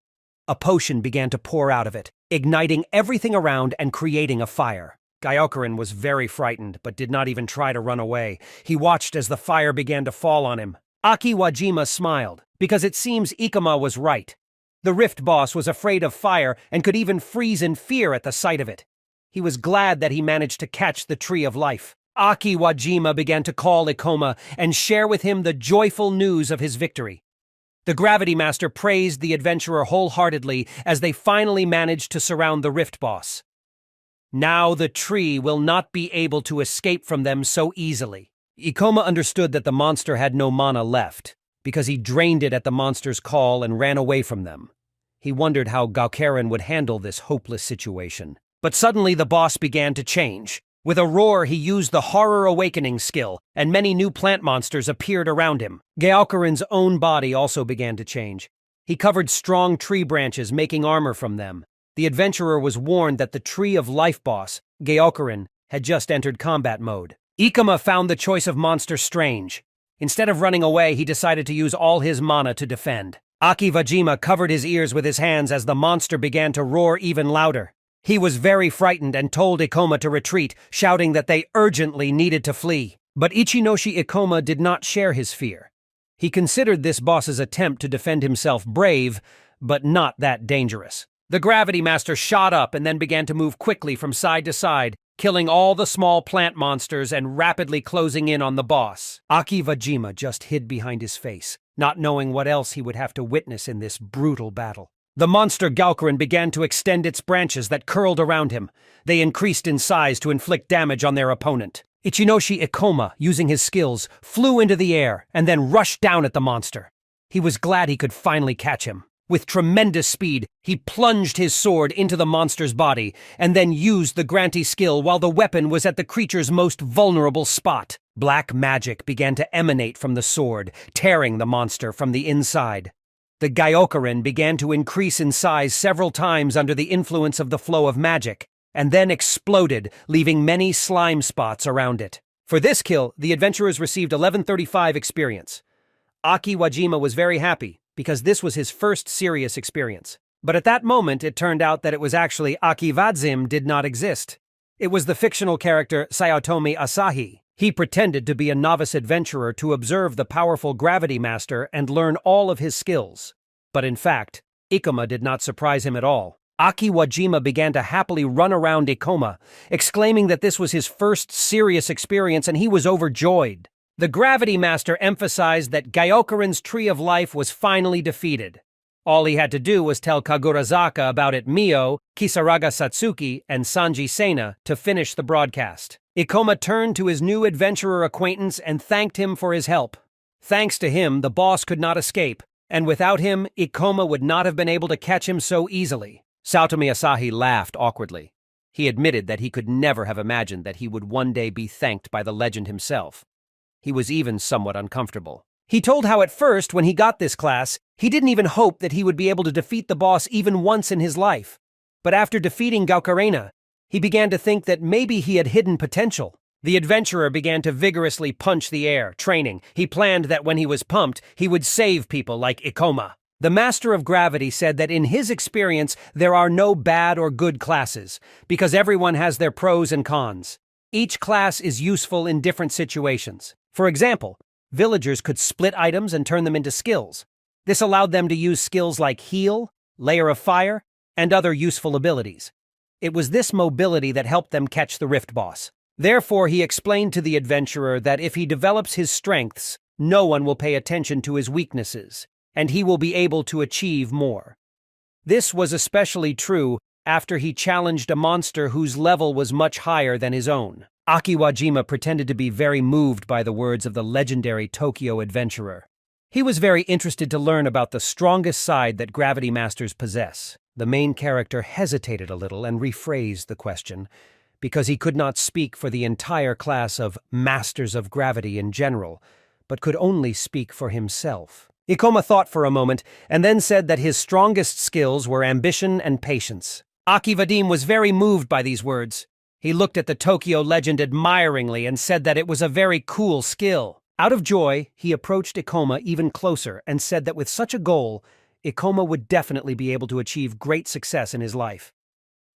A potion began to pour out of it, igniting everything around and creating a fire. Gaokeren was very frightened, but did not even try to run away. He watched as the fire began to fall on him. Aki Wajima smiled, because it seems Ikoma was right. The Rift Boss was afraid of fire and could even freeze in fear at the sight of it. He was glad that he managed to catch the Tree of Life. Aki Wajima began to call Ikoma and share with him the joyful news of his victory. The Gravity Master praised the adventurer wholeheartedly as they finally managed to surround the Rift Boss. Now the tree will not be able to escape from them so easily. Ikoma understood that the monster had no mana left, because he drained it at the monster's call and ran away from them. He wondered how Gaokaren would handle this hopeless situation. But suddenly the boss began to change. With a roar, he used the Horror Awakening skill, and many new plant monsters appeared around him. Gaokaren's own body also began to change. He covered strong tree branches, making armor from them. The adventurer was warned that the Tree of Life boss, Gaokaren, had just entered combat mode. Ikoma found the choice of monster strange. Instead of running away, he decided to use all his mana to defend. Aki Wajima covered his ears with his hands as the monster began to roar even louder. He was very frightened and told Ikoma to retreat, shouting that they urgently needed to flee. But Ichinoshi Ikoma did not share his fear. He considered this boss's attempt to defend himself brave, but not that dangerous. The Gravity Master shot up and then began to move quickly from side to side, killing all the small plant monsters and rapidly closing in on the boss. Aki Wajima just hid behind his face, not knowing what else he would have to witness in this brutal battle. The monster Gaokaren began to extend its branches that curled around him. They increased in size to inflict damage on their opponent. Ichinoshi Ikoma, using his skills, flew into the air and then rushed down at the monster. He was glad he could finally catch him. With tremendous speed, he plunged his sword into the monster's body and then used the Granty skill while the weapon was at the creature's most vulnerable spot. Black magic began to emanate from the sword, tearing the monster from the inside. The Gaokaren began to increase in size several times under the influence of the flow of magic, and then exploded, leaving many slime spots around it. For this kill, the adventurers received 1135 experience. Aki Wajima was very happy, because this was his first serious experience. But at that moment, it turned out that it was actually Aki Wadzim did not exist. It was the fictional character Sayotomi Asahi. He pretended to be a novice adventurer to observe the powerful Gravity Master and learn all of his skills. But in fact, Ikoma did not surprise him at all. Aki Wajima began to happily run around Ikoma, exclaiming that this was his first serious experience and he was overjoyed. The Gravity Master emphasized that Gaokaren's Tree of Life was finally defeated. All he had to do was tell Kagurazaka about it Mio, Kisaraga Satsuki, and Sanji Sena to finish the broadcast. Ikoma turned to his new adventurer acquaintance and thanked him for his help. Thanks to him, the boss could not escape, and without him, Ikoma would not have been able to catch him so easily. Sayotomi Asahi laughed awkwardly. He admitted that he could never have imagined that he would one day be thanked by the legend himself. He was even somewhat uncomfortable. He told how at first, when he got this class, he didn't even hope that he would be able to defeat the boss even once in his life. But after defeating Gaokarena, he began to think that maybe he had hidden potential. The adventurer began to vigorously punch the air, training. He planned that when he was pumped, he would save people like Ikoma. The Master of Gravity said that in his experience, there are no bad or good classes, because everyone has their pros and cons. Each class is useful in different situations. For example, villagers could split items and turn them into skills. This allowed them to use skills like Heal, Layer of Fire, and other useful abilities. It was this mobility that helped them catch the Rift Boss. Therefore, he explained to the adventurer that if he develops his strengths, no one will pay attention to his weaknesses, and he will be able to achieve more. This was especially true after he challenged a monster whose level was much higher than his own. Aki Wajima pretended to be very moved by the words of the legendary Tokyo adventurer. He was very interested to learn about the strongest side that Gravity Masters possess. The main character hesitated a little and rephrased the question, because he could not speak for the entire class of Masters of Gravity in general, but could only speak for himself. Ikoma thought for a moment, and then said that his strongest skills were ambition and patience. Aki Vadim was very moved by these words. He looked at the Tokyo legend admiringly and said that it was a very cool skill. Out of joy, he approached Ikoma even closer and said that with such a goal, Ikoma would definitely be able to achieve great success in his life.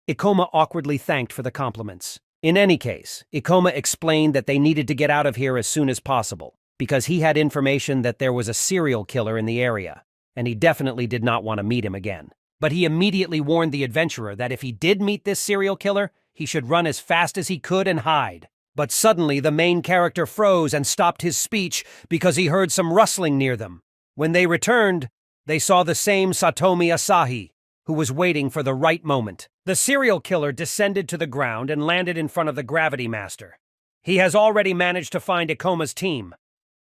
Ikoma awkwardly thanked for the compliments. In any case, Ikoma explained that they needed to get out of here as soon as possible. because he had information that there was a serial killer in the area, and he definitely did not want to meet him again. But he immediately warned the adventurer that if he did meet this serial killer, he should run as fast as he could and hide. But suddenly the main character froze and stopped his speech because he heard some rustling near them. When they returned, they saw the same Satomi Asahi, who was waiting for the right moment. The serial killer descended to the ground and landed in front of the Gravity Master. He has already managed to find Ikoma's team.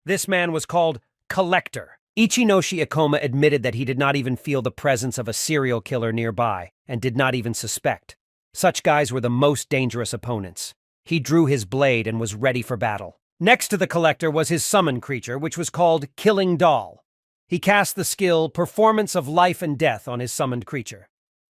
This man was called Collector. Ichinoshi Ikoma admitted that he did not even feel the presence of a serial killer nearby and did not even suspect. Such guys were the most dangerous opponents. He drew his blade and was ready for battle. Next to the Collector was his summon creature, which was called Killing Doll. He cast the skill Performance of Life and Death on his summoned creature.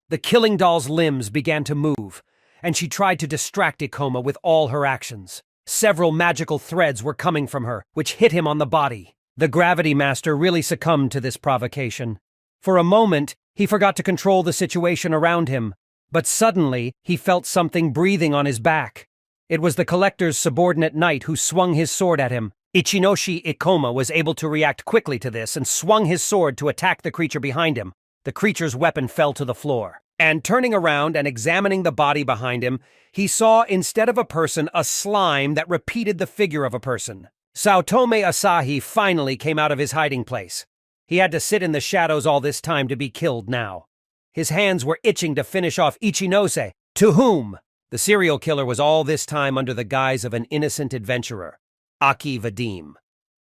The Killing Doll's limbs began to move, and she tried to distract Ikoma with all her actions. Several magical threads were coming from her, which hit him on the body. The Gravity Master really succumbed to this provocation. For a moment, he forgot to control the situation around him, but suddenly he felt something breathing on his back. It was the Collector's subordinate knight who swung his sword at him. Ichinoshi Ikoma was able to react quickly to this and swung his sword to attack the creature behind him. The creature's weapon fell to the floor. And turning around and examining the body behind him, he saw instead of a person a slime that repeated the figure of a person. Satomi Asahi finally came out of his hiding place. He had to sit in the shadows all this time to be killed now. His hands were itching to finish off Ichinose, to whom the serial killer was all this time under the guise of an innocent adventurer, Aki Vadim.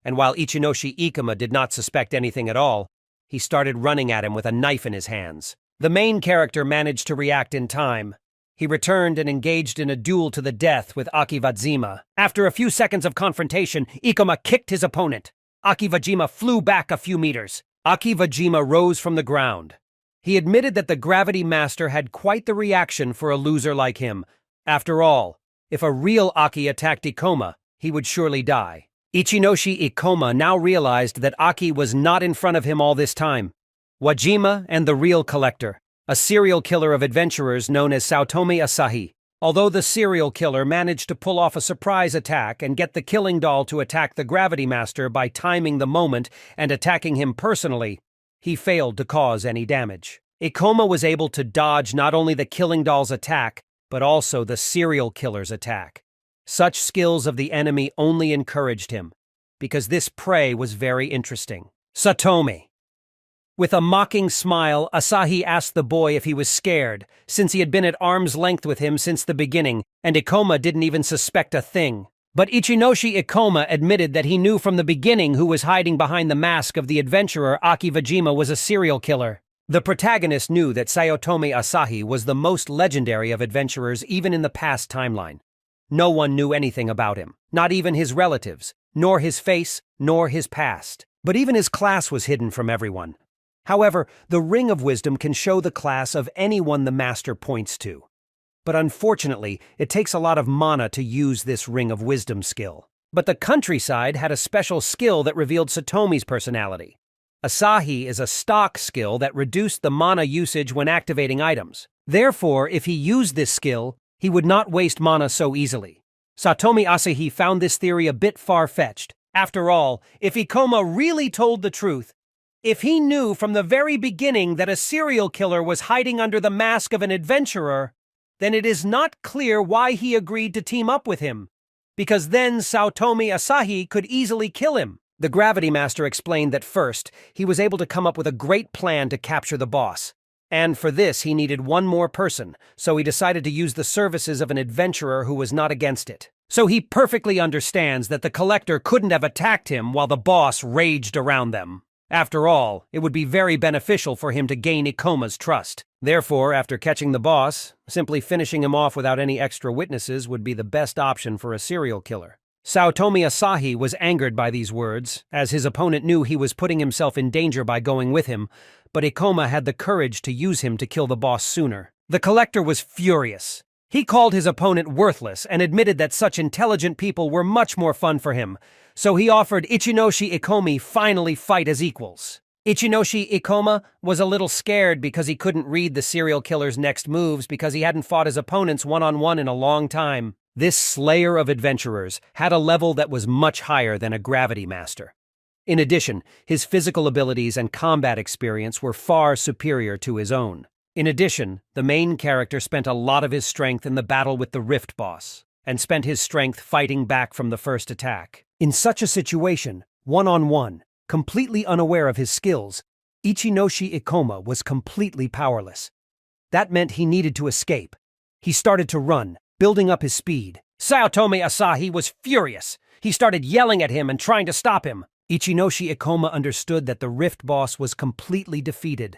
And while Ichinoshi Ikoma did not suspect anything at all, he started running at him with a knife in his hands. The main character managed to react in time. He returned and engaged in a duel to the death with Aki Vajima. After a few seconds of confrontation, Ikoma kicked his opponent. Aki Vajima flew back a few meters. Aki Vajima rose from the ground. He admitted that the Gravity Master had quite the reaction for a loser like him. After all, if a real Aki attacked Ikoma, he would surely die. Ichinoshi Ikoma now realized that Aki was not in front of him all this time. Wajima and the real Collector, a serial killer of adventurers known as Satomi Asahi. Although the serial killer managed to pull off a surprise attack and get the Killing Doll to attack the Gravity Master by timing the moment and attacking him personally, he failed to cause any damage. Ikoma was able to dodge not only the Killing Doll's attack, but also the serial killer's attack. Such skills of the enemy only encouraged him, because this prey was very interesting. Satomi. With a mocking smile, Asahi asked the boy if he was scared, since he had been at arm's length with him since the beginning, and Ikoma didn't even suspect a thing. But Ichinoshi Ikoma admitted that he knew from the beginning who was hiding behind the mask of the adventurer Aki Vajima was a serial killer. The protagonist knew that Satomi Asahi was the most legendary of adventurers even in the past timeline. No one knew anything about him, not even his relatives, nor his face, nor his past. But even his class was hidden from everyone. However, the Ring of Wisdom can show the class of anyone the master points to. But unfortunately, it takes a lot of mana to use this Ring of Wisdom skill. But the countryside had a special skill that revealed Satomi's personality. Asahi is a stock skill that reduced the mana usage when activating items. Therefore, if he used this skill, he would not waste mana so easily. Satomi Asahi found this theory a bit far-fetched. After all, if Ikoma really told the truth, if he knew from the very beginning that a serial killer was hiding under the mask of an adventurer, then it is not clear why he agreed to team up with him, because then Satomi Asahi could easily kill him. The Gravity Master explained that first, he was able to come up with a great plan to capture the boss. And for this, he needed one more person, so he decided to use the services of an adventurer who was not against it. So he perfectly understands that the Collector couldn't have attacked him while the boss raged around them. After all, it would be very beneficial for him to gain Ikoma's trust. Therefore, after catching the boss, simply finishing him off without any extra witnesses would be the best option for a serial killer. Satomi Asahi was angered by these words, as his opponent knew he was putting himself in danger by going with him, but Ikoma had the courage to use him to kill the boss sooner. The Collector was furious. He called his opponent worthless and admitted that such intelligent people were much more fun for him, so he offered Ichinoshi Ikoma finally fight as equals. Ichinoshi Ikoma was a little scared because he couldn't read the serial killer's next moves because he hadn't fought his opponents one-on-one in a long time. This slayer of adventurers had a level that was much higher than a gravity master. In addition, his physical abilities and combat experience were far superior to his own. In addition, the main character spent a lot of his strength in the battle with the Rift boss, and spent his strength fighting back from the first attack. In such a situation, one-on-one, completely unaware of his skills, Ichinoshi Ikoma was completely powerless. That meant he needed to escape. He started to run, building up his speed. Saotome Asahi was furious. He started yelling at him and trying to stop him. Ichinoshi Ikoma understood that the Rift boss was completely defeated,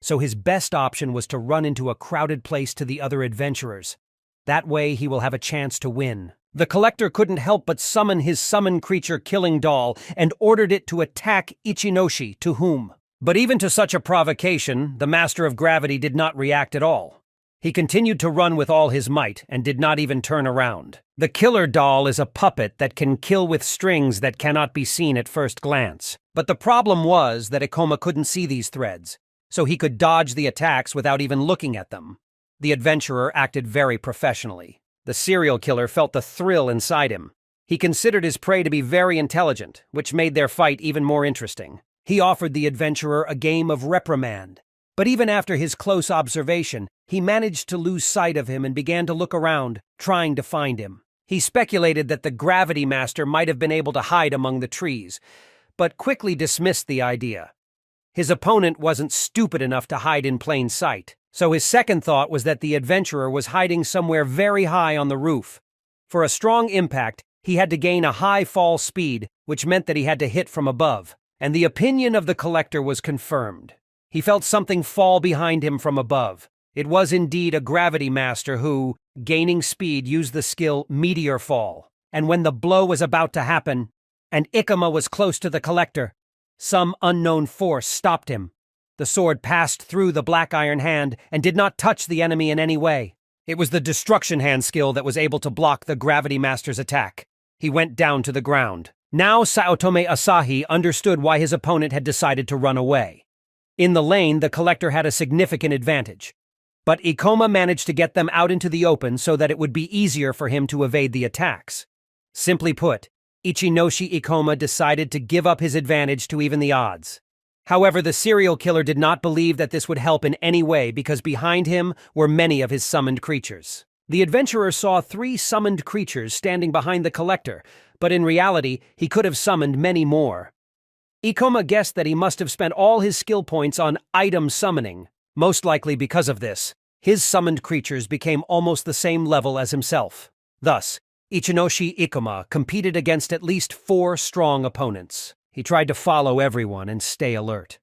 so his best option was to run into a crowded place to the other adventurers. That way he will have a chance to win. The collector couldn't help but summon his summon creature killing doll and ordered it to attack Ichinoshi, to whom. But even to such a provocation, the Master of Gravity did not react at all. He continued to run with all his might and did not even turn around. The killer doll is a puppet that can kill with strings that cannot be seen at first glance. But the problem was that Ikoma couldn't see these threads, so he could dodge the attacks without even looking at them. The adventurer acted very professionally. The serial killer felt the thrill inside him. He considered his prey to be very intelligent, which made their fight even more interesting. He offered the adventurer a game of reprimand. But even after his close observation, he managed to lose sight of him and began to look around, trying to find him. He speculated that the Gravity Master might have been able to hide among the trees, but quickly dismissed the idea. His opponent wasn't stupid enough to hide in plain sight, so his second thought was that the adventurer was hiding somewhere very high on the roof. For a strong impact, he had to gain a high fall speed, which meant that he had to hit from above. And the opinion of the collector was confirmed. He felt something fall behind him from above. It was indeed a gravity master who, gaining speed, used the skill Meteor Fall. And when the blow was about to happen, and Ikoma was close to the collector, some unknown force stopped him. The sword passed through the black iron hand and did not touch the enemy in any way. It was the destruction hand skill that was able to block the gravity master's attack. He went down to the ground. Now Saotome Asahi understood why his opponent had decided to run away. In the lane, the collector had a significant advantage, but Ikoma managed to get them out into the open so that it would be easier for him to evade the attacks. Simply put, Ichinoshi Ikoma decided to give up his advantage to even the odds. However, the serial killer did not believe that this would help in any way because behind him were many of his summoned creatures. The adventurer saw 3 summoned creatures standing behind the collector, but in reality, he could have summoned many more. Ikoma guessed that he must have spent all his skill points on item summoning. Most likely because of this, his summoned creatures became almost the same level as himself. Thus, Ichinoshi Ikoma competed against at least 4 strong opponents. He tried to follow everyone and stay alert.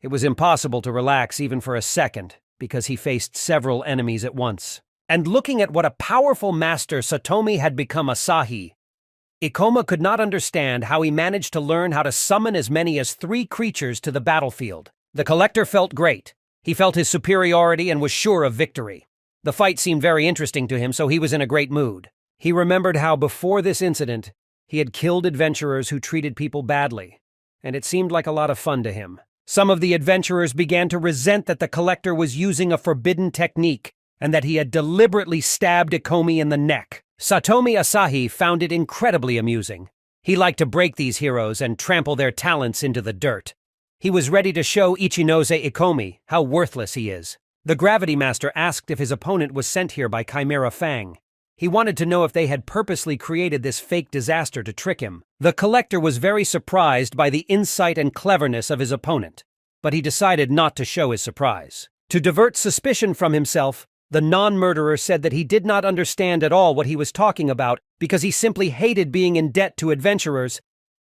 It was impossible to relax even for a second, because he faced several enemies at once. And looking at what a powerful master Satomi had become Asahi, Ikoma could not understand how he managed to learn how to summon as many as 3 creatures to the battlefield. The collector felt great. He felt his superiority and was sure of victory. The fight seemed very interesting to him, so he was in a great mood. He remembered how before this incident, he had killed adventurers who treated people badly, and it seemed like a lot of fun to him. Some of the adventurers began to resent that the collector was using a forbidden technique and that he had deliberately stabbed Ikoma in the neck. Satomi Asahi found it incredibly amusing. He liked to break these heroes and trample their talents into the dirt. He was ready to show Ichinose Ikoma how worthless he is. The Gravity Master asked if his opponent was sent here by Chimera Fang. He wanted to know if they had purposely created this fake disaster to trick him. The collector was very surprised by the insight and cleverness of his opponent, but he decided not to show his surprise. To divert suspicion from himself, the non-murderer said that he did not understand at all what he was talking about because he simply hated being in debt to adventurers,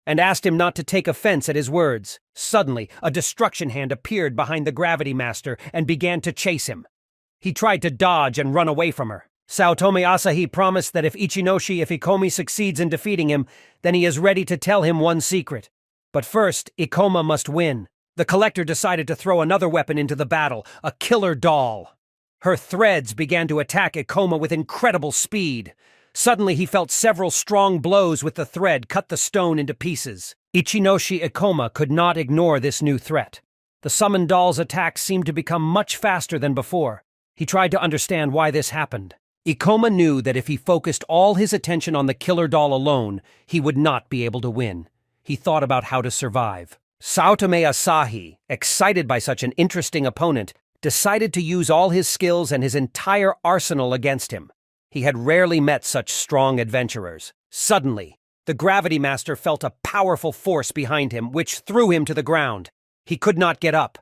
and asked him not to take offense at his words. Suddenly, a destruction hand appeared behind the Gravity Master and began to chase him. He tried to dodge and run away from her. Saotome Asahi promised that if Ikoma succeeds in defeating him, then he is ready to tell him one secret. But first, Ikoma must win. The collector decided to throw another weapon into the battle, a killer doll. Her threads began to attack Ikoma with incredible speed. Suddenly he felt several strong blows with the thread cut the stone into pieces. Ichinoshi Ikoma could not ignore this new threat. The summoned doll's attacks seemed to become much faster than before. He tried to understand why this happened. Ikoma knew that if he focused all his attention on the killer doll alone, he would not be able to win. He thought about how to survive. Saotome Asahi, excited by such an interesting opponent, decided to use all his skills and his entire arsenal against him. He had rarely met such strong adventurers. Suddenly, the Gravity Master felt a powerful force behind him, which threw him to the ground. He could not get up.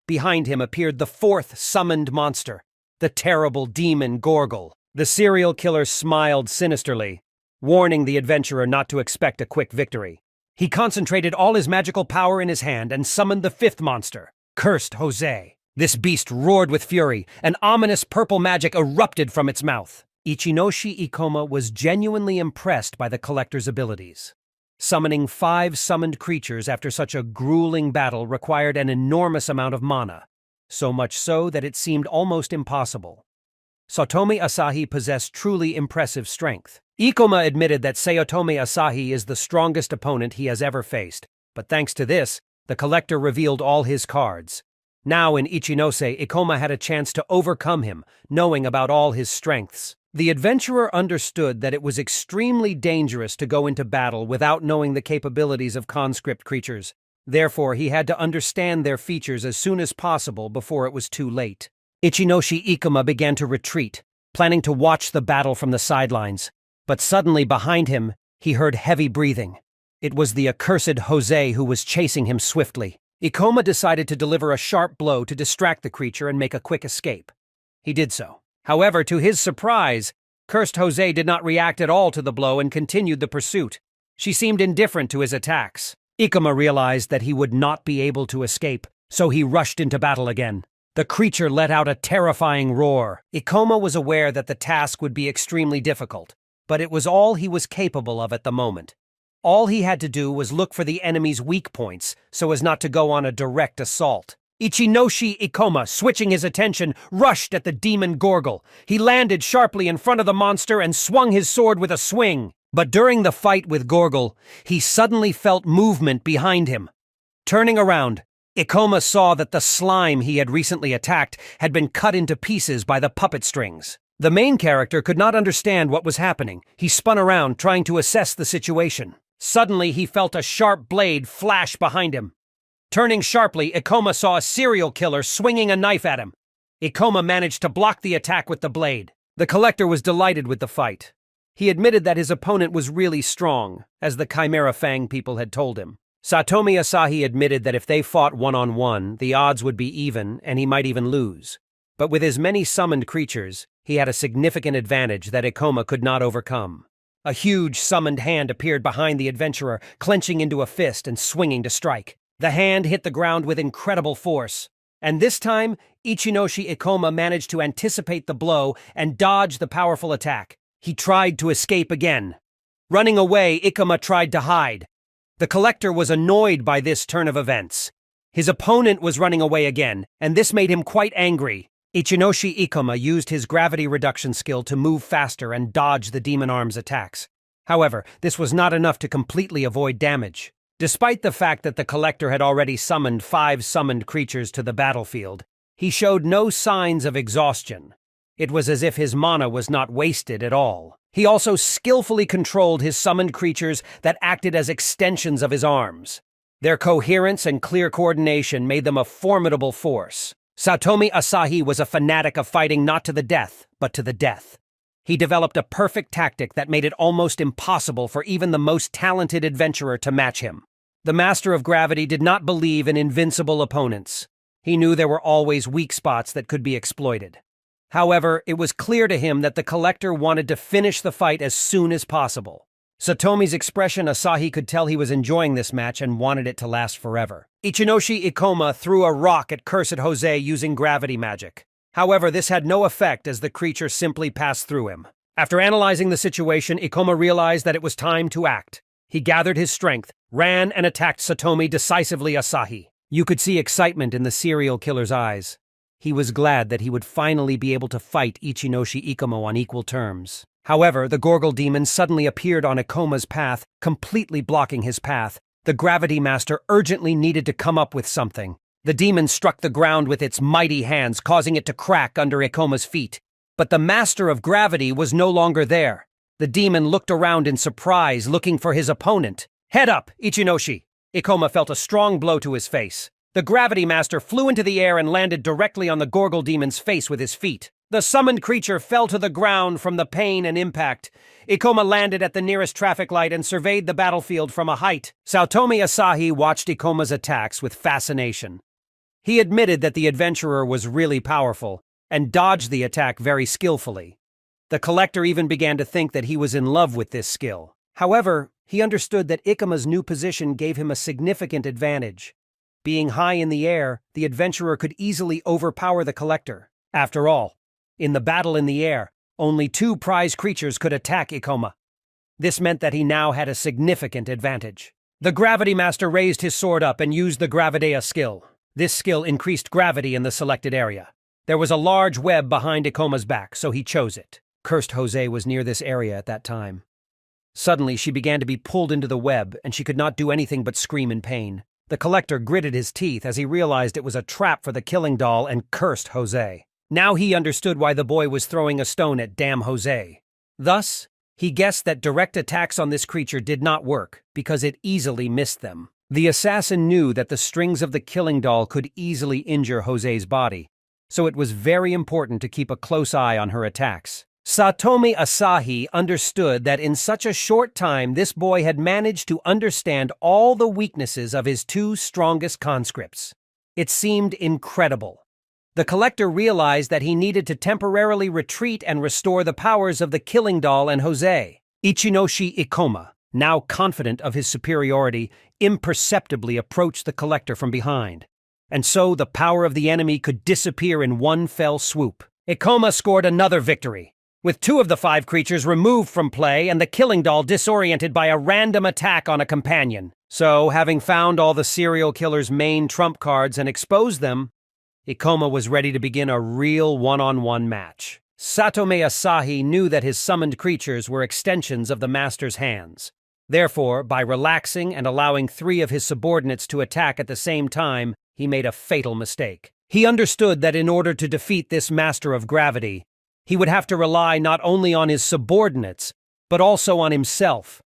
Behind him appeared the fourth summoned monster, the terrible demon Gorgle. The serial killer smiled sinisterly, warning the adventurer not to expect a quick victory. He concentrated all his magical power in his hand and summoned the fifth monster, Cursed Jose. This beast roared with fury, and ominous purple magic erupted from its mouth. Ichinoshi Ikoma was genuinely impressed by the collector's abilities. Summoning 5 summoned creatures after such a grueling battle required an enormous amount of mana, so much so that it seemed almost impossible. Saotome Asahi possessed truly impressive strength. Ikoma admitted that Saotome Asahi is the strongest opponent he has ever faced, but thanks to this, the collector revealed all his cards. Now in Ichinose, Ikoma had a chance to overcome him, knowing about all his strengths. The adventurer understood that it was extremely dangerous to go into battle without knowing the capabilities of conscript creatures. Therefore, he had to understand their features as soon as possible before it was too late. Ichinoshi Ikoma began to retreat, planning to watch the battle from the sidelines. But suddenly behind him, he heard heavy breathing. It was the accursed Jose who was chasing him swiftly. Ikoma decided to deliver a sharp blow to distract the creature and make a quick escape. He did so. However, to his surprise, Cursed Jose did not react at all to the blow and continued the pursuit. She seemed indifferent to his attacks. Ikoma realized that he would not be able to escape, so he rushed into battle again. The creature let out a terrifying roar. Ikoma was aware that the task would be extremely difficult, but it was all he was capable of at the moment. All he had to do was look for the enemy's weak points so as not to go on a direct assault. Ichinoshi Ikoma, switching his attention, rushed at the demon Gorgle. He landed sharply in front of the monster and swung his sword with a swing. But during the fight with Gorgle, he suddenly felt movement behind him. Turning around, Ikoma saw that the slime he had recently attacked had been cut into pieces by the puppet strings. The main character could not understand what was happening. He spun around, trying to assess the situation. Suddenly, he felt a sharp blade flash behind him. Turning sharply, Ikoma saw a serial killer swinging a knife at him. Ikoma managed to block the attack with the blade. The collector was delighted with the fight. He admitted that his opponent was really strong, as the Chimera Fang people had told him. Saotome Asahi admitted that if they fought one-on-one, the odds would be even, and he might even lose. But with his many summoned creatures, he had a significant advantage that Ikoma could not overcome. A huge summoned hand appeared behind the adventurer, clenching into a fist and swinging to strike. The hand hit the ground with incredible force. And this time, Ichinoshi Ikoma managed to anticipate the blow and dodge the powerful attack. He tried to escape again. Running away, Ikoma tried to hide. The collector was annoyed by this turn of events. His opponent was running away again, and this made him quite angry. Ichinoshi Ikoma used his gravity reduction skill to move faster and dodge the demon arm's attacks. However, this was not enough to completely avoid damage. Despite the fact that the collector had already summoned 5 summoned creatures to the battlefield, he showed no signs of exhaustion. It was as if his mana was not wasted at all. He also skillfully controlled his summoned creatures that acted as extensions of his arms. Their coherence and clear coordination made them a formidable force. Saotome Asahi was a fanatic of fighting not to the death, but to the death. He developed a perfect tactic that made it almost impossible for even the most talented adventurer to match him. The Master of Gravity did not believe in invincible opponents. He knew there were always weak spots that could be exploited. However, it was clear to him that the collector wanted to finish the fight as soon as possible. Saotome's expression, Asahi could tell he was enjoying this match and wanted it to last forever. Ichinoshi Ikoma threw a rock at Cursed Jose using gravity magic. However, this had no effect as the creature simply passed through him. After analyzing the situation, Ikoma realized that it was time to act. He gathered his strength, ran, and attacked Saotome decisively. Asahi. You could see excitement in the serial killer's eyes. He was glad that he would finally be able to fight Ichinoshi Ikoma on equal terms. However, the Gorgle demon suddenly appeared on Ikoma's path, completely blocking his path. The Gravity Master urgently needed to come up with something. The demon struck the ground with its mighty hands, causing it to crack under Ikoma's feet. But the master of gravity was no longer there. The demon looked around in surprise, looking for his opponent. "Head up, Ichinoshi!" Ikoma felt a strong blow to his face. The gravity master flew into the air and landed directly on the Gorgle demon's face with his feet. The summoned creature fell to the ground from the pain and impact. Ikoma landed at the nearest traffic light and surveyed the battlefield from a height. Saotome Asahi watched Ikoma's attacks with fascination. He admitted that the adventurer was really powerful and dodged the attack very skillfully. The collector even began to think that he was in love with this skill. However, he understood that Ikoma's new position gave him a significant advantage. Being high in the air, the adventurer could easily overpower the collector. After all, in the battle in the air, only 2 prize creatures could attack Ikoma. This meant that he now had a significant advantage. The Gravity Master raised his sword up and used the Gravidea skill. This skill increased gravity in the selected area. There was a large web behind Ikoma's back, so he chose it. Cursed Jose was near this area at that time. Suddenly, she began to be pulled into the web, and she could not do anything but scream in pain. The collector gritted his teeth as he realized it was a trap for the killing doll and cursed Jose. Now he understood why the boy was throwing a stone at damn Jose. Thus, he guessed that direct attacks on this creature did not work, because it easily missed them. The assassin knew that the strings of the killing doll could easily injure Jose's body, so it was very important to keep a close eye on her attacks. Saotome Asahi understood that in such a short time this boy had managed to understand all the weaknesses of his 2 strongest conscripts. It seemed incredible. The collector realized that he needed to temporarily retreat and restore the powers of the killing doll and Jose. Ichinoshi Ikoma, now confident of his superiority, imperceptibly approached the collector from behind. And so the power of the enemy could disappear in one fell swoop. Ikoma scored another victory, with 2 of the 5 creatures removed from play and the killing doll disoriented by a random attack on a companion. So, having found all the serial killer's main trump cards and exposed them, Ikoma was ready to begin a real one-on-one match. Saotome Asahi knew that his summoned creatures were extensions of the master's hands. Therefore, by relaxing and allowing 3 of his subordinates to attack at the same time, he made a fatal mistake. He understood that in order to defeat this master of gravity, he would have to rely not only on his subordinates, but also on himself.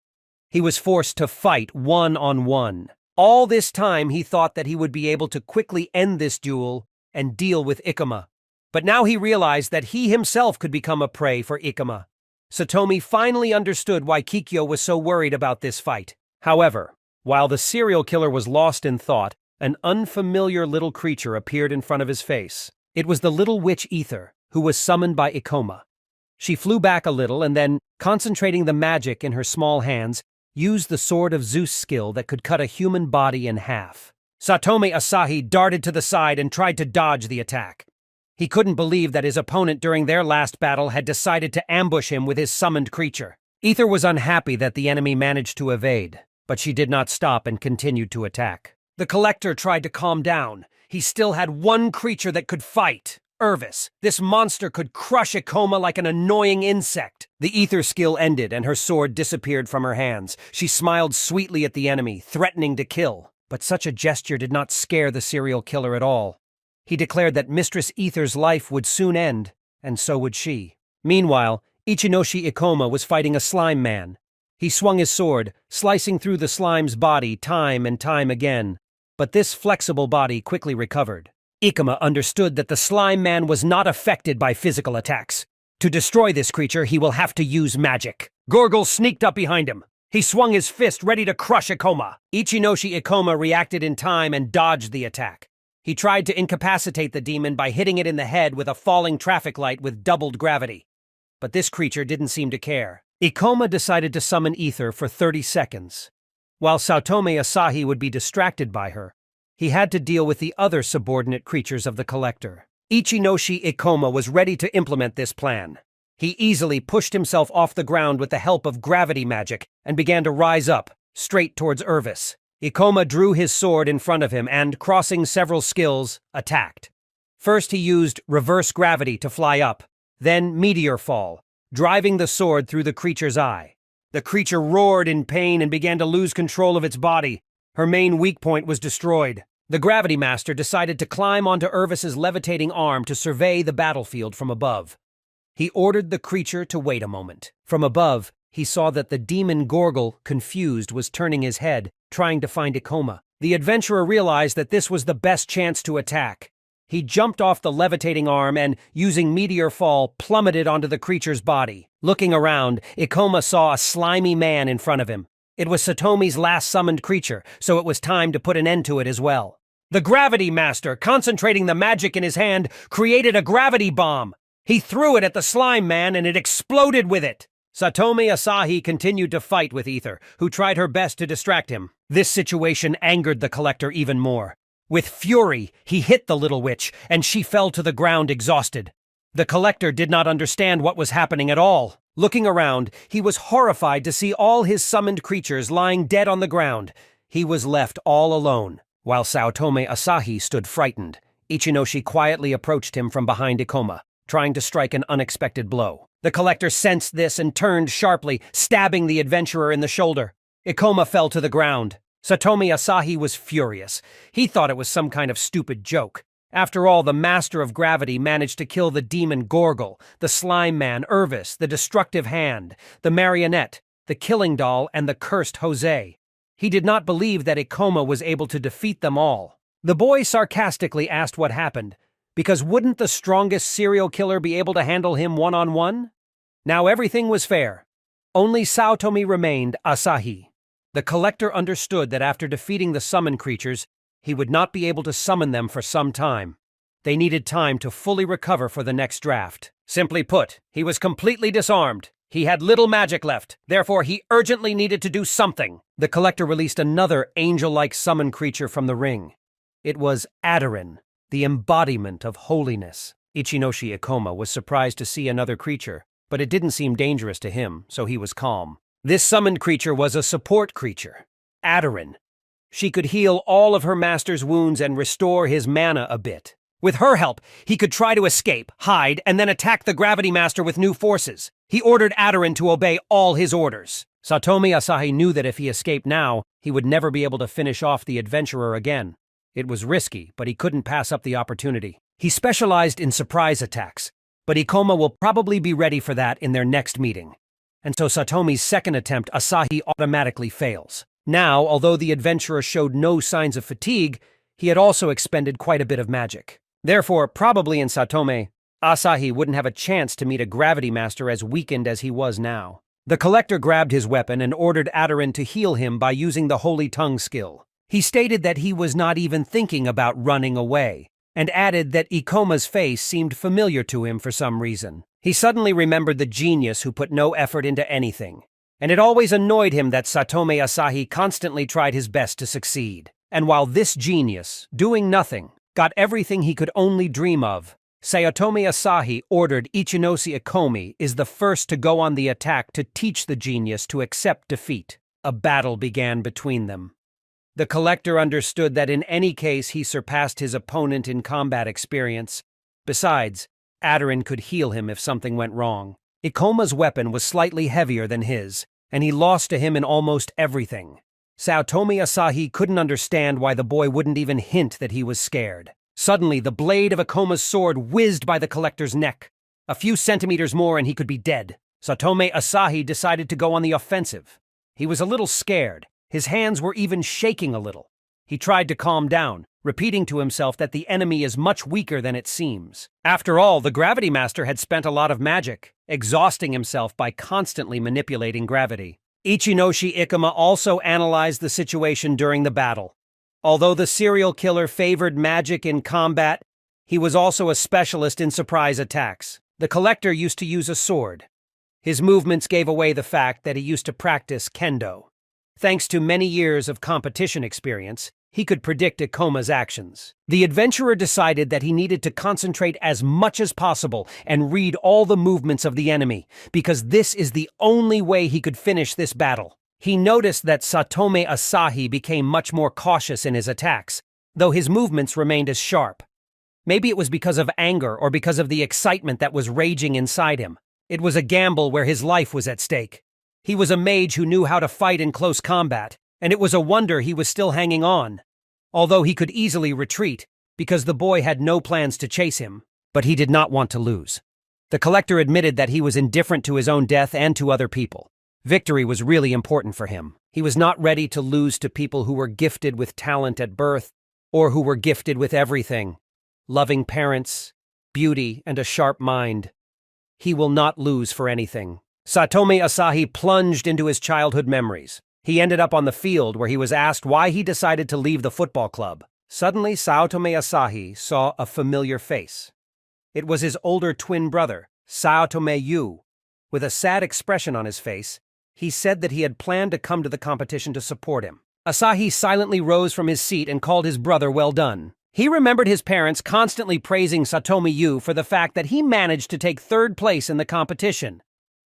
He was forced to fight one-on-one. All this time he thought that he would be able to quickly end this duel and deal with Ikoma. But now he realized that he himself could become a prey for Ikoma. Saotome finally understood why Kikyo was so worried about this fight. However, while the serial killer was lost in thought, an unfamiliar little creature appeared in front of his face. It was the little witch Ether, who was summoned by Ikoma. She flew back a little and then, concentrating the magic in her small hands, used the Sword of Zeus skill that could cut a human body in half. Saotome Asahi darted to the side and tried to dodge the attack. He couldn't believe that his opponent during their last battle had decided to ambush him with his summoned creature. Ether was unhappy that the enemy managed to evade, but she did not stop and continued to attack. The collector tried to calm down. He still had 1 creature that could fight. Irvis. This monster could crush Ikoma like an annoying insect. The ether skill ended and her sword disappeared from her hands. She smiled sweetly at the enemy, threatening to kill. But such a gesture did not scare the serial killer at all. He declared that Mistress Ether's life would soon end, and so would she. Meanwhile, Ichinoshi Ikoma was fighting a slime man. He swung his sword, slicing through the slime's body time and time again. But this flexible body quickly recovered. Ikoma understood that the slime man was not affected by physical attacks. To destroy this creature, he will have to use magic. Gorgle sneaked up behind him. He swung his fist, ready to crush Ikoma. Ichinoshi Ikoma reacted in time and dodged the attack. He tried to incapacitate the demon by hitting it in the head with a falling traffic light with doubled gravity. But this creature didn't seem to care. Ikoma decided to summon Ether for 30 seconds. While Saotome Asahi would be distracted by her, he had to deal with the other subordinate creatures of the collector. Ichinoshi Ikoma was ready to implement this plan. He easily pushed himself off the ground with the help of gravity magic and began to rise up, straight towards Irvis. Ikoma drew his sword in front of him and, crossing several skills, attacked. First he used reverse gravity to fly up, then meteor fall, driving the sword through the creature's eye. The creature roared in pain and began to lose control of its body. Her main weak point was destroyed. The Gravity Master decided to climb onto Irvis's levitating arm to survey the battlefield from above. He ordered the creature to wait a moment. From above, he saw that the demon Gorgle, confused, was turning his head, trying to find Ikoma. The adventurer realized that this was the best chance to attack. He jumped off the levitating arm and, using meteor fall, plummeted onto the creature's body. Looking around, Ikoma saw a slimy man in front of him. It was Satomi's last summoned creature, so it was time to put an end to it as well. The Gravity Master, concentrating the magic in his hand, created a gravity bomb. He threw it at the slime man and it exploded with it. Satomi Asahi continued to fight with Ether, who tried her best to distract him. This situation angered the collector even more. With fury, he hit the little witch, and she fell to the ground exhausted. The collector did not understand what was happening at all. Looking around, he was horrified to see all his summoned creatures lying dead on the ground. He was left all alone. While Saotome Asahi stood frightened, Ichinoshi quietly approached him from behind Ikoma, trying to strike an unexpected blow. The collector sensed this and turned sharply, stabbing the adventurer in the shoulder. Ikoma fell to the ground. Satomi Asahi was furious. He thought it was some kind of stupid joke. After all, the Master of Gravity managed to kill the demon Gorgle, the Slime Man Irvis, the Destructive Hand, the Marionette, the Killing Doll, and the Cursed Jose. He did not believe that Ikoma was able to defeat them all. The boy sarcastically asked what happened, because wouldn't the strongest serial killer be able to handle him one-on-one? Now everything was fair. Only Saotomi remained Asahi. The collector understood that after defeating the summon creatures, he would not be able to summon them for some time. They needed time to fully recover for the next draft. Simply put, he was completely disarmed. He had little magic left, therefore he urgently needed to do something. The collector released another angel-like summon creature from the ring. It was Adarin, the embodiment of holiness. Ichinoshi Ikoma was surprised to see another creature, but it didn't seem dangerous to him, so he was calm. This summoned creature was a support creature, Adarin. She could heal all of her master's wounds and restore his mana a bit. With her help, he could try to escape, hide, and then attack the Gravity Master with new forces. He ordered Adarin to obey all his orders. Satomi Asahi knew that if he escaped now, he would never be able to finish off the adventurer again. It was risky, but he couldn't pass up the opportunity. He specialized in surprise attacks, but Ikoma will probably be ready for that in their next meeting. And so Satomi's second attempt, Asahi automatically fails. Now, although the adventurer showed no signs of fatigue, he had also expended quite a bit of magic. Therefore, probably in Satome, Asahi wouldn't have a chance to meet a Gravity Master as weakened as he was now. The collector grabbed his weapon and ordered Adarin to heal him by using the Holy Tongue skill. He stated that he was not even thinking about running away, and added that Ikoma's face seemed familiar to him for some reason. He suddenly remembered the genius who put no effort into anything, and it always annoyed him that Satome Asahi constantly tried his best to succeed. And while this genius, doing nothing, got everything he could only dream of, Saotome Asahi ordered Ichinoshi Ikomi is the first to go on the attack to teach the genius to accept defeat. A battle began between them. The collector understood that in any case he surpassed his opponent in combat experience. Besides, Adarin could heal him if something went wrong. Ikoma's weapon was slightly heavier than his, and he lost to him in almost everything. Saotome Asahi couldn't understand why the boy wouldn't even hint that he was scared. Suddenly, the blade of Ikoma's sword whizzed by the collector's neck. A few centimeters more and he could be dead. Satome Asahi decided to go on the offensive. He was a little scared. His hands were even shaking a little. He tried to calm down, repeating to himself that the enemy is much weaker than it seems. After all, the Gravity Master had spent a lot of magic, exhausting himself by constantly manipulating gravity. Ichinoshi Ikoma also analyzed the situation during the battle. Although the serial killer favored magic in combat, he was also a specialist in surprise attacks. The collector used to use a sword. His movements gave away the fact that he used to practice kendo. Thanks to many years of competition experience, he could predict Ikoma's actions. The adventurer decided that he needed to concentrate as much as possible and read all the movements of the enemy, because this is the only way he could finish this battle. He noticed that Satome Asahi became much more cautious in his attacks, though his movements remained as sharp. Maybe it was because of anger or because of the excitement that was raging inside him. It was a gamble where his life was at stake. He was a mage who knew how to fight in close combat, and it was a wonder he was still hanging on. Although he could easily retreat, because the boy had no plans to chase him, but he did not want to lose. The collector admitted that he was indifferent to his own death and to other people. Victory was really important for him. He was not ready to lose to people who were gifted with talent at birth, or who were gifted with everything: loving parents, beauty, and a sharp mind. He will not lose for anything. Satomi Asahi plunged into his childhood memories. He ended up on the field where he was asked why he decided to leave the football club. Suddenly, Saotome Asahi saw a familiar face. It was his older twin brother, Saotome Yu. With a sad expression on his face, he said that he had planned to come to the competition to support him. Asahi silently rose from his seat and called his brother well done. He remembered his parents constantly praising Satomi Yu for the fact that he managed to take third place in the competition.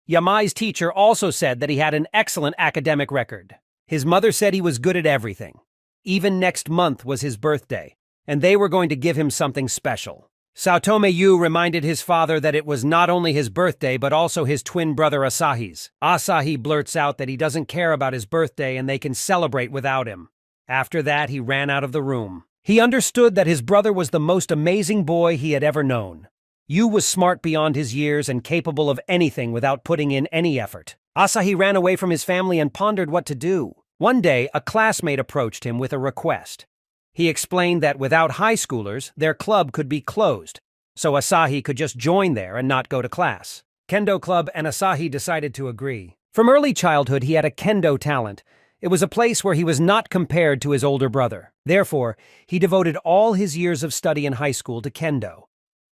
Yamai's teacher also said that he had an excellent academic record. His mother said he was good at everything. Even next month was his birthday, and they were going to give him something special. Saotome Yu reminded his father that it was not only his birthday but also his twin brother Asahi's. Asahi blurts out that he doesn't care about his birthday and they can celebrate without him. After that, he ran out of the room. He understood that his brother was the most amazing boy he had ever known. Yu was smart beyond his years and capable of anything without putting in any effort. Asahi ran away from his family and pondered what to do. One day, a classmate approached him with a request. He explained that without high schoolers, their club could be closed, so Asahi could just join there and not go to class. Kendo Club and Asahi decided to agree. From early childhood, he had a kendo talent. It was a place where he was not compared to his older brother. Therefore, he devoted all his years of study in high school to kendo.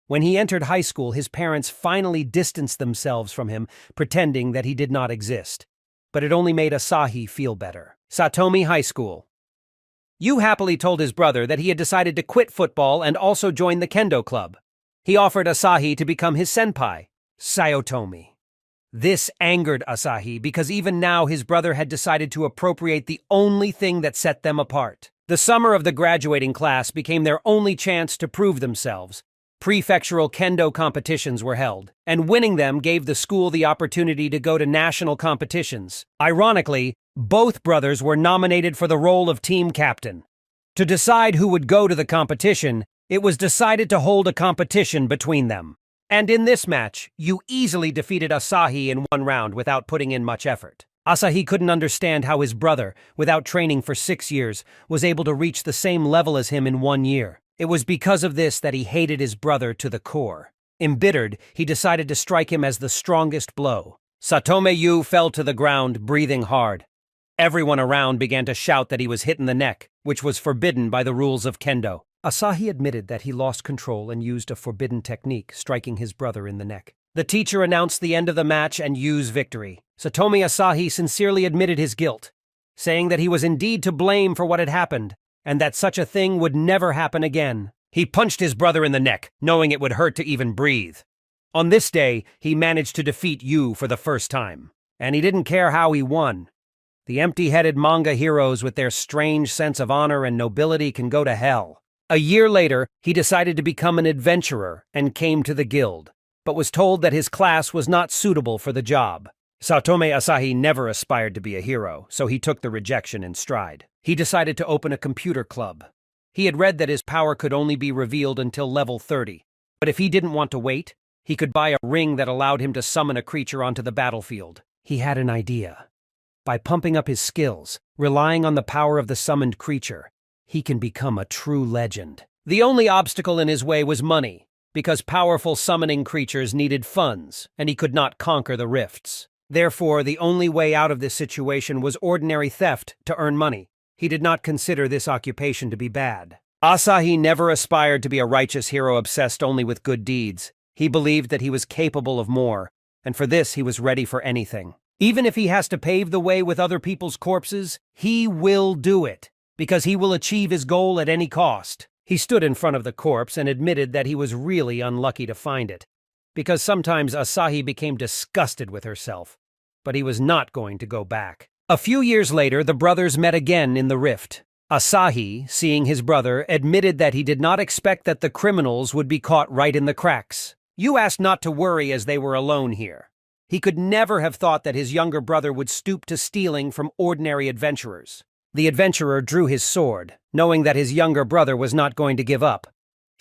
When he entered high school, his parents finally distanced themselves from him, pretending that he did not exist. But it only made Asahi feel better. Satomi High School. Yu happily told his brother that he had decided to quit football and also join the kendo club. He offered Asahi to become his senpai, Sayotomi. This angered Asahi because even now his brother had decided to appropriate the only thing that set them apart. The summer of the graduating class became their only chance to prove themselves. Prefectural kendo competitions were held, and winning them gave the school the opportunity to go to national competitions. Ironically, both brothers were nominated for the role of team captain. To decide who would go to the competition, it was decided to hold a competition between them. And in this match, Yu easily defeated Asahi in one round without putting in much effort. Asahi couldn't understand how his brother, without training for 6 years, was able to reach the same level as him in 1 year. It was because of this that he hated his brother to the core. Embittered, he decided to strike him as the strongest blow. Satome Yu fell to the ground, breathing hard. Everyone around began to shout that he was hit in the neck, which was forbidden by the rules of kendo. Asahi admitted that he lost control and used a forbidden technique, striking his brother in the neck. The teacher announced the end of the match and Yu's victory. Satomi Asahi sincerely admitted his guilt, saying that he was indeed to blame for what had happened, and that such a thing would never happen again. He punched his brother in the neck, knowing it would hurt to even breathe. On this day, he managed to defeat Yu for the first time, and he didn't care how he won. The empty-headed manga heroes with their strange sense of honor and nobility can go to hell. A year later, he decided to become an adventurer and came to the guild, but was told that his class was not suitable for the job. Saotome Asahi never aspired to be a hero, so he took the rejection in stride. He decided to open a computer club. He had read that his power could only be revealed until level 30, but if he didn't want to wait, he could buy a ring that allowed him to summon a creature onto the battlefield. He had an idea. By pumping up his skills, relying on the power of the summoned creature, he can become a true legend. The only obstacle in his way was money, because powerful summoning creatures needed funds, and he could not conquer the rifts. Therefore, the only way out of this situation was ordinary theft to earn money. He did not consider this occupation to be bad. Asahi never aspired to be a righteous hero obsessed only with good deeds. He believed that he was capable of more, and for this he was ready for anything. Even if he has to pave the way with other people's corpses, he will do it, because he will achieve his goal at any cost. He stood in front of the corpse and admitted that he was really unlucky to find it, because sometimes Asahi became disgusted with herself, but he was not going to go back. A few years later, the brothers met again in the rift. Asahi, seeing his brother, admitted that he did not expect that the criminals would be caught right in the cracks. Yu asked not to worry as they were alone here. He could never have thought that his younger brother would stoop to stealing from ordinary adventurers. The adventurer drew his sword, knowing that his younger brother was not going to give up.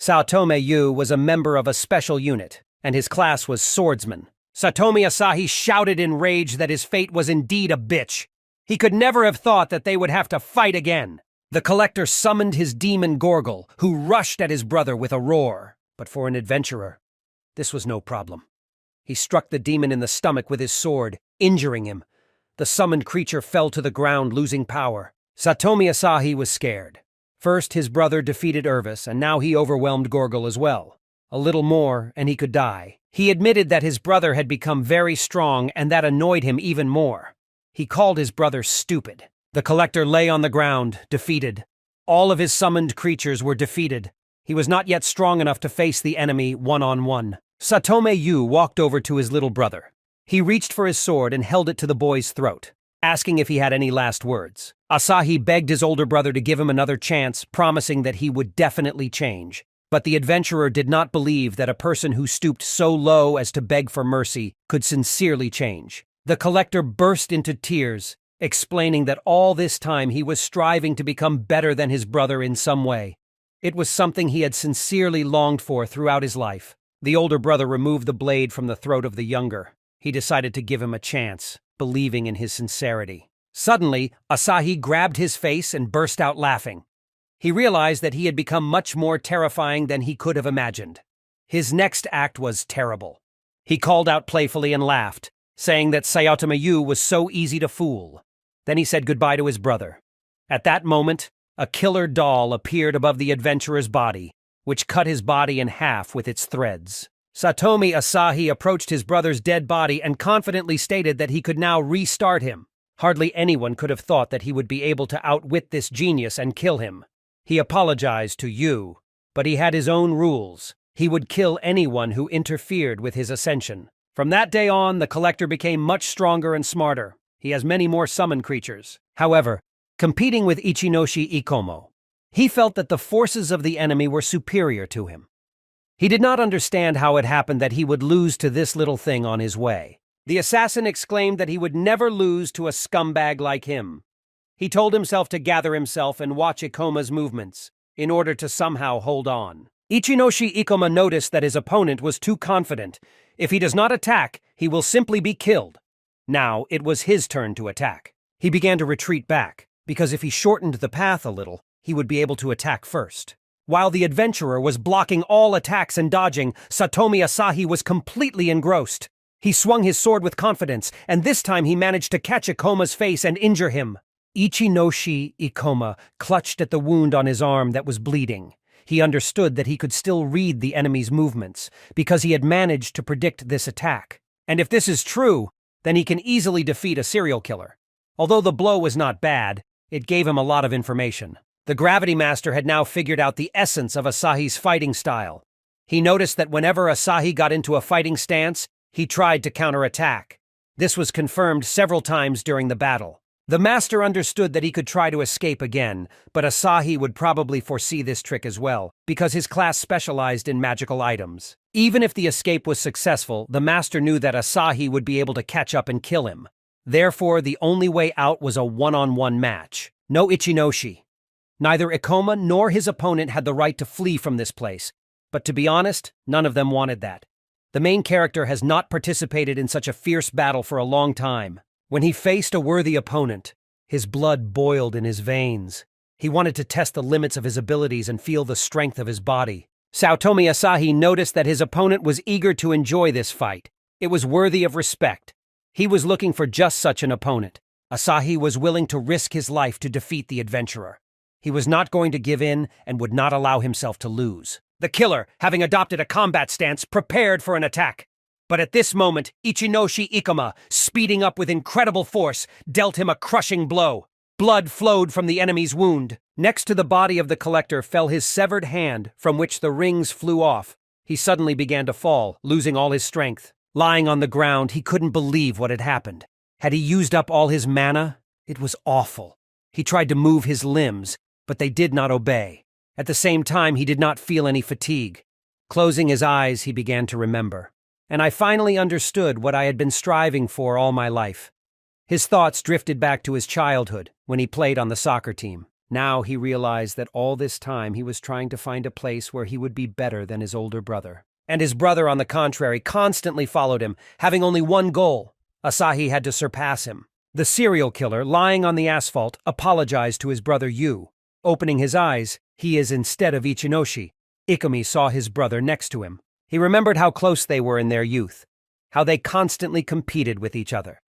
Saotome Yu was a member of a special unit, and his class was swordsman. Satomi Asahi shouted in rage that his fate was indeed a bitch. He could never have thought that they would have to fight again. The collector summoned his demon Gorgle, who rushed at his brother with a roar. But for an adventurer, this was no problem. He struck the demon in the stomach with his sword, injuring him. The summoned creature fell to the ground, losing power. Satomi Asahi was scared. First, his brother defeated Irvis, and now he overwhelmed Gorgle as well. A little more, and he could die. He admitted that his brother had become very strong, and that annoyed him even more. He called his brother stupid. The collector lay on the ground, defeated. All of his summoned creatures were defeated. He was not yet strong enough to face the enemy one-on-one. Satome Yu walked over to his little brother. He reached for his sword and held it to the boy's throat, asking if he had any last words. Asahi begged his older brother to give him another chance, promising that he would definitely change. But the adventurer did not believe that a person who stooped so low as to beg for mercy could sincerely change. The collector burst into tears, explaining that all this time he was striving to become better than his brother in some way. It was something he had sincerely longed for throughout his life. The older brother removed the blade from the throat of the younger. He decided to give him a chance, believing in his sincerity. Suddenly, Asahi grabbed his face and burst out laughing. He realized that he had become much more terrifying than he could have imagined. His next act was terrible. He called out playfully and laughed, saying that Sayotama Yu was so easy to fool. Then he said goodbye to his brother. At that moment, a killer doll appeared above the adventurer's body, which cut his body in half with its threads. Satomi Asahi approached his brother's dead body and confidently stated that he could now restart him. Hardly anyone could have thought that he would be able to outwit this genius and kill him. He apologized to Yu, but he had his own rules. He would kill anyone who interfered with his ascension. From that day on, the collector became much stronger and smarter. He has many more summoned creatures. However, competing with Ichinoshi Ikomo, he felt that the forces of the enemy were superior to him. He did not understand how it happened that he would lose to this little thing on his way. The assassin exclaimed that he would never lose to a scumbag like him. He told himself to gather himself and watch Ikoma's movements, in order to somehow hold on. Ichinoshi Ikoma noticed that his opponent was too confident. If he does not attack, he will simply be killed. Now, it was his turn to attack. He began to retreat back, because if he shortened the path a little, he would be able to attack first. While the adventurer was blocking all attacks and dodging, Satomi Asahi was completely engrossed. He swung his sword with confidence, and this time he managed to catch Ikoma's face and injure him. Ichinoshi Ikoma clutched at the wound on his arm that was bleeding. He understood that he could still read the enemy's movements, because he had managed to predict this attack. And if this is true, then he can easily defeat a serial killer. Although the blow was not bad, it gave him a lot of information. The Gravity Master had now figured out the essence of Asahi's fighting style. He noticed that whenever Asahi got into a fighting stance, he tried to counterattack. This was confirmed several times during the battle. The Master understood that he could try to escape again, but Asahi would probably foresee this trick as well, because his class specialized in magical items. Even if the escape was successful, the Master knew that Asahi would be able to catch up and kill him. Therefore, the only way out was a one-on-one match. No Ichinoshi. Neither Ikoma nor his opponent had the right to flee from this place, but to be honest, none of them wanted that. The main character has not participated in such a fierce battle for a long time. When he faced a worthy opponent, his blood boiled in his veins. He wanted to test the limits of his abilities and feel the strength of his body. Saotomi Asahi noticed that his opponent was eager to enjoy this fight. It was worthy of respect. He was looking for just such an opponent. Asahi was willing to risk his life to defeat the adventurer. He was not going to give in and would not allow himself to lose. The killer, having adopted a combat stance, prepared for an attack. But at this moment, Ichinoshi Ikoma, speeding up with incredible force, dealt him a crushing blow. Blood flowed from the enemy's wound. Next to the body of the collector fell his severed hand, from which the rings flew off. He suddenly began to fall, losing all his strength. Lying on the ground, he couldn't believe what had happened. Had he used up all his mana? It was awful. He tried to move his limbs, but they did not obey. At the same time, he did not feel any fatigue. Closing his eyes, he began to remember. And I finally understood what I had been striving for all my life. His thoughts drifted back to his childhood, when he played on the soccer team. Now he realized that all this time he was trying to find a place where he would be better than his older brother. and his brother, on the contrary, constantly followed him, having only one goal. Asahi had to surpass him. The serial killer, lying on the asphalt, apologized to his brother Yu. Opening his eyes, he is instead of Ichinoshi. Ikumi saw his brother next to him. He remembered how close they were in their youth, how they constantly competed with each other.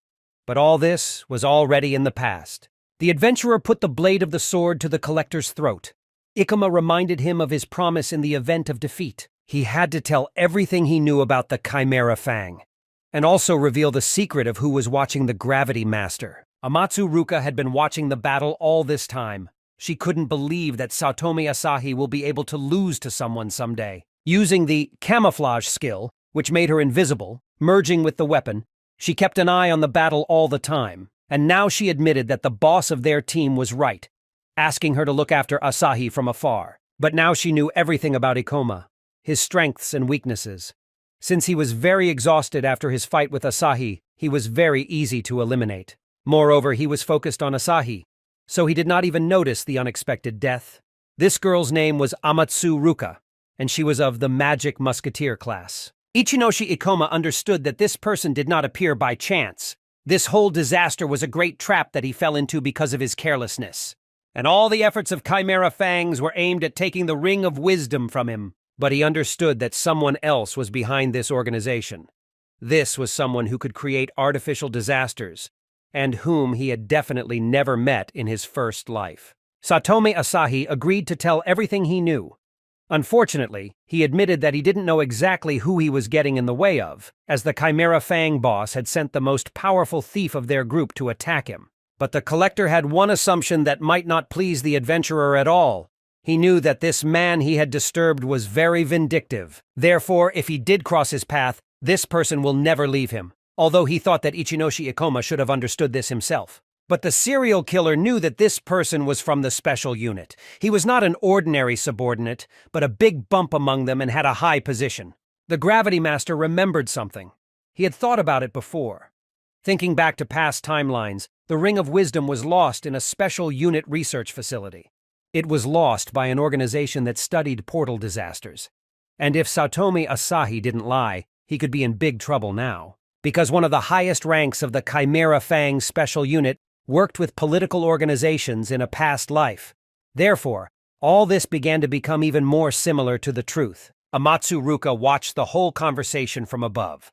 But all this was already in the past. The adventurer put the blade of the sword to the collector's throat. Ikuma reminded him of his promise in the event of defeat. He had to tell everything he knew about the Chimera Fang, and also reveal the secret of who was watching the Gravity Master. Amatsu Ruka had been watching the battle all this time. She couldn't believe that Satomi Asahi will be able to lose to someone someday. Using the camouflage skill, which made her invisible, merging with the weapon, she kept an eye on the battle all the time, and now she admitted that the boss of their team was right, asking her to look after Asahi from afar. But now she knew everything about Ikoma, his strengths and weaknesses. Since he was very exhausted after his fight with Asahi, he was very easy to eliminate. Moreover, he was focused on Asahi, so he did not even notice the unexpected death. This girl's name was Amatsu Ruka, and she was of the Magic Musketeer class. Ichinoshi Ikoma understood that this person did not appear by chance. This whole disaster was a great trap that he fell into because of his carelessness. And all the efforts of Chimera Fangs were aimed at taking the Ring of Wisdom from him. But he understood that someone else was behind this organization. This was someone who could create artificial disasters, and whom he had definitely never met in his first life. Satomi Asahi agreed to tell everything he knew. Unfortunately, he admitted that he didn't know exactly who he was getting in the way of, as the Chimera Fang boss had sent the most powerful thief of their group to attack him. But the collector had one assumption that might not please the adventurer at all. He knew that this man he had disturbed was very vindictive. Therefore, if he did cross his path, this person will never leave him, although he thought that Ichinoshi Ikoma should have understood this himself. But the serial killer knew that this person was from the special unit. He was not an ordinary subordinate, but a big bump among them and had a high position. The Gravity Master remembered something. He had thought about it before. Thinking back to past timelines, the Ring of Wisdom was lost in a special unit research facility. It was lost by an organization that studied portal disasters. And if Satomi Asahi didn't lie, he could be in big trouble now. Because one of the highest ranks of the Chimera Fang special unit worked with political organizations in a past life. Therefore, all this began to become even more similar to the truth. Amatsu Ruka watched the whole conversation from above.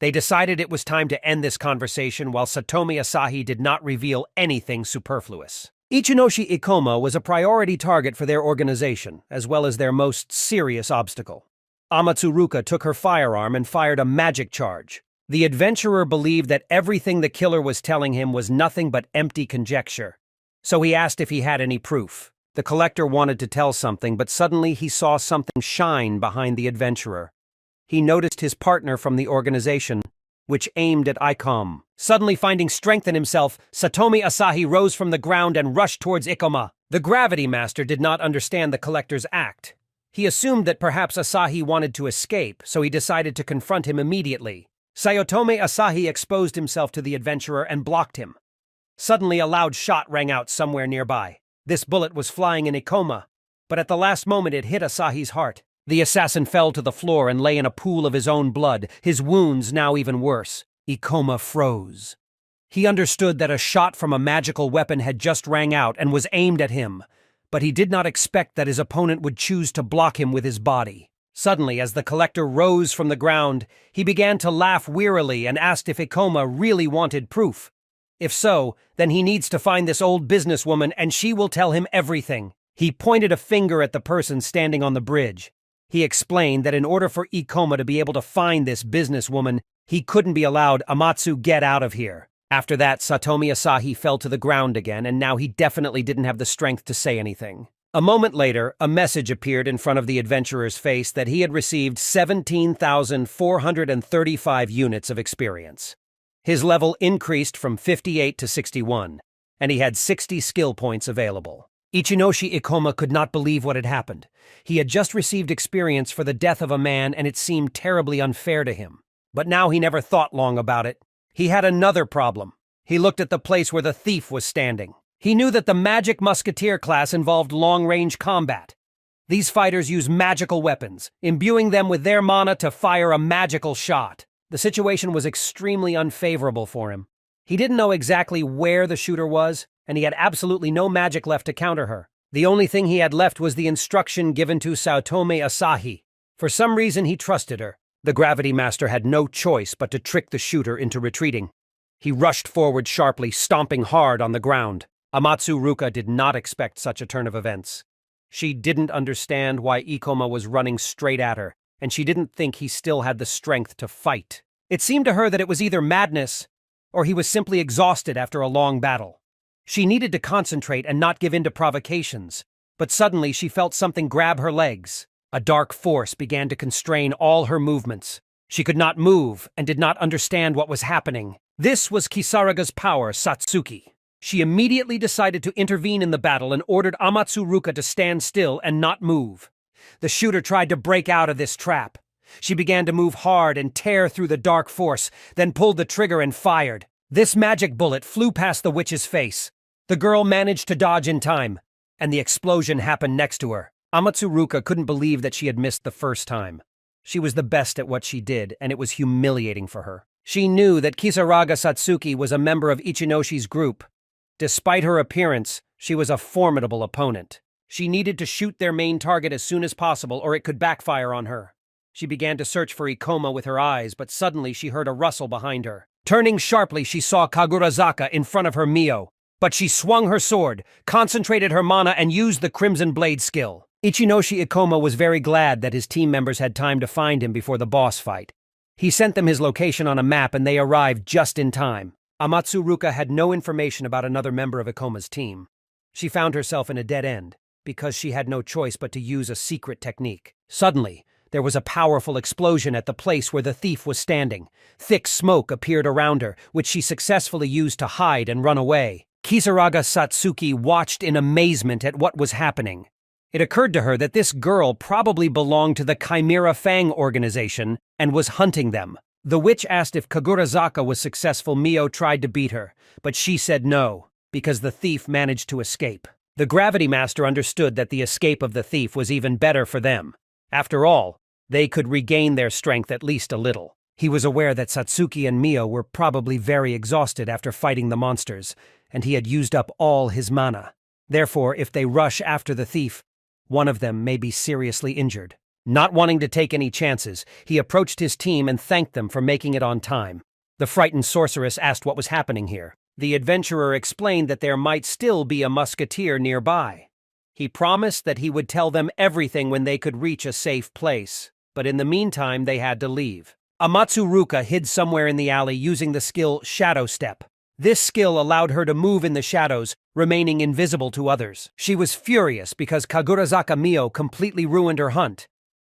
They decided it was time to end this conversation while Satomi Asahi did not reveal anything superfluous. Ichinoshi Ikoma was a priority target for their organization, as well as their most serious obstacle. Amatsu Ruka took her firearm and fired a magic charge. The adventurer believed that everything the killer was telling him was nothing but empty conjecture. So he asked if he had any proof. The collector wanted to tell something, but suddenly he saw something shine behind the adventurer. He noticed his partner from the organization, which aimed at Icom. Suddenly finding strength in himself, Satomi Asahi rose from the ground and rushed towards Ikoma. The Gravity Master did not understand the collector's act. He assumed that perhaps Asahi wanted to escape, so he decided to confront him immediately. Sayotome Asahi exposed himself to the adventurer and blocked him. Suddenly a loud shot rang out somewhere nearby. This bullet was flying in Ikoma, but at the last moment it hit Asahi's heart. The assassin fell to the floor and lay in a pool of his own blood, his wounds now even worse. Ikoma froze. He understood that a shot from a magical weapon had just rang out and was aimed at him, but he did not expect that his opponent would choose to block him with his body. Suddenly, as the collector rose from the ground, he began to laugh wearily and asked if Ikoma really wanted proof. If so, then he needs to find this old businesswoman and she will tell him everything. He pointed a finger at the person standing on the bridge. He explained that in order for Ikoma to be able to find this businesswoman, he couldn't be allowed Amatsu get out of here. After that, Satomi Asahi fell to the ground again, and now he definitely didn't have the strength to say anything. A moment later, a message appeared in front of the adventurer's face that he had received 17,435 units of experience. His level increased from 58 to 61, and he had 60 skill points available. Ichinoshi Ikoma could not believe what had happened. He had just received experience for the death of a man, and it seemed terribly unfair to him. But now he never thought long about it. He had another problem. He looked at the place where the thief was standing. He knew that the Magic Musketeer class involved long-range combat. These fighters use magical weapons, imbuing them with their mana to fire a magical shot. The situation was extremely unfavorable for him. He didn't know exactly where the shooter was, and he had absolutely no magic left to counter her. The only thing he had left was the instruction given to Saotome Asahi. For some reason, he trusted her. The Gravity Master had no choice but to trick the shooter into retreating. He rushed forward sharply, stomping hard on the ground. Amatsu Ruka did not expect such a turn of events. She didn't understand why Ikoma was running straight at her, and she didn't think he still had the strength to fight. It seemed to her that it was either madness or he was simply exhausted after a long battle. She needed to concentrate and not give in to provocations, but suddenly she felt something grab her legs. A dark force began to constrain all her movements. She could not move and did not understand what was happening. This was Kisaraga's power, Satsuki. She immediately decided to intervene in the battle and ordered Amatsu Ruka to stand still and not move. The shooter tried to break out of this trap. She began to move hard and tear through the dark force, then pulled the trigger and fired. This magic bullet flew past the witch's face. The girl managed to dodge in time, and the explosion happened next to her. Amatsu Ruka couldn't believe that she had missed the first time. She was the best at what she did, and it was humiliating for her. She knew that Kisaraga Satsuki was a member of Ichinoshi's group. Despite her appearance, she was a formidable opponent. She needed to shoot their main target as soon as possible, or it could backfire on her. She began to search for Ikoma with her eyes, but suddenly she heard a rustle behind her. Turning sharply, she saw Kagurazaka in front of her Mio. But she swung her sword, concentrated her mana, and used the Crimson Blade skill. Ichinoshi Ikoma was very glad that his team members had time to find him before the boss fight. He sent them his location on a map, and they arrived just in time. Amatsu Ruka had no information about another member of Ikoma's team. She found herself in a dead end, because she had no choice but to use a secret technique. Suddenly, there was a powerful explosion at the place where the thief was standing. Thick smoke appeared around her, which she successfully used to hide and run away. Kisaraga Satsuki watched in amazement at what was happening. It occurred to her that this girl probably belonged to the Chimera Fang organization and was hunting them. The witch asked if Kagurazaka was successful. Mio tried to beat her, but she said no, because the thief managed to escape. The Gravity Master understood that the escape of the thief was even better for them. After all, they could regain their strength at least a little. He was aware that Satsuki and Mio were probably very exhausted after fighting the monsters, and he had used up all his mana. Therefore, if they rush after the thief, one of them may be seriously injured. Not wanting to take any chances, he approached his team and thanked them for making it on time. The frightened sorceress asked what was happening here. The adventurer explained that there might still be a musketeer nearby. He promised that he would tell them everything when they could reach a safe place, but in the meantime they had to leave. Amatsu Ruka hid somewhere in the alley using the skill Shadow Step. This skill allowed her to move in the shadows, remaining invisible to others. She was furious because Kagurazaka Mio completely ruined her hunt.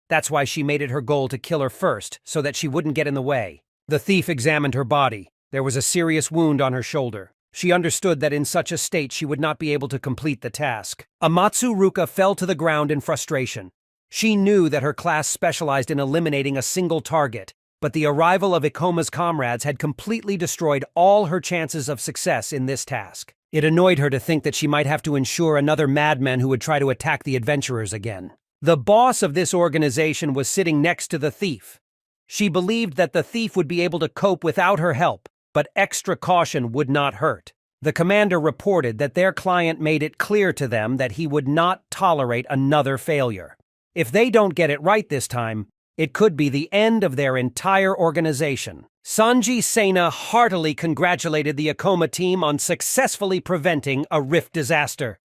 That's why she made it her goal to kill her first, so that she wouldn't get in the way. The thief examined her body. There was a serious wound on her shoulder. She understood that in such a state she would not be able to complete the task. Amatsu Ruka fell to the ground in frustration. She knew that her class specialized in eliminating a single target, but the arrival of Ikoma's comrades had completely destroyed all her chances of success in this task. It annoyed her to think that she might have to ensure another madman who would try to attack the adventurers again. The boss of this organization was sitting next to the thief. She believed that the thief would be able to cope without her help, but extra caution would not hurt. The commander reported that their client made it clear to them that he would not tolerate another failure. If they don't get it right this time, it could be the end of their entire organization. Sanji Sena heartily congratulated the Ikoma team on successfully preventing a rift disaster.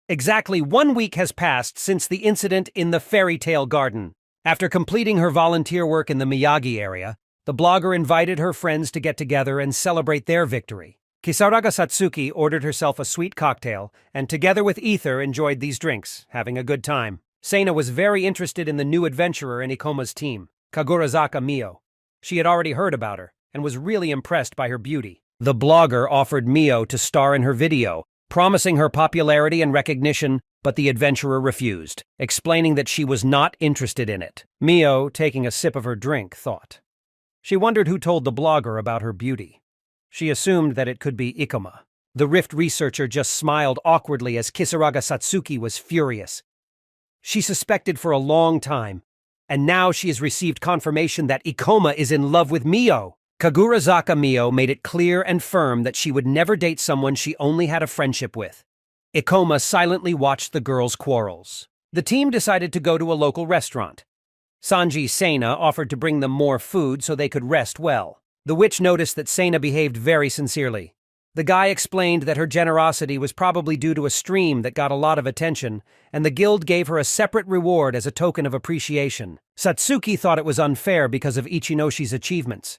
Exactly 1 week has passed since the incident in the fairy tale garden. After completing her volunteer work in the Miyagi area, the blogger invited her friends to get together and celebrate their victory. Kisaraga Satsuki ordered herself a sweet cocktail, and together with Ether enjoyed these drinks, having a good time. Sena was very interested in the new adventurer in Ikoma's team, Kagurazaka Mio. She had already heard about her, and was really impressed by her beauty. The blogger offered Mio to star in her video, promising her popularity and recognition, but the adventurer refused, explaining that she was not interested in it. Mio, taking a sip of her drink, thought. She wondered who told the blogger about her beauty. She assumed that it could be Ikoma. The Rift researcher just smiled awkwardly as Kisaraga Satsuki was furious. she suspected for a long time, and now she has received confirmation that Ikoma is in love with Mio. Kagurazaka Mio made it clear and firm that she would never date someone she only had a friendship with. Ikoma silently watched the girls' quarrels. The team decided to go to a local restaurant. Sanji Sena offered to bring them more food so they could rest well. The witch noticed that Sena behaved very sincerely. The guy explained that her generosity was probably due to a stream that got a lot of attention, and the guild gave her a separate reward as a token of appreciation. Satsuki thought it was unfair because of Ichinoshi's achievements.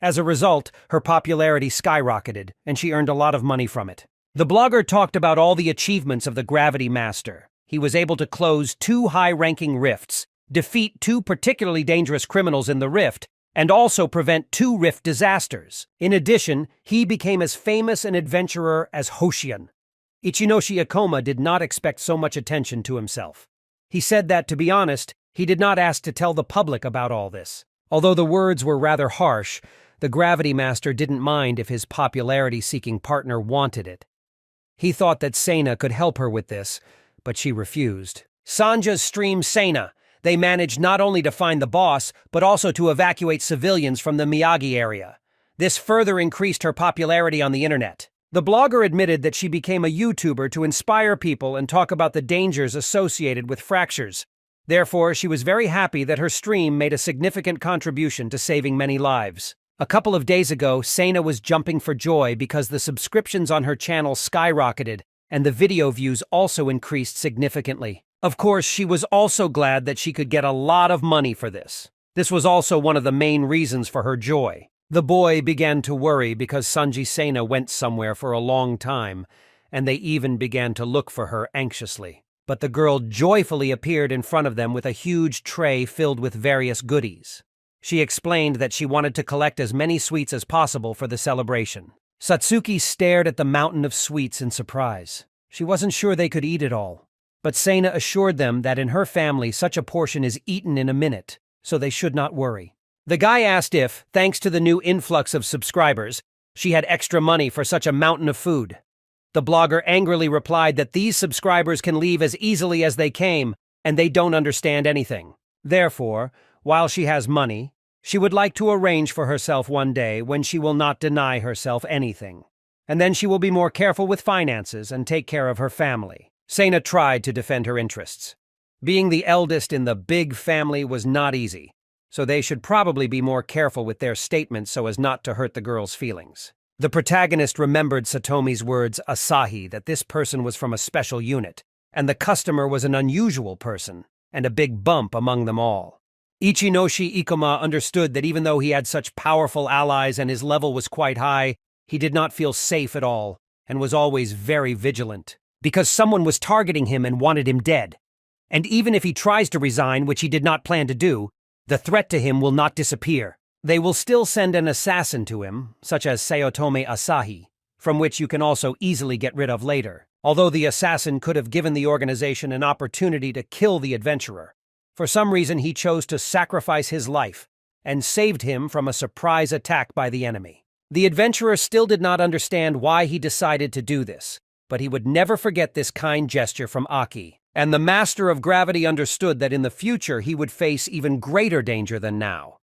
As a result, her popularity skyrocketed, and she earned a lot of money from it. The blogger talked about all the achievements of the Gravity Master. He was able to close 2 high-ranking rifts, defeat 2 particularly dangerous criminals in the rift, and also prevent 2 rift disasters. In addition, he became as famous an adventurer as Hoshian. Ichinoshi Ikoma did not expect so much attention to himself. He said that, to be honest, he did not ask to tell the public about all this. Although the words were rather harsh, the Gravity Master didn't mind if his popularity-seeking partner wanted it. He thought that Sena could help her with this, but she refused. Sanja's stream Sena. They managed not only to find the boss, but also to evacuate civilians from the Miyagi area. This further increased her popularity on the internet. The blogger admitted that she became a YouTuber to inspire people and talk about the dangers associated with fractures. Therefore, she was very happy that her stream made a significant contribution to saving many lives. A couple of days ago, Sena was jumping for joy because the subscriptions on her channel skyrocketed and the video views also increased significantly. Of course, she was also glad that she could get a lot of money for this. This was also one of the main reasons for her joy. The boy began to worry because Sanji Sena went somewhere for a long time, and they even began to look for her anxiously. But the girl joyfully appeared in front of them with a huge tray filled with various goodies. She explained that she wanted to collect as many sweets as possible for the celebration. Satsuki stared at the mountain of sweets in surprise. She wasn't sure they could eat it all. But Sena assured them that in her family such a portion is eaten in a minute, so they should not worry. The guy asked if, thanks to the new influx of subscribers, she had extra money for such a mountain of food. The blogger angrily replied that these subscribers can leave as easily as they came, and they don't understand anything. Therefore, while she has money, she would like to arrange for herself one day when she will not deny herself anything. And then she will be more careful with finances and take care of her family. Sena tried to defend her interests. Being the eldest in the big family was not easy, so they should probably be more careful with their statements so as not to hurt the girl's feelings. The protagonist remembered Satomi's words Asahi that this person was from a special unit, and the customer was an unusual person, and a big bump among them all. Ichinoshi Ikoma understood that even though he had such powerful allies and his level was quite high, he did not feel safe at all, and was always very vigilant. Because someone was targeting him and wanted him dead. And even if he tries to resign, which he did not plan to do, the threat to him will not disappear. They will still send an assassin to him, such as Sayotome Asahi, from which you can also easily get rid of later, although the assassin could have given the organization an opportunity to kill the adventurer. For some reason he chose to sacrifice his life, and saved him from a surprise attack by the enemy. The adventurer still did not understand why he decided to do this, but he would never forget this kind gesture from Aki. And the Master of Gravity understood that in the future he would face even greater danger than now.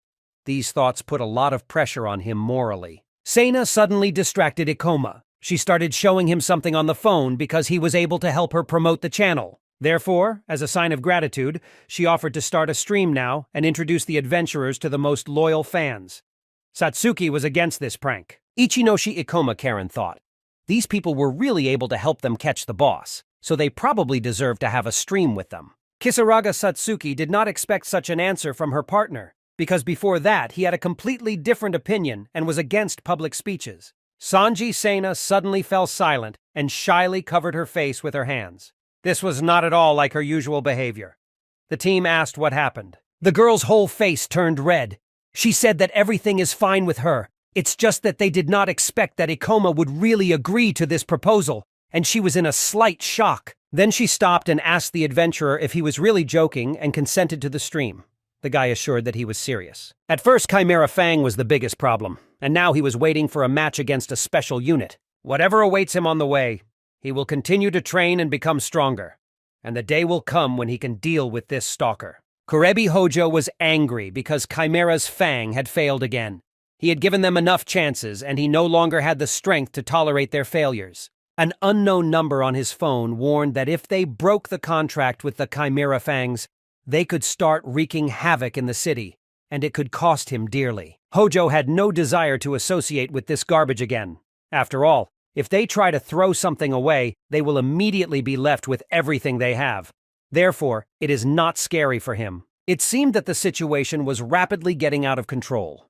These thoughts put a lot of pressure on him morally. Sena suddenly distracted Ikoma. She started showing him something on the phone because he was able to help her promote the channel. Therefore, as a sign of gratitude, she offered to start a stream now and introduce the adventurers to the most loyal fans. Satsuki was against this prank. Ichinoshi Ikoma, Karen thought. These people were really able to help them catch the boss, so they probably deserve to have a stream with them. Kisaraga Satsuki did not expect such an answer from her partner, because before that he had a completely different opinion and was against public speeches. Sanji Sena suddenly fell silent and shyly covered her face with her hands. This was not at all like her usual behavior. The team asked what happened. The girl's whole face turned red. She said that everything is fine with her. It's just that they did not expect that Ikoma would really agree to this proposal, and she was in a slight shock. Then she stopped and asked the adventurer if he was really joking and consented to the stream. The guy assured that he was serious. At first, Chimera Fang was the biggest problem, and now he was waiting for a match against a special unit. Whatever awaits him on the way, he will continue to train and become stronger. and the day will come when he can deal with this stalker. Kurebi Hojo was angry because Chimera's Fang had failed again. He had given them enough chances, and he no longer had the strength to tolerate their failures. An unknown number on his phone warned that if they broke the contract with the Chimera Fangs, they could start wreaking havoc in the city, and it could cost him dearly. Hojo had no desire to associate with this garbage again. After all, if they try to throw something away, they will immediately be left with everything they have. Therefore, it is not scary for him. It seemed that the situation was rapidly getting out of control.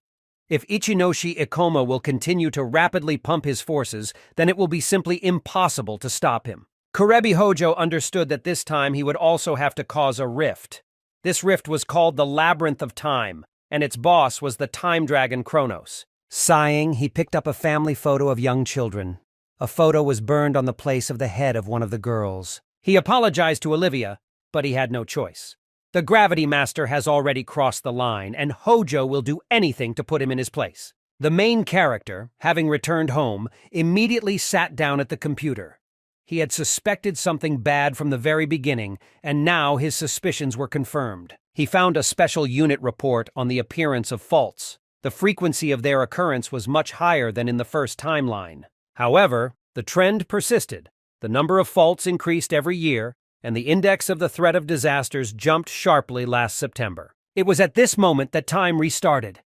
If Ichinoshi Ikoma will continue to rapidly pump his forces, then it will be simply impossible to stop him. Kurebi Hojo understood that this time he would also have to cause a rift. This rift was called the Labyrinth of Time, and its boss was the time dragon Kronos. Sighing, he picked up a family photo of young children. A photo was burned on the place of the head of one of the girls. He apologized to Olivia, but he had no choice. The Gravity Master has already crossed the line, and Hojo will do anything to put him in his place. The main character, having returned home, immediately sat down at the computer. He had suspected something bad from the very beginning, and now his suspicions were confirmed. He found a special unit report on the appearance of faults. The frequency of their occurrence was much higher than in the first timeline. However, the trend persisted. The number of faults increased every year, and the index of the threat of disasters jumped sharply last September. It was at this moment that time restarted.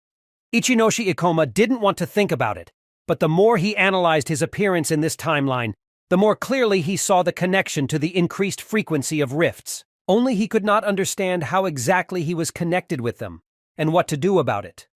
Ichinoshi Ikoma didn't want to think about it, but the more he analyzed his appearance in this timeline, the more clearly he saw the connection to the increased frequency of rifts. Only he could not understand how exactly he was connected with them, and what to do about it.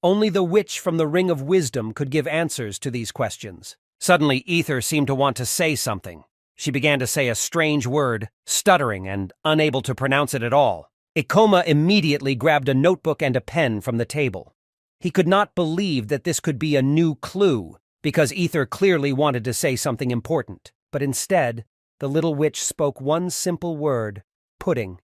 Only the witch from the Ring of Wisdom could give answers to these questions. Suddenly, Ether seemed to want to say something. She began to say a strange word, stuttering and unable to pronounce it at all. Ikoma immediately grabbed a notebook and a pen from the table. He could not believe that this could be a new clue, because Ether clearly wanted to say something important. But instead, the little witch spoke one simple word, pudding.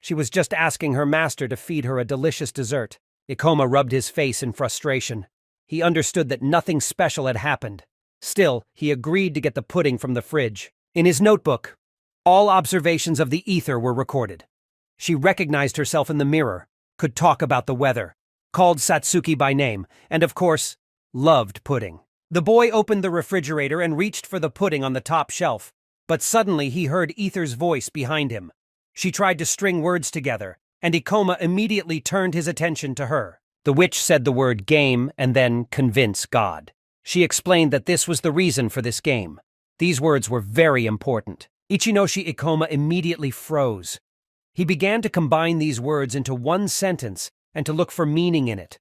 She was just asking her master to feed her a delicious dessert. Ikoma rubbed his face in frustration. He understood that nothing special had happened. Still, he agreed to get the pudding from the fridge. In his notebook, all observations of the ether were recorded. She recognized herself in the mirror, could talk about the weather, called Satsuki by name, and of course, loved pudding. The boy opened the refrigerator and reached for the pudding on the top shelf, but suddenly he heard Ether's voice behind him. She tried to string words together, and Ikoma immediately turned his attention to her. The witch said the word game and then convince God. She explained that this was the reason for this game. These words were very important. Ichinoshi Ikoma immediately froze. He began to combine these words into one sentence and to look for meaning in it.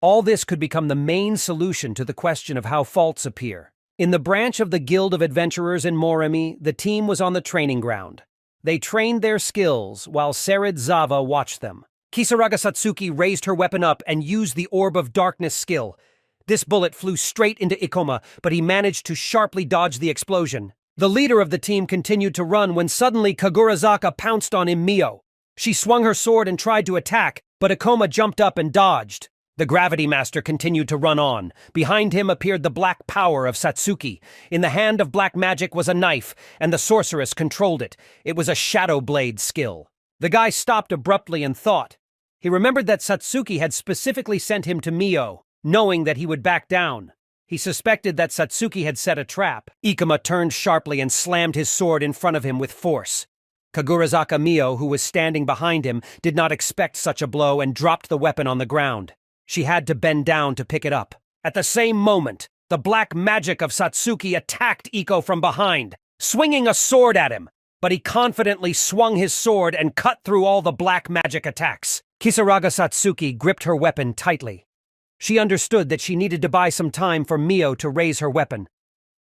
All this could become the main solution to the question of how faults appear. In the branch of the Guild of Adventurers in Moremi, the team was on the training ground. They trained their skills while Serid Zava watched them. Kisaraga Satsuki raised her weapon up and used the Orb of Darkness skill. This bullet flew straight into Ikoma, but he managed to sharply dodge the explosion. The leader of the team continued to run when suddenly Kagurazaka pounced on him, Mio. She swung her sword and tried to attack, but Ikoma jumped up and dodged. The Gravity Master continued to run on. Behind him appeared the black power of Satsuki. In the hand of black magic was a knife, and the sorceress controlled it. It was a Shadow Blade skill. The guy stopped abruptly and thought. He remembered that Satsuki had specifically sent him to Mio, knowing that he would back down. He suspected that Satsuki had set a trap. Ikoma turned sharply and slammed his sword in front of him with force. Kagurazaka Mio, who was standing behind him, did not expect such a blow and dropped the weapon on the ground. She had to bend down to pick it up. At the same moment, the black magic of Satsuki attacked Iko from behind, swinging a sword at him, but he confidently swung his sword and cut through all the black magic attacks. Kisaraga Satsuki gripped her weapon tightly. She understood that she needed to buy some time for Mio to raise her weapon.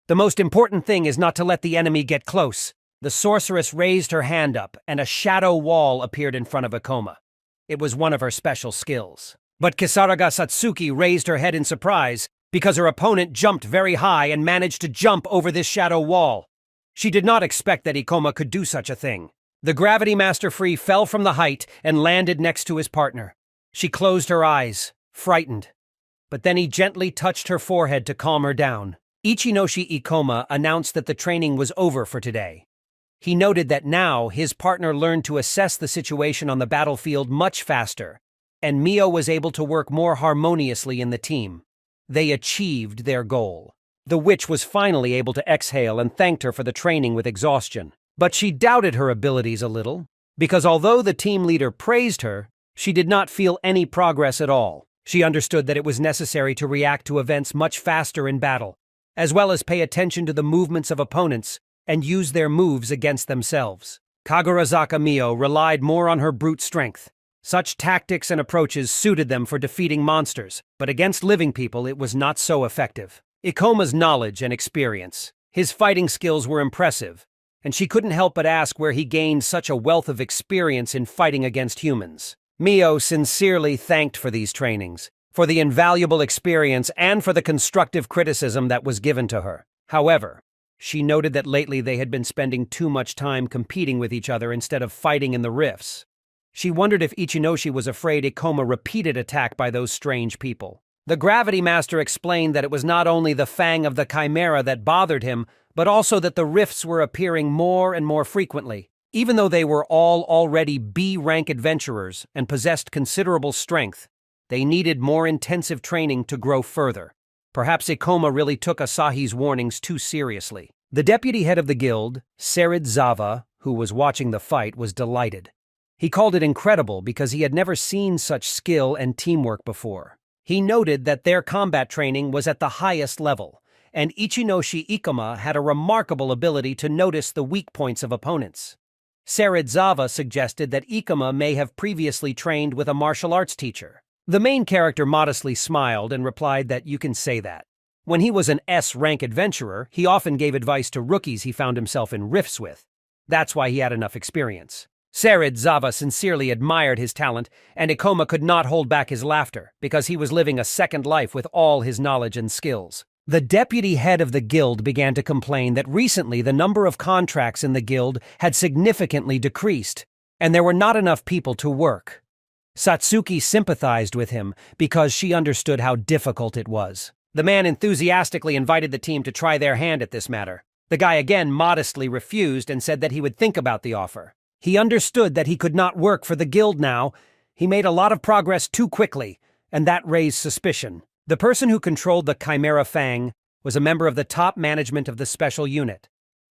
The most important thing is not to let the enemy get close. The sorceress raised her hand up, and a shadow wall appeared in front of Ikoma. It was one of her special skills. But Kisaraga Satsuki raised her head in surprise, because her opponent jumped very high and managed to jump over this shadow wall. She did not expect that Ikoma could do such a thing. The Gravity Master Free fell from the height and landed next to his partner. She closed her eyes, frightened. But then he gently touched her forehead to calm her down. Ichinoshi Ikoma announced that the training was over for today. He noted that now his partner learned to assess the situation on the battlefield much faster, and Mio was able to work more harmoniously in the team. They achieved their goal. The witch was finally able to exhale and thanked her for the training with exhaustion. But she doubted her abilities a little, because although the team leader praised her, she did not feel any progress at all. She understood that it was necessary to react to events much faster in battle, as well as pay attention to the movements of opponents and use their moves against themselves. Kagurazaka Mio relied more on her brute strength. Such tactics and approaches suited them for defeating monsters, but against living people it was not so effective. Ikoma's knowledge and experience. His fighting skills were impressive, and she couldn't help but ask where he gained such a wealth of experience in fighting against humans. Mio sincerely thanked for these trainings, for the invaluable experience and for the constructive criticism that was given to her. However, she noted that lately they had been spending too much time competing with each other instead of fighting in the rifts. She wondered if Ichinoshi was afraid Ikoma repeated attack by those strange people. The Gravity Master explained that it was not only the fang of the Chimera that bothered him, but also that the rifts were appearing more and more frequently. Even though they were all already B-rank adventurers and possessed considerable strength, they needed more intensive training to grow further. Perhaps Ikoma really took Asahi's warnings too seriously. The deputy head of the guild, Serizawa, who was watching the fight, was delighted. He called it incredible because he had never seen such skill and teamwork before. He noted that their combat training was at the highest level, and Ichinoshi Ikoma had a remarkable ability to notice the weak points of opponents. Serizawa suggested that Ikoma may have previously trained with a martial arts teacher. The main character modestly smiled and replied that you can say that. When he was an S-rank adventurer, he often gave advice to rookies he found himself in rifts with. That's why he had enough experience. Serizawa sincerely admired his talent, and Ikoma could not hold back his laughter, because he was living a second life with all his knowledge and skills. The deputy head of the guild began to complain that recently the number of contracts in the guild had significantly decreased, and there were not enough people to work. Satsuki sympathized with him because she understood how difficult it was. The man enthusiastically invited the team to try their hand at this matter. The guy again modestly refused and said that he would think about the offer. He understood that he could not work for the guild now. He made a lot of progress too quickly, and that raised suspicion. The person who controlled the Chimera Fang was a member of the top management of the special unit.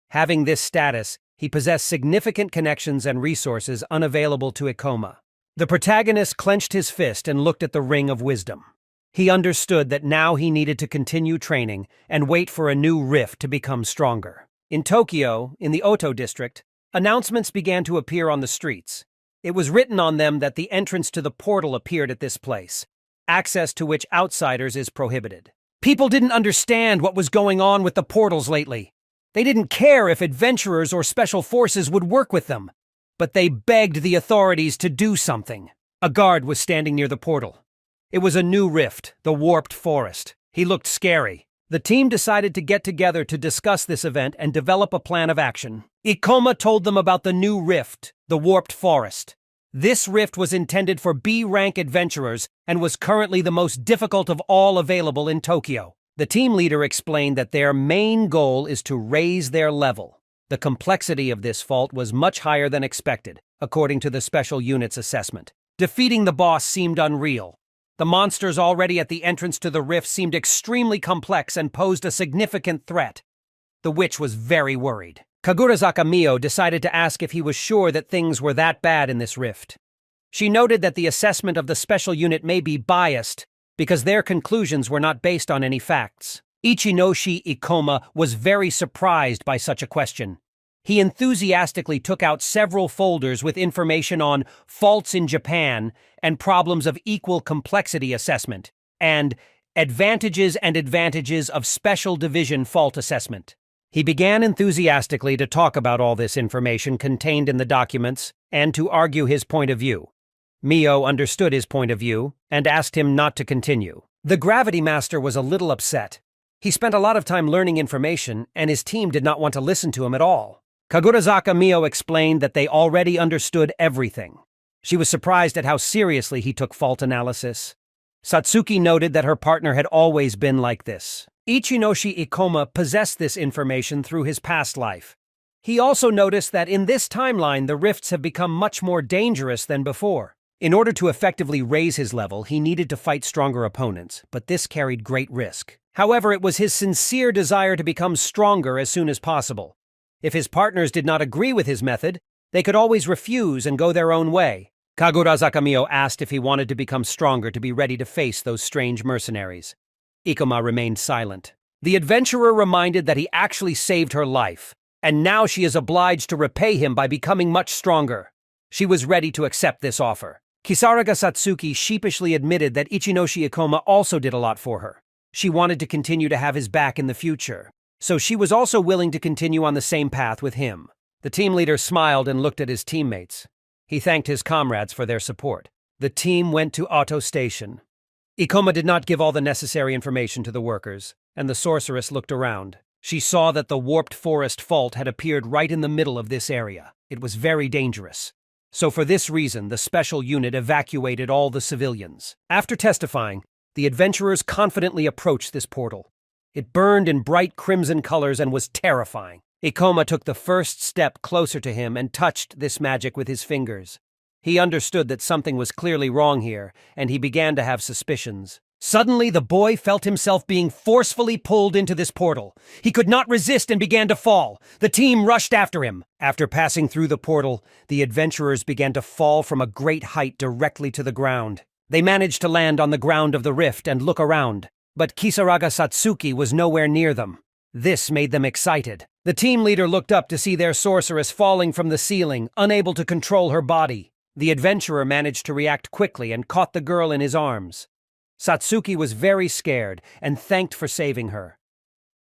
Having this status, he possessed significant connections and resources unavailable to Ikoma. The protagonist clenched his fist and looked at the Ring of Wisdom. He understood that now he needed to continue training and wait for a new rift to become stronger. In Tokyo, in the Oto district, announcements began to appear on the streets. It was written on them that the entrance to the portal appeared at this place, access to which outsiders is prohibited. People didn't understand what was going on with the portals lately. They didn't care if adventurers or special forces would work with them, but they begged the authorities to do something. A guard was standing near the portal. It was a new rift, the Warped Forest. He looked scary. The team decided to get together to discuss this event and develop a plan of action. Ikoma told them about the new rift, the Warped Forest. This rift was intended for B-rank adventurers and was currently the most difficult of all available in Tokyo. The team leader explained that their main goal is to raise their level. The complexity of this fault was much higher than expected, according to the special unit's assessment. Defeating the boss seemed unreal. The monsters already at the entrance to the rift seemed extremely complex and posed a significant threat. The witch was very worried. Kagurazaka Mio decided to ask if he was sure that things were that bad in this rift. She noted that the assessment of the special unit may be biased because their conclusions were not based on any facts. Ichinoshi Ikoma was very surprised by such a question. He enthusiastically took out several folders with information on faults in Japan and problems of equal complexity assessment, and advantages of special division fault assessment. He began enthusiastically to talk about all this information contained in the documents and to argue his point of view. Mio understood his point of view and asked him not to continue. The Gravity Master was a little upset. He spent a lot of time learning information, and his team did not want to listen to him at all. Kagurazaka Mio explained that they already understood everything. She was surprised at how seriously he took fault analysis. Satsuki noted that her partner had always been like this. Ichinoshi Ikoma possessed this information through his past life. He also noticed that in this timeline the rifts have become much more dangerous than before. In order to effectively raise his level, he needed to fight stronger opponents, but this carried great risk. However, it was his sincere desire to become stronger as soon as possible. If his partners did not agree with his method, they could always refuse and go their own way. Kagurazaka Mio asked if he wanted to become stronger to be ready to face those strange mercenaries. Ikoma remained silent. The adventurer reminded that he actually saved her life, and now she is obliged to repay him by becoming much stronger. She was ready to accept this offer. Kisaraga Satsuki sheepishly admitted that Ichinoshi Ikoma also did a lot for her. She wanted to continue to have his back in the future, so she was also willing to continue on the same path with him. The team leader smiled and looked at his teammates. He thanked his comrades for their support. The team went to Auto Station. Ikoma did not give all the necessary information to the workers, and the sorceress looked around. She saw that the warped forest fault had appeared right in the middle of this area. It was very dangerous. So for this reason, the special unit evacuated all the civilians. After testifying, the adventurers confidently approached this portal. It burned in bright crimson colors and was terrifying. Ikoma took the first step closer to him and touched this magic with his fingers. He understood that something was clearly wrong here, and he began to have suspicions. Suddenly, the boy felt himself being forcefully pulled into this portal. He could not resist and began to fall. The team rushed after him. After passing through the portal, the adventurers began to fall from a great height directly to the ground. They managed to land on the ground of the rift and look around, but Kisaraga Satsuki was nowhere near them. This made them excited. The team leader looked up to see their sorceress falling from the ceiling, unable to control her body. The adventurer managed to react quickly and caught the girl in his arms. Satsuki was very scared and thanked for saving her.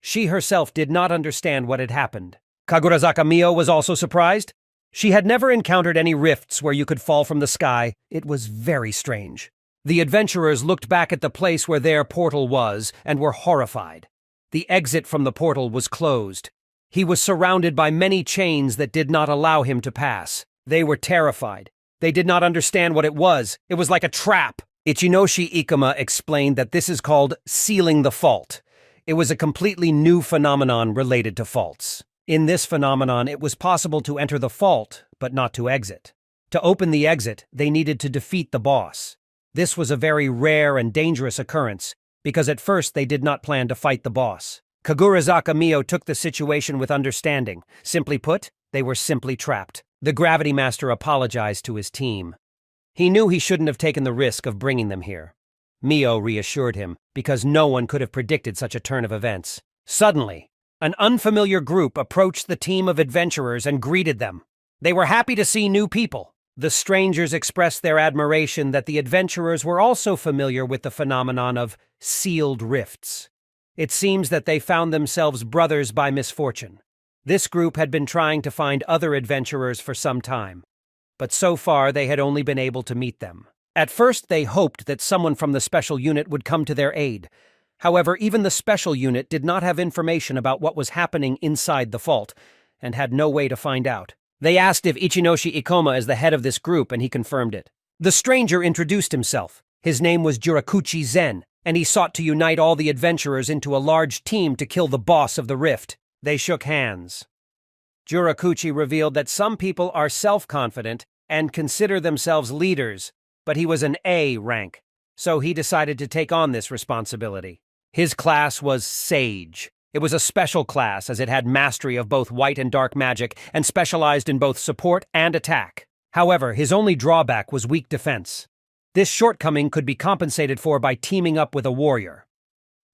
She herself did not understand what had happened. Kagurazaka Mio was also surprised. She had never encountered any rifts where you could fall from the sky. It was very strange. The adventurers looked back at the place where their portal was and were horrified. The exit from the portal was closed. He was surrounded by many chains that did not allow him to pass. They were terrified. They did not understand what it was. It was like a trap. Ichinoshi Ikoma explained that this is called sealing the fault. It was a completely new phenomenon related to faults. In this phenomenon, it was possible to enter the fault, but not to exit. To open the exit, they needed to defeat the boss. This was a very rare and dangerous occurrence, because at first they did not plan to fight the boss. Kagurazaka Mio took the situation with understanding. Simply put, they were simply trapped. The Gravity Master apologized to his team. He knew he shouldn't have taken the risk of bringing them here. Mio reassured him, because no one could have predicted such a turn of events. Suddenly, an unfamiliar group approached the team of adventurers and greeted them. They were happy to see new people. The strangers expressed their admiration that the adventurers were also familiar with the phenomenon of sealed rifts. It seems that they found themselves brothers by misfortune. This group had been trying to find other adventurers for some time, but so far they had only been able to meet them. At first they hoped that someone from the special unit would come to their aid. However, even the special unit did not have information about what was happening inside the vault, and had no way to find out. They asked if Ichinoshi Ikoma is the head of this group, and he confirmed it. The stranger introduced himself. His name was Jurakuchi Zen, and he sought to unite all the adventurers into a large team to kill the boss of the rift. They shook hands. Jurakuchi revealed that some people are self-confident and consider themselves leaders, but he was an A rank, so he decided to take on this responsibility. His class was Sage. It was a special class as it had mastery of both white and dark magic and specialized in both support and attack. However, his only drawback was weak defense. This shortcoming could be compensated for by teaming up with a warrior.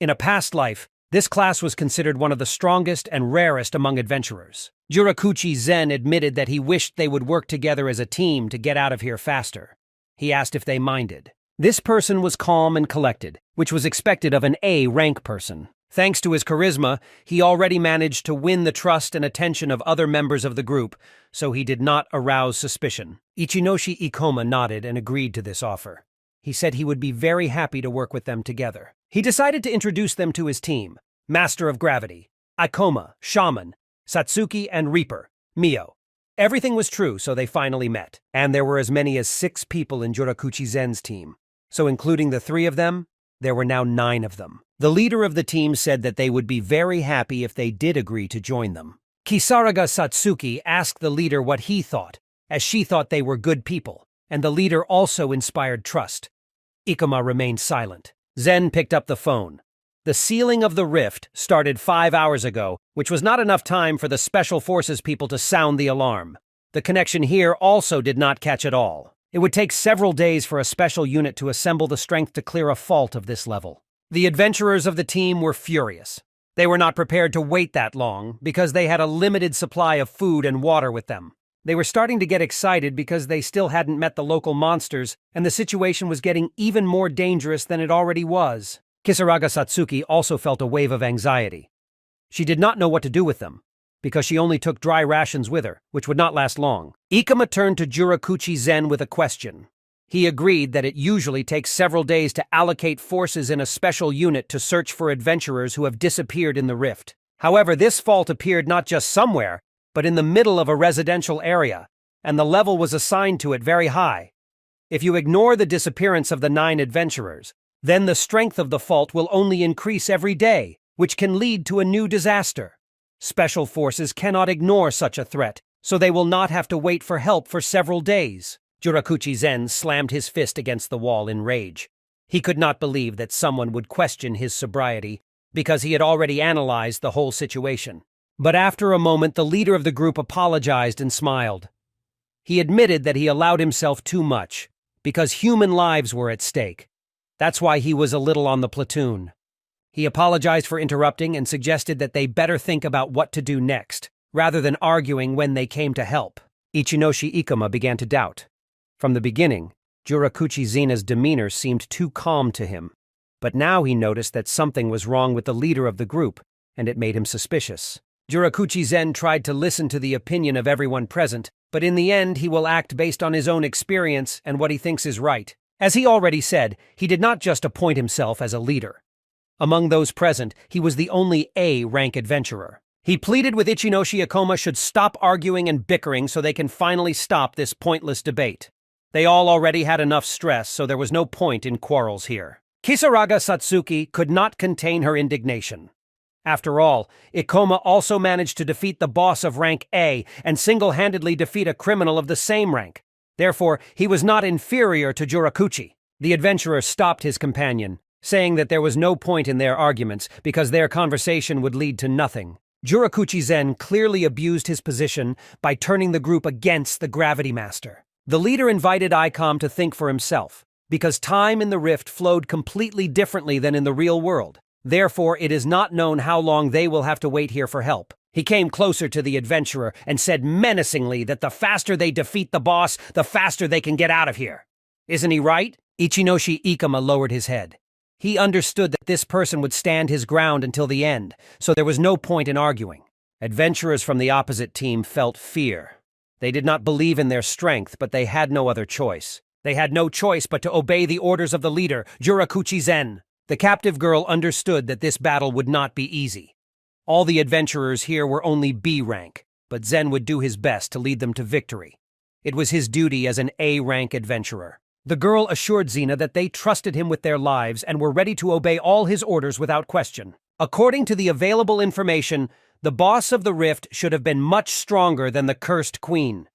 In a past life, this class was considered one of the strongest and rarest among adventurers. Jurakuchi Zen admitted that he wished they would work together as a team to get out of here faster. He asked if they minded. This person was calm and collected, which was expected of an A-rank person. Thanks to his charisma, he already managed to win the trust and attention of other members of the group, so he did not arouse suspicion. Ichinoshi Ikoma nodded and agreed to this offer. He said he would be very happy to work with them together. He decided to introduce them to his team: Master of Gravity, Ikoma, Shaman, Satsuki, and Reaper, Mio. Everything was true, so they finally met, and there were as many as 6 people in Jurakuchi Zen's team. So including the 3 of them, there were now 9 of them. The leader of the team said that they would be very happy if they did agree to join them. Kisaraga Satsuki asked the leader what he thought, as she thought they were good people, and the leader also inspired trust. Ikuma remained silent. Zen picked up the phone. The sealing of the rift started 5 hours ago, which was not enough time for the Special Forces people to sound the alarm. The connection here also did not catch at all. It would take several days for a special unit to assemble the strength to clear a fault of this level. The adventurers of the team were furious. They were not prepared to wait that long because they had a limited supply of food and water with them. They were starting to get excited because they still hadn't met the local monsters, and the situation was getting even more dangerous than it already was. Kisaraga Satsuki also felt a wave of anxiety. She did not know what to do with them, because she only took dry rations with her, which would not last long. Ikuma turned to Jurakuchi Zen with a question. He agreed that it usually takes several days to allocate forces in a special unit to search for adventurers who have disappeared in the rift. However, this fault appeared not just somewhere, but in the middle of a residential area, and the level was assigned to it very high. If you ignore the disappearance of the 9 adventurers, then the strength of the fault will only increase every day, which can lead to a new disaster. Special forces cannot ignore such a threat, so they will not have to wait for help for several days. Jurakuchi Zen slammed his fist against the wall in rage. He could not believe that someone would question his sobriety, because he had already analyzed the whole situation. But after a moment, the leader of the group apologized and smiled. He admitted that he allowed himself too much, because human lives were at stake. That's why he was a little on the platoon. He apologized for interrupting and suggested that they better think about what to do next, rather than arguing when they came to help. Ichinoshi Ikuma began to doubt. From the beginning, Jurakuchi Zena's demeanor seemed too calm to him, but now he noticed that something was wrong with the leader of the group, and it made him suspicious. Jurakuchi Zen tried to listen to the opinion of everyone present, but in the end he will act based on his own experience and what he thinks is right. As he already said, he did not just appoint himself as a leader. Among those present, he was the only A-rank adventurer. He pleaded with Ichinoshi Ikuma should stop arguing and bickering so they can finally stop this pointless debate. They all already had enough stress, so there was no point in quarrels here. Kisaraga Satsuki could not contain her indignation. After all, Ikuma also managed to defeat the boss of rank A and single-handedly defeat a criminal of the same rank. Therefore, he was not inferior to Jurakuchi. The adventurer stopped his companion, saying that there was no point in their arguments because their conversation would lead to nothing. Jurakuchi Zen clearly abused his position by turning the group against the Gravity Master. The leader invited Icom to think for himself, because time in the rift flowed completely differently than in the real world. Therefore, it is not known how long they will have to wait here for help. He came closer to the adventurer and said menacingly that the faster they defeat the boss, the faster they can get out of here. Isn't he right? Ichinoshi Ikuma lowered his head. He understood that this person would stand his ground until the end, so there was no point in arguing. Adventurers from the opposite team felt fear. They did not believe in their strength, but they had no other choice. They had no choice but to obey the orders of the leader, Jurakuchi Zen. The captive girl understood that this battle would not be easy. All the adventurers here were only B rank, but Zen would do his best to lead them to victory. It was his duty as an A-rank adventurer. The girl assured Xena that they trusted him with their lives and were ready to obey all his orders without question. According to the available information, the boss of the rift should have been much stronger than the cursed queen.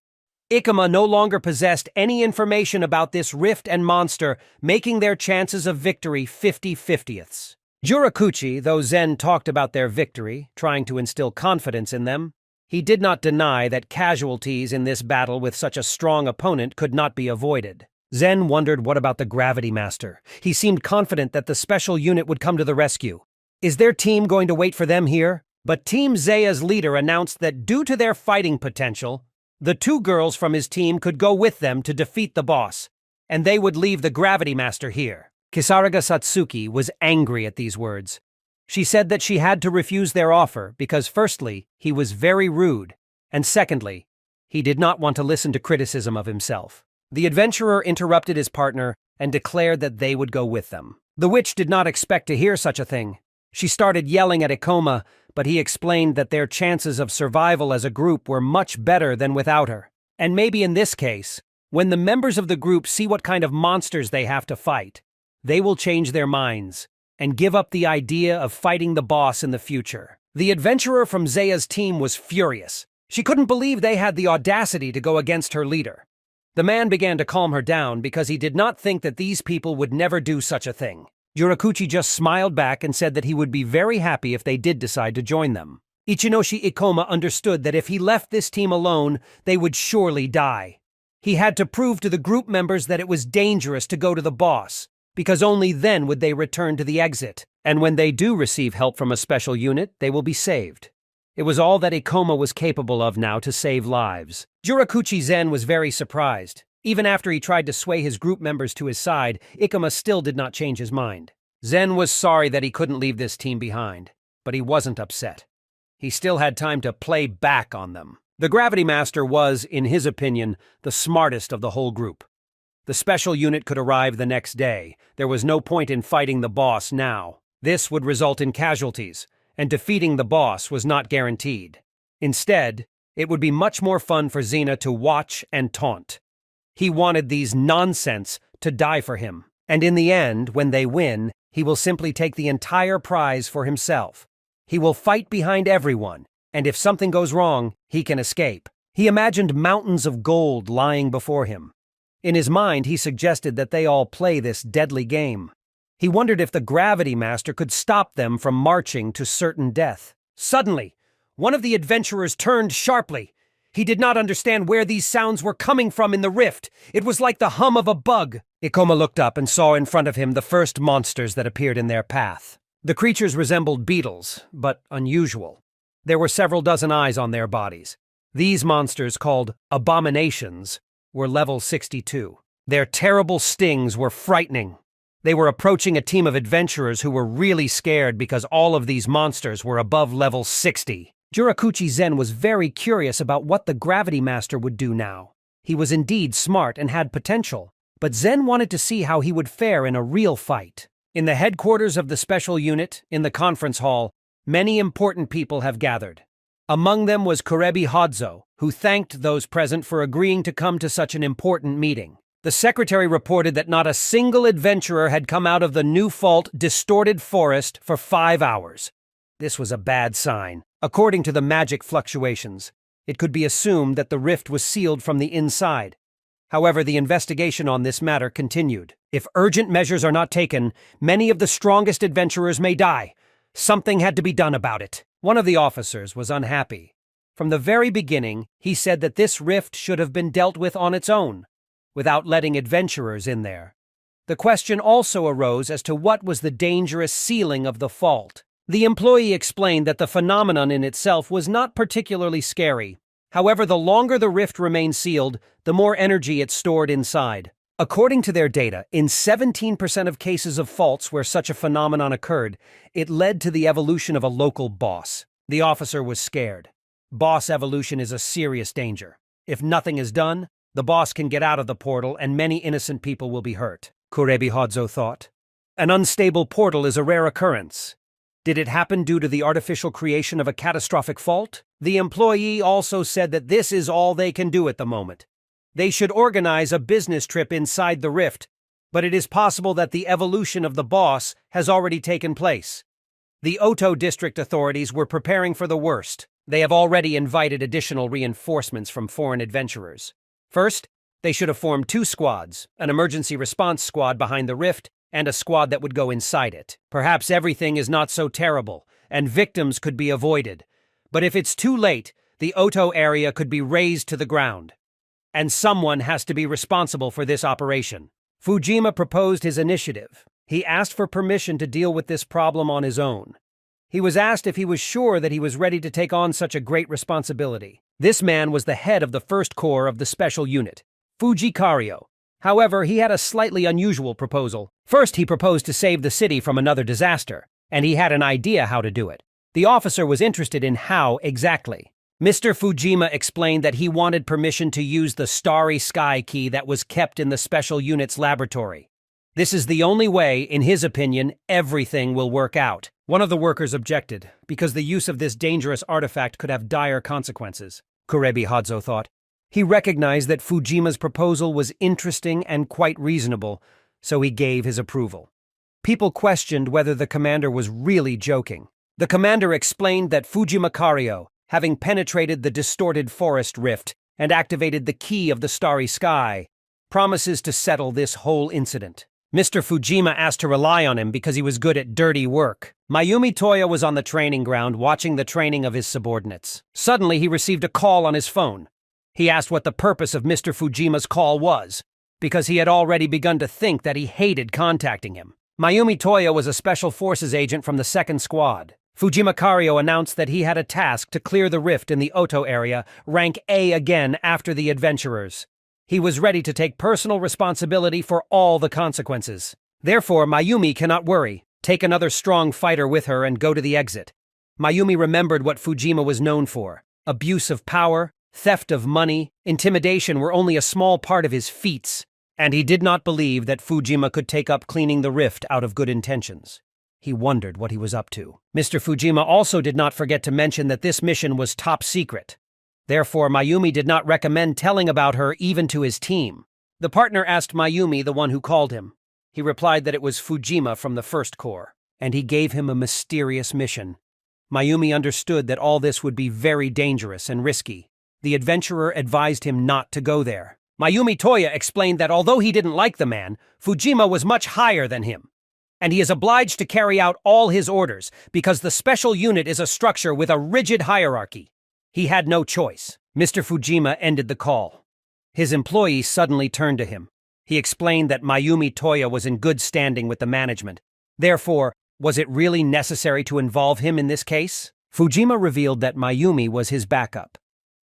Ikuma no longer possessed any information about this rift and monster, making their chances of victory 50-50ths. Jurakuchi, though Zen talked about their victory, trying to instill confidence in them, he did not deny that casualties in this battle with such a strong opponent could not be avoided. Zen wondered what about the Gravity Master. He seemed confident that the special unit would come to the rescue. Is their team going to wait for them here? But Team Zea's leader announced that due to their fighting potential, the 2 girls from his team could go with them to defeat the boss, and they would leave the Gravity Master here. Kisaraga Satsuki was angry at these words. She said that she had to refuse their offer because firstly, he was very rude, and secondly, he did not want to listen to criticism of himself. The adventurer interrupted his partner and declared that they would go with them. The witch did not expect to hear such a thing. She started yelling at Ikoma, but he explained that their chances of survival as a group were much better than without her. And maybe in this case, when the members of the group see what kind of monsters they have to fight, they will change their minds and give up the idea of fighting the boss in the future. The adventurer from Zea's team was furious. She couldn't believe they had the audacity to go against her leader. The man began to calm her down because he did not think that these people would never do such a thing. Jurakuchi just smiled back and said that he would be very happy if they did decide to join them. Ichinoshi Ikoma understood that if he left this team alone, they would surely die. He had to prove to the group members that it was dangerous to go to the boss, because only then would they return to the exit. And when they do receive help from a special unit, they will be saved. It was all that Ikoma was capable of now to save lives. Jurakuchi Zen was very surprised. Even after he tried to sway his group members to his side, Ikoma still did not change his mind. Zen was sorry that he couldn't leave this team behind, but he wasn't upset. He still had time to play back on them. The Gravity Master was, in his opinion, the smartest of the whole group. The special unit could arrive the next day. There was no point in fighting the boss now. This would result in casualties, and defeating the boss was not guaranteed. Instead, it would be much more fun for Xena to watch and taunt. He wanted these nonsense to die for him, and in the end, when they win, he will simply take the entire prize for himself. He will fight behind everyone, and if something goes wrong, he can escape. He imagined mountains of gold lying before him. In his mind, he suggested that they all play this deadly game. He wondered if the Gravity Master could stop them from marching to certain death. Suddenly, one of the adventurers turned sharply. He did not understand where these sounds were coming from in the rift. It was like the hum of a bug. Ikoma looked up and saw in front of him the first monsters that appeared in their path. The creatures resembled beetles, but unusual. There were several dozen eyes on their bodies. These monsters, called abominations, were level 62. Their terrible stings were frightening. They were approaching a team of adventurers who were really scared because all of these monsters were above level 60. Jurakuchi Zen was very curious about what the Gravity Master would do now. He was indeed smart and had potential, but Zen wanted to see how he would fare in a real fight. In the headquarters of the special unit, in the conference hall, many important people have gathered. Among them was Kurebi Hodzo, who thanked those present for agreeing to come to such an important meeting. The secretary reported that not a single adventurer had come out of the New Fault distorted forest for 5 hours. This was a bad sign. According to the magic fluctuations, it could be assumed that the rift was sealed from the inside. However, the investigation on this matter continued. If urgent measures are not taken, many of the strongest adventurers may die. Something had to be done about it. One of the officers was unhappy. From the very beginning, he said that this rift should have been dealt with on its own, without letting adventurers in there. The question also arose as to what was the dangerous sealing of the fault. The employee explained that the phenomenon in itself was not particularly scary. However, the longer the rift remained sealed, the more energy it stored inside. According to their data, in 17% of cases of faults where such a phenomenon occurred, it led to the evolution of a local boss. The officer was scared. Boss evolution is a serious danger. If nothing is done, the boss can get out of the portal and many innocent people will be hurt, Kurebi Hodzo thought. An unstable portal is a rare occurrence. Did it happen due to the artificial creation of a catastrophic fault? The employee also said that this is all they can do at the moment. They should organize a business trip inside the rift, but it is possible that the evolution of the boss has already taken place. The Oto district authorities were preparing for the worst. They have already invited additional reinforcements from foreign adventurers. First, they should have formed 2 squads, an emergency response squad behind the rift and a squad that would go inside it. Perhaps everything is not so terrible, and victims could be avoided. But if it's too late, the Oto area could be razed to the ground. And someone has to be responsible for this operation. Fujima proposed his initiative. He asked for permission to deal with this problem on his own. He was asked if he was sure that he was ready to take on such a great responsibility. This man was the head of the first corps of the special unit, Fujikario. However, he had a slightly unusual proposal. First, he proposed to save the city from another disaster, and he had an idea how to do it. The officer was interested in how exactly. Mr. Fujima explained that he wanted permission to use the Starry Sky key that was kept in the special unit's laboratory. This is the only way, in his opinion, everything will work out. One of the workers objected, because the use of this dangerous artifact could have dire consequences, Kurebi Hodzo thought. He recognized that Fujima's proposal was interesting and quite reasonable, so he gave his approval. People questioned whether the commander was really joking. The commander explained that Fujimakario, having penetrated the distorted forest rift and activated the key of the starry sky, promises to settle this whole incident. Mr. Fujima asked to rely on him because he was good at dirty work. Mayumi Toya was on the training ground watching the training of his subordinates. Suddenly, he received a call on his phone. He asked what the purpose of Mr. Fujima's call was, because he had already begun to think that he hated contacting him. Mayumi Toya was a Special Forces agent from the 2nd Squad. Fujimakario announced that he had a task to clear the rift in the Oto area, rank A again after the adventurers. He was ready to take personal responsibility for all the consequences. Therefore, Mayumi cannot worry. Take another strong fighter with her and go to the exit. Mayumi remembered what Fujima was known for. Abuse of power, theft of money, intimidation were only a small part of his feats, and he did not believe that Fujima could take up cleaning the rift out of good intentions. He wondered what he was up to. Mr. Fujima also did not forget to mention that this mission was top secret. Therefore, Mayumi did not recommend telling about her even to his team. The partner asked Mayumi, the one who called him. He replied that it was Fujima from the 1st Corps, and he gave him a mysterious mission. Mayumi understood that all this would be very dangerous and risky. The adventurer advised him not to go there. Mayumi Toya explained that although he didn't like the man, Fujima was much higher than him, and he is obliged to carry out all his orders because the special unit is a structure with a rigid hierarchy. He had no choice. Mr. Fujima ended the call. His employee suddenly turned to him. He explained that Mayumi Toya was in good standing with the management. Therefore, was it really necessary to involve him in this case? Fujima revealed that Mayumi was his backup.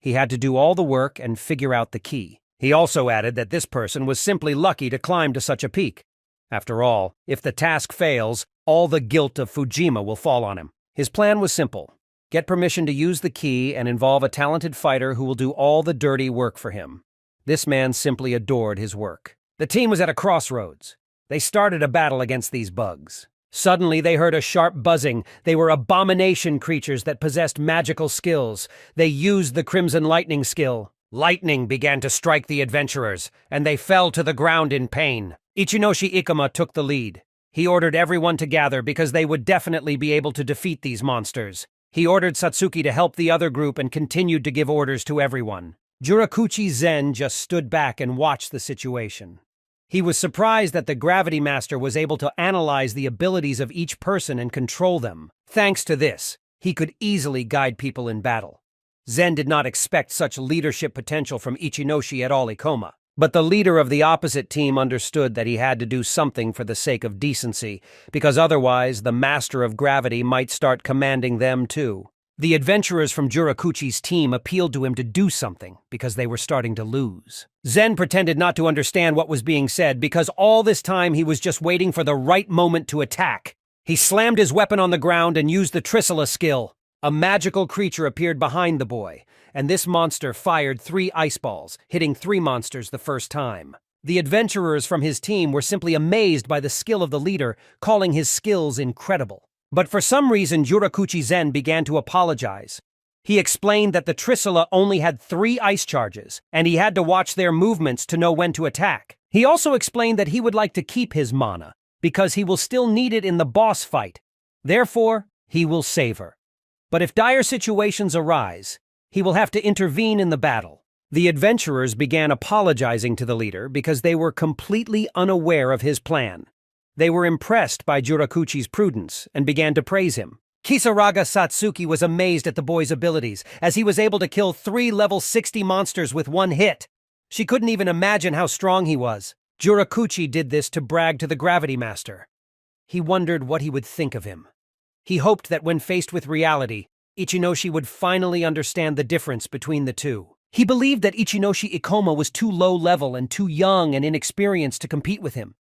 He had to do all the work and figure out the key. He also added that this person was simply lucky to climb to such a peak. After all, if the task fails, all the guilt of Fujima will fall on him. His plan was simple. Get permission to use the key and involve a talented fighter who will do all the dirty work for him. This man simply adored his work. The team was at a crossroads. They started a battle against these bugs. Suddenly, they heard a sharp buzzing. They were abomination creatures that possessed magical skills. They used the Crimson Lightning skill. Lightning began to strike the adventurers, and they fell to the ground in pain. Ichinoshi Ikuma took the lead. He ordered everyone to gather because they would definitely be able to defeat these monsters. He ordered Satsuki to help the other group and continued to give orders to everyone. Jurakuchi Zen just stood back and watched the situation. He was surprised that the Gravity Master was able to analyze the abilities of each person and control them. Thanks to this, he could easily guide people in battle. Zen did not expect such leadership potential from Ichinoshi at all Ikoma. But the leader of the opposite team understood that he had to do something for the sake of decency, because otherwise the Master of Gravity might start commanding them too. The adventurers from Jurakuchi's team appealed to him to do something because they were starting to lose. Zen pretended not to understand what was being said because all this time he was just waiting for the right moment to attack. He slammed his weapon on the ground and used the Trissula skill. A magical creature appeared behind the boy, and this monster fired 3 ice balls, hitting 3 monsters the first time. The adventurers from his team were simply amazed by the skill of the leader, calling his skills incredible. But for some reason, Jurakuchi Zen began to apologize. He explained that the Trissula only had 3 ice charges, and he had to watch their movements to know when to attack. He also explained that he would like to keep his mana, because he will still need it in the boss fight. Therefore, he will save her. But if dire situations arise, he will have to intervene in the battle. The adventurers began apologizing to the leader because they were completely unaware of his plan. They were impressed by Jurakuchi's prudence and began to praise him. Kisaraga Satsuki was amazed at the boy's abilities, as he was able to kill 3 level 60 monsters with 1 hit. She couldn't even imagine how strong he was. Jurakuchi did this to brag to the Gravity Master. He wondered what he would think of him. He hoped that when faced with reality, Ichinoshi would finally understand the difference between the two. He believed that Ichinoshi Ikoma was too low level and too young and inexperienced to compete with him.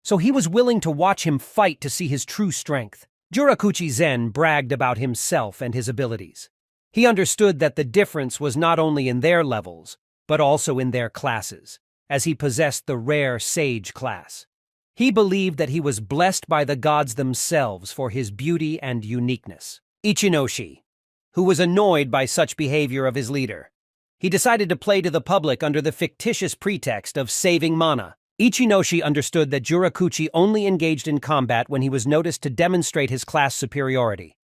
So he was willing to watch him fight to see his true strength. Jurakuchi Zen bragged about himself and his abilities. He understood that the difference was not only in their levels, but also in their classes, as he possessed the rare Sage class. He believed that he was blessed by the gods themselves for his beauty and uniqueness. Ichinoshi, who was annoyed by such behavior of his leader, he decided to play to the public under the fictitious pretext of saving mana. Ichinoshi understood that Jurakuchi only engaged in combat when he was noticed to demonstrate his class superiority.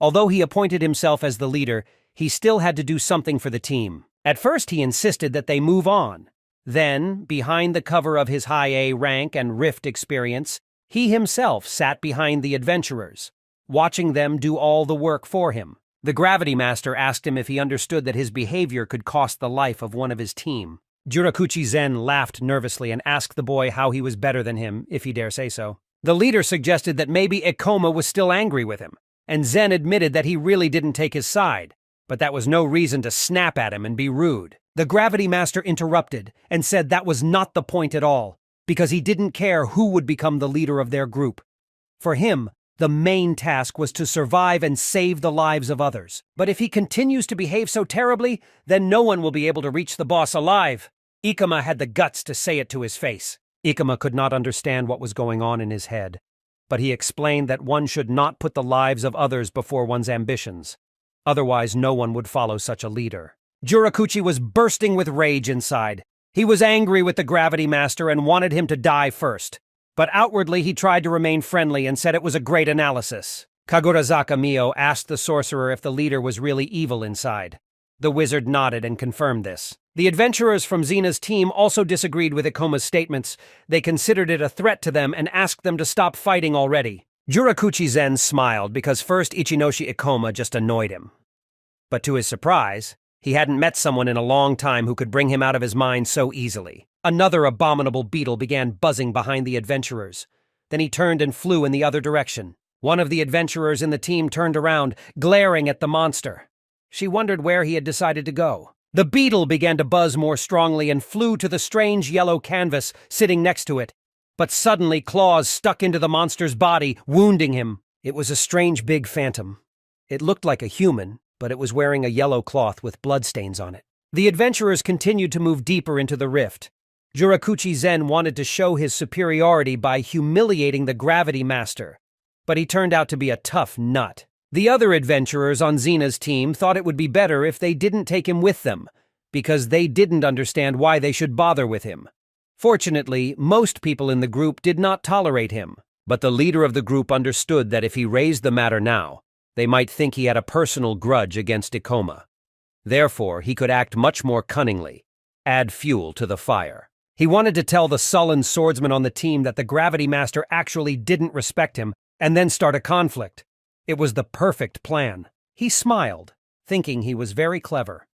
Although he appointed himself as the leader, he still had to do something for the team. At first he insisted that they move on. Then, behind the cover of his high A rank and rift experience, he himself sat behind the adventurers, watching them do all the work for him. The Gravity Master asked him if he understood that his behavior could cost the life of one of his team. Jirakuchi Zen laughed nervously and asked the boy how he was better than him, if he dare say so. The leader suggested that maybe Ikoma was still angry with him, and Zen admitted that he really didn't take his side, but that was no reason to snap at him and be rude. The Gravity Master interrupted and said that was not the point at all, because he didn't care who would become the leader of their group. For him, the main task was to survive and save the lives of others. But if he continues to behave so terribly, then no one will be able to reach the boss alive. Ikoma had the guts to say it to his face. Ikoma could not understand what was going on in his head, but he explained that one should not put the lives of others before one's ambitions. Otherwise, no one would follow such a leader. Jirakuchi was bursting with rage inside. He was angry with the Gravity Master and wanted him to die first. But outwardly he tried to remain friendly and said it was a great analysis. Kagurazaka Mio asked the sorcerer if the leader was really evil inside. The wizard nodded and confirmed this. The adventurers from Zena's team also disagreed with Ikoma's statements. They considered it a threat to them and asked them to stop fighting already. Jirakuchi Zen smiled because first Ichinoshi Ikoma just annoyed him. But to his surprise, he hadn't met someone in a long time who could bring him out of his mind so easily. Another abominable beetle began buzzing behind the adventurers. Then he turned and flew in the other direction. One of the adventurers in the team turned around, glaring at the monster. She wondered where he had decided to go. The beetle began to buzz more strongly and flew to the strange yellow canvas sitting next to it. But suddenly claws stuck into the monster's body, wounding him. It was a strange big phantom. It looked like a human, but it was wearing a yellow cloth with bloodstains on it. The adventurers continued to move deeper into the rift. Jirakuchi Zen wanted to show his superiority by humiliating the Gravity Master, but he turned out to be a tough nut. The other adventurers on Zena's team thought it would be better if they didn't take him with them, because they didn't understand why they should bother with him. Fortunately, most people in the group did not tolerate him, but the leader of the group understood that if he raised the matter now, they might think he had a personal grudge against Ikoma. Therefore, he could act much more cunningly, add fuel to the fire. He wanted to tell the sullen swordsman on the team that the Gravity Master actually didn't respect him, and then start a conflict. It was the perfect plan. He smiled, thinking he was very clever.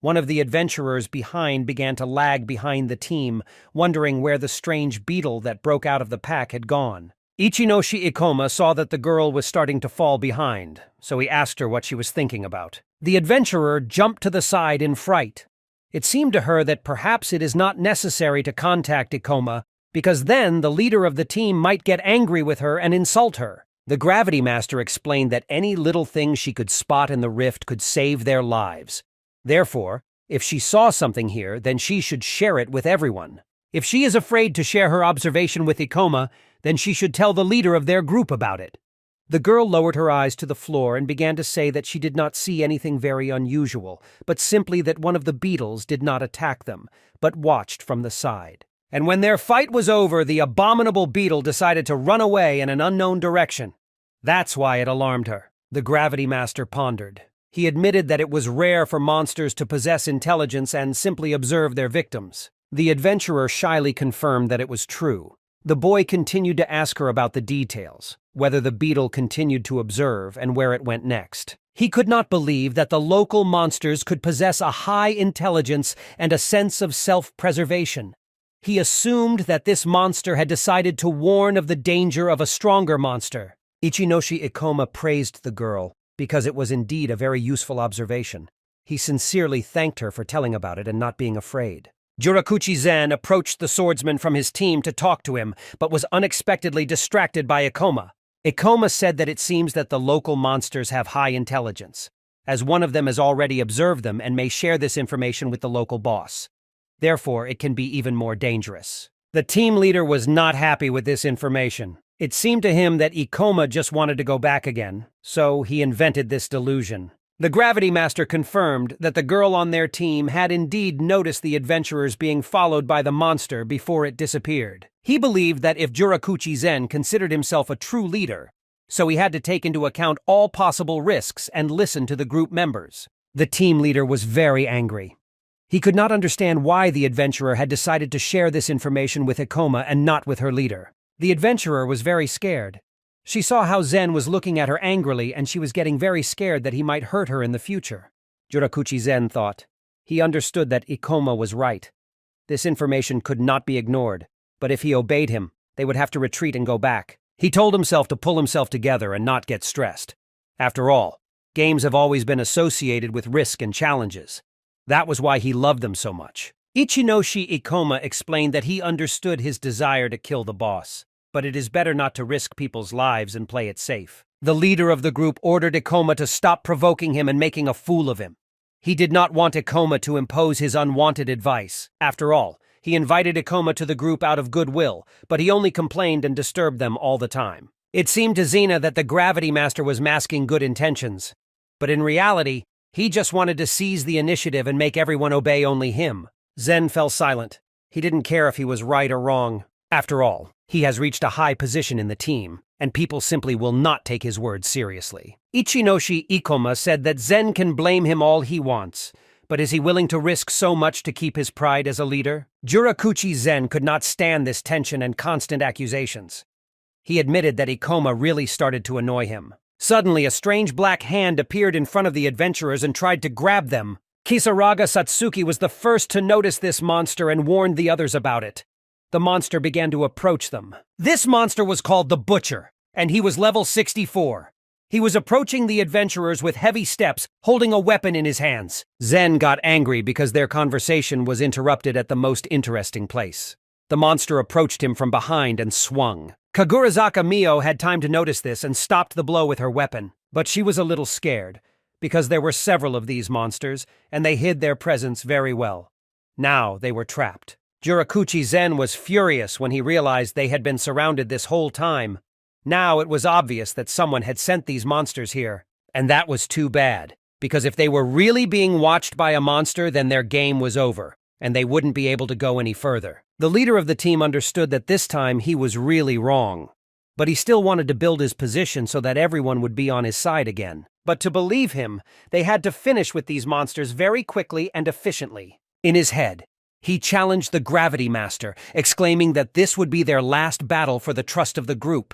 One of the adventurers behind began to lag behind the team, wondering where the strange beetle that broke out of the pack had gone. Ichinoshi Ikoma saw that the girl was starting to fall behind, so he asked her what she was thinking about. The adventurer jumped to the side in fright. It seemed to her that perhaps it is not necessary to contact Ikoma, because then the leader of the team might get angry with her and insult her. The Gravity Master explained that any little thing she could spot in the rift could save their lives. Therefore, if she saw something here, then she should share it with everyone. If she is afraid to share her observation with Ikoma, then she should tell the leader of their group about it. The girl lowered her eyes to the floor and began to say that she did not see anything very unusual, but simply that one of the beetles did not attack them, but watched from the side. And when their fight was over, the abominable beetle decided to run away in an unknown direction. That's why it alarmed her. The Gravity Master pondered. He admitted that it was rare for monsters to possess intelligence and simply observe their victims. The adventurer shyly confirmed that it was true. The boy continued to ask her about the details, whether the beetle continued to observe and where it went next. He could not believe that the local monsters could possess a high intelligence and a sense of self-preservation. He assumed that this monster had decided to warn of the danger of a stronger monster. Ichinoshi Ikoma praised the girl, because it was indeed a very useful observation. He sincerely thanked her for telling about it and not being afraid. Jirakuchi Zen approached the swordsman from his team to talk to him, but was unexpectedly distracted by Ikoma. Ikoma said that it seems that the local monsters have high intelligence, as one of them has already observed them and may share this information with the local boss. Therefore, it can be even more dangerous. The team leader was not happy with this information. It seemed to him that Ikoma just wanted to go back again, so he invented this delusion. The Gravity Master confirmed that the girl on their team had indeed noticed the adventurers being followed by the monster before it disappeared. He believed that if Jirakuchi Zen considered himself a true leader, so he had to take into account all possible risks and listen to the group members. The team leader was very angry. He could not understand why the adventurer had decided to share this information with Ikoma and not with her leader. The adventurer was very scared. She saw how Zen was looking at her angrily, and she was getting very scared that he might hurt her in the future. Jurakuchi Zen thought. He understood that Ikoma was right. This information could not be ignored, but if he obeyed him, they would have to retreat and go back. He told himself to pull himself together and not get stressed. After all, games have always been associated with risk and challenges. That was why he loved them so much. Ichinoshi Ikoma explained that he understood his desire to kill the boss, but it is better not to risk people's lives and play it safe. The leader of the group ordered Ikoma to stop provoking him and making a fool of him. He did not want Ikoma to impose his unwanted advice. After all, he invited Ikoma to the group out of goodwill, but he only complained and disturbed them all the time. It seemed to Xena that the Gravity Master was masking good intentions, but in reality, he just wanted to seize the initiative and make everyone obey only him. Zen fell silent. He didn't care if he was right or wrong. After all, he has reached a high position in the team, and people simply will not take his words seriously. Ichinoshi Ikoma said that Zen can blame him all he wants, but is he willing to risk so much to keep his pride as a leader? Jurakuchi Zen could not stand this tension and constant accusations. He admitted that Ikoma really started to annoy him. Suddenly, a strange black hand appeared in front of the adventurers and tried to grab them. Kisaraga Satsuki was the first to notice this monster and warned the others about it. The monster began to approach them. This monster was called the Butcher, and he was level 64. He was approaching the adventurers with heavy steps, holding a weapon in his hands. Zen got angry because their conversation was interrupted at the most interesting place. The monster approached him from behind and swung. Kagurazaka Mio had time to notice this and stopped the blow with her weapon, but she was a little scared, because there were several of these monsters, and they hid their presence very well. Now they were trapped. Jurakuchi Zen was furious when he realized they had been surrounded this whole time. Now it was obvious that someone had sent these monsters here, and that was too bad, because if they were really being watched by a monster, then their game was over, and they wouldn't be able to go any further. The leader of the team understood that this time he was really wrong, but he still wanted to build his position so that everyone would be on his side again. But to believe him, they had to finish with these monsters very quickly and efficiently. In his head, he challenged the Gravity Master, exclaiming that this would be their last battle for the trust of the group.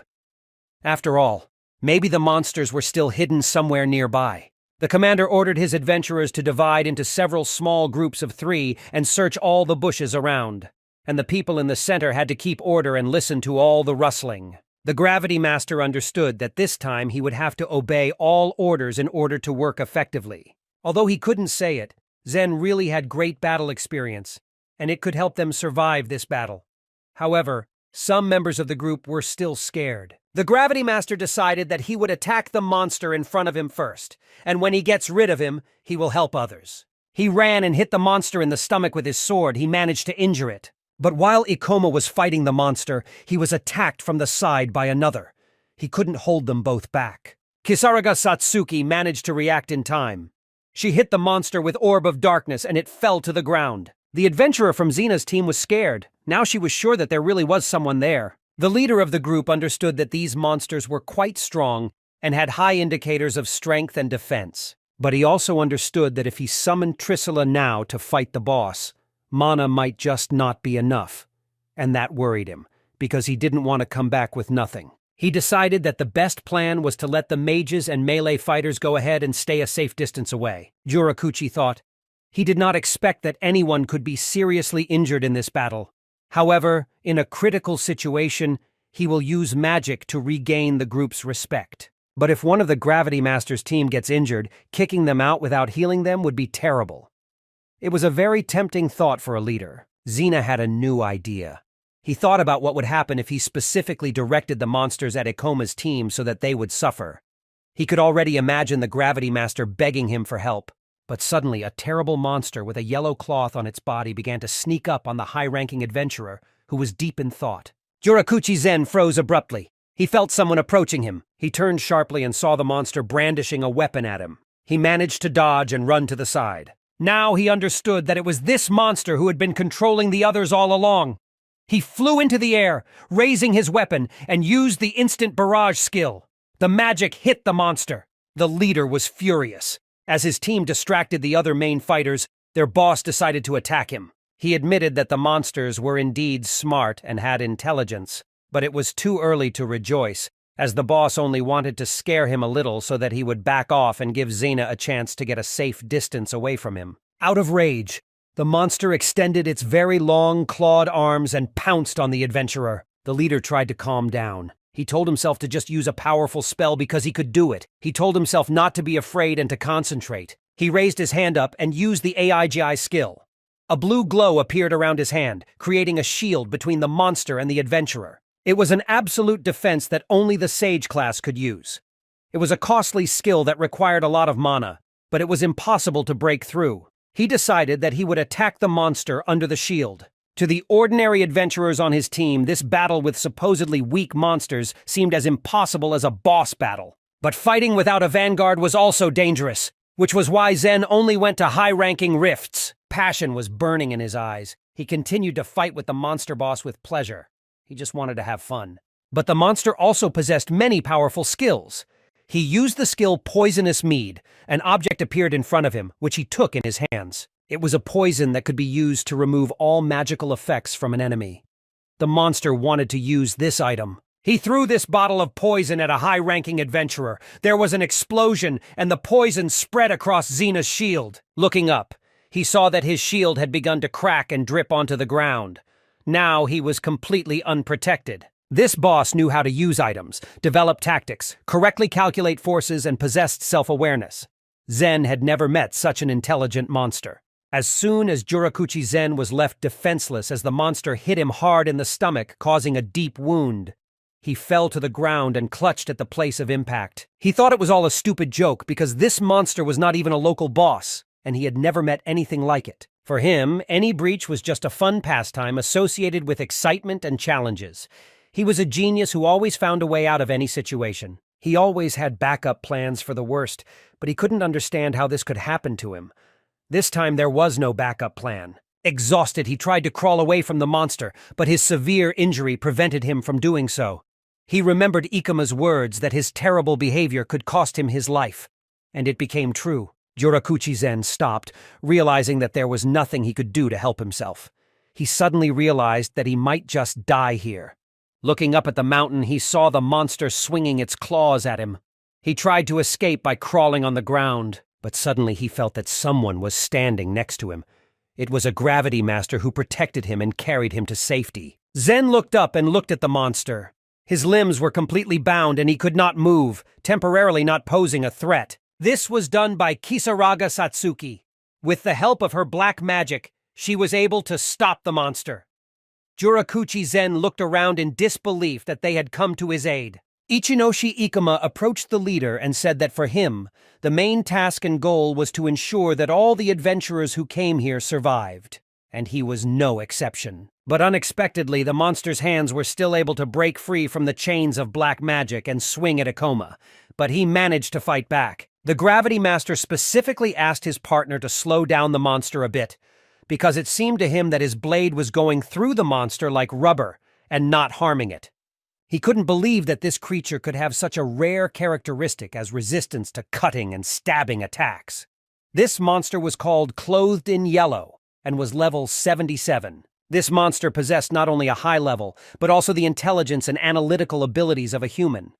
After all, maybe the monsters were still hidden somewhere nearby. The commander ordered his adventurers to divide into several small groups of 3 and search all the bushes around. And the people in the center had to keep order and listen to all the rustling. The Gravity Master understood that this time he would have to obey all orders in order to work effectively. Although he couldn't say it, Zen really had great battle experience, and it could help them survive this battle. However, some members of the group were still scared. The Gravity Master decided that he would attack the monster in front of him first, and when he gets rid of him, he will help others. He ran and hit the monster in the stomach with his sword. He managed to injure it. But while Ikoma was fighting the monster, he was attacked from the side by another. He couldn't hold them both back. Kisaraga Satsuki managed to react in time. She hit the monster with Orb of Darkness and it fell to the ground. The adventurer from Xena's team was scared. Now she was sure that there really was someone there. The leader of the group understood that these monsters were quite strong and had high indicators of strength and defense. But he also understood that if he summoned Trisula now to fight the boss, mana might just not be enough. And that worried him, because he didn't want to come back with nothing. He decided that the best plan was to let the mages and melee fighters go ahead and stay a safe distance away. Jurakuchi thought. He did not expect that anyone could be seriously injured in this battle. However, in a critical situation, he will use magic to regain the group's respect. But if one of the Gravity Master's team gets injured, kicking them out without healing them would be terrible. It was a very tempting thought for a leader. Xena had a new idea. He thought about what would happen if he specifically directed the monsters at Ikoma's team so that they would suffer. He could already imagine the Gravity Master begging him for help. But suddenly, a terrible monster with a yellow cloth on its body began to sneak up on the high-ranking adventurer, who was deep in thought. Jurakuchi Zen froze abruptly. He felt someone approaching him. He turned sharply and saw the monster brandishing a weapon at him. He managed to dodge and run to the side. Now he understood that it was this monster who had been controlling the others all along. He flew into the air, raising his weapon, and used the instant barrage skill. The magic hit the monster. The leader was furious. As his team distracted the other main fighters, their boss decided to attack him. He admitted that the monsters were indeed smart and had intelligence, but it was too early to rejoice, as the boss only wanted to scare him a little so that he would back off and give Xena a chance to get a safe distance away from him. Out of rage, the monster extended its very long, clawed arms and pounced on the adventurer. The leader tried to calm down. He told himself to just use a powerful spell because he could do it. He told himself not to be afraid and to concentrate. He raised his hand up and used the AIGI skill. A blue glow appeared around his hand, creating a shield between the monster and the adventurer. It was an absolute defense that only the Sage class could use. It was a costly skill that required a lot of mana, but it was impossible to break through. He decided that he would attack the monster under the shield. To the ordinary adventurers on his team, this battle with supposedly weak monsters seemed as impossible as a boss battle. But fighting without a vanguard was also dangerous, which was why Zen only went to high-ranking rifts. Passion was burning in his eyes. He continued to fight with the monster boss with pleasure. He just wanted to have fun. But the monster also possessed many powerful skills. He used the skill Poisonous Mead. An object appeared in front of him, which he took in his hands. It was a poison that could be used to remove all magical effects from an enemy. The monster wanted to use this item. He threw this bottle of poison at a high-ranking adventurer. There was an explosion, and the poison spread across Xena's shield. Looking up, he saw that his shield had begun to crack and drip onto the ground. Now he was completely unprotected. This boss knew how to use items, develop tactics, correctly calculate forces, and possessed self-awareness. Zen had never met such an intelligent monster. As soon as Jurakuchi Zen was left defenseless as the monster hit him hard in the stomach, causing a deep wound, he fell to the ground and clutched at the place of impact. He thought it was all a stupid joke because this monster was not even a local boss, and he had never met anything like it. For him, any breach was just a fun pastime associated with excitement and challenges. He was a genius who always found a way out of any situation. He always had backup plans for the worst, but he couldn't understand how this could happen to him. This time there was no backup plan. Exhausted, he tried to crawl away from the monster, but his severe injury prevented him from doing so. He remembered Ikuma's words that his terrible behavior could cost him his life, and it became true. Jurakuchi Zen stopped, realizing that there was nothing he could do to help himself. He suddenly realized that he might just die here. Looking up at the mountain, he saw the monster swinging its claws at him. He tried to escape by crawling on the ground, but suddenly he felt that someone was standing next to him. It was a gravity master who protected him and carried him to safety. Zen looked up and looked at the monster. His limbs were completely bound and he could not move, temporarily not posing a threat. This was done by Kisaraga Satsuki. With the help of her black magic, she was able to stop the monster. Jurakuchi Zen looked around in disbelief that they had come to his aid. Ichinoshi Ikuma approached the leader and said that for him, the main task and goal was to ensure that all the adventurers who came here survived, and he was no exception. But unexpectedly, the monster's hands were still able to break free from the chains of black magic and swing at Ikoma, but he managed to fight back. The Gravity Master specifically asked his partner to slow down the monster a bit, because it seemed to him that his blade was going through the monster like rubber and not harming it. He couldn't believe that this creature could have such a rare characteristic as resistance to cutting and stabbing attacks. This monster was called Clothed in Yellow and was level 77. This monster possessed not only a high level, but also the intelligence and analytical abilities of a human.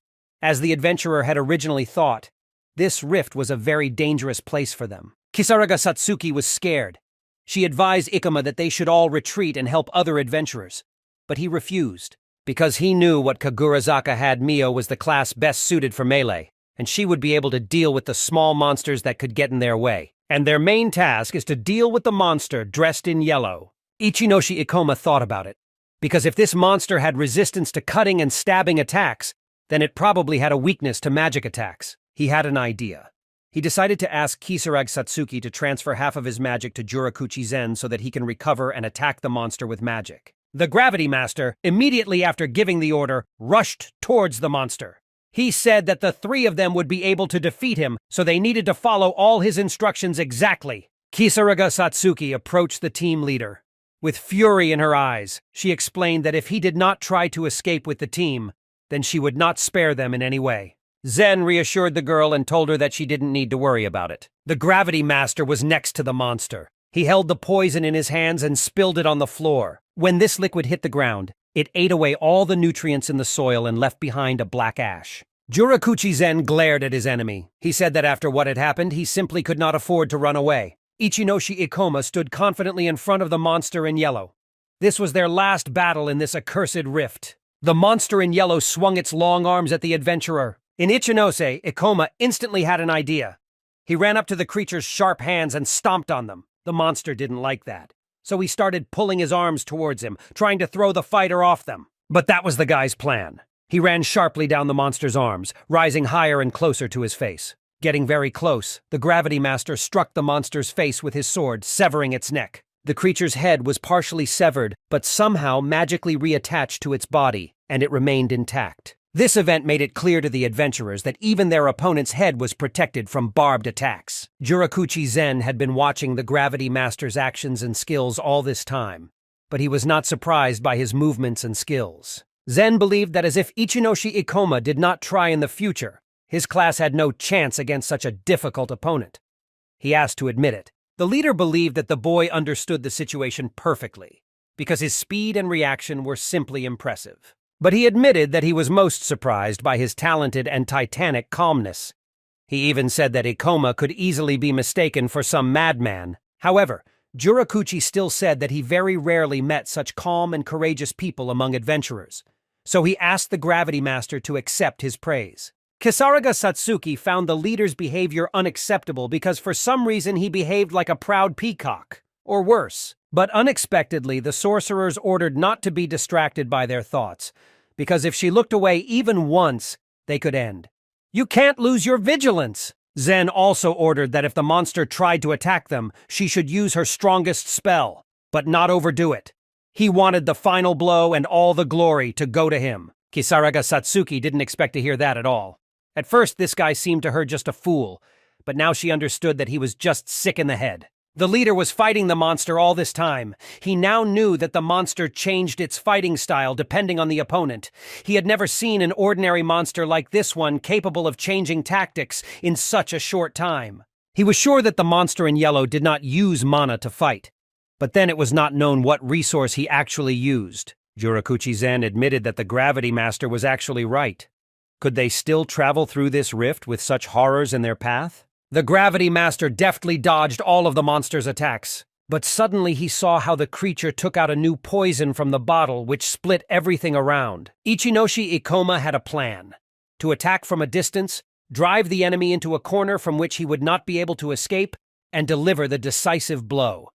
As the adventurer had originally thought, this rift was a very dangerous place for them. Kisaraga Satsuki was scared. She advised Ikuma that they should all retreat and help other adventurers, but he refused. Because he knew what Kagurazaka had Mio was the class best suited for melee, and she would be able to deal with the small monsters that could get in their way. And their main task is to deal with the monster dressed in yellow. Ichinoshi Ikoma thought about it, because if this monster had resistance to cutting and stabbing attacks, then it probably had a weakness to magic attacks. He had an idea. He decided to ask Kisarage Satsuki to transfer half of his magic to Jurakuchi Zen so that he can recover and attack the monster with magic. The Gravity Master, immediately after giving the order, rushed towards the monster. He said that the three of them would be able to defeat him, so they needed to follow all his instructions exactly. Kisaraga Satsuki approached the team leader. With fury in her eyes, she explained that if he did not try to escape with the team, then she would not spare them in any way. Zen reassured the girl and told her that she didn't need to worry about it. The gravity master was next to the monster. He held the poison in his hands and spilled it on the floor. When this liquid hit the ground, it ate away all the nutrients in the soil and left behind a black ash. Jurakuchi Zen glared at his enemy. He said that after what had happened, he simply could not afford to run away. Ichinoshi Ikoma stood confidently in front of the monster in yellow. This was their last battle in this accursed rift. The monster in yellow swung its long arms at the adventurer. In Ichinose, Ikoma instantly had an idea. He ran up to the creature's sharp hands and stomped on them. The monster didn't like that, so he started pulling his arms towards him, trying to throw the fighter off them. But that was the guy's plan. He ran sharply down the monster's arms, rising higher and closer to his face. Getting very close, the gravity master struck the monster's face with his sword, severing its neck. The creature's head was partially severed, but somehow magically reattached to its body, and it remained intact. This event made it clear to the adventurers that even their opponent's head was protected from barbed attacks. Jurakuchi Zen had been watching the gravity master's actions and skills all this time, but he was not surprised by his movements and skills. Zen believed that as if Ichinoshi Ikoma did not try in the future, his class had no chance against such a difficult opponent. He asked to admit it. The leader believed that the boy understood the situation perfectly, because his speed and reaction were simply impressive. But he admitted that he was most surprised by his talented and titanic calmness. He even said that Ikoma could easily be mistaken for some madman. However, Jurakuchi still said that he very rarely met such calm and courageous people among adventurers, so he asked the gravity master to accept his praise. Kisaraga Satsuki found the leader's behavior unacceptable because for some reason he behaved like a proud peacock, or worse. But unexpectedly, the sorcerers ordered not to be distracted by their thoughts, because if she looked away even once, they could end. "You can't lose your vigilance!" Zen also ordered that if the monster tried to attack them, she should use her strongest spell, but not overdo it. He wanted the final blow and all the glory to go to him. Kisaraga Satsuki didn't expect to hear that at all. At first, this guy seemed to her just a fool, but now she understood that he was just sick in the head. The leader was fighting the monster all this time. He now knew that the monster changed its fighting style depending on the opponent. He had never seen an ordinary monster like this one capable of changing tactics in such a short time. He was sure that the monster in yellow did not use mana to fight, but then it was not known what resource he actually used. Jurakuchi Zen admitted that the gravity master was actually right. Could they still travel through this rift with such horrors in their path? The gravity master deftly dodged all of the monster's attacks, but suddenly he saw how the creature took out a new poison from the bottle, which split everything around. Ichinoshi Ikoma had a plan: to attack from a distance, drive the enemy into a corner from which he would not be able to escape, and deliver the decisive blow.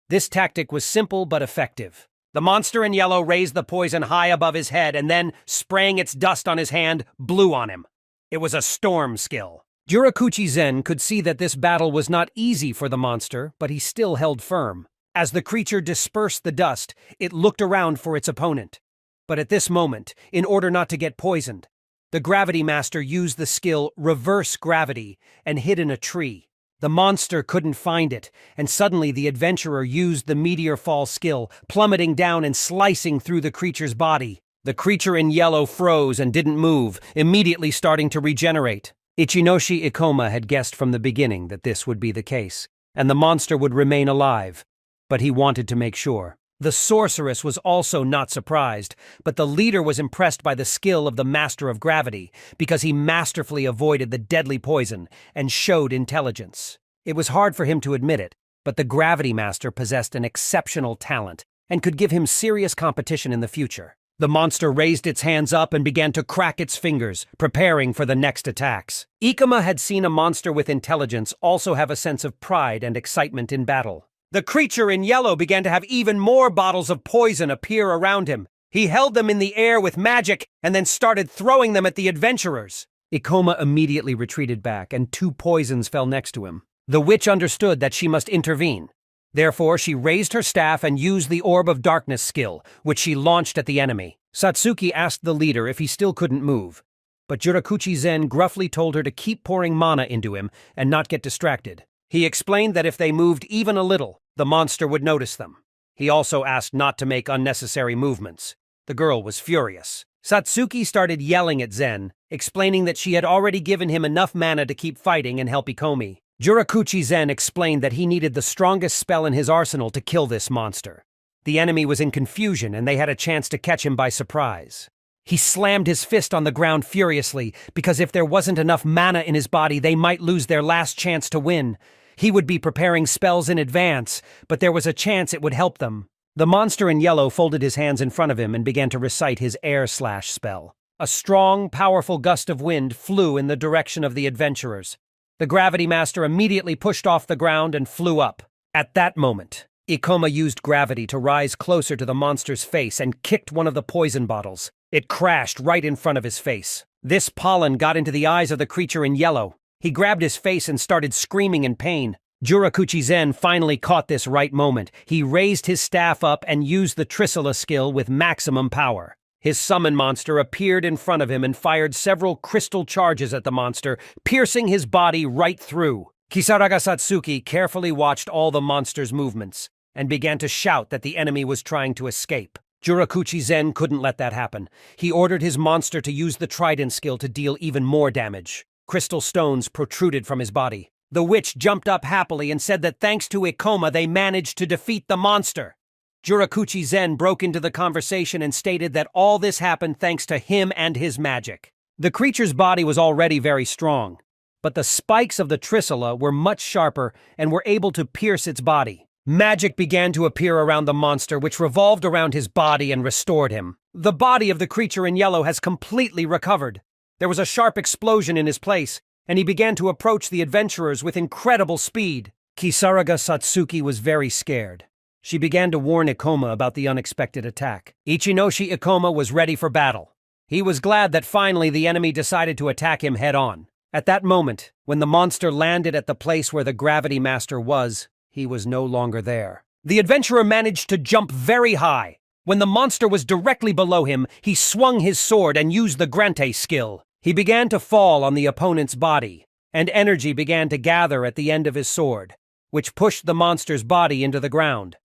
This tactic was simple but effective. The monster in yellow raised the poison high above his head and then, spraying its dust on his hand, blew on him. It was a storm skill. Jurakuchi Zen could see that this battle was not easy for the monster, but he still held firm. As the creature dispersed the dust, it looked around for its opponent. But at this moment, in order not to get poisoned, the gravity master used the skill reverse gravity and hid in a tree. The monster couldn't find it, and suddenly the adventurer used the meteor fall skill, plummeting down and slicing through the creature's body. The creature in yellow froze and didn't move, immediately starting to regenerate. Ichinoshi Ikoma had guessed from the beginning that this would be the case, and the monster would remain alive, but he wanted to make sure. The sorceress was also not surprised, but the leader was impressed by the skill of the master of gravity, because he masterfully avoided the deadly poison and showed intelligence. It was hard for him to admit it, but the gravity master possessed an exceptional talent and could give him serious competition in the future. The monster raised its hands up and began to crack its fingers, preparing for the next attacks. Ikoma had seen a monster with intelligence also have a sense of pride and excitement in battle. The creature in yellow began to have even more bottles of poison appear around him. He held them in the air with magic and then started throwing them at the adventurers. Ikoma immediately retreated back, and 2 poisons fell next to him. The witch understood that she must intervene. Therefore, she raised her staff and used the Orb of Darkness skill, which she launched at the enemy. Satsuki asked the leader if he still couldn't move, but Jurakuchi Zen gruffly told her to keep pouring mana into him and not get distracted. He explained that if they moved even a little, the monster would notice them. He also asked not to make unnecessary movements. The girl was furious. Satsuki started yelling at Zen, explaining that she had already given him enough mana to keep fighting and help Ikomi. Jurakuchi Zen explained that he needed the strongest spell in his arsenal to kill this monster. The enemy was in confusion and they had a chance to catch him by surprise. He slammed his fist on the ground furiously because if there wasn't enough mana in his body, they might lose their last chance to win. He would be preparing spells in advance, but there was a chance it would help them. The monster in yellow folded his hands in front of him and began to recite his air slash spell. A strong, powerful gust of wind flew in the direction of the adventurers. The gravity master immediately pushed off the ground and flew up. At that moment, Ikoma used gravity to rise closer to the monster's face and kicked one of the poison bottles. It crashed right in front of his face. This pollen got into the eyes of the creature in yellow. He grabbed his face and started screaming in pain. Jurakuchi Zen finally caught this right moment. He raised his staff up and used the Trisula skill with maximum power. His summon monster appeared in front of him and fired several crystal charges at the monster, piercing his body right through. Kisaraga Satsuki carefully watched all the monster's movements and began to shout that the enemy was trying to escape. Jurakuchi Zen couldn't let that happen. He ordered his monster to use the trident skill to deal even more damage. Crystal stones protruded from his body. The witch jumped up happily and said that thanks to Ikoma they managed to defeat the monster. Jurakuchi Zen broke into the conversation and stated that all this happened thanks to him and his magic. The creature's body was already very strong, but the spikes of the Trisula were much sharper and were able to pierce its body. Magic began to appear around the monster, which revolved around his body and restored him. The body of the creature in yellow has completely recovered. There was a sharp explosion in his place, and he began to approach the adventurers with incredible speed. Kisaraga Satsuki was very scared. She began to warn Ikoma about the unexpected attack. Ichinoshi Ikoma was ready for battle. He was glad that finally the enemy decided to attack him head-on. At that moment, when the monster landed at the place where the gravity master was, he was no longer there. The adventurer managed to jump very high. When the monster was directly below him, he swung his sword and used the Grante skill. He began to fall on the opponent's body, and energy began to gather at the end of his sword, which pushed the monster's body into the ground.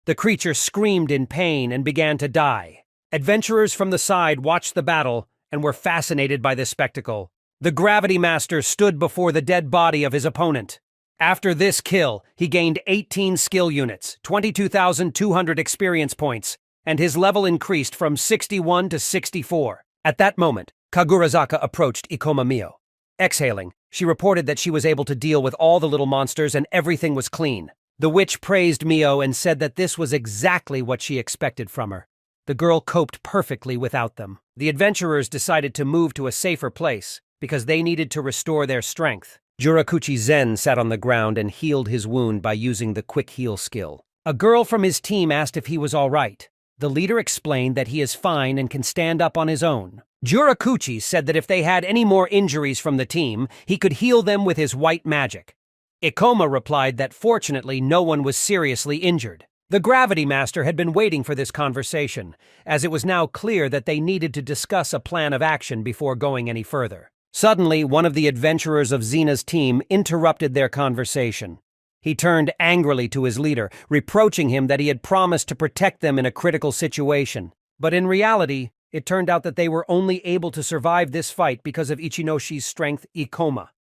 The creature screamed in pain and began to die. Adventurers from the side watched the battle and were fascinated by this spectacle. The gravity master stood before the dead body of his opponent. After this kill, he gained 18 skill units, 22,200 experience points, and his level increased from 61 to 64. At that moment, Kagurazaka approached Ikoma Mio. Exhaling, she reported that she was able to deal with all the little monsters and everything was clean. The witch praised Mio and said that this was exactly what she expected from her. The girl coped perfectly without them. The adventurers decided to move to a safer place because they needed to restore their strength. Jurakuchi Zen sat on the ground and healed his wound by using the quick heal skill. A girl from his team asked if he was all right. The leader explained that he is fine and can stand up on his own. Jurakuchi said that if they had any more injuries from the team, he could heal them with his white magic. Ikoma replied that fortunately no one was seriously injured. The gravity master had been waiting for this conversation, as it was now clear that they needed to discuss a plan of action before going any further. Suddenly, one of the adventurers of Zena's team interrupted their conversation. He turned angrily to his leader, reproaching him that he had promised to protect them in a critical situation. But in reality, it turned out that they were only able to survive this fight because of Ichinoshi's strength, Ikoma.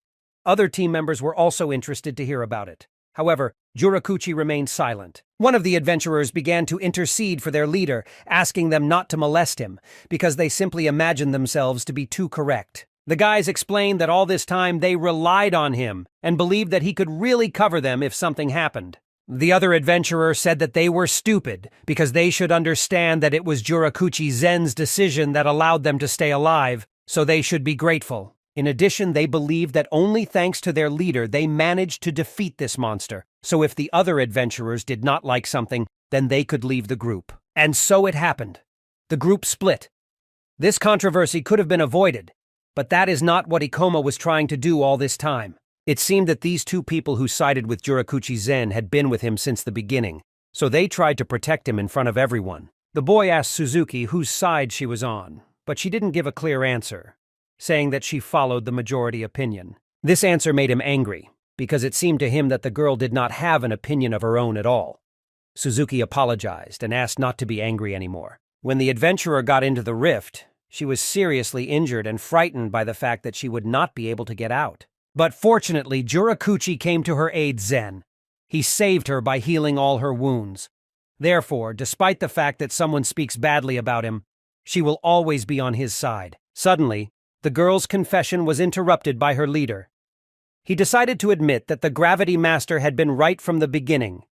Other team members were also interested to hear about it. However, Jurakuchi remained silent. One of the adventurers began to intercede for their leader, asking them not to molest him, because they simply imagined themselves to be too correct. The guys explained that all this time they relied on him and believed that he could really cover them if something happened. The other adventurer said that they were stupid because they should understand that it was Jurakuchi Zen's decision that allowed them to stay alive, so they should be grateful. In addition, they believed that only thanks to their leader they managed to defeat this monster, so if the other adventurers did not like something, then they could leave the group. And so it happened. The group split. This controversy could have been avoided, but that is not what Ikoma was trying to do all this time. It seemed that these two people who sided with Jurakuchi Zen had been with him since the beginning, so they tried to protect him in front of everyone. The boy asked Suzuki whose side she was on, but she didn't give a clear answer, saying that she followed the majority opinion. This answer made him angry, because it seemed to him that the girl did not have an opinion of her own at all. Suzuki apologized and asked not to be angry anymore. When the adventurer got into the rift, She was seriously injured and frightened by the fact that she would not be able to get out. But fortunately, Jurakuchi came to her aid. Zen. He saved her by healing all her wounds. Therefore, despite the fact that someone speaks badly about him, she will always be on his side. Suddenly, the girl's confession was interrupted by her leader. He decided to admit that the Gravity Master had been right from the beginning.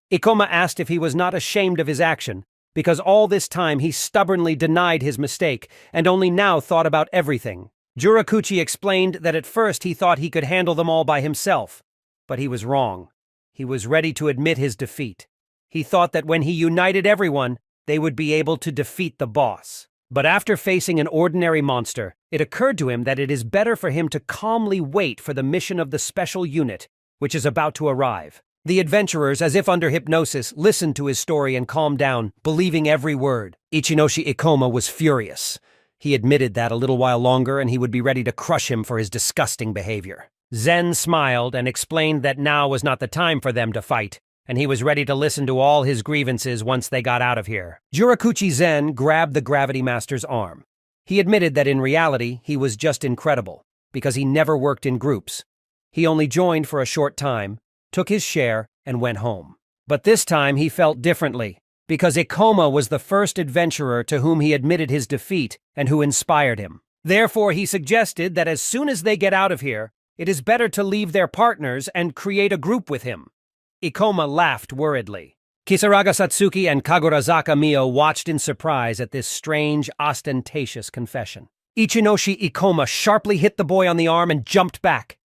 Ikoma asked if he was not ashamed of his action, because all this time he stubbornly denied his mistake and only now thought about everything. Jurakuchi explained that at first he thought he could handle them all by himself, but he was wrong. He was ready to admit his defeat. He thought that when he united everyone, they would be able to defeat the boss. But after facing an ordinary monster, it occurred to him that it is better for him to calmly wait for the mission of the special unit, which is about to arrive. The adventurers, as if under hypnosis, listened to his story and calmed down, believing every word. Ichinoshi Ikoma was furious. He admitted that a little while longer and he would be ready to crush him for his disgusting behavior. Zen smiled and explained that now was not the time for them to fight, and he was ready to listen to all his grievances once they got out of here. Jurakuchi Zen grabbed the Gravity Master's arm. He admitted that in reality he was just incredible, because he never worked in groups. He only joined for a short time, took his share, and went home. But this time he felt differently, because Ikoma was the first adventurer to whom he admitted his defeat and who inspired him. Therefore he suggested that as soon as they get out of here, it is better to leave their partners and create a group with him. Ikoma laughed worriedly. Kisaraga Satsuki and Kagurazaka Mio watched in surprise at this strange, ostentatious confession. Ichinoshi Ikoma sharply hit the boy on the arm and jumped back.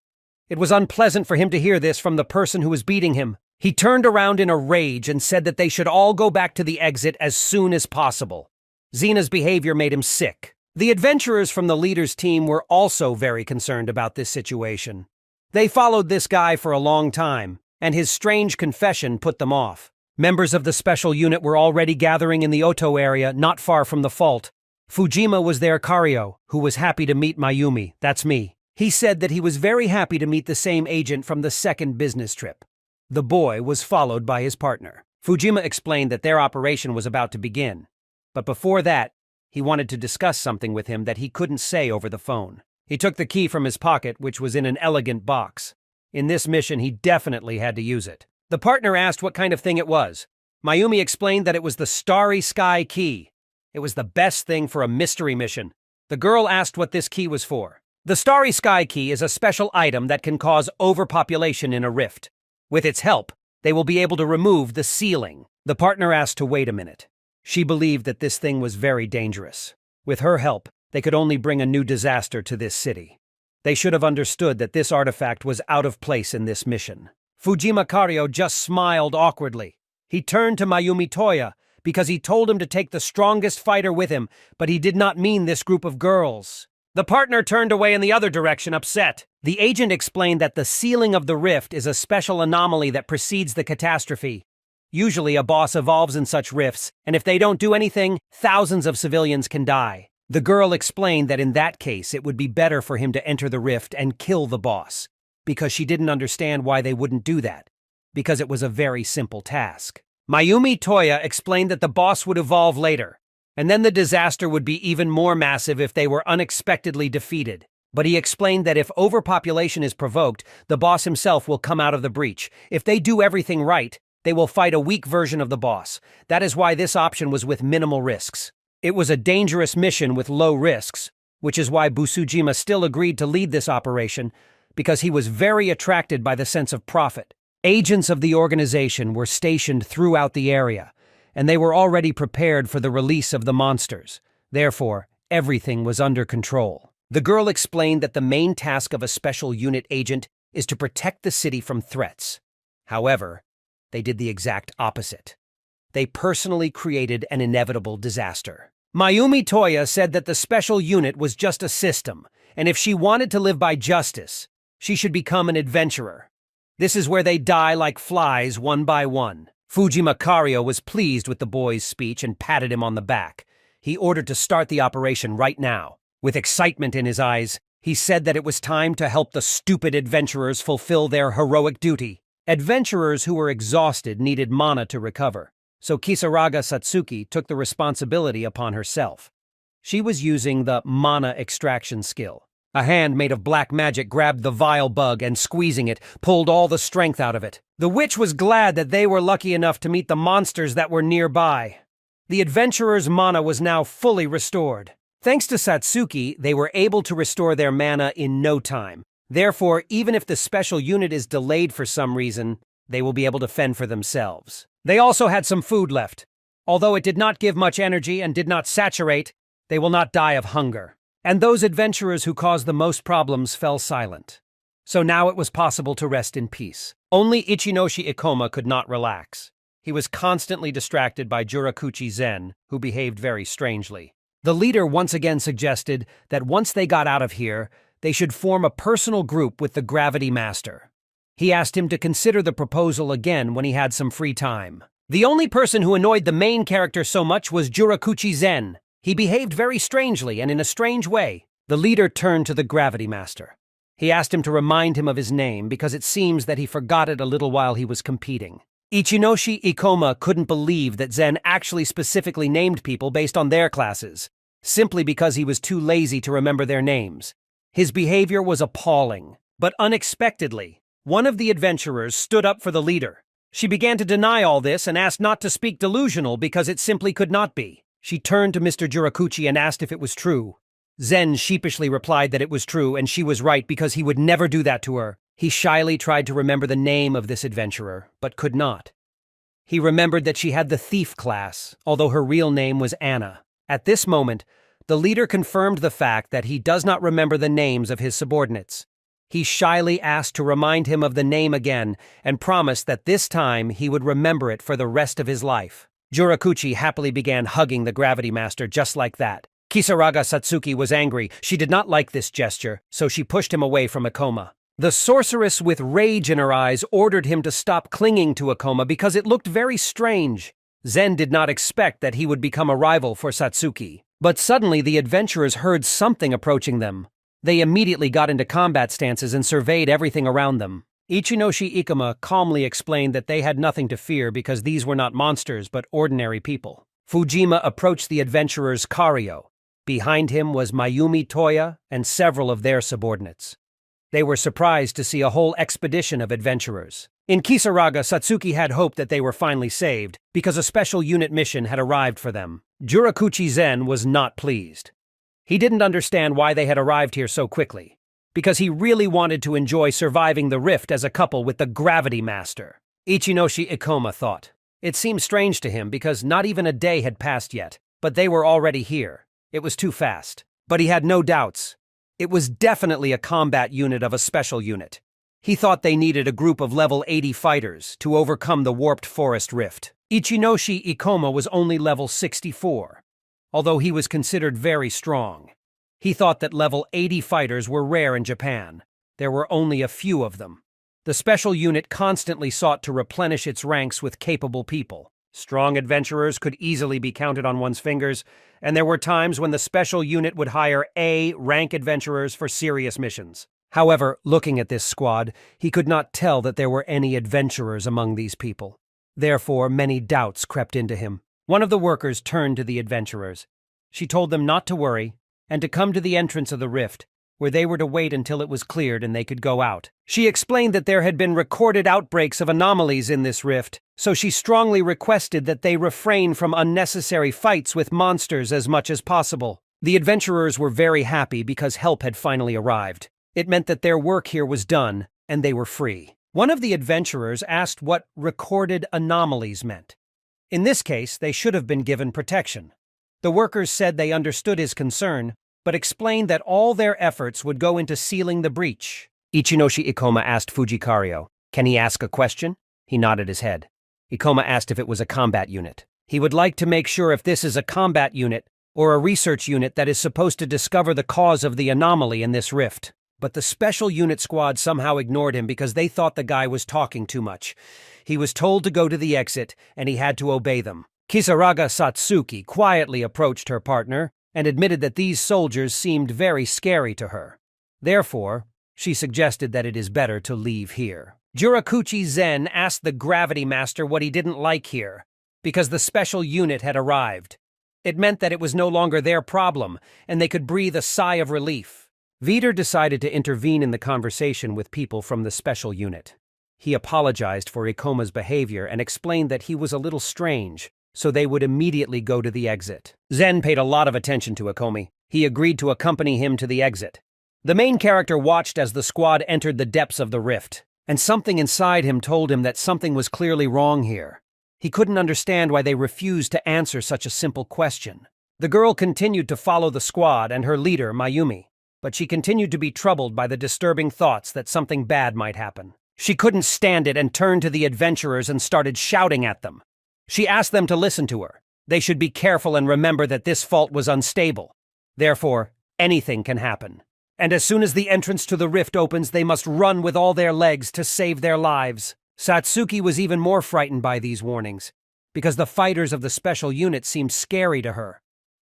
It was unpleasant for him to hear this from the person who was beating him. He turned around in a rage and said that they should all go back to the exit as soon as possible. Zena's behavior made him sick. The adventurers from the leader's team were also very concerned about this situation. They followed this guy for a long time, and his strange confession put them off. Members of the special unit were already gathering in the Oto area, not far from the fault. Fujima was there. Kario, who was happy to meet Mayumi, that's me. He said that he was very happy to meet the same agent from the second business trip. The boy was followed by his partner. Fujima explained that their operation was about to begin. But before that, he wanted to discuss something with him that he couldn't say over the phone. He took the key from his pocket, which was in an elegant box. In this mission, he definitely had to use it. The partner asked what kind of thing it was. Mayumi explained that it was the Starry Sky Key. It was the best thing for a mystery mission. The girl asked what this key was for. The Starry Sky Key is a special item that can cause overpopulation in a rift. With its help, they will be able to remove the ceiling. The partner asked to wait a minute. She believed that this thing was very dangerous. With her help, they could only bring a new disaster to this city. They should have understood that this artifact was out of place in this mission. Fujima Kario just smiled awkwardly. He turned to Mayumi Toya because he told him to take the strongest fighter with him, but he did not mean this group of girls. The partner turned away in the other direction, upset. The agent explained that the sealing of the rift is a special anomaly that precedes the catastrophe. Usually a boss evolves in such rifts, and if they don't do anything, thousands of civilians can die. The girl explained that in that case it would be better for him to enter the rift and kill the boss, because she didn't understand why they wouldn't do that, because it was a very simple task. Mayumi Toya explained that the boss would evolve later, and then the disaster would be even more massive if they were unexpectedly defeated. But he explained that if overpopulation is provoked, the boss himself will come out of the breach. If they do everything right, they will fight a weak version of the boss. That is why this option was with minimal risks. It was a dangerous mission with low risks, which is why Busujima still agreed to lead this operation, because he was very attracted by the sense of profit. Agents of the organization were stationed throughout the area, and they were already prepared for the release of the monsters. Therefore, everything was under control. The girl explained that the main task of a special unit agent is to protect the city from threats. However, they did the exact opposite. They personally created an inevitable disaster. Mayumi Toya said that the special unit was just a system, and if she wanted to live by justice, she should become an adventurer. This is where they die like flies one by one. Fujima Kario was pleased with the boy's speech and patted him on the back. He ordered to start the operation right now. With excitement in his eyes, he said that it was time to help the stupid adventurers fulfill their heroic duty. Adventurers who were exhausted needed mana to recover, so Kisaraga Satsuki took the responsibility upon herself. She was using the mana extraction skill. A hand made of black magic grabbed the vile bug and, squeezing it, pulled all the strength out of it. The witch was glad that they were lucky enough to meet the monsters that were nearby. The adventurers' mana was now fully restored. Thanks to Satsuki, they were able to restore their mana in no time. Therefore, even if the special unit is delayed for some reason, they will be able to fend for themselves. They also had some food left. Although it did not give much energy and did not saturate, they will not die of hunger. And those adventurers who caused the most problems fell silent. So now it was possible to rest in peace. Only Ichinoshi Ikoma could not relax. He was constantly distracted by Jurakuchi Zen, who behaved very strangely. The leader once again suggested that once they got out of here, they should form a personal group with the Gravity Master. He asked him to consider the proposal again when he had some free time. The only person who annoyed the main character so much was Jurakuchi Zen. He behaved very strangely and in a strange way. The leader turned to the Gravity Master. He asked him to remind him of his name because it seems that he forgot it a little while he was competing. Ichinoshi Ikoma couldn't believe that Zen actually specifically named people based on their classes, simply because he was too lazy to remember their names. His behavior was appalling, but unexpectedly, one of the adventurers stood up for the leader. She began to deny all this and asked not to speak delusional because it simply could not be. She turned to Mr. Jurakuchi and asked if it was true. Zen sheepishly replied that it was true and she was right because he would never do that to her. He shyly tried to remember the name of this adventurer, but could not. He remembered that she had the thief class, although her real name was Anna. At this moment, the leader confirmed the fact that he does not remember the names of his subordinates. He shyly asked to remind him of the name again and promised that this time he would remember it for the rest of his life. Jurakuchi happily began hugging the Gravity Master just like that. Kisaraga Satsuki was angry. She did not like this gesture, so she pushed him away from Ikoma. The sorceress with rage in her eyes ordered him to stop clinging to Ikoma because it looked very strange. Zen did not expect that he would become a rival for Satsuki. But suddenly the adventurers heard something approaching them. They immediately got into combat stances and surveyed everything around them. Ichinoshi Ikoma calmly explained that they had nothing to fear because these were not monsters but ordinary people. Fujima approached the adventurers Kario. Behind him was Mayumi Toya and several of their subordinates. They were surprised to see a whole expedition of adventurers. In Kisaraga, Satsuki had hoped that they were finally saved because a special unit mission had arrived for them. Jurakuchi Zen was not pleased. He didn't understand why they had arrived here so quickly, because he really wanted to enjoy surviving the rift as a couple with the Gravity Master. Ichinoshi Ikoma thought. It seemed strange to him because not even a day had passed yet, but they were already here. It was too fast. But he had no doubts. It was definitely a combat unit of a special unit. He thought they needed a group of level 80 fighters to overcome the warped forest rift. Ichinoshi Ikoma was only level 64, although he was considered very strong. He thought that level 80 fighters were rare in Japan. There were only a few of them. The special unit constantly sought to replenish its ranks with capable people. Strong adventurers could easily be counted on one's fingers, and there were times when the special unit would hire A-rank adventurers for serious missions. However, looking at this squad, he could not tell that there were any adventurers among these people. Therefore, many doubts crept into him. One of the workers turned to the adventurers. She told them not to worry, and to come to the entrance of the rift, where they were to wait until it was cleared and they could go out. She explained that there had been recorded outbreaks of anomalies in this rift, so she strongly requested that they refrain from unnecessary fights with monsters as much as possible. The adventurers were very happy because help had finally arrived. It meant that their work here was done, and they were free. One of the adventurers asked what recorded anomalies meant. In this case, they should have been given protection. The workers said they understood his concern, but explained that all their efforts would go into sealing the breach. Ichinoshi Ikoma asked Fujikario, "Can he ask a question?" He nodded his head. Ikoma asked if it was a combat unit. He would like to make sure if this is a combat unit or a research unit that is supposed to discover the cause of the anomaly in this rift. But the special unit squad somehow ignored him because they thought the guy was talking too much. He was told to go to the exit, and he had to obey them. Kisaraga Satsuki quietly approached her partner and admitted that these soldiers seemed very scary to her. Therefore, she suggested that it is better to leave here. Jurakuchi Zen asked the Gravity Master what he didn't like here, because the special unit had arrived. It meant that it was no longer their problem, and they could breathe a sigh of relief. Vider decided to intervene in the conversation with people from the special unit. He apologized for Ikoma's behavior and explained that he was a little strange, so they would immediately go to the exit. Zen paid a lot of attention to Ikomi. He agreed to accompany him to the exit. The main character watched as the squad entered the depths of the rift, and something inside him told him that something was clearly wrong here. He couldn't understand why they refused to answer such a simple question. The girl continued to follow the squad and her leader, Mayumi, but she continued to be troubled by the disturbing thoughts that something bad might happen. She couldn't stand it and turned to the adventurers and started shouting at them. She asked them to listen to her. They should be careful and remember that this fault was unstable. Therefore, anything can happen. And as soon as the entrance to the rift opens, they must run with all their legs to save their lives. Satsuki was even more frightened by these warnings, because the fighters of the special unit seemed scary to her.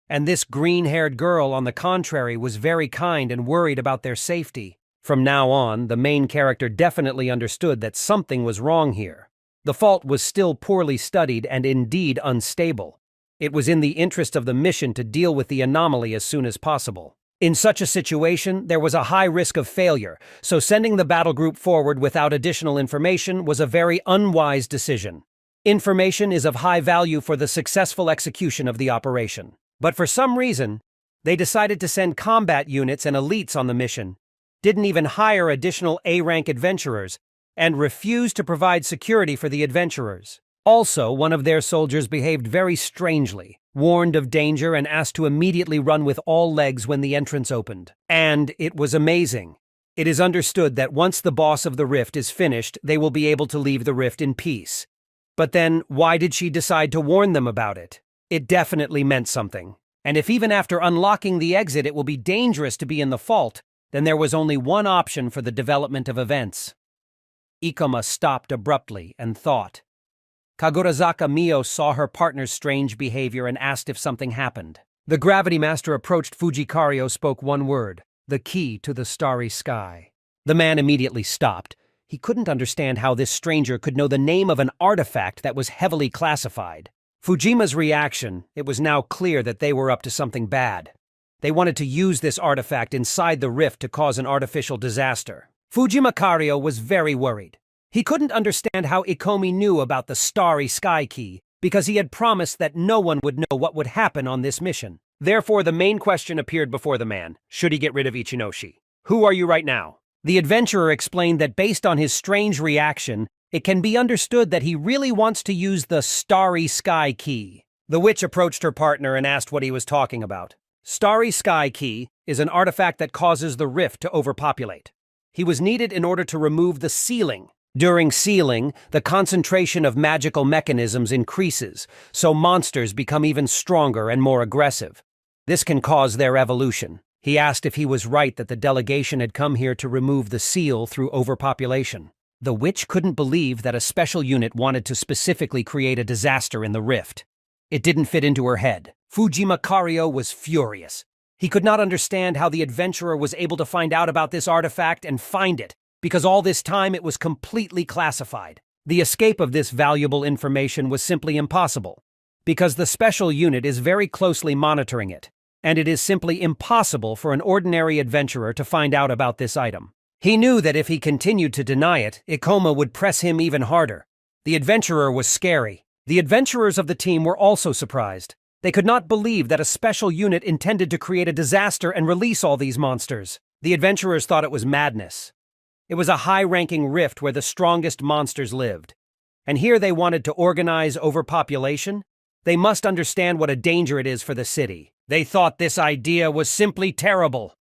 And this green-haired girl, on the contrary, was very kind and worried about their safety. From now on, the main character definitely understood that something was wrong here. The fault was still poorly studied and indeed unstable. It was in the interest of the mission to deal with the anomaly as soon as possible. In such a situation, there was a high risk of failure, so sending the battle group forward without additional information was a very unwise decision. Information is of high value for the successful execution of the operation. But for some reason, they decided to send combat units and elites on the mission, didn't even hire additional A-rank adventurers, and refused to provide security for the adventurers. Also, one of their soldiers behaved very strangely, warned of danger and asked to immediately run with all legs when the entrance opened. And it was amazing. It is understood that once the boss of the rift is finished, they will be able to leave the rift in peace. But then, why did she decide to warn them about it? It definitely meant something. And if even after unlocking the exit it will be dangerous to be in the fault, then there was only one option for the development of events. Ikoma stopped abruptly and thought. Kagurazaka Mio saw her partner's strange behavior and asked if something happened. The gravity master approached Fujikario, spoke one word, the key to the starry sky. The man immediately stopped. He couldn't understand how this stranger could know the name of an artifact that was heavily classified. Fujima's reaction, it was now clear that they were up to something bad. They wanted to use this artifact inside the rift to cause an artificial disaster. Fujima Kario was very worried. He couldn't understand how Ikomi knew about the starry sky key, because he had promised that no one would know what would happen on this mission. Therefore, the main question appeared before the man. Should he get rid of Ichinoshi? Who are you right now? The adventurer explained that based on his strange reaction, it can be understood that he really wants to use the starry sky key. The witch approached her partner and asked what he was talking about. Starry sky key is an artifact that causes the rift to overpopulate. He was needed in order to remove the sealing. During sealing, the concentration of magical mechanisms increases, so monsters become even stronger and more aggressive. This can cause their evolution. He asked if he was right that the delegation had come here to remove the seal through overpopulation. The witch couldn't believe that a special unit wanted to specifically create a disaster in the rift. It didn't fit into her head. Fujima Kario was furious. He could not understand how the adventurer was able to find out about this artifact and find it, because all this time it was completely classified. The escape of this valuable information was simply impossible, because the special unit is very closely monitoring it, and it is simply impossible for an ordinary adventurer to find out about this item. He knew that if he continued to deny it, Ikoma would press him even harder. The adventurer was scary. The adventurers of the team were also surprised. They could not believe that a special unit intended to create a disaster and release all these monsters. The adventurers thought it was madness. It was a high-ranking rift where the strongest monsters lived. And here they wanted to organize overpopulation? They must understand what a danger it is for the city. They thought this idea was simply terrible.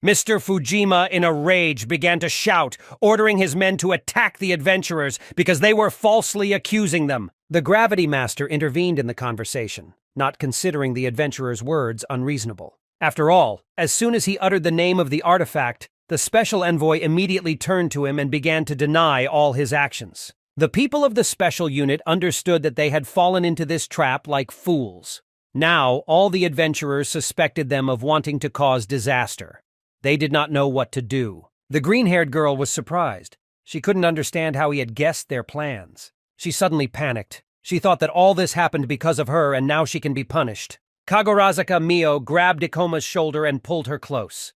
Mr. Fujima, in a rage, began to shout, ordering his men to attack the adventurers because they were falsely accusing them. The gravity master intervened in the conversation, not considering the adventurers' words unreasonable. After all, as soon as he uttered the name of the artifact, the special envoy immediately turned to him and began to deny all his actions. The people of the special unit understood that they had fallen into this trap like fools. Now, all the adventurers suspected them of wanting to cause disaster. They did not know what to do. The green-haired girl was surprised. She couldn't understand how he had guessed their plans. She suddenly panicked. She thought that all this happened because of her and now she can be punished. Kagorazaka Mio grabbed Ikoma's shoulder and pulled her close.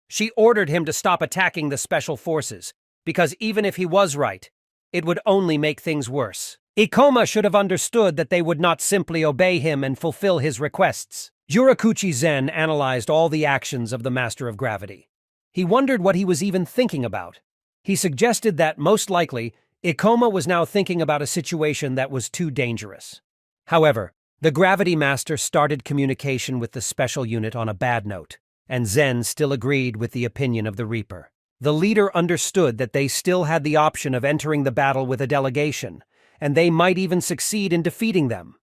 She ordered him to stop attacking the special forces, because even if he was right, it would only make things worse. Ikoma should have understood that they would not simply obey him and fulfill his requests. Yurakuchi Zen analyzed all the actions of the Master of Gravity. He wondered what he was even thinking about. He suggested that, most likely, Ikoma was now thinking about a situation that was too dangerous. However, the Gravity Master started communication with the special unit on a bad note, and Zen still agreed with the opinion of the Reaper. The leader understood that they still had the option of entering the battle with a delegation, and they might even succeed in defeating them.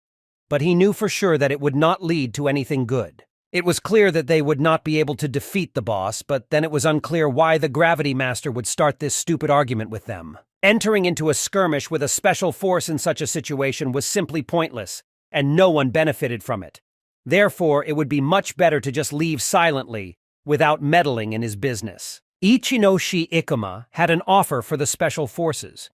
But he knew for sure that it would not lead to anything good. It was clear that they would not be able to defeat the boss, but then it was unclear why the Gravity Master would start this stupid argument with them. Entering into a skirmish with a special force in such a situation was simply pointless, and no one benefited from it. Therefore, it would be much better to just leave silently, without meddling in his business. Ichinoshi Ikoma had an offer for the special forces.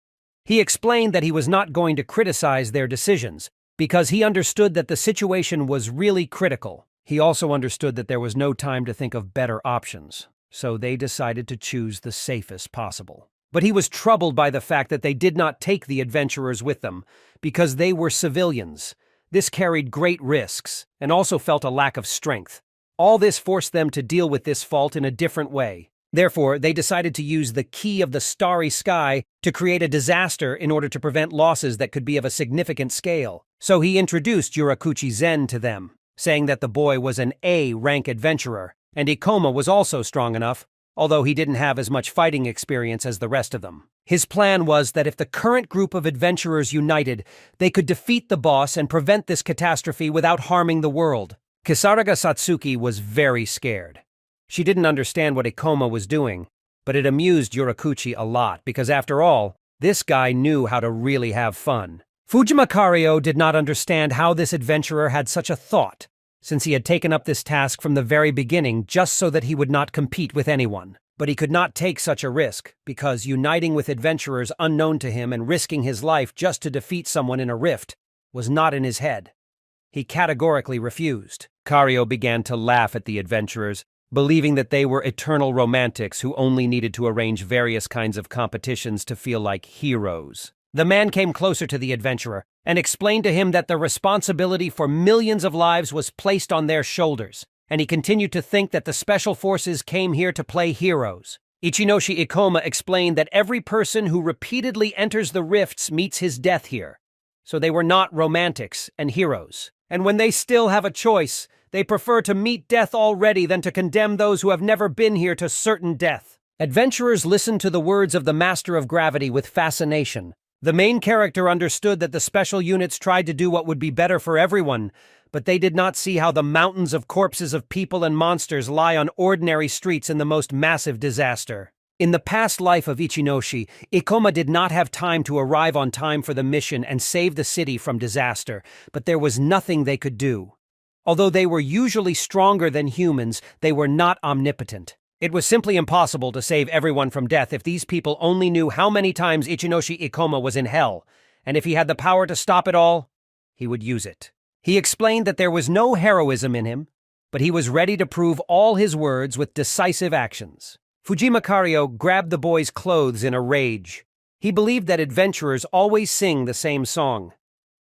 He explained that he was not going to criticize their decisions, because he understood that the situation was really critical. He also understood that there was no time to think of better options, so they decided to choose the safest possible. But he was troubled by the fact that they did not take the adventurers with them, because they were civilians. This carried great risks, and also felt a lack of strength. All this forced them to deal with this fault in a different way. Therefore, they decided to use the key of the starry sky to create a disaster in order to prevent losses that could be of a significant scale. So he introduced Yurakuchi Zen to them, saying that the boy was an A-rank adventurer, and Ikoma was also strong enough, although he didn't have as much fighting experience as the rest of them. His plan was that if the current group of adventurers united, they could defeat the boss and prevent this catastrophe without harming the world. Kisaraga Satsuki was very scared. She didn't understand what Ikoma was doing, but it amused Yurakuchi a lot because, after all, this guy knew how to really have fun. Fujima Kario did not understand how this adventurer had such a thought, since he had taken up this task from the very beginning just so that he would not compete with anyone. But he could not take such a risk, because uniting with adventurers unknown to him and risking his life just to defeat someone in a rift was not in his head. He categorically refused. Kario began to laugh at the adventurers, believing that they were eternal romantics who only needed to arrange various kinds of competitions to feel like heroes. The man came closer to the adventurer and explained to him that the responsibility for millions of lives was placed on their shoulders, and he continued to think that the special forces came here to play heroes. Ichinoshi Ikoma explained that every person who repeatedly enters the rifts meets his death here, so they were not romantics and heroes. And when they still have a choice, they prefer to meet death already than to condemn those who have never been here to certain death. Adventurers listened to the words of the Master of Gravity with fascination. The main character understood that the special units tried to do what would be better for everyone, but they did not see how the mountains of corpses of people and monsters lie on ordinary streets in the most massive disaster. In the past life of Ichinoshi, Ikoma did not have time to arrive on time for the mission and save the city from disaster, but there was nothing they could do. Although they were usually stronger than humans, they were not omnipotent. It was simply impossible to save everyone from death if these people only knew how many times Ichinoshi Ikoma was in hell, and if he had the power to stop it all, he would use it. He explained that there was no heroism in him, but he was ready to prove all his words with decisive actions. Fujima Kario grabbed the boy's clothes in a rage. He believed that adventurers always sing the same song.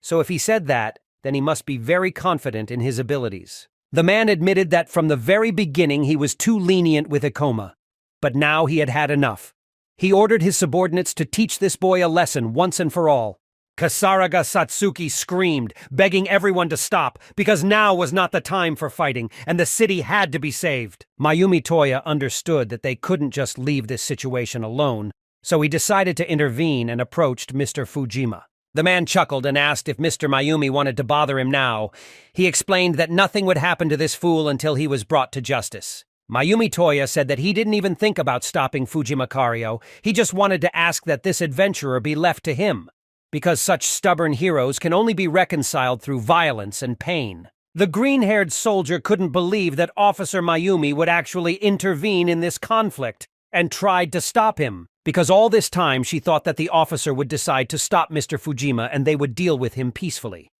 So if he said that, then he must be very confident in his abilities. The man admitted that from the very beginning he was too lenient with Ikoma, but now he had had enough. He ordered his subordinates to teach this boy a lesson once and for all. Kasaraga Satsuki screamed, begging everyone to stop, because now was not the time for fighting, and the city had to be saved. Mayumi Toya understood that they couldn't just leave this situation alone, so he decided to intervene and approached Mr. Fujima. The man chuckled and asked if Mr. Mayumi wanted to bother him now. He explained that nothing would happen to this fool until he was brought to justice. Mayumi Toya said that he didn't even think about stopping Fujima Kario. He just wanted to ask that this adventurer be left to him, because such stubborn heroes can only be reconciled through violence and pain. The green-haired soldier couldn't believe that Officer Mayumi would actually intervene in this conflict, and tried to stop him, because all this time she thought that the officer would decide to stop Mr. Fujima and they would deal with him peacefully.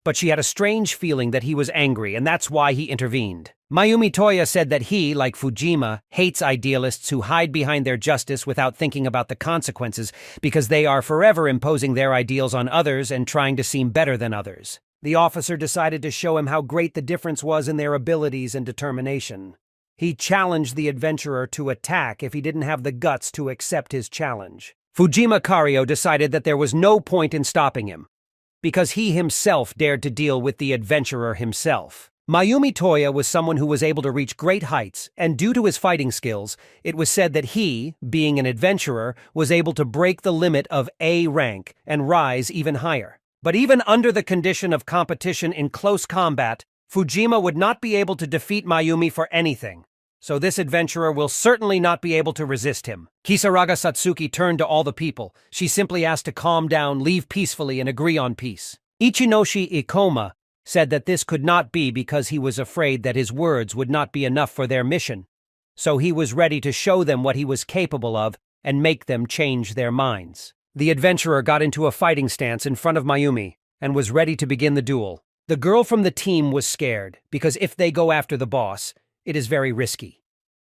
but she had a strange feeling that he was angry, and that's why he intervened. Mayumi Toya said that he, like Fujima, hates idealists who hide behind their justice without thinking about the consequences because they are forever imposing their ideals on others and trying to seem better than others. The officer decided to show him how great the difference was in their abilities and determination. He challenged the adventurer to attack if he didn't have the guts to accept his challenge. Fujima Kario decided that there was no point in stopping him, because he himself dared to deal with the adventurer himself. Mayumi Toya was someone who was able to reach great heights, and due to his fighting skills, it was said that he, being an adventurer, was able to break the limit of A rank and rise even higher. But even under the condition of competition in close combat, Fujima would not be able to defeat Mayumi for anything. So this adventurer will certainly not be able to resist him. Kisaraga Satsuki turned to all the people. She simply asked to calm down, leave peacefully, and agree on peace. Ichinoshi Ikoma said that this could not be because he was afraid that his words would not be enough for their mission. So he was ready to show them what he was capable of and make them change their minds. The adventurer got into a fighting stance in front of Mayumi and was ready to begin the duel. The girl from the team was scared because if they go after the boss, it is very risky.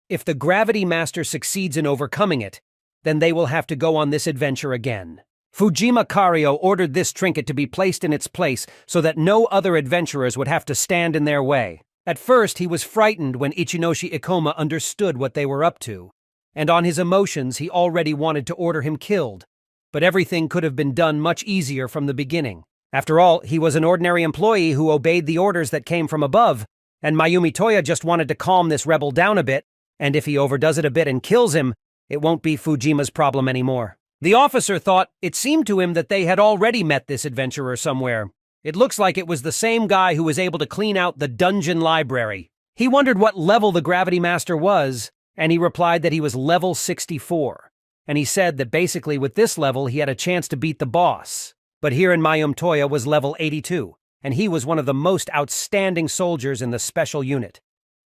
If the Gravity Master succeeds in overcoming it, then they will have to go on this adventure again. Fujima Kario ordered this trinket to be placed in its place so that no other adventurers would have to stand in their way. At first, he was frightened when Ichinoshi Ikoma understood what they were up to, and on his emotions, he already wanted to order him killed. But everything could have been done much easier from the beginning. After all, he was an ordinary employee who obeyed the orders that came from above, and Mayumi Toya just wanted to calm this rebel down a bit, and if he overdoes it a bit and kills him, it won't be Fujima's problem anymore. The officer thought it seemed to him that they had already met this adventurer somewhere. It looks like it was the same guy who was able to clean out the dungeon library. He wondered what level the Gravity Master was, and he replied that he was level 64. And he said that basically with this level he had a chance to beat the boss. But here in Mayumi Toya was level 82. And he was one of the most outstanding soldiers in the special unit.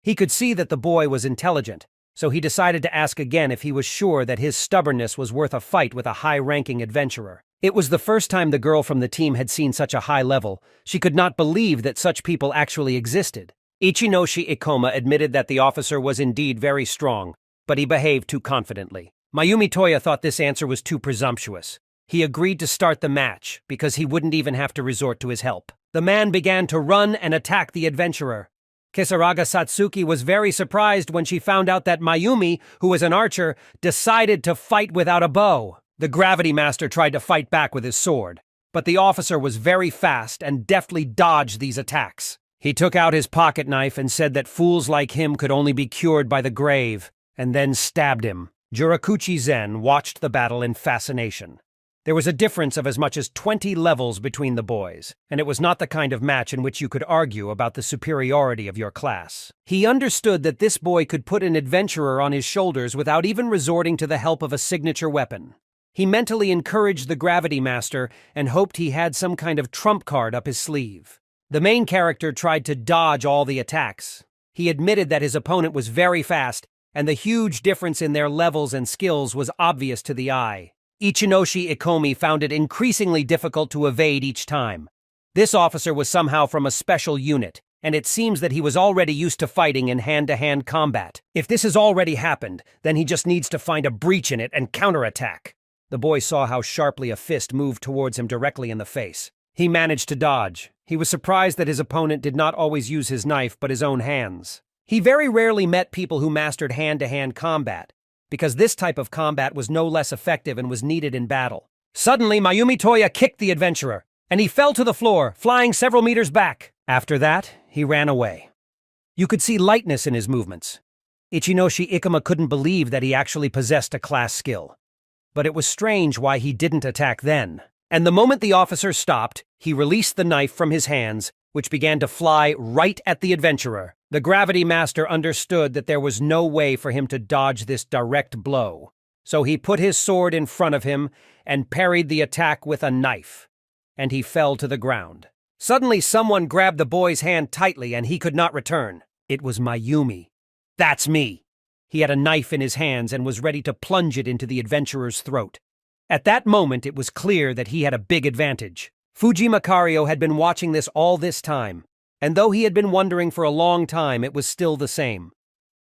He could see that the boy was intelligent, so he decided to ask again if he was sure that his stubbornness was worth a fight with a high-ranking adventurer. It was the first time the girl from the team had seen such a high level. She could not believe that such people actually existed. Ichinoshi Ikoma admitted that the officer was indeed very strong, but he behaved too confidently. Mayumi Toya thought this answer was too presumptuous. He agreed to start the match because he wouldn't even have to resort to his help. The man began to run and attack the adventurer. Kisaraga Satsuki was very surprised when she found out that Mayumi, who was an archer, decided to fight without a bow. The Gravity Master tried to fight back with his sword, but the officer was very fast and deftly dodged these attacks. He took out his pocket knife and said that fools like him could only be cured by the grave, and then stabbed him. Jurakuchi Zen watched the battle in fascination. There was a difference of as much as 20 levels between the boys, and it was not the kind of match in which you could argue about the superiority of your class. He understood that this boy could put an adventurer on his shoulders without even resorting to the help of a signature weapon. He mentally encouraged the Gravity Master and hoped he had some kind of trump card up his sleeve. The main character tried to dodge all the attacks. He admitted that his opponent was very fast, and the huge difference in their levels and skills was obvious to the eye. Ichinoshi Ikomi found it increasingly difficult to evade each time. This officer was somehow from a special unit, and it seems that he was already used to fighting in hand-to-hand combat. If this has already happened, then he just needs to find a breach in it and counterattack. The boy saw how sharply a fist moved towards him directly in the face. He managed to dodge. He was surprised that his opponent did not always use his knife but his own hands. He very rarely met people who mastered hand-to-hand combat, because this type of combat was no less effective and was needed in battle. Suddenly, Mayumi Toya kicked the adventurer, and he fell to the floor, flying several meters back. After that, he ran away. You could see lightness in his movements. Ichinoshi Ikoma couldn't believe that he actually possessed a class skill. But it was strange why he didn't attack then. And the moment the officer stopped, he released the knife from his hands, which began to fly right at the adventurer. The Gravity Master understood that there was no way for him to dodge this direct blow. So he put his sword in front of him and parried the attack with a knife. And he fell to the ground. Suddenly someone grabbed the boy's hand tightly and he could not return. It was Mayumi. "That's me." He had a knife in his hands and was ready to plunge it into the adventurer's throat. At that moment, it was clear that he had a big advantage. Fujima Kario had been watching this all this time, and though he had been wondering for a long time, it was still the same.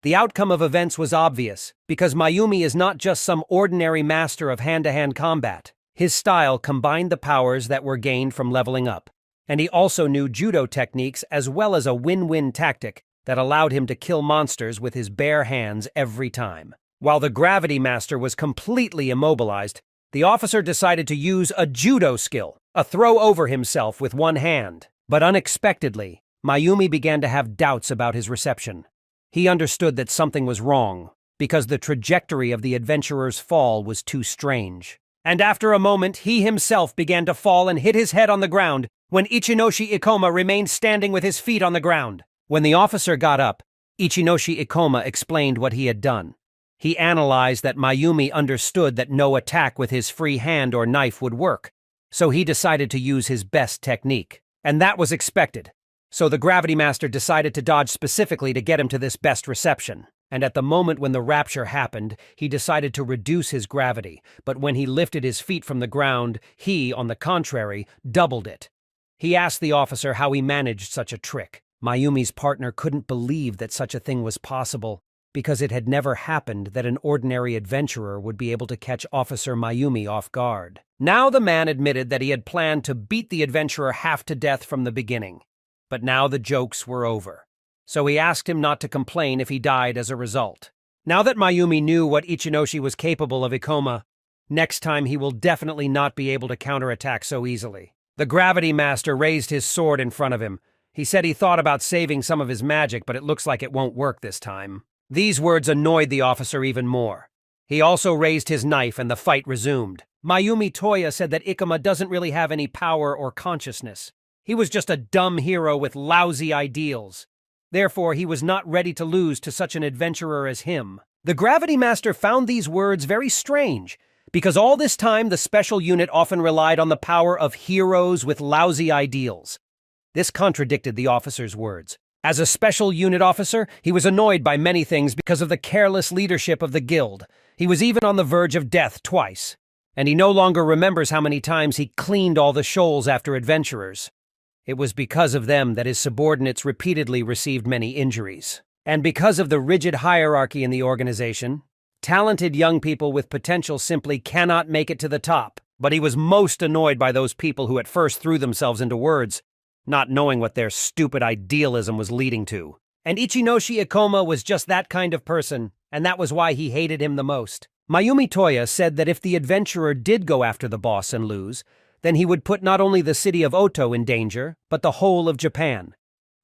The outcome of events was obvious, because Mayumi is not just some ordinary master of hand-to-hand combat. His style combined the powers that were gained from leveling up, and he also knew judo techniques as well as a win-win tactic that allowed him to kill monsters with his bare hands every time. While the gravity master was completely immobilized, the officer decided to use a judo skill, a throw over himself with one hand. But unexpectedly, Mayumi began to have doubts about his reception. He understood that something was wrong, because the trajectory of the adventurer's fall was too strange. And after a moment, he himself began to fall and hit his head on the ground, when Ichinoshi Ikoma remained standing with his feet on the ground. When the officer got up, Ichinoshi Ikoma explained what he had done. He analyzed that Mayumi understood that no attack with his free hand or knife would work, so he decided to use his best technique. And that was expected. So the Gravity Master decided to dodge specifically to get him to this best reception. And at the moment when the rapture happened, he decided to reduce his gravity, but when he lifted his feet from the ground, he, on the contrary, doubled it. He asked the officer how he managed such a trick. Mayumi's partner couldn't believe that such a thing was possible, because it had never happened that an ordinary adventurer would be able to catch Officer Mayumi off guard. Now the man admitted that he had planned to beat the adventurer half to death from the beginning. But now the jokes were over. So he asked him not to complain if he died as a result. Now that Mayumi knew what Ichinoshi was capable of Ikoma, next time he will definitely not be able to counterattack so easily. The Gravity Master raised his sword in front of him. He said he thought about saving some of his magic, but it looks like it won't work this time. These words annoyed the officer even more. He also raised his knife and the fight resumed. Mayumi Toya said that Ikoma doesn't really have any power or consciousness. He was just a dumb hero with lousy ideals. Therefore, he was not ready to lose to such an adventurer as him. The Gravity Master found these words very strange, because all this time the special unit often relied on the power of heroes with lousy ideals. This contradicted the officer's words. As a special unit officer, he was annoyed by many things because of the careless leadership of the guild. He was even on the verge of death twice, and he no longer remembers how many times he cleaned all the shoals after adventurers. It was because of them that his subordinates repeatedly received many injuries. And because of the rigid hierarchy in the organization, talented young people with potential simply cannot make it to the top. But he was most annoyed by those people who at first threw themselves into words, not knowing what their stupid idealism was leading to. And Ichinoshi Ikoma was just that kind of person, and that was why he hated him the most. Mayumi Toya said that if the adventurer did go after the boss and lose, then he would put not only the city of Oto in danger, but the whole of Japan.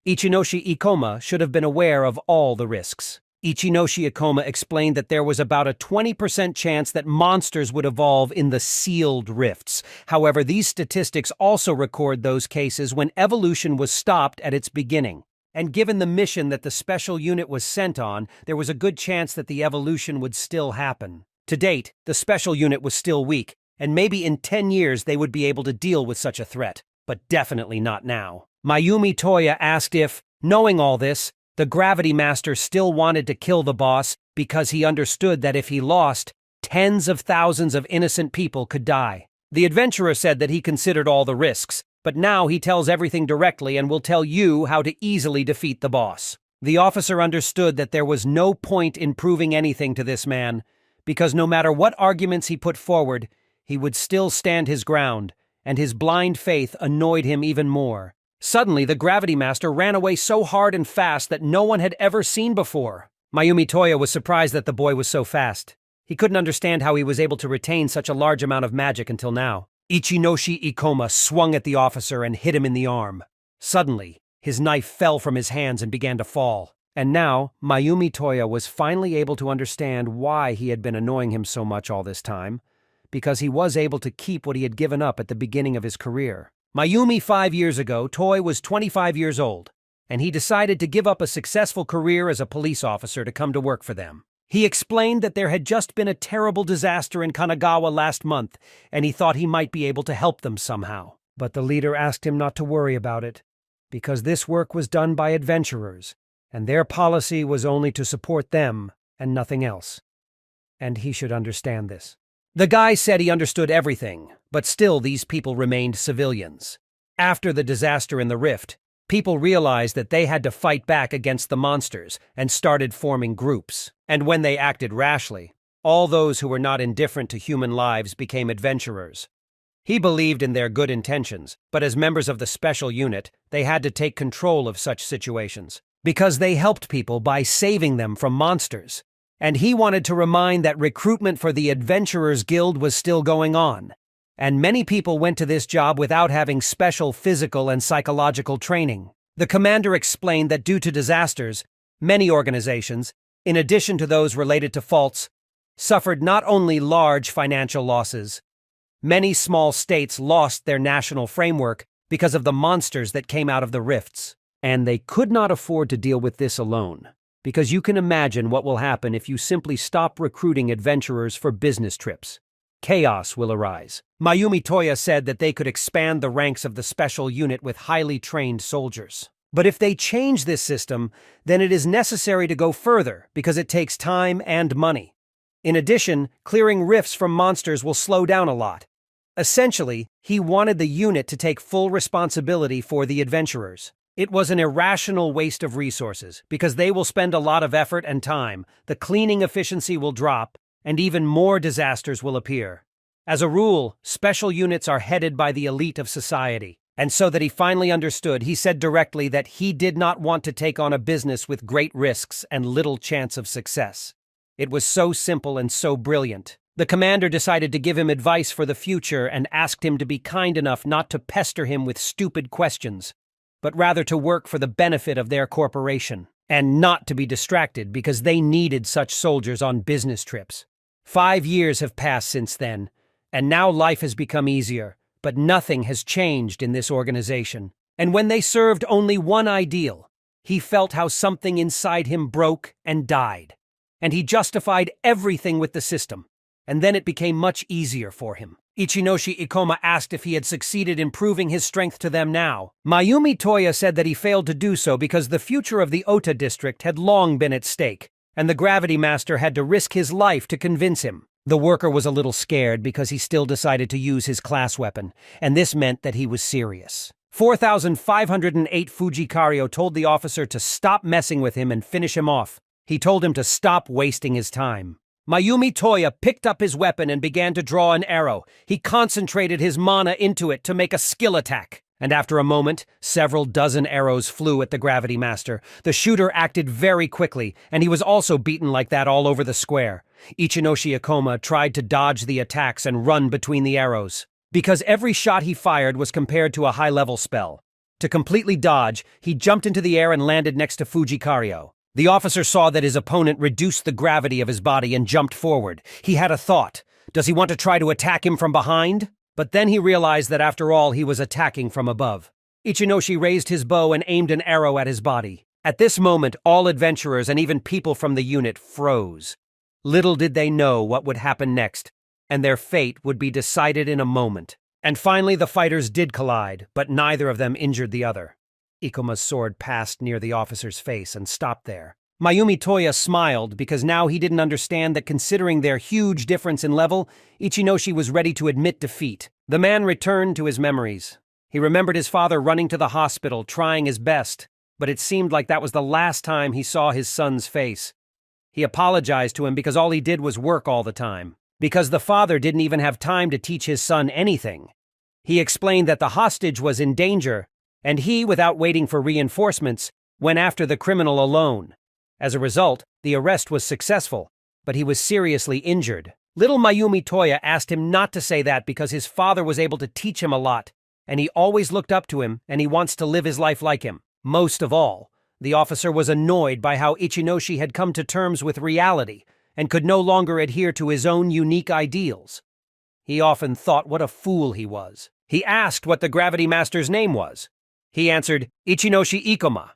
Ichinoshi Ikoma should have been aware of all the risks. Ichinoshi Ikoma explained that there was about a 20% chance that monsters would evolve in the sealed rifts. However, these statistics also record those cases when evolution was stopped at its beginning. And given the mission that the special unit was sent on, there was a good chance that the evolution would still happen. To date, the special unit was still weak, and maybe in 10 years they would be able to deal with such a threat, but definitely not now. Mayumi Toya asked if, knowing all this, the Gravity Master still wanted to kill the boss because he understood that if he lost, tens of thousands of innocent people could die. The adventurer said that he considered all the risks, but now he tells everything directly and will tell you how to easily defeat the boss. The officer understood that there was no point in proving anything to this man, because no matter what arguments he put forward, he would still stand his ground, and his blind faith annoyed him even more. Suddenly, the Gravity Master ran away so hard and fast that no one had ever seen before. Mayumi Toya was surprised that the boy was so fast. He couldn't understand how he was able to retain such a large amount of magic until now. Ichinoshi Ikoma swung at the officer and hit him in the arm. Suddenly, his knife fell from his hands and began to fall. And now, Mayumi Toya was finally able to understand why he had been annoying him so much all this time, because he was able to keep what he had given up at the beginning of his career. Mayumi 5 years ago, Toy was 25 years old, and he decided to give up a successful career as a police officer to come to work for them. He explained that there had just been a terrible disaster in Kanagawa last month, and he thought he might be able to help them somehow. But the leader asked him not to worry about it, because this work was done by adventurers, and their policy was only to support them and nothing else. And he should understand this. The guy said he understood everything, but still these people remained civilians. After the disaster in the rift, people realized that they had to fight back against the monsters and started forming groups. And when they acted rashly, all those who were not indifferent to human lives became adventurers. He believed in their good intentions, but as members of the special unit, they had to take control of such situations, because they helped people by saving them from monsters. And he wanted to remind that recruitment for the Adventurers Guild was still going on, and many people went to this job without having special physical and psychological training. The commander explained that due to disasters, many organizations, in addition to those related to faults, suffered not only large financial losses. Many small states lost their national framework because of the monsters that came out of the rifts. And they could not afford to deal with this alone, because you can imagine what will happen if you simply stop recruiting adventurers for business trips. Chaos will arise. Mayumi Toya said that they could expand the ranks of the special unit with highly trained soldiers. But if they change this system, then it is necessary to go further because it takes time and money. In addition, clearing rifts from monsters will slow down a lot. Essentially, he wanted the unit to take full responsibility for the adventurers. It was an irrational waste of resources, because they will spend a lot of effort and time, the cleaning efficiency will drop, and even more disasters will appear. As a rule, special units are headed by the elite of society, and so that he finally understood, he said directly that he did not want to take on a business with great risks and little chance of success. It was so simple and so brilliant. The commander decided to give him advice for the future and asked him to be kind enough not to pester him with stupid questions, but rather to work for the benefit of their corporation, and not to be distracted because they needed such soldiers on business trips. 5 years have passed since then, and now life has become easier, but nothing has changed in this organization. And when they served only one ideal, he felt how something inside him broke and died. And he justified everything with the system, and then it became much easier for him. Ichinoshi Ikoma asked if he had succeeded in proving his strength to them now. Mayumi Toya said that he failed to do so because the future of the Ota district had long been at stake, and the Gravity Master had to risk his life to convince him. The worker was a little scared because he still decided to use his class weapon, and this meant that he was serious. 4,508 Fujikario told the officer to stop messing with him and finish him off. He told him to stop wasting his time. Mayumi Toya picked up his weapon and began to draw an arrow. He concentrated his mana into it to make a skill attack. And after a moment, several dozen arrows flew at the Gravity Master. The shooter acted very quickly, and he was also beaten like that all over the square. Ichinoshi Ikoma tried to dodge the attacks and run between the arrows, because every shot he fired was compared to a high-level spell. To completely dodge, he jumped into the air and landed next to Fujikario. The officer saw that his opponent reduced the gravity of his body and jumped forward. He had a thought. Does he want to try to attack him from behind? But then he realized that after all he was attacking from above. Ichinoshi raised his bow and aimed an arrow at his body. At this moment, all adventurers and even people from the unit froze. Little did they know what would happen next, and their fate would be decided in a moment. And finally the fighters did collide, but neither of them injured the other. Ikoma's sword passed near the officer's face and stopped there. Mayumi Toya smiled because now he didn't understand that considering their huge difference in level, Ichinoshi was ready to admit defeat. The man returned to his memories. He remembered his father running to the hospital, trying his best, but it seemed like that was the last time he saw his son's face. He apologized to him because all he did was work all the time, because the father didn't even have time to teach his son anything. He explained that the hostage was in danger, and he, without waiting for reinforcements, went after the criminal alone. As a result, the arrest was successful, but he was seriously injured. Little Mayumi Toya asked him not to say that because his father was able to teach him a lot, and he always looked up to him, and he wants to live his life like him. Most of all, the officer was annoyed by how Ichinoshi had come to terms with reality and could no longer adhere to his own unique ideals. He often thought what a fool he was. He asked what the Gravity Master's name was. He answered, Ichinoshi Ikoma.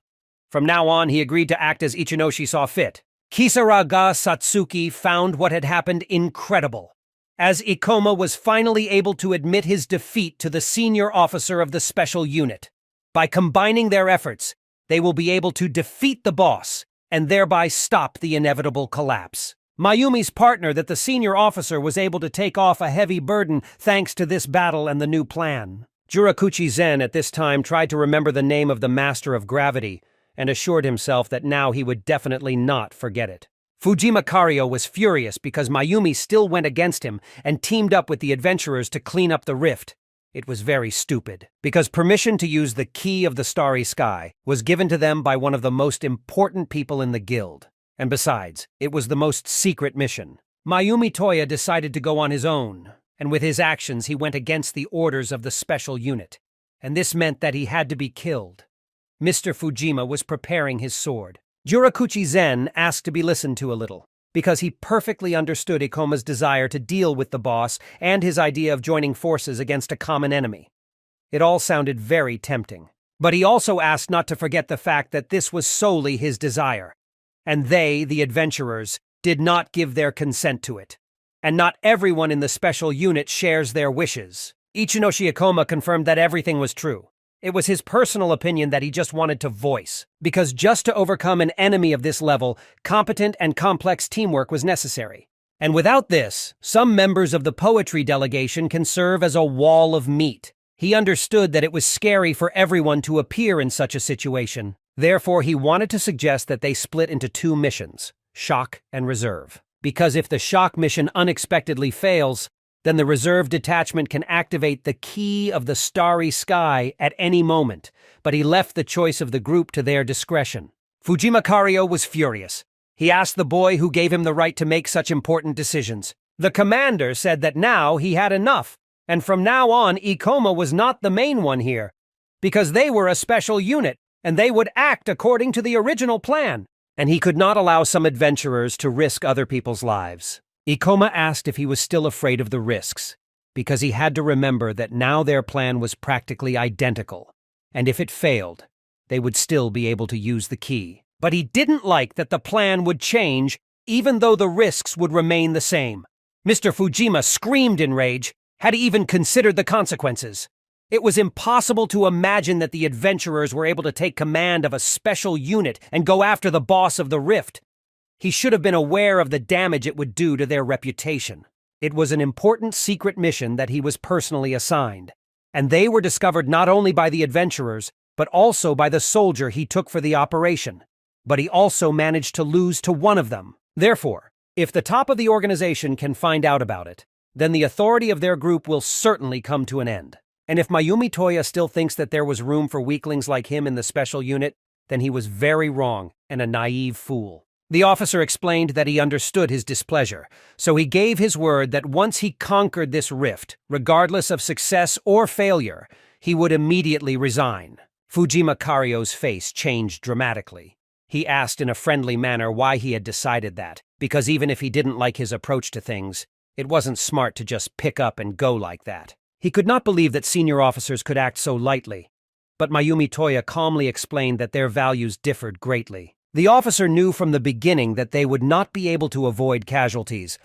From now on, he agreed to act as Ichinoshi saw fit. Kisaraga Satsuki found what had happened incredible, as Ikoma was finally able to admit his defeat to the senior officer of the special unit. By combining their efforts, they will be able to defeat the boss and thereby stop the inevitable collapse. Mayumi's partner that the senior officer was able to take off a heavy burden thanks to this battle and the new plan. Jurakuchi Zen at this time tried to remember the name of the master of gravity and assured himself that now he would definitely not forget it. Fujima Kario was furious because Mayumi still went against him and teamed up with the adventurers to clean up the rift. It was very stupid, because permission to use the key of the starry sky was given to them by one of the most important people in the guild. And besides, it was the most secret mission. Mayumi Toya decided to go on his own, and with his actions he went against the orders of the special unit, and this meant that he had to be killed. Mr. Fujima was preparing his sword. Jurakuchi Zen asked to be listened to a little, because he perfectly understood Ikoma's desire to deal with the boss and his idea of joining forces against a common enemy. It all sounded very tempting, but he also asked not to forget the fact that this was solely his desire, and they, the adventurers, did not give their consent to it. And not everyone in the special unit shares their wishes. Ichinoshi Ikoma confirmed that everything was true. It was his personal opinion that he just wanted to voice, because just to overcome an enemy of this level, competent and complex teamwork was necessary. And without this, some members of the poetry delegation can serve as a wall of meat. He understood that it was scary for everyone to appear in such a situation. Therefore, he wanted to suggest that they split into two missions, shock and reserve. Because if the shock mission unexpectedly fails, then the reserve detachment can activate the key of the starry sky at any moment, but he left the choice of the group to their discretion. Fujima Kario was furious. He asked the boy who gave him the right to make such important decisions. The commander said that now he had enough, and from now on Ikoma was not the main one here, because they were a special unit, and they would act according to the original plan, and he could not allow some adventurers to risk other people's lives. Ikoma asked if he was still afraid of the risks, because he had to remember that now their plan was practically identical, and if it failed, they would still be able to use the key. But he didn't like that the plan would change, even though the risks would remain the same. Mr. Fujima screamed in rage. Had he even considered the consequences? It was impossible to imagine that the adventurers were able to take command of a special unit and go after the boss of the rift. He should have been aware of the damage it would do to their reputation. It was an important secret mission that he was personally assigned, and they were discovered not only by the adventurers, but also by the soldier he took for the operation. But he also managed to lose to one of them. Therefore, if the top of the organization can find out about it, then the authority of their group will certainly come to an end. And if Mayumi Toya still thinks that there was room for weaklings like him in the special unit, then he was very wrong and a naive fool. The officer explained that he understood his displeasure, so he gave his word that once he conquered this rift, regardless of success or failure, he would immediately resign. Fujima Kario's face changed dramatically. He asked in a friendly manner why he had decided that, because even if he didn't like his approach to things, it wasn't smart to just pick up and go like that. He could not believe that senior officers could act so lightly, but Mayumi Toya calmly explained that their values differed greatly. The officer knew from the beginning that they would not be able to avoid casualties,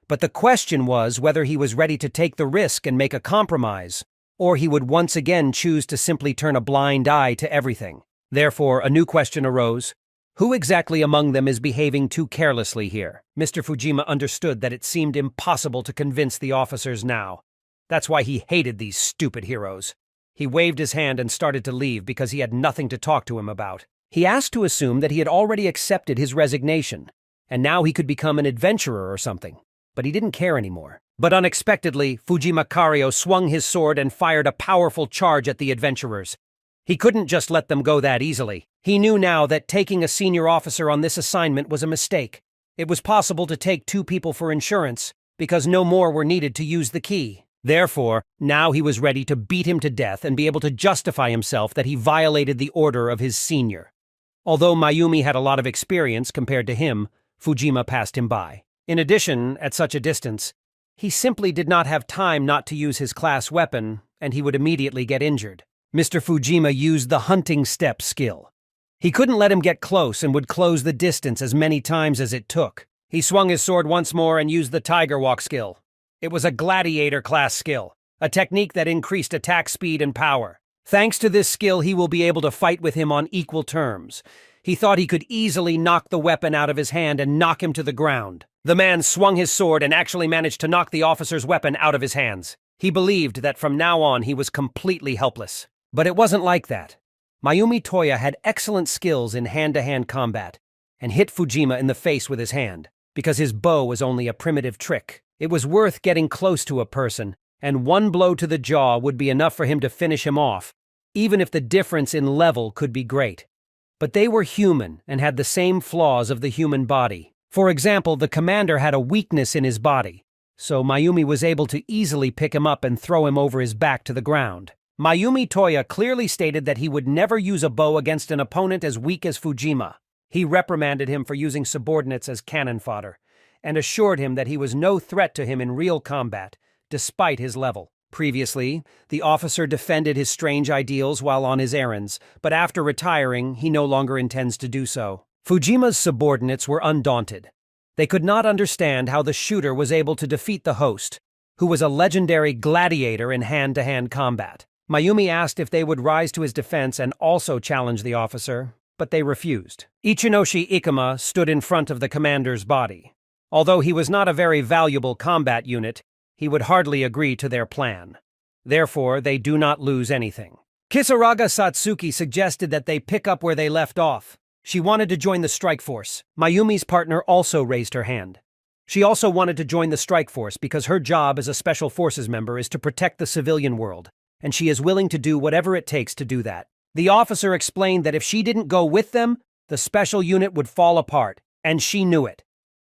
but the question was whether he was ready to take the risk and make a compromise, or he would once again choose to simply turn a blind eye to everything. Therefore, a new question arose. Who exactly among them is behaving too carelessly here? Mr. Fujima understood that it seemed impossible to convince the officers now. That's why he hated these stupid heroes. He waved his hand and started to leave because he had nothing to talk to him about. He asked to assume that he had already accepted his resignation, and now he could become an adventurer or something. But he didn't care anymore. But unexpectedly, Fujima Kario swung his sword and fired a powerful charge at the adventurers. He couldn't just let them go that easily. He knew now that taking a senior officer on this assignment was a mistake. It was possible to take 2 people for insurance, because no more were needed to use the key. Therefore, now he was ready to beat him to death and be able to justify himself that he violated the order of his senior. Although Mayumi had a lot of experience compared to him, Fujima passed him by. In addition, at such a distance, he simply did not have time not to use his class weapon, and he would immediately get injured. Mr. Fujima used the hunting step skill. He couldn't let him get close and would close the distance as many times as it took. He swung his sword once more and used the tiger walk skill. It was a gladiator class skill, a technique that increased attack speed and power. Thanks to this skill, he will be able to fight with him on equal terms. He thought he could easily knock the weapon out of his hand and knock him to the ground. The man swung his sword and actually managed to knock the officer's weapon out of his hands. He believed that from now on he was completely helpless. But it wasn't like that. Mayumi Toya had excellent skills in hand-to-hand combat and hit Fujima in the face with his hand, because his bow was only a primitive trick. It was worth getting close to a person, and one blow to the jaw would be enough for him to finish him off, even if the difference in level could be great. But they were human and had the same flaws of the human body. For example, the commander had a weakness in his body, so Mayumi was able to easily pick him up and throw him over his back to the ground. Mayumi Toya clearly stated that he would never use a bow against an opponent as weak as Fujima. He reprimanded him for using subordinates as cannon fodder, and assured him that he was no threat to him in real combat, despite his level. Previously, the officer defended his strange ideals while on his errands, but after retiring, he no longer intends to do so. Fujima's subordinates were undaunted. They could not understand how the shooter was able to defeat the host, who was a legendary gladiator in hand-to-hand combat. Mayumi asked if they would rise to his defense and also challenge the officer, but they refused. Ichinoshi Ikuma stood in front of the commander's body. Although he was not a very valuable combat unit, he would hardly agree to their plan. Therefore, they do not lose anything. Kisaraga Satsuki suggested that they pick up where they left off. She wanted to join the strike force. Mayumi's partner also raised her hand. She also wanted to join the strike force because her job as a special forces member is to protect the civilian world, and she is willing to do whatever it takes to do that. The officer explained that if she didn't go with them, the special unit would fall apart, and she knew it.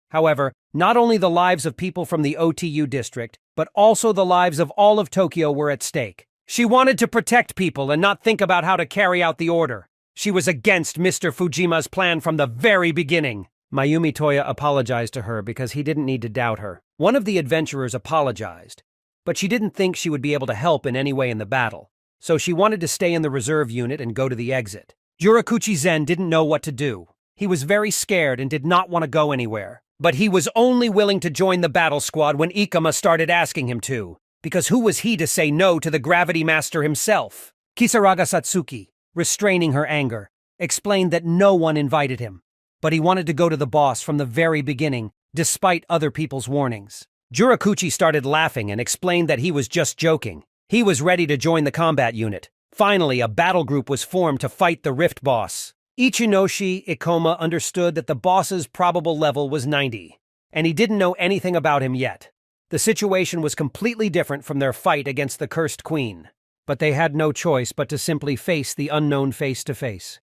However, not only the lives of people from the OTU district, but also the lives of all of Tokyo were at stake. She wanted to protect people and not think about how to carry out the order. She was against Mr. Fujima's plan from the very beginning. Mayumi Toya apologized to her because he didn't need to doubt her. One of the adventurers apologized, but she didn't think she would be able to help in any way in the battle, so she wanted to stay in the reserve unit and go to the exit. Jurakuchi Zen didn't know what to do. He was very scared and did not want to go anywhere. But he was only willing to join the battle squad when Ikuma started asking him to, because who was he to say no to the Gravity Master himself? Kisaraga Satsuki, restraining her anger, explained that no one invited him, but he wanted to go to the boss from the very beginning, despite other people's warnings. Jurakuchi started laughing and explained that he was just joking. He was ready to join the combat unit. Finally, a battle group was formed to fight the Rift boss. Ichinoshi Ikoma understood that the boss's probable level was 90, and he didn't know anything about him yet. The situation was completely different from their fight against the Cursed Queen, but they had no choice but to simply face the unknown face to face.